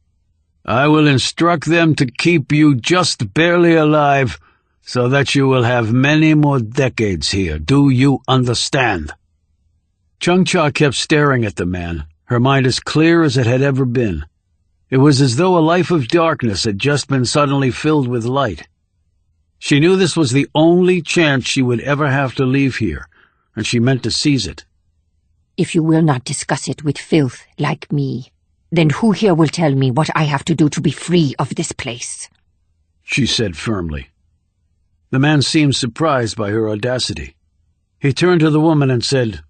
I will instruct them to keep you just barely alive, so that you will have many more decades here. Do you understand?" Chung-Cha kept staring at the man, her mind as clear as it had ever been. It was as though a life of darkness had just been suddenly filled with light. She knew this was the only chance she would ever have to leave here, and she meant to seize it. If you will not discuss it with filth like me, then who here will tell me what I have to do to be free of this place? She said firmly. The man seemed surprised by her audacity. He turned to the woman and said,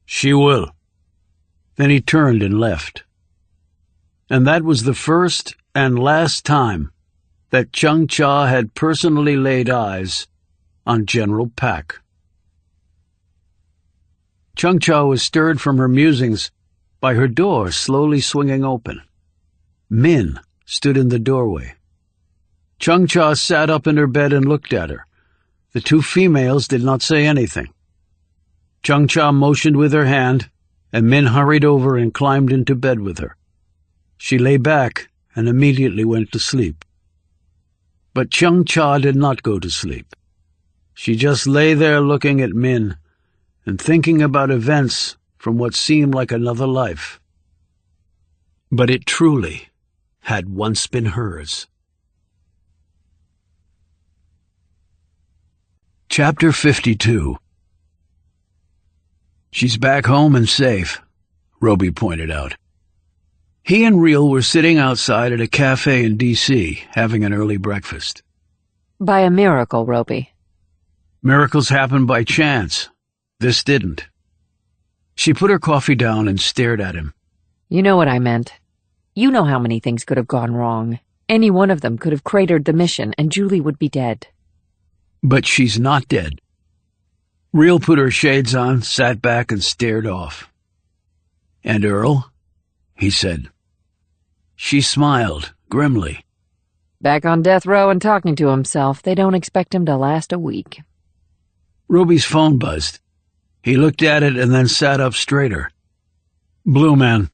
"She will." Then he turned and left. And that was the first and last time that Chung-Cha had personally laid eyes on General Pak. Chung-Cha was stirred from her musings by her door slowly swinging open. Min stood in the doorway. Chung-Cha sat up in her bed and looked at her. The two females did not say anything. Chung-Cha motioned with her hand, and Min hurried over and climbed into bed with her. She lay back and immediately went to sleep. But Chung-Cha did not go to sleep. She just lay there looking at Min and thinking about events from what seemed like another life. But it truly had once been hers. Chapter 52. "She's back home and safe," Roby pointed out. He and Reel were sitting outside at a cafe in D.C., having an early breakfast. By a miracle, Roby. Miracles happen by chance. This didn't. She put her coffee down and stared at him. You know what I meant. You know how many things could have gone wrong. Any one of them could have cratered the mission, and Julie would be dead. But she's not dead. Reel put her shades on, sat back, and stared off. "And Earl?" he said. She smiled, grimly. Back on death row and talking to himself. They don't expect him to last a week. Roby's phone buzzed. He looked at it and then sat up straighter. "Blue Man."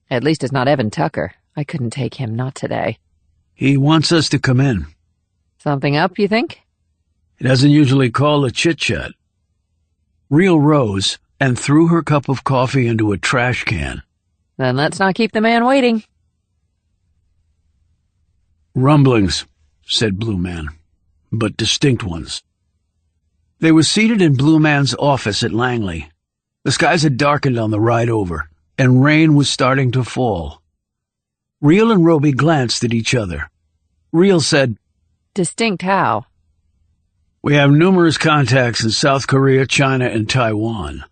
At least it's not Evan Tucker. I couldn't take him, not today. "He wants us to come in." Something up, you think? He doesn't usually call a chit-chat. Reel rose and threw her cup of coffee into a trash can. Then let's not keep the man waiting. "Rumblings," said Blue Man, "but distinct ones." They were seated in Blue Man's office at Langley. The skies had darkened on the ride over, and rain was starting to fall. Reel and Roby glanced at each other. Reel said, Distinct how? "We have numerous contacts in South Korea, China, and Taiwan.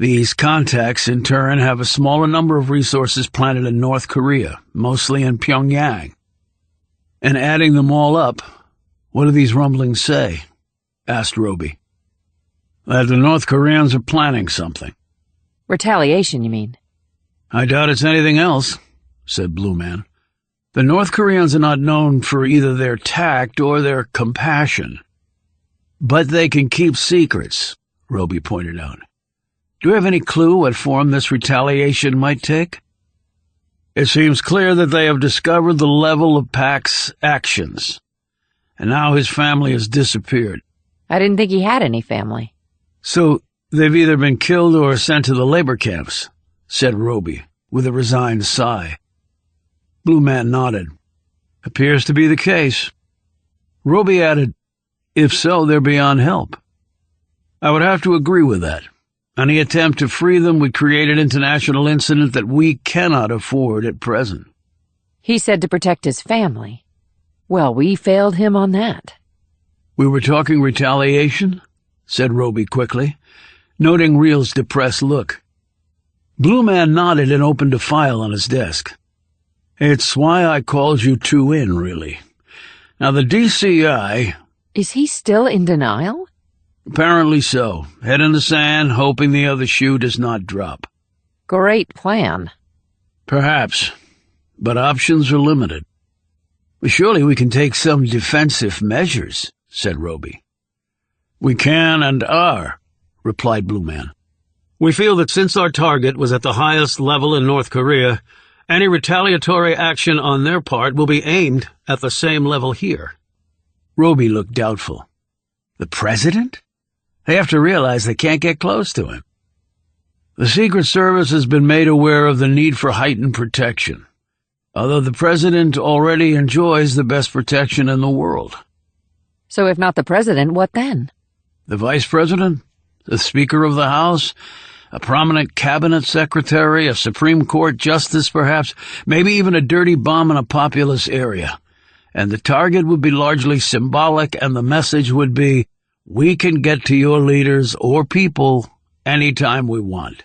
These contacts, in turn, have a smaller number of resources planted in North Korea, mostly in Pyongyang. And adding them all up, what do these rumblings say? Asked Roby. That the North Koreans are planning something. Retaliation, you mean? I doubt it's anything else, said Blue Man. The North Koreans are not known for either their tact or their compassion. But they can keep secrets, Roby pointed out. Do you have any clue what form this retaliation might take? It seems clear that they have discovered the level of Pak's actions, and now his family has disappeared. I didn't think he had any family. So they've either been killed or sent to the labor camps, said Roby, with a resigned sigh. Blue Man nodded. Appears to be the case. Roby added, if so, they're beyond help. I would have to agree with that. Any attempt to free them would create an international incident that we cannot afford at present. He said to protect his family. Well, we failed him on that. We were talking retaliation, said Roby quickly, noting Real's depressed look. Blue Man nodded and opened a file on his desk. It's why I called you two in, really. Now, the DCI... Is he still in denial? Apparently so. Head in the sand, hoping the other shoe does not drop. Great plan. Perhaps, but options are limited. Surely we can take some defensive measures, said Roby. We can and are, replied Blue Man. We feel that since our target was at the highest level in North Korea, any retaliatory action on their part will be aimed at the same level here. Roby looked doubtful. The president? They have to realize they can't get close to him. The Secret Service has been made aware of the need for heightened protection, although the president already enjoys the best protection in the world. So if not the president, what then? The vice president, the Speaker of the House, a prominent cabinet secretary, a Supreme Court justice perhaps, maybe even a dirty bomb in a populous area. And the target would be largely symbolic, and the message would be, we can get to your leaders or people anytime we want.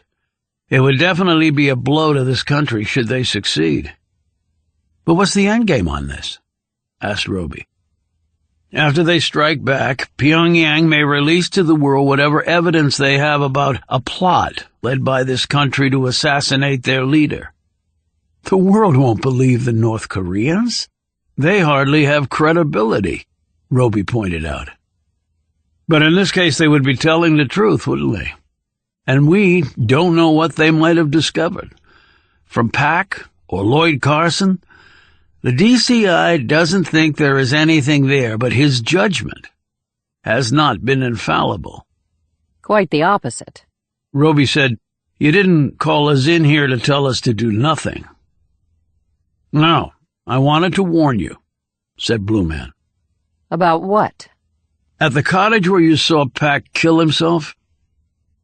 It would definitely be a blow to this country should they succeed. But what's the endgame on this? Asked Roby. After they strike back, Pyongyang may release to the world whatever evidence they have about a plot led by this country to assassinate their leader. The world won't believe the North Koreans. They hardly have credibility, Roby pointed out. But in this case they would be telling the truth, wouldn't they? And we don't know what they might have discovered. From Pak or Lloyd Carson, the DCI doesn't think there is anything there, but his judgment has not been infallible. Quite the opposite. Roby said, you didn't call us in here to tell us to do nothing. No, I wanted to warn you, said Blue Man. About what? At the cottage where you saw Pak kill himself?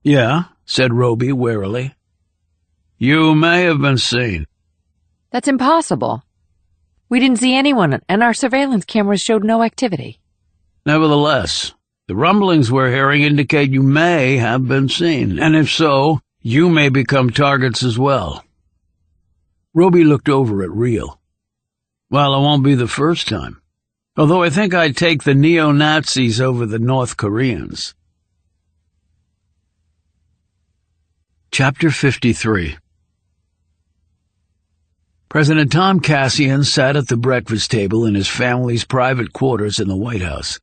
Yeah, said Roby warily. You may have been seen. That's impossible. We didn't see anyone, and our surveillance cameras showed no activity. Nevertheless, the rumblings we're hearing indicate you may have been seen, and if so, you may become targets as well. Roby looked over at Real. Well, it won't be the first time. Although I think I'd take the neo-Nazis over the North Koreans. Chapter 53. President Tom Cassian sat at the breakfast table in his family's private quarters in the White House.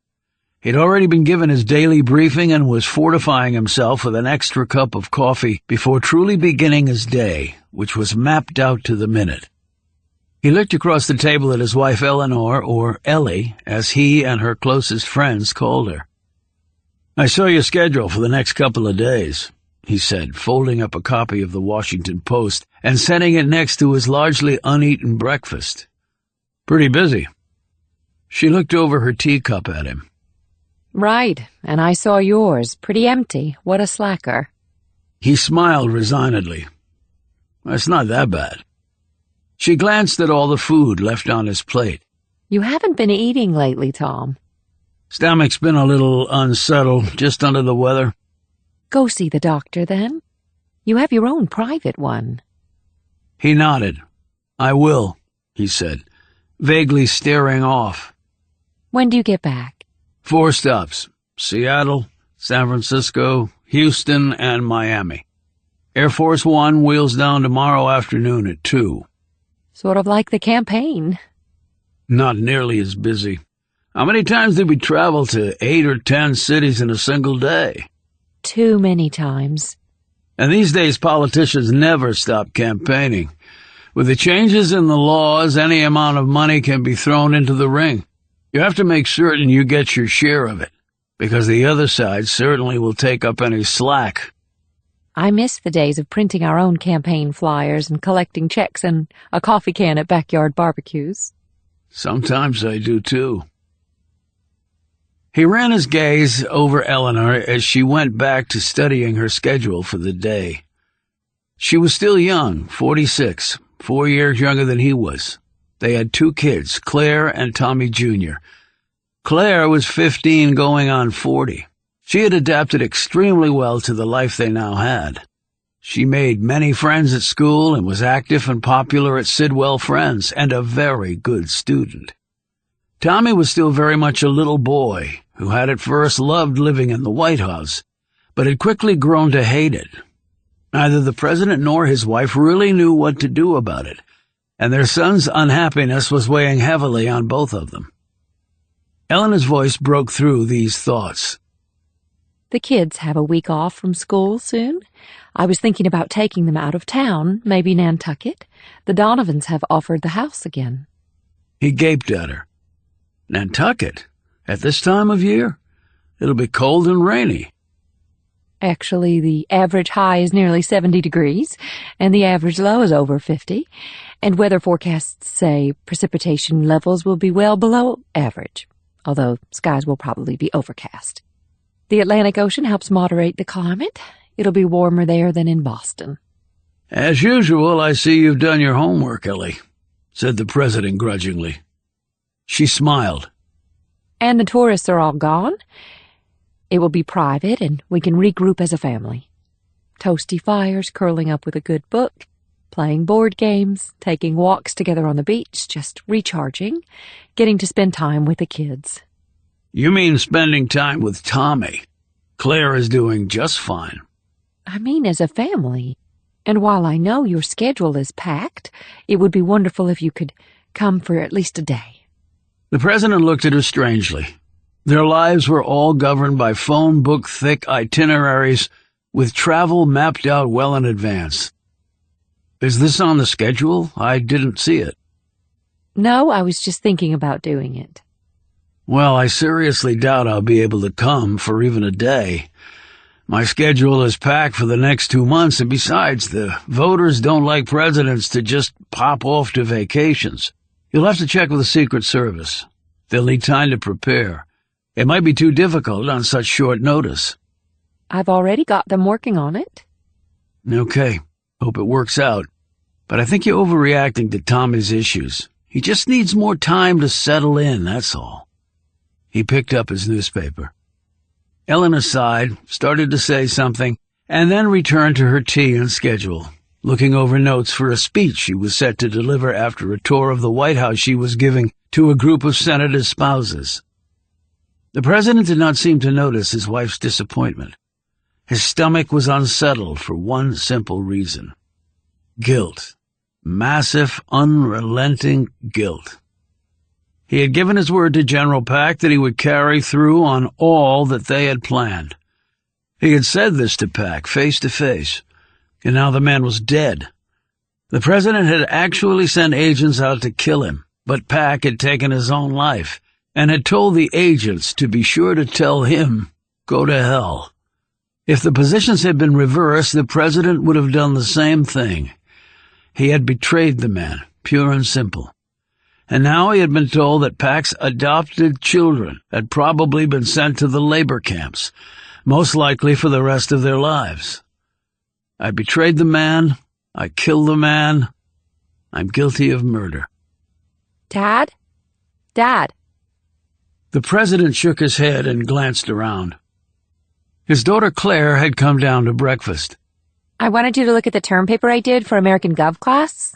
He'd already been given his daily briefing and was fortifying himself with an extra cup of coffee before truly beginning his day, which was mapped out to the minute. He looked across the table at his wife Eleanor, or Ellie, as he and her closest friends called her. I saw your schedule for the next couple of days, he said, folding up a copy of the Washington Post and setting it next to his largely uneaten breakfast. Pretty busy. She looked over her teacup at him. Right, and I saw yours. Pretty empty. What a slacker. He smiled resignedly. It's not that bad. She glanced at all the food left on his plate. You haven't been eating lately, Tom. Stomach's been a little unsettled, just under the weather. Go see the doctor, then. You have your own private one. He nodded. I will, he said, vaguely staring off. When do you get back? 4 stops. Seattle, San Francisco, Houston, and Miami. Air Force One wheels down tomorrow afternoon at 2. Sort of like the campaign. Not nearly as busy. How many times did we travel to 8 or 10 cities in a single day? Too many times. And these days politicians never stop campaigning. With the changes in the laws, any amount of money can be thrown into the ring. You have to make certain you get your share of it, because the other side certainly will take up any slack. I miss the days of printing our own campaign flyers and collecting checks and a coffee can at backyard barbecues. Sometimes I do too. He ran his gaze over Eleanor as she went back to studying her schedule for the day. She was still young, 46, 4 years younger than he was. They had 2 kids, Claire and Tommy Jr. Claire was 15 going on 40. She had adapted extremely well to the life they now had. She made many friends at school and was active and popular at Sidwell Friends, and a very good student. Tommy was still very much a little boy who had at first loved living in the White House, but had quickly grown to hate it. Neither the president nor his wife really knew what to do about it, and their son's unhappiness was weighing heavily on both of them. Eleanor's voice broke through these thoughts. The kids have a week off from school soon. I was thinking about taking them out of town, maybe Nantucket. The Donovans have offered the house again. He gaped at her. Nantucket? At this time of year? It'll be cold and rainy. Actually, the average high is nearly 70 degrees, and the average low is over 50, and weather forecasts say precipitation levels will be well below average, although skies will probably be overcast. The Atlantic Ocean helps moderate the climate. It'll be warmer there than in Boston. As usual, I see you've done your homework, Ellie, said the president grudgingly. She smiled. And the tourists are all gone. It will be private, and we can regroup as a family. Toasty fires, curling up with a good book, playing board games, taking walks together on the beach, just recharging, getting to spend time with the kids. You mean spending time with Tommy? Claire is doing just fine. I mean as a family. And while I know your schedule is packed, it would be wonderful if you could come for at least a day. The president looked at her strangely. Their lives were all governed by phone book-thick itineraries with travel mapped out well in advance. Is this on the schedule? I didn't see it. No, I was just thinking about doing it. Well, I seriously doubt I'll be able to come for even a day. My schedule is packed for the next 2 months, and besides, the voters don't like presidents to just pop off to vacations. You'll have to check with the Secret Service. They'll need time to prepare. It might be too difficult on such short notice. I've already got them working on it. Okay, hope it works out. But I think you're overreacting to Tommy's issues. He just needs more time to settle in, that's all. He picked up his newspaper. Eleanor sighed, started to say something, and then returned to her tea and schedule, looking over notes for a speech she was set to deliver after a tour of the White House she was giving to a group of senators' spouses. The president did not seem to notice his wife's disappointment. His stomach was unsettled for one simple reason. Guilt. Massive, unrelenting guilt. He had given his word to General Pack that he would carry through on all that they had planned. He had said this to Pack face to face, and now the man was dead. The president had actually sent agents out to kill him, but Pack had taken his own life and had told the agents to be sure to tell him, go to hell. If the positions had been reversed, the president would have done the same thing. He had betrayed the man, pure and simple. And now he had been told that Pack's adopted children had probably been sent to the labor camps, most likely for the rest of their lives. I betrayed the man. I killed the man. I'm guilty of murder. Dad? Dad? The president shook his head and glanced around. His daughter Claire had come down to breakfast. I wanted you to look at the term paper I did for American Gov class.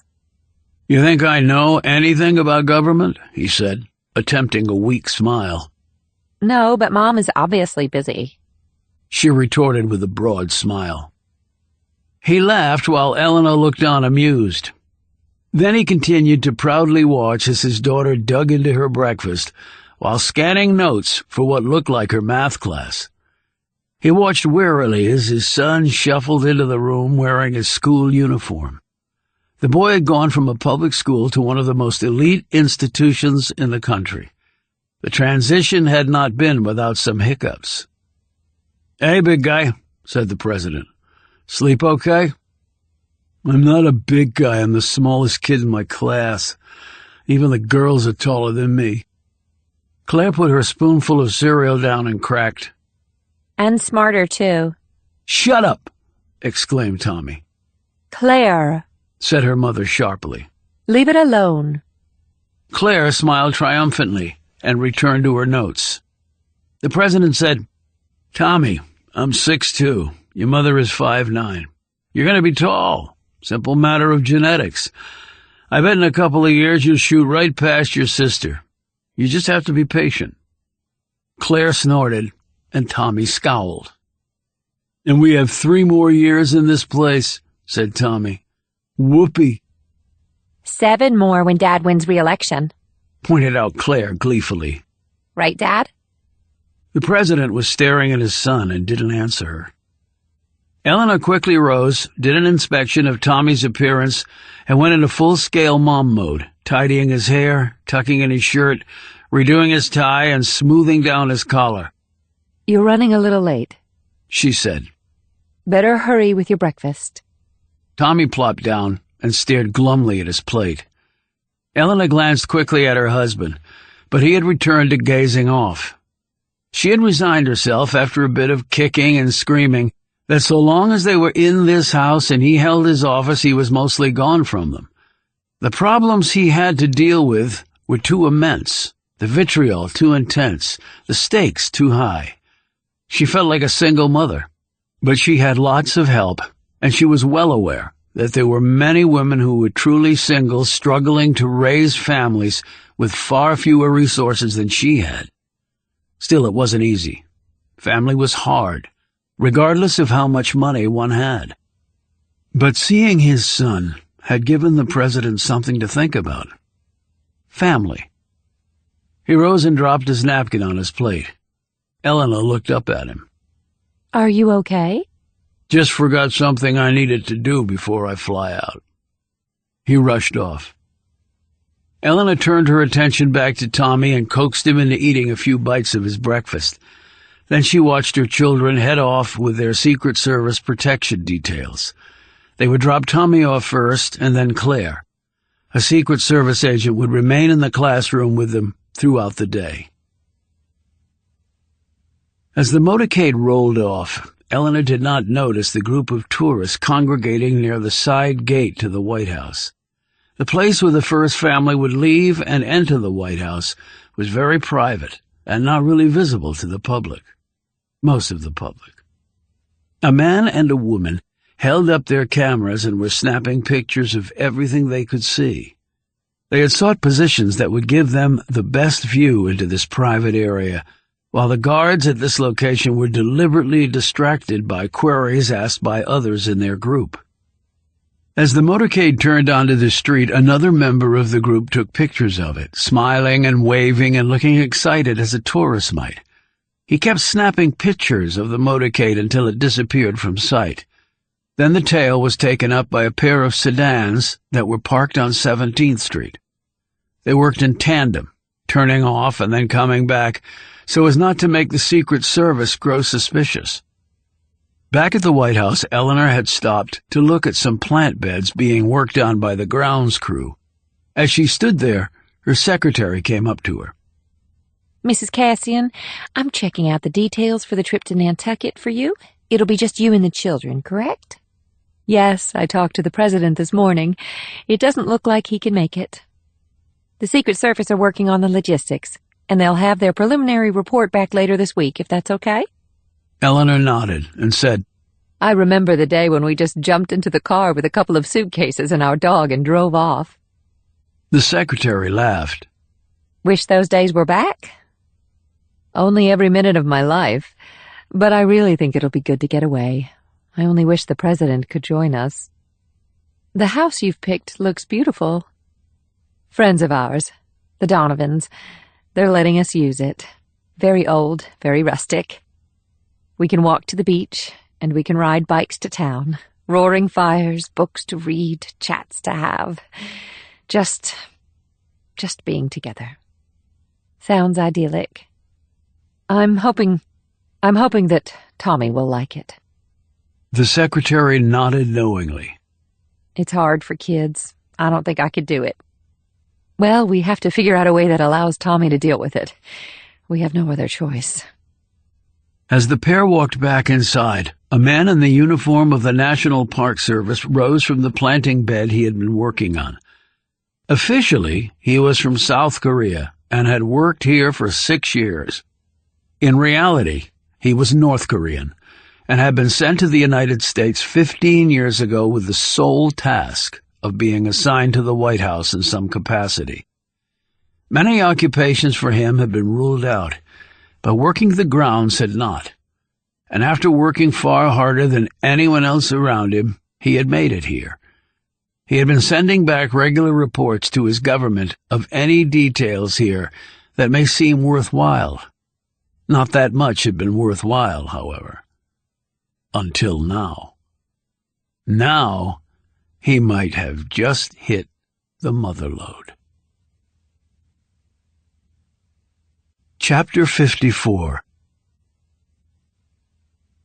You think I know anything about government? He said, attempting a weak smile. No, but Mom is obviously busy. She retorted with a broad smile. He laughed while Eleanor looked on amused. Then he continued to proudly watch as his daughter dug into her breakfast while scanning notes for what looked like her math class. He watched wearily as his son shuffled into the room wearing his school uniform. The boy had gone from a public school to one of the most elite institutions in the country. The transition had not been without some hiccups. "Hey, big guy," said the president. "Sleep okay?" "I'm not a big guy. I'm the smallest kid in my class. Even the girls are taller than me." Claire put her spoonful of cereal down and cracked. And smarter, too. "Shut up!" exclaimed Tommy. Claire, said her mother sharply. leave it alone. Claire smiled triumphantly and returned to her notes. The president said, "Tommy, I'm 6'2". Your mother is 5'9". You're going to be tall. Simple matter of genetics. I bet in a couple of years you'll shoot right past your sister. You just have to be patient." Claire snorted, and Tommy scowled. "And we have 3 more years in this place," said Tommy. "Whoopee," 7 more when Dad wins re-election. pointed out Claire gleefully. Right, Dad? The president was staring at his son and didn't answer her. Eleanor quickly rose, did an inspection of Tommy's appearance, and went into full-scale mom mode, tidying his hair, tucking in his shirt, redoing his tie, and smoothing down his collar. You're running a little late, she said. Better hurry with your breakfast. Tommy plopped down and stared glumly at his plate. Eleanor glanced quickly at her husband, but he had returned to gazing off. She had resigned herself after a bit of kicking and screaming that so long as they were in this house and he held his office, he was mostly gone from them. The problems he had to deal with were too immense, the vitriol too intense, the stakes too high. She felt like a single mother, but she had lots of help, and she was well aware that there were many women who were truly single, struggling to raise families with far fewer resources than she had. Still, it wasn't easy. Family was hard, regardless of how much money one had. But seeing his son had given the president something to think about. Family. He rose and dropped his napkin on his plate. Eleanor looked up at him. Are you okay? Just forgot something I needed to do before I fly out. He rushed off. Eleanor turned her attention back to Tommy and coaxed him into eating a few bites of his breakfast. Then she watched her children head off with their Secret Service protection details. They would drop Tommy off first, and then Claire. A Secret Service agent would remain in the classroom with them throughout the day. As the motorcade rolled off, Eleanor did not notice the group of tourists congregating near the side gate to the White House. The place where the first family would leave and enter the White House was very private and not really visible to the public. Most of the public. A man and a woman held up their cameras and were snapping pictures of everything they could see. They had sought positions that would give them the best view into this private area, while the guards at this location were deliberately distracted by queries asked by others in their group. As the motorcade turned onto the street, another member of the group took pictures of it, smiling and waving and looking excited as a tourist might. He kept snapping pictures of the motorcade until it disappeared from sight. Then the tail was taken up by a pair of sedans that were parked on 17th Street. They worked in tandem, turning off and then coming back, so as not to make the Secret Service grow suspicious. Back at the White House, Eleanor had stopped to look at some plant beds being worked on by the grounds crew. As she stood there, her secretary came up to her. Mrs. Cassian, I'm checking out the details for the trip to Nantucket for you. It'll be just you and the children, correct? Yes, I talked to the president this morning. It doesn't look like he can make it. The Secret Service are working on the logistics, and they'll have their preliminary report back later this week, if that's okay? Eleanor nodded and said, I remember the day when we just jumped into the car with a couple of suitcases and our dog and drove off. The secretary laughed. Wish those days were back? Only every minute of my life, but I really think it'll be good to get away. I only wish the president could join us. The house you've picked looks beautiful. Friends of ours, the Donovans, they're letting us use it. Very old, very rustic. We can walk to the beach, and we can ride bikes to town. Roaring fires, books to read, chats to have. Just being together. Sounds idyllic. I'm hoping that Tommy will like it. The secretary nodded knowingly. It's hard for kids. I don't think I could do it. Well, we have to figure out a way that allows Tommy to deal with it. We have no other choice. As the pair walked back inside, a man in the uniform of the National Park Service rose from the planting bed he had been working on. Officially, he was from South Korea and had worked here for 6 years. In reality, he was North Korean and had been sent to the United States 15 years ago with the sole task of being assigned to the White House in some capacity. Many occupations for him had been ruled out, but working the grounds had not. And after working far harder than anyone else around him, he had made it here. He had been sending back regular reports to his government of any details here that may seem worthwhile. Not that much had been worthwhile, however. Until now. Now, he might have just hit the mother lode. Chapter 54.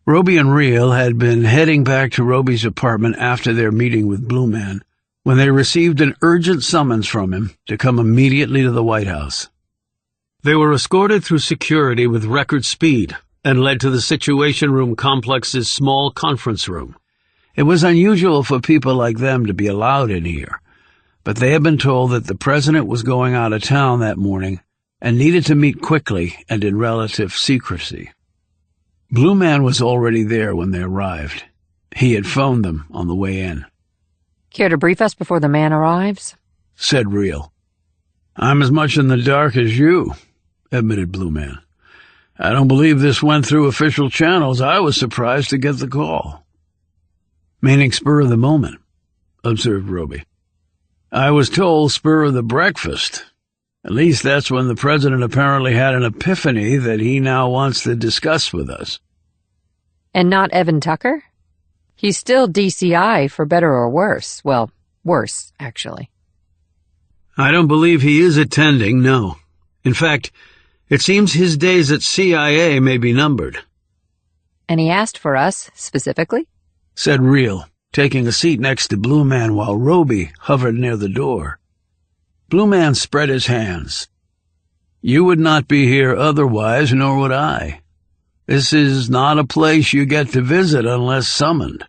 Roby and Reel had been heading back to Roby's apartment after their meeting with Blue Man when they received an urgent summons from him to come immediately to the White House. They were escorted through security with record speed and led to the Situation Room complex's small conference room. It was unusual for people like them to be allowed in here, but they had been told that the president was going out of town that morning and needed to meet quickly and in relative secrecy. Blue Man was already there when they arrived. He had phoned them on the way in. Care to brief us before the man arrives? Said Reel. I'm as much in the dark as you, admitted Blue Man. I don't believe this went through official channels. I was surprised to get the call. Meaning spur of the moment, observed Roby. I was told spur of the breakfast. At least that's when the president apparently had an epiphany that he now wants to discuss with us. And not Evan Tucker? He's still DCI, for better or worse. Well, worse, actually. I don't believe he is attending, no. In fact, it seems his days at CIA may be numbered. And he asked for us, specifically? Said Reel, taking a seat next to Blue Man while Roby hovered near the door. Blue Man spread his hands. You would not be here otherwise, nor would I. This is not a place you get to visit unless summoned.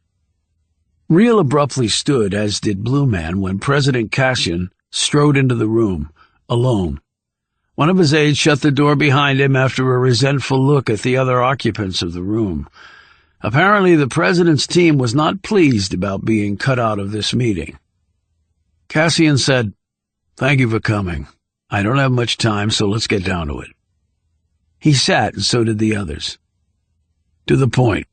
Reel abruptly stood, as did Blue Man, when President Cassian strode into the room, alone. One of his aides shut the door behind him after a resentful look at the other occupants of the room. Apparently the president's team was not pleased about being cut out of this meeting. Cassian said, Thank you for coming. I don't have much time, so let's get down to it. He sat, and so did the others. To the point.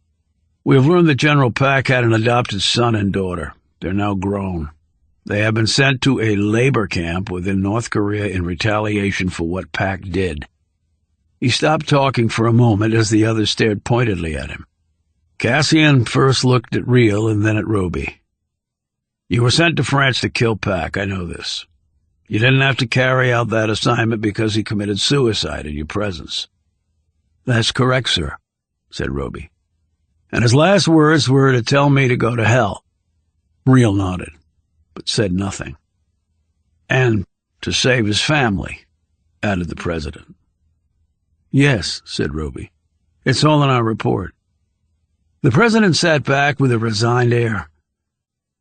We have learned that General Pack had an adopted son and daughter. They're now grown. They have been sent to a labor camp within North Korea in retaliation for what Pack did. He stopped talking for a moment as the others stared pointedly at him. Cassian first looked at Reel and then at Roby. You were sent to France to kill Pack, I know this. You didn't have to carry out that assignment because he committed suicide in your presence. That's correct, sir, said Roby. And his last words were to tell me to go to hell. Reel nodded, but said nothing. And to save his family, added the president. Yes, said Roby. It's all in our report. The president sat back with a resigned air.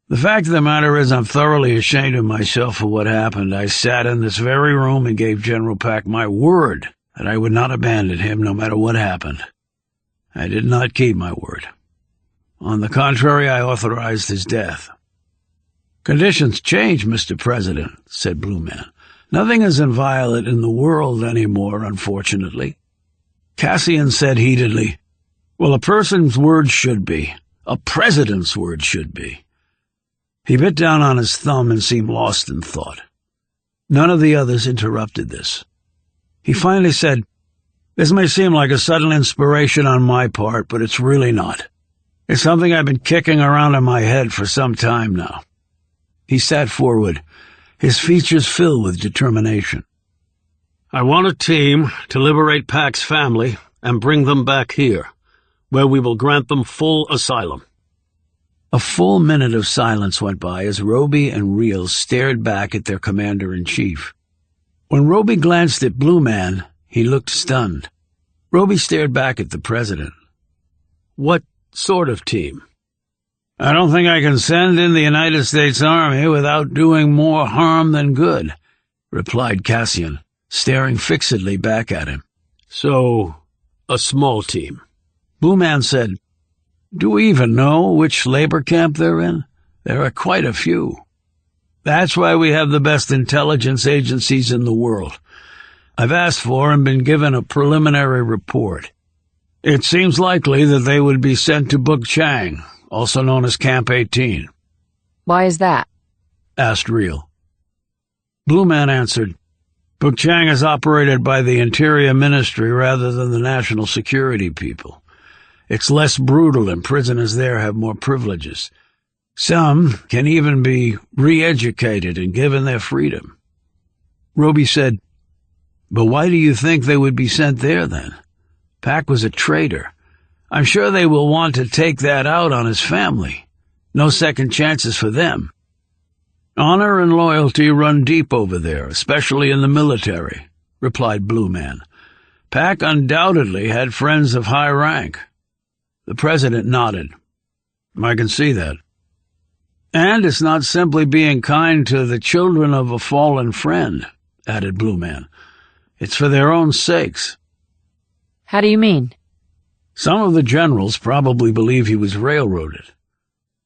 The fact of the matter is I'm thoroughly ashamed of myself for what happened. I sat in this very room and gave General Pack my word that I would not abandon him no matter what happened. I did not keep my word. On the contrary, I authorized his death. Conditions change, Mr. President, said Blue Man. Nothing is inviolate in the world anymore, unfortunately. Cassian said heatedly, Well, a person's word should be. A president's word should be. He bit down on his thumb and seemed lost in thought. None of the others interrupted this. He finally said, This may seem like a sudden inspiration on my part, but it's really not. It's something I've been kicking around in my head for some time now. He sat forward, his features filled with determination. I want a team to liberate Pack's family and bring them back here, where we will grant them full asylum. A full minute of silence went by as Roby and Reel stared back at their commander-in-chief. When Roby glanced at Blue Man, he looked stunned. Roby stared back at the president. What sort of team? I don't think I can send in the United States Army without doing more harm than good, replied Cassian, staring fixedly back at him. So, a small team. Blue Man said, Do we even know which labor camp they're in? There are quite a few. That's why we have the best intelligence agencies in the world. I've asked for and been given a preliminary report. It seems likely that they would be sent to Buk Chang, also known as Camp 18. Why is that? Asked Reel. Blue Man answered, Buk Chang is operated by the Interior Ministry rather than the National Security people. It's less brutal and prisoners there have more privileges. Some can even be re-educated and given their freedom. Roby said, But why do you think they would be sent there then? Pack was a traitor. I'm sure they will want to take that out on his family. No second chances for them. Honor and loyalty run deep over there, especially in the military, replied Blue Man. Pack undoubtedly had friends of high rank. The president nodded. I can see that. And it's not simply being kind to the children of a fallen friend, added Blue Man. It's for their own sakes. How do you mean? Some of the generals probably believe he was railroaded.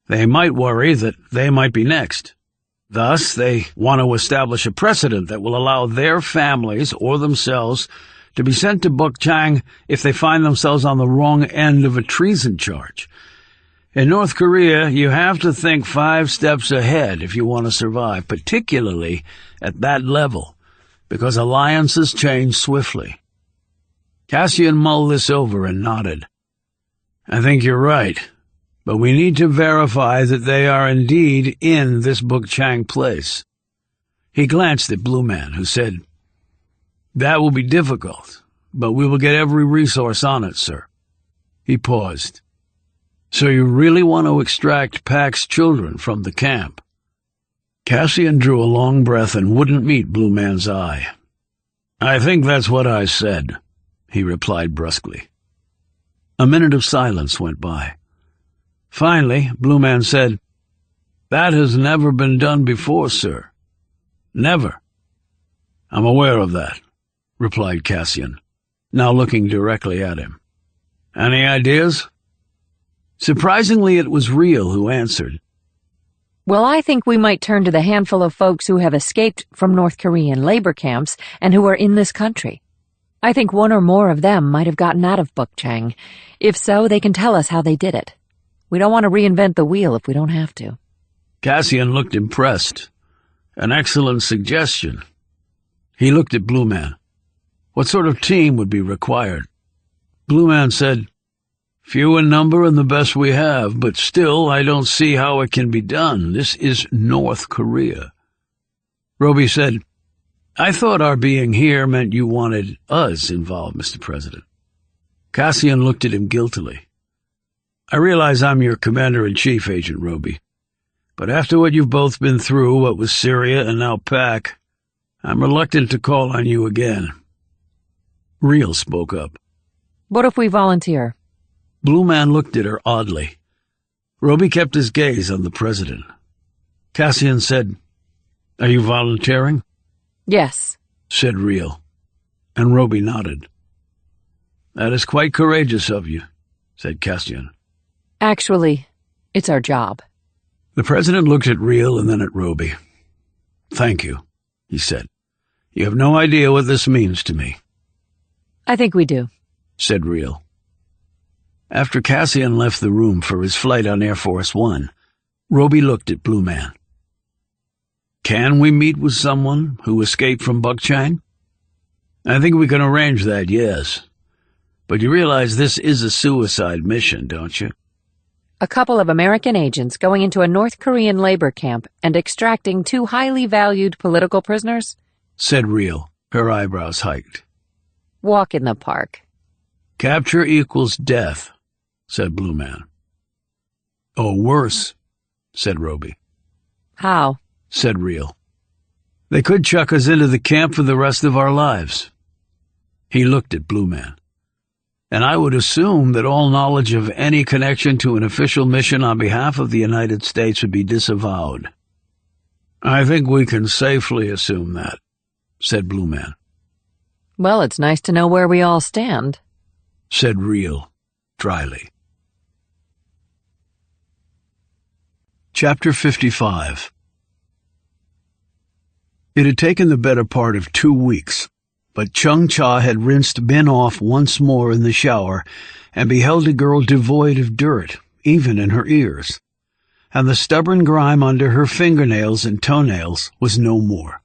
They might worry that they might be next. Thus, they want to establish a precedent that will allow their families or themselves to be sent to Buk Chang if they find themselves on the wrong end of a treason charge. In North Korea, you have to think 5 steps ahead if you want to survive, particularly at that level, because alliances change swiftly. Cassian mulled this over and nodded. I think you're right, but we need to verify that they are indeed in this Buk Chang place. He glanced at Blue Man, who said, That will be difficult, but we will get every resource on it, sir. He paused. So you really want to extract Pack's children from the camp? Cassian drew a long breath and wouldn't meet Blue Man's eye. I think that's what I said, he replied brusquely. A minute of silence went by. Finally, Blue Man said, That has never been done before, sir. Never. I'm aware of that, replied Cassian, now looking directly at him. Any ideas? Surprisingly, it was Reel who answered. Well, I think we might turn to the handful of folks who have escaped from North Korean labor camps and who are in this country. I think one or more of them might have gotten out of Buk Chang. If so, they can tell us how they did it. We don't want to reinvent the wheel if we don't have to. Cassian looked impressed. An excellent suggestion. He looked at Blue Man. What sort of team would be required? Blue Man said, Few in number and the best we have, but still I don't see how it can be done. This is North Korea. Roby said, I thought our being here meant you wanted us involved, Mr. President. Cassian looked at him guiltily. I realize I'm your commander-in-chief, Agent Roby, but after what you've both been through, what with Syria and now Pack, I'm reluctant to call on you again. Reel spoke up. What if we volunteer? Blue Man looked at her oddly. Roby kept his gaze on the president. Cassian said, Are you volunteering? Yes, said Reel, and Roby nodded. That is quite courageous of you, said Cassian. Actually, it's our job. The president looked at Reel and then at Roby. "Thank you," he said. "You have no idea what this means to me." I think we do, said Reel. After Cassian left the room for his flight on Air Force One, Roby looked at Blue Man. "Can we meet with someone who escaped from Buckchang?" "I think we can arrange that, yes. But you realize this is a suicide mission, don't you?" a couple of American agents going into a North Korean labor camp and extracting 2 highly valued political prisoners? said Reel, her eyebrows hiked. Walk in the park. "Capture equals death," said Blue Man. "Oh, worse," said Roby. How? said Reel. "They could chuck us into the camp for the rest of our lives." He looked at Blue Man. "And I would assume that all knowledge of any connection to an official mission on behalf of the United States would be disavowed." "I think we can safely assume that," said Blue Man. Well, it's nice to know where we all stand, said Reel, dryly. Chapter 55. It had taken the better part of 2 weeks, but Chung Cha had rinsed Bin off once more in the shower and beheld a girl devoid of dirt, even in her ears, and the stubborn grime under her fingernails and toenails was no more.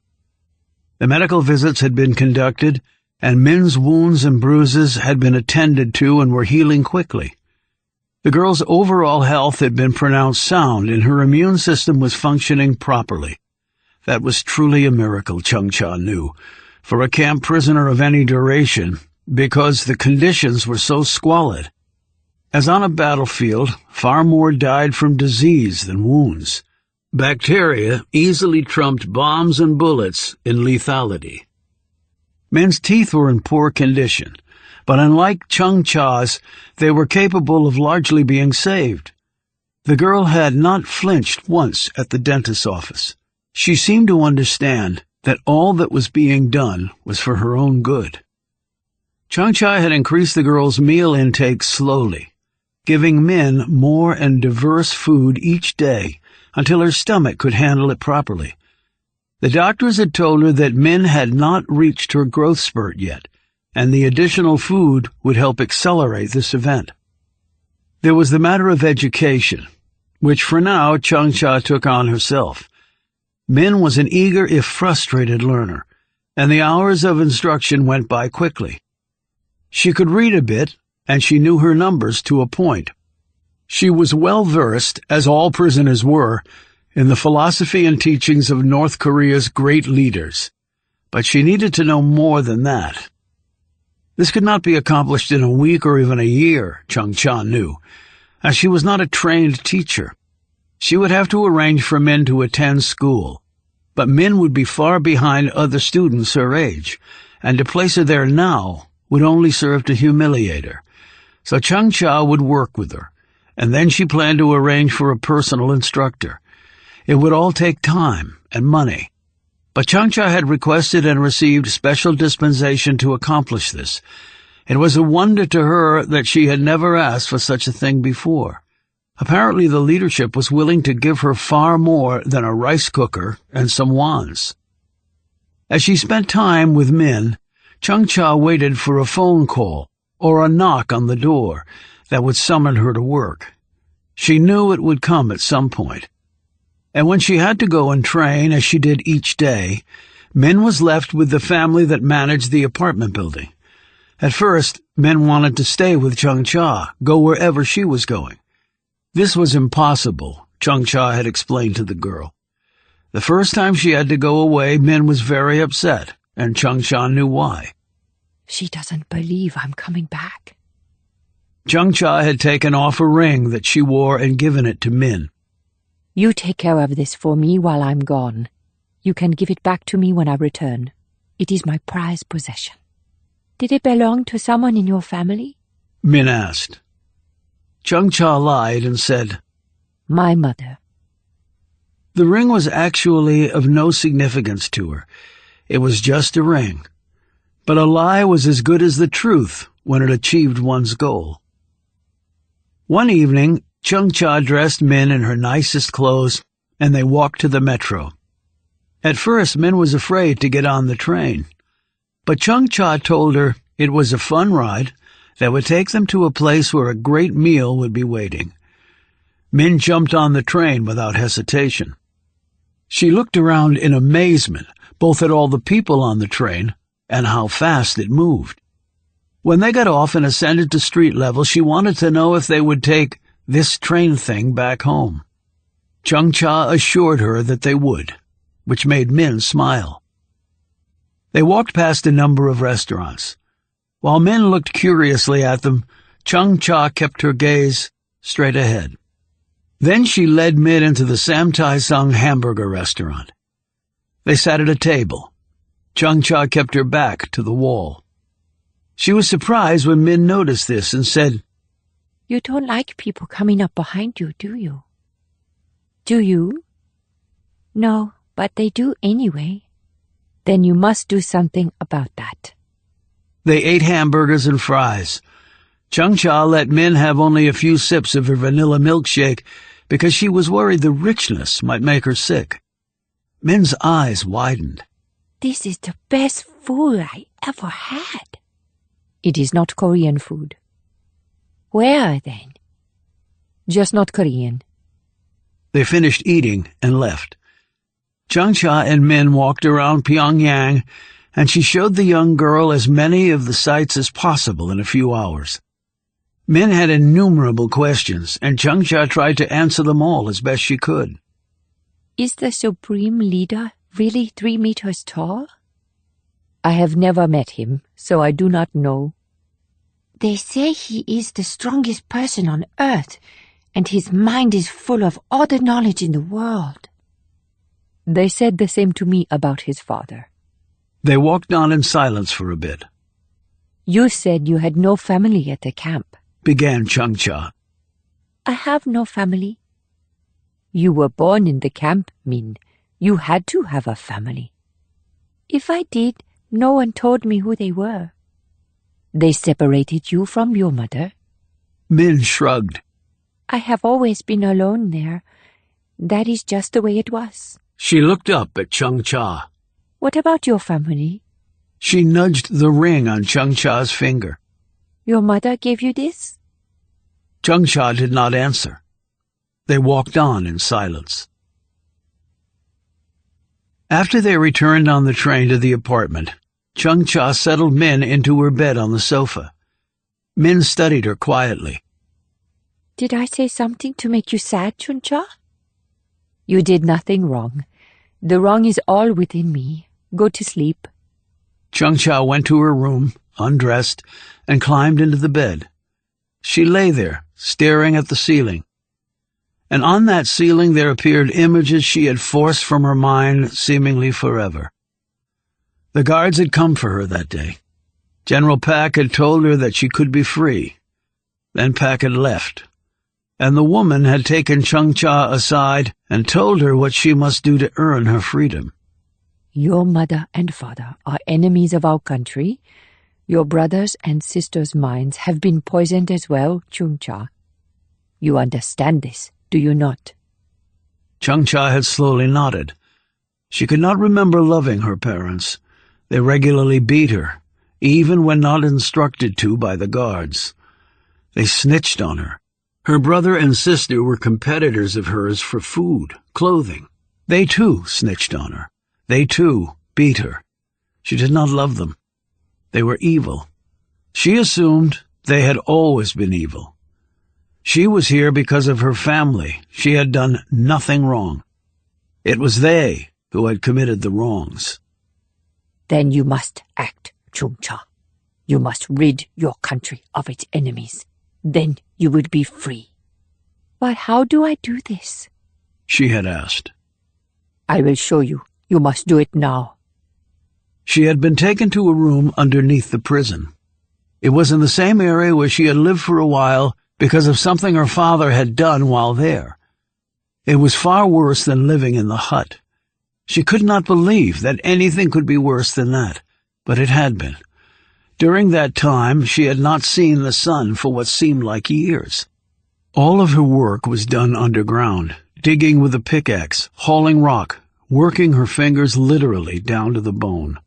The medical visits had been conducted, and Min's wounds and bruises had been attended to and were healing quickly. The girl's overall health had been pronounced sound, and her immune system was functioning properly. That was truly a miracle, Chung Cha knew, for a camp prisoner of any duration, because the conditions were so squalid. As on a battlefield, far more died from disease than wounds. Bacteria easily trumped bombs and bullets in lethality. Min's teeth were in poor condition, but unlike Chung Cha's, they were capable of largely being saved. The girl had not flinched once at the dentist's office. She seemed to understand that all that was being done was for her own good. Chung Cha had increased the girl's meal intake slowly, giving Min more and diverse food each day until her stomach could handle it properly. The doctors had told her that Min had not reached her growth spurt yet, and the additional food would help accelerate this event. There was the matter of education, which for now Chung Cha took on herself. Min was an eager if frustrated learner, and the hours of instruction went by quickly. She could read a bit, and she knew her numbers to a point. She was well versed, as all prisoners were, in the philosophy and teachings of North Korea's great leaders, but she needed to know more than that. This could not be accomplished in a week or even a year, Chung Cha knew, as she was not a trained teacher. She would have to arrange for Min to attend school, but Min would be far behind other students her age, and to place her there now would only serve to humiliate her. So Chung Cha would work with her, and then she planned to arrange for a personal instructor. It would all take time and money, but Chung Cha had requested and received special dispensation to accomplish this. It was a wonder to her that she had never asked for such a thing before. Apparently the leadership was willing to give her far more than a rice cooker and some wands. As she spent time with Min, Chung Cha waited for a phone call or a knock on the door that would summon her to work. She knew it would come at some point. And when she had to go and train, as she did each day, Min was left with the family that managed the apartment building. At first, Min wanted to stay with Chung Cha, go wherever she was going. This was impossible, Chung Cha had explained to the girl. The first time she had to go away, Min was very upset, and Chung Cha knew why. She doesn't believe I'm coming back. Chung Cha had taken off a ring that she wore and given it to Min. You take care of this for me while I'm gone. You can give it back to me when I return. It is my prized possession. Did it belong to someone in your family? Min asked. Chung Cha lied and said, My mother. The ring was actually of no significance to her. It was just a ring. But a lie was as good as the truth when it achieved one's goal. One evening, Chung-Cha dressed Min in her nicest clothes, and they walked to the metro. At first, Min was afraid to get on the train, but Chung-Cha told her it was a fun ride that would take them to a place where a great meal would be waiting. Min jumped on the train without hesitation. She looked around in amazement, both at all the people on the train and how fast it moved. When they got off and ascended to street level, she wanted to know if they would take this train thing back home. Chung-Cha assured her that they would, which made Min smile. They walked past a number of restaurants. While Min looked curiously at them, Chung-Cha kept her gaze straight ahead. Then she led Min into the Sam Tai Sung hamburger restaurant. They sat at a table. Chung-Cha kept her back to the wall. She was surprised when Min noticed this and said, "You don't like people coming up behind you, do you?" "Do you?" "No, but they do anyway." "Then you must do something about that." They ate hamburgers and fries. Chung-Cha let Min have only a few sips of her vanilla milkshake because she was worried the richness might make her sick. Min's eyes widened. "This is the best food I ever had." "It is not Korean food." "Where then?" "Just not Korean." They finished eating and left. Chung-Cha and Min walked around Pyongyang, and she showed the young girl as many of the sights as possible in a few hours. Min had innumerable questions, and Chung-Cha tried to answer them all as best she could. "Is the Supreme Leader really 3 meters tall?" "I have never met him, so I do not know." "They say he is the strongest person on earth, and his mind is full of all the knowledge in the world." "They said the same to me about his father." They walked on in silence for a bit. "You said you had no family at the camp," began Chung-Cha. "I have no family." "You were born in the camp, Min. You had to have a family." "If I did, no one told me who they were." "They separated you from your mother?" Min shrugged. "I have always been alone there. That is just the way it was." She looked up at Chung-Cha. "What about your family?" She nudged the ring on Chung-Cha's finger. "Your mother gave you this?" Chung-Cha did not answer. They walked on in silence. After they returned on the train to the apartment, Chung-Cha settled Min into her bed on the sofa. Min studied her quietly. "Did I say something to make you sad, Chung-Cha?" "You did nothing wrong. The wrong is all within me. Go to sleep." Chung-Cha went to her room, undressed, and climbed into the bed. She lay there, staring at the ceiling. And on that ceiling there appeared images she had forced from her mind seemingly forever. The guards had come for her that day. General Pak had told her that she could be free. Then Pak had left, and the woman had taken Chung-Cha aside and told her what she must do to earn her freedom. "Your mother and father are enemies of our country. Your brothers and sisters' minds have been poisoned as well, Chung-Cha. You understand this, do you not?" Chung-Cha had slowly nodded. She could not remember loving her parents. They regularly beat her, even when not instructed to by the guards. They snitched on her. Her brother and sister were competitors of hers for food, clothing. They too snitched on her. They too beat her. She did not love them. They were evil. She assumed they had always been evil. She was here because of her family. She had done nothing wrong. It was they who had committed the wrongs. "Then you must act, Chung-Cha. You must rid your country of its enemies. Then you will be free." "But how do I do this?" she had asked. "I will show you. You must do it now." She had been taken to a room underneath the prison. It was in the same area where she had lived for a while because of something her father had done while there. It was far worse than living in the hut. She could not believe that anything could be worse than that, but it had been. During that time, she had not seen the sun for what seemed like years. All of her work was done underground, digging with a pickaxe, hauling rock, working her fingers literally down to the bone.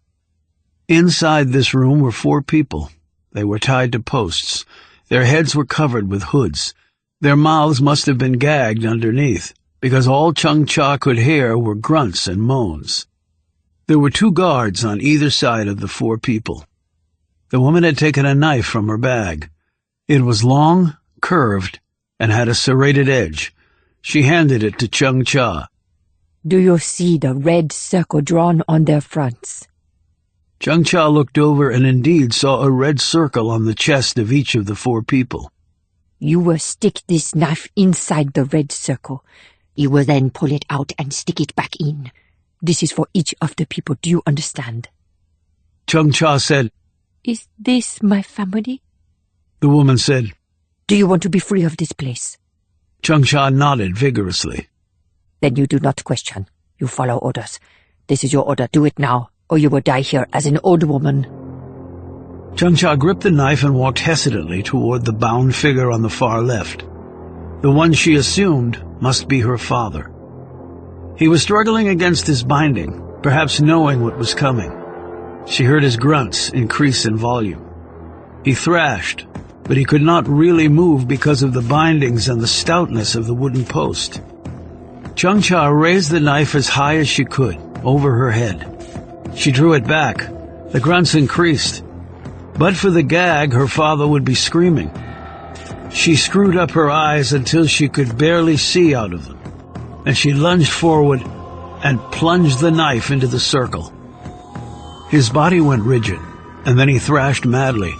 Inside this room were 4 people. They were tied to posts. Their heads were covered with hoods. Their mouths must have been gagged underneath, because all Chung Cha could hear were grunts and moans. There were 2 guards on either side of the 4 people. The woman had taken a knife from her bag. It was long, curved, and had a serrated edge. She handed it to Chung Cha. Do you see the red circle drawn on their fronts? Chung Cha looked over and indeed saw a red circle on the chest of each of the 4 people. You will stick this knife inside the red circle. You will then pull it out and stick it back in. This is for each of the people. Do you understand? Chung Cha said, Is this my family? The woman said, Do you want to be free of this place? Chung Cha nodded vigorously. Then you do not question. You follow orders. This is your order. Do it now, or you will die here as an old woman. Chung Cha gripped the knife and walked hesitantly toward the bound figure on the far left. The one she assumed must be her father. He was struggling against his binding, perhaps knowing what was coming. She heard his grunts increase in volume. He thrashed, but he could not really move because of the bindings and the stoutness of the wooden post. Chung Cha raised the knife as high as she could, over her head. She drew it back. The grunts increased. But for the gag, her father would be screaming. She screwed up her eyes until she could barely see out of them, and she lunged forward and plunged the knife into the circle. His body went rigid, and then he thrashed madly,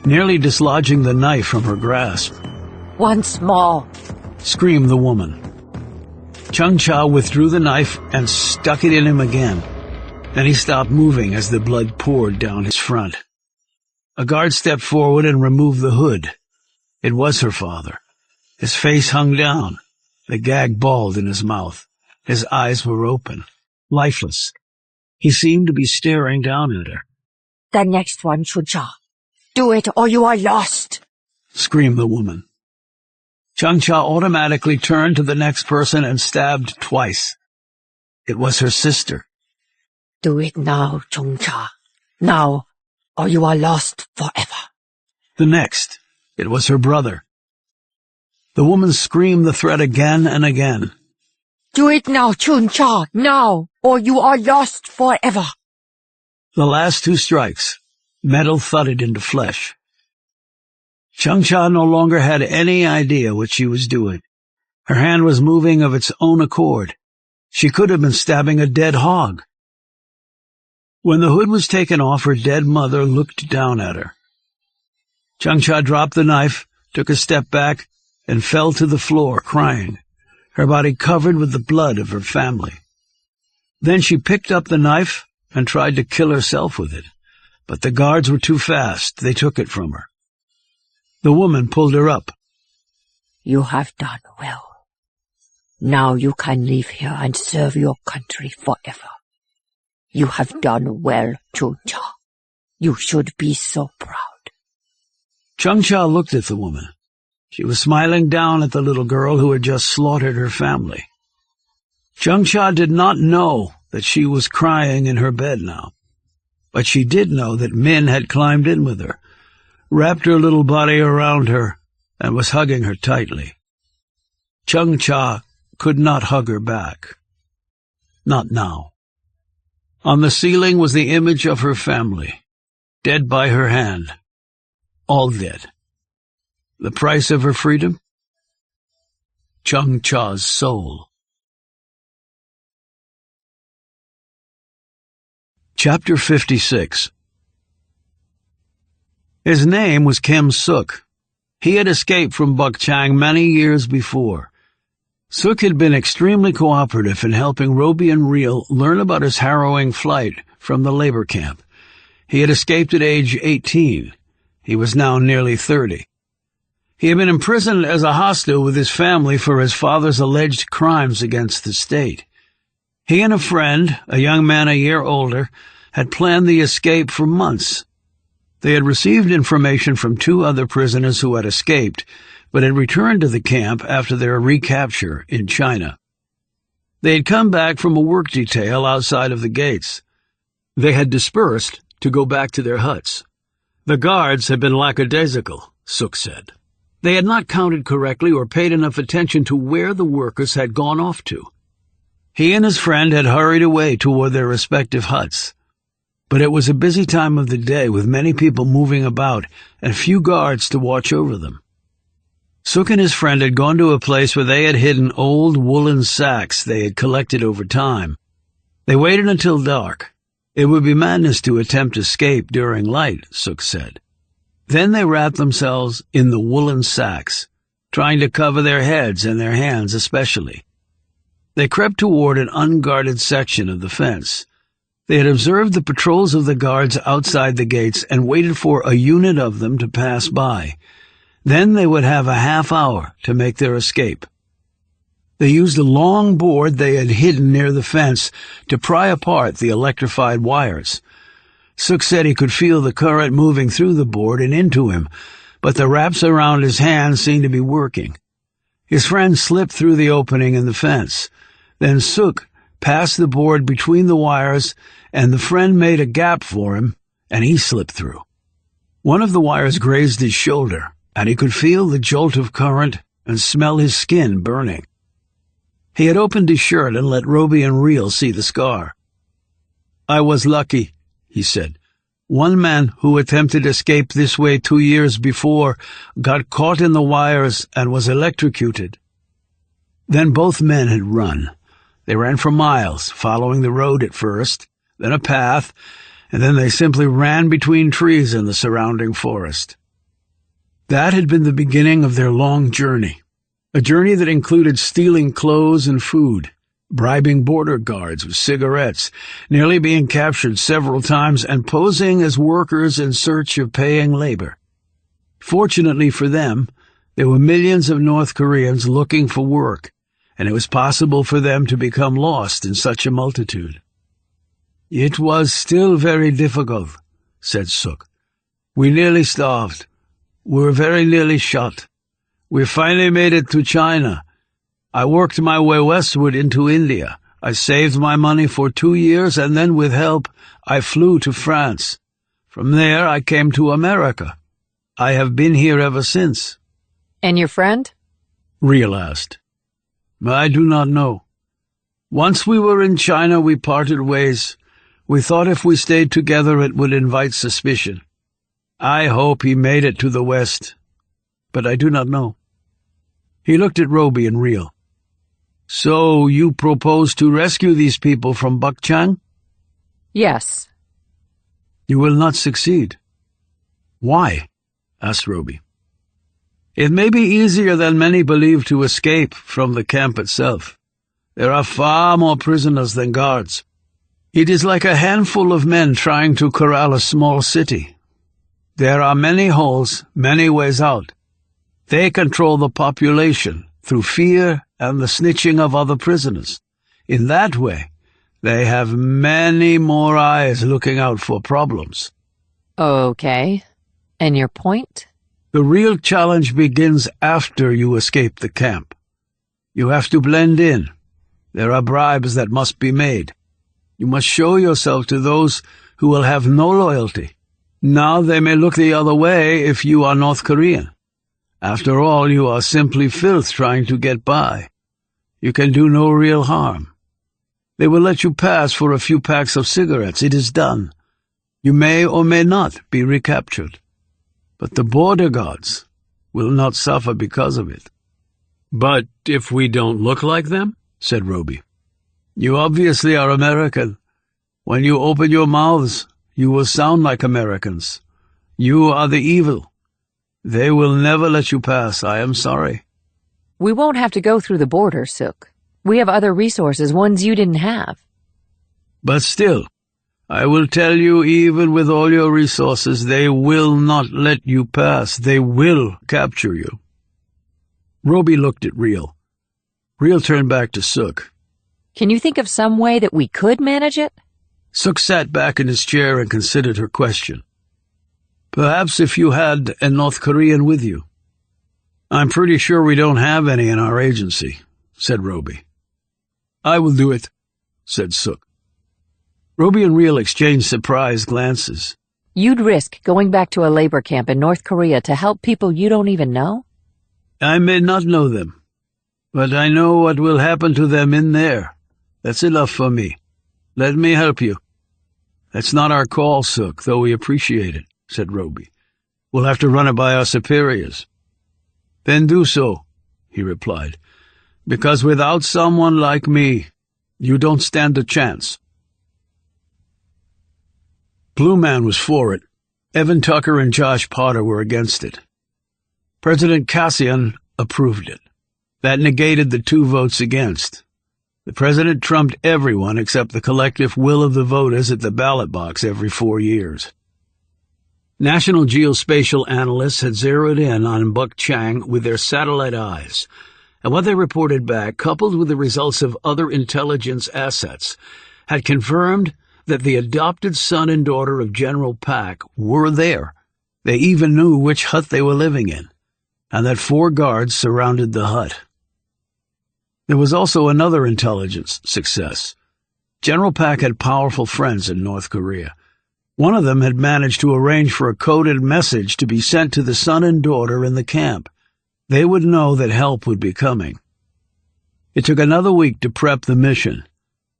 nearly dislodging the knife from her grasp. Once more, screamed the woman. Chung Cha withdrew the knife and stuck it in him again. Then he stopped moving as the blood poured down his front. A guard stepped forward and removed the hood. It was her father. His face hung down, the gag balled in his mouth. His eyes were open, lifeless. He seemed to be staring down at her. The next one, Chung-cha. Do it or you are lost, screamed the woman. Chung Cha automatically turned to the next person and stabbed twice. It was her sister. Do it now, Chung-cha. Now, or you are lost forever. The next, it was her brother. The woman screamed the threat again and again. Do it now, Chung-cha, now, or you are lost forever. The last 2 strikes, metal thudded into flesh. Chung Cha no longer had any idea what she was doing. Her hand was moving of its own accord. She could have been stabbing a dead hog. When the hood was taken off, her dead mother looked down at her. Chung Cha dropped the knife, took a step back, and fell to the floor, crying, her body covered with the blood of her family. Then she picked up the knife and tried to kill herself with it, but the guards were too fast. They took it from her. The woman pulled her up. You have done well. Now you can live here and serve your country forever. You have done well, Chung-cha. You should be so proud. Chung Cha looked at the woman. She was smiling down at the little girl who had just slaughtered her family. Chung Cha did not know that she was crying in her bed now, but she did know that Min had climbed in with her, wrapped her little body around her, and was hugging her tightly. Chung Cha could not hug her back. Not now. On the ceiling was the image of her family, dead by her hand, all dead. The price of her freedom? Chung Cha's soul. Chapter 56. His name was Kim Suk. He had escaped from Bukchang many years before. Suk had been extremely cooperative in helping Roby and Reel learn about his harrowing flight from the labor camp. He had escaped at age 18. He was now nearly 30. He had been imprisoned as a hostage with his family for his father's alleged crimes against the state. He and a friend, a young man a year older, had planned the escape for months. They had received information from 2 other prisoners who had escaped, but had returned to the camp after their recapture in China. They had come back from a work detail outside of the gates. They had dispersed to go back to their huts. The guards had been lackadaisical, Suk said. They had not counted correctly or paid enough attention to where the workers had gone off to. He and his friend had hurried away toward their respective huts. But it was a busy time of the day with many people moving about and few guards to watch over them. Suk and his friend had gone to a place where they had hidden old woolen sacks they had collected over time. They waited until dark. It would be madness to attempt escape during light, Suk said. Then they wrapped themselves in the woolen sacks, trying to cover their heads and their hands especially. They crept toward an unguarded section of the fence. They had observed the patrols of the guards outside the gates and waited for a unit of them to pass by. Then they would have a half hour to make their escape. They used a long board they had hidden near the fence to pry apart the electrified wires. Suk said he could feel the current moving through the board and into him, but the wraps around his hands seemed to be working. His friend slipped through the opening in the fence. Then Suk passed the board between the wires, and the friend made a gap for him, and he slipped through. One of the wires grazed his shoulder, and he could feel the jolt of current and smell his skin burning. He had opened his shirt and let Roby and Reel see the scar. "I was lucky," he said. "One man who attempted escape this way 2 years before got caught in the wires and was electrocuted." Then both men had run. They ran for miles, following the road at first, then a path, and then they simply ran between trees in the surrounding forest. That had been the beginning of their long journey, a journey that included stealing clothes and food, bribing border guards with cigarettes, nearly being captured several times, and posing as workers in search of paying labor. Fortunately for them, there were millions of North Koreans looking for work, and it was possible for them to become lost in such a multitude. "It was still very difficult," said Suk. "We nearly starved. We were very nearly shot. We finally made it to China. I worked my way westward into India. I saved my money for 2 years, and then with help, I flew to France. From there, I came to America. I have been here ever since." And your friend? Reel asked. "I do not know. Once we were in China, we parted ways. We thought if we stayed together, it would invite suspicion. I hope he made it to the West, but I do not know." He looked at Roby and Reel. "So you propose to rescue these people from Bukchang?" Yes. "You will not succeed." "Why?" asked Roby. "It may be easier than many believe to escape from the camp itself. There are far more prisoners than guards. It is like a handful of men trying to corral a small city. There are many holes, many ways out. They control the population through fear and the snitching of other prisoners. In that way, they have many more eyes looking out for problems." Okay. And your point? The real challenge begins after you escape the camp. You have to blend in. There are bribes that must be made. You must show yourself to those who will have no loyalty. Now they may look the other way if you are North Korean. After all, you are simply filth trying to get by. You can do no real harm. They will let you pass for a few packs of cigarettes. It is done. You may or may not be recaptured. But the border guards will not suffer because of it." "But if we don't look like them?" said Roby. "You obviously are American. When you open your mouths, you will sound like Americans. You are the evil. They will never let you pass. I am sorry." We won't have to go through the border, Suk. We have other resources, ones you didn't have. "But still, I will tell you, even with all your resources, they will not let you pass. They will capture you." Roby looked at Reel. Reel turned back to Suk. Can you think of some way that we could manage it? Suk sat back in his chair and considered her question. "Perhaps if you had a North Korean with you." I'm pretty sure we don't have any in our agency, said Roby. I will do it, said Sook. Roby and Reel exchanged surprised glances. You'd risk going back to a labor camp in North Korea to help people you don't even know? I may not know them, but I know what will happen to them in there. That's enough for me. Let me help you. That's not our call, Sook, though we appreciate it, said Roby. We'll have to run it by our superiors. Then do so, he replied, because without someone like me, you don't stand a chance. Blue Man was for it. Evan Tucker and Josh Potter were against it. President Cassian approved it. That negated the 2 votes against. The president trumped everyone except the collective will of the voters at the ballot box every 4 years. National geospatial analysts had zeroed in on Buk Chang with their satellite eyes, and what they reported back, coupled with the results of other intelligence assets, had confirmed that the adopted son and daughter of General Pak were there. They even knew which hut they were living in, and that 4 guards surrounded the hut. There was also another intelligence success. General Pak had powerful friends in North Korea. One of them had managed to arrange for a coded message to be sent to the son and daughter in the camp. They would know that help would be coming. It took another week to prep the mission.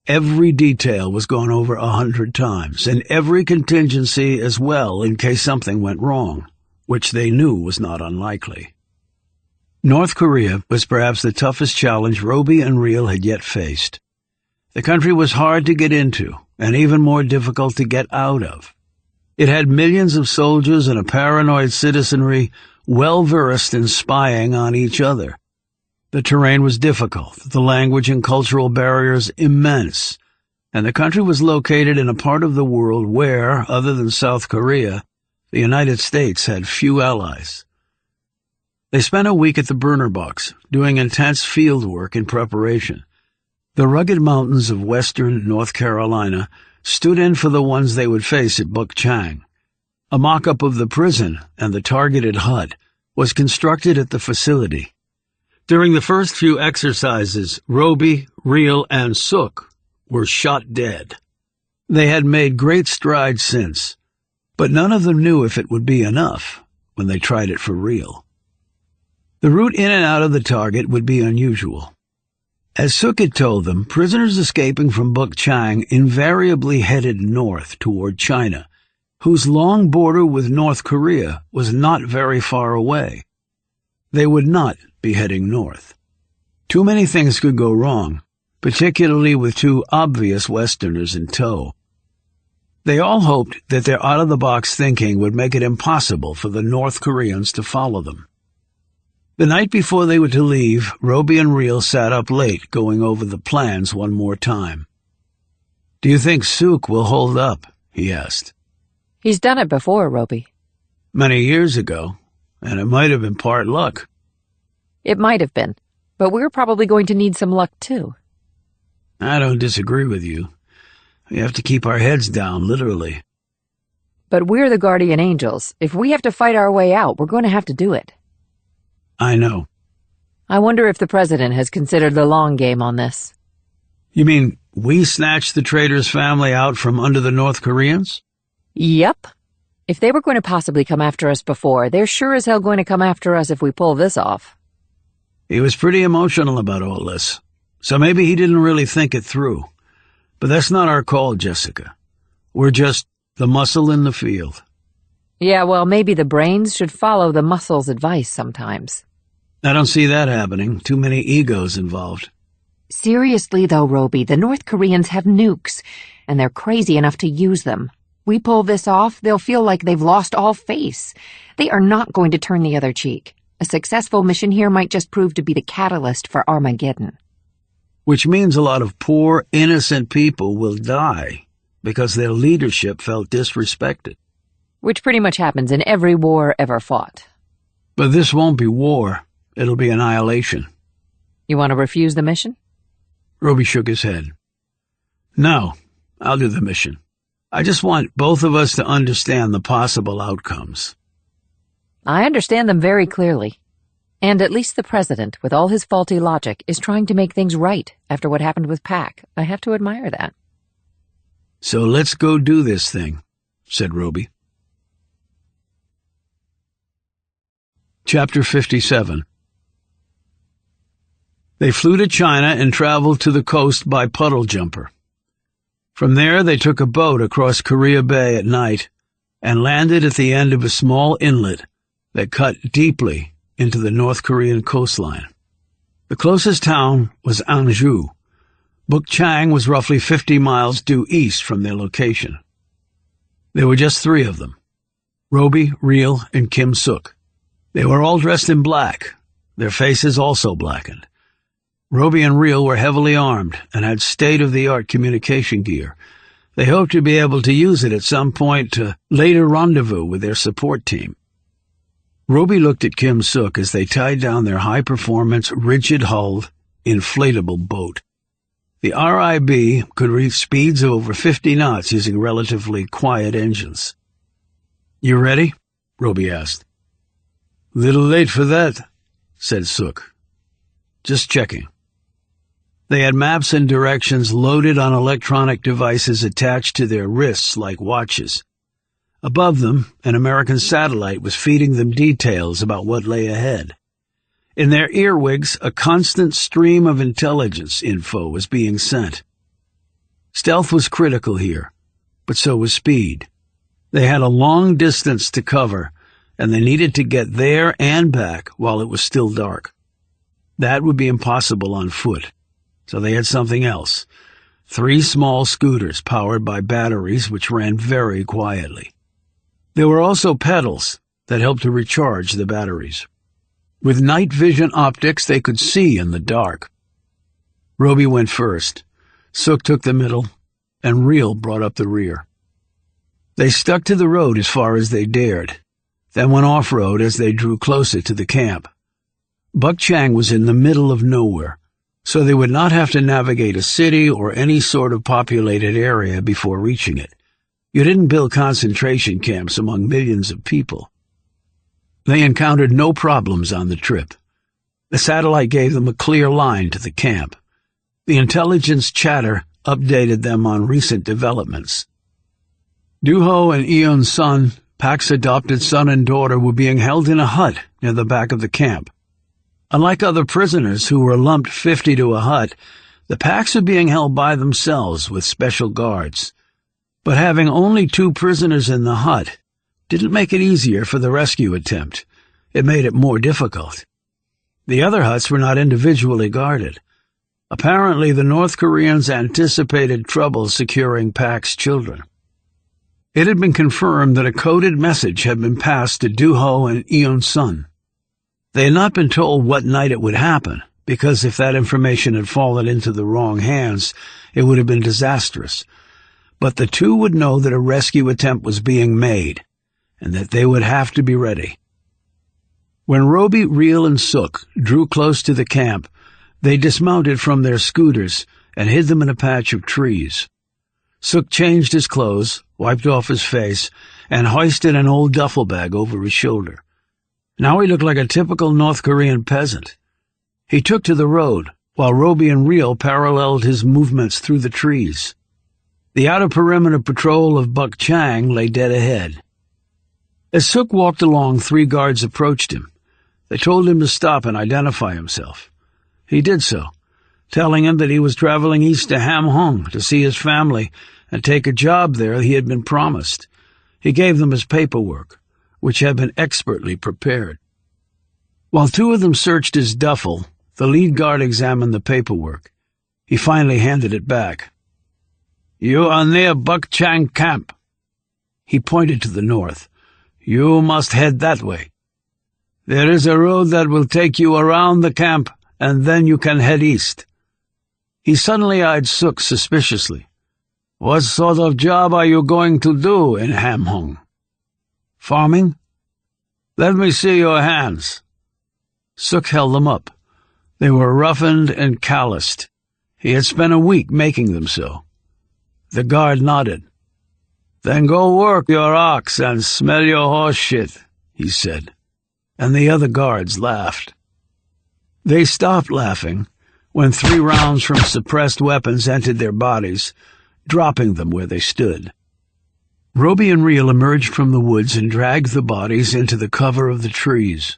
Every detail was gone over 100 times, and every contingency as well in case something went wrong, which they knew was not unlikely. North Korea was perhaps the toughest challenge Roby and Reel had yet faced. The country was hard to get into, and even more difficult to get out of. It had millions of soldiers and a paranoid citizenry well-versed in spying on each other. The terrain was difficult, the language and cultural barriers immense, and the country was located in a part of the world where, other than South Korea, the United States had few allies. They spent a week at the burner box, doing intense field work in preparation. The rugged mountains of western North Carolina stood in for the ones they would face at Buk Chang. A mock-up of the prison and the targeted hut was constructed at the facility. During the first few exercises, Roby, Reel, and Sook were shot dead. They had made great strides since, but none of them knew if it would be enough when they tried it for real. The route in and out of the target would be unusual. As Sook had told them, prisoners escaping from Buk Chang invariably headed north toward China, whose long border with North Korea was not very far away. They would not be heading north. Too many things could go wrong, particularly with 2 obvious Westerners in tow. They all hoped that their out-of-the-box thinking would make it impossible for the North Koreans to follow them. The night before they were to leave, Roby and Reel sat up late going over the plans one more time. "Do you think Sook will hold up?" he asked. He's done it before, Roby. "Many years ago, and it might have been part luck." It might have been, but we're probably going to need some luck too. "I don't disagree with you. We have to keep our heads down, literally." But we're the guardian angels. If we have to fight our way out, we're going to have to do it. "I know." I wonder if the president has considered the long game on this. "You mean we snatched the traitor's family out from under the North Koreans?" Yep. If they were going to possibly come after us before, they're sure as hell going to come after us if we pull this off. He was pretty emotional about all this, so maybe he didn't really think it through. But that's not our call, Jessica. We're just the muscle in the field. Yeah, well, maybe the brains should follow the muscle's advice sometimes. I don't see that happening. Too many egos involved. Seriously, though, Roby, the North Koreans have nukes, and they're crazy enough to use them. We pull this off, they'll feel like they've lost all face. They are not going to turn the other cheek. A successful mission here might just prove to be the catalyst for Armageddon. Which means a lot of poor, innocent people will die because their leadership felt disrespected. Which pretty much happens in every war ever fought. But this won't be war. It'll be annihilation. You want to refuse the mission? Roby shook his head. "No, I'll do the mission. I just want both of us to understand the possible outcomes." I understand them very clearly. And at least the president, with all his faulty logic, is trying to make things right after what happened with Pack. I have to admire that. "So let's go do this thing," said Roby. Chapter 57. They flew to China and traveled to the coast by Puddle Jumper. From there they took a boat across Korea Bay at night and landed at the end of a small inlet that cut deeply into the North Korean coastline. The closest town was Anju. Bukchang was roughly 50 miles due east from their location. There were just 3 of them, Roby, Reel, and Kim Suk. They were all dressed in black, their faces also blackened. Roby and Reel were heavily armed and had state-of-the-art communication gear. They hoped to be able to use it at some point to later rendezvous with their support team. Roby looked at Kim Suk as they tied down their high-performance, rigid-hulled, inflatable boat. The RIB could reach speeds of over 50 knots using relatively quiet engines. "You ready?" Roby asked. "Little late for that," said Suk. "Just checking." They had maps and directions loaded on electronic devices attached to their wrists like watches. Above them, an American satellite was feeding them details about what lay ahead. In their earwigs, a constant stream of intelligence info was being sent. Stealth was critical here, but so was speed. They had a long distance to cover, and they needed to get there and back while it was still dark. That would be impossible on foot, so they had something else. 3 small scooters powered by batteries which ran very quietly. There were also pedals that helped to recharge the batteries. With night vision optics, they could see in the dark. Roby went first, Suk took the middle, and Reel brought up the rear. They stuck to the road as far as they dared, then went off-road as they drew closer to the camp. Bukchang was in the middle of nowhere, so they would not have to navigate a city or any sort of populated area before reaching it. You didn't build concentration camps among millions of people. They encountered no problems on the trip. The satellite gave them a clear line to the camp. The intelligence chatter updated them on recent developments. Duho and Eun's son, Pak's adopted son and daughter, were being held in a hut near the back of the camp. Unlike other prisoners who were lumped 50 to a hut, the Paks were being held by themselves with special guards. But having only 2 prisoners in the hut didn't make it easier for the rescue attempt. It made it more difficult. The other huts were not individually guarded. Apparently, the North Koreans anticipated trouble securing Pak's children. It had been confirmed that a coded message had been passed to Duho and Eun's son. They had not been told what night it would happen, because if that information had fallen into the wrong hands, it would have been disastrous. But the 2 would know that a rescue attempt was being made, and that they would have to be ready. When Roby, Reel, and Suk drew close to the camp, they dismounted from their scooters and hid them in a patch of trees. Suk changed his clothes, wiped off his face, and hoisted an old duffel bag over his shoulder. Now he looked like a typical North Korean peasant. He took to the road, while Roby and Reel paralleled his movements through the trees. The outer perimeter patrol of Bukchang lay dead ahead. As Suk walked along, 3 guards approached him. They told him to stop and identify himself. He did so, telling him that he was traveling east to Hamhung to see his family and take a job there he had been promised. He gave them his paperwork, which had been expertly prepared. While 2 of them searched his duffel, the lead guard examined the paperwork. He finally handed it back. "You are near Bukchang camp." He pointed to the north. "You must head that way. There is a road that will take you around the camp, and then you can head east." He suddenly eyed Suk suspiciously. "What sort of job are you going to do in Hamhung?" "Farming?" "Let me see your hands." Suk held them up. They were roughened and calloused. He had spent a week making them so. The guard nodded. "Then go work your ox and smell your horse shit," he said, and the other guards laughed. They stopped laughing when 3 rounds from suppressed weapons entered their bodies, dropping them where they stood. Roby and Reel emerged from the woods and dragged the bodies into the cover of the trees.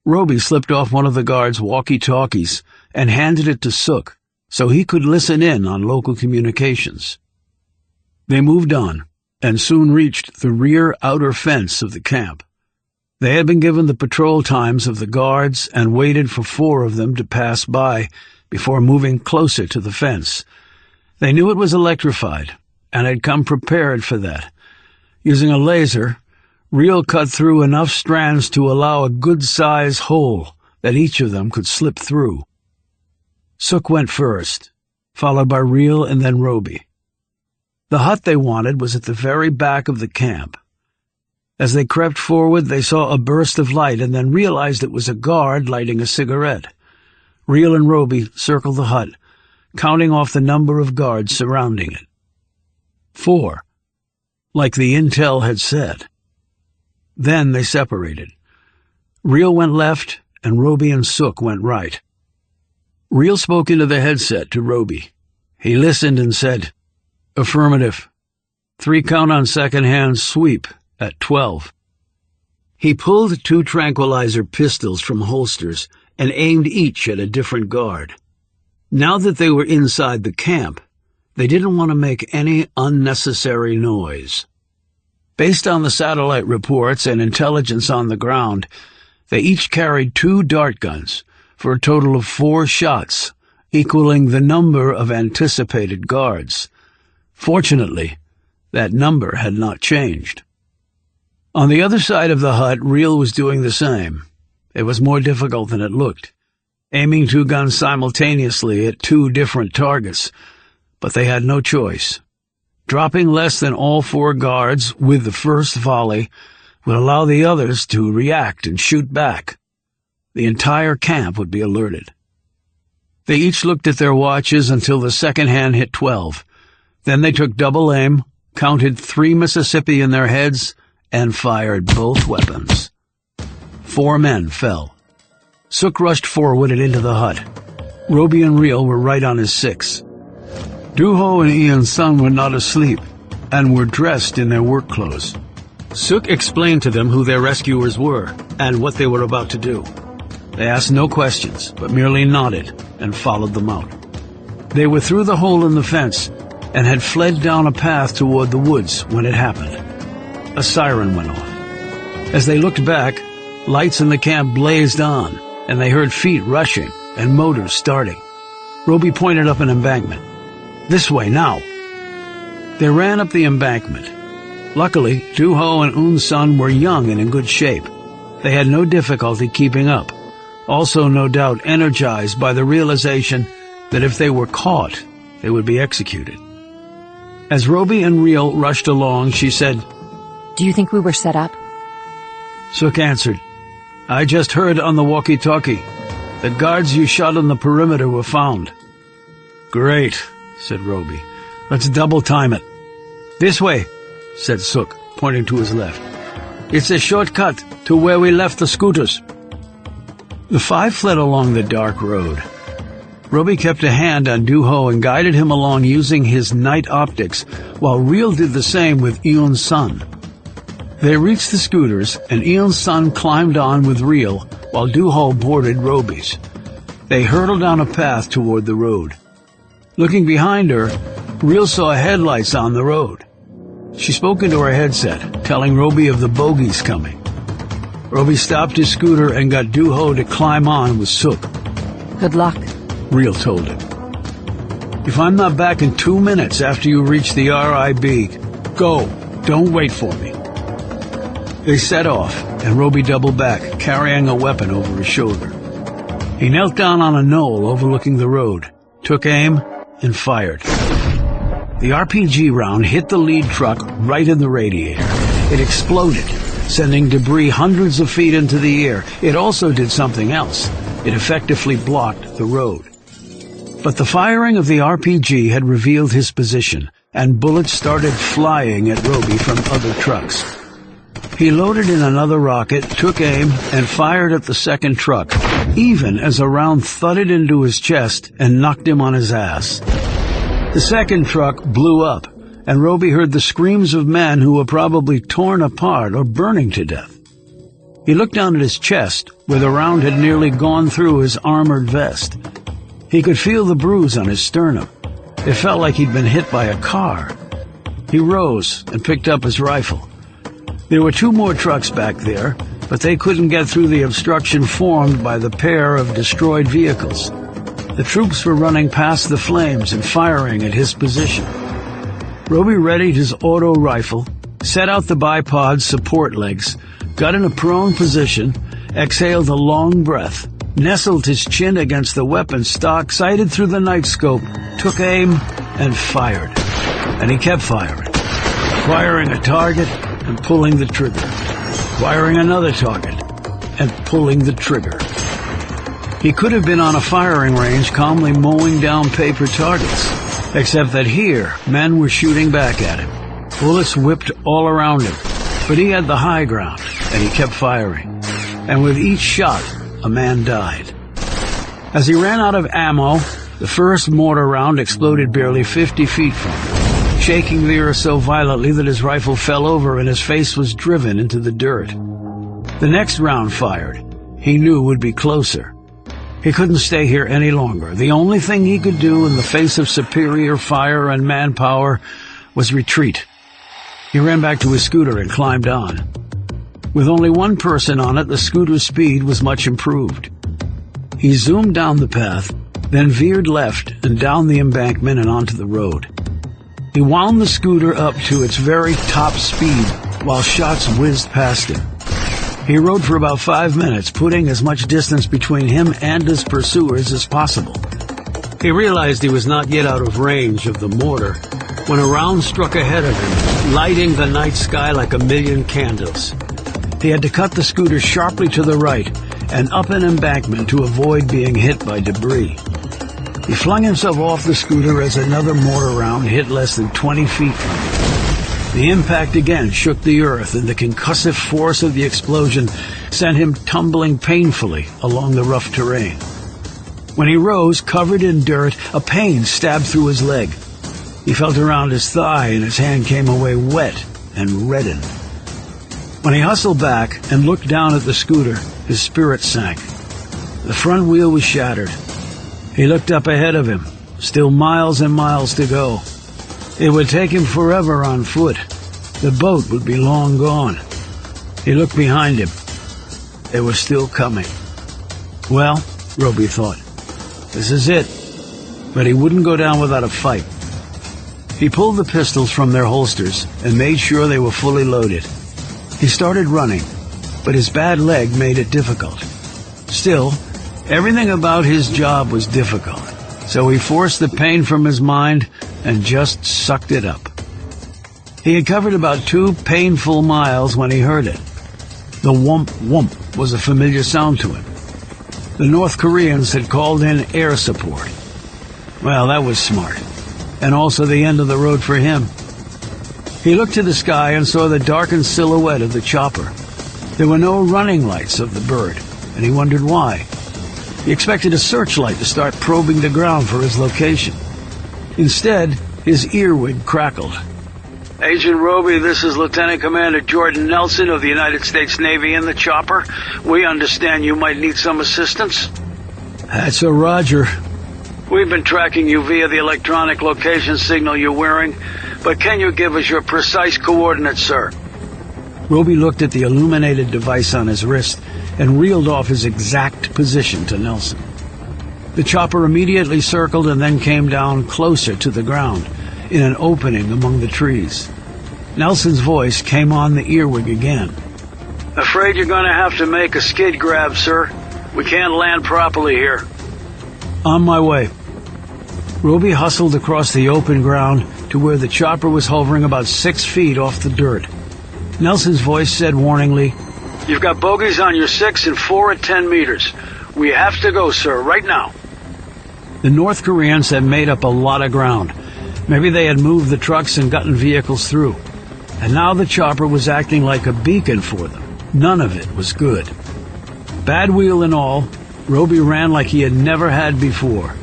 Roby slipped off one of the guards' walkie-talkies and handed it to Sook so he could listen in on local communications. They moved on and soon reached the rear outer fence of the camp. They had been given the patrol times of the guards and waited for 4 of them to pass by before moving closer to the fence. They knew it was electrified and had come prepared for that. Using a laser, Reel cut through enough strands to allow a good-sized hole that each of them could slip through. Sook went first, followed by Reel and then Roby. The hut they wanted was at the very back of the camp. As they crept forward, they saw a burst of light and then realized it was a guard lighting a cigarette. Reel and Roby circled the hut, counting off the number of guards surrounding it. 4, like the intel had said. Then they separated. Reel went left, and Roby and Sook went right. Reel spoke into the headset to Roby. He listened and said, "Affirmative. 3 count on second-hand sweep at 12. He pulled 2 tranquilizer pistols from holsters and aimed each at a different guard. Now that they were inside the camp, they didn't want to make any unnecessary noise. Based on the satellite reports and intelligence on the ground, they each carried 2 dart guns for a total of 4 shots, equaling the number of anticipated guards. Fortunately, that number had not changed. On the other side of the hut, Reel was doing the same. It was more difficult than it looked, aiming 2 guns simultaneously at 2 different targets, but they had no choice. Dropping less than all 4 guards with the first volley would allow the others to react and shoot back. The entire camp would be alerted. They each looked at their watches until the second hand hit 12. Then they took double aim, counted 3 Mississippi in their heads, and fired both weapons. 4 men fell. Sook rushed forward and into the hut. Roby and Reel were right on his 6. Duho and Ian's son were not asleep and were dressed in their work clothes. Sook explained to them who their rescuers were and what they were about to do. They asked no questions, but merely nodded and followed them out. They were through the hole in the fence and had fled down a path toward the woods when it happened. A siren went off. As they looked back, lights in the camp blazed on, and they heard feet rushing and motors starting. Roby pointed up an embankment. "This way, now." They ran up the embankment. Luckily, Duho and Un's son were young and in good shape. They had no difficulty keeping up, also no doubt energized by the realization that if they were caught, they would be executed. As Roby and Reel rushed along, she said, Do you think we were set up? Sook answered, "I just heard on the walkie-talkie. The guards you shot on the perimeter were found." "Great," said Roby. "Let's double time it." "This way," said Sook, pointing to his left. "It's a shortcut to where we left the scooters." The 5 fled along the dark road. Roby kept a hand on Duho and guided him along using his night optics, while Reel did the same with Eon's son. They reached the scooters, and Eon's son climbed on with Reel, while Duho boarded Roby's. They hurtled down a path toward the road. Looking behind her, Reel saw headlights on the road. She spoke into her headset, telling Roby of the bogies coming. Roby stopped his scooter and got Duho to climb on with Sook. Good luck, Reel told him. "If I'm not back in 2 minutes after you reach the RIB, go. Don't wait for me." They set off, and Roby doubled back, carrying a weapon over his shoulder. He knelt down on a knoll overlooking the road, took aim, and fired. The RPG round hit the lead truck right in the radiator. It exploded, sending debris hundreds of feet into the air. It also did something else. It effectively blocked the road. But the firing of the RPG had revealed his position, and bullets started flying at Roby from other trucks. He loaded in another rocket, took aim, and fired at the second truck, even as a round thudded into his chest and knocked him on his ass. The second truck blew up, and Roby heard the screams of men who were probably torn apart or burning to death. He looked down at his chest, where the round had nearly gone through his armored vest. He could feel the bruise on his sternum. It felt like he'd been hit by a car. He rose and picked up his rifle. There were 2 more trucks back there, but they couldn't get through the obstruction formed by the pair of destroyed vehicles. The troops were running past the flames and firing at his position. Roby readied his auto rifle, set out the bipod's support legs, got in a prone position, exhaled a long breath, nestled his chin against the weapon stock, sighted through the night scope, took aim, and fired. And he kept firing, acquiring a target and pulling the trigger, acquiring another target and pulling the trigger. He could have been on a firing range calmly mowing down paper targets, except that here men were shooting back at him. Bullets whipped all around him, but he had the high ground, and he kept firing. And with each shot, a man died. As he ran out of ammo, the first mortar round exploded barely 50 feet from him, shaking the earth so violently that his rifle fell over and his face was driven into the dirt. The next round fired, he knew would be closer. He couldn't stay here any longer. The only thing he could do in the face of superior fire and manpower was retreat. He ran back to his scooter and climbed on. With only 1 person on it, the scooter's speed was much improved. He zoomed down the path, then veered left and down the embankment and onto the road. He wound the scooter up to its very top speed while shots whizzed past him. He rode for about 5 minutes, putting as much distance between him and his pursuers as possible. He realized he was not yet out of range of the mortar when a round struck ahead of him, lighting the night sky like a million candles. He had to cut the scooter sharply to the right and up an embankment to avoid being hit by debris. He flung himself off the scooter as another mortar round hit less than 20 feet from him. The impact again shook the earth, and the concussive force of the explosion sent him tumbling painfully along the rough terrain. When he rose, covered in dirt, a pain stabbed through his leg. He felt around his thigh, and his hand came away wet and reddened. When he hustled back and looked down at the scooter, his spirit sank. The front wheel was shattered. He looked up ahead of him, still miles and miles to go. It would take him forever on foot. The boat would be long gone. He looked behind him. They were still coming. Well, Roby thought, this is it. But he wouldn't go down without a fight. He pulled the pistols from their holsters and made sure they were fully loaded. He started running, but his bad leg made it difficult. Still, everything about his job was difficult, so he forced the pain from his mind and just sucked it up. He had covered about 2 painful miles when he heard it. The whomp whomp was a familiar sound to him. The North Koreans had called in air support. Well, that was smart, and also the end of the road for him. He looked to the sky and saw the darkened silhouette of the chopper. There were no running lights of the bird, and he wondered why. He expected a searchlight to start probing the ground for his location. Instead, his earwig crackled. Agent Roby, this is Lieutenant Commander Jordan Nelson of the United States Navy in the chopper. We understand you might need some assistance. That's a roger. We've been tracking you via the electronic location signal you're wearing, but can you give us your precise coordinates, sir? Roby looked at the illuminated device on his wrist and reeled off his exact position to Nelson. The chopper immediately circled and then came down closer to the ground, in an opening among the trees. Nelson's voice came on the earwig again. Afraid you're going to have to make a skid grab, sir. We can't land properly here. On my way. Roby hustled across the open ground to where the chopper was hovering about 6 feet off the dirt. Nelson's voice said warningly, You've got bogeys on your 6 and 4 at 10 meters. We have to go, sir, right now. The North Koreans had made up a lot of ground. Maybe they had moved the trucks and gotten vehicles through. and now the chopper was acting like a beacon for them. None of it was good. Bad wheel and all, Roby ran like he had never had before.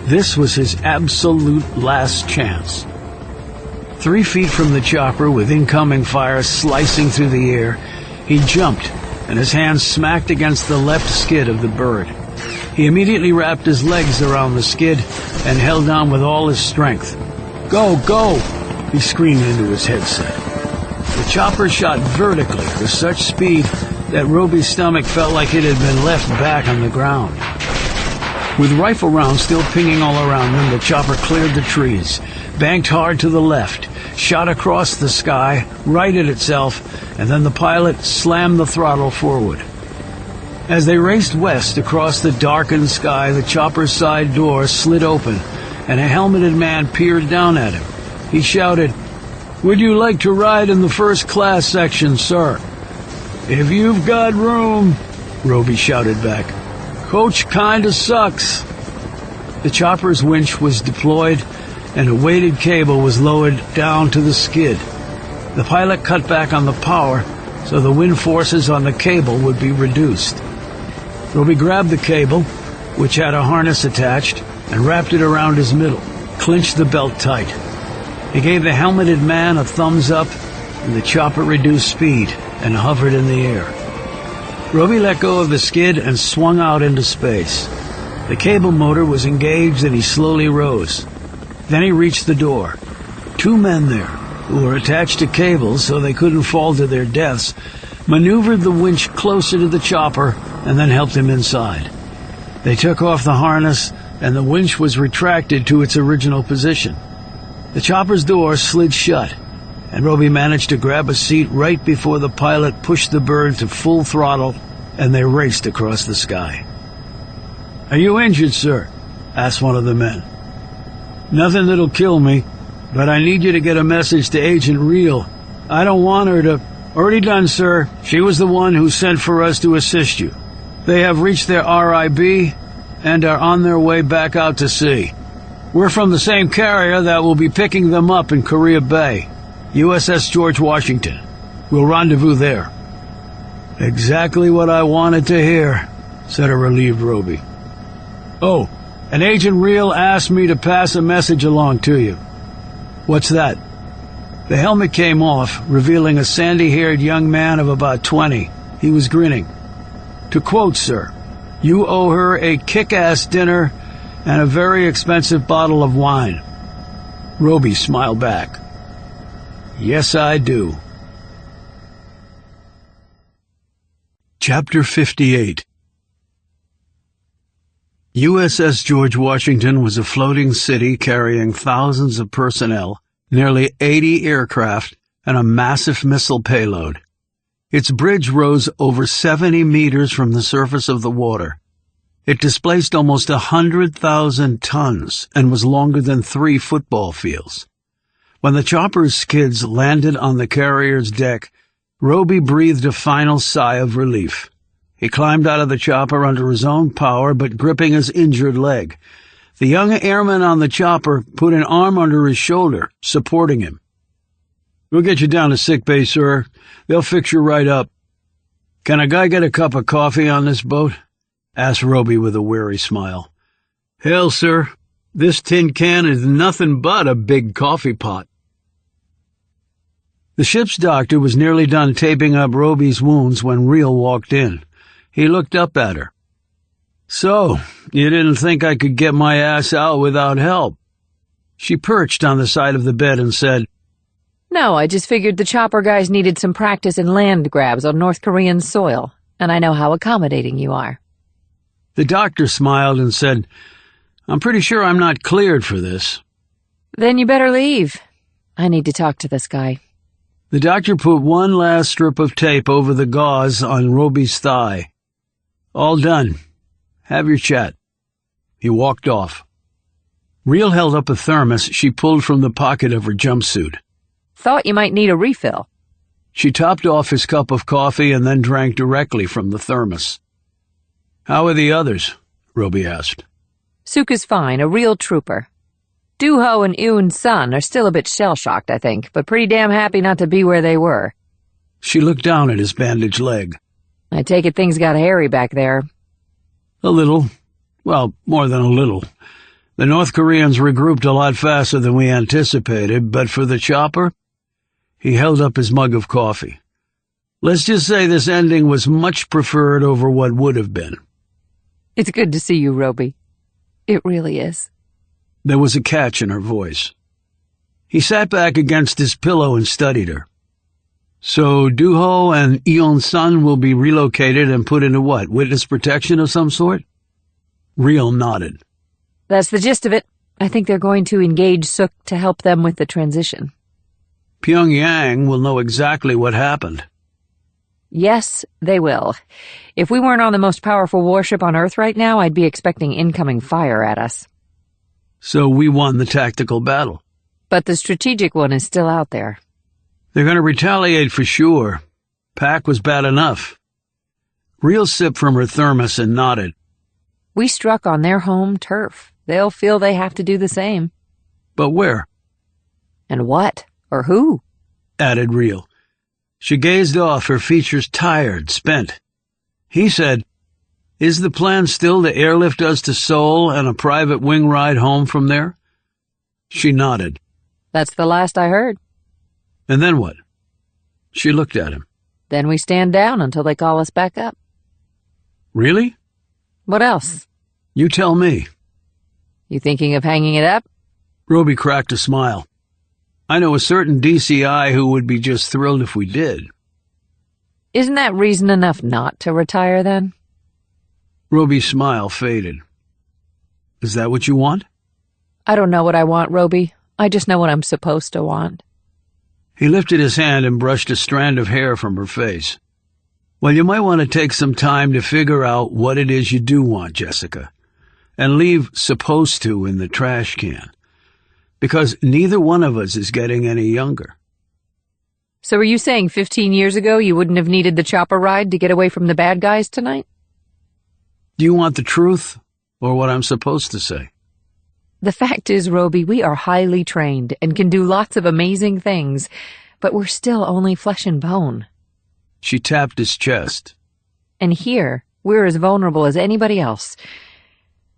This was his absolute last chance. 3 feet from the chopper, with incoming fire slicing through the air, he jumped, and his hand smacked against the left skid of the bird. He immediately wrapped his legs around the skid and held on with all his strength. "Go, go!" he screamed into his headset. The chopper shot vertically with such speed that Roby's stomach felt like it had been left back on the ground. With rifle rounds still pinging all around them, the chopper cleared the trees, banked hard to the left, shot across the sky, righted itself, and then the pilot slammed the throttle forward. As they raced west across the darkened sky, the chopper's side door slid open, and a helmeted man peered down at him. He shouted, "Would you like to ride in the first class section, sir?" "If you've got room," Roby shouted back. "Coach kinda sucks." The chopper's winch was deployed, and a weighted cable was lowered down to the skid. The pilot cut back on the power so the wind forces on the cable would be reduced. Roby grabbed the cable, which had a harness attached, and wrapped it around his middle, clinched the belt tight. He gave the helmeted man a thumbs up, and the chopper reduced speed and hovered in the air. Roby let go of the skid and swung out into space. The cable motor was engaged and he slowly rose. Then he reached the door. 2 men there, who were attached to cables so they couldn't fall to their deaths, maneuvered the winch closer to the chopper and then helped him inside. They took off the harness and the winch was retracted to its original position. The chopper's door slid shut, and Roby managed to grab a seat right before the pilot pushed the bird to full throttle, and they raced across the sky. "Are you injured, sir?" asked one of the men. "Nothing that'll kill me, but I need you to get a message to Agent Real. I don't want her to—" "Already done, sir. She was the one who sent for us to assist you. They have reached their RIB and are on their way back out to sea. We're from the same carrier that will be picking them up in Korea Bay, USS George Washington. We'll rendezvous there." "Exactly what I wanted to hear," said a relieved Roby. "Oh, and Agent Real asked me to pass a message along to you." "What's that?" The helmet came off, revealing a sandy-haired young man of about 20. He was grinning. "To quote, sir, you owe her a kick-ass dinner and a very expensive bottle of wine." Roby smiled back. "Yes, I do." Chapter 58. USS George Washington was a floating city carrying thousands of personnel, nearly 80 aircraft, and a massive missile payload. Its bridge rose over 70 meters from the surface of the water. It displaced almost 100,000 tons and was longer than 3 football fields. When the chopper's skids landed on the carrier's deck, Roby breathed a final sigh of relief. He climbed out of the chopper under his own power, but gripping his injured leg. The young airman on the chopper put an arm under his shoulder, supporting him. "We'll get you down to sickbay, sir. They'll fix you right up." "Can a guy get a cup of coffee on this boat?" asked Roby with a weary smile. "Hell, sir, this tin can is nothing but a big coffee pot." The ship's doctor was nearly done taping up Roby's wounds when Real walked in. He looked up at her. "So, you didn't think I could get my ass out without help?" She perched on the side of the bed and said, "No, I just figured the chopper guys needed some practice in land grabs on North Korean soil, and I know how accommodating you are." The doctor smiled and said, "I'm pretty sure I'm not cleared for this." "Then you better leave. I need to talk to this guy." The doctor put one last strip of tape over the gauze on Roby's thigh. "All done. Have your chat." He walked off. Real held up a thermos she pulled from the pocket of her jumpsuit. "Thought you might need a refill." She topped off his cup of coffee and then drank directly from the thermos. "How are the others?" Roby asked. "Suk is fine, a real trooper. Duho and Ewan's son are still a bit shell-shocked, I think, but pretty damn happy not to be where they were. She looked down at his bandaged leg. I take it things got hairy back there. A little. Well, more than a little. The North Koreans regrouped a lot faster than we anticipated, but for the chopper, he held up his mug of coffee. Let's just say this ending was much preferred over what would have been. It's good to see you, Roby. It really is. There was a catch in her voice. He sat back against his pillow and studied her. So Duho and Eon's son will be relocated and put into what, witness protection of some sort? Real nodded. That's the gist of it. I think they're going to engage Suk to help them with the transition. Pyongyang will know exactly what happened. Yes, they will. If we weren't on the most powerful warship on Earth right now, I'd be expecting incoming fire at us. So we won the tactical battle. But the strategic one is still out there. They're going to retaliate for sure. Pac was bad enough. Real sipped from her thermos and nodded. We struck on their home turf. They'll feel they have to do the same. But where? And what? Or who? Added Real. She gazed off, her features tired, spent. He said, Is the plan still to airlift us to Seoul and a private wing ride home from there? She nodded. That's the last I heard. And then what? She looked at him. Then we stand down until they call us back up. Really? What else? You tell me. You thinking of hanging it up? Roby cracked a smile. I know a certain DCI who would be just thrilled if we did. Isn't that reason enough not to retire, then? Roby's smile faded. Is that what you want? I don't know what I want, Roby. I just know what I'm supposed to want. He lifted his hand and brushed a strand of hair from her face. Well, you might want to take some time to figure out what it is you do want, Jessica, and leave supposed to in the trash can. Because neither one of us is getting any younger. So are you saying 15 years ago you wouldn't have needed the chopper ride to get away from the bad guys tonight? Do you want the truth, or what I'm supposed to say? The fact is, Roby, we are highly trained and can do lots of amazing things, but we're still only flesh and bone. She tapped his chest. And here, we're as vulnerable as anybody else.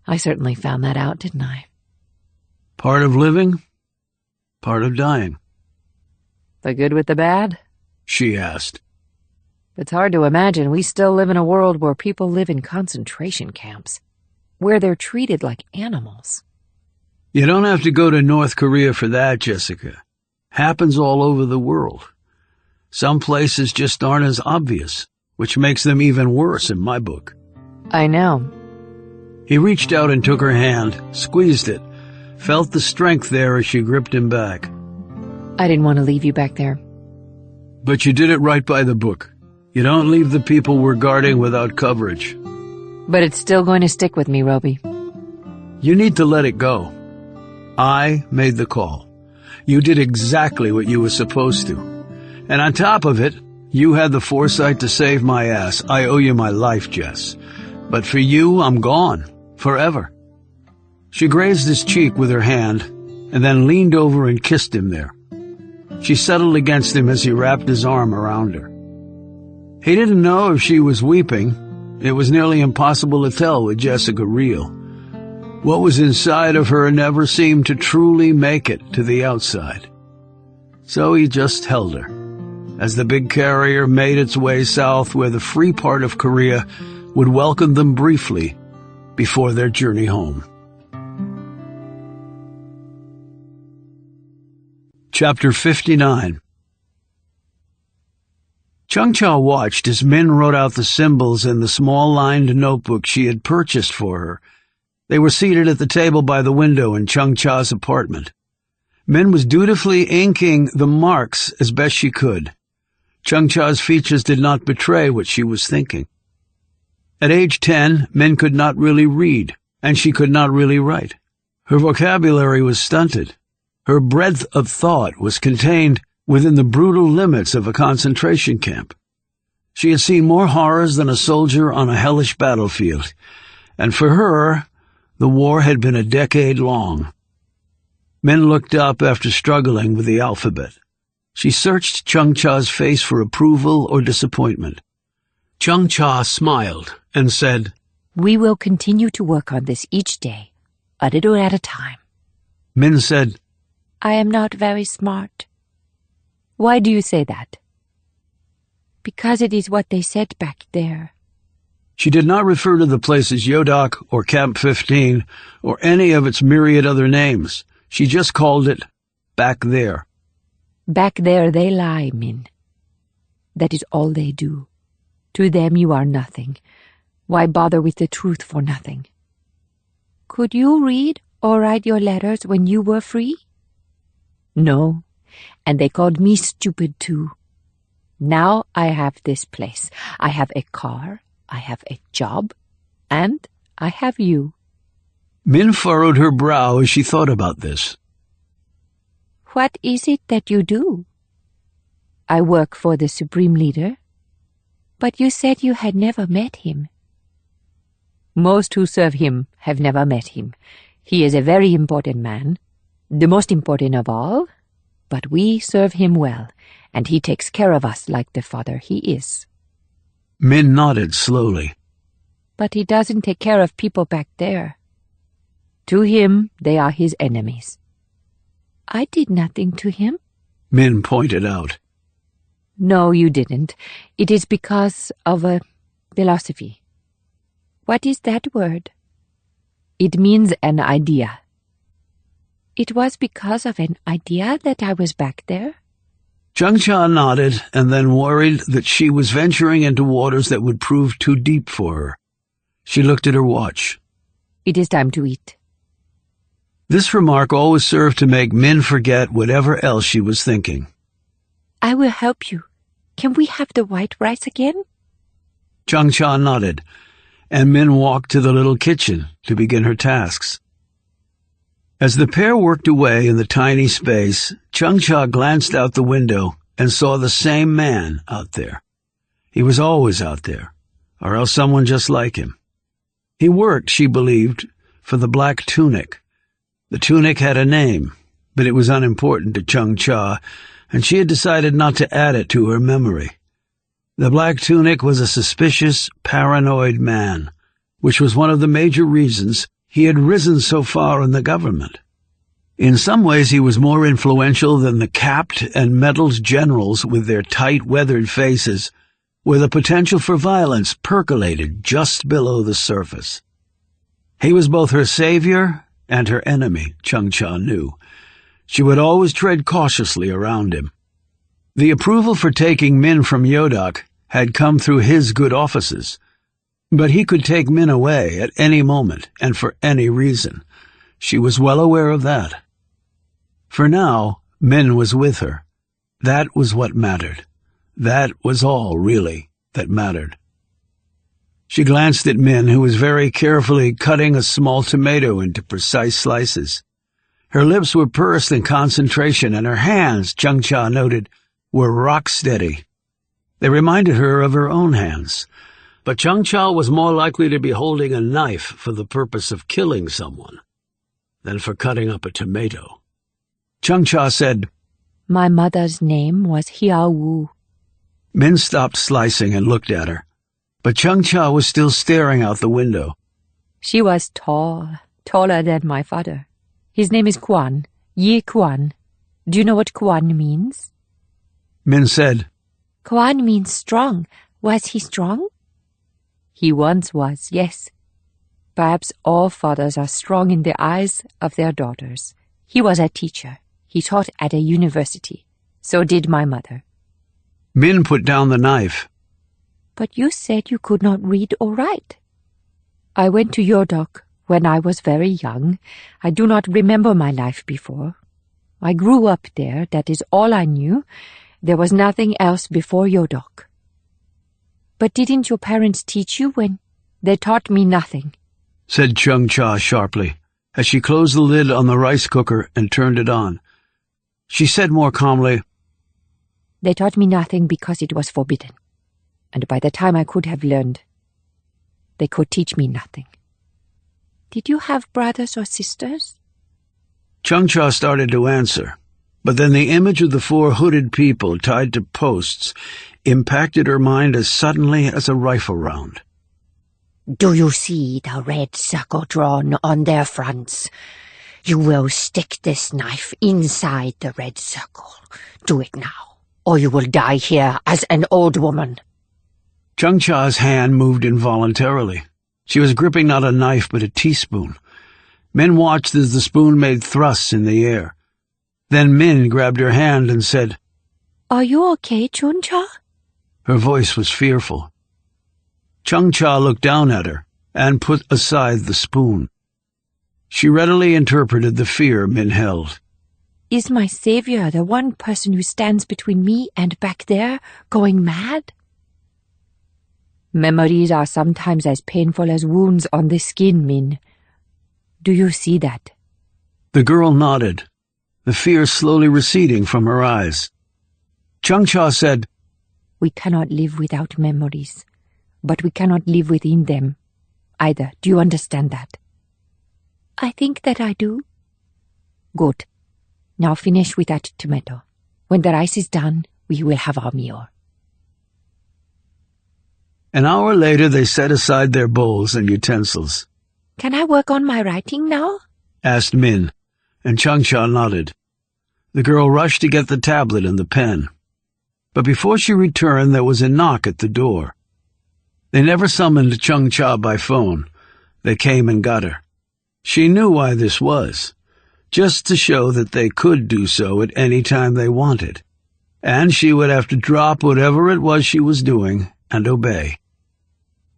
I certainly found that out, didn't I? Part of living, part of dying. The good with the bad? She asked. It's hard to imagine we still live in a world where people live in concentration camps, where they're treated like animals. You don't have to go to North Korea for that, Jessica. Happens all over the world. Some places just aren't as obvious, which makes them even worse in my book. I know. He reached out and took her hand, squeezed it, felt the strength there as she gripped him back. I didn't want to leave you back there. But you did it right by the book. You don't leave the people we're guarding without coverage. But it's still going to stick with me, Roby. You need to let it go. I made the call. You did exactly what you were supposed to. And on top of it, you had the foresight to save my ass. I owe you my life, Jess. But for you, I'm gone. Forever. She grazed his cheek with her hand, and then leaned over and kissed him there. She settled against him as he wrapped his arm around her. He didn't know if she was weeping. It was nearly impossible to tell with Jessica Real. What was inside of her never seemed to truly make it to the outside. So he just held her, as the big carrier made its way south where the free part of Korea would welcome them briefly before their journey home. Chapter 59. Chung-Cha watched as Min wrote out the symbols in the small lined notebook she had purchased for her. They were seated at the table by the window in Chung-Cha's apartment. Min was dutifully inking the marks as best she could. Chung-Cha's features did not betray what she was thinking. At age 10, Min could not really read, and she could not really write. Her vocabulary was stunted. Her breadth of thought was contained within the brutal limits of a concentration camp. She had seen more horrors than a soldier on a hellish battlefield, and for her, the war had been a decade long. Min looked up after struggling with the alphabet. She searched Chung Cha's face for approval or disappointment. Chung Cha smiled and said, "We will continue to work on this each day, a little at a time." Min said, "I am not very smart." "Why do you say that?" "Because it is what they said back there." She did not refer to the place as Yodak or Camp 15 or any of its myriad other names. She just called it back there. Back there they lie, Min. That is all they do. To them you are nothing. Why bother with the truth for nothing? Could you read or write your letters when you were free? No, and they called me stupid too. Now I have this place. I have a car, I have a job, and I have you. Min furrowed her brow as she thought about this. What is it that you do? I work for the Supreme Leader. But you said you had never met him. Most who serve him have never met him. He is a very important man, the most important of all, but we serve him well, and he takes care of us like the father he is. Min nodded slowly. But he doesn't take care of people back there. To him, they are his enemies. I did nothing to him. Min pointed out. No, you didn't. It is because of a philosophy. What is that word? It means an idea. It was because of an idea that I was back there? Chung Cha nodded and then worried that she was venturing into waters that would prove too deep for her. She looked at her watch. It is time to eat. This remark always served to make Min forget whatever else she was thinking. I will help you. Can we have the white rice again? Chung Cha nodded, and Min walked to the little kitchen to begin her tasks. As the pair worked away in the tiny space, Chung Cha glanced out the window and saw the same man out there. He was always out there, or else someone just like him. He worked, she believed, for the Black Tunic. The tunic had a name, but it was unimportant to Chung Cha, and she had decided not to add it to her memory. The Black Tunic was a suspicious, paranoid man, which was one of the major reasons he had risen so far in the government. In some ways he was more influential than the capped and medalled generals with their tight, weathered faces, where the potential for violence percolated just below the surface. He was both her savior and her enemy, Chung Cha knew. She would always tread cautiously around him. The approval for taking Min from Yodak had come through his good offices, but he could take Min away at any moment and for any reason. She was well aware of that. For now, Min was with her. That was what mattered. That was all, really, that mattered. She glanced at Min, who was very carefully cutting a small tomato into precise slices. Her lips were pursed in concentration, and her hands, Chung Cha noted, were rock steady. They reminded her of her own hands, but Chung Cha was more likely to be holding a knife for the purpose of killing someone than for cutting up a tomato. Chung Cha said, My mother's name was Hiao Wu. Min stopped slicing and looked at her, but Chung Cha was still staring out the window. She was tall, taller than my father. His name is Quan, Yi Quan. Do you know what Quan means? Min said, Quan means strong. Was he strong? He once was, yes. Perhaps all fathers are strong in the eyes of their daughters. He was a teacher. He taught at a university. So did my mother. Min put down the knife. But you said you could not read or write. I went to Yodak when I was very young. I do not remember my life before. I grew up there, that is all I knew. There was nothing else before Yodak. But didn't your parents teach you when? They taught me nothing, said Chung Cha sharply, as she closed the lid on the rice cooker and turned it on. She said more calmly, They taught me nothing because it was forbidden. And by the time I could have learned, they could teach me nothing. Did you have brothers or sisters? Chung-Cha started to answer, but then the image of the 4 hooded people tied to posts impacted her mind as suddenly as a rifle round. Do you see the red circle drawn on their fronts? You will stick this knife inside the red circle. Do it now, or you will die here as an old woman. Chung-Cha's hand moved involuntarily. She was gripping not a knife but a teaspoon. Min watched as the spoon made thrusts in the air. Then Min grabbed her hand and said, Are you okay, Chung-Cha? Her voice was fearful. Chung-Cha looked down at her and put aside the spoon. She readily interpreted the fear Min held. Is my savior the one person who stands between me and back there going mad? Memories are sometimes as painful as wounds on the skin, Min. Do you see that? The girl nodded, the fear slowly receding from her eyes. Chung-Cha said, We cannot live without memories, but we cannot live within them either. Do you understand that? I think that I do. Good. Now finish with that tomato. When the rice is done, we will have our meal. An hour later they set aside their bowls and utensils. Can I work on my writing now? Asked Min, and Chung-Cha nodded. The girl rushed to get the tablet and the pen. But before she returned there was a knock at the door. They never summoned Chung-Cha by phone. They came and got her. She knew why this was, just to show that they could do so at any time they wanted, and she would have to drop whatever it was she was doing and obey.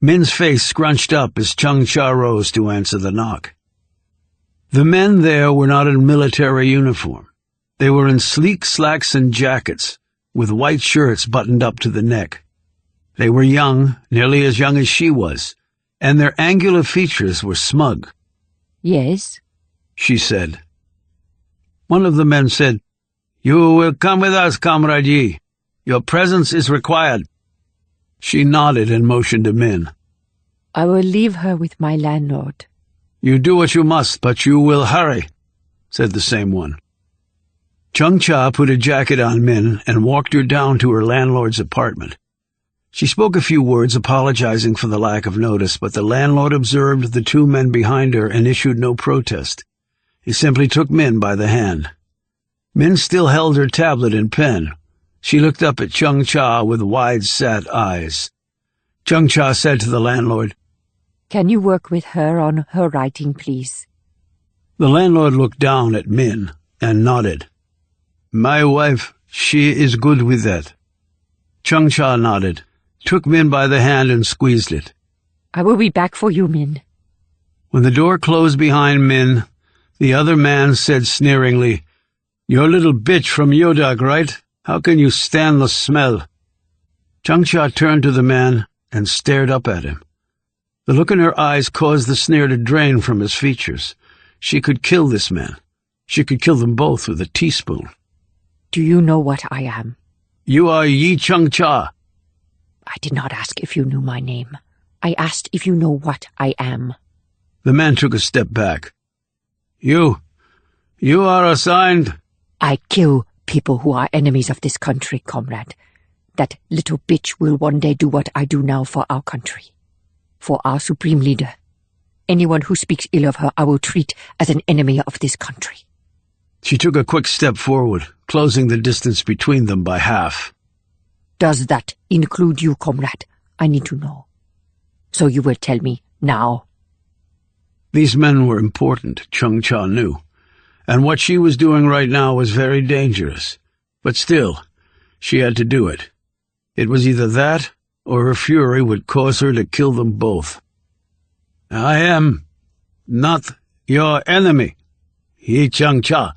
Min's face scrunched up as Chung-Cha rose to answer the knock. The men there were not in military uniform. They were in sleek slacks and jackets, with white shirts buttoned up to the neck. They were young, nearly as young as she was, and their angular features were smug. Yes, she said. One of the men said, You will come with us, Comrade Yi. Your presence is required. She nodded and motioned to Min. I will leave her with my landlord. You do what you must, but you will hurry, said the same one. Chung-Cha put a jacket on Min and walked her down to her landlord's apartment. She spoke a few words apologizing for the lack of notice, but the landlord observed the 2 men behind her and issued no protest. He simply took Min by the hand. Min still held her tablet and pen. She looked up at Chung-Cha with wide-set eyes. Chung-Cha said to the landlord, Can you work with her on her writing, please? The landlord looked down at Min and nodded. My wife, she is good with that. Chung-Cha nodded, took Min by the hand and squeezed it. I will be back for you, Min. When the door closed behind Min, the other man said sneeringly, You're a little bitch from Yodak, right? How can you stand the smell? Chung-Cha turned to the man and stared up at him. The look in her eyes caused the sneer to drain from his features. She could kill this man. She could kill them both with a teaspoon. Do you know what I am? You are Yi Chung-Cha. I did not ask if you knew my name. I asked if you know what I am. The man took a step back. You are assigned. I kill people who are enemies of this country, comrade. That little bitch will one day do what I do now for our country. For our supreme leader. Anyone who speaks ill of her I will treat as an enemy of this country. She took a quick step forward, closing the distance between them by half. Does that include you, comrade? I need to know. So you will tell me now. These men were important, Chung-Cha knew, and what she was doing right now was very dangerous. But still, she had to do it. It was either that, or her fury would cause her to kill them both. I am not your enemy, Yi Chung-Cha,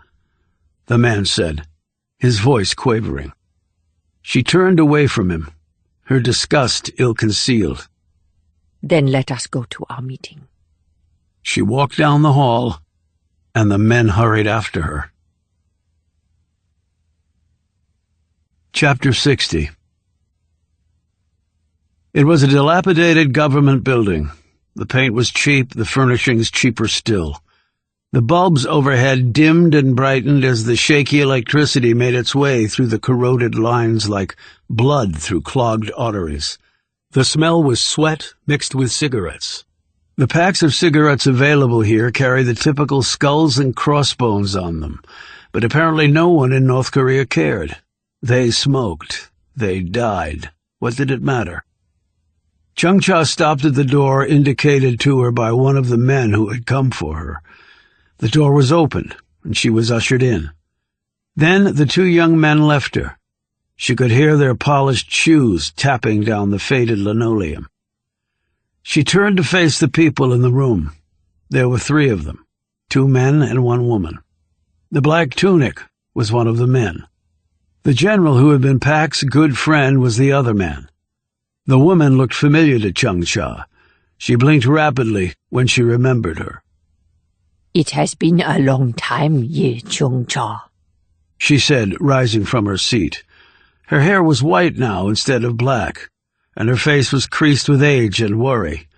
the man said, his voice quavering. She turned away from him, her disgust ill-concealed. Then let us go to our meeting. She walked down the hall, and the men hurried after her. Chapter 60. It was a dilapidated government building. The paint was cheap, the furnishings cheaper still. The bulbs overhead dimmed and brightened as the shaky electricity made its way through the corroded lines like blood through clogged arteries. The smell was sweat mixed with cigarettes. The packs of cigarettes available here carry the typical skulls and crossbones on them, but apparently no one in North Korea cared. They smoked. They died. What did it matter? Chung-cha stopped at the door indicated to her by one of the men who had come for her. The door was opened, and she was ushered in. Then the two young men left her. She could hear their polished shoes tapping down the faded linoleum. She turned to face the people in the room. There were 3 of them, 2 men and 1 woman. The black tunic was one of the men. The general who had been Pak's good friend was the other man. The woman looked familiar to Chung-cha. She blinked rapidly when she remembered her. It has been a long time, Ye Chung-cha, she said, rising from her seat. Her hair was white now instead of black, and her face was creased with age and worry.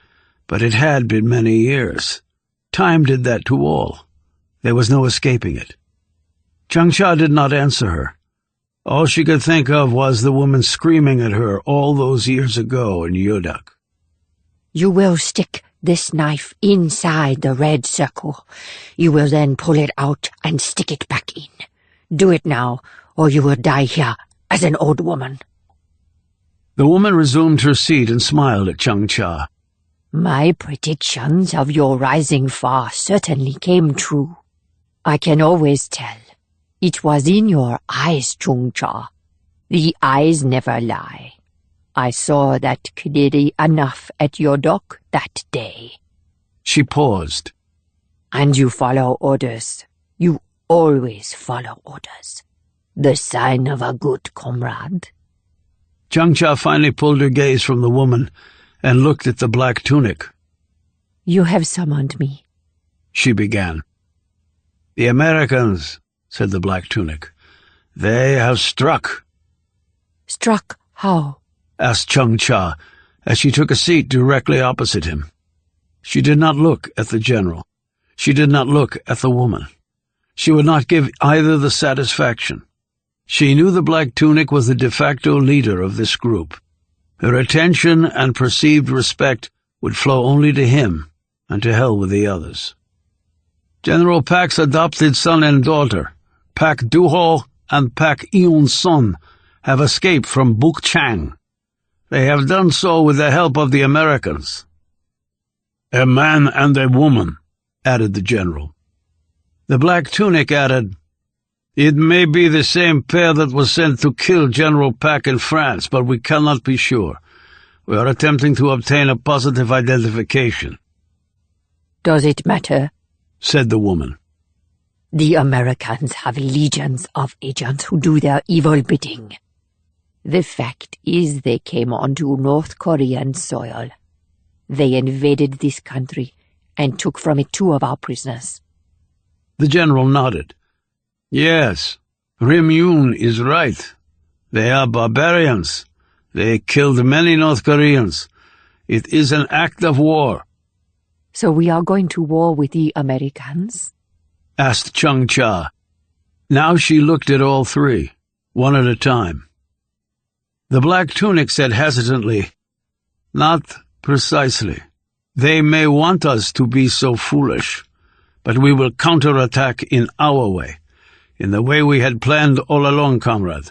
But it had been many years. Time did that to all. There was no escaping it. Chung-cha did not answer her. All she could think of was the woman screaming at her all those years ago in Yodak. You will stick this knife inside the red circle. You will then pull it out and stick it back in. Do it now, or you will die here as an old woman. The woman resumed her seat and smiled at Chung-cha. My predictions of your rising far certainly came true. I can always tell. It was in your eyes, Chung-cha. The eyes never lie. I saw that clearly enough at your dock that day. She paused. And you follow orders. You always follow orders. The sign of a good comrade. Chung-cha finally pulled her gaze from the woman and looked at the black tunic. You have summoned me, she began. The Americans, said the black tunic. They have struck. Struck how? Asked Chung-cha as she took a seat directly opposite him. She did not look at the general. She did not look at the woman. She would not give either the satisfaction. She knew the black tunic was the de facto leader of this group. Her attention and perceived respect would flow only to him, and to hell with the others. General Pak's adopted son and daughter, Pak Duho and Pak Eun-son, have escaped from Bukchang. They have done so with the help of the Americans. A man and a woman, added the general. The black tunic added, It may be the same pair that was sent to kill General Pak in France, but we cannot be sure. We are attempting to obtain a positive identification. Does it matter? Said the woman. The Americans have legions of agents who do their evil bidding. The fact is they came onto North Korean soil. They invaded this country and took from it 2 of our prisoners. The general nodded. Yes, Rim Yoon is right. They are barbarians. They killed many North Koreans. It is an act of war. So we are going to war with the Americans? Asked Chung-cha. Now she looked at all 3, one at a time. The black tunic said hesitantly, Not precisely. They may want us to be so foolish, but we will counterattack in our way, in the way we had planned all along, comrade.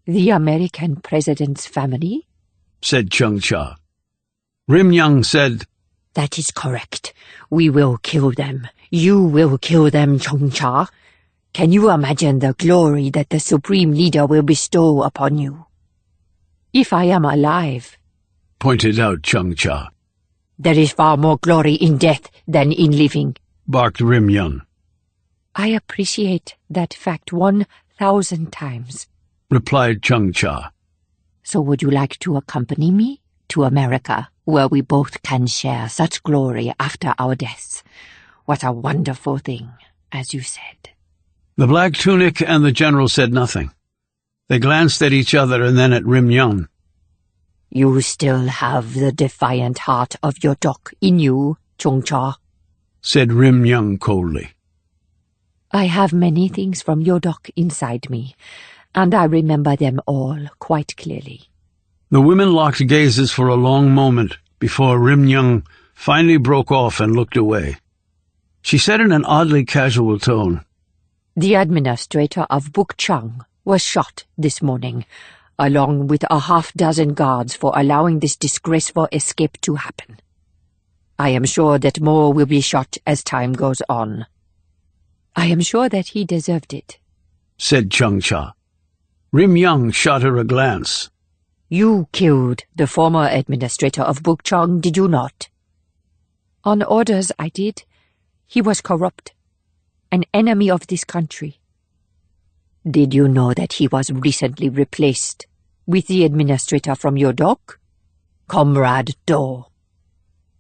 The American president's family? Said Chung-cha. Rim Young said, That is correct. We will kill them. You will kill them, Chung-cha. Can you imagine the glory that the Supreme Leader will bestow upon you? If I am alive, pointed out Chung-cha. There is far more glory in death than in living, barked Rim Young. I appreciate that fact 1,000 times, replied Chung-cha. So would you like to accompany me to America, where we both can share such glory after our deaths? What a wonderful thing, as you said. The black tunic and the general said nothing. They glanced at each other and then at Rim Young. You still have the defiant heart of your doc in you, Chung-cha. said Rim Young coldly. I have many things from your doc inside me, and I remember them all quite clearly. The women locked gazes for a long moment before Rim Young finally broke off and looked away. She said in an oddly casual tone, The administrator of Book Chung was shot this morning, along with a half-dozen guards for allowing this disgraceful escape to happen. I am sure that more will be shot as time goes on. I am sure that he deserved it, said Chung Cha. Rim Young shot her a glance. You killed the former administrator of Book Chung, did you not? On orders, I did. He was corrupt, an enemy of this country. Did you know that he was recently replaced with the administrator from your dock? Comrade Do.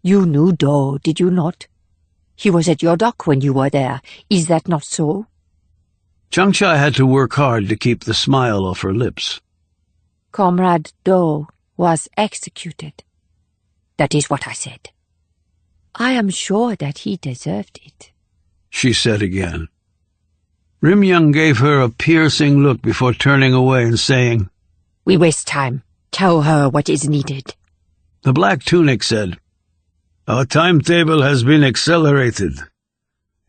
You knew Do, did you not? He was at your dock when you were there. Is that not so? Chung Cha had to work hard to keep the smile off her lips. Comrade Do was executed. That is what I said. I am sure that he deserved it, she said again. Rim Young gave her a piercing look before turning away and saying, We waste time. Tell her what is needed. The black tunic said, Our timetable has been accelerated.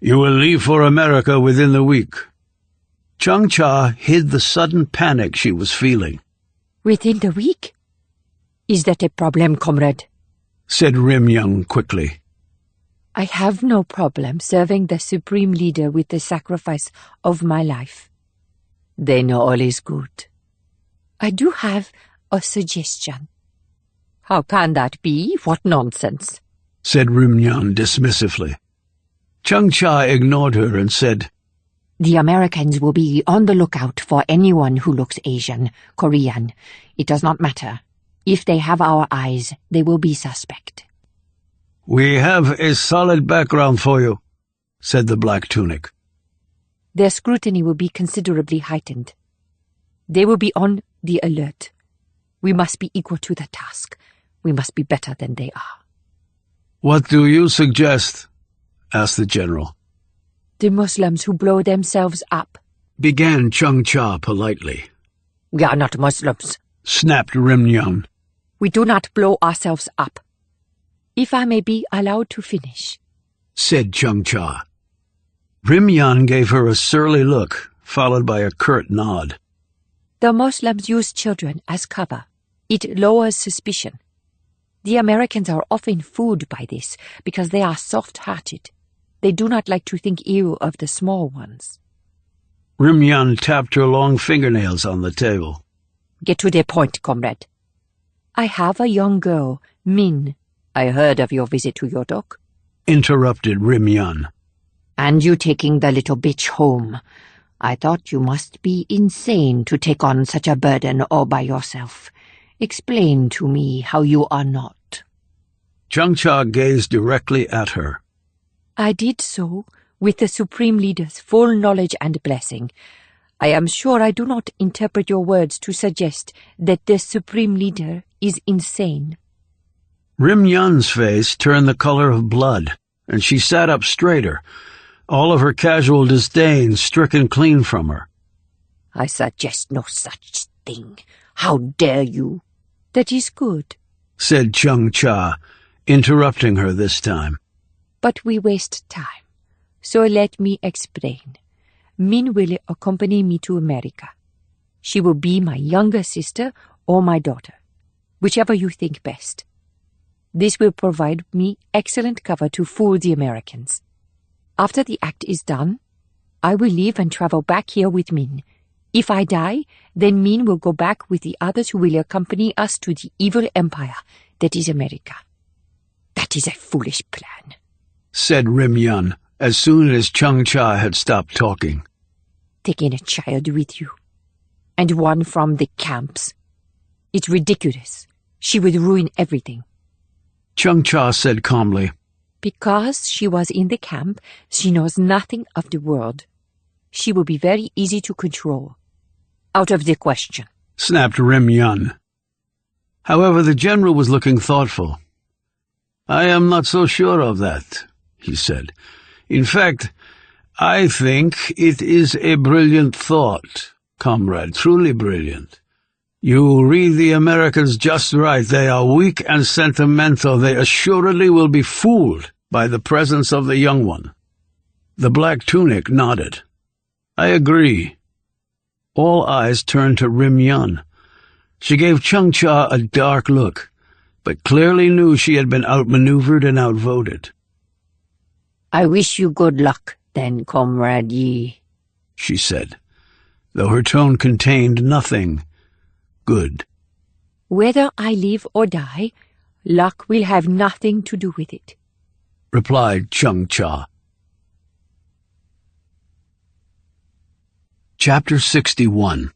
You will leave for America within the week. Chung Cha hid the sudden panic she was feeling. Within the week? Is that a problem, comrade? Said Rim Young quickly. I have no problem serving the Supreme Leader with the sacrifice of my life. Then all is good. I do have a suggestion. How can that be? What nonsense, said Rim Young dismissively. Chung Cha ignored her and said, The Americans will be on the lookout for anyone who looks Asian, Korean. It does not matter. If they have our eyes, they will be suspect. We have a solid background for you, said the black tunic. Their scrutiny will be considerably heightened. They will be on the alert. We must be equal to the task. We must be better than they are. What do you suggest? Asked the general. The Muslims who blow themselves up, began Chung Cha politely. We are not Muslims, snapped Rim Young. We do not blow ourselves up. If I may be allowed to finish, said Chung Cha. Rim Young gave her a surly look, followed by a curt nod. The Muslims use children as cover. It lowers suspicion. The Americans are often fooled by this because they are soft-hearted. They do not like to think ill of the small ones. Rim Young tapped her long fingernails on the table. Get to the point, comrade. I have a young girl, Min. I heard of your visit to your dock, interrupted Rim Young. And you taking the little bitch home. I thought you must be insane to take on such a burden all by yourself. Explain to me how you are not. Chung Cha gazed directly at her. I did so with the Supreme Leader's full knowledge and blessing. I am sure I do not interpret your words to suggest that the Supreme Leader is insane. Rim Young's face turned the color of blood, and she sat up straighter, all of her casual disdain stricken clean from her. I suggest no such thing. How dare you? That is good, said Chung Cha, interrupting her this time. But we waste time, so let me explain. Min will accompany me to America. She will be my younger sister or my daughter, whichever you think best. This will provide me excellent cover to fool the Americans. After the act is done, I will leave and travel back here with Min. If I die, then Min will go back with the others who will accompany us to the evil empire that is America. That is a foolish plan, said Rim Young, as soon as Chung Cha had stopped talking. Taking a child with you, and one from the camps. It's ridiculous. She would ruin everything. Chung Cha said calmly, Because she was in the camp, she knows nothing of the world. She will be very easy to control. Out of the question, snapped Rim Young. However, the general was looking thoughtful. I am not so sure of that, he said. "In fact, I think it is a brilliant thought, comrade, truly brilliant. You read the Americans just right. They are weak and sentimental. They assuredly will be fooled by the presence of the young one." The black tunic nodded. "I agree." All eyes turned to Rim Yun. She gave Chung Cha a dark look, but clearly knew she had been outmaneuvered and outvoted. "I wish you good luck, then, Comrade Yi," she said, though her tone contained nothing good. "Whether I live or die, luck will have nothing to do with it," replied Chung Cha. Chapter 61.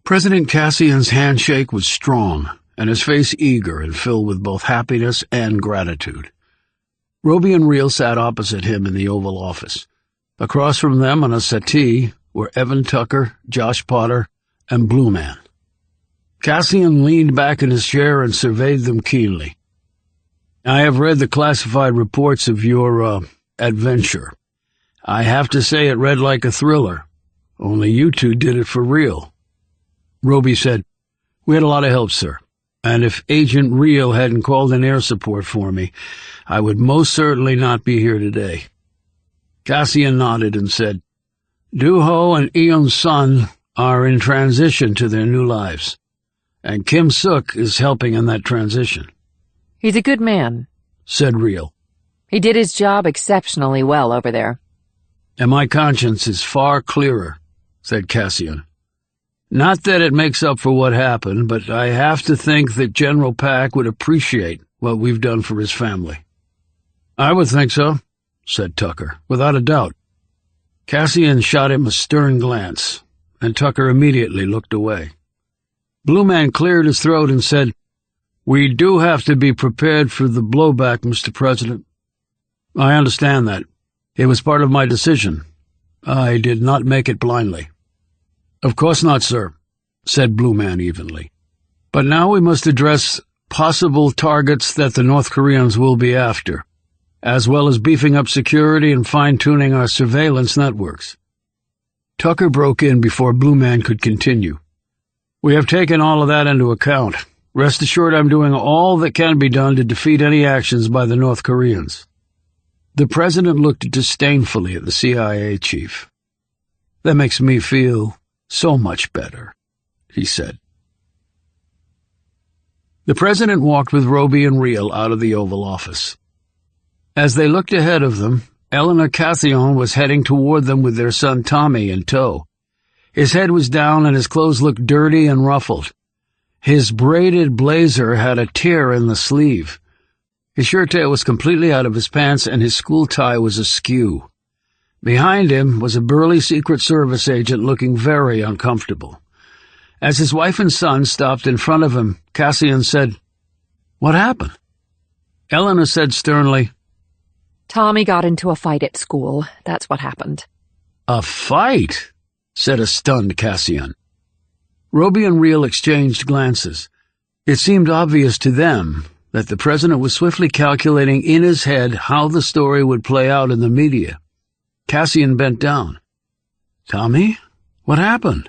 President Cassian's handshake was strong, and his face eager and filled with both happiness and gratitude. Roby and Reel sat opposite him in the Oval Office. Across from them on a settee were Evan Tucker, Josh Potter, and Blue Man. Cassian leaned back in his chair and surveyed them keenly. "I have read the classified reports of your, adventure. I have to say it read like a thriller. Only you two did it for real." Roby said, "We had a lot of help, sir, and if Agent Reel hadn't called in air support for me, I would most certainly not be here today." Cassian nodded and said, "Du-ho and Eun's son are in transition to their new lives, and Kim Suk is helping in that transition." He's a good man, said Reel. "He did his job exceptionally well over there." "And my conscience is far clearer," said Cassian. "Not that it makes up for what happened, but I have to think that General Pack would appreciate what we've done for his family." "I would think so," said Tucker, "without a doubt." Cassian shot him a stern glance, and Tucker immediately looked away. Blue Man cleared his throat and said, "We do have to be prepared for the blowback, Mr. President." "I understand that. It was part of my decision. I did not make it blindly." "Of course not, sir," said Blue Man evenly. "But now we must address possible targets that the North Koreans will be after, as well as beefing up security and fine-tuning our surveillance networks." Tucker broke in before Blue Man could continue. "We have taken all of that into account. Rest assured I'm doing all that can be done to defeat any actions by the North Koreans." The president looked disdainfully at the CIA chief. "That makes me feel so much better," he said. The president walked with Roby and Reel out of the Oval Office. As they looked ahead of them, Eleanor Cassian was heading toward them with their son Tommy in tow. His head was down and his clothes looked dirty and ruffled. His braided blazer had a tear in the sleeve. His shirt tail was completely out of his pants and his school tie was askew. Behind him was a burly Secret Service agent looking very uncomfortable. As his wife and son stopped in front of him, Cassian said, "What happened?" Eleanor said sternly, Tommy got into a fight at school. That's what happened. "A fight?" said a stunned Cassian. Roby and Reel exchanged glances. It seemed obvious to them that the president was swiftly calculating in his head how the story would play out in the media. Cassian bent down. "Tommy? What happened?"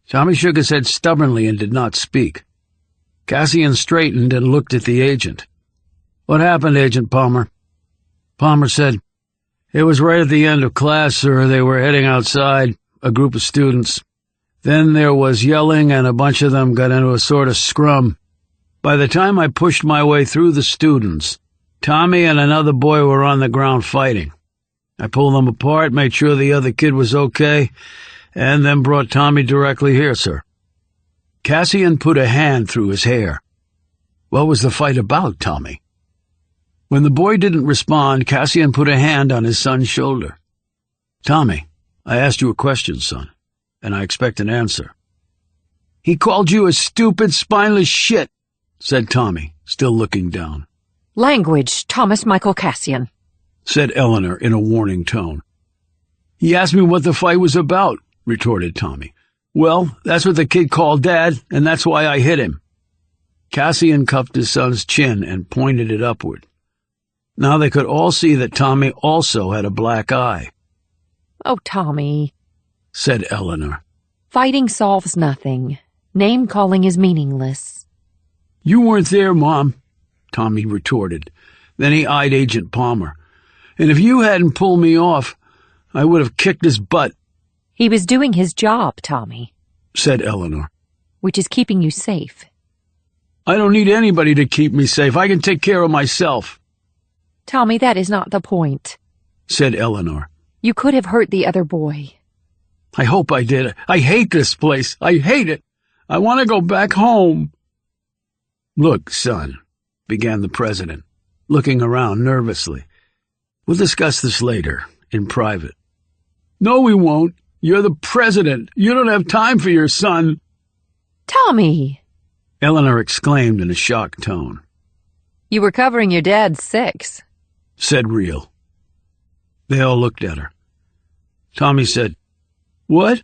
Tommy shook his head stubbornly and did not speak. Cassian straightened and looked at the agent. "What happened, Agent Palmer?" Palmer said, "It was right at the end of class, sir. They were heading outside, a group of students. Then there was yelling and a bunch of them got into a sort of scrum. By the time I pushed my way through the students, Tommy and another boy were on the ground fighting. I pulled them apart, made sure the other kid was okay, and then brought Tommy directly here, sir." Cassian put a hand through his hair. "What was the fight about, Tommy?" When the boy didn't respond, Cassian put a hand on his son's shoulder. "Tommy, I asked you a question, son, and I expect an answer." "He called you a stupid, spineless shit," said Tommy, still looking down. "Language, Thomas Michael Cassian," said Eleanor in a warning tone. "He asked me what the fight was about," retorted Tommy. "Well, that's what the kid called Dad, and that's why I hit him." Cassian cupped his son's chin and pointed it upward. Now they could all see that Tommy also had a black eye. Oh, Tommy, said Eleanor. Fighting solves nothing. Name-calling is meaningless. You weren't there, Mom, Tommy retorted. Then he eyed Agent Palmer. And if you hadn't pulled me off, I would have kicked his butt. He was doing his job, Tommy, said Eleanor. Which is keeping you safe. I don't need anybody to keep me safe. I can take care of myself. Tommy, that is not the point, said Eleanor. You could have hurt the other boy. I hope I did. I hate this place. I hate it. I want to go back home. Look, son, began the president, looking around nervously. We'll discuss this later, in private. No, we won't. You're the president. You don't have time for your son. Tommy! Eleanor exclaimed in a shocked tone. You were covering your dad's six, said Real. They all looked at her. Tommy said, What?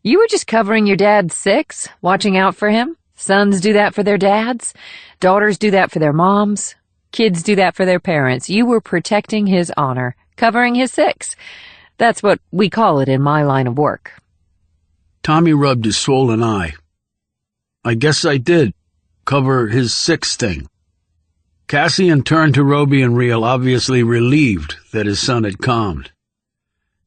You were just covering your dad's six, watching out for him. Sons do that for their dads. Daughters do that for their moms. Kids do that for their parents. You were protecting his honor, covering his six. That's what we call it in my line of work. Tommy rubbed his swollen eye. I guess I did. Cover his six thing. Cassian turned to Roby and Real, obviously relieved that his son had calmed.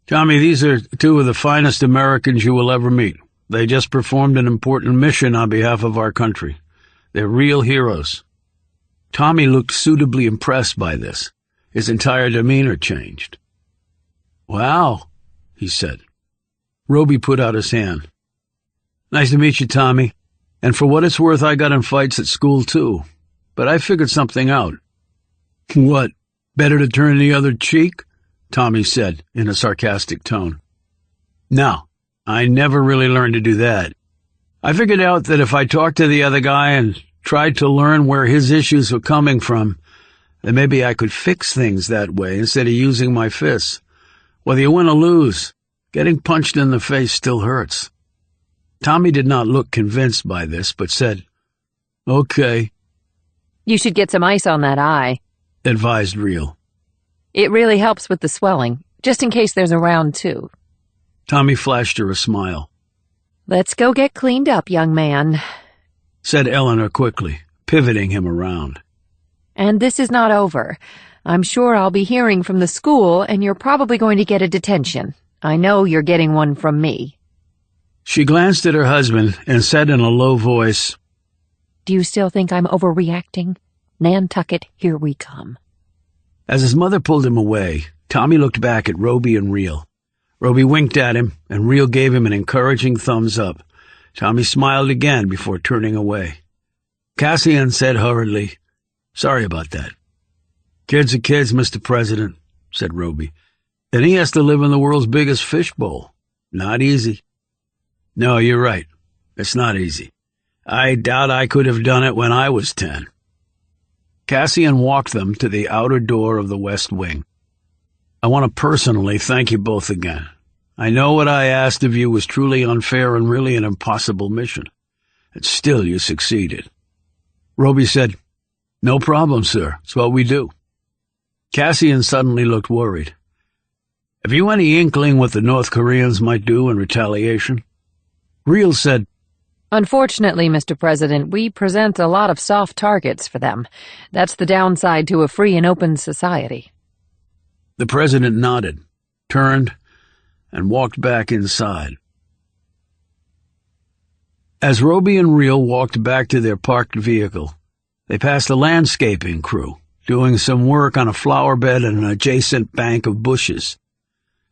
Tommy, these are two of the finest Americans you will ever meet. They just performed an important mission on behalf of our country. They're real heroes. Tommy looked suitably impressed by this. His entire demeanor changed. Wow, he said. Roby put out his hand. Nice to meet you, Tommy. And for what it's worth, I got in fights at school, too. But I figured something out. What, better to turn the other cheek? Tommy said in a sarcastic tone. No, I never really learned to do that. I figured out that if I talked to the other guy and tried to learn where his issues were coming from, then maybe I could fix things that way instead of using my fists. Whether you win or lose, getting punched in the face still hurts. Tommy did not look convinced by this, but said, Okay. You should get some ice on that eye, advised Real. It really helps with the swelling, just in case there's a round two. Tommy flashed her a smile. Let's go get cleaned up, young man, said Eleanor quickly, pivoting him around. And this is not over. I'm sure I'll be hearing from the school, and you're probably going to get a detention. I know you're getting one from me. She glanced at her husband and said in a low voice, Do you still think I'm overreacting? Nantucket, here we come. As his mother pulled him away, Tommy looked back at Roby and Real. Roby winked at him, and Real gave him an encouraging thumbs up. Tommy smiled again before turning away. Cassian said hurriedly, Sorry about that. Kids are kids, Mr. President, said Roby. And he has to live in the world's biggest fishbowl. Not easy. No, you're right. It's not easy. I doubt I could have done it when I was 10. Cassian walked them to the outer door of the West Wing. I want to personally thank you both again. I know what I asked of you was truly unfair and really an impossible mission. And still you succeeded. Roby said, No problem, sir. It's what we do. Cassian suddenly looked worried. Have you any inkling what the North Koreans might do in retaliation? Real said, Unfortunately, Mr. President, we present a lot of soft targets for them. That's the downside to a free and open society. The president nodded, turned, and walked back inside. As Roby and Real walked back to their parked vehicle, they passed a landscaping crew, doing some work on a flower bed and an adjacent bank of bushes.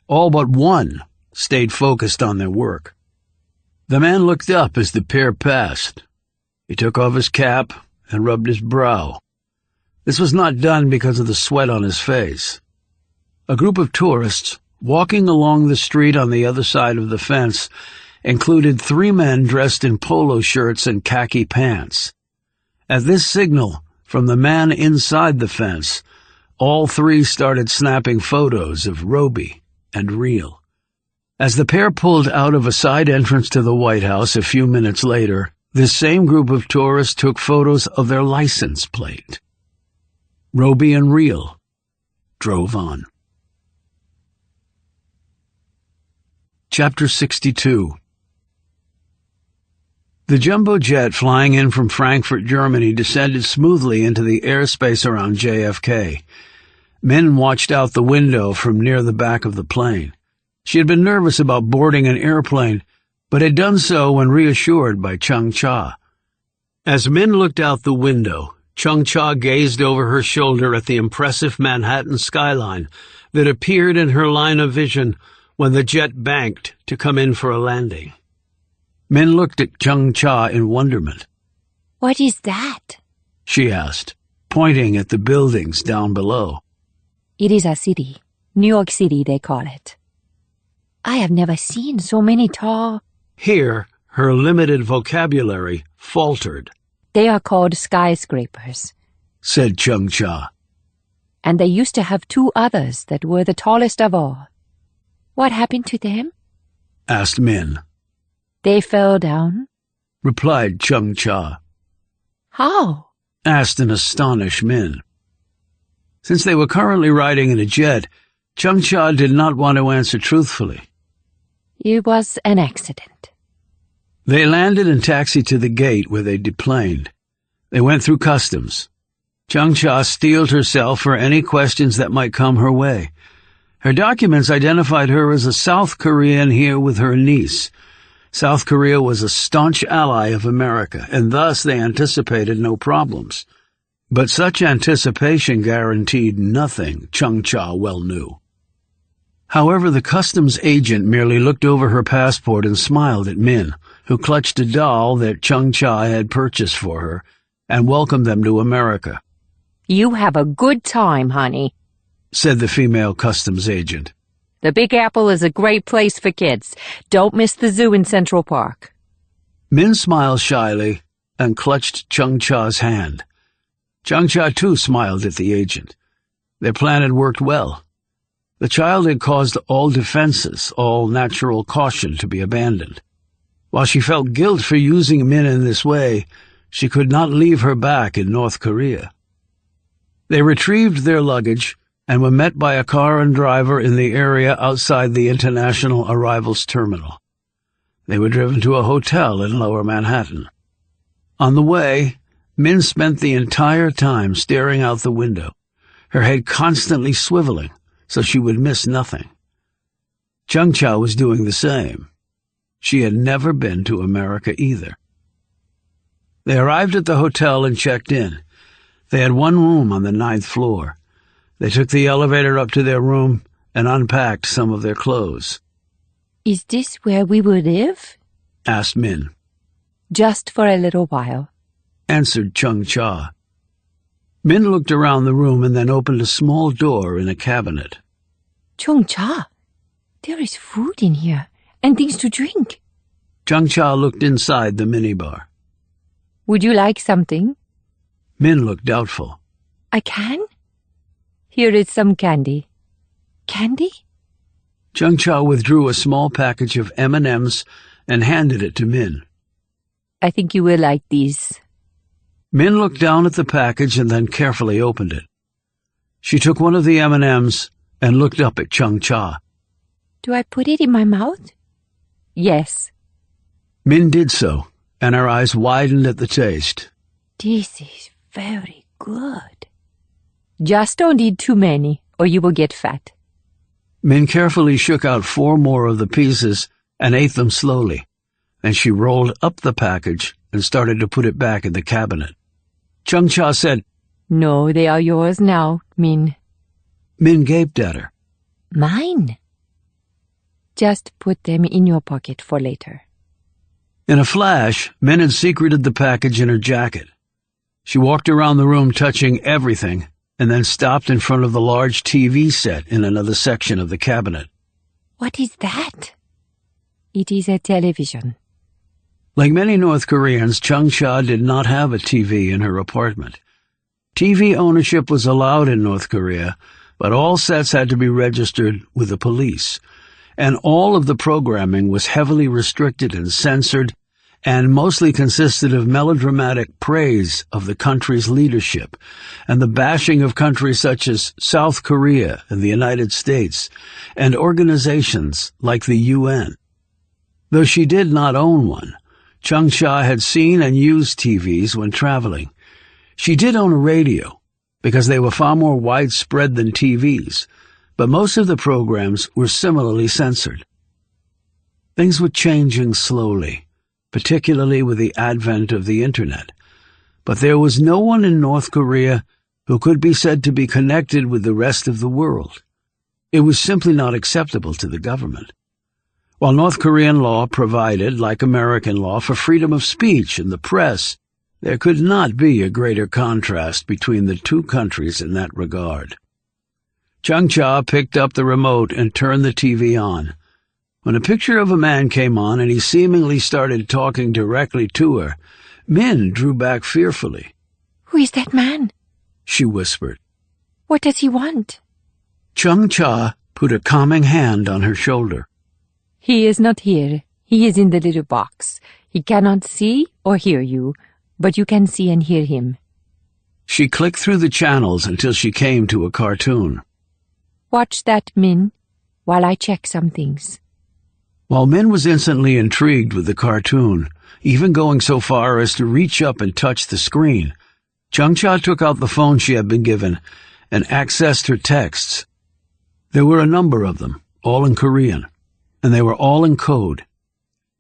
All but one stayed focused on their work. The man looked up as the pair passed. He took off his cap and rubbed his brow. This was not done because of the sweat on his face. A group of tourists, walking along the street on the other side of the fence, included 3 men dressed in polo shirts and khaki pants. At this signal from the man inside the fence, all 3 started snapping photos of Roby and Real. As the pair pulled out of a side entrance to the White House a few minutes later, this same group of tourists took photos of their license plate. Roby and Real drove on. Chapter 62. The jumbo jet flying in from Frankfurt, Germany, descended smoothly into the airspace around JFK. Min watched out the window from near the back of the plane. She had been nervous about boarding an airplane, but had done so when reassured by Chung Cha. As Min looked out the window, Chung Cha gazed over her shoulder at the impressive Manhattan skyline that appeared in her line of vision when the jet banked to come in for a landing. Min looked at Chung Cha in wonderment. "What is that?" she asked, pointing at the buildings down below. "It is a city. New York City, they call it. I have never seen so many tall—" Here, her limited vocabulary faltered. "They are called skyscrapers," said Chung Cha. "and they used to have two others that were the tallest of all. What happened to them?" asked Min. "They fell down." Replied Chung Cha. "How?" asked an astonished Min. Since they were currently riding in a jet, Chung Cha did not want to answer truthfully. "It was an accident." They landed and taxied to the gate where they deplaned. They went through customs. Chung Cha steeled herself for any questions that might come her way. Her documents identified her as a South Korean here with her niece. South Korea was a staunch ally of America, and thus they anticipated no problems. But such anticipation guaranteed nothing, Chung Cha well knew. However, the customs agent merely looked over her passport and smiled at Min, who clutched a doll that Chung Cha had purchased for her, and welcomed them to America. "You have a good time, honey," said the female customs agent. "The Big Apple is a great place for kids. Don't miss the zoo in Central Park." Min smiled shyly and clutched Chung Cha's hand. Chung Cha too smiled at the agent. Their plan had worked well. The child had caused all defenses, all natural caution to be abandoned. While she felt guilt for using Min in this way, she could not leave her back in North Korea. They retrieved their luggage and were met by a car and driver in the area outside the International Arrivals Terminal. They were driven to a hotel in Lower Manhattan. On the way, Min spent the entire time staring out the window, her head constantly swiveling so she would miss nothing. Chung Cha was doing the same. She had never been to America either. They arrived at the hotel and checked in. They had one room on the 9th floor. They took the elevator up to their room and unpacked some of their clothes. "Is this where we will live?" asked Min. "Just for a little while," answered Chung Cha. Min looked around the room and then opened a small door in a cabinet. "Chung Cha, there is food in here and things to drink." Chung Cha looked inside the minibar. "Would you like something?" Min looked doubtful. "I can?" "Here is some candy." "Candy?" Chung Cha withdrew a small package of M&Ms and handed it to Min. "I think you will like these." Min looked down at the package and then carefully opened it. She took one of the M&Ms and looked up at Chung Cha. "Do I put it in my mouth?" "Yes." Min did so, and her eyes widened at the taste. "This is very good." "Just don't eat too many, or you will get fat." Min carefully shook out 4 more of the pieces and ate them slowly. Then she rolled up the package and started to put it back in the cabinet. Chung Cha said, "No, they are yours now, Min." Min gaped at her. "Mine?" "Just put them in your pocket for later." In a flash, Min had secreted the package in her jacket. She walked around the room touching everything, and then stopped in front of the large TV set in another section of the cabinet. "What is that?" "It is a television." Like many North Koreans, Chung Cha did not have a TV in her apartment. TV ownership was allowed in North Korea, but all sets had to be registered with the police, and all of the programming was heavily restricted and censored, and mostly consisted of melodramatic praise of the country's leadership and the bashing of countries such as South Korea and the United States and organizations like the UN. Though she did not own one, Chung-cha had seen and used TVs when traveling. She did own a radio, because they were far more widespread than TVs, but most of the programs were similarly censored. Things were changing slowly, particularly with the advent of the Internet, but there was no one in North Korea who could be said to be connected with the rest of the world. It was simply not acceptable to the government. While North Korean law provided, like American law, for freedom of speech and the press, there could not be a greater contrast between the two countries in that regard. Chung-cha picked up the remote and turned the TV on. When a picture of a man came on and he seemingly started talking directly to her, Min drew back fearfully. "Who is that man?" she whispered. "What does he want?" Chung-cha put a calming hand on her shoulder. He is not here. He is in the little box. He cannot see or hear you, but you can see and hear him. She clicked through the channels until she came to a cartoon. Watch that, Min, while I check some things. While Min was instantly intrigued with the cartoon, even going so far as to reach up and touch the screen, Chung-cha took out the phone she had been given and accessed her texts. There were a number of them, all in Korean, and they were all in code.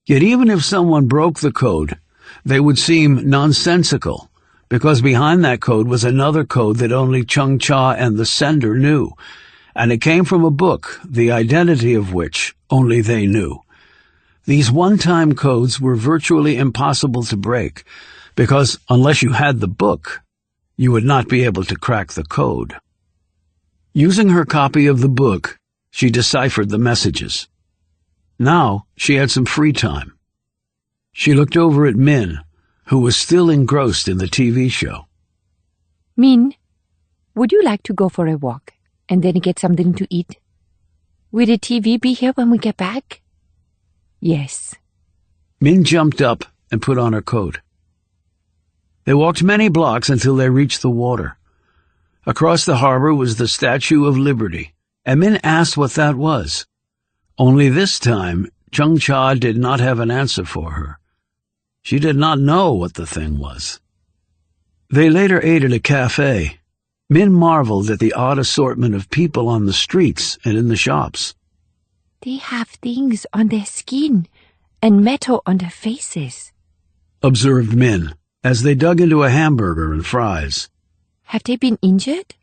Yet even if someone broke the code, they would seem nonsensical, because behind that code was another code that only Chung-cha and the sender knew, and it came from a book, the identity of which only they knew. These one-time codes were virtually impossible to break, because unless you had the book, you would not be able to crack the code. Using her copy of the book, she deciphered the messages. Now she had some free time. She looked over at Min, who was still engrossed in the TV show. Min, would you like to go for a walk and then get something to eat? Will the TV be here when we get back? Yes. Min jumped up and put on her coat. They walked many blocks until they reached the water. Across the harbor was the Statue of Liberty, and Min asked what that was. Only this time, Chung-cha did not have an answer for her. She did not know what the thing was. They later ate at a cafe. Min marveled at the odd assortment of people on the streets and in the shops. They have things on their skin and metal on their faces, observed Min, as they dug into a hamburger and fries. Have they been injured?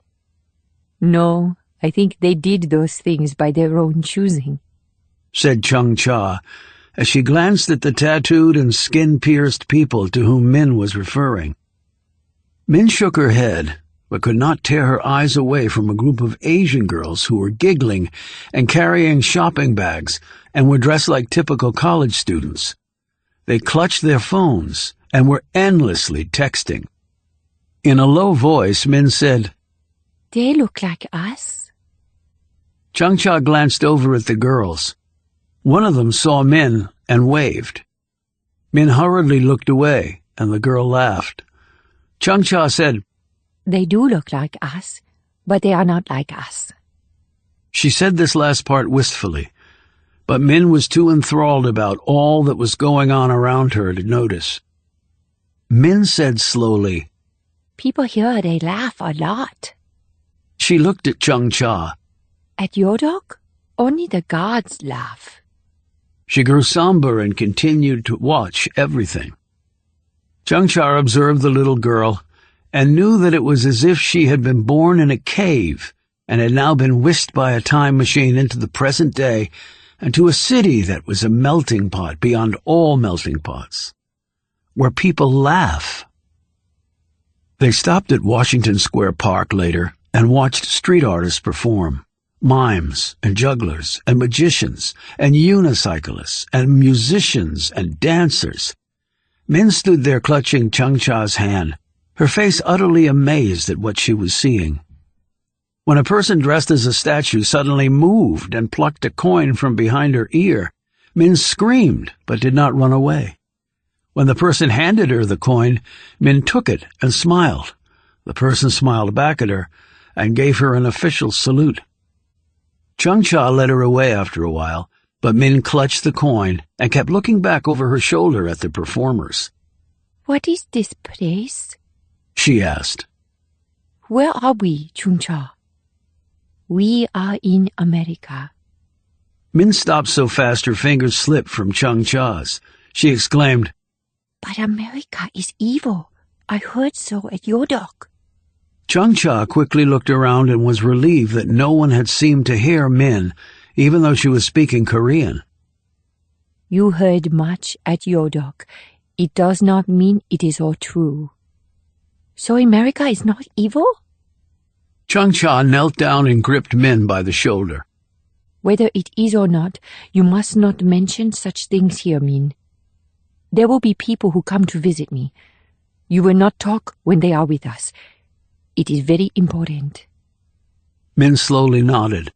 No, I think they did those things by their own choosing, said Chung-cha, as she glanced at the tattooed and skin-pierced people to whom Min was referring. Min shook her head, but could not tear her eyes away from a group of Asian girls who were giggling and carrying shopping bags and were dressed like typical college students. They clutched their phones and were endlessly texting. In a low voice, Min said, They look like us. Chung-cha glanced over at the girls. One of them saw Min and waved. Min hurriedly looked away, and the girl laughed. Chung-cha said, They do look like us, but they are not like us. She said this last part wistfully, but Min was too enthralled about all that was going on around her to notice. Min said slowly, People here, they laugh a lot. She looked at Chung-cha. At your dog, only the gods laugh. She grew somber and continued to watch everything. Chung-cha observed the little girl and knew that it was as if she had been born in a cave and had now been whisked by a time machine into the present day and to a city that was a melting pot beyond all melting pots, where people laugh. They stopped at Washington Square Park later and watched street artists perform. Mimes and jugglers and magicians and unicyclists and musicians and dancers. Min stood there clutching Chung-cha's hand, her face utterly amazed at what she was seeing. When a person dressed as a statue suddenly moved and plucked a coin from behind her ear, Min screamed but did not run away. When the person handed her the coin, Min took it and smiled. The person smiled back at her and gave her an official salute. Chung-Cha led her away after a while, but Min clutched the coin and kept looking back over her shoulder at the performers. "What is this place?" she asked. "Where are we, Chung-Cha?" "We are in America." Min stopped so fast her fingers slipped from Chung-Cha's. She exclaimed, "But America is evil. I heard so at your dock." Chung-Cha quickly looked around and was relieved that no one had seemed to hear Min, even though she was speaking Korean. "You heard much at your dock. It does not mean it is all true. So America is not evil?" Chung-Cha knelt down and gripped Min by the shoulder. "Whether it is or not, you must not mention such things here, Min. There will be people who come to visit me. You will not talk when they are with us. It is very important." Min slowly nodded,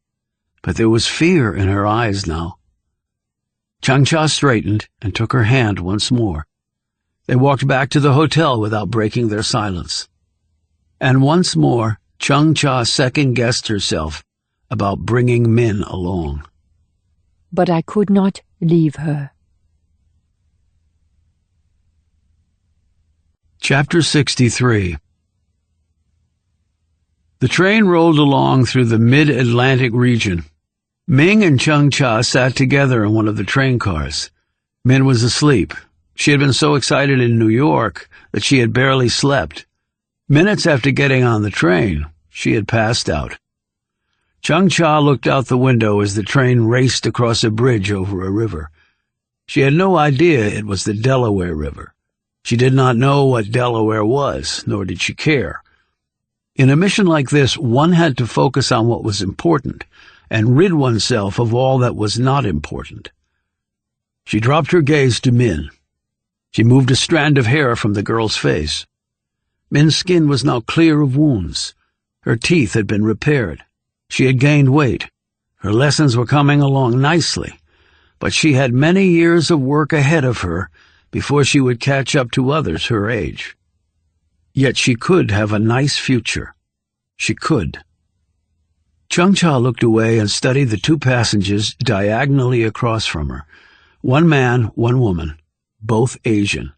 but there was fear in her eyes now. Chung-Cha straightened and took her hand once more. They walked back to the hotel without breaking their silence. And once more, Chung-Cha second-guessed herself about bringing Min along. But I could not leave her. Chapter 63. The train rolled along through the mid-Atlantic region. Ming and Chung-Cha sat together in one of the train cars. Min was asleep. She had been so excited in New York that she had barely slept. Minutes after getting on the train, she had passed out. Chung-Cha looked out the window as the train raced across a bridge over a river. She had no idea it was the Delaware River. She did not know what Delaware was, nor did she care. In a mission like this, one had to focus on what was important and rid oneself of all that was not important. She dropped her gaze to Min. She moved a strand of hair from the girl's face. Min's skin was now clear of wounds. Her teeth had been repaired. She had gained weight. Her lessons were coming along nicely, but she had many years of work ahead of her before she would catch up to others her age. Yet she could have a nice future. She could. Chung-Cha looked away and studied the two passengers diagonally across from her. One man, one woman, both Asian.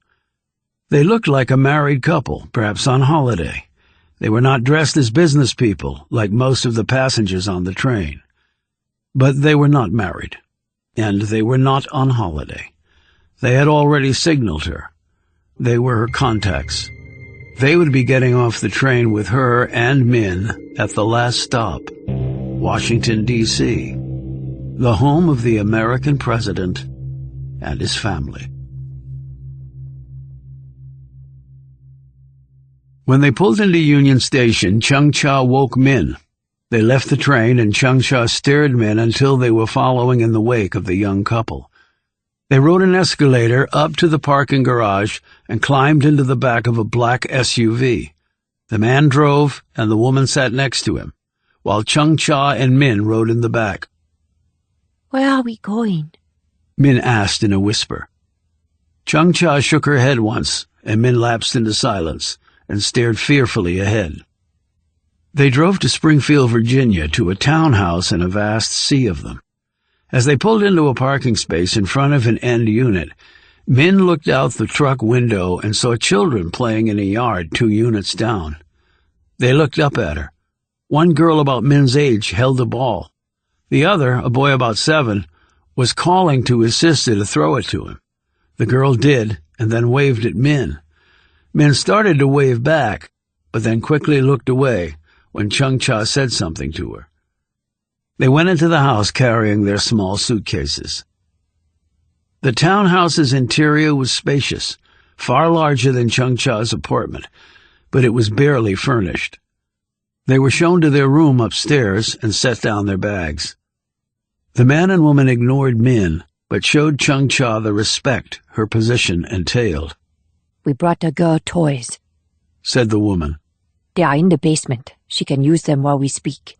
They looked like a married couple, perhaps on holiday. They were not dressed as business people, like most of the passengers on the train. But they were not married, and they were not on holiday. They had already signaled her. They were her contacts. They would be getting off the train with her and Min at the last stop, Washington, D.C., the home of the American president and his family. When they pulled into Union Station, Chung-Cha woke Min. They left the train, and Chung-Cha steered Min until they were following in the wake of the young couple. They rode an escalator up to the parking garage and climbed into the back of a black SUV. The man drove, and the woman sat next to him, while Chung-Cha and Min rode in the back. "Where are we going?" Min asked in a whisper. Chung-Cha shook her head once, and Min lapsed into silence and stared fearfully ahead. They drove to Springfield, Virginia, to a townhouse and a vast sea of them. As they pulled into a parking space in front of an end unit, Min looked out the truck window and saw children playing in a yard 2 units down. They looked up at her. One girl about Min's age held a ball. The other, a boy about 7, was calling to his sister to throw it to him. The girl did, and then waved at Min. Min started to wave back, but then quickly looked away when Chung-Cha said something to her. They went into the house carrying their small suitcases. The townhouse's interior was spacious, far larger than Chung-Cha's apartment, but it was barely furnished. They were shown to their room upstairs and set down their bags. The man and woman ignored Min, but showed Chung-Cha the respect her position entailed. "We brought the girl toys," said the woman. "They are in the basement. She can use them while we speak."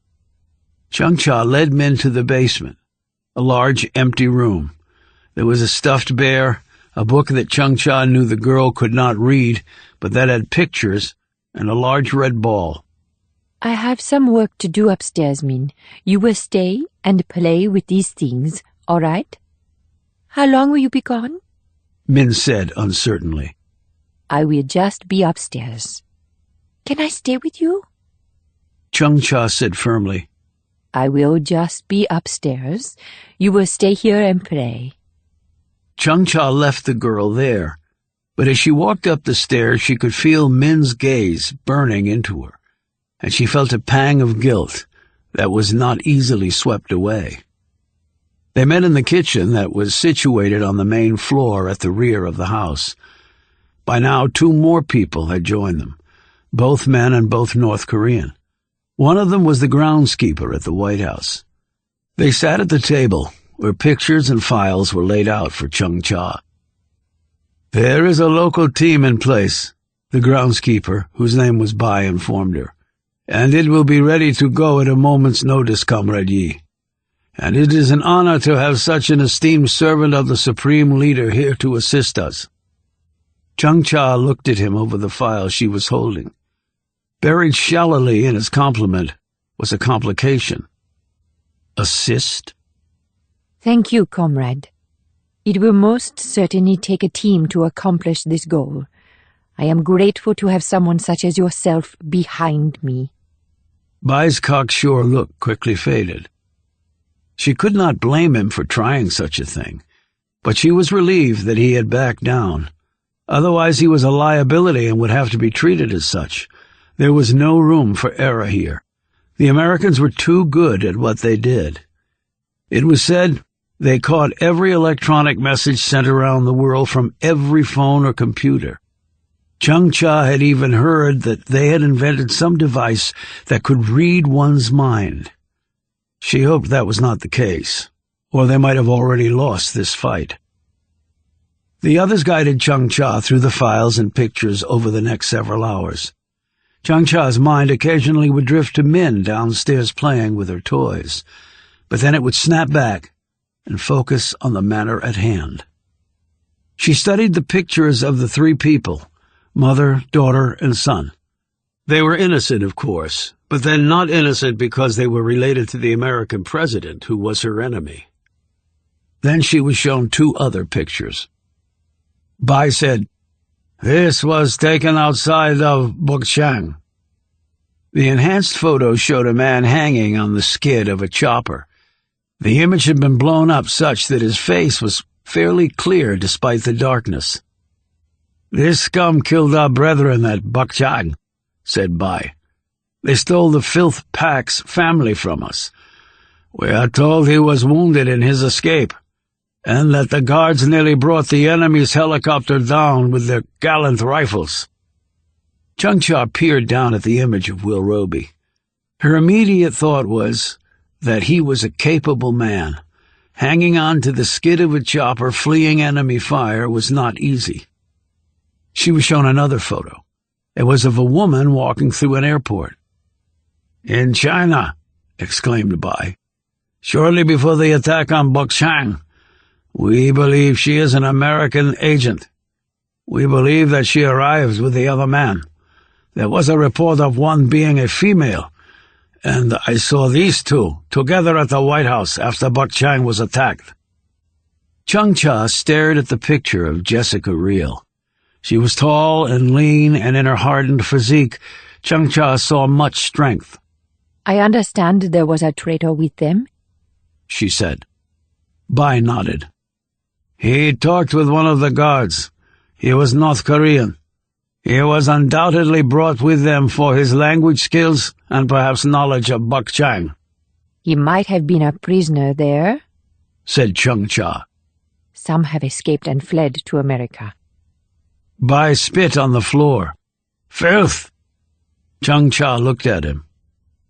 Chung-Cha led Min to the basement, a large empty room. There was a stuffed bear, a book that Chung-Cha knew the girl could not read, but that had pictures and a large red ball. I have some work to do upstairs, Min. You will stay and play with these things, all right? How long will you be gone? Min said uncertainly. I will just be upstairs. Can I stay with you? Chung-Cha said firmly. I will just be upstairs. You will stay here and play. Chung-Cha left the girl there, but as she walked up the stairs she could feel Min's gaze burning into her, and she felt a pang of guilt that was not easily swept away. They met in the kitchen that was situated on the main floor at the rear of the house. By now 2 more people had joined them, both men and both North Korean. One of them was the groundskeeper at the White House. They sat at the table, where pictures and files were laid out for Chung-Cha. "There is a local team in place," the groundskeeper, whose name was Bai, informed her, "and it will be ready to go at a moment's notice, Comrade Yi. And it is an honor to have such an esteemed servant of the Supreme Leader here to assist us." Chung-Cha looked at him over the file she was holding. Buried shallowly in his compliment was a complication. Assist? Thank you, comrade. It will most certainly take a team to accomplish this goal. I am grateful to have someone such as yourself behind me. Bai's cocksure look quickly faded. She could not blame him for trying such a thing, but she was relieved that he had backed down. Otherwise he was a liability and would have to be treated as such. There was no room for error here. The Americans were too good at what they did. It was said they caught every electronic message sent around the world from every phone or computer. Chung-Cha had even heard that they had invented some device that could read one's mind. She hoped that was not the case, or they might have already lost this fight. The others guided Chung-Cha through the files and pictures over the next several hours. Chung-Cha's mind occasionally would drift to Min downstairs playing with her toys, but then it would snap back and focus on the matter at hand. She studied the pictures of the 3 people, mother, daughter, and son. They were innocent, of course, but then not innocent because they were related to the American president, who was her enemy. Then she was shown 2 other pictures. Bai said, "This was taken outside of Bukchang." The enhanced photo showed a man hanging on the skid of a chopper. The image had been blown up such that his face was fairly clear despite the darkness. "This scum killed our brethren at Bukchang," said Bai. "They stole the Filth Pack's family from us. We are told he was wounded in his escape, and that the guards nearly brought the enemy's helicopter down with their gallant rifles." Chung-Cha peered down at the image of Will Roby. Her immediate thought was that he was a capable man. Hanging on to the skid of a chopper fleeing enemy fire was not easy. She was shown another photo. It was of a woman walking through an airport. "In China," exclaimed Bai, "shortly before the attack on Bukchang. We believe she is an American agent. We believe that she arrived with the other man. There was a report of one being a female, and I saw these 2 together at the White House after Bukchang was attacked." Chung-Cha stared at the picture of Jessica Reel. She was tall and lean, and in her hardened physique, Chung-Cha saw much strength. I understand there was a traitor with them, she said. Bai nodded. "He talked with one of the guards. He was North Korean. He was undoubtedly brought with them for his language skills and perhaps knowledge of Bukchang." He might have been a prisoner there, said Chung-Cha. Some have escaped and fled to America. Bai spit on the floor. "Filth!" Chung-Cha looked at him.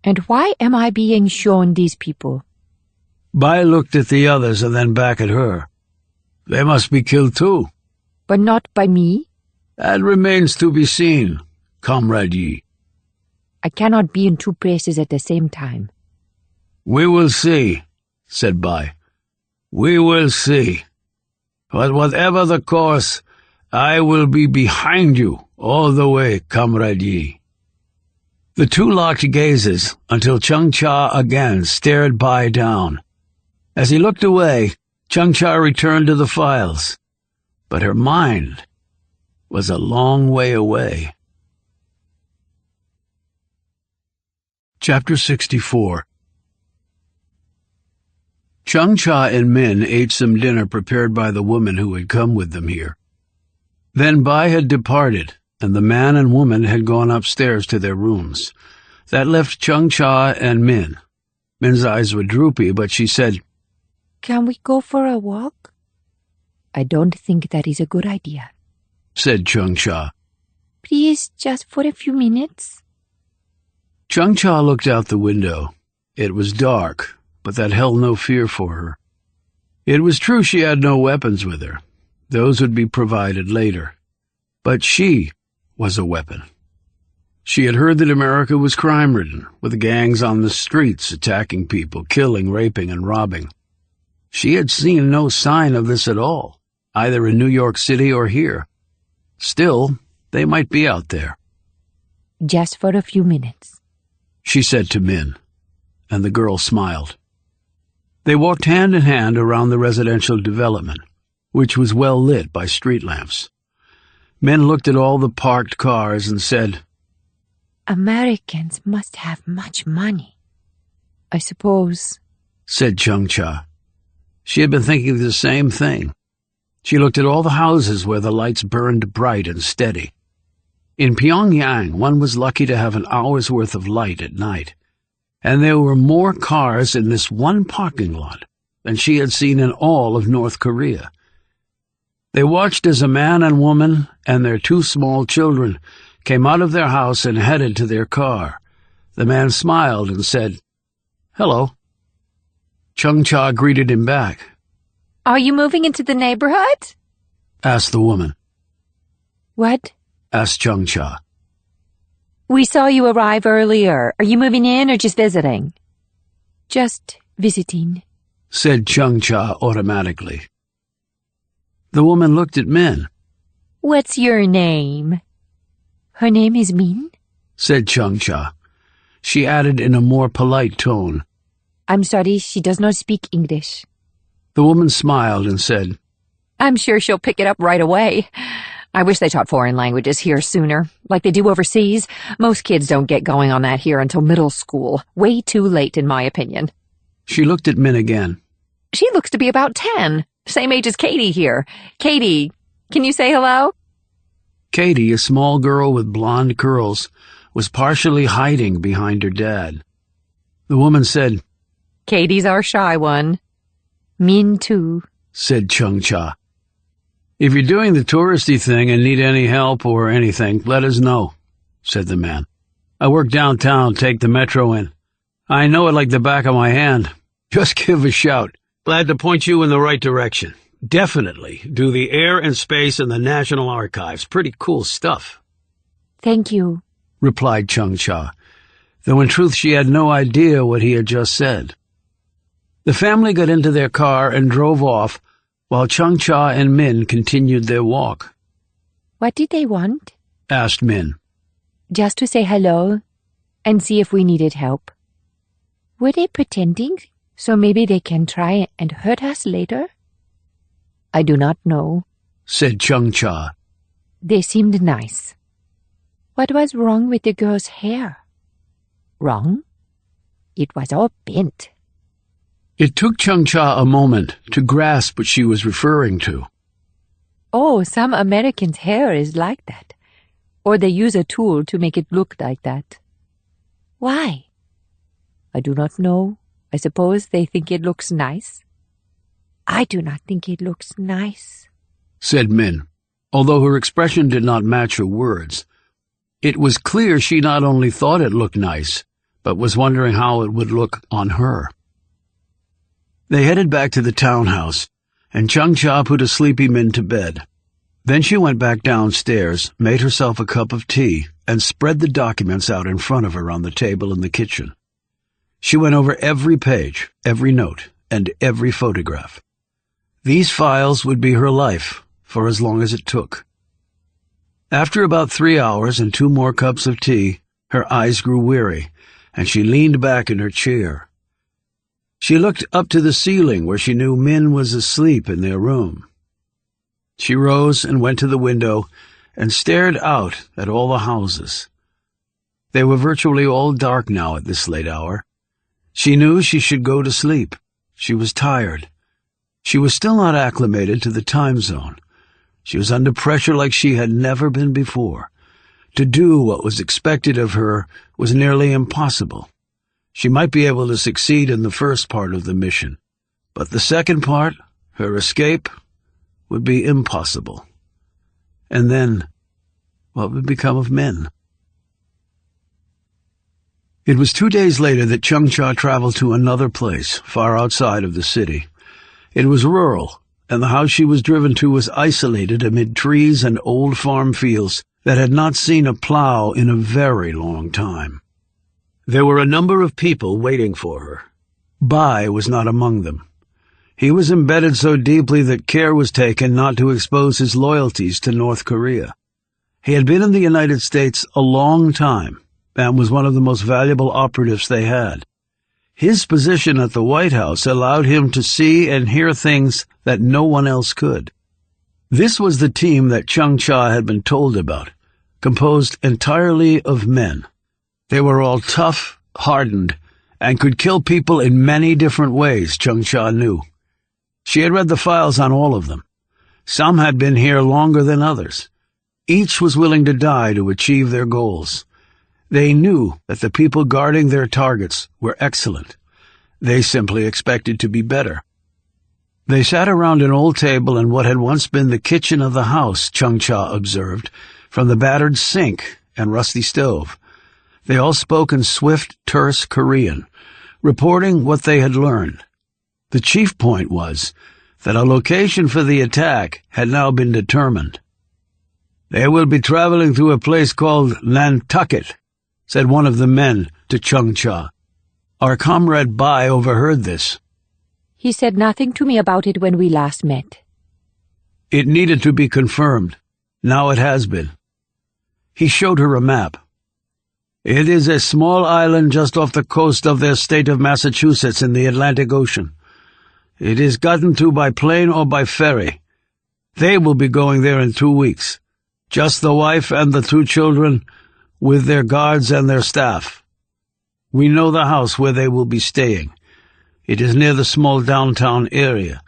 And why am I being shown these people? Bai looked at the others and then back at her. "They must be killed too." But not by me. "That remains to be seen, Comrade Yi." I cannot be in 2 places at the same time. "We will see," said Bai. "We will see." But whatever the course, I will be behind you all the way, Comrade Yi. The two locked gazes until Chung Cha again stared Bai down. As he looked away, Chung Cha returned to the files, but her mind was a long way away. Chapter 64. Chung Cha and Min ate some dinner prepared by the woman who had come with them here. Then Bai had departed, and the man and woman had gone upstairs to their rooms. That left Chung Cha and Min. Min's eyes were droopy, but she said, "Can we go for a walk?" "I don't think that is a good idea," said Chung Cha. "Please, just for a few minutes." Chung Cha looked out the window. It was dark, but that held no fear for her. It was true she had no weapons with her. Those would be provided later. But she was a weapon. She had heard that America was crime-ridden, with gangs on the streets attacking people, killing, raping, and robbing. She had seen no sign of this at all, either in New York City or here. Still, they might be out there. "Just for a few minutes," she said to Min, and the girl smiled. They walked hand in hand around the residential development, which was well lit by street lamps. Min looked at all the parked cars and said, "Americans must have much money." "I suppose," said Chung Cha. She had been thinking the same thing. She looked at all the houses where the lights burned bright and steady. In Pyongyang, one was lucky to have an hour's worth of light at night, and there were more cars in this one parking lot than she had seen in all of North Korea. They watched as a man and woman and their two small children came out of their house and headed to their car. The man smiled and said, "Hello." Chung Cha greeted him back. Are you moving into the neighborhood? Asked the woman. "What?" Asked Chung Cha. We saw you arrive earlier. Are you moving in or just visiting? "Just visiting," said Chung Cha automatically. The woman looked at Min. What's your name? "Her name is Min," said Chung Cha. She added in a more polite tone, "I'm sorry, she does not speak English." The woman smiled and said, I'm sure she'll pick it up right away. I wish they taught foreign languages here sooner, like they do overseas. Most kids don't get going on that here until middle school. Way too late, in my opinion. She looked at Min again. She looks to be about 10, same age as Katie here. Katie, can you say hello? Katie, a small girl with blonde curls, was partially hiding behind her dad. The woman said, Katie's our shy one. "Min too," said Chung Cha. If you're doing the touristy thing and need any help or anything, let us know, said the man. I work downtown, take the metro in. I know it like the back of my hand. Just give a shout. Glad to point you in the right direction. Definitely do the air and space in the National Archives. Pretty cool stuff. "Thank you," replied Chung Cha, though in truth she had no idea what he had just said. The family got into their car and drove off, while Chung Cha and Min continued their walk. "What did they want?" asked Min. "Just to say hello and see if we needed help." "Were they pretending, so maybe they can try and hurt us later?" "I do not know," said Chung Cha. "They seemed nice." "What was wrong with the girl's hair?" "Wrong? It was all bent." It took Chung Cha a moment to grasp what she was referring to. "Oh, some Americans' hair is like that. Or they use a tool to make it look like that." "Why?" "I do not know. I suppose they think it looks nice." "I do not think it looks nice," said Min, although her expression did not match her words. It was clear she not only thought it looked nice, but was wondering how it would look on her. They headed back to the townhouse, and Chung Cha put a sleepy Min to bed. Then she went back downstairs, made herself a cup of tea, and spread the documents out in front of her on the table in the kitchen. She went over every page, every note, and every photograph. These files would be her life, for as long as it took. After about 3 hours and 2 more cups of tea, her eyes grew weary, and she leaned back in her chair. She looked up to the ceiling where she knew Min was asleep in their room. She rose and went to the window and stared out at all the houses. They were virtually all dark now at this late hour. She knew she should go to sleep. She was tired. She was still not acclimated to the time zone. She was under pressure like she had never been before. To do what was expected of her was nearly impossible. She might be able to succeed in the first part of the mission, but the second part, her escape, would be impossible. And then, what would become of Min? It was 2 days later that Chung-Cha traveled to another place, far outside of the city. It was rural, and the house she was driven to was isolated amid trees and old farm fields that had not seen a plow in a very long time. There were a number of people waiting for her. Bai was not among them. He was embedded so deeply that care was taken not to expose his loyalties to North Korea. He had been in the United States a long time and was one of the most valuable operatives they had. His position at the White House allowed him to see and hear things that no one else could. This was the team that Chung-Cha had been told about, composed entirely of men. They were all tough, hardened, and could kill people in many different ways, Chung-Cha knew. She had read the files on all of them. Some had been here longer than others. Each was willing to die to achieve their goals. They knew that the people guarding their targets were excellent. They simply expected to be better. They sat around an old table in what had once been the kitchen of the house, Chung-Cha observed, from the battered sink and rusty stove. They all spoke in swift, terse Korean, reporting what they had learned. The chief point was that a location for the attack had now been determined. "They will be traveling through a place called Nantucket," said one of the men to Chung-Cha. Our comrade Bai overheard this. He said nothing to me about it when we last met. It needed to be confirmed. Now it has been. He showed her a map. It is a small island just off the coast of their state of Massachusetts in the Atlantic Ocean. It is gotten to by plane or by ferry. They will be going there in 2 weeks. Just the wife and the 2 children, with their guards and their staff. We know the house where they will be staying. It is near the small downtown area.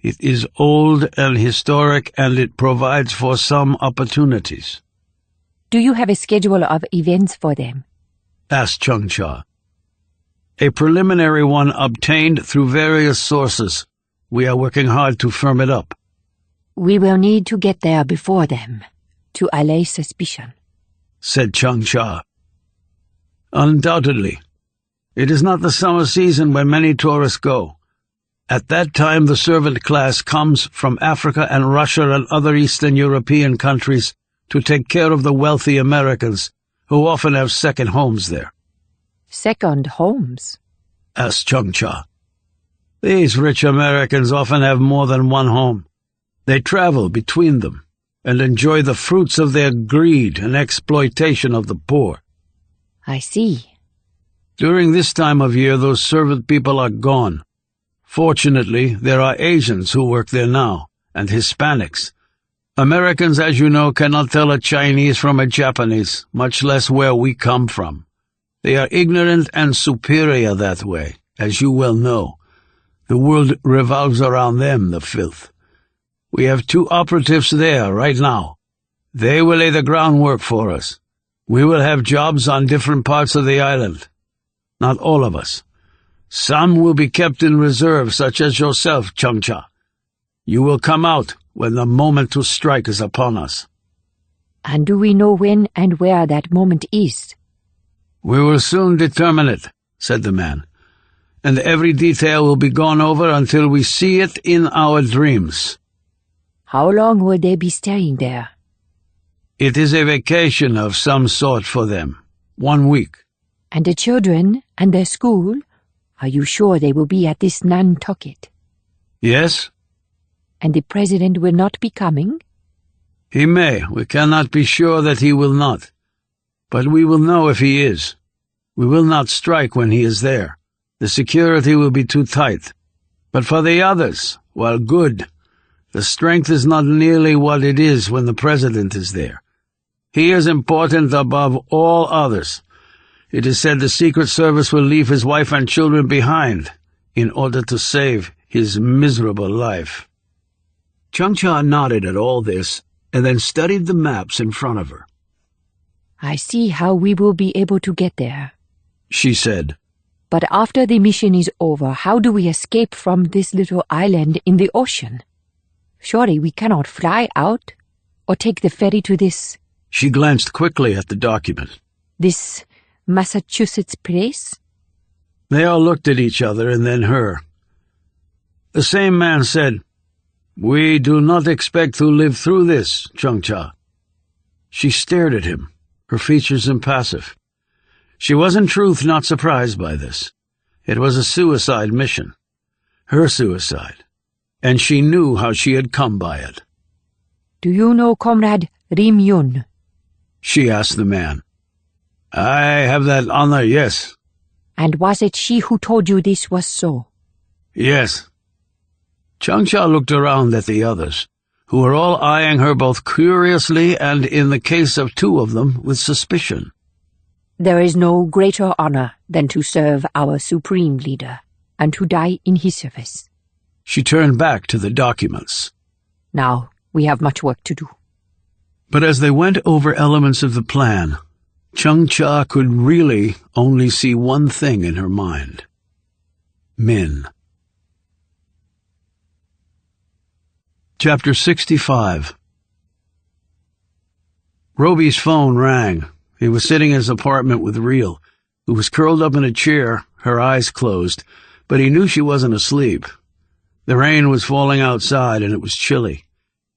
It is old and historic, and it provides for some opportunities. Do you have a schedule of events for them? Asked Chung-Cha. A preliminary one obtained through various sources. We are working hard to firm it up. We will need to get there before them, to allay suspicion, said Chung-Cha. Undoubtedly. It is not the summer season when many tourists go. At that time the servant class comes from Africa and Russia and other Eastern European countries to take care of the wealthy Americans, who often have second homes there. Second homes? Asked Chung-Cha. These rich Americans often have more than one home. They travel between them and enjoy the fruits of their greed and exploitation of the poor. I see. During this time of year, those servant people are gone. Fortunately, there are Asians who work there now, and Hispanics. Americans, as you know, cannot tell a Chinese from a Japanese, much less where we come from. They are ignorant and superior that way, as you well know. The world revolves around them, the filth. We have 2 operatives there right now. They will lay the groundwork for us. We will have jobs on different parts of the island. Not all of us. Some will be kept in reserve, such as yourself, Chung-Cha. You will come out when the moment to strike is upon us. And do we know when and where that moment is? We will soon determine it, said the man, and every detail will be gone over until we see it in our dreams. How long will they be staying there? It is a vacation of some sort for them. 1 week. And the children and their school? Are you sure they will be at this Nantucket? Yes. And the president will not be coming? He may. We cannot be sure that he will not. But we will know if he is. We will not strike when he is there. The security will be too tight. But for the others, while good, the strength is not nearly what it is when the president is there. He is important above all others. It is said the Secret Service will leave his wife and children behind in order to save his miserable life. Chung-Cha nodded at all this and then studied the maps in front of her. I see how we will be able to get there, she said. But after the mission is over, how do we escape from this little island in the ocean? Surely we cannot fly out or take the ferry to this... She glanced quickly at the document. This Massachusetts place? They all looked at each other and then her. The same man said, "We do not expect to live through this, Chung-Cha." She stared at him, her features impassive. She was in truth not surprised by this. It was a suicide mission. Her suicide. And she knew how she had come by it. Do you know Comrade Rim Yun? She asked the man. I have that honor, yes. And was it she who told you this was so? Yes. Chung-Cha looked around at the others, who were all eyeing her both curiously and, in the case of two of them, with suspicion. There is no greater honor than to serve our supreme leader, and to die in his service. She turned back to the documents. Now, we have much work to do. But as they went over elements of the plan, Chung-Cha could really only see one thing in her mind. Min. Chapter 65. Roby's phone rang. He was sitting in his apartment with Reel, who was curled up in a chair, her eyes closed, but he knew she wasn't asleep. The rain was falling outside, and it was chilly.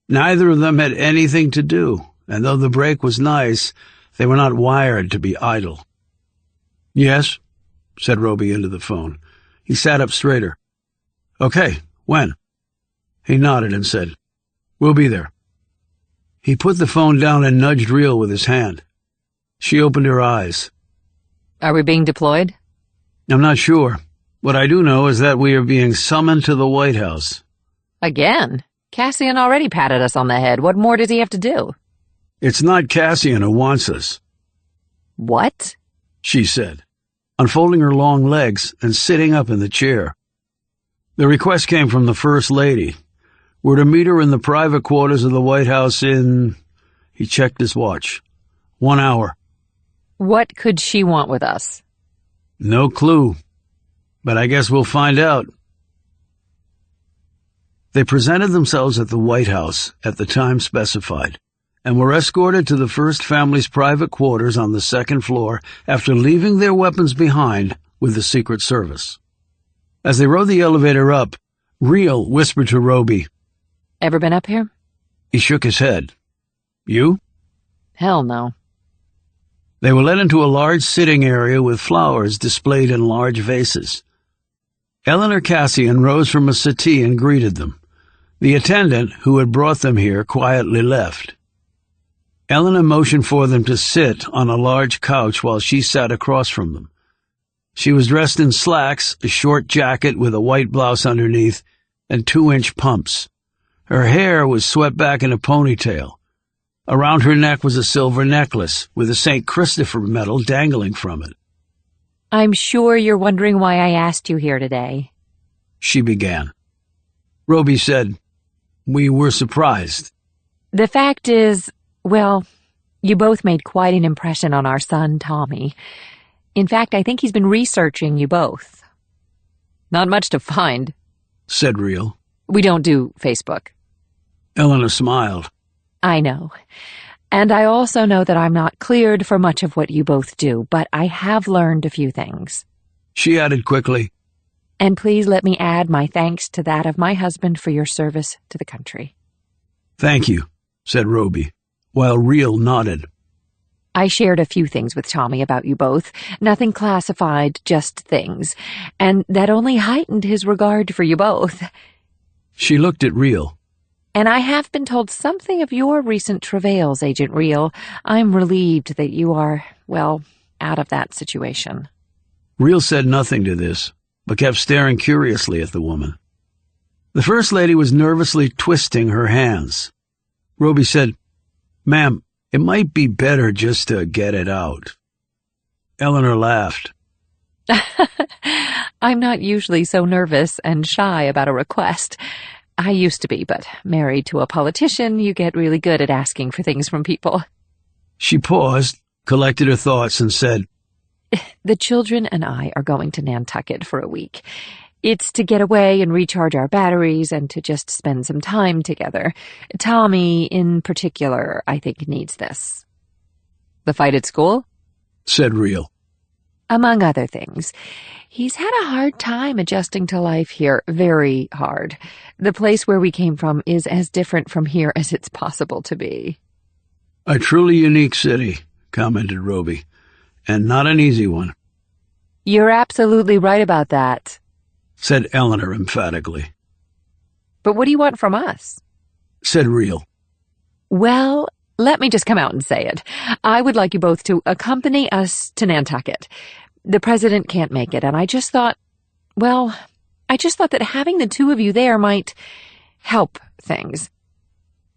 Neither of them had anything to do, and though the break was nice, they were not wired to be idle. "Yes," said Roby into the phone. He sat up straighter. "Okay, when?" He nodded and said, "We'll be there." He put the phone down and nudged Reel with his hand. She opened her eyes. Are we being deployed? "I'm not sure. What I do know is that we are being summoned to the White House." Again? Cassian already patted us on the head. What more does he have to do? "It's not Cassian who wants us," What? she said, unfolding her long legs and sitting up in the chair. "The request came from the First Lady. We're to meet her in the private quarters of the White House in..." He checked his watch. 1 hour. What could she want with us? No clue. But I guess we'll find out. They presented themselves at the White House at the time specified, and were escorted to the First Family's private quarters on the second floor after leaving their weapons behind with the Secret Service. As they rode the elevator up, Reel whispered to Roby. Ever been up here? He shook his head. "You?" Hell no. They were led into a large sitting area with flowers displayed in large vases. Eleanor Cassian rose from a settee and greeted them. The attendant, who had brought them here, quietly left. Eleanor motioned for them to sit on a large couch while she sat across from them. She was dressed in slacks, a short jacket with a white blouse underneath, and 2-inch pumps. Her hair was swept back in a ponytail. Around her neck was a silver necklace with a St. Christopher medal dangling from it. I'm sure you're wondering why I asked you here today. She began. Roby said, "We were surprised." The fact is, well, you both made quite an impression on our son, Tommy. In fact, I think he's been researching you both. Not much to find, said Reel. We don't do Facebook. Eleanor smiled. I know. And I also know that I'm not cleared for much of what you both do, but I have learned a few things. She added quickly. And please let me add my thanks to that of my husband for your service to the country. Thank you, said Roby, while Reel nodded. I shared a few things with Tommy about you both, nothing classified, just things, and that only heightened his regard for you both. She looked at Reel. And I have been told something of your recent travails, Agent Real. I'm relieved that you are, well, out of that situation. Real said nothing to this, but kept staring curiously at the woman. The First Lady was nervously twisting her hands. Roby said, "Ma'am, it might be better just to get it out." Eleanor laughed. I'm not usually so nervous and shy about a request. I used to be, but married to a politician, you get really good at asking for things from people. She paused, collected her thoughts, and said, The children and I are going to Nantucket for a week. It's to get away and recharge our batteries and to just spend some time together. Tommy, in particular, I think needs this. The fight at school? Said Real. Among other things. He's had a hard time adjusting to life here, very hard. The place where we came from is as different from here as it's possible to be. A truly unique city, commented Roby, and not an easy one. You're absolutely right about that, said Eleanor emphatically. But what do you want from us? Said Real. Well, let me just come out and say it. I would like you both to accompany us to Nantucket. The president can't make it, and I just thought that having the two of you there might help things.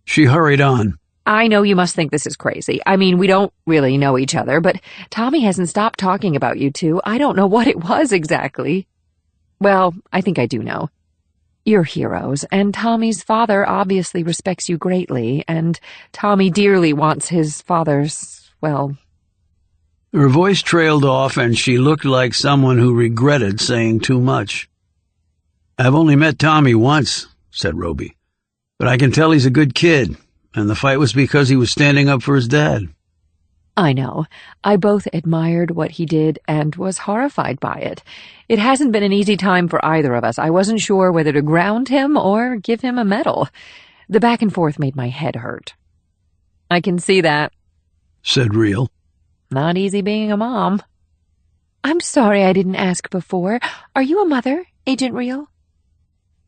She hurried on. I know you must think this is crazy. I mean, we don't really know each other, but Tommy hasn't stopped talking about you two. I don't know what it was exactly. Well, I think I do know. You're heroes, and Tommy's father obviously respects you greatly, and Tommy dearly wants his father's, well... Her voice trailed off, and she looked like someone who regretted saying too much. "I've only met Tommy once," said Roby, "but I can tell he's a good kid, and the fight was because he was standing up for his dad." I know. I both admired what he did and was horrified by it. It hasn't been an easy time for either of us. I wasn't sure whether to ground him or give him a medal. The back and forth made my head hurt. I can see that, said Real. Not easy being a mom. I'm sorry I didn't ask before. Are you a mother, Agent Real?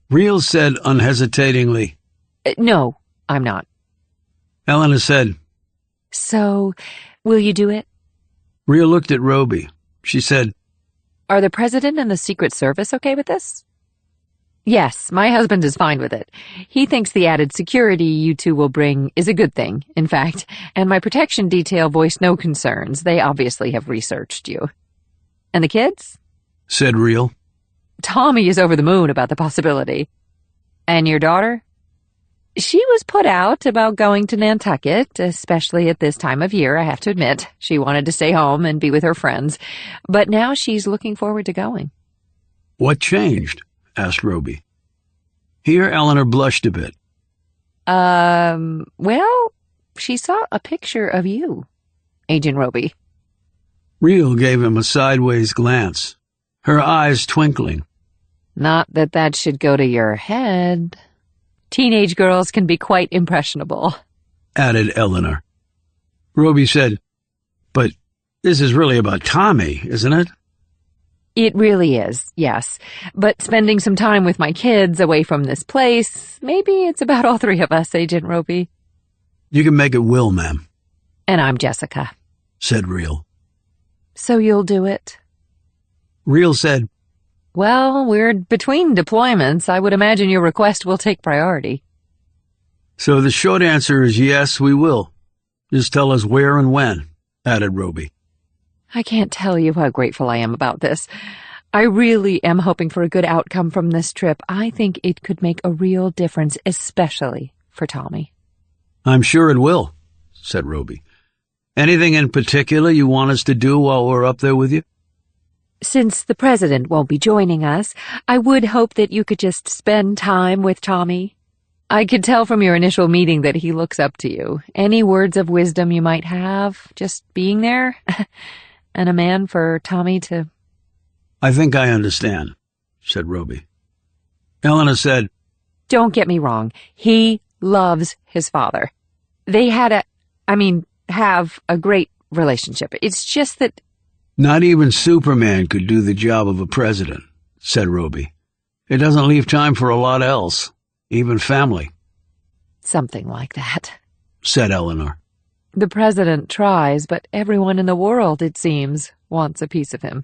Real said unhesitatingly, No, I'm not. Eleanor said, So, will you do it? Real looked at Roby. She said, Are the President and the Secret Service okay with this? Yes, my husband is fine with it. He thinks the added security you two will bring is a good thing, in fact, and my protection detail voiced no concerns. They obviously have researched you. And the kids? Said Real. Tommy is over the moon about the possibility. And your daughter? She was put out about going to Nantucket, especially at this time of year, I have to admit. She wanted to stay home and be with her friends, but now she's looking forward to going. What changed? Asked Roby. Here Eleanor blushed a bit. Well, she saw a picture of you, Agent Roby. Real gave him a sideways glance, her eyes twinkling. Not that that should go to your head. Teenage girls can be quite impressionable, added Eleanor. Roby said, But this is really about Tommy, isn't it? It really is, yes. But spending some time with my kids away from this place, maybe it's about all three of us, Agent Roby. You can make it Will, ma'am. And I'm Jessica, said Real. So you'll do it? Real said, Well, we're between deployments. I would imagine your request will take priority. So the short answer is yes, we will. Just tell us where and when, added Roby. I can't tell you how grateful I am about this. I really am hoping for a good outcome from this trip. I think it could make a real difference, especially for Tommy. I'm sure it will, said Roby. Anything in particular you want us to do while we're up there with you? Since the president won't be joining us, I would hope that you could just spend time with Tommy. I could tell from your initial meeting that he looks up to you. Any words of wisdom you might have, just being there, and a man for Tommy to... I think I understand, said Roby. Eleanor said, Don't get me wrong. He loves his father. They have a great relationship. It's just that... Not even Superman could do the job of a president, said Roby. It doesn't leave time for a lot else, even family. Something like that, said Eleanor. The president tries, but everyone in the world, it seems, wants a piece of him.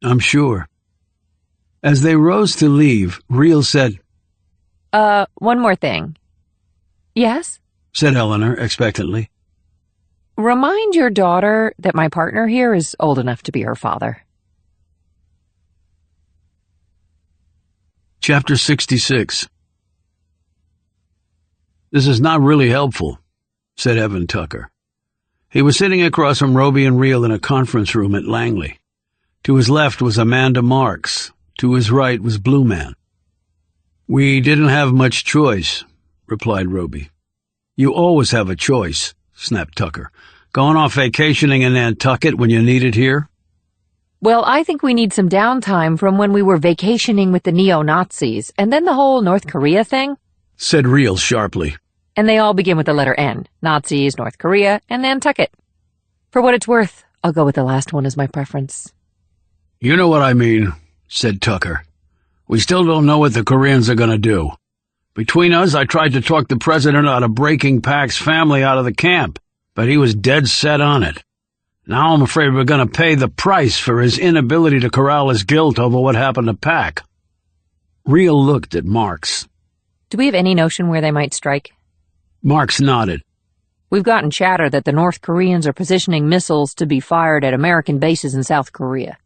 I'm sure. As they rose to leave, Reel said, One more thing. Yes? said Eleanor expectantly. Remind your daughter that my partner here is old enough to be her father. Chapter 66. This is not really helpful, said Evan Tucker. He was sitting across from Roby and Reel in a conference room at Langley. To his left was Amanda Marks. To his right was Blue Man. We didn't have much choice, replied Roby. You always have a choice, snapped Tucker. Going off vacationing in Nantucket when you need it here? Well, I think we need some downtime from when we were vacationing with the neo-Nazis, and then the whole North Korea thing, said Reel sharply. And they all begin with the letter N. Nazis, North Korea, and Nantucket. For what it's worth, I'll go with the last one as my preference. You know what I mean, said Tucker. We still don't know what the Koreans are going to do. Between us, I tried to talk the president out of breaking Pac's family out of the camp, but he was dead set on it. Now I'm afraid we're going to pay the price for his inability to corral his guilt over what happened to Pac. Reel looked at Marks. Do we have any notion where they might strike? Marks nodded. We've gotten chatter that the North Koreans are positioning missiles to be fired at American bases in South Korea.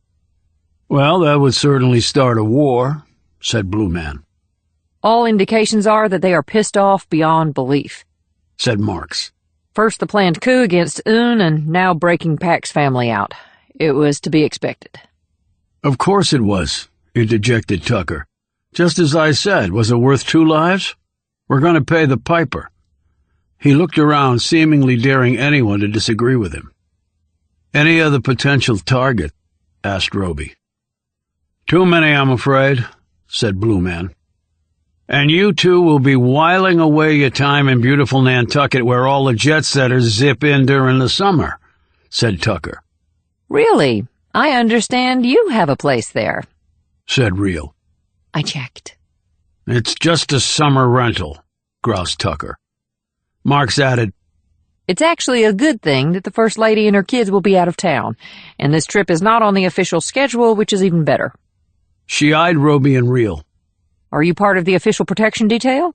Well, that would certainly start a war, said Blue Man. All indications are that they are pissed off beyond belief, said Marks. First the planned coup against Un, and now breaking Pac's family out. It was to be expected. Of course it was, interjected Tucker. Just as I said, was it worth 2 lives? We're going to pay the piper. He looked around, seemingly daring anyone to disagree with him. Any other potential target? Asked Roby. Too many, I'm afraid, said Blue Man. And you two will be whiling away your time in beautiful Nantucket where all the jet-setters zip in during the summer, said Tucker. Really? I understand you have a place there, said Reel. I checked. It's just a summer rental, groused Tucker. Marks added, It's actually a good thing that the First Lady and her kids will be out of town, and this trip is not on the official schedule, which is even better. She eyed Roby and Reel. Are you part of the official protection detail?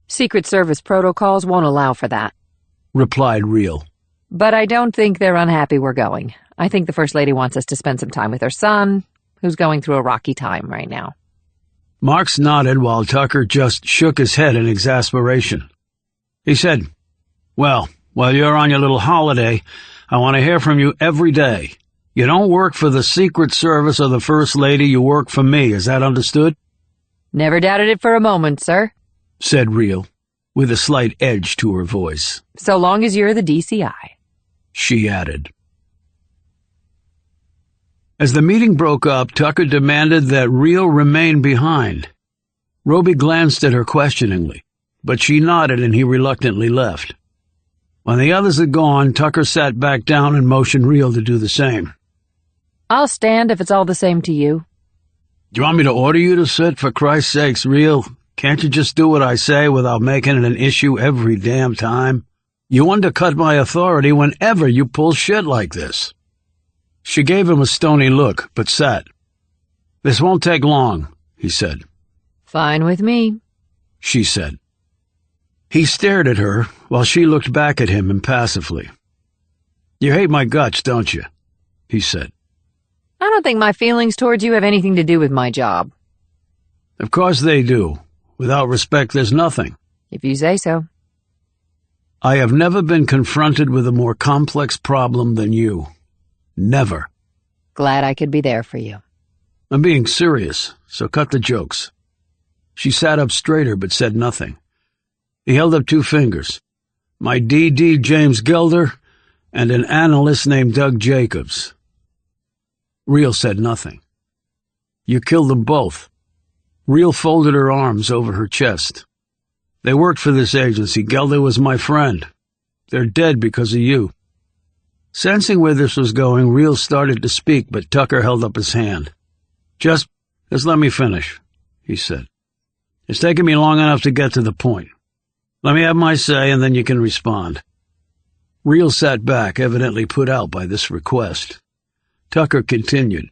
Secret Service protocols won't allow for that, replied Reel. But I don't think they're unhappy we're going. I think the First Lady wants us to spend some time with her son, who's going through a rocky time right now. Marks nodded while Tucker just shook his head in exasperation. He said, Well, while you're on your little holiday, I want to hear from you every day. You don't work for the Secret Service or the First Lady, you work for me. Is that understood? Never doubted it for a moment, sir, said Reel, with a slight edge to her voice. So long as you're the DCI, she added. As the meeting broke up, Tucker demanded that Reel remain behind. Roby glanced at her questioningly, but she nodded and he reluctantly left. When the others had gone, Tucker sat back down and motioned Reel to do the same. I'll stand if it's all the same to you. Do you want me to order you to sit? For Christ's sakes, Reel, can't you just do what I say without making it an issue every damn time? You undercut my authority whenever you pull shit like this. She gave him a stony look, but sat. This won't take long, he said. Fine with me, she said. He stared at her while she looked back at him impassively. You hate my guts, don't you? He said. I don't think my feelings towards you have anything to do with my job. Of course they do. Without respect, there's nothing. If you say so. I have never been confronted with a more complex problem than you. Never. Glad I could be there for you. I'm being serious, so cut the jokes. She sat up straighter but said nothing. He held up 2 fingers. My D.D. James Gelder and an analyst named Doug Jacobs. Reel said nothing. You killed them both. Reel folded her arms over her chest. They worked for this agency. Gelder was my friend. They're dead because of you. Sensing where this was going, Reel started to speak, but Tucker held up his hand. Just let me finish, he said. It's taken me long enough to get to the point. Let me have my say, and then you can respond." Reel sat back, evidently put out by this request. Tucker continued.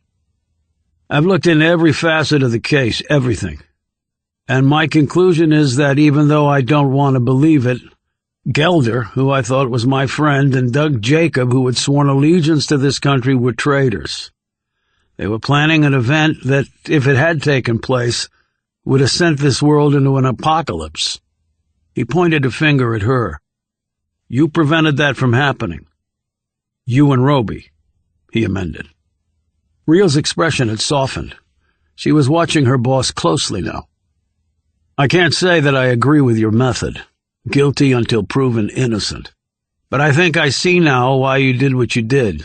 "I've looked into every facet of the case, everything. And my conclusion is that even though I don't want to believe it, Gelder, who I thought was my friend, and Doug Jacob, who had sworn allegiance to this country, were traitors. They were planning an event that, if it had taken place, would have sent this world into an apocalypse." He pointed a finger at her. "You prevented that from happening. You and Roby," he amended. Reel's expression had softened. She was watching her boss closely now. "I can't say that I agree with your method. Guilty until proven innocent. But I think I see now why you did what you did.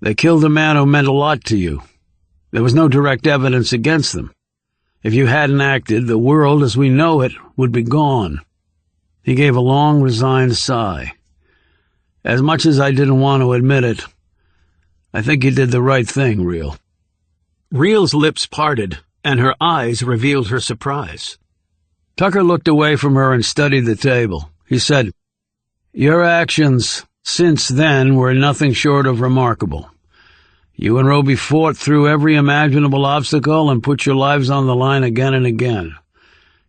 They killed a man who meant a lot to you. There was no direct evidence against them. If you hadn't acted, the world as we know it would be gone." He gave a long, resigned sigh. "As much as I didn't want to admit it, I think you did the right thing, Reel." Reel's lips parted, and her eyes revealed her surprise. Tucker looked away from her and studied the table. He said, "Your actions since then were nothing short of remarkable. You and Roby fought through every imaginable obstacle and put your lives on the line again and again.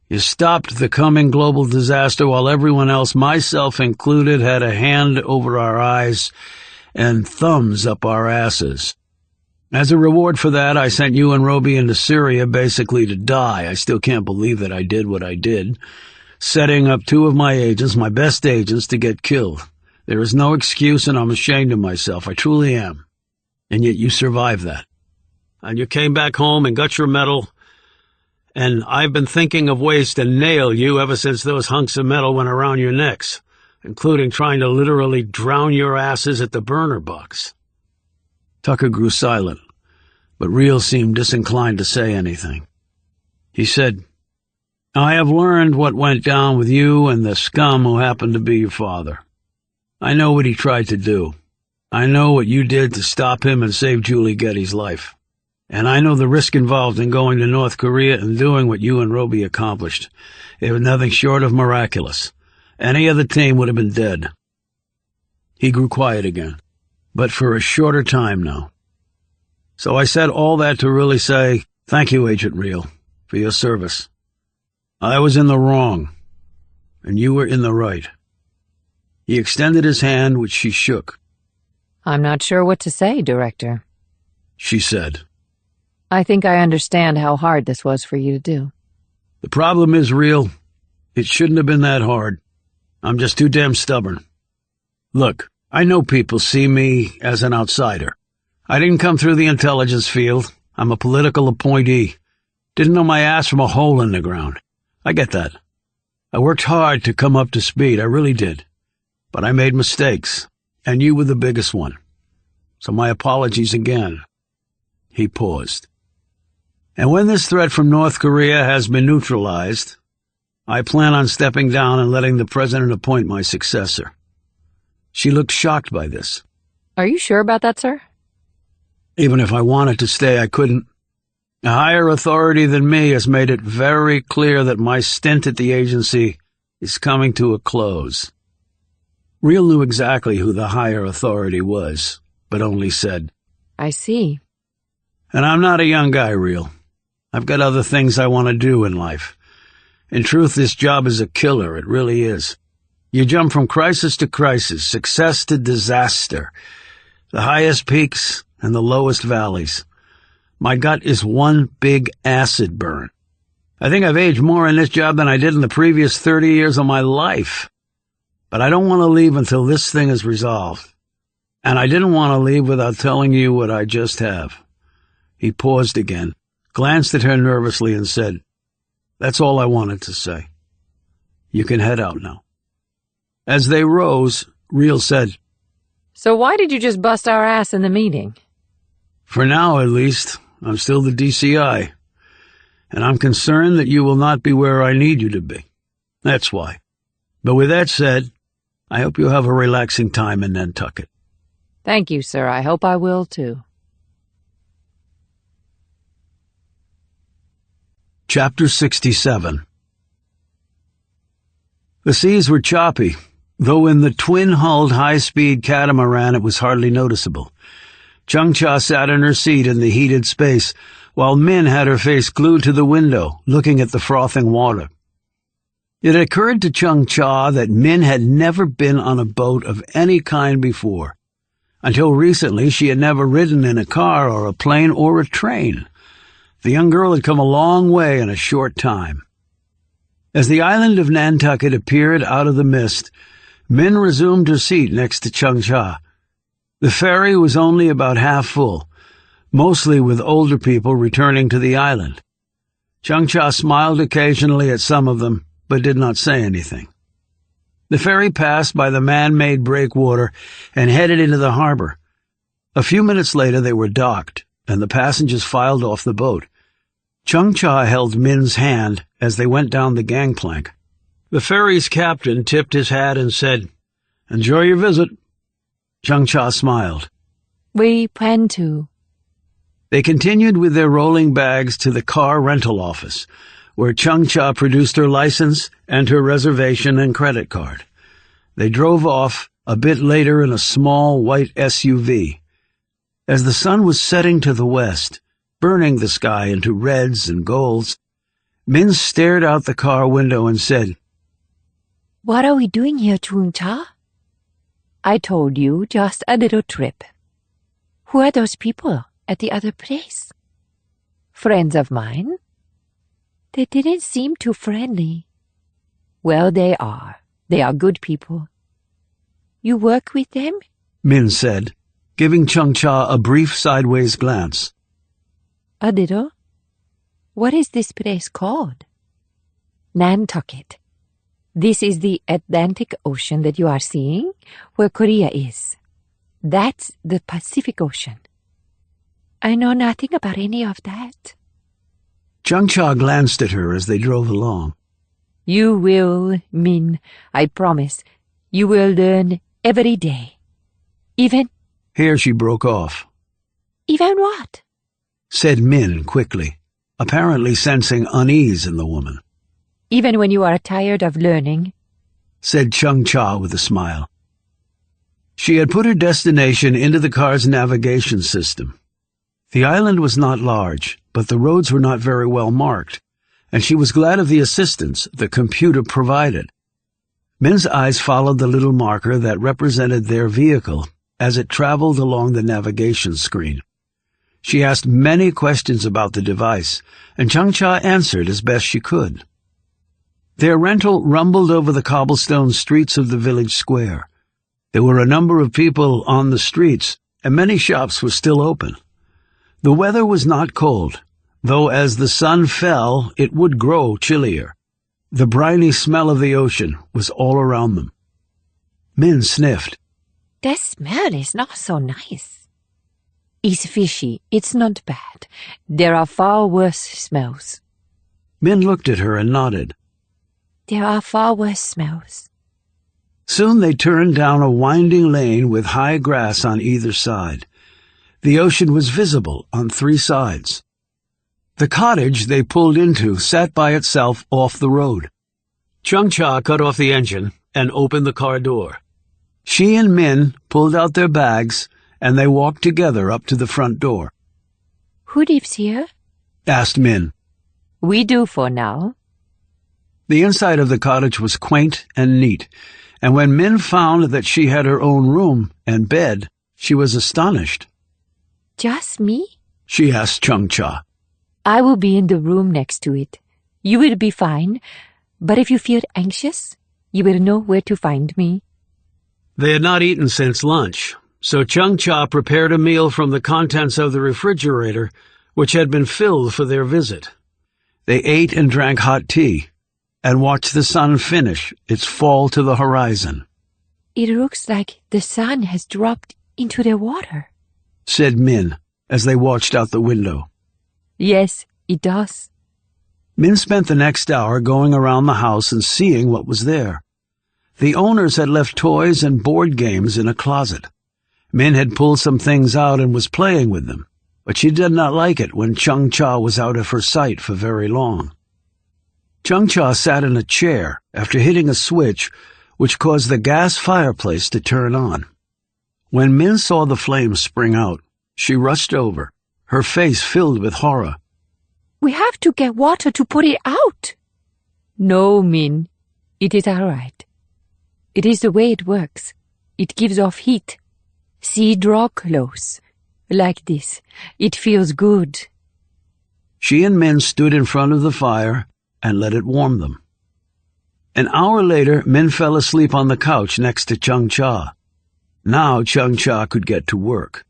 You stopped the coming global disaster while everyone else, myself included, had a hand over our eyes and thumbs up our asses. As a reward for that, I sent you and Roby into Syria basically to die. I still can't believe that I did what I did, setting up two of my agents, my best agents, to get killed. There is no excuse, and I'm ashamed of myself. I truly am. And yet you survived that. And you came back home and got your medal, and I've been thinking of ways to nail you ever since those hunks of metal went around your necks, including trying to literally drown your asses at the burner box." Tucker grew silent, but Reel seemed disinclined to say anything. He said, "I have learned what went down with you and the scum who happened to be your father. I know what he tried to do. I know what you did to stop him and save Julie Getty's life. And I know the risk involved in going to North Korea and doing what you and Roby accomplished. It was nothing short of miraculous. Any other team would have been dead." He grew quiet again, but for a shorter time now. "So I said all that to really say, thank you, Agent Reel, for your service. I was in the wrong, and you were in the right." He extended his hand, which she shook. "I'm not sure what to say, Director," she said. "I think I understand how hard this was for you to do." "The problem is, Reel, it shouldn't have been that hard. I'm just too damn stubborn. Look, I know people see me as an outsider. I didn't come through the intelligence field. I'm a political appointee. Didn't know my ass from a hole in the ground. I get that. I worked hard to come up to speed, I really did. But I made mistakes, and you were the biggest one. So my apologies again." He paused. "And when this threat from North Korea has been neutralized, I plan on stepping down and letting the president appoint my successor." She looked shocked by this. "Are you sure about that, sir?" "Even if I wanted to stay, I couldn't. A higher authority than me has made it very clear that my stint at the agency is coming to a close." Reel knew exactly who the higher authority was, but only said, "I see." "And I'm not a young guy, Reel. I've got other things I want to do in life. In truth, this job is a killer, it really is. You jump from crisis to crisis, success to disaster, the highest peaks and the lowest valleys. My gut is one big acid burn. I think I've aged more in this job than I did in the previous 30 years of my life. But I don't want to leave until this thing is resolved. And I didn't want to leave without telling you what I just have." He paused again, glanced at her nervously, and said, "That's all I wanted to say. You can head out now." As they rose, Reel said, "So why did you just bust our ass in the meeting?" "For now, at least, I'm still the DCI. And I'm concerned that you will not be where I need you to be. That's why. But with that said, I hope you have a relaxing time in Nantucket." "Thank you, sir. I hope I will, too." Chapter 67. The seas were choppy, though in the twin-hulled high-speed catamaran it was hardly noticeable. Chung-Cha sat in her seat in the heated space, while Min had her face glued to the window, looking at the frothing water. It occurred to Chung-Cha that Min had never been on a boat of any kind before. Until recently, she had never ridden in a car or a plane or a train. The young girl had come a long way in a short time. As the island of Nantucket appeared out of the mist, Min resumed her seat next to Chung-Cha. The ferry was only about half full, mostly with older people returning to the island. Chung-Cha smiled occasionally at some of them, but did not say anything. The ferry passed by the man-made breakwater and headed into the harbor. A few minutes later they were docked, and the passengers filed off the boat. Chung-Cha held Min's hand as they went down the gangplank. The ferry's captain tipped his hat and said, "Enjoy your visit." Chung-Cha smiled. We plan to. They continued with their rolling bags to the car rental office, where Chung-Cha produced her license and her reservation and credit card. They drove off a bit later in a small white SUV. As the sun was setting to the west, burning the sky into reds and golds, Min stared out the car window and said, What are we doing here, Chung-Cha? I told you, just a little trip. Who are those people at the other place? Friends of mine? They didn't seem too friendly. Well, they are. They are good people. You work with them? Min said, giving Chung-Cha a brief sideways glance. A little. What is this place called? Nantucket. This is the Atlantic Ocean that you are seeing, where Korea is. That's the Pacific Ocean. I know nothing about any of that. Chung-Cha glanced at her as they drove along. You will, Min, I promise. You will learn every day. Even... Here she broke off. Even what? Said Min quickly, apparently sensing unease in the woman. Even when you are tired of learning, said Chung-Cha with a smile. She had put her destination into the car's navigation system. The island was not large, but the roads were not very well marked, and she was glad of the assistance the computer provided. Min's eyes followed the little marker that represented their vehicle as it traveled along the navigation screen. She asked many questions about the device, and Chung-Cha answered as best she could. Their rental rumbled over the cobblestone streets of the village square. There were a number of people on the streets, and many shops were still open. The weather was not cold, though as the sun fell it would grow chillier. The briny smell of the ocean was all around them. Min sniffed. that smell is not so nice. It's fishy. It's not bad. There are far worse smells. Min looked at her and nodded. There are far worse smells. Soon they turned down a winding lane with high grass on either side. The ocean was visible on three sides. The cottage they pulled into sat by itself off the road. Chung-Cha cut off the engine and opened the car door. She and Min pulled out their bags, and they walked together up to the front door. Who lives here? Asked Min. We do for now. The inside of the cottage was quaint and neat, and when Min found that she had her own room and bed, she was astonished. Just me? She asked Chung-Cha. I will be in the room next to it. You will be fine, but if you feel anxious, you will know where to find me. They had not eaten since lunch, so Chung-Cha prepared a meal from the contents of the refrigerator, which had been filled for their visit. They ate and drank hot tea, and watched the sun finish its fall to the horizon. It looks like the sun has dropped into the water, said Min, as they watched out the window. Yes, it does. Min spent the next hour going around the house and seeing what was there. The owners had left toys and board games in a closet. Min had pulled some things out and was playing with them, but she did not like it when Chung-Cha was out of her sight for very long. Chung-Cha sat in a chair after hitting a switch which caused the gas fireplace to turn on. When Min saw the flames spring out, she rushed over, her face filled with horror. We have to get water to put it out. No, Min. It is all right. It is the way it works. It gives off heat. See, draw close. Like this. It feels good. She and Min stood in front of the fire and let it warm them. An hour later, Min fell asleep on the couch next to Chung-Cha. Now Chung-Cha could get to work.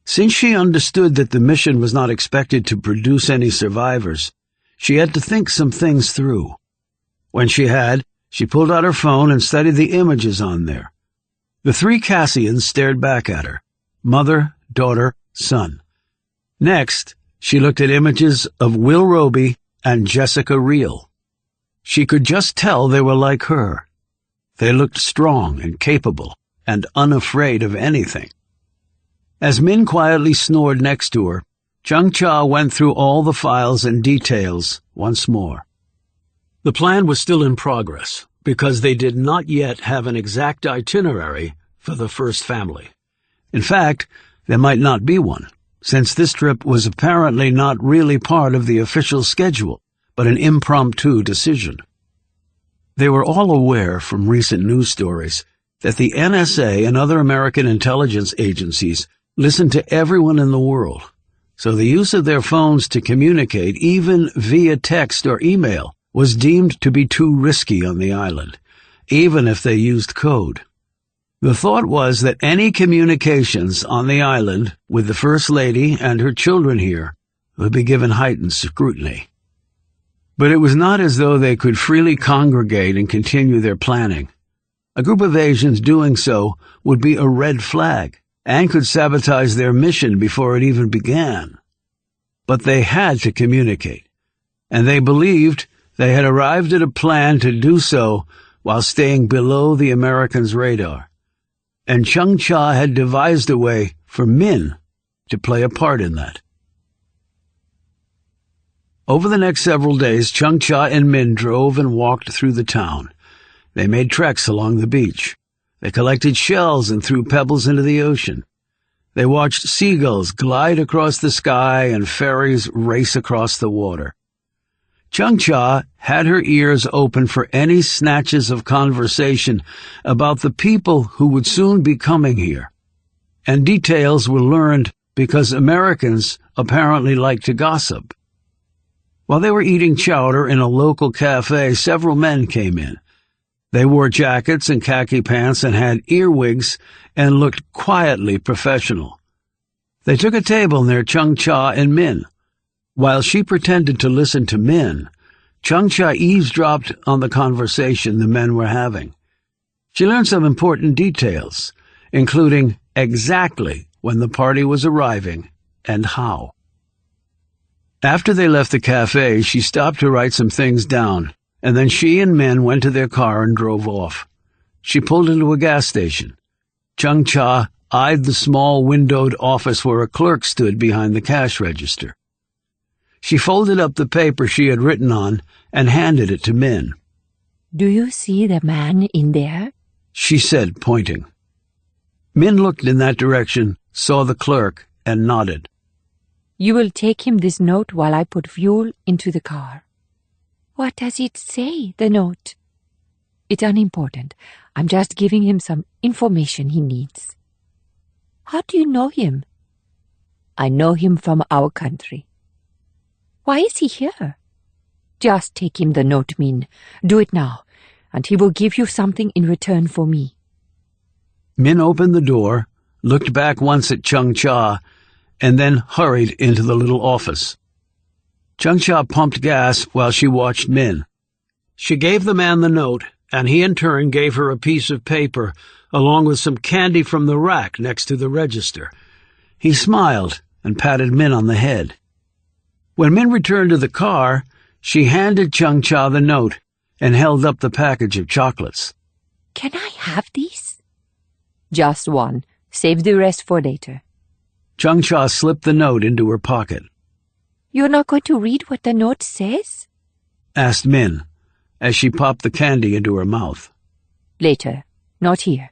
Since she understood that the mission was not expected to produce any survivors, she had to think some things through. When she had, she pulled out her phone and studied the images on there. The three Cassians stared back at her: mother, daughter, son. Next, she looked at images of Will Roby and Jessica Reel. She could just tell they were like her. They looked strong and capable and unafraid of anything. As Min quietly snored next to her, Chung-Cha went through all the files and details once more. The plan was still in progress, because they did not yet have an exact itinerary for the first family. In fact, there might not be one, since this trip was apparently not really part of the official schedule, but an impromptu decision. They were all aware from recent news stories that the NSA and other American intelligence agencies listen to everyone in the world, so the use of their phones to communicate, even via text or email, was deemed to be too risky on the island, even if they used code. The thought was that any communications on the island with the First Lady and her children here would be given heightened scrutiny. But it was not as though they could freely congregate and continue their planning. A group of Asians doing so would be a red flag and could sabotage their mission before it even began. But they had to communicate, and they believed they had arrived at a plan to do so while staying below the Americans' radar. And Chung-Cha had devised a way for Min to play a part in that. Over the next several days, Chung-Cha and Min drove and walked through the town. They made treks along the beach. They collected shells and threw pebbles into the ocean. They watched seagulls glide across the sky and ferries race across the water. Chung-Cha had her ears open for any snatches of conversation about the people who would soon be coming here. And details were learned because Americans apparently like to gossip. While they were eating chowder in a local cafe, several men came in. They wore jackets and khaki pants and had earwigs and looked quietly professional. They took a table near Chung-Cha and Min. While she pretended to listen to Min, Chung-Cha eavesdropped on the conversation the men were having. She learned some important details, including exactly when the party was arriving and how. After they left the cafe, she stopped to write some things down, and then she and Min went to their car and drove off. She pulled into a gas station. Chung-Cha eyed the small windowed office where a clerk stood behind the cash register. She folded up the paper she had written on and handed it to Min. Do you see the man in there? She said, pointing. Min looked in that direction, saw the clerk, and nodded. You will take him this note while I put fuel into the car. What does it say, the note? It's unimportant. I'm just giving him some information he needs. How do you know him? I know him from our country. Why is he here? Just take him the note, Min. Do it now, and he will give you something in return for me. Min opened the door, looked back once at Chung-Cha, and then hurried into the little office. Chung-Cha pumped gas while she watched Min. She gave the man the note, and he in turn gave her a piece of paper, along with some candy from the rack next to the register. He smiled and patted Min on the head. When Min returned to the car, she handed Chung-Cha the note and held up the package of chocolates. Can I have these? Just one. Save the rest for later. Chung-Cha slipped the note into her pocket. You're not going to read what the note says? asked Min, as she popped the candy into her mouth. Later. Not here.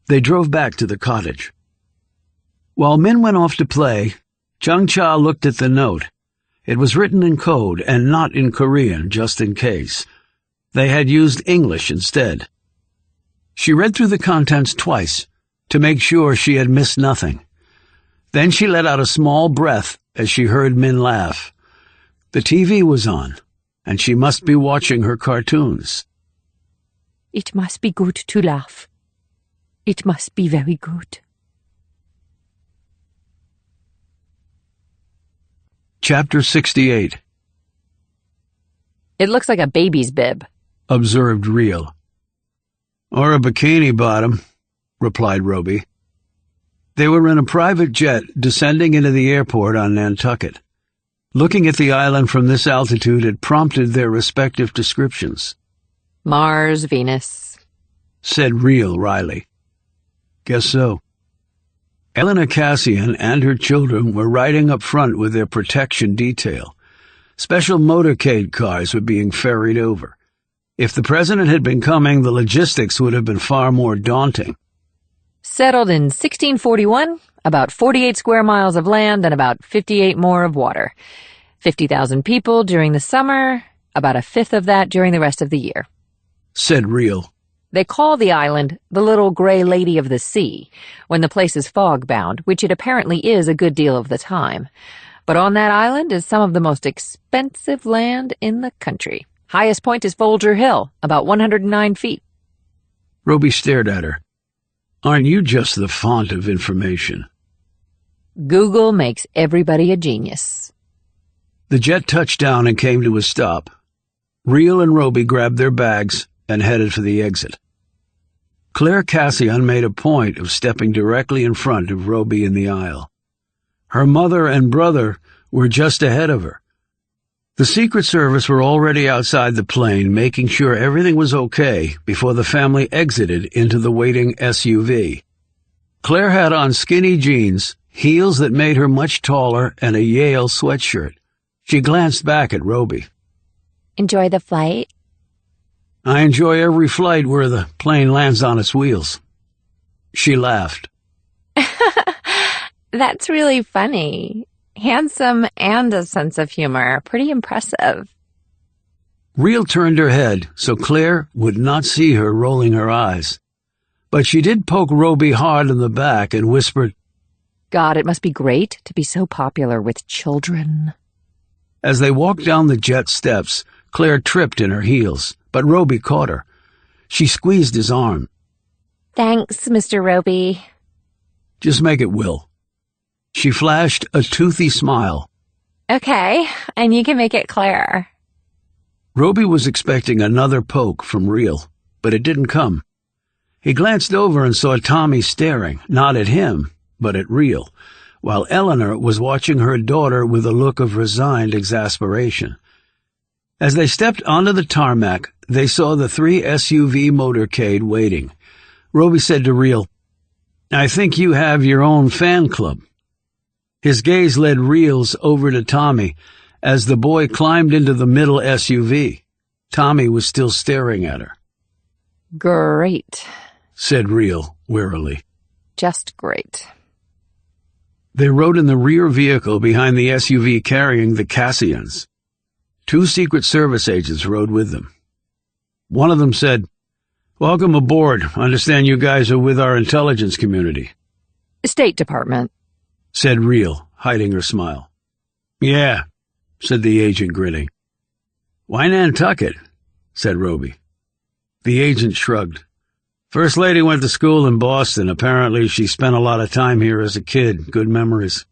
They drove back to the cottage. While Min went off to play, Chung-Cha looked at the note. It was written in code and not in Korean, just in case. They had used English instead. She read through the contents twice, to make sure she had missed nothing. Then she let out a small breath as she heard Min laugh. The TV was on, and she must be watching her cartoons. It must be good to laugh. It must be very good. Chapter 68. It looks like a baby's bib, observed Reel. Or a bikini bottom, replied Roby. They were in a private jet descending into the airport on Nantucket. Looking at the island from this altitude had prompted their respective descriptions. Mars, Venus, said Reel wryly. Guess so. Eleanor Cassian and her children were riding up front with their protection detail. Special motorcade cars were being ferried over. If the president had been coming, the logistics would have been far more daunting. Settled in 1641, about 48 square miles of land and about 58 more of water. 50,000 people during the summer, about a fifth of that during the rest of the year, said Reel. They call the island the Little Gray Lady of the Sea when the place is fog-bound, which it apparently is a good deal of the time. But on that island is some of the most expensive land in the country. Highest point is Folger Hill, about 109 feet. Roby stared at her. Aren't you just the font of information? Google makes everybody a genius. The jet touched down and came to a stop. Reel and Roby grabbed their bags and headed for the exit. Claire Cassian made a point of stepping directly in front of Roby in the aisle. Her mother and brother were just ahead of her. The Secret Service were already outside the plane, making sure everything was okay before the family exited into the waiting SUV. Claire had on skinny jeans, heels that made her much taller, and a Yale sweatshirt. She glanced back at Roby. Enjoy the flight? I enjoy every flight where the plane lands on its wheels. She laughed. That's really funny. Handsome and a sense of humor. Pretty impressive. Reel turned her head so Claire would not see her rolling her eyes. But she did poke Roby hard in the back and whispered, God, it must be great to be so popular with children. As they walked down the jet steps, Claire tripped in her heels, but Roby caught her. She squeezed his arm. Thanks, Mr. Roby. Just make it Will. She flashed a toothy smile. Okay, and you can make it Claire. Roby was expecting another poke from Reel, but it didn't come. He glanced over and saw Tommy staring, not at him, but at Reel, while Eleanor was watching her daughter with a look of resigned exasperation. As they stepped onto the tarmac, they saw the 3 SUV motorcade waiting. Roby said to Reel, I think you have your own fan club. His gaze led Reel's over to Tommy as the boy climbed into the middle SUV. Tommy was still staring at her. Great, said Reel wearily. Just great. They rode in the rear vehicle behind the SUV carrying the Cassians. 2 Secret Service agents rode with them. One of them said, Welcome aboard. Understand you guys are with our intelligence community. State Department, said Reel, hiding her smile. Yeah, said the agent, grinning. Why Nantucket? Said Roby. The agent shrugged. First lady went to school in Boston. Apparently she spent a lot of time here as a kid. Good memories.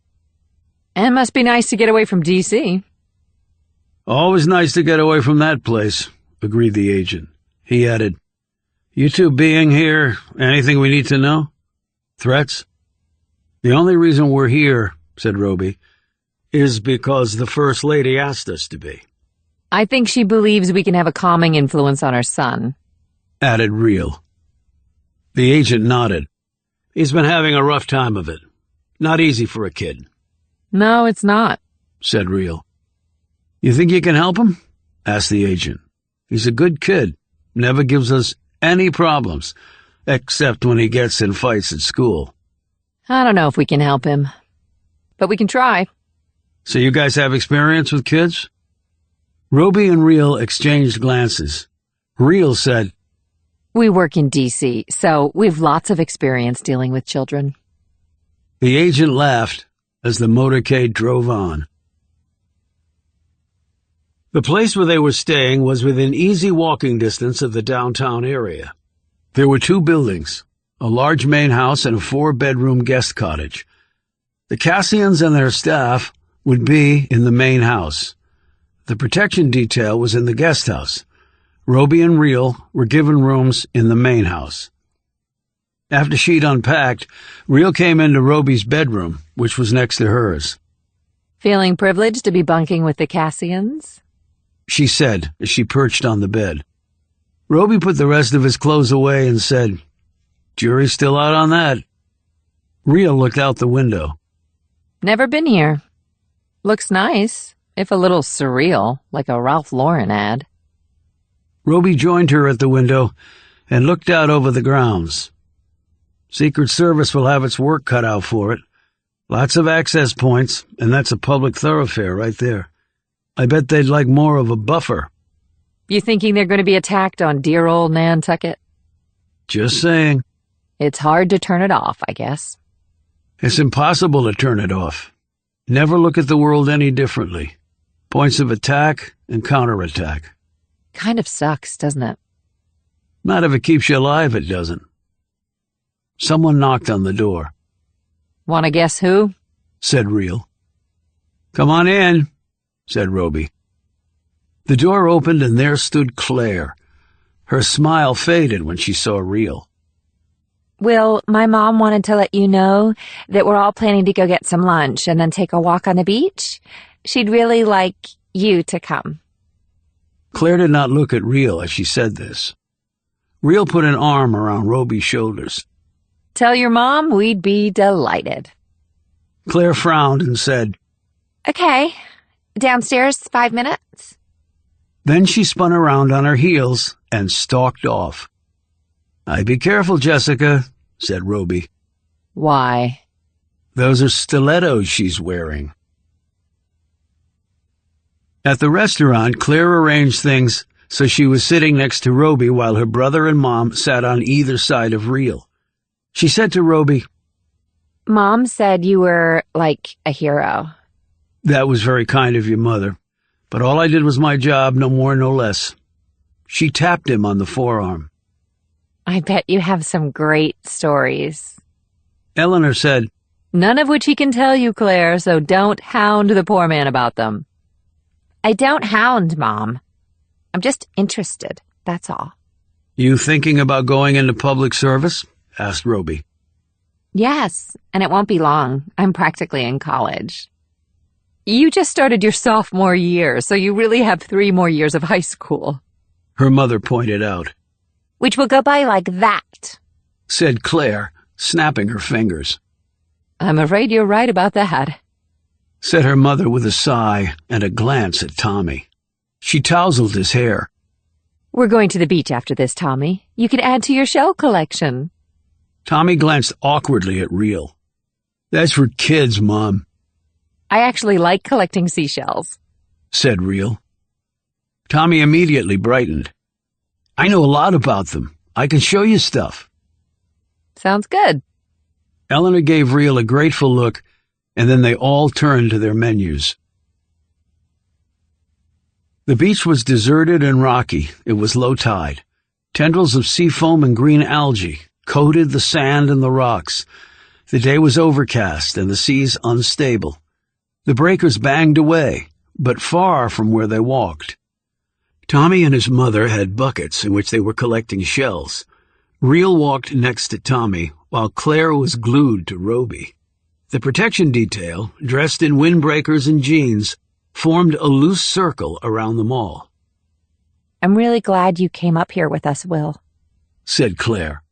And must be nice to get away from D.C. Always nice to get away from that place, agreed the agent. He added, You two being here, anything we need to know? Threats? The only reason we're here, said Roby, is because the First Lady asked us to be. I think she believes we can have a calming influence on her son, added Reel. The agent nodded. He's been having a rough time of it. Not easy for a kid. No, it's not, said Reel. You think you can help him? asked the agent. "He's a good kid. Never gives us any problems, except when he gets in fights at school." I don't know if we can help him, but we can try. "So you guys have experience with kids?" Roby and Reel exchanged glances. Reel said, We work in D.C., so we've lots of experience dealing with children. The agent laughed as the motorcade drove on. The place where they were staying was within easy walking distance of the downtown area. There were 2 buildings, a large main house and a 4-bedroom guest cottage. The Cassians and their staff would be in the main house. The protection detail was in the guest house. Roby and Reel were given rooms in the main house. After she'd unpacked, Reel came into Roby's bedroom, which was next to hers. Feeling privileged to be bunking with the Cassians? She said as she perched on the bed. Roby put the rest of his clothes away and said, "Jury's still out on that." Reel looked out the window. Never been here. Looks nice, if a little surreal, like a Ralph Lauren ad. Roby joined her at the window and looked out over the grounds. Secret Service will have its work cut out for it. Lots of access points, and that's a public thoroughfare right there. I bet they'd like more of a buffer. You thinking they're going to be attacked on dear old Nantucket? Just saying. It's hard to turn it off, I guess. It's impossible to turn it off. Never look at the world any differently. Points of attack and counterattack. Kind of sucks, doesn't it? Not if it keeps you alive, it doesn't. Someone knocked on the door. Want to guess who? Said Reel. "Come on in," said Roby. The door opened and there stood Claire. Her smile faded when she saw Reel. Will, my mom wanted to let you know that we're all planning to go get some lunch and then take a walk on the beach. She'd really like you to come. Claire did not look at Reel as she said this. Reel put an arm around Roby's shoulders. Tell your mom we'd be delighted. Claire frowned and said, Okay, downstairs, 5 minutes. Then she spun around on her heels and stalked off. "I'd be careful, Jessica," said Roby. Why? "Those are stilettos she's wearing." At the restaurant, Claire arranged things so she was sitting next to Roby while her brother and Mom sat on either side of Reel. She said to Roby, Mom said you were like a hero. "That was very kind of you, Mother, but all I did was my job, no more, no less." She tapped him on the forearm. I bet you have some great stories. Eleanor said, None of which he can tell you, Claire, so don't hound the poor man about them. I don't hound, Mom. I'm just interested, that's all. "You thinking about going into public service?" asked Roby. Yes, and it won't be long. I'm practically in college. You just started your sophomore year, so you really have 3 more years of high school. Her mother pointed out. Which will go by like that, Said Claire, snapping her fingers. I'm afraid you're right about that. Said her mother with a sigh and a glance at Tommy. She tousled his hair. We're going to the beach after this, Tommy. You can add to your shell collection. Tommy glanced awkwardly at Reel. "That's for kids, Mom," I actually like collecting seashells. said Reel. Tommy immediately brightened. "I know a lot about them. I can show you stuff." Sounds good. Eleanor gave Reel a grateful look, and then they all turned to their menus. The beach was deserted and rocky. It was low tide. Tendrils of sea foam and green algae coated the sand and the rocks. The day was overcast and the seas unstable. The breakers banged away, but far from where they walked. Tommy and his mother had buckets in which they were collecting shells. Reel walked next to Tommy, while Claire was glued to Roby. The protection detail, dressed in windbreakers and jeans, formed a loose circle around them all. I'm really glad you came up here with us, Will, said Claire.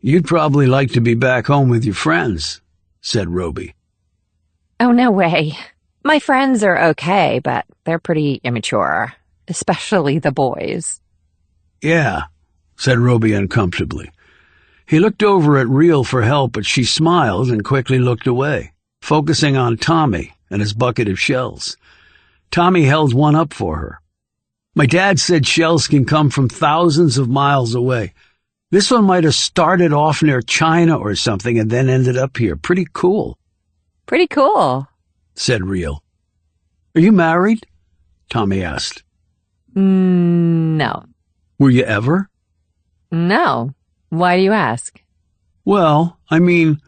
"You'd probably like to be back home with your friends," said Roby. Oh, no way. My friends are okay, but they're pretty immature. especially the boys. Yeah, said Roby uncomfortably. He looked over at Reel for help, but she smiled and quickly looked away, focusing on Tommy and his bucket of shells. Tommy held one up for her. My dad said shells can come from thousands of miles away. This one might have started off near China or something and then ended up here. Pretty cool. Pretty cool, said Reel. Are you married? Tommy asked. No. Were you ever? No. Why do you ask? Well, I mean,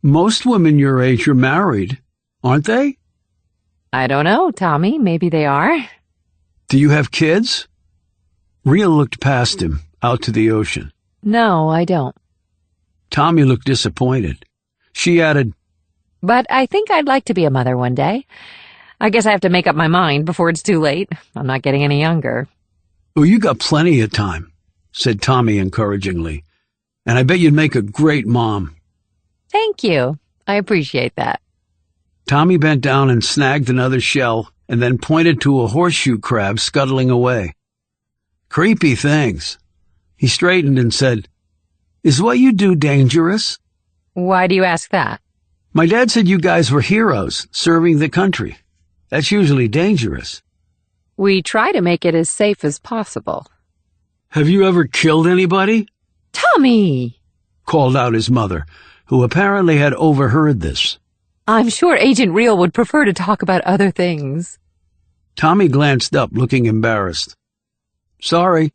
most women your age are married, aren't they? I don't know, Tommy. Maybe they are. Do you have kids? Rhea looked past him, out to the ocean. No, I don't. Tommy looked disappointed. She added, But I think I'd like to be a mother one day. I guess I have to make up my mind before it's too late. I'm not getting any younger. Oh, you got plenty of time, said Tommy encouragingly. And I bet you'd make a great mom. Thank you. I appreciate that. Tommy bent down and snagged another shell and then pointed to a horseshoe crab scuttling away. Creepy things. He straightened and said, Is what you do dangerous? Why do you ask that? My dad said you guys were heroes, serving the country. That's usually dangerous. We try to make it as safe as possible. Have you ever killed anybody? Tommy! Called out his mother, who apparently had overheard this. I'm sure Agent Reel would prefer to talk about other things. Tommy glanced up, looking embarrassed. Sorry,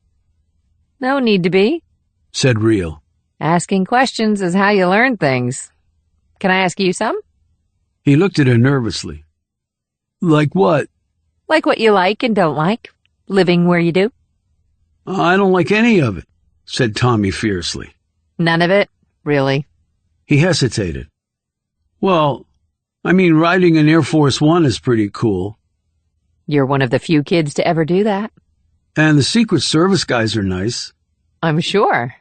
No need to be. said Reel. Asking questions is how you learn things. Can I ask you some? He looked at her nervously. Like what? Like what you like and don't like. Living where you do. I don't like any of it, said Tommy fiercely. None of it, really. He hesitated. Well, I mean, riding an Air Force One is pretty cool. You're one of the few kids to ever do that. And the Secret Service guys are nice. I'm sure.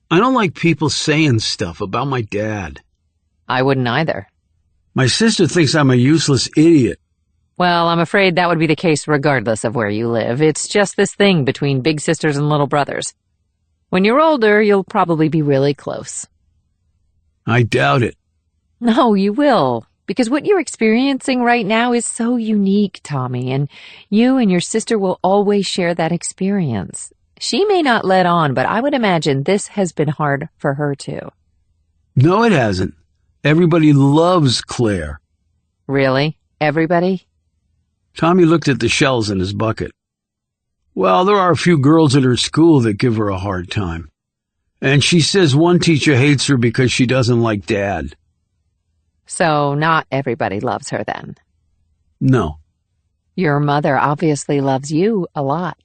I don't like people saying stuff about my dad. I wouldn't either. My sister thinks I'm a useless idiot. Well, I'm afraid that would be the case regardless of where you live. It's just this thing between big sisters and little brothers. When you're older, you'll probably be really close. I doubt it. No, you will. Because what you're experiencing right now is so unique, Tommy, and you and your sister will always share that experience. She may not let on, but I would imagine this has been hard for her too. No, it hasn't. Everybody loves Claire. Really? Everybody? Tommy looked at the shells in his bucket. Well, there are a few girls at her school that give her a hard time. And she says one teacher hates her because she doesn't like Dad. So not everybody loves her then. No. Your mother obviously loves you a lot.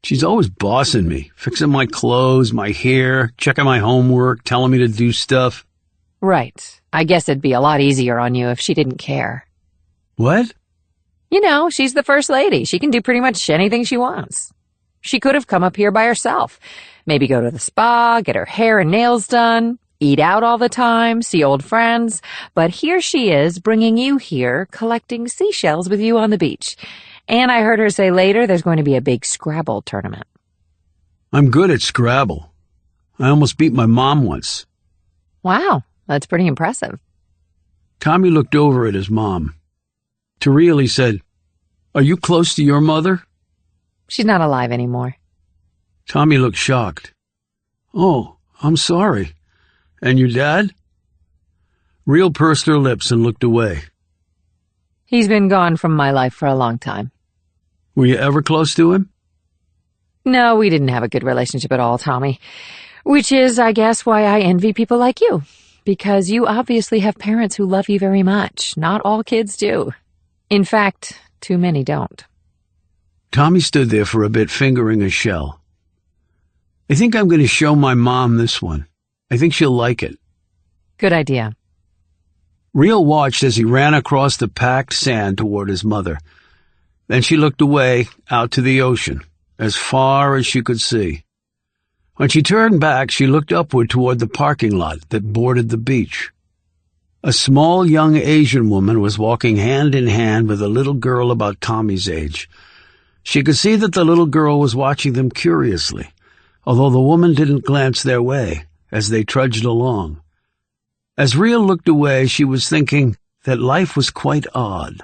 She's always bossing me, fixing my clothes, my hair, checking my homework, telling me to do stuff. Right. I guess it'd be a lot easier on you if she didn't care. What? You know, she's the first lady. She can do pretty much anything she wants. She could have come up here by herself. Maybe go to the spa, get her hair and nails done, eat out all the time, see old friends. But here she is, bringing you here, collecting seashells with you on the beach. And I heard her say later there's going to be a big Scrabble tournament. I'm good at Scrabble. I almost beat my mom once. Wow, that's pretty impressive. Tommy looked over at his mom. To Reel, he said, Are you close to your mother? She's not alive anymore. Tommy looked shocked. Oh, I'm sorry. And your dad? Reel pursed her lips and looked away. He's been gone from my life for a long time. Were you ever close to him? No, we didn't have a good relationship at all, Tommy. Which is, I guess, why I envy people like you. Because you obviously have parents who love you very much. Not all kids do. In fact, too many don't. Tommy stood there for a bit, fingering a shell. I think I'm going to show my mom this one. I think she'll like it. Good idea. Reel watched as he ran across the packed sand toward his mother. Then she looked away, out to the ocean, as far as she could see. When she turned back, she looked upward toward the parking lot that bordered the beach. A small young Asian woman was walking hand in hand with a little girl about Tommy's age. She could see that the little girl was watching them curiously, although the woman didn't glance their way as they trudged along. As Ria looked away, she was thinking that life was quite odd,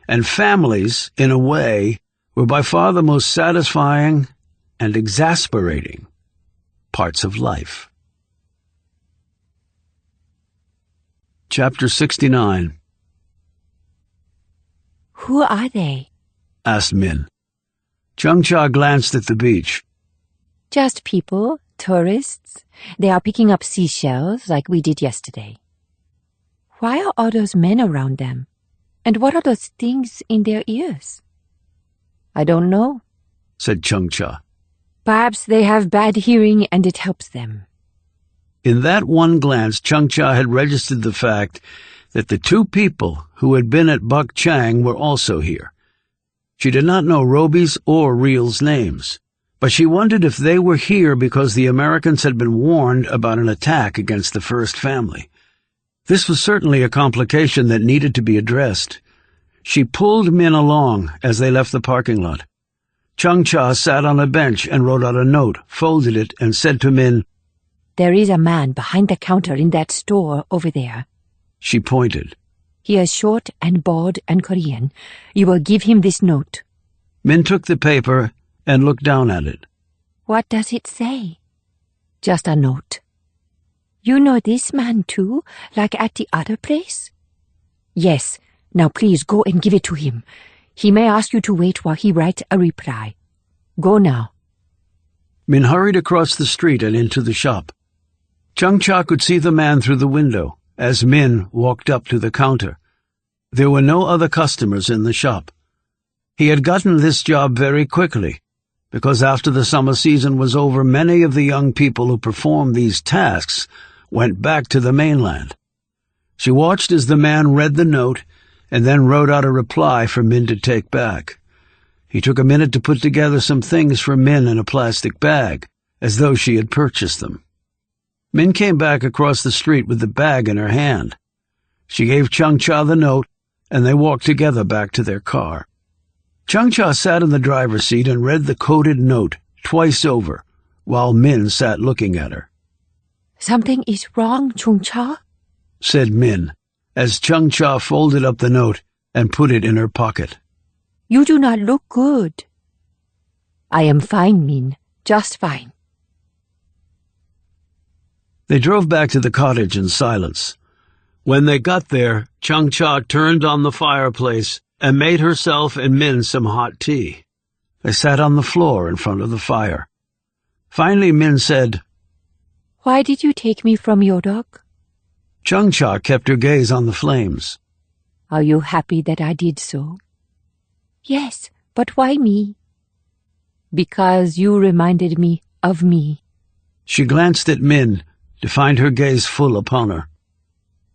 and families, in a way, were by far the most satisfying and exasperating parts of life. Chapter 69. Who are they? Asked Min. Chung-Cha glanced at the beach. Just people, tourists. They are picking up seashells like we did yesterday. Why are all those men around them? And what are those things in their ears? I don't know, said Chung-Cha. Perhaps they have bad hearing and it helps them. In that one glance, Chung-Cha had registered the fact that the two people who had been at Buk Chang were also here. She did not know Roby's or Real's names, but she wondered if they were here because the Americans had been warned about an attack against the first family. This was certainly a complication that needed to be addressed. She pulled Min along as they left the parking lot. Chung-Cha sat on a bench and wrote out a note, folded it, and said to Min, There is a man behind the counter in that store over there. She pointed. He is short and bald and Korean. You will give him this note. Min took the paper and looked down at it. What does it say? Just a note. You know this man too, like at the other place? Yes. Now please go and give it to him. He may ask you to wait while he writes a reply. Go now. Min hurried across the street and into the shop. Chung-Cha could see the man through the window as Min walked up to the counter. There were no other customers in the shop. He had gotten this job very quickly, because after the summer season was over, many of the young people who performed these tasks went back to the mainland. She watched as the man read the note and then wrote out a reply for Min to take back. He took a minute to put together some things for Min in a plastic bag, as though she had purchased them. Min came back across the street with the bag in her hand. She gave Chung-Cha the note, and they walked together back to their car. Chung-Cha sat in the driver's seat and read the coded note twice over, while Min sat looking at her. Something is wrong, Chung-Cha, said Min, as Chung-Cha folded up the note and put it in her pocket. You do not look good. I am fine, Min, just fine. They drove back to the cottage in silence. When they got there, Chung-Cha turned on the fireplace and made herself and Min some hot tea. They sat on the floor in front of the fire. Finally, Min said, Why did you take me from Yodok? Chung-Cha kept her gaze on the flames. Are you happy that I did so? Yes, but why me? Because you reminded me of me. She glanced at Min to find her gaze full upon her.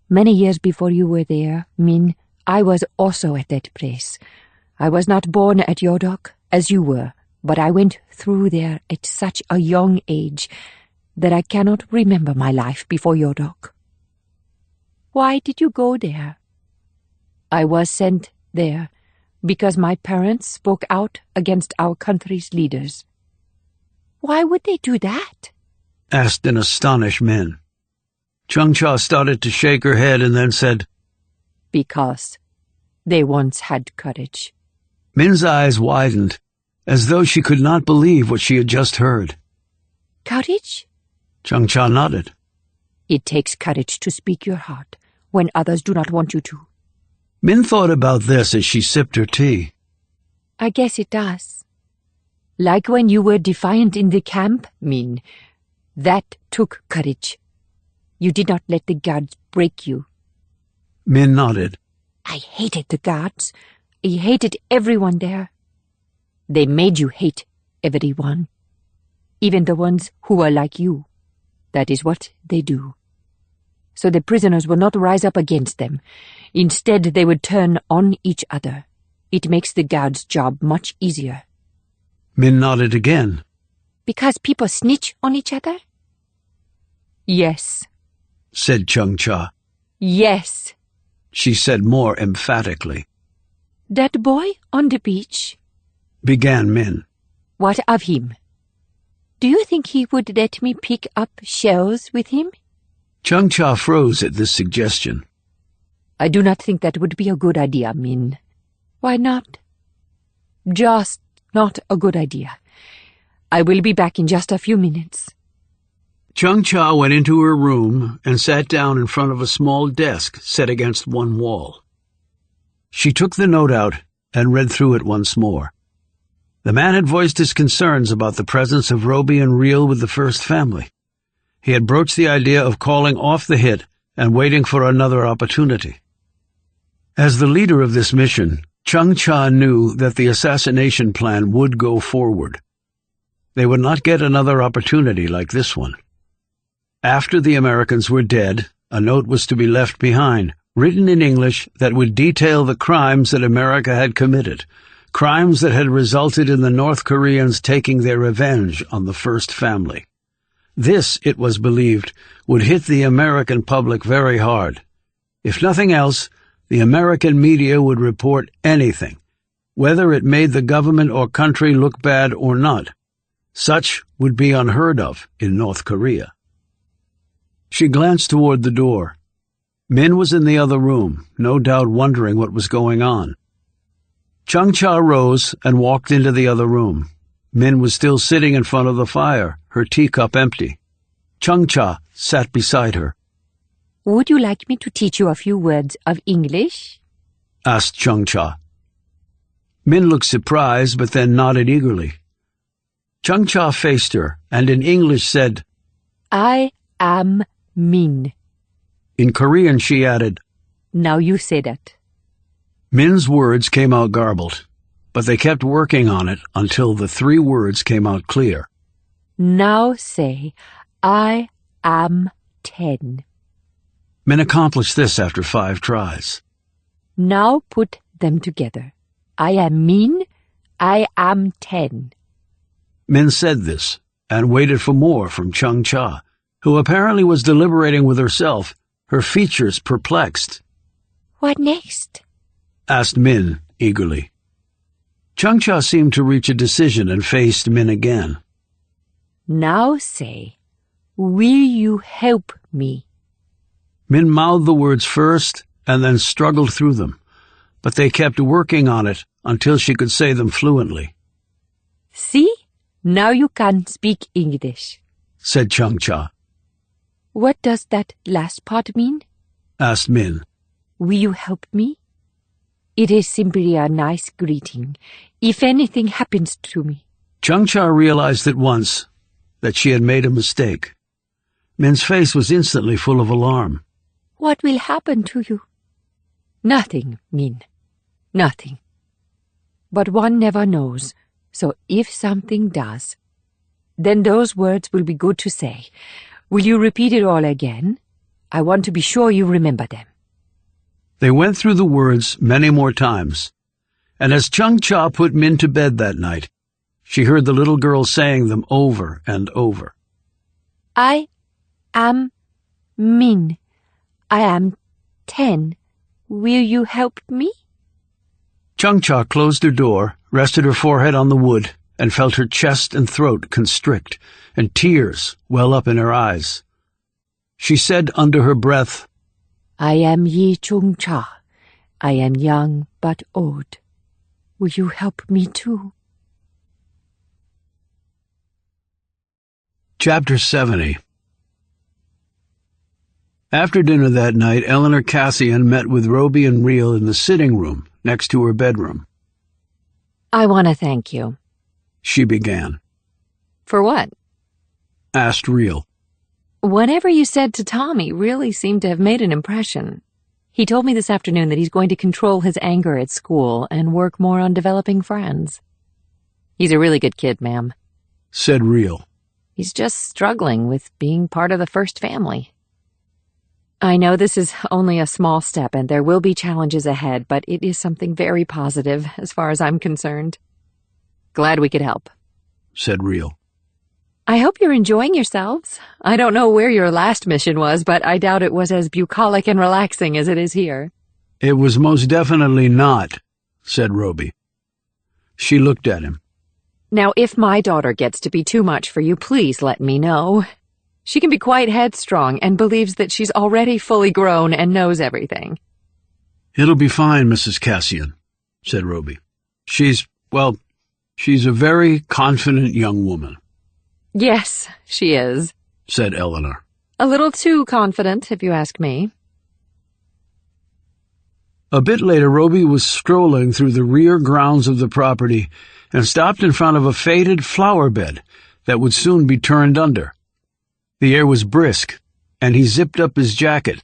Many years before you were there, Min, I was also at that place. I was not born at Yodok, as you were, but I went through there at such a young age that I cannot remember my life before Yodok. Why did you go there? I was sent there because my parents spoke out against our country's leaders. Why would they do that? Asked an astonished Min. Chung-Cha started to shake her head and then said, Because they once had courage. Min's eyes widened, as though she could not believe what she had just heard. Courage? Chung-Cha nodded. It takes courage to speak your heart when others do not want you to. Min thought about this as she sipped her tea. I guess it does. Like when you were defiant in the camp, Min. That took courage. You did not let the guards break you. Min nodded. I hated the guards. I hated everyone there. They made you hate everyone. Even the ones who were like you. That is what they do. So the prisoners will not rise up against them. Instead, they would turn on each other. It makes the guards' job much easier. Min nodded again. Because people snitch on each other? Yes, said Chung-Cha. Yes, she said more emphatically. That boy on the beach? began Min. What of him? Do you think he would let me pick up shells with him? Chung-Cha froze at this suggestion. I do not think that would be a good idea, Min. Why not? Just not a good idea. I will be back in just a few minutes. Chung-Cha went into her room and sat down in front of a small desk set against one wall. She took the note out and read through it once more. The man had voiced his concerns about the presence of Roby and Reel with the first family. He had broached the idea of calling off the hit and waiting for another opportunity. As the leader of this mission, Chung-Cha knew that the assassination plan would go forward. They would not get another opportunity like this one. After the Americans were dead, a note was to be left behind, written in English, that would detail the crimes that America had committed, crimes that had resulted in the North Koreans taking their revenge on the first family. This, it was believed, would hit the American public very hard. If nothing else, the American media would report anything, whether it made the government or country look bad or not. Such would be unheard of in North Korea. She glanced toward the door. Min was in the other room, no doubt wondering what was going on. Chung-Cha rose and walked into the other room. Min was still sitting in front of the fire, her teacup empty. Chung-Cha sat beside her. Would you like me to teach you a few words of English? Asked Chung-Cha. Min looked surprised, but then nodded eagerly. Chung-Cha faced her, and in English said, I am Min. In Korean she added, Now you say that. Min's words came out garbled, but they kept working on it until the 3 words came out clear. Now say, I am 10. Min accomplished this after 5 tries. Now put them together. I am Min, I am 10. Min said this, and waited for more from Chung-Cha, who apparently was deliberating with herself, her features perplexed. What next? Asked Min eagerly. Chung-Cha seemed to reach a decision and faced Min again. Now say, will you help me? Min mouthed the words first and then struggled through them, but they kept working on it until she could say them fluently. See? Now you can speak English, said Chung-Cha. What does that last part mean? Asked Min. Will you help me? It is simply a nice greeting, if anything happens to me. Chung-Cha realized at once that she had made a mistake. Min's face was instantly full of alarm. What will happen to you? Nothing, Min. Nothing. But one never knows, so if something does, then those words will be good to say. Will you repeat it all again? I want to be sure you remember them. They went through the words many more times, and as Chung-Cha put Min to bed that night, she heard the little girl saying them over and over. I am Min. I am 10. Will you help me? Chung-Cha closed her door, rested her forehead on the wood, and felt her chest and throat constrict, and tears well up in her eyes. She said under her breath, I am Yi Chung-Cha. I am young but old. Will you help me too? Chapter 70. After dinner that night, Eleanor Cassian met with Roby and Reel in the sitting room next to her bedroom. I want to thank you. She began. For what? Asked Reel. Whatever you said to Tommy really seemed to have made an impression. He told me this afternoon that he's going to control his anger at school and work more on developing friends. He's a really good kid, ma'am, said Reel. He's just struggling with being part of the first family. I know this is only a small step and there will be challenges ahead, but it is something very positive as far as I'm concerned. Glad we could help, said Reel. I hope you're enjoying yourselves. I don't know where your last mission was, but I doubt it was as bucolic and relaxing as it is here. It was most definitely not, said Roby. She looked at him. Now, if my daughter gets to be too much for you, please let me know. She can be quite headstrong and believes that she's already fully grown and knows everything. It'll be fine, Mrs. Cassian, said Roby. She's a very confident young woman. Yes, she is, said Eleanor. A little too confident, if you ask me. A bit later, Roby was strolling through the rear grounds of the property and stopped in front of a faded flower bed that would soon be turned under. The air was brisk, and he zipped up his jacket.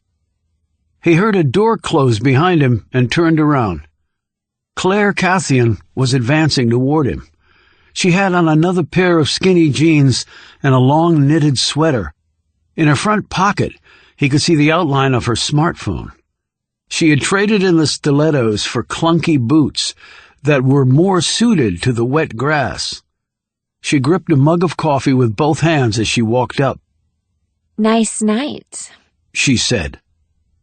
He heard a door close behind him and turned around. Claire Cassian was advancing toward him. She had on another pair of skinny jeans and a long knitted sweater. In her front pocket, he could see the outline of her smartphone. She had traded in the stilettos for clunky boots that were more suited to the wet grass. She gripped a mug of coffee with both hands as she walked up. Nice night, she said.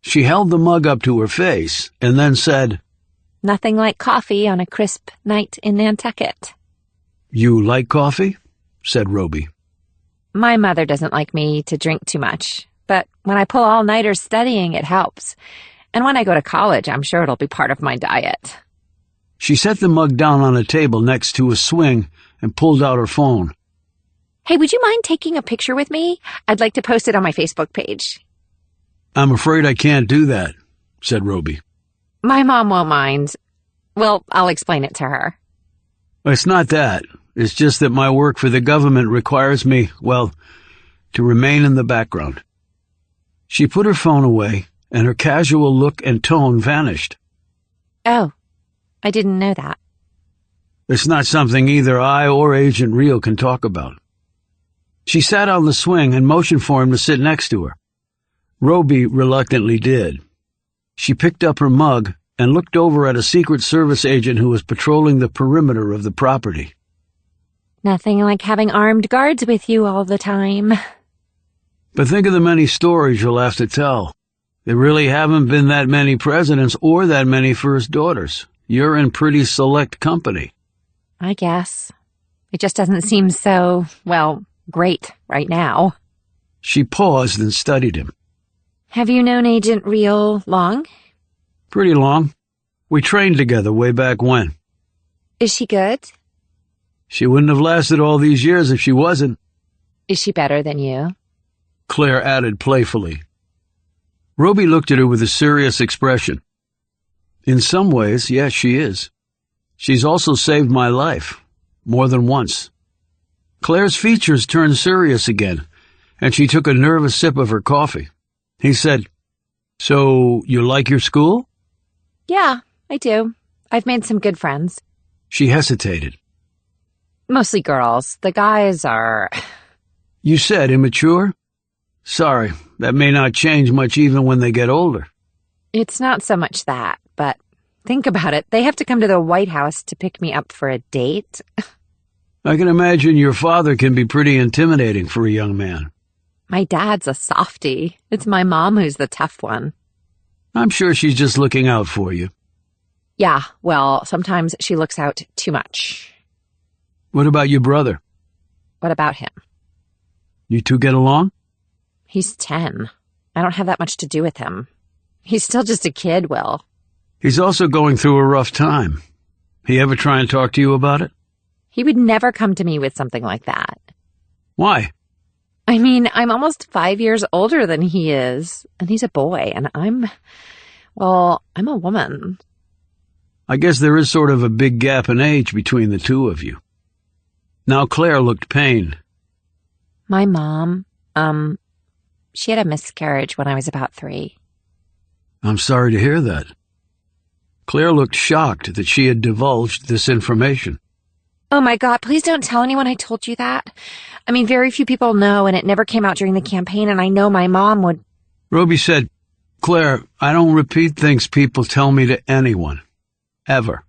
She held the mug up to her face and then said, Nothing like coffee on a crisp night in Nantucket. You like coffee? Said Roby. My mother doesn't like me to drink too much, but when I pull all-nighters studying, it helps. And when I go to college, I'm sure it'll be part of my diet. She set the mug down on a table next to a swing and pulled out her phone. Hey, would you mind taking a picture with me? I'd like to post it on my Facebook page. I'm afraid I can't do that, said Roby. My mom won't mind. Well, I'll explain it to her. It's not that. It's just that my work for the government requires me, to remain in the background. She put her phone away, and her casual look and tone vanished. Oh, I didn't know that. It's not something either I or Agent Real can talk about. She sat on the swing and motioned for him to sit next to her. Roby reluctantly did. She picked up her mug and looked over at a Secret Service agent who was patrolling the perimeter of the property. Nothing like having armed guards with you all the time. But think of the many stories you'll have to tell. There really haven't been that many presidents or that many first daughters. You're in pretty select company. I guess. It just doesn't seem so, great right now. She paused and studied him. Have you known Agent Real long? Pretty long. We trained together way back when. Is she good? She wouldn't have lasted all these years if she wasn't. Is she better than you? Claire added playfully. Roby looked at her with a serious expression. In some ways, yes, she is. She's also saved my life, more than once. Claire's features turned serious again, and she took a nervous sip of her coffee. He said, So, you like your school? Yeah, I do. I've made some good friends. She hesitated. Mostly girls. The guys are... You said immature? Sorry, that may not change much even when they get older. It's not so much that, but think about it. They have to come to the White House to pick me up for a date. I can imagine your father can be pretty intimidating for a young man. My dad's a softie. It's my mom who's the tough one. I'm sure she's just looking out for you. Yeah, sometimes she looks out too much. What about your brother? What about him? You two get along? He's 10. I don't have that much to do with him. He's still just a kid, Will. He's also going through a rough time. He ever try and talk to you about it? He would never come to me with something like that. Why? I mean, I'm almost 5 years older than he is, and he's a boy, and I'm a woman. I guess there is sort of a big gap in age between the two of you. Now Claire looked pained. My mom, she had a miscarriage when I was about 3. I'm sorry to hear that. Claire looked shocked that she had divulged this information. Oh my God, please don't tell anyone I told you that. I mean, very few people know, and it never came out during the campaign, and I know my mom would... Roby said, Claire, I don't repeat things people tell me to anyone. Ever.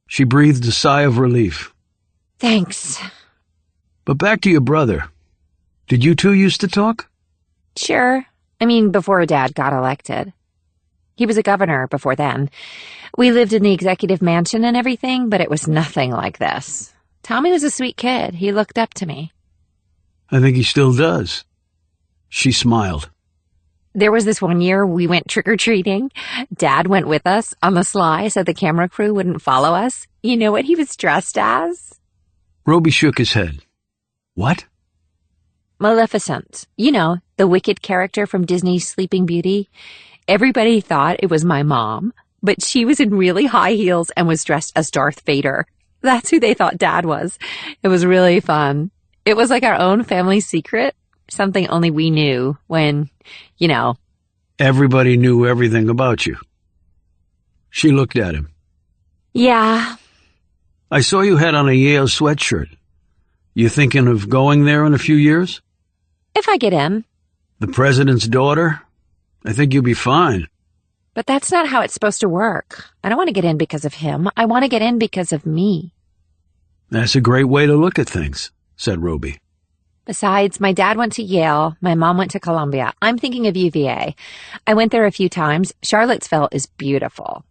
She breathed a sigh of relief. Thanks. But back to your brother. Did you two used to talk? Sure. I mean, before Dad got elected. He was a governor before then. We lived in the executive mansion and everything, but it was nothing like this. Tommy was a sweet kid. He looked up to me. I think he still does. She smiled. There was this one year we went trick-or-treating. Dad went with us on the sly so the camera crew wouldn't follow us. You know what he was dressed as? Roby shook his head. What? Maleficent. You know, the wicked character from Disney's Sleeping Beauty. Everybody thought it was my mom, but she was in really high heels and was dressed as Darth Vader. That's who they thought Dad was. It was really fun. It was like our own family secret, something only we knew when, you know. Everybody knew everything about you. She looked at him. Yeah. I saw you had on a Yale sweatshirt. You thinking of going there in a few years? If I get in. The president's daughter? I think you'll be fine. But that's not how it's supposed to work. I don't want to get in because of him. I want to get in because of me. That's a great way to look at things, said Roby. Besides, my dad went to Yale. My mom went to Columbia. I'm thinking of UVA. I went there a few times. Charlottesville is beautiful.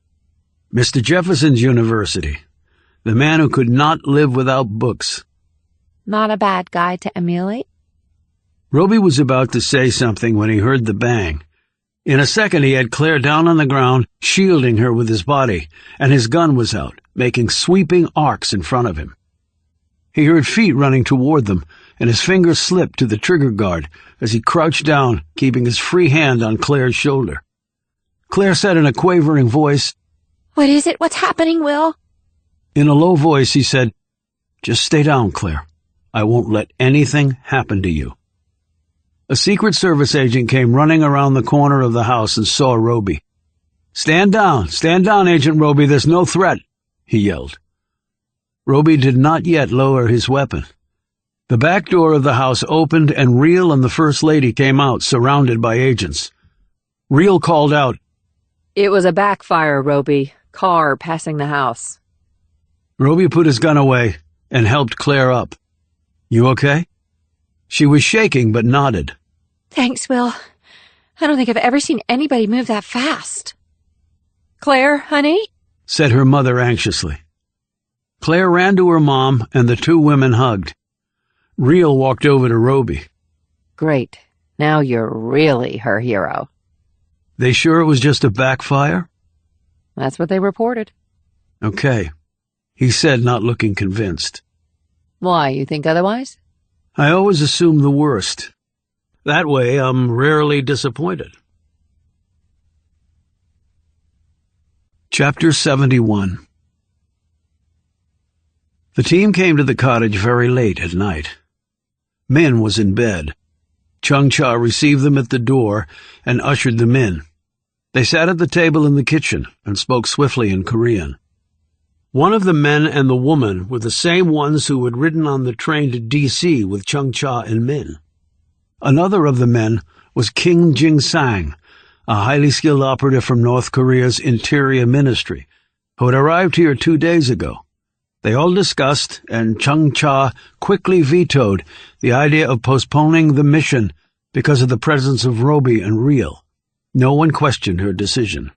Mr. Jefferson's University. The man who could not live without books. Not a bad guy to emulate. Roby was about to say something when he heard the bang. In a second he had Claire down on the ground, shielding her with his body, and his gun was out, making sweeping arcs in front of him. He heard feet running toward them, and his fingers slipped to the trigger guard as he crouched down, keeping his free hand on Claire's shoulder. Claire said in a quavering voice, "What is it? What's happening, Will?" In a low voice he said, "Just stay down, Claire. I won't let anything happen to you." A Secret Service agent came running around the corner of the house and saw Roby. Stand down, Agent Roby, there's no threat," he yelled. Roby did not yet lower his weapon. The back door of the house opened and Reel and the First Lady came out, surrounded by agents. Reel called out, "It was a backfire, Roby. Car passing the house." Roby put his gun away and helped Claire up. "You okay?" She was shaking but nodded. "Thanks, Will. I don't think I've ever seen anybody move that fast." "Claire, honey?" said her mother anxiously. Claire ran to her mom and the two women hugged. Reel walked over to Roby. "Great. Now you're really her hero." "They sure it was just a backfire?" "That's what they reported." "Okay," he said, not looking convinced. "Why, you think otherwise?" "I always assume the worst. That way I'm rarely disappointed." Chapter 71. The team came to the cottage very late at night. Min was in bed. Chung Cha received them at the door and ushered them in. They sat at the table in the kitchen and spoke swiftly in Korean. One of the men and the woman were the same ones who had ridden on the train to D.C. with Chung Cha and Min. Another of the men was King Jing-sang, a highly skilled operative from North Korea's Interior Ministry, who had arrived here 2 days ago. They all discussed, and Chung Cha quickly vetoed the idea of postponing the mission because of the presence of Roby and Reel. No one questioned her decision.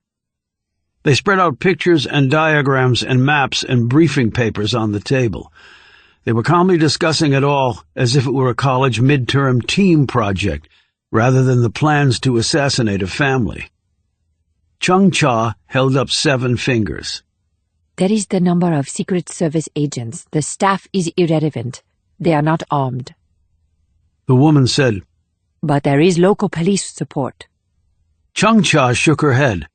They spread out pictures and diagrams and maps and briefing papers on the table. They were calmly discussing it all as if it were a college midterm team project rather than the plans to assassinate a family. Chung Cha held up 7 fingers. "That is the number of Secret Service agents. The staff is irrelevant. They are not armed." The woman said, "But there is local police support." Chung Cha shook her head.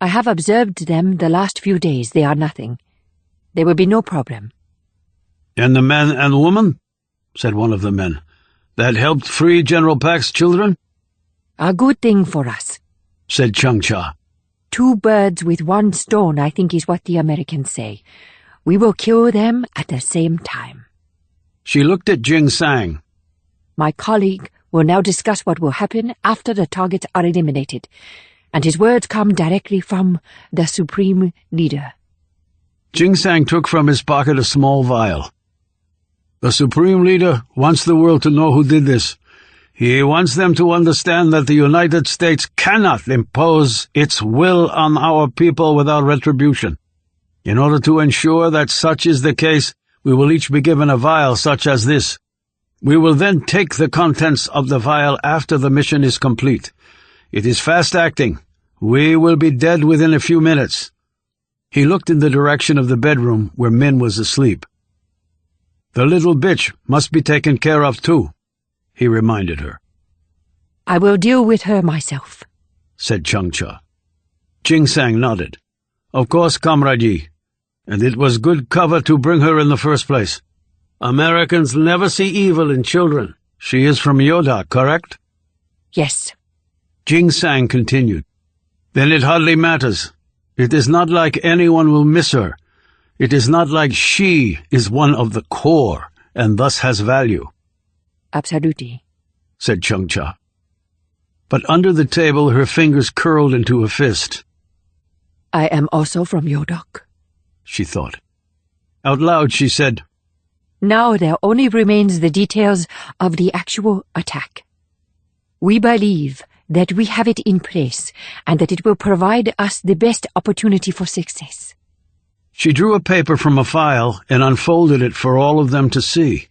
"I have observed them the last few days. They are nothing. There will be no problem." "And the man and the woman?" said one of the men. "That helped free General Pak's children?" "A good thing for us," said Chung Cha. 2 birds with 1 stone, I think is what the Americans say. We will kill them at the same time. She looked at Jing-sang. My colleague will now discuss what will happen after the targets are eliminated, and his words come directly from the Supreme Leader. Jing-sang took from his pocket a small vial. "The Supreme Leader wants the world to know who did this. He wants them to understand that the United States cannot impose its will on our people without retribution. In order to ensure that such is the case, we will each be given a vial such as this. We will then take the contents of the vial after the mission is complete. It is fast-acting. We will be dead within a few minutes." He looked in the direction of the bedroom where Min was asleep. "The little bitch must be taken care of too," he reminded her. "I will deal with her myself," said Changcha. Jingsang nodded. "Of course, Comrade Yi. And it was good cover to bring her in the first place. Americans never see evil in children. She is from Yoda, correct?" "Yes." Jingsang continued. "Then it hardly matters. It is not like anyone will miss her. It is not like she is one of the core, and thus has value." "Absolutely," said Changcha. But under the table her fingers curled into a fist. "I am also from Yodok," she thought. Out loud she said, "Now there only remains the details of the actual attack. We believe that we have it in place and that it will provide us the best opportunity for success." She drew a paper from a file and unfolded it for all of them to see.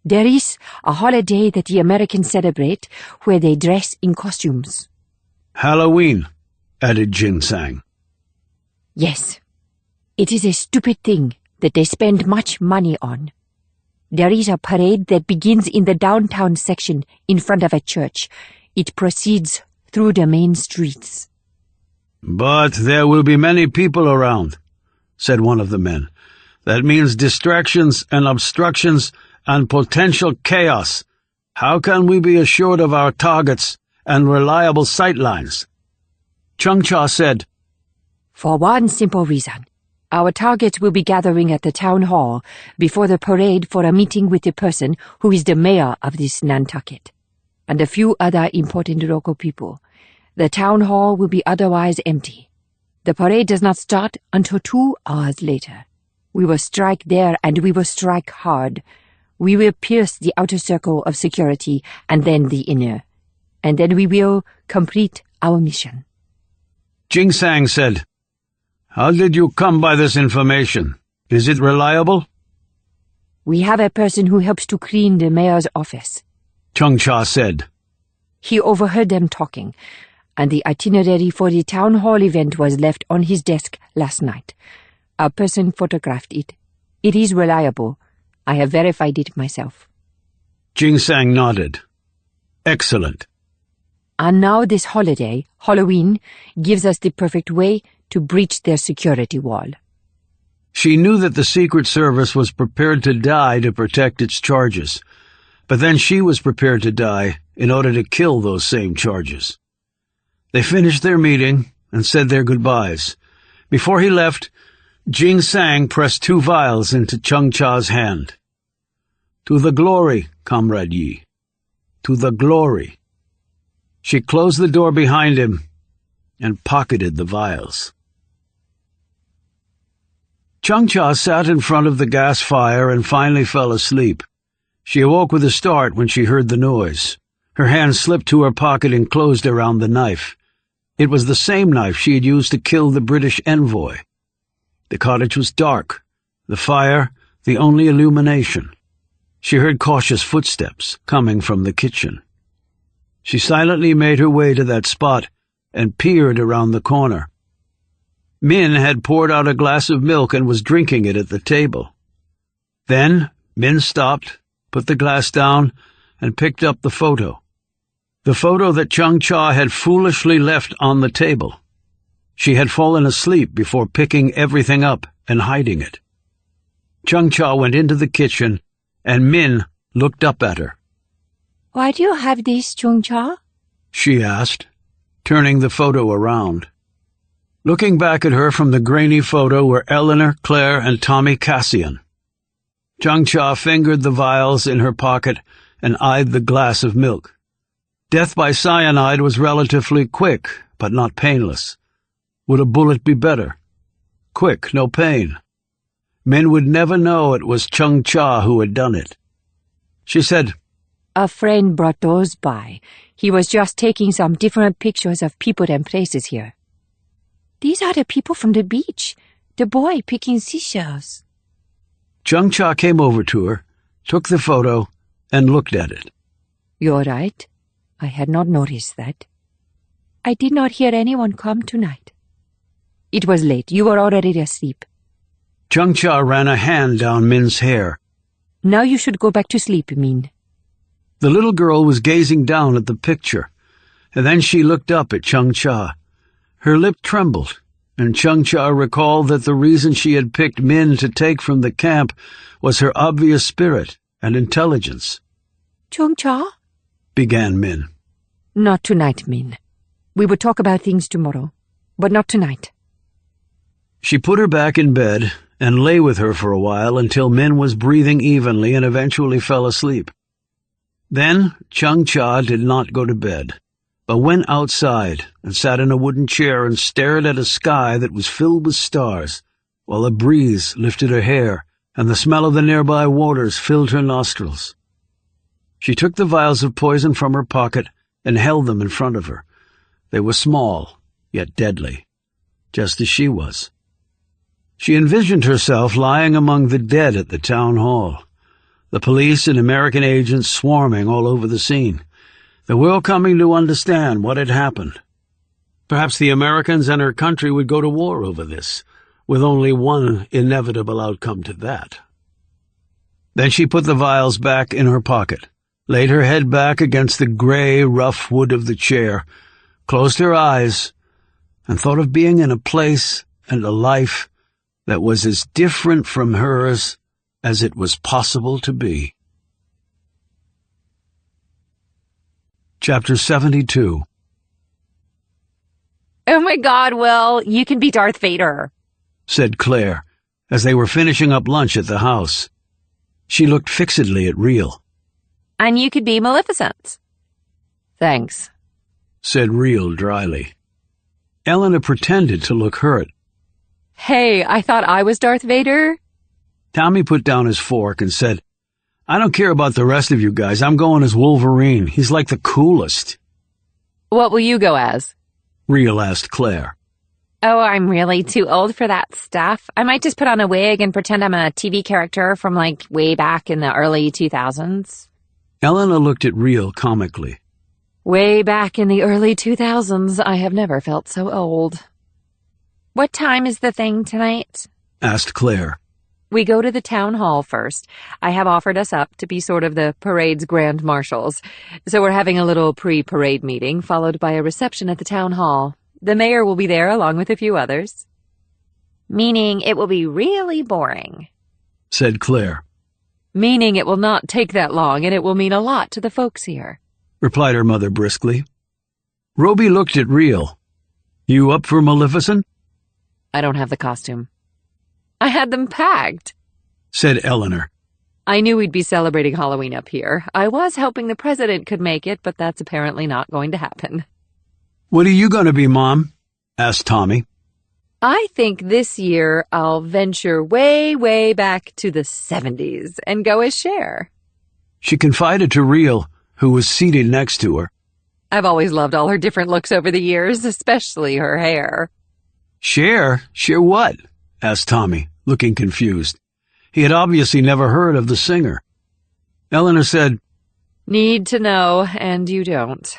"There is a holiday that the Americans celebrate where they dress in costumes." "Halloween," added Jingsang. "Yes. It is a stupid thing that they spend much money on. There is a parade that begins in the downtown section in front of a church. It proceeds through the main streets." "But there will be many people around," said one of the men. "That means distractions and obstructions and potential chaos. How can we be assured of our targets and reliable sightlines?" Changcha said, "For one simple reason. Our targets will be gathering at the town hall before the parade for a meeting with the person who is the mayor of this Nantucket, and a few other important local people. The town hall will be otherwise empty. The parade does not start until 2 hours later. We will strike there, and we will strike hard. We will pierce the outer circle of security and then the inner, and then we will complete our mission." Jingsang said, "How did you come by this information? Is it reliable?" "We have a person who helps to clean the mayor's office," Changcha said. "He overheard them talking, and the itinerary for the town hall event was left on his desk last night. A person photographed it. It is reliable. I have verified it myself." Jingsang nodded. "Excellent." "And now this holiday, Halloween, gives us the perfect way to breach their security wall." She knew that the Secret Service was prepared to die to protect its charges, but then she was prepared to die in order to kill those same charges. They finished their meeting and said their goodbyes. Before he left, Jingsang pressed 2 vials into Changcha's hand. "To the glory, Comrade Yi. To the glory." She closed the door behind him and pocketed the vials. Changcha sat in front of the gas fire and finally fell asleep. She awoke with a start when she heard the noise. Her hand slipped to her pocket and closed around the knife. It was the same knife she had used to kill the British envoy. The cottage was dark, the fire the only illumination. She heard cautious footsteps coming from the kitchen. She silently made her way to that spot and peered around the corner. Min had poured out a glass of milk and was drinking it at the table. Then Min stopped, put the glass down, and picked up the photo. The photo that Changcha had foolishly left on the table. She had fallen asleep before picking everything up and hiding it. Changcha went into the kitchen, and Min looked up at her. "Why do you have this, Changcha?" she asked, turning the photo around. Looking back at her from the grainy photo were Eleanor, Claire, and Tommy Cassian. Changcha fingered the vials in her pocket and eyed the glass of milk. Death by cyanide was relatively quick, but not painless. Would a bullet be better? Quick, no pain. Men would never know it was Changcha who had done it. She said, A friend brought those by. He was just taking some different pictures of people and places here. These are the people from the beach. The boy picking seashells. Chung-Cha came over to her, took the photo, and looked at it. You're right. I had not noticed that. I did not hear anyone come tonight. It was late. You were already asleep. Chung-Cha ran a hand down Min's hair. Now you should go back to sleep, Min. The little girl was gazing down at the picture, and then she looked up at Chung-Cha. Her lip trembled, and Chung-Cha recalled that the reason she had picked Min to take from the camp was her obvious spirit and intelligence. Chung-Cha? Began Min. Not tonight, Min. We will talk about things tomorrow, but not tonight. She put her back in bed and lay with her for a while until Min was breathing evenly and eventually fell asleep. Then Chung-Cha did not go to bed, but went outside and sat in a wooden chair and stared at a sky that was filled with stars, while a breeze lifted her hair and the smell of the nearby waters filled her nostrils. She took the vials of poison from her pocket and held them in front of her. They were small, yet deadly, just as she was. She envisioned herself lying among the dead at the town hall, the police and American agents swarming all over the scene, the world coming to understand what had happened. Perhaps the Americans and her country would go to war over this, with only one inevitable outcome to that. Then she put the vials back in her pocket, laid her head back against the gray, rough wood of the chair, closed her eyes, and thought of being in a place and a life that was as different from hers as it was possible to be. Chapter 72. Oh my God, Will, you can be Darth Vader, said Claire, as they were finishing up lunch at the house. She looked fixedly at Reel. And you could be Maleficent. Thanks, said Reel dryly. Elena pretended to look hurt. Hey, I thought I was Darth Vader. Tommy put down his fork and said, I don't care about the rest of you guys. I'm going as Wolverine. He's like the coolest. What will you go as? Reel asked Claire. Oh, I'm really too old for that stuff. I might just put on a wig and pretend I'm a TV character from like way back in the early 2000s. Elena looked at Reel comically. Way back in the early 2000s, I have never felt so old. What time is the thing tonight? Asked Claire. We go to the town hall first. I have offered us up to be sort of the parade's grand marshals. So we're having a little pre-parade meeting, followed by a reception at the town hall. The mayor will be there along with a few others. Meaning it will be really boring, said Claire. Meaning it will not take that long, and it will mean a lot to the folks here, replied her mother briskly. Roby looked at Reel. You up for Maleficent? I don't have the costume. I had them packed, said Eleanor. I knew we'd be celebrating Halloween up here. I was hoping the president could make it, but that's apparently not going to happen. What are you going to be, Mom? Asked Tommy. I think this year I'll venture way, way back to the 70s and go as Cher. She confided to Reel, who was seated next to her. I've always loved all her different looks over the years, especially her hair. Cher? Cher what? Asked Tommy, looking confused. He had obviously never heard of the singer. Eleanor said, Need to know, and you don't.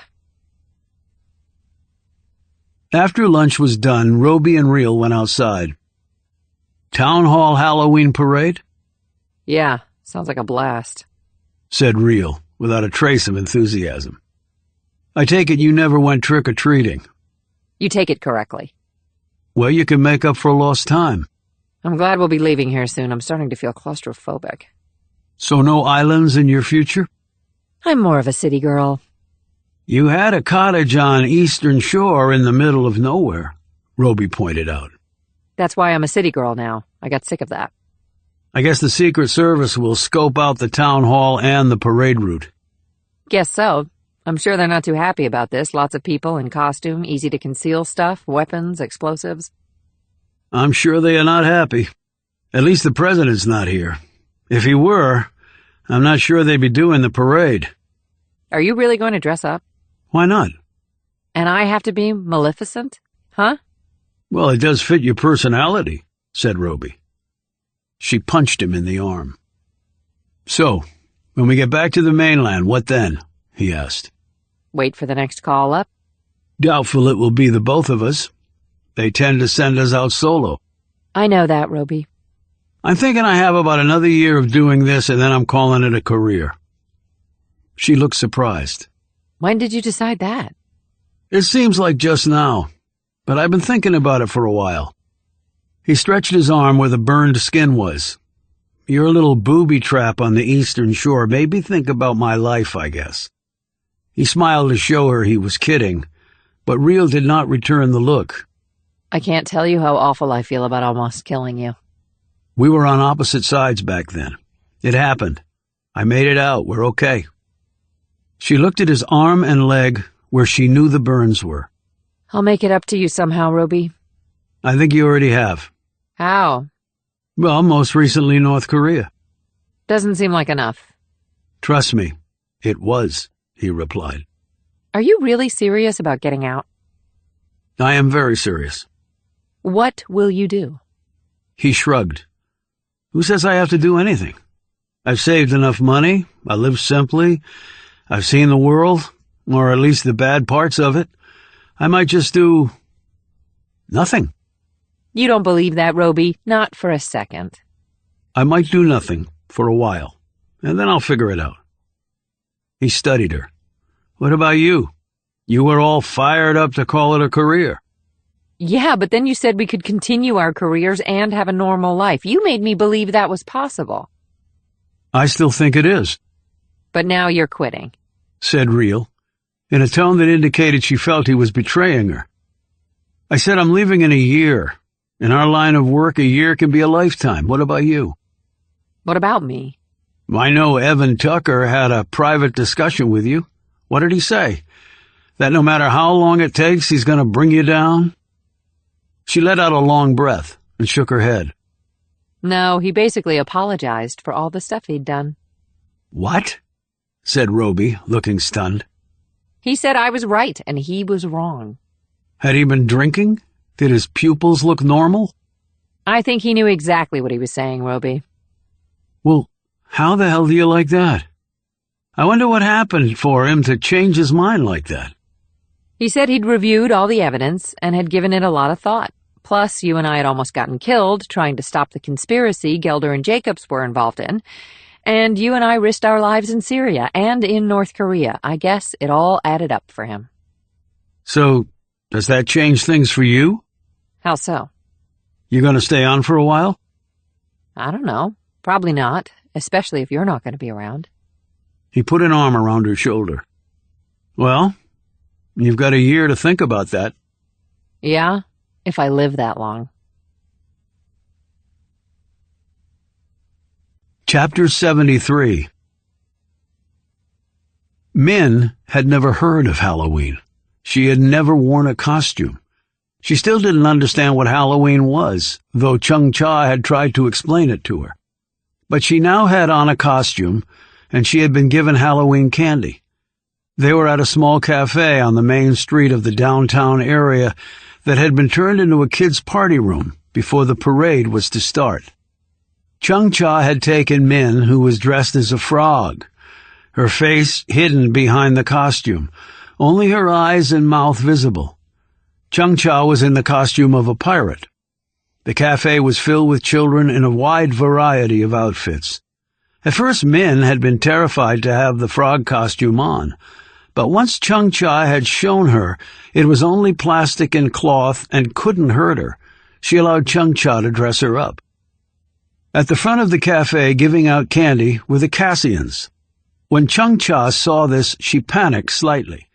After lunch was done, Roby and Reel went outside. Town Hall Halloween Parade? Yeah, sounds like a blast, said Reel, without a trace of enthusiasm. I take it you never went trick-or-treating. You take it correctly. Well, you can make up for lost time. I'm glad we'll be leaving here soon. I'm starting to feel claustrophobic. So no islands in your future? I'm more of a city girl. You had a cottage on Eastern Shore in the middle of nowhere, Roby pointed out. That's why I'm a city girl now. I got sick of that. I guess the Secret Service will scope out the town hall and the parade route. Guess so. I'm sure they're not too happy about this. Lots of people in costume, easy to conceal stuff, weapons, explosives. I'm sure they are not happy. At least the president's not here. If he were, I'm not sure they'd be doing the parade. Are you really going to dress up? Why not? And I have to be Maleficent? Huh? Well, it does fit your personality, said Roby. She punched him in the arm. So, when we get back to the mainland, what then? He asked. Wait for the next call up? Doubtful it will be the both of us. They tend to send us out solo. I know that, Roby. I'm thinking I have about another year of doing this, and then I'm calling it a career. She looked surprised. When did you decide that? It seems like just now, but I've been thinking about it for a while. He stretched his arm where the burned skin was. Your little booby trap on the eastern shore made me think about my life, I guess. He smiled to show her he was kidding, but Real did not return the look. I can't tell you how awful I feel about almost killing you. We were on opposite sides back then. It happened. I made it out. We're okay. She looked at his arm and leg where she knew the burns were. I'll make it up to you somehow, Roby. I think you already have. How? Well, most recently North Korea. Doesn't seem like enough. Trust me, it was, he replied. Are you really serious about getting out? I am very serious. What will you do? He shrugged. Who says I have to do anything? I've saved enough money. I live simply. I've seen the world, or at least the bad parts of it. I might just do nothing. You don't believe that, Roby. Not for a second. I might do nothing for a while, and then I'll figure it out. He studied her. What about you? You were all fired up to call it a career. Yeah, but then you said we could continue our careers and have a normal life. You made me believe that was possible. I still think it is, But now you're quitting. said Real, in a tone that indicated she felt he was betraying her. I said I'm leaving in a year. In our line of work, a year can be a lifetime. What about you? What about me? I know Evan Tucker had a private discussion with you. What did he say? That no matter how long it takes, he's going to bring you down? She let out a long breath and shook her head. No, he basically apologized for all the stuff he'd done. What? Said Roby, looking stunned. He said I was right and he was wrong. Had he been drinking? Did his pupils look normal? I think he knew exactly what he was saying, Roby. Well, how the hell do you like that? I wonder what happened for him to change his mind like that. He said he'd reviewed all the evidence and had given it a lot of thought. Plus, you and I had almost gotten killed trying to stop the conspiracy Gelder and Jacobs were involved in. And you and I risked our lives in Syria and in North Korea. I guess it all added up for him. So, does that change things for you? How so? You going to stay on for a while? I don't know. Probably not, especially if you're not going to be around. He put an arm around her shoulder. Well, you've got a year to think about that. Yeah, if I live that long. Chapter 73. Min had never heard of Halloween. She had never worn a costume. She still didn't understand what Halloween was, though Chung Cha had tried to explain it to her. But she now had on a costume, and she had been given Halloween candy. They were at a small cafe on the main street of the downtown area that had been turned into a kids' party room before the parade was to start. Chung Cha had taken Min, who was dressed as a frog, her face hidden behind the costume, only her eyes and mouth visible. Chung Cha was in the costume of a pirate. The cafe was filled with children in a wide variety of outfits. At first, Min had been terrified to have the frog costume on, but once Chung Cha had shown her it was only plastic and cloth and couldn't hurt her, she allowed Chung Cha to dress her up. At the front of the cafe giving out candy were the Cassians. When Chung Cha saw this, she panicked slightly.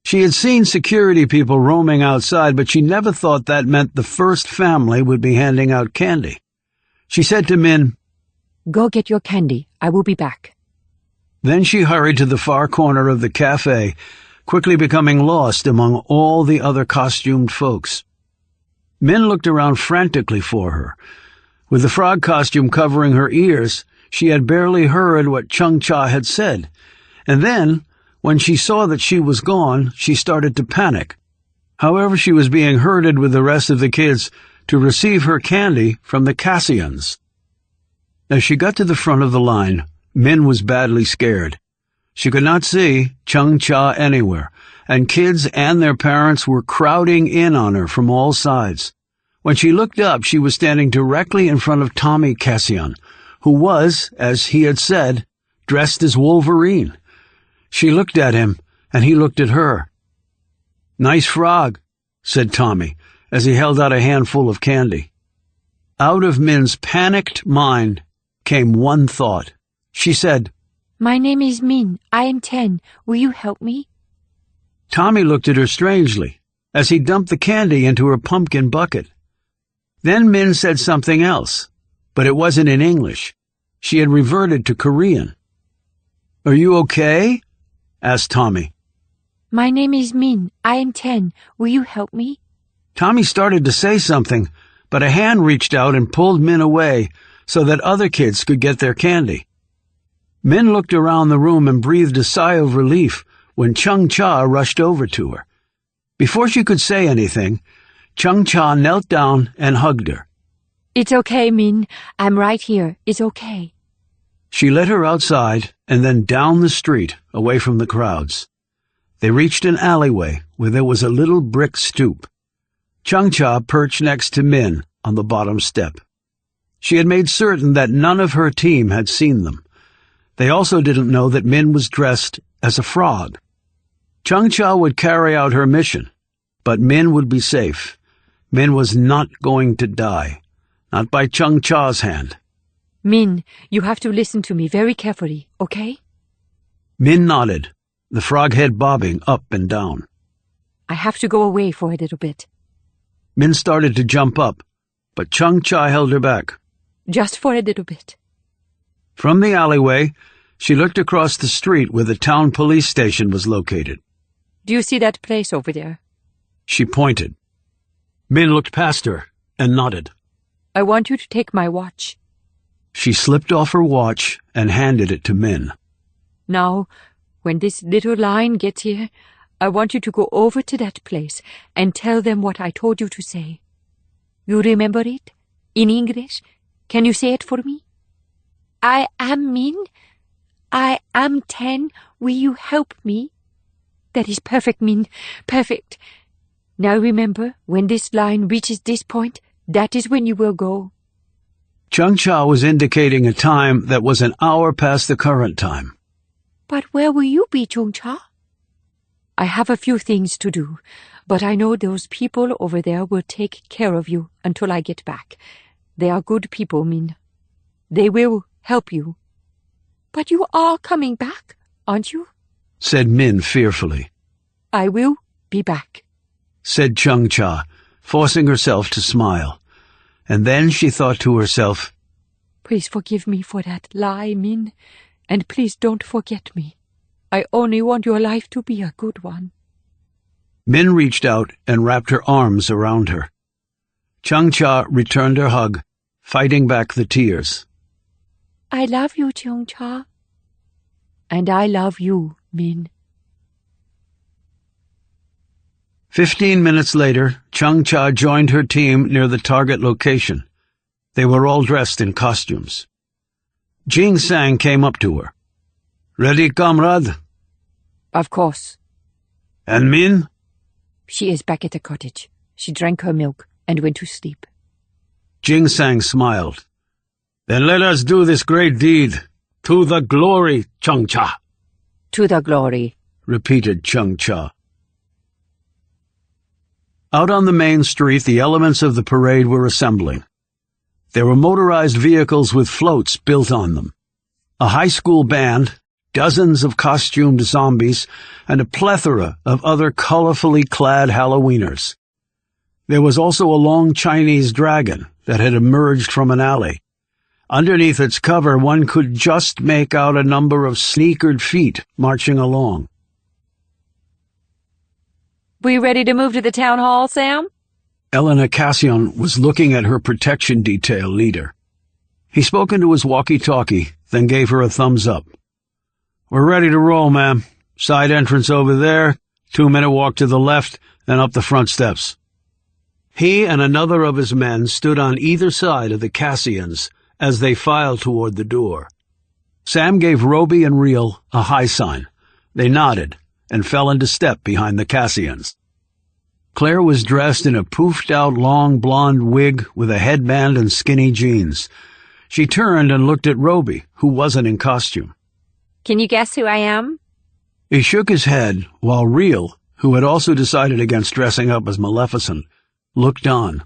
She had seen security people roaming outside, but she never thought that meant the first family would be handing out candy. She said to Min, Go get your candy. I will be back. Then she hurried to the far corner of the cafe, quickly becoming lost among all the other costumed folks. Min looked around frantically for her. With the frog costume covering her ears, she had barely heard what Chung Cha had said. And then, When she saw that she was gone, she started to panic. However, she was being herded with the rest of the kids to receive her candy from the Cassians. As she got to the front of the line, Min was badly scared. She could not see Chung Cha anywhere, and kids and their parents were crowding in on her from all sides. When she looked up, she was standing directly in front of Tommy Cassian, who was, as he had said, dressed as Wolverine. She looked at him, and he looked at her. "Nice frog," said Tommy, as he held out a handful of candy. Out of Min's panicked mind came one thought. She said, "My name is Min. I am 10. Will you help me?" Tommy looked at her strangely, as he dumped the candy into her pumpkin bucket. Then Min said something else, but it wasn't in English. She had reverted to Korean. "Are you okay?" asked Tommy. "My name is Min. I am 10. Will you help me?" Tommy started to say something, but a hand reached out and pulled Min away so that other kids could get their candy. Min looked around the room and breathed a sigh of relief when Chung Cha rushed over to her. Before she could say anything, Chung Cha knelt down and hugged her. "It's okay, Min. I'm right here. It's okay." She led her outside and then down the street, away from the crowds. They reached an alleyway where there was a little brick stoop. Chung Cha perched next to Min on the bottom step. She had made certain that none of her team had seen them. They also didn't know that Min was dressed as a frog. Chung Cha would carry out her mission, but Min would be safe. Min was not going to die, not by Chung Cha's hand. "Min, you have to listen to me very carefully, okay?" Min nodded, the frog head bobbing up and down. "I have to go away for a little bit." Min started to jump up, but Chung Cha held her back. "Just for a little bit." From the alleyway, she looked across the street where the town police station was located. "Do you see that place over there?" She pointed. Min looked past her and nodded. "I want you to take my watch." She slipped off her watch and handed it to Min. "Now, when this little line gets here, I want you to go over to that place and tell them what I told you to say. You remember it? In English? Can you say it for me? I am Min. I am 10. Will you help me? That is perfect, Min. Perfect. Now remember, when this line reaches this point, that is when you will go." Chung Cha was indicating a time that was an hour past the current time. "But where will you be, Chung Cha?" "I have a few things to do, but I know those people over there will take care of you until I get back. They are good people, Min. They will help you." "But you are coming back, aren't you?" said Min fearfully. "I will be back," said Chung Cha, forcing herself to smile. And then she thought to herself, "Please forgive me for that lie, Min, and please don't forget me. I only want your life to be a good one." Min reached out and wrapped her arms around her. Chung Cha returned her hug, fighting back the tears. "I love you, Chung Cha. And I love you, Min." 15 minutes later, Chung Cha joined her team near the target location. They were all dressed in costumes. Jing Sang came up to her. "Ready, comrade?" "Of course." "And Min?" "She is back at the cottage. She drank her milk and went to sleep." Jing Sang smiled. "Then let us do this great deed. To the glory, Chung Cha." "To the glory," repeated Chung Cha. Out on the main street, the elements of the parade were assembling. There were motorized vehicles with floats built on them, a high school band, dozens of costumed zombies, and a plethora of other colorfully clad Halloweeners. There was also a long Chinese dragon that had emerged from an alley. Underneath its cover, one could just make out a number of sneakered feet marching along. "We ready to move to the town hall, Sam?" Elena Cassian was looking at her protection detail leader. He spoke into his walkie-talkie, then gave her a thumbs up. "We're ready to roll, ma'am. Side entrance over there, 2-minute walk to the left, then up the front steps. He and another of his men stood on either side of the Cassians as they filed toward the door. Sam gave Roby and Reel a high sign. They nodded and fell into step behind the Cassians. Claire was dressed in a poofed-out long blonde wig with a headband and skinny jeans. She turned and looked at Roby, who wasn't in costume. Can you guess who I am? He shook his head, while Reel, who had also decided against dressing up as Maleficent, looked on,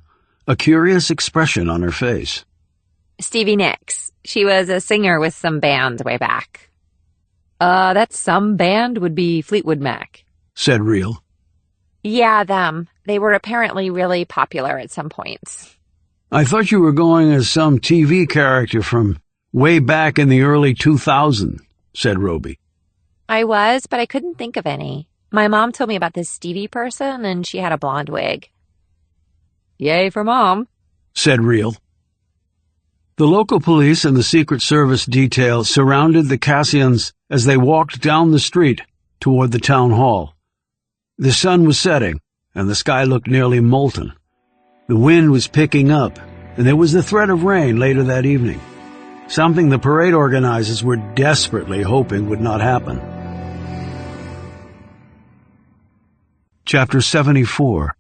a curious expression on her face. Stevie Nicks. She was a singer with some band way back. That some band would be Fleetwood Mac, said Reel. Yeah, them. They were apparently really popular at some points. I thought you were going as some TV character from way back in the early 2000s, said Roby. I was, but I couldn't think of any. My mom told me about this Stevie person, and she had a blonde wig. Yay for Mom, said Reel. The local police and the Secret Service detail surrounded the Cassians as they walked down the street toward the town hall. The sun was setting, and the sky looked nearly molten. The wind was picking up, and there was the threat of rain later that evening, something the parade organizers were desperately hoping would not happen. Chapter 74.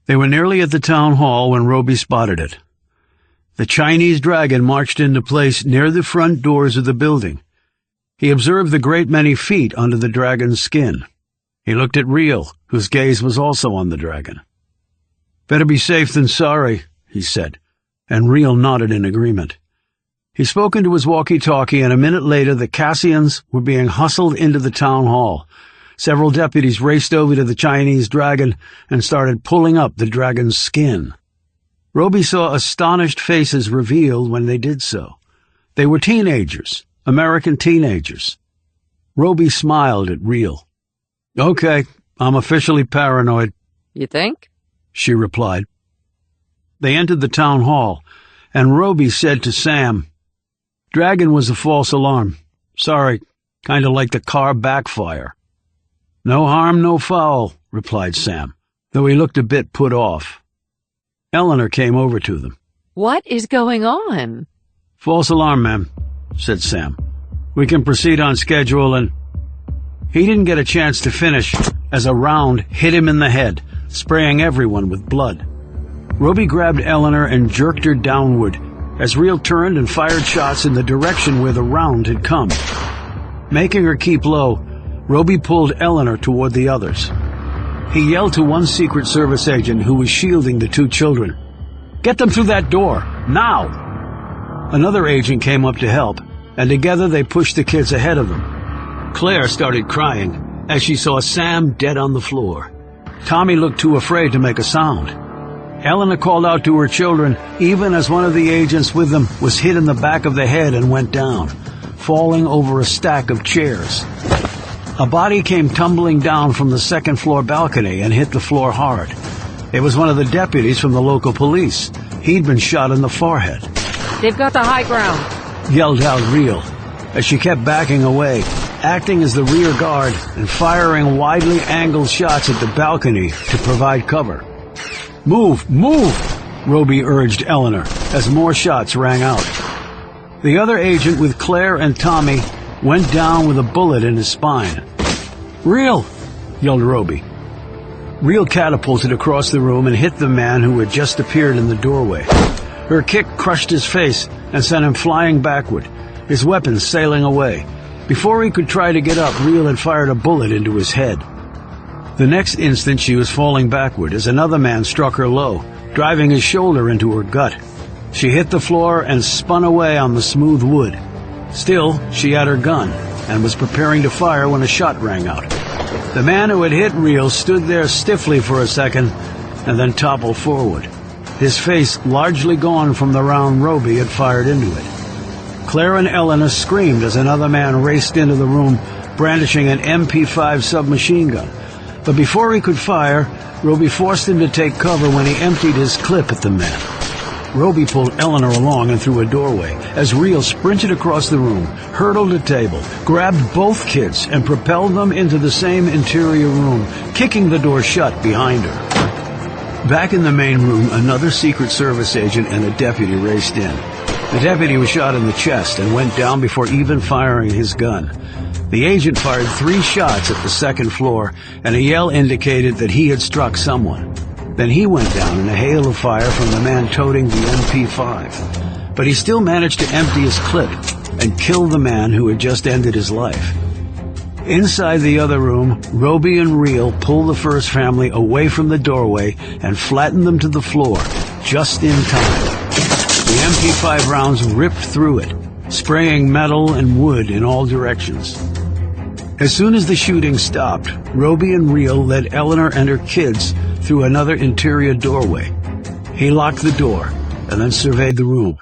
They were nearly at the town hall when Roby spotted it. The Chinese dragon marched into place near the front doors of the building. He observed the great many feet under the dragon's skin. He looked at Reel, whose gaze was also on the dragon. Better be safe than sorry, he said, and Reel nodded in agreement. He spoke into his walkie-talkie, and a minute later the Cassians were being hustled into the town hall. Several deputies raced over to the Chinese dragon and started pulling up the dragon's skin. Roby saw astonished faces revealed when they did so. They were teenagers, American teenagers. Roby smiled at Reel. Okay, I'm officially paranoid. You think? She replied. They entered the town hall, and Roby said to Sam, Dragon was a false alarm. Sorry, kind of like the car backfire. No harm, no foul, replied Sam, though he looked a bit put off. Eleanor came over to them. What is going on? False alarm, ma'am, said Sam. We can proceed on schedule, and... He didn't get a chance to finish as a round hit him in the head, spraying everyone with blood. Roby grabbed Eleanor and jerked her downward as Reel turned and fired shots in the direction where the round had come. Making her keep low, Roby pulled Eleanor toward the others. He yelled to one Secret Service agent who was shielding the two children. Get them through that door, now! Another agent came up to help, and together they pushed the kids ahead of them. Claire started crying as she saw Sam dead on the floor. Tommy looked too afraid to make a sound. Eleanor called out to her children even as one of the agents with them was hit in the back of the head and went down, falling over a stack of chairs. A body came tumbling down from the second-floor balcony and hit the floor hard. It was one of the deputies from the local police. He'd been shot in the forehead. They've got the high ground, yelled out Reel, as she kept backing away, acting as the rear guard and firing widely angled shots at the balcony to provide cover. Move, move, Roby urged Eleanor as more shots rang out. The other agent with Claire and Tommy went down with a bullet in his spine. Reel, yelled Roby. Reel catapulted across the room and hit the man who had just appeared in the doorway. Her kick crushed his face and sent him flying backward, his weapon sailing away. Before he could try to get up, Reel had fired a bullet into his head. The next instant she was falling backward as another man struck her low, driving his shoulder into her gut. She hit the floor and spun away on the smooth wood. Still, she had her gun and was preparing to fire when a shot rang out. The man who had hit Reel stood there stiffly for a second and then toppled forward, his face largely gone from the round Roby had fired into it. Claire and Eleanor screamed as another man raced into the room, brandishing an MP5 submachine gun. But before he could fire, Roby forced him to take cover when he emptied his clip at the man. Roby pulled Eleanor along and through a doorway as Real sprinted across the room, hurdled a table, grabbed both kids, and propelled them into the same interior room, kicking the door shut behind her. Back in the main room, another Secret Service agent and a deputy raced in. The deputy was shot in the chest and went down before even firing his gun. The agent fired 3 shots at the second floor, and a yell indicated that he had struck someone. Then he went down in a hail of fire from the man toting the MP5. But he still managed to empty his clip and kill the man who had just ended his life. Inside the other room, Roby and Real pulled the first family away from the doorway and flattened them to the floor, just in time. The MP5 rounds ripped through it, spraying metal and wood in all directions. As soon as the shooting stopped, Roby and Real led Eleanor and her kids through another interior doorway. He locked the door and then surveyed the room.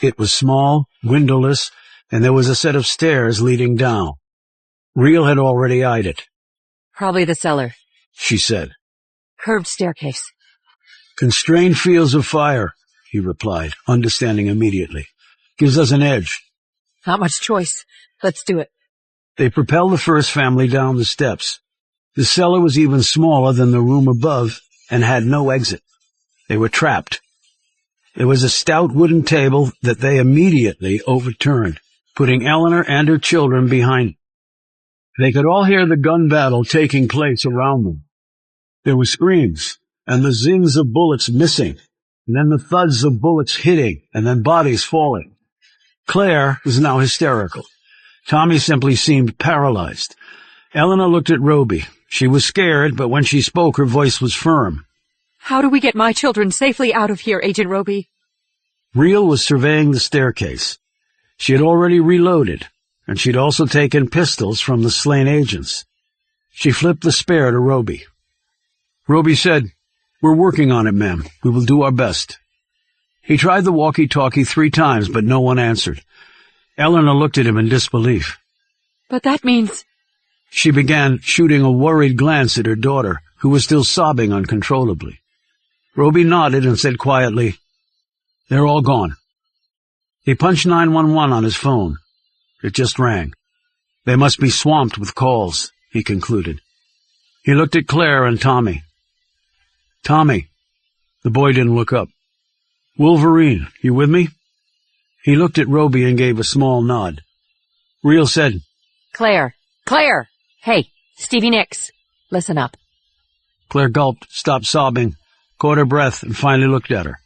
It was small, windowless, and there was a set of stairs leading down. Real had already eyed it. Probably the cellar, She said. Curved staircase. Constrained fields of fire, he replied, understanding immediately. Gives us an edge. Not much choice. Let's do it. They propelled the first family down the steps. The cellar was even smaller than the room above and had no exit. They were trapped. There was a stout wooden table that they immediately overturned, putting Eleanor and her children behind it. They could all hear the gun battle taking place around them. There were screams, and the zings of bullets missing, and then the thuds of bullets hitting, and then bodies falling. Claire was now hysterical. Tommy simply seemed paralyzed. Eleanor looked at Roby. She was scared, but when she spoke, her voice was firm. How do we get my children safely out of here, Agent Roby? Real was surveying the staircase. She had already reloaded, and she'd also taken pistols from the slain agents. She flipped the spare to Roby. Roby said, "We're working on it, ma'am. We will do our best." He tried the walkie-talkie 3 times, but no one answered. Eleanor looked at him in disbelief. But that means... She began, shooting a worried glance at her daughter, who was still sobbing uncontrollably. Roby nodded and said quietly, "They're all gone." He punched 911 on his phone. It just rang. They must be swamped with calls, he concluded. He looked at Claire and Tommy. "Tommy." The boy didn't look up. "Wolverine, you with me?" He looked at Roby and gave a small nod. Real said, Claire! Claire! Hey, Stevie Nicks, listen up. Claire gulped, stopped sobbing, caught her breath, and finally looked at her.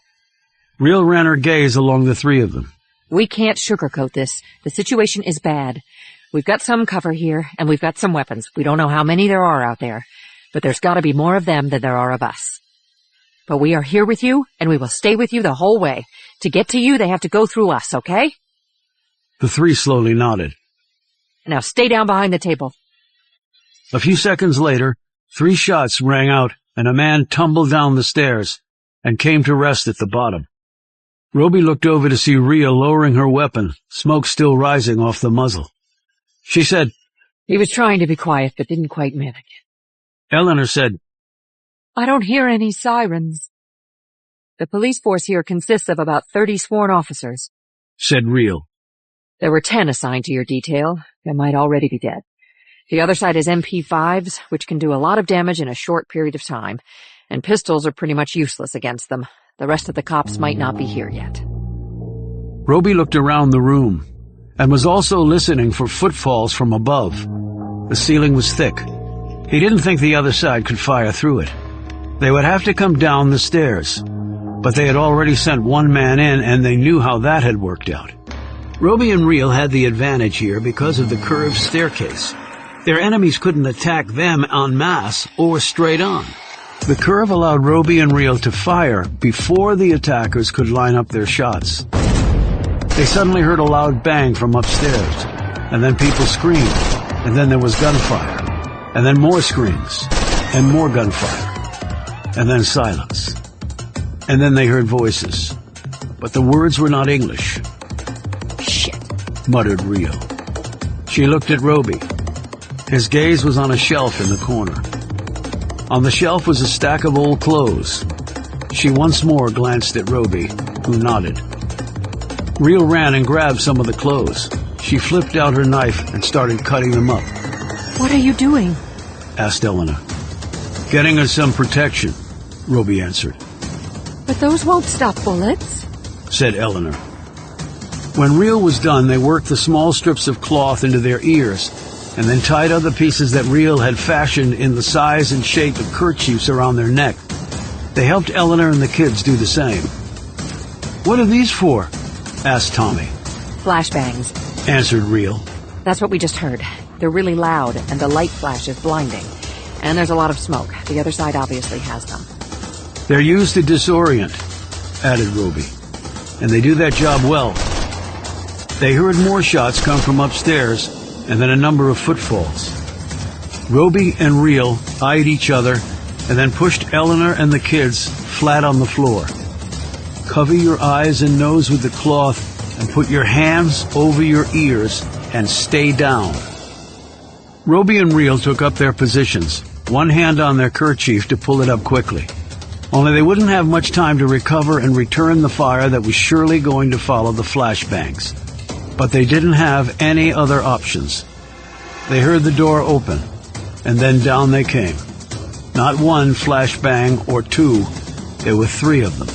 Real ran her gaze along the 3 of them. We can't sugarcoat this. The situation is bad. We've got some cover here, and we've got some weapons. We don't know how many there are out there, but there's got to be more of them than there are of us. But we are here with you, and we will stay with you the whole way. To get to you, they have to go through us, okay? The 3 slowly nodded. Now stay down behind the table. A few seconds later, 3 shots rang out, and a man tumbled down the stairs and came to rest at the bottom. Roby looked over to see Rhea lowering her weapon, smoke still rising off the muzzle. She said, He was trying to be quiet, but didn't quite manage. Eleanor said, I don't hear any sirens. The police force here consists of about 30 sworn officers, said Real. There were 10 assigned to your detail. They might already be dead. The other side is MP5s, which can do a lot of damage in a short period of time, and pistols are pretty much useless against them. The rest of the cops might not be here yet. Roby looked around the room and was also listening for footfalls from above. The ceiling was thick. He didn't think the other side could fire through it. They would have to come down the stairs, but they had already sent 1 man in, and they knew how that had worked out. Roby and Real had the advantage here because of the curved staircase. Their enemies couldn't attack them en masse or straight on. The curve allowed Roby and Real to fire before the attackers could line up their shots. They suddenly heard a loud bang from upstairs, and then people screamed, and then there was gunfire, and then more screams, and more gunfire, and then silence. And then they heard voices, but the words were not English. Shit, muttered Real. She looked at Roby. His gaze was on a shelf in the corner. On the shelf was a stack of old clothes. She once more glanced at Roby, who nodded. Real ran and grabbed some of the clothes. She flipped out her knife and started cutting them up. What are you doing? Asked Eleanor. Getting us some protection, Roby answered. But those won't stop bullets, said Eleanor. When Real was done, they worked the small strips of cloth into their ears and then tied other pieces that Real had fashioned in the size and shape of kerchiefs around their neck. They helped Eleanor and the kids do the same. What are these for? Asked Tommy. Flashbangs, answered Real. That's what we just heard. They're really loud, and the light flash is blinding. And there's a lot of smoke. The other side obviously has them. They're used to disorient, added Roby. And they do that job well. They heard more shots come from upstairs, and then a number of footfalls. Roby and Real eyed each other, and then pushed Eleanor and the kids flat on the floor. Cover your eyes and nose with the cloth, and put your hands over your ears, and stay down. Roby and Real took up their positions, one hand on their kerchief to pull it up quickly. Only they wouldn't have much time to recover and return the fire that was surely going to follow the flashbangs. But they didn't have any other options. They heard the door open, and then down they came. Not one flashbang or two, there were 3 of them.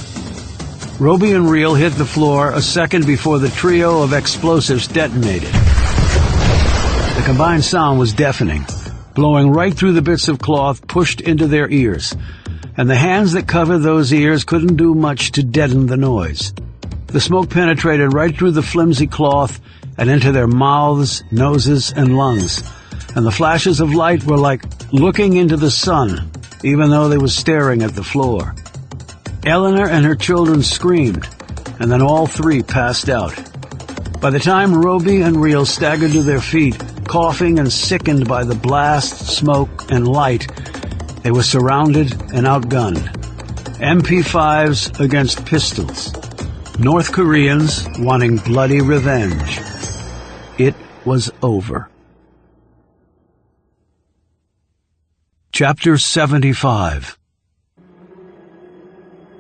Roby and Real hit the floor a second before the trio of explosives detonated. The combined sound was deafening, blowing right through the bits of cloth pushed into their ears, and the hands that covered those ears couldn't do much to deaden the noise. The smoke penetrated right through the flimsy cloth and into their mouths, noses, and lungs, and the flashes of light were like looking into the sun, even though they were staring at the floor. Eleanor and her children screamed, and then all 3 passed out. By the time Roby and Real staggered to their feet, coughing and sickened by the blast, smoke, and light, they were surrounded and outgunned. MP5s against pistols. North Koreans wanting bloody revenge. It was over. Chapter 75.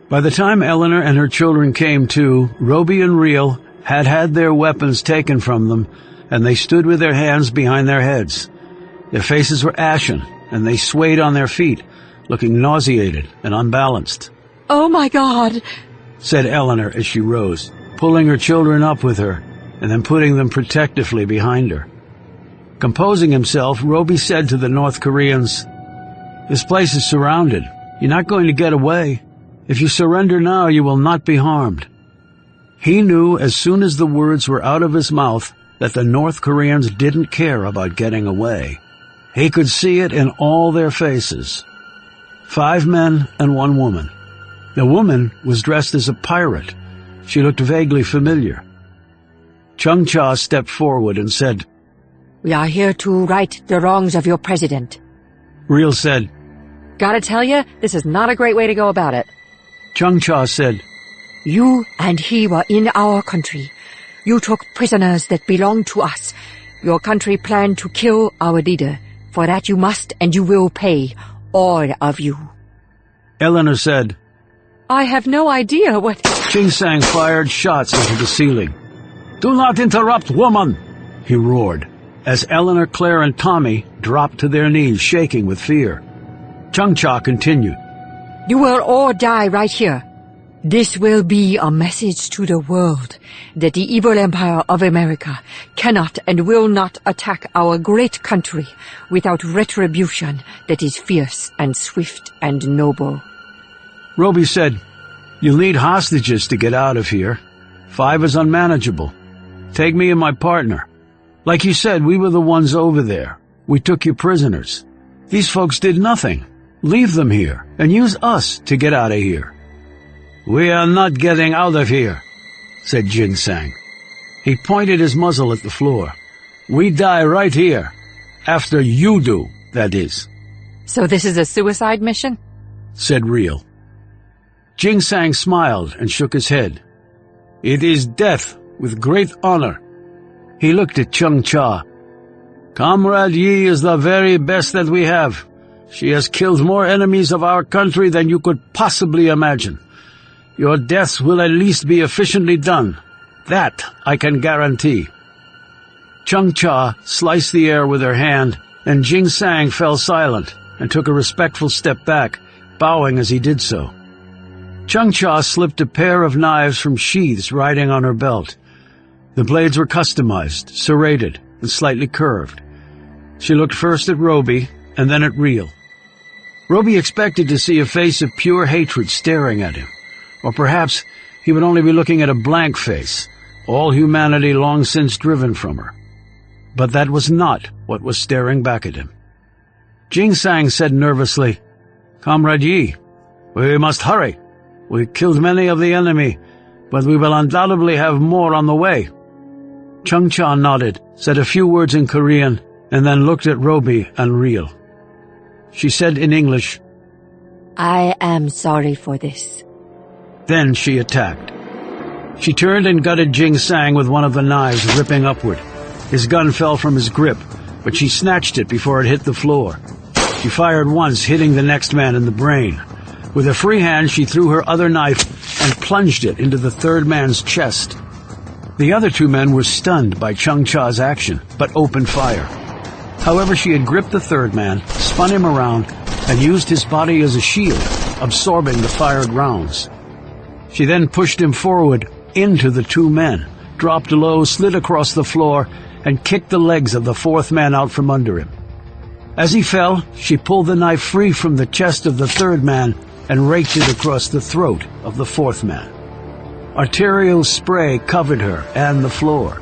By the time Eleanor and her children came to, Roby and Real had their weapons taken from them, and they stood with their hands behind their heads. Their faces were ashen, and they swayed on their feet, looking nauseated and unbalanced. Oh my God, said Eleanor as she rose, pulling her children up with her, and then putting them protectively behind her. Composing himself, Roby said to the North Koreans, "This place is surrounded. You're not going to get away. If you surrender now, you will not be harmed." He knew as soon as the words were out of his mouth that the North Koreans didn't care about getting away. He could see it in all their faces. 5 men and 1 woman. The woman was dressed as a pirate. She looked vaguely familiar. Chung Cha stepped forward and said, "We are here to right the wrongs of your president." Real said, gotta tell you, this is not a great way to go about it. Chung Cha said, "You and he were in our country. You took prisoners that belonged to us. Your country planned to kill our leader. For that you must and you will pay, all of you." Eleanor said, I have no idea what... Ching Sang fired shots into the ceiling. "Do not interrupt, woman!" he roared, as Eleanor, Claire, and Tommy dropped to their knees, shaking with fear. Chung Cha continued, "You will all die right here. This will be a message to the world that the evil empire of America cannot and will not attack our great country without retribution that is fierce and swift and noble." Roby said, "You'll need hostages to get out of here. 5 is unmanageable. Take me and my partner. Like you said, we were the ones over there. We took you prisoners. These folks did nothing. Leave them here and use us to get out of here." "We are not getting out of here," said Jin Sang. He pointed his muzzle at the floor. "We die right here. After you do, that is." So this is a suicide mission? said Real. Jing Sang smiled and shook his head. "It is death with great honor." He looked at Chung Cha. "Comrade Yi is the very best that we have. She has killed more enemies of our country than you could possibly imagine. Your deaths will at least be efficiently done. That I can guarantee." Chung Cha sliced the air with her hand, and Jing Sang fell silent and took a respectful step back, bowing as he did so. Chung Cha slipped a pair of knives from sheaths riding on her belt. The blades were customized, serrated, and slightly curved. She looked first at Roby, and then at Reel. Roby expected to see a face of pure hatred staring at him, or perhaps he would only be looking at a blank face, all humanity long since driven from her. But that was not what was staring back at him. Jing Sang said nervously, "Comrade Yi, we must hurry. We killed many of the enemy, but we will undoubtedly have more on the way." Chung Cha nodded, said a few words in Korean, and then looked at Roby and Reel. She said in English, I am sorry for this. Then she attacked. She turned and gutted Jing Sang with one of the knives, ripping upward. His gun fell from his grip, but she snatched it before it hit the floor. She fired once, hitting the next man in the brain. With a free hand, she threw her other knife and plunged it into the third man's chest. The other two men were stunned by Chung Cha's action, but opened fire. However, she had gripped the third man, spun him around, and used his body as a shield, absorbing the fired rounds. She then pushed him forward into the two men, dropped low, slid across the floor, and kicked the legs of the fourth man out from under him. As he fell, she pulled the knife free from the chest of the third man and raked it across the throat of the fourth man. Arterial spray covered her and the floor.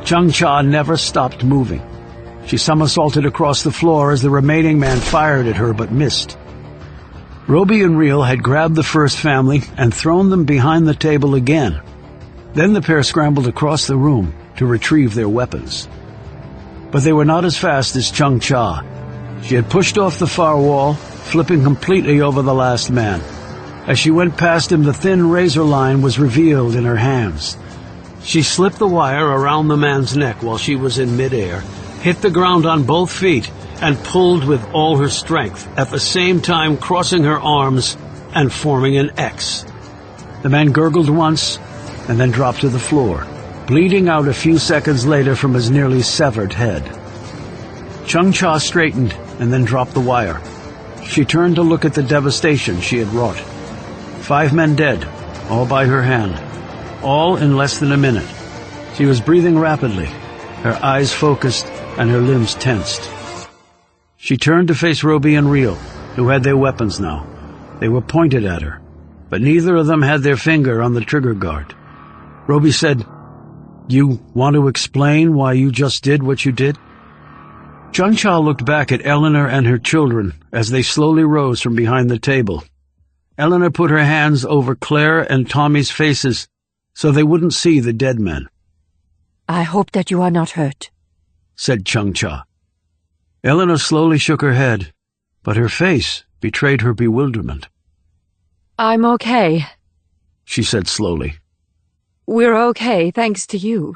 Chung Cha never stopped moving. She somersaulted across the floor as the remaining man fired at her but missed. Roby and Reel had grabbed the first family and thrown them behind the table again. Then the pair scrambled across the room to retrieve their weapons. But they were not as fast as Chung Cha. She had pushed off the far wall, flipping completely over the last man. As she went past him, the thin razor line was revealed in her hands. She slipped the wire around the man's neck while she was in midair, hit the ground on both feet, and pulled with all her strength, at the same time crossing her arms and forming an X. The man gurgled once and then dropped to the floor, bleeding out a few seconds later from his nearly severed head. Chung Cha straightened and then dropped the wire. She turned to look at the devastation she had wrought. 5 men dead, all by her hand, all in less than a minute. She was breathing rapidly, her eyes focused and her limbs tensed. She turned to face Roby and Reel, who had their weapons now. They were pointed at her, but neither of them had their finger on the trigger guard. Roby said, "You want to explain why you just did what you did?" Chung Cha looked back at Eleanor and her children as they slowly rose from behind the table. Eleanor put her hands over Claire and Tommy's faces so they wouldn't see the dead men. I hope that you are not hurt, said Chung Cha. Eleanor slowly shook her head, but her face betrayed her bewilderment. I'm okay, she said slowly. We're okay, thanks to you.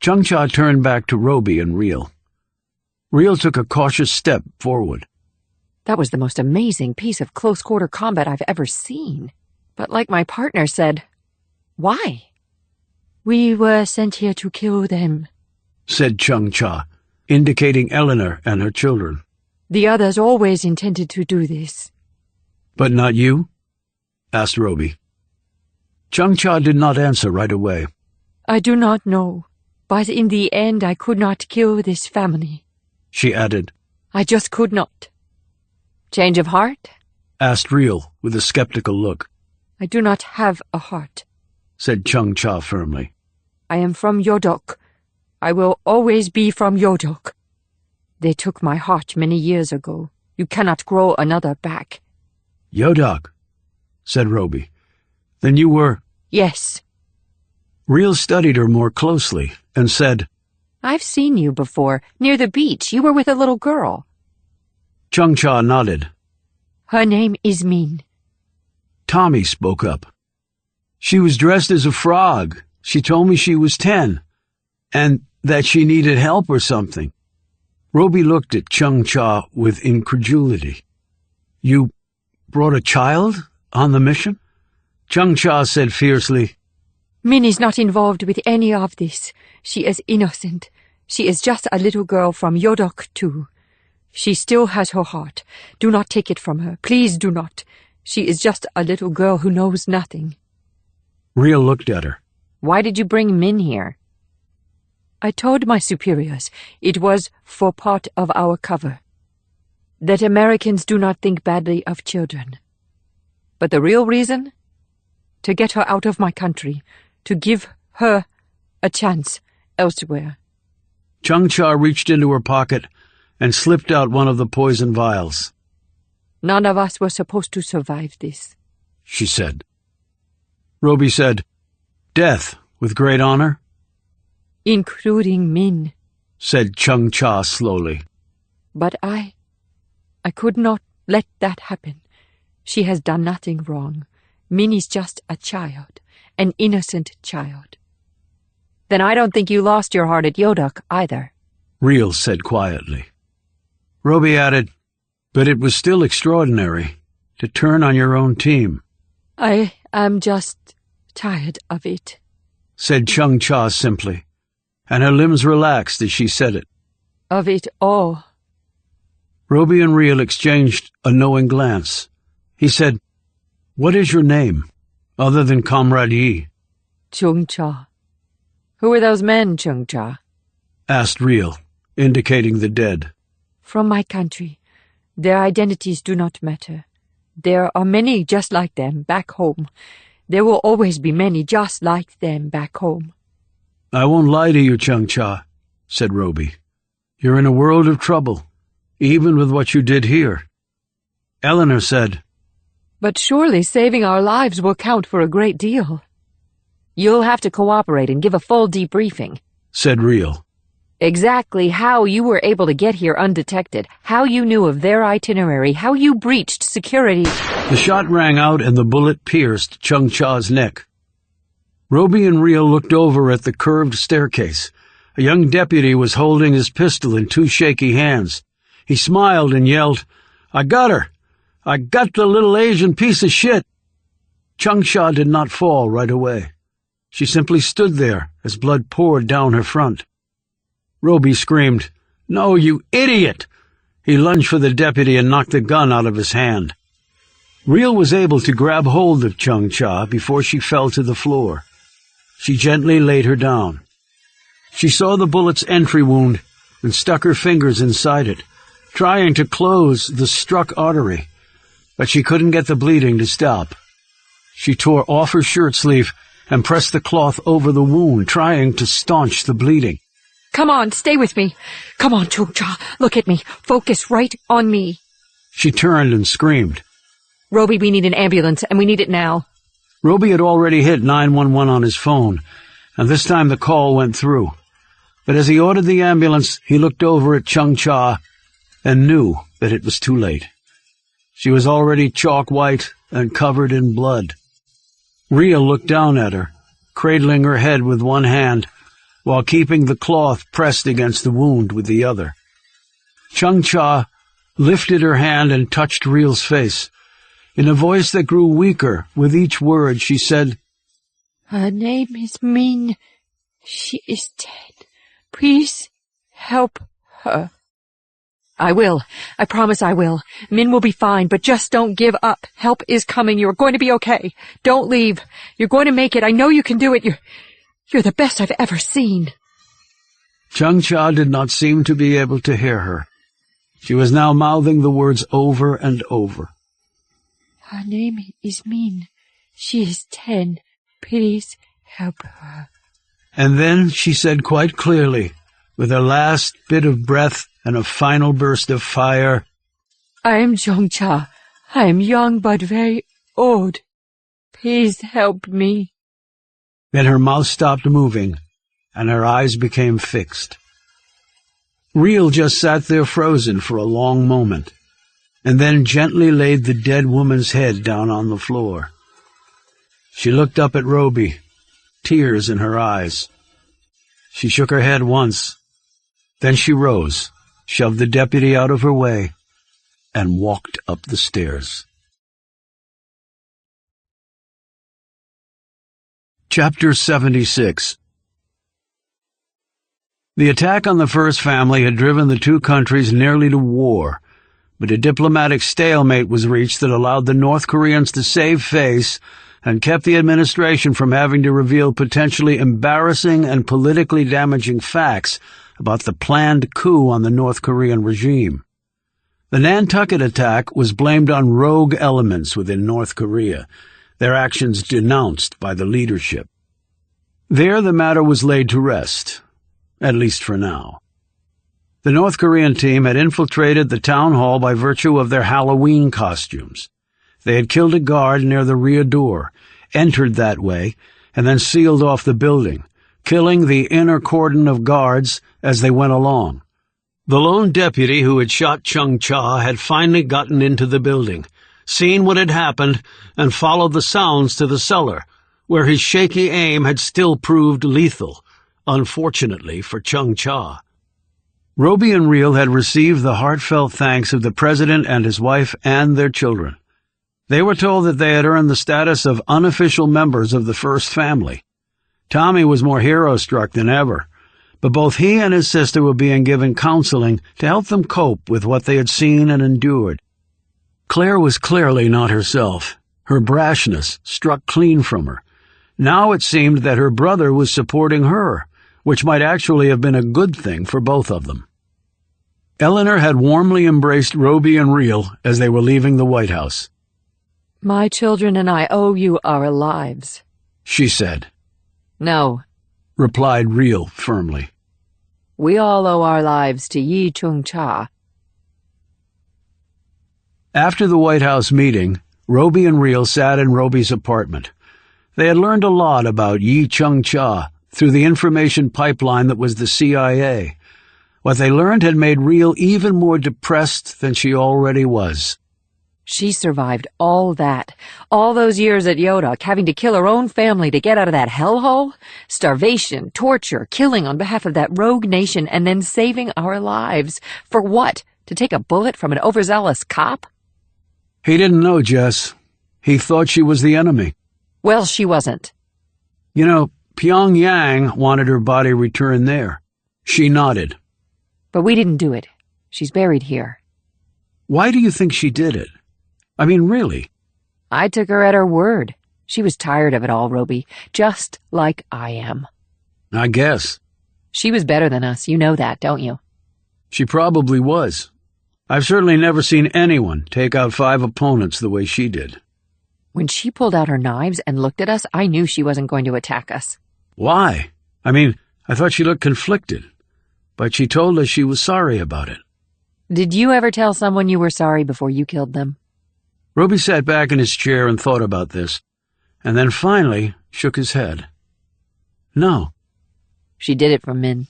Chung Cha turned back to Roby and Reel. Reel took a cautious step forward. That was the most amazing piece of close-quarter combat I've ever seen. But like my partner said, why? We were sent here to kill them, said Chung Cha, indicating Eleanor and her children. The others always intended to do this. But not you? Asked Roby. Chung Cha did not answer right away. I do not know, but in the end I could not kill this family, she added. I just could not. Change of heart? Asked Reel with a skeptical look. I do not have a heart, said Chung Cha firmly. I am from Yodok. I will always be from Yodok. They took my heart many years ago. You cannot grow another back. Yodok, said Roby. Then you were— Yes. Reel studied her more closely and said, I've seen you before, near the beach. You were with a little girl. Chung Cha nodded. Her name is Min. Tommy spoke up. She was dressed as a frog. She told me she was 10, and that she needed help or something. Roby looked at Chung Cha with incredulity. You brought a child on the mission? Chung Cha said fiercely, Min is not involved with any of this. She is innocent. She is just a little girl from Yodok too. She still has her heart. Do not take it from her. Please do not. She is just a little girl who knows nothing. Real looked at her. Why did you bring Min here? I told my superiors it was for part of our cover, that Americans do not think badly of children. But the real reason? To get her out of my country, to give her a chance elsewhere. Chung Cha reached into her pocket and slipped out one of the poison vials. None of us were supposed to survive this, she said. Roby said, Death with great honor? Including Min, said Chung Cha slowly. But I could not let that happen. She has done nothing wrong. Min is just a child, an innocent child. Then I don't think you lost your heart at Yodok either, Real said quietly. Roby added, But it was still extraordinary to turn on your own team. I am just tired of it, said Chung Cha simply, and her limbs relaxed as she said it. Of it all. Roby and Real exchanged a knowing glance. He said, What is your name, other than Comrade Yi? Chung Cha. Who are those men, Chung Cha? Asked Real, indicating the dead. From my country. Their identities do not matter. There are many just like them back home. There will always be many just like them back home. I won't lie to you, Chung Cha, said Roby. You're in a world of trouble, even with what you did here. Eleanor said, But surely saving our lives will count for a great deal. You'll have to cooperate and give a full debriefing, said Real. Exactly how you were able to get here undetected, how you knew of their itinerary, how you breached security. The shot rang out and the bullet pierced Chung Cha's neck. Roby and Real looked over at the curved staircase. A young deputy was holding his pistol in two shaky hands. He smiled and yelled, I got her! I got the little Asian piece of shit! Chung Cha did not fall right away. She simply stood there as blood poured down her front. Roby screamed, No, you idiot! He lunged for the deputy and knocked the gun out of his hand. Real was able to grab hold of Chung Cha before she fell to the floor. She gently laid her down. She saw the bullet's entry wound and stuck her fingers inside it, trying to close the struck artery, but she couldn't get the bleeding to stop. She tore off her shirt sleeve and pressed the cloth over the wound, trying to staunch the bleeding. Come on, stay with me. Come on, Chung Cha, look at me. Focus right on me. She turned and screamed. Roby, we need an ambulance, and we need it now. Roby had already hit 911 on his phone, and this time the call went through. But as he ordered the ambulance, he looked over at Chung Cha and knew that it was too late. She was already chalk white and covered in blood. Real looked down at her, cradling her head with one hand, while keeping the cloth pressed against the wound with the other. Chung Cha lifted her hand and touched Real's face. In a voice that grew weaker with each word, she said, Her name is Min. She is dead. Please help her. I will. I promise I will. Min will be fine, but just don't give up. Help is coming. You're going to be okay. Don't leave. You're going to make it. I know you can do it. You're the best I've ever seen. Chung Cha did not seem to be able to hear her. She was now mouthing the words over and over. Her name is Min. She is 10. Please help her. And then she said quite clearly, with her last bit of breath and a final burst of fire, I am Chung Cha. I am young but very old. Please help me. Then her mouth stopped moving, and her eyes became fixed. Real just sat there frozen for a long moment, and then gently laid the dead woman's head down on the floor. She looked up at Roby, tears in her eyes. She shook her head once. Then she rose, shoved the deputy out of her way, and walked up the stairs. Chapter 76. The attack on the first family had driven the two countries nearly to war, but a diplomatic stalemate was reached that allowed the North Koreans to save face and kept the administration from having to reveal potentially embarrassing and politically damaging facts about the planned coup on the North Korean regime. The Nantucket attack was blamed on rogue elements within North Korea, their actions denounced by the leadership. There the matter was laid to rest, at least for now. The North Korean team had infiltrated the town hall by virtue of their Halloween costumes. They had killed a guard near the rear door, entered that way, and then sealed off the building, killing the inner cordon of guards as they went along. The lone deputy who had shot Chung Cha had finally gotten into the building, seen what had happened, and followed the sounds to the cellar, where his shaky aim had still proved lethal, unfortunately for Chung Cha. Roby and Reel had received the heartfelt thanks of the president and his wife and their children. They were told that they had earned the status of unofficial members of the first family. Tommy was more hero-struck than ever, but both he and his sister were being given counseling to help them cope with what they had seen and endured. Claire was clearly not herself. Her brashness struck clean from her. Now it seemed that her brother was supporting her, which might actually have been a good thing for both of them. Eleanor had warmly embraced Roby and Reel as they were leaving the White House. My children and I owe you our lives, she said. No, replied Reel firmly. we all owe our lives to Yi Chung Cha. After the White House meeting, Roby and Reel sat in Roby's apartment. They had learned a lot about Yi Chung Cha through the information pipeline that was the CIA. What they learned had made Reel even more depressed than she already was. She survived all that, all those years at Yodak, having to kill her own family to get out of that hellhole, starvation, torture, killing on behalf of that rogue nation, and then saving our lives. For what? To take a bullet from an overzealous cop? He didn't know, Jess. He thought she was the enemy. Well, she wasn't. You know, Pyongyang wanted her body returned there. She nodded. But we didn't do it. She's buried here. Why do you think she did it? I mean, really? I took her at her word. She was tired of it all, Roby, just like I am. I guess. She was better than us, you know that, don't you? She probably was. I've certainly never seen anyone take out 5 opponents the way she did. When she pulled out her knives and looked at us, I knew she wasn't going to attack us. Why? I mean, I thought she looked conflicted, but she told us she was sorry about it. Did you ever tell someone you were sorry before you killed them? Roby sat back in his chair and thought about this, and then finally shook his head. No. She did it for Min.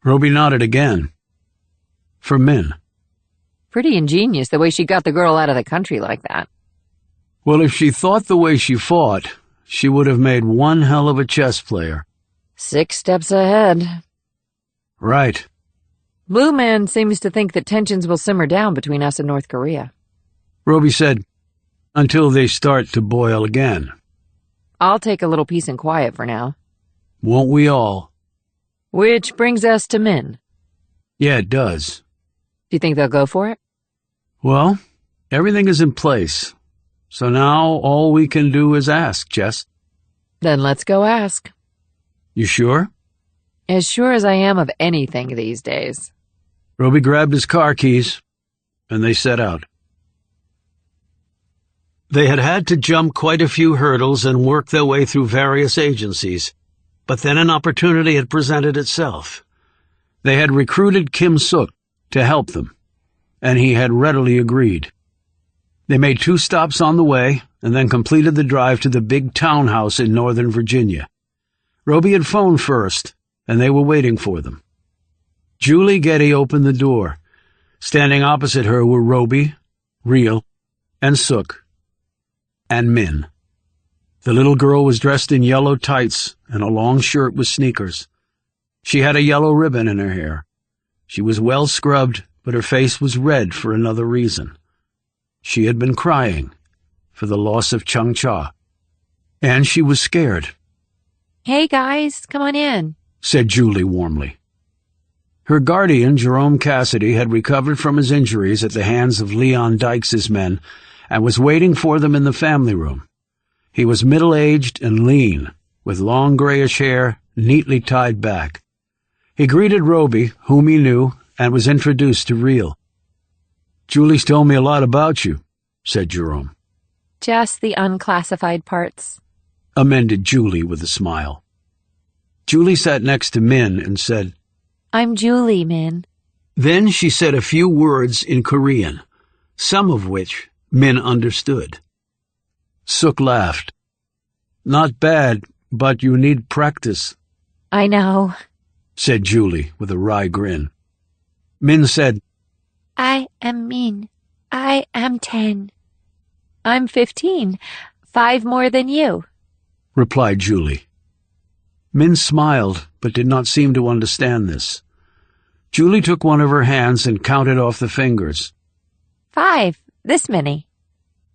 Roby nodded again. For Min. Pretty ingenious the way she got the girl out of the country like that. Well, if she thought the way she fought, she would have made one hell of a chess player. 6 steps ahead. Right. Blue Man seems to think that tensions will simmer down between us and North Korea. Roby said, until they start to boil again. I'll take a little peace and quiet for now. Won't we all? Which brings us to Min. Yeah, it does. Do you think they'll go for it? Well, everything is in place. So now all we can do is ask, Jess. Then let's go ask. You sure? As sure as I am of anything these days. Roby grabbed his car keys, and they set out. They had had to jump quite a few hurdles and work their way through various agencies, but then an opportunity had presented itself. They had recruited Kim Suk to help them, and he had readily agreed. They made 2 stops on the way and then completed the drive to the big townhouse in Northern Virginia. Roby had phoned first, and they were waiting for them. Julie Getty opened the door. Standing opposite her were Roby, Reel, and Suk, and Min. The little girl was dressed in yellow tights and a long shirt with sneakers. She had a yellow ribbon in her hair. She was well scrubbed, but her face was red for another reason. She had been crying for the loss of Chung Cha. And she was scared, Hey, guys, come on in, said Julie warmly. Her guardian, Jerome Cassidy, had recovered from his injuries at the hands of Leon Dykes' men and was waiting for them in the family room. He was middle-aged and lean, with long grayish hair neatly tied back. He greeted Roby, whom he knew, and was introduced to Real. "Julie's told me a lot about you," said Jerome. Just the unclassified parts, amended Julie with a smile. Julie sat next to Min and said, "I'm Julie, Min." Then she said a few words in Korean, some of which Min understood. Suk laughed. "Not bad, but you need practice," "I know," said Julie with a wry grin. Min said, "I am Min. I am 10. "I'm 15, 5 more than you," replied Julie. Min smiled, but did not seem to understand this. Julie took one of her hands and counted off the fingers. 5, this many.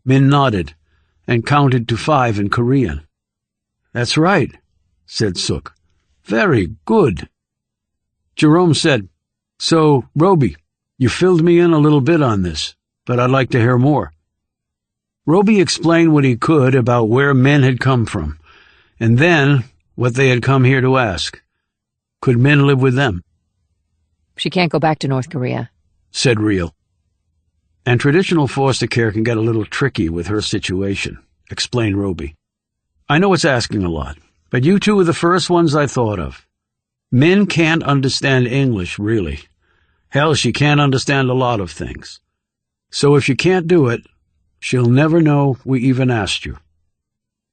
Min nodded and counted to 5 in Korean. "That's right," said Suk. "Very good." Jerome said, "So, Roby, you filled me in a little bit on this, but I'd like to hear more." Roby explained what he could about where Min had come from, and then what they had come here to ask. Could Min live with them? "She can't go back to North Korea," said Real. "And traditional foster care can get a little tricky with her situation," explained Roby. "I know it's asking a lot, but you two were the first ones I thought of. Min can't understand English, really. Hell, she can't understand a lot of things. So if you can't do it, she'll never know we even asked you."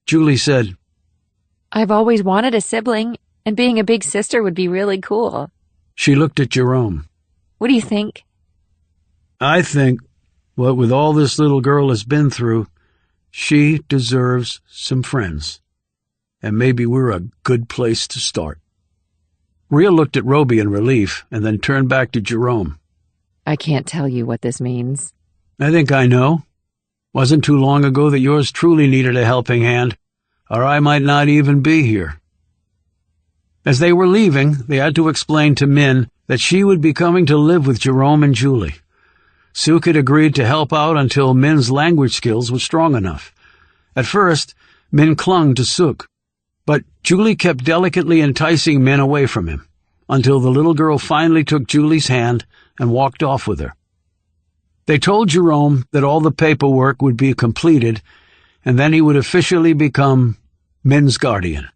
Julie said, "I've always wanted a sibling, and being a big sister would be really cool." She looked at Jerome. "What do you think?" "I think, what with all this little girl has been through, she deserves some friends. And maybe we're a good place to start." Real looked at Roby in relief and then turned back to Jerome. "I can't tell you what this means." "I think I know. Wasn't too long ago that yours truly needed a helping hand, or I might not even be here." As they were leaving, they had to explain to Min that she would be coming to live with Jerome and Julie. Suk had agreed to help out until Min's language skills were strong enough. At first, Min clung to Suk, but Julie kept delicately enticing Min away from him, until the little girl finally took Julie's hand and walked off with her. They told Jerome that all the paperwork would be completed, and then he would officially become Min's guardian.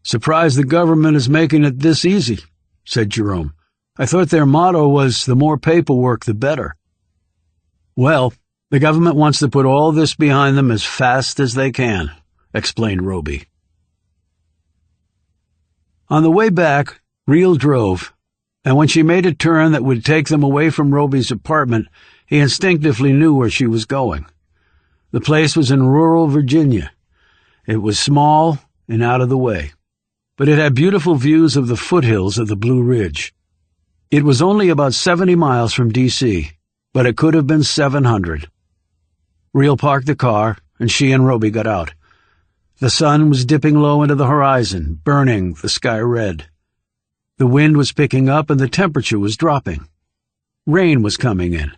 "Surprised the government is making it this easy," said Jerome. "I thought their motto was the more paperwork, the better." "Well, the government wants to put all this behind them as fast as they can," explained Roby. On the way back, Real drove, and when she made a turn that would take them away from Roby's apartment, he instinctively knew where she was going. The place was in rural Virginia. It was small and out of the way, but it had beautiful views of the foothills of the Blue Ridge. It was only about 70 miles from D.C., but it could have been 700. Real parked the car, and she and Roby got out. The sun was dipping low into the horizon, burning the sky red. The wind was picking up and the temperature was dropping. Rain was coming in,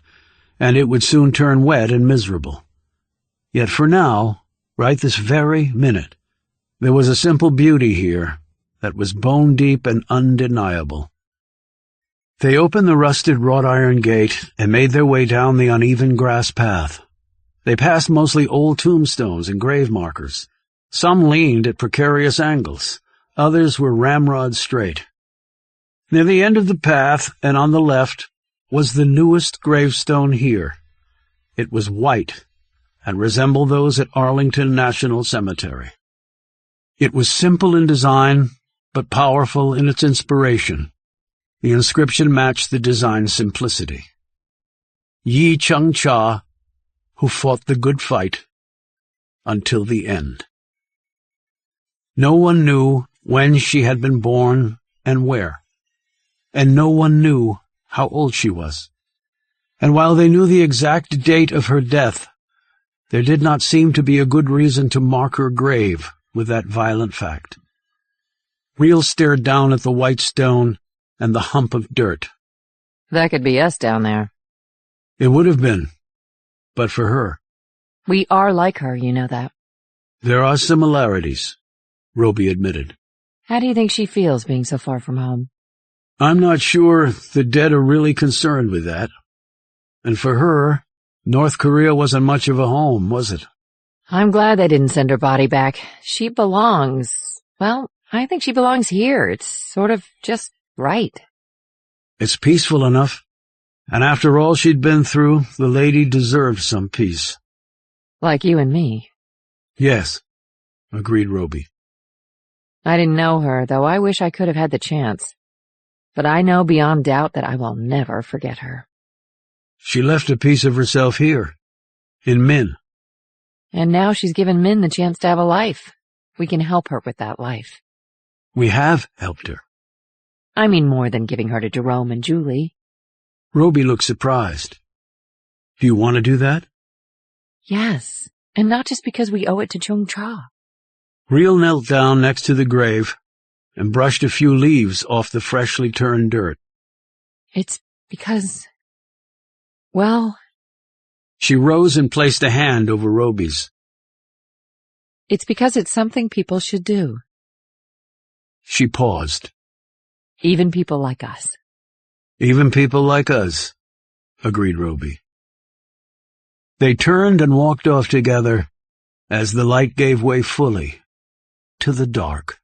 and it would soon turn wet and miserable. Yet for now, right this very minute, there was a simple beauty here that was bone-deep and undeniable. They opened the rusted wrought-iron gate and made their way down the uneven grass path. They passed mostly old tombstones and grave markers. Some leaned at precarious angles. Others were ramrod straight. Near the end of the path and on the left was the newest gravestone here. It was white and resembled those at Arlington National Cemetery. It was simple in design, but powerful in its inspiration. The inscription matched the design's simplicity. Yi Chung-cha, who fought the good fight until the end. No one knew when she had been born and where, and no one knew how old she was. And while they knew the exact date of her death, there did not seem to be a good reason to mark her grave with that violent fact. Real stared down at the white stone and the hump of dirt. That could be us down there. It would have been, but for her. We are like her, you know that. There are similarities, Roby admitted. How do you think she feels being so far from home? I'm not sure the dead are really concerned with that. And for her, North Korea wasn't much of a home, was it? I'm glad they didn't send her body back. She belongs. Well, I think she belongs here. It's sort of just right. It's peaceful enough. And after all she'd been through, the lady deserved some peace. Like you and me. Yes, agreed Roby. I didn't know her, though I wish I could have had the chance. But I know beyond doubt that I will never forget her. She left a piece of herself here, in Min. And now she's given Min the chance to have a life. We can help her with that life. We have helped her. I mean more than giving her to Jerome and Julie. Roby looked surprised. Do you want to do that? Yes, and not just because we owe it to Chung Cha. Real knelt down next to the grave and brushed a few leaves off the freshly turned dirt. It's because... well... She rose and placed a hand over Roby's. It's because it's something people should do. She paused. Even people like us. Even people like us, agreed Roby. They turned and walked off together as the light gave way fully to the dark.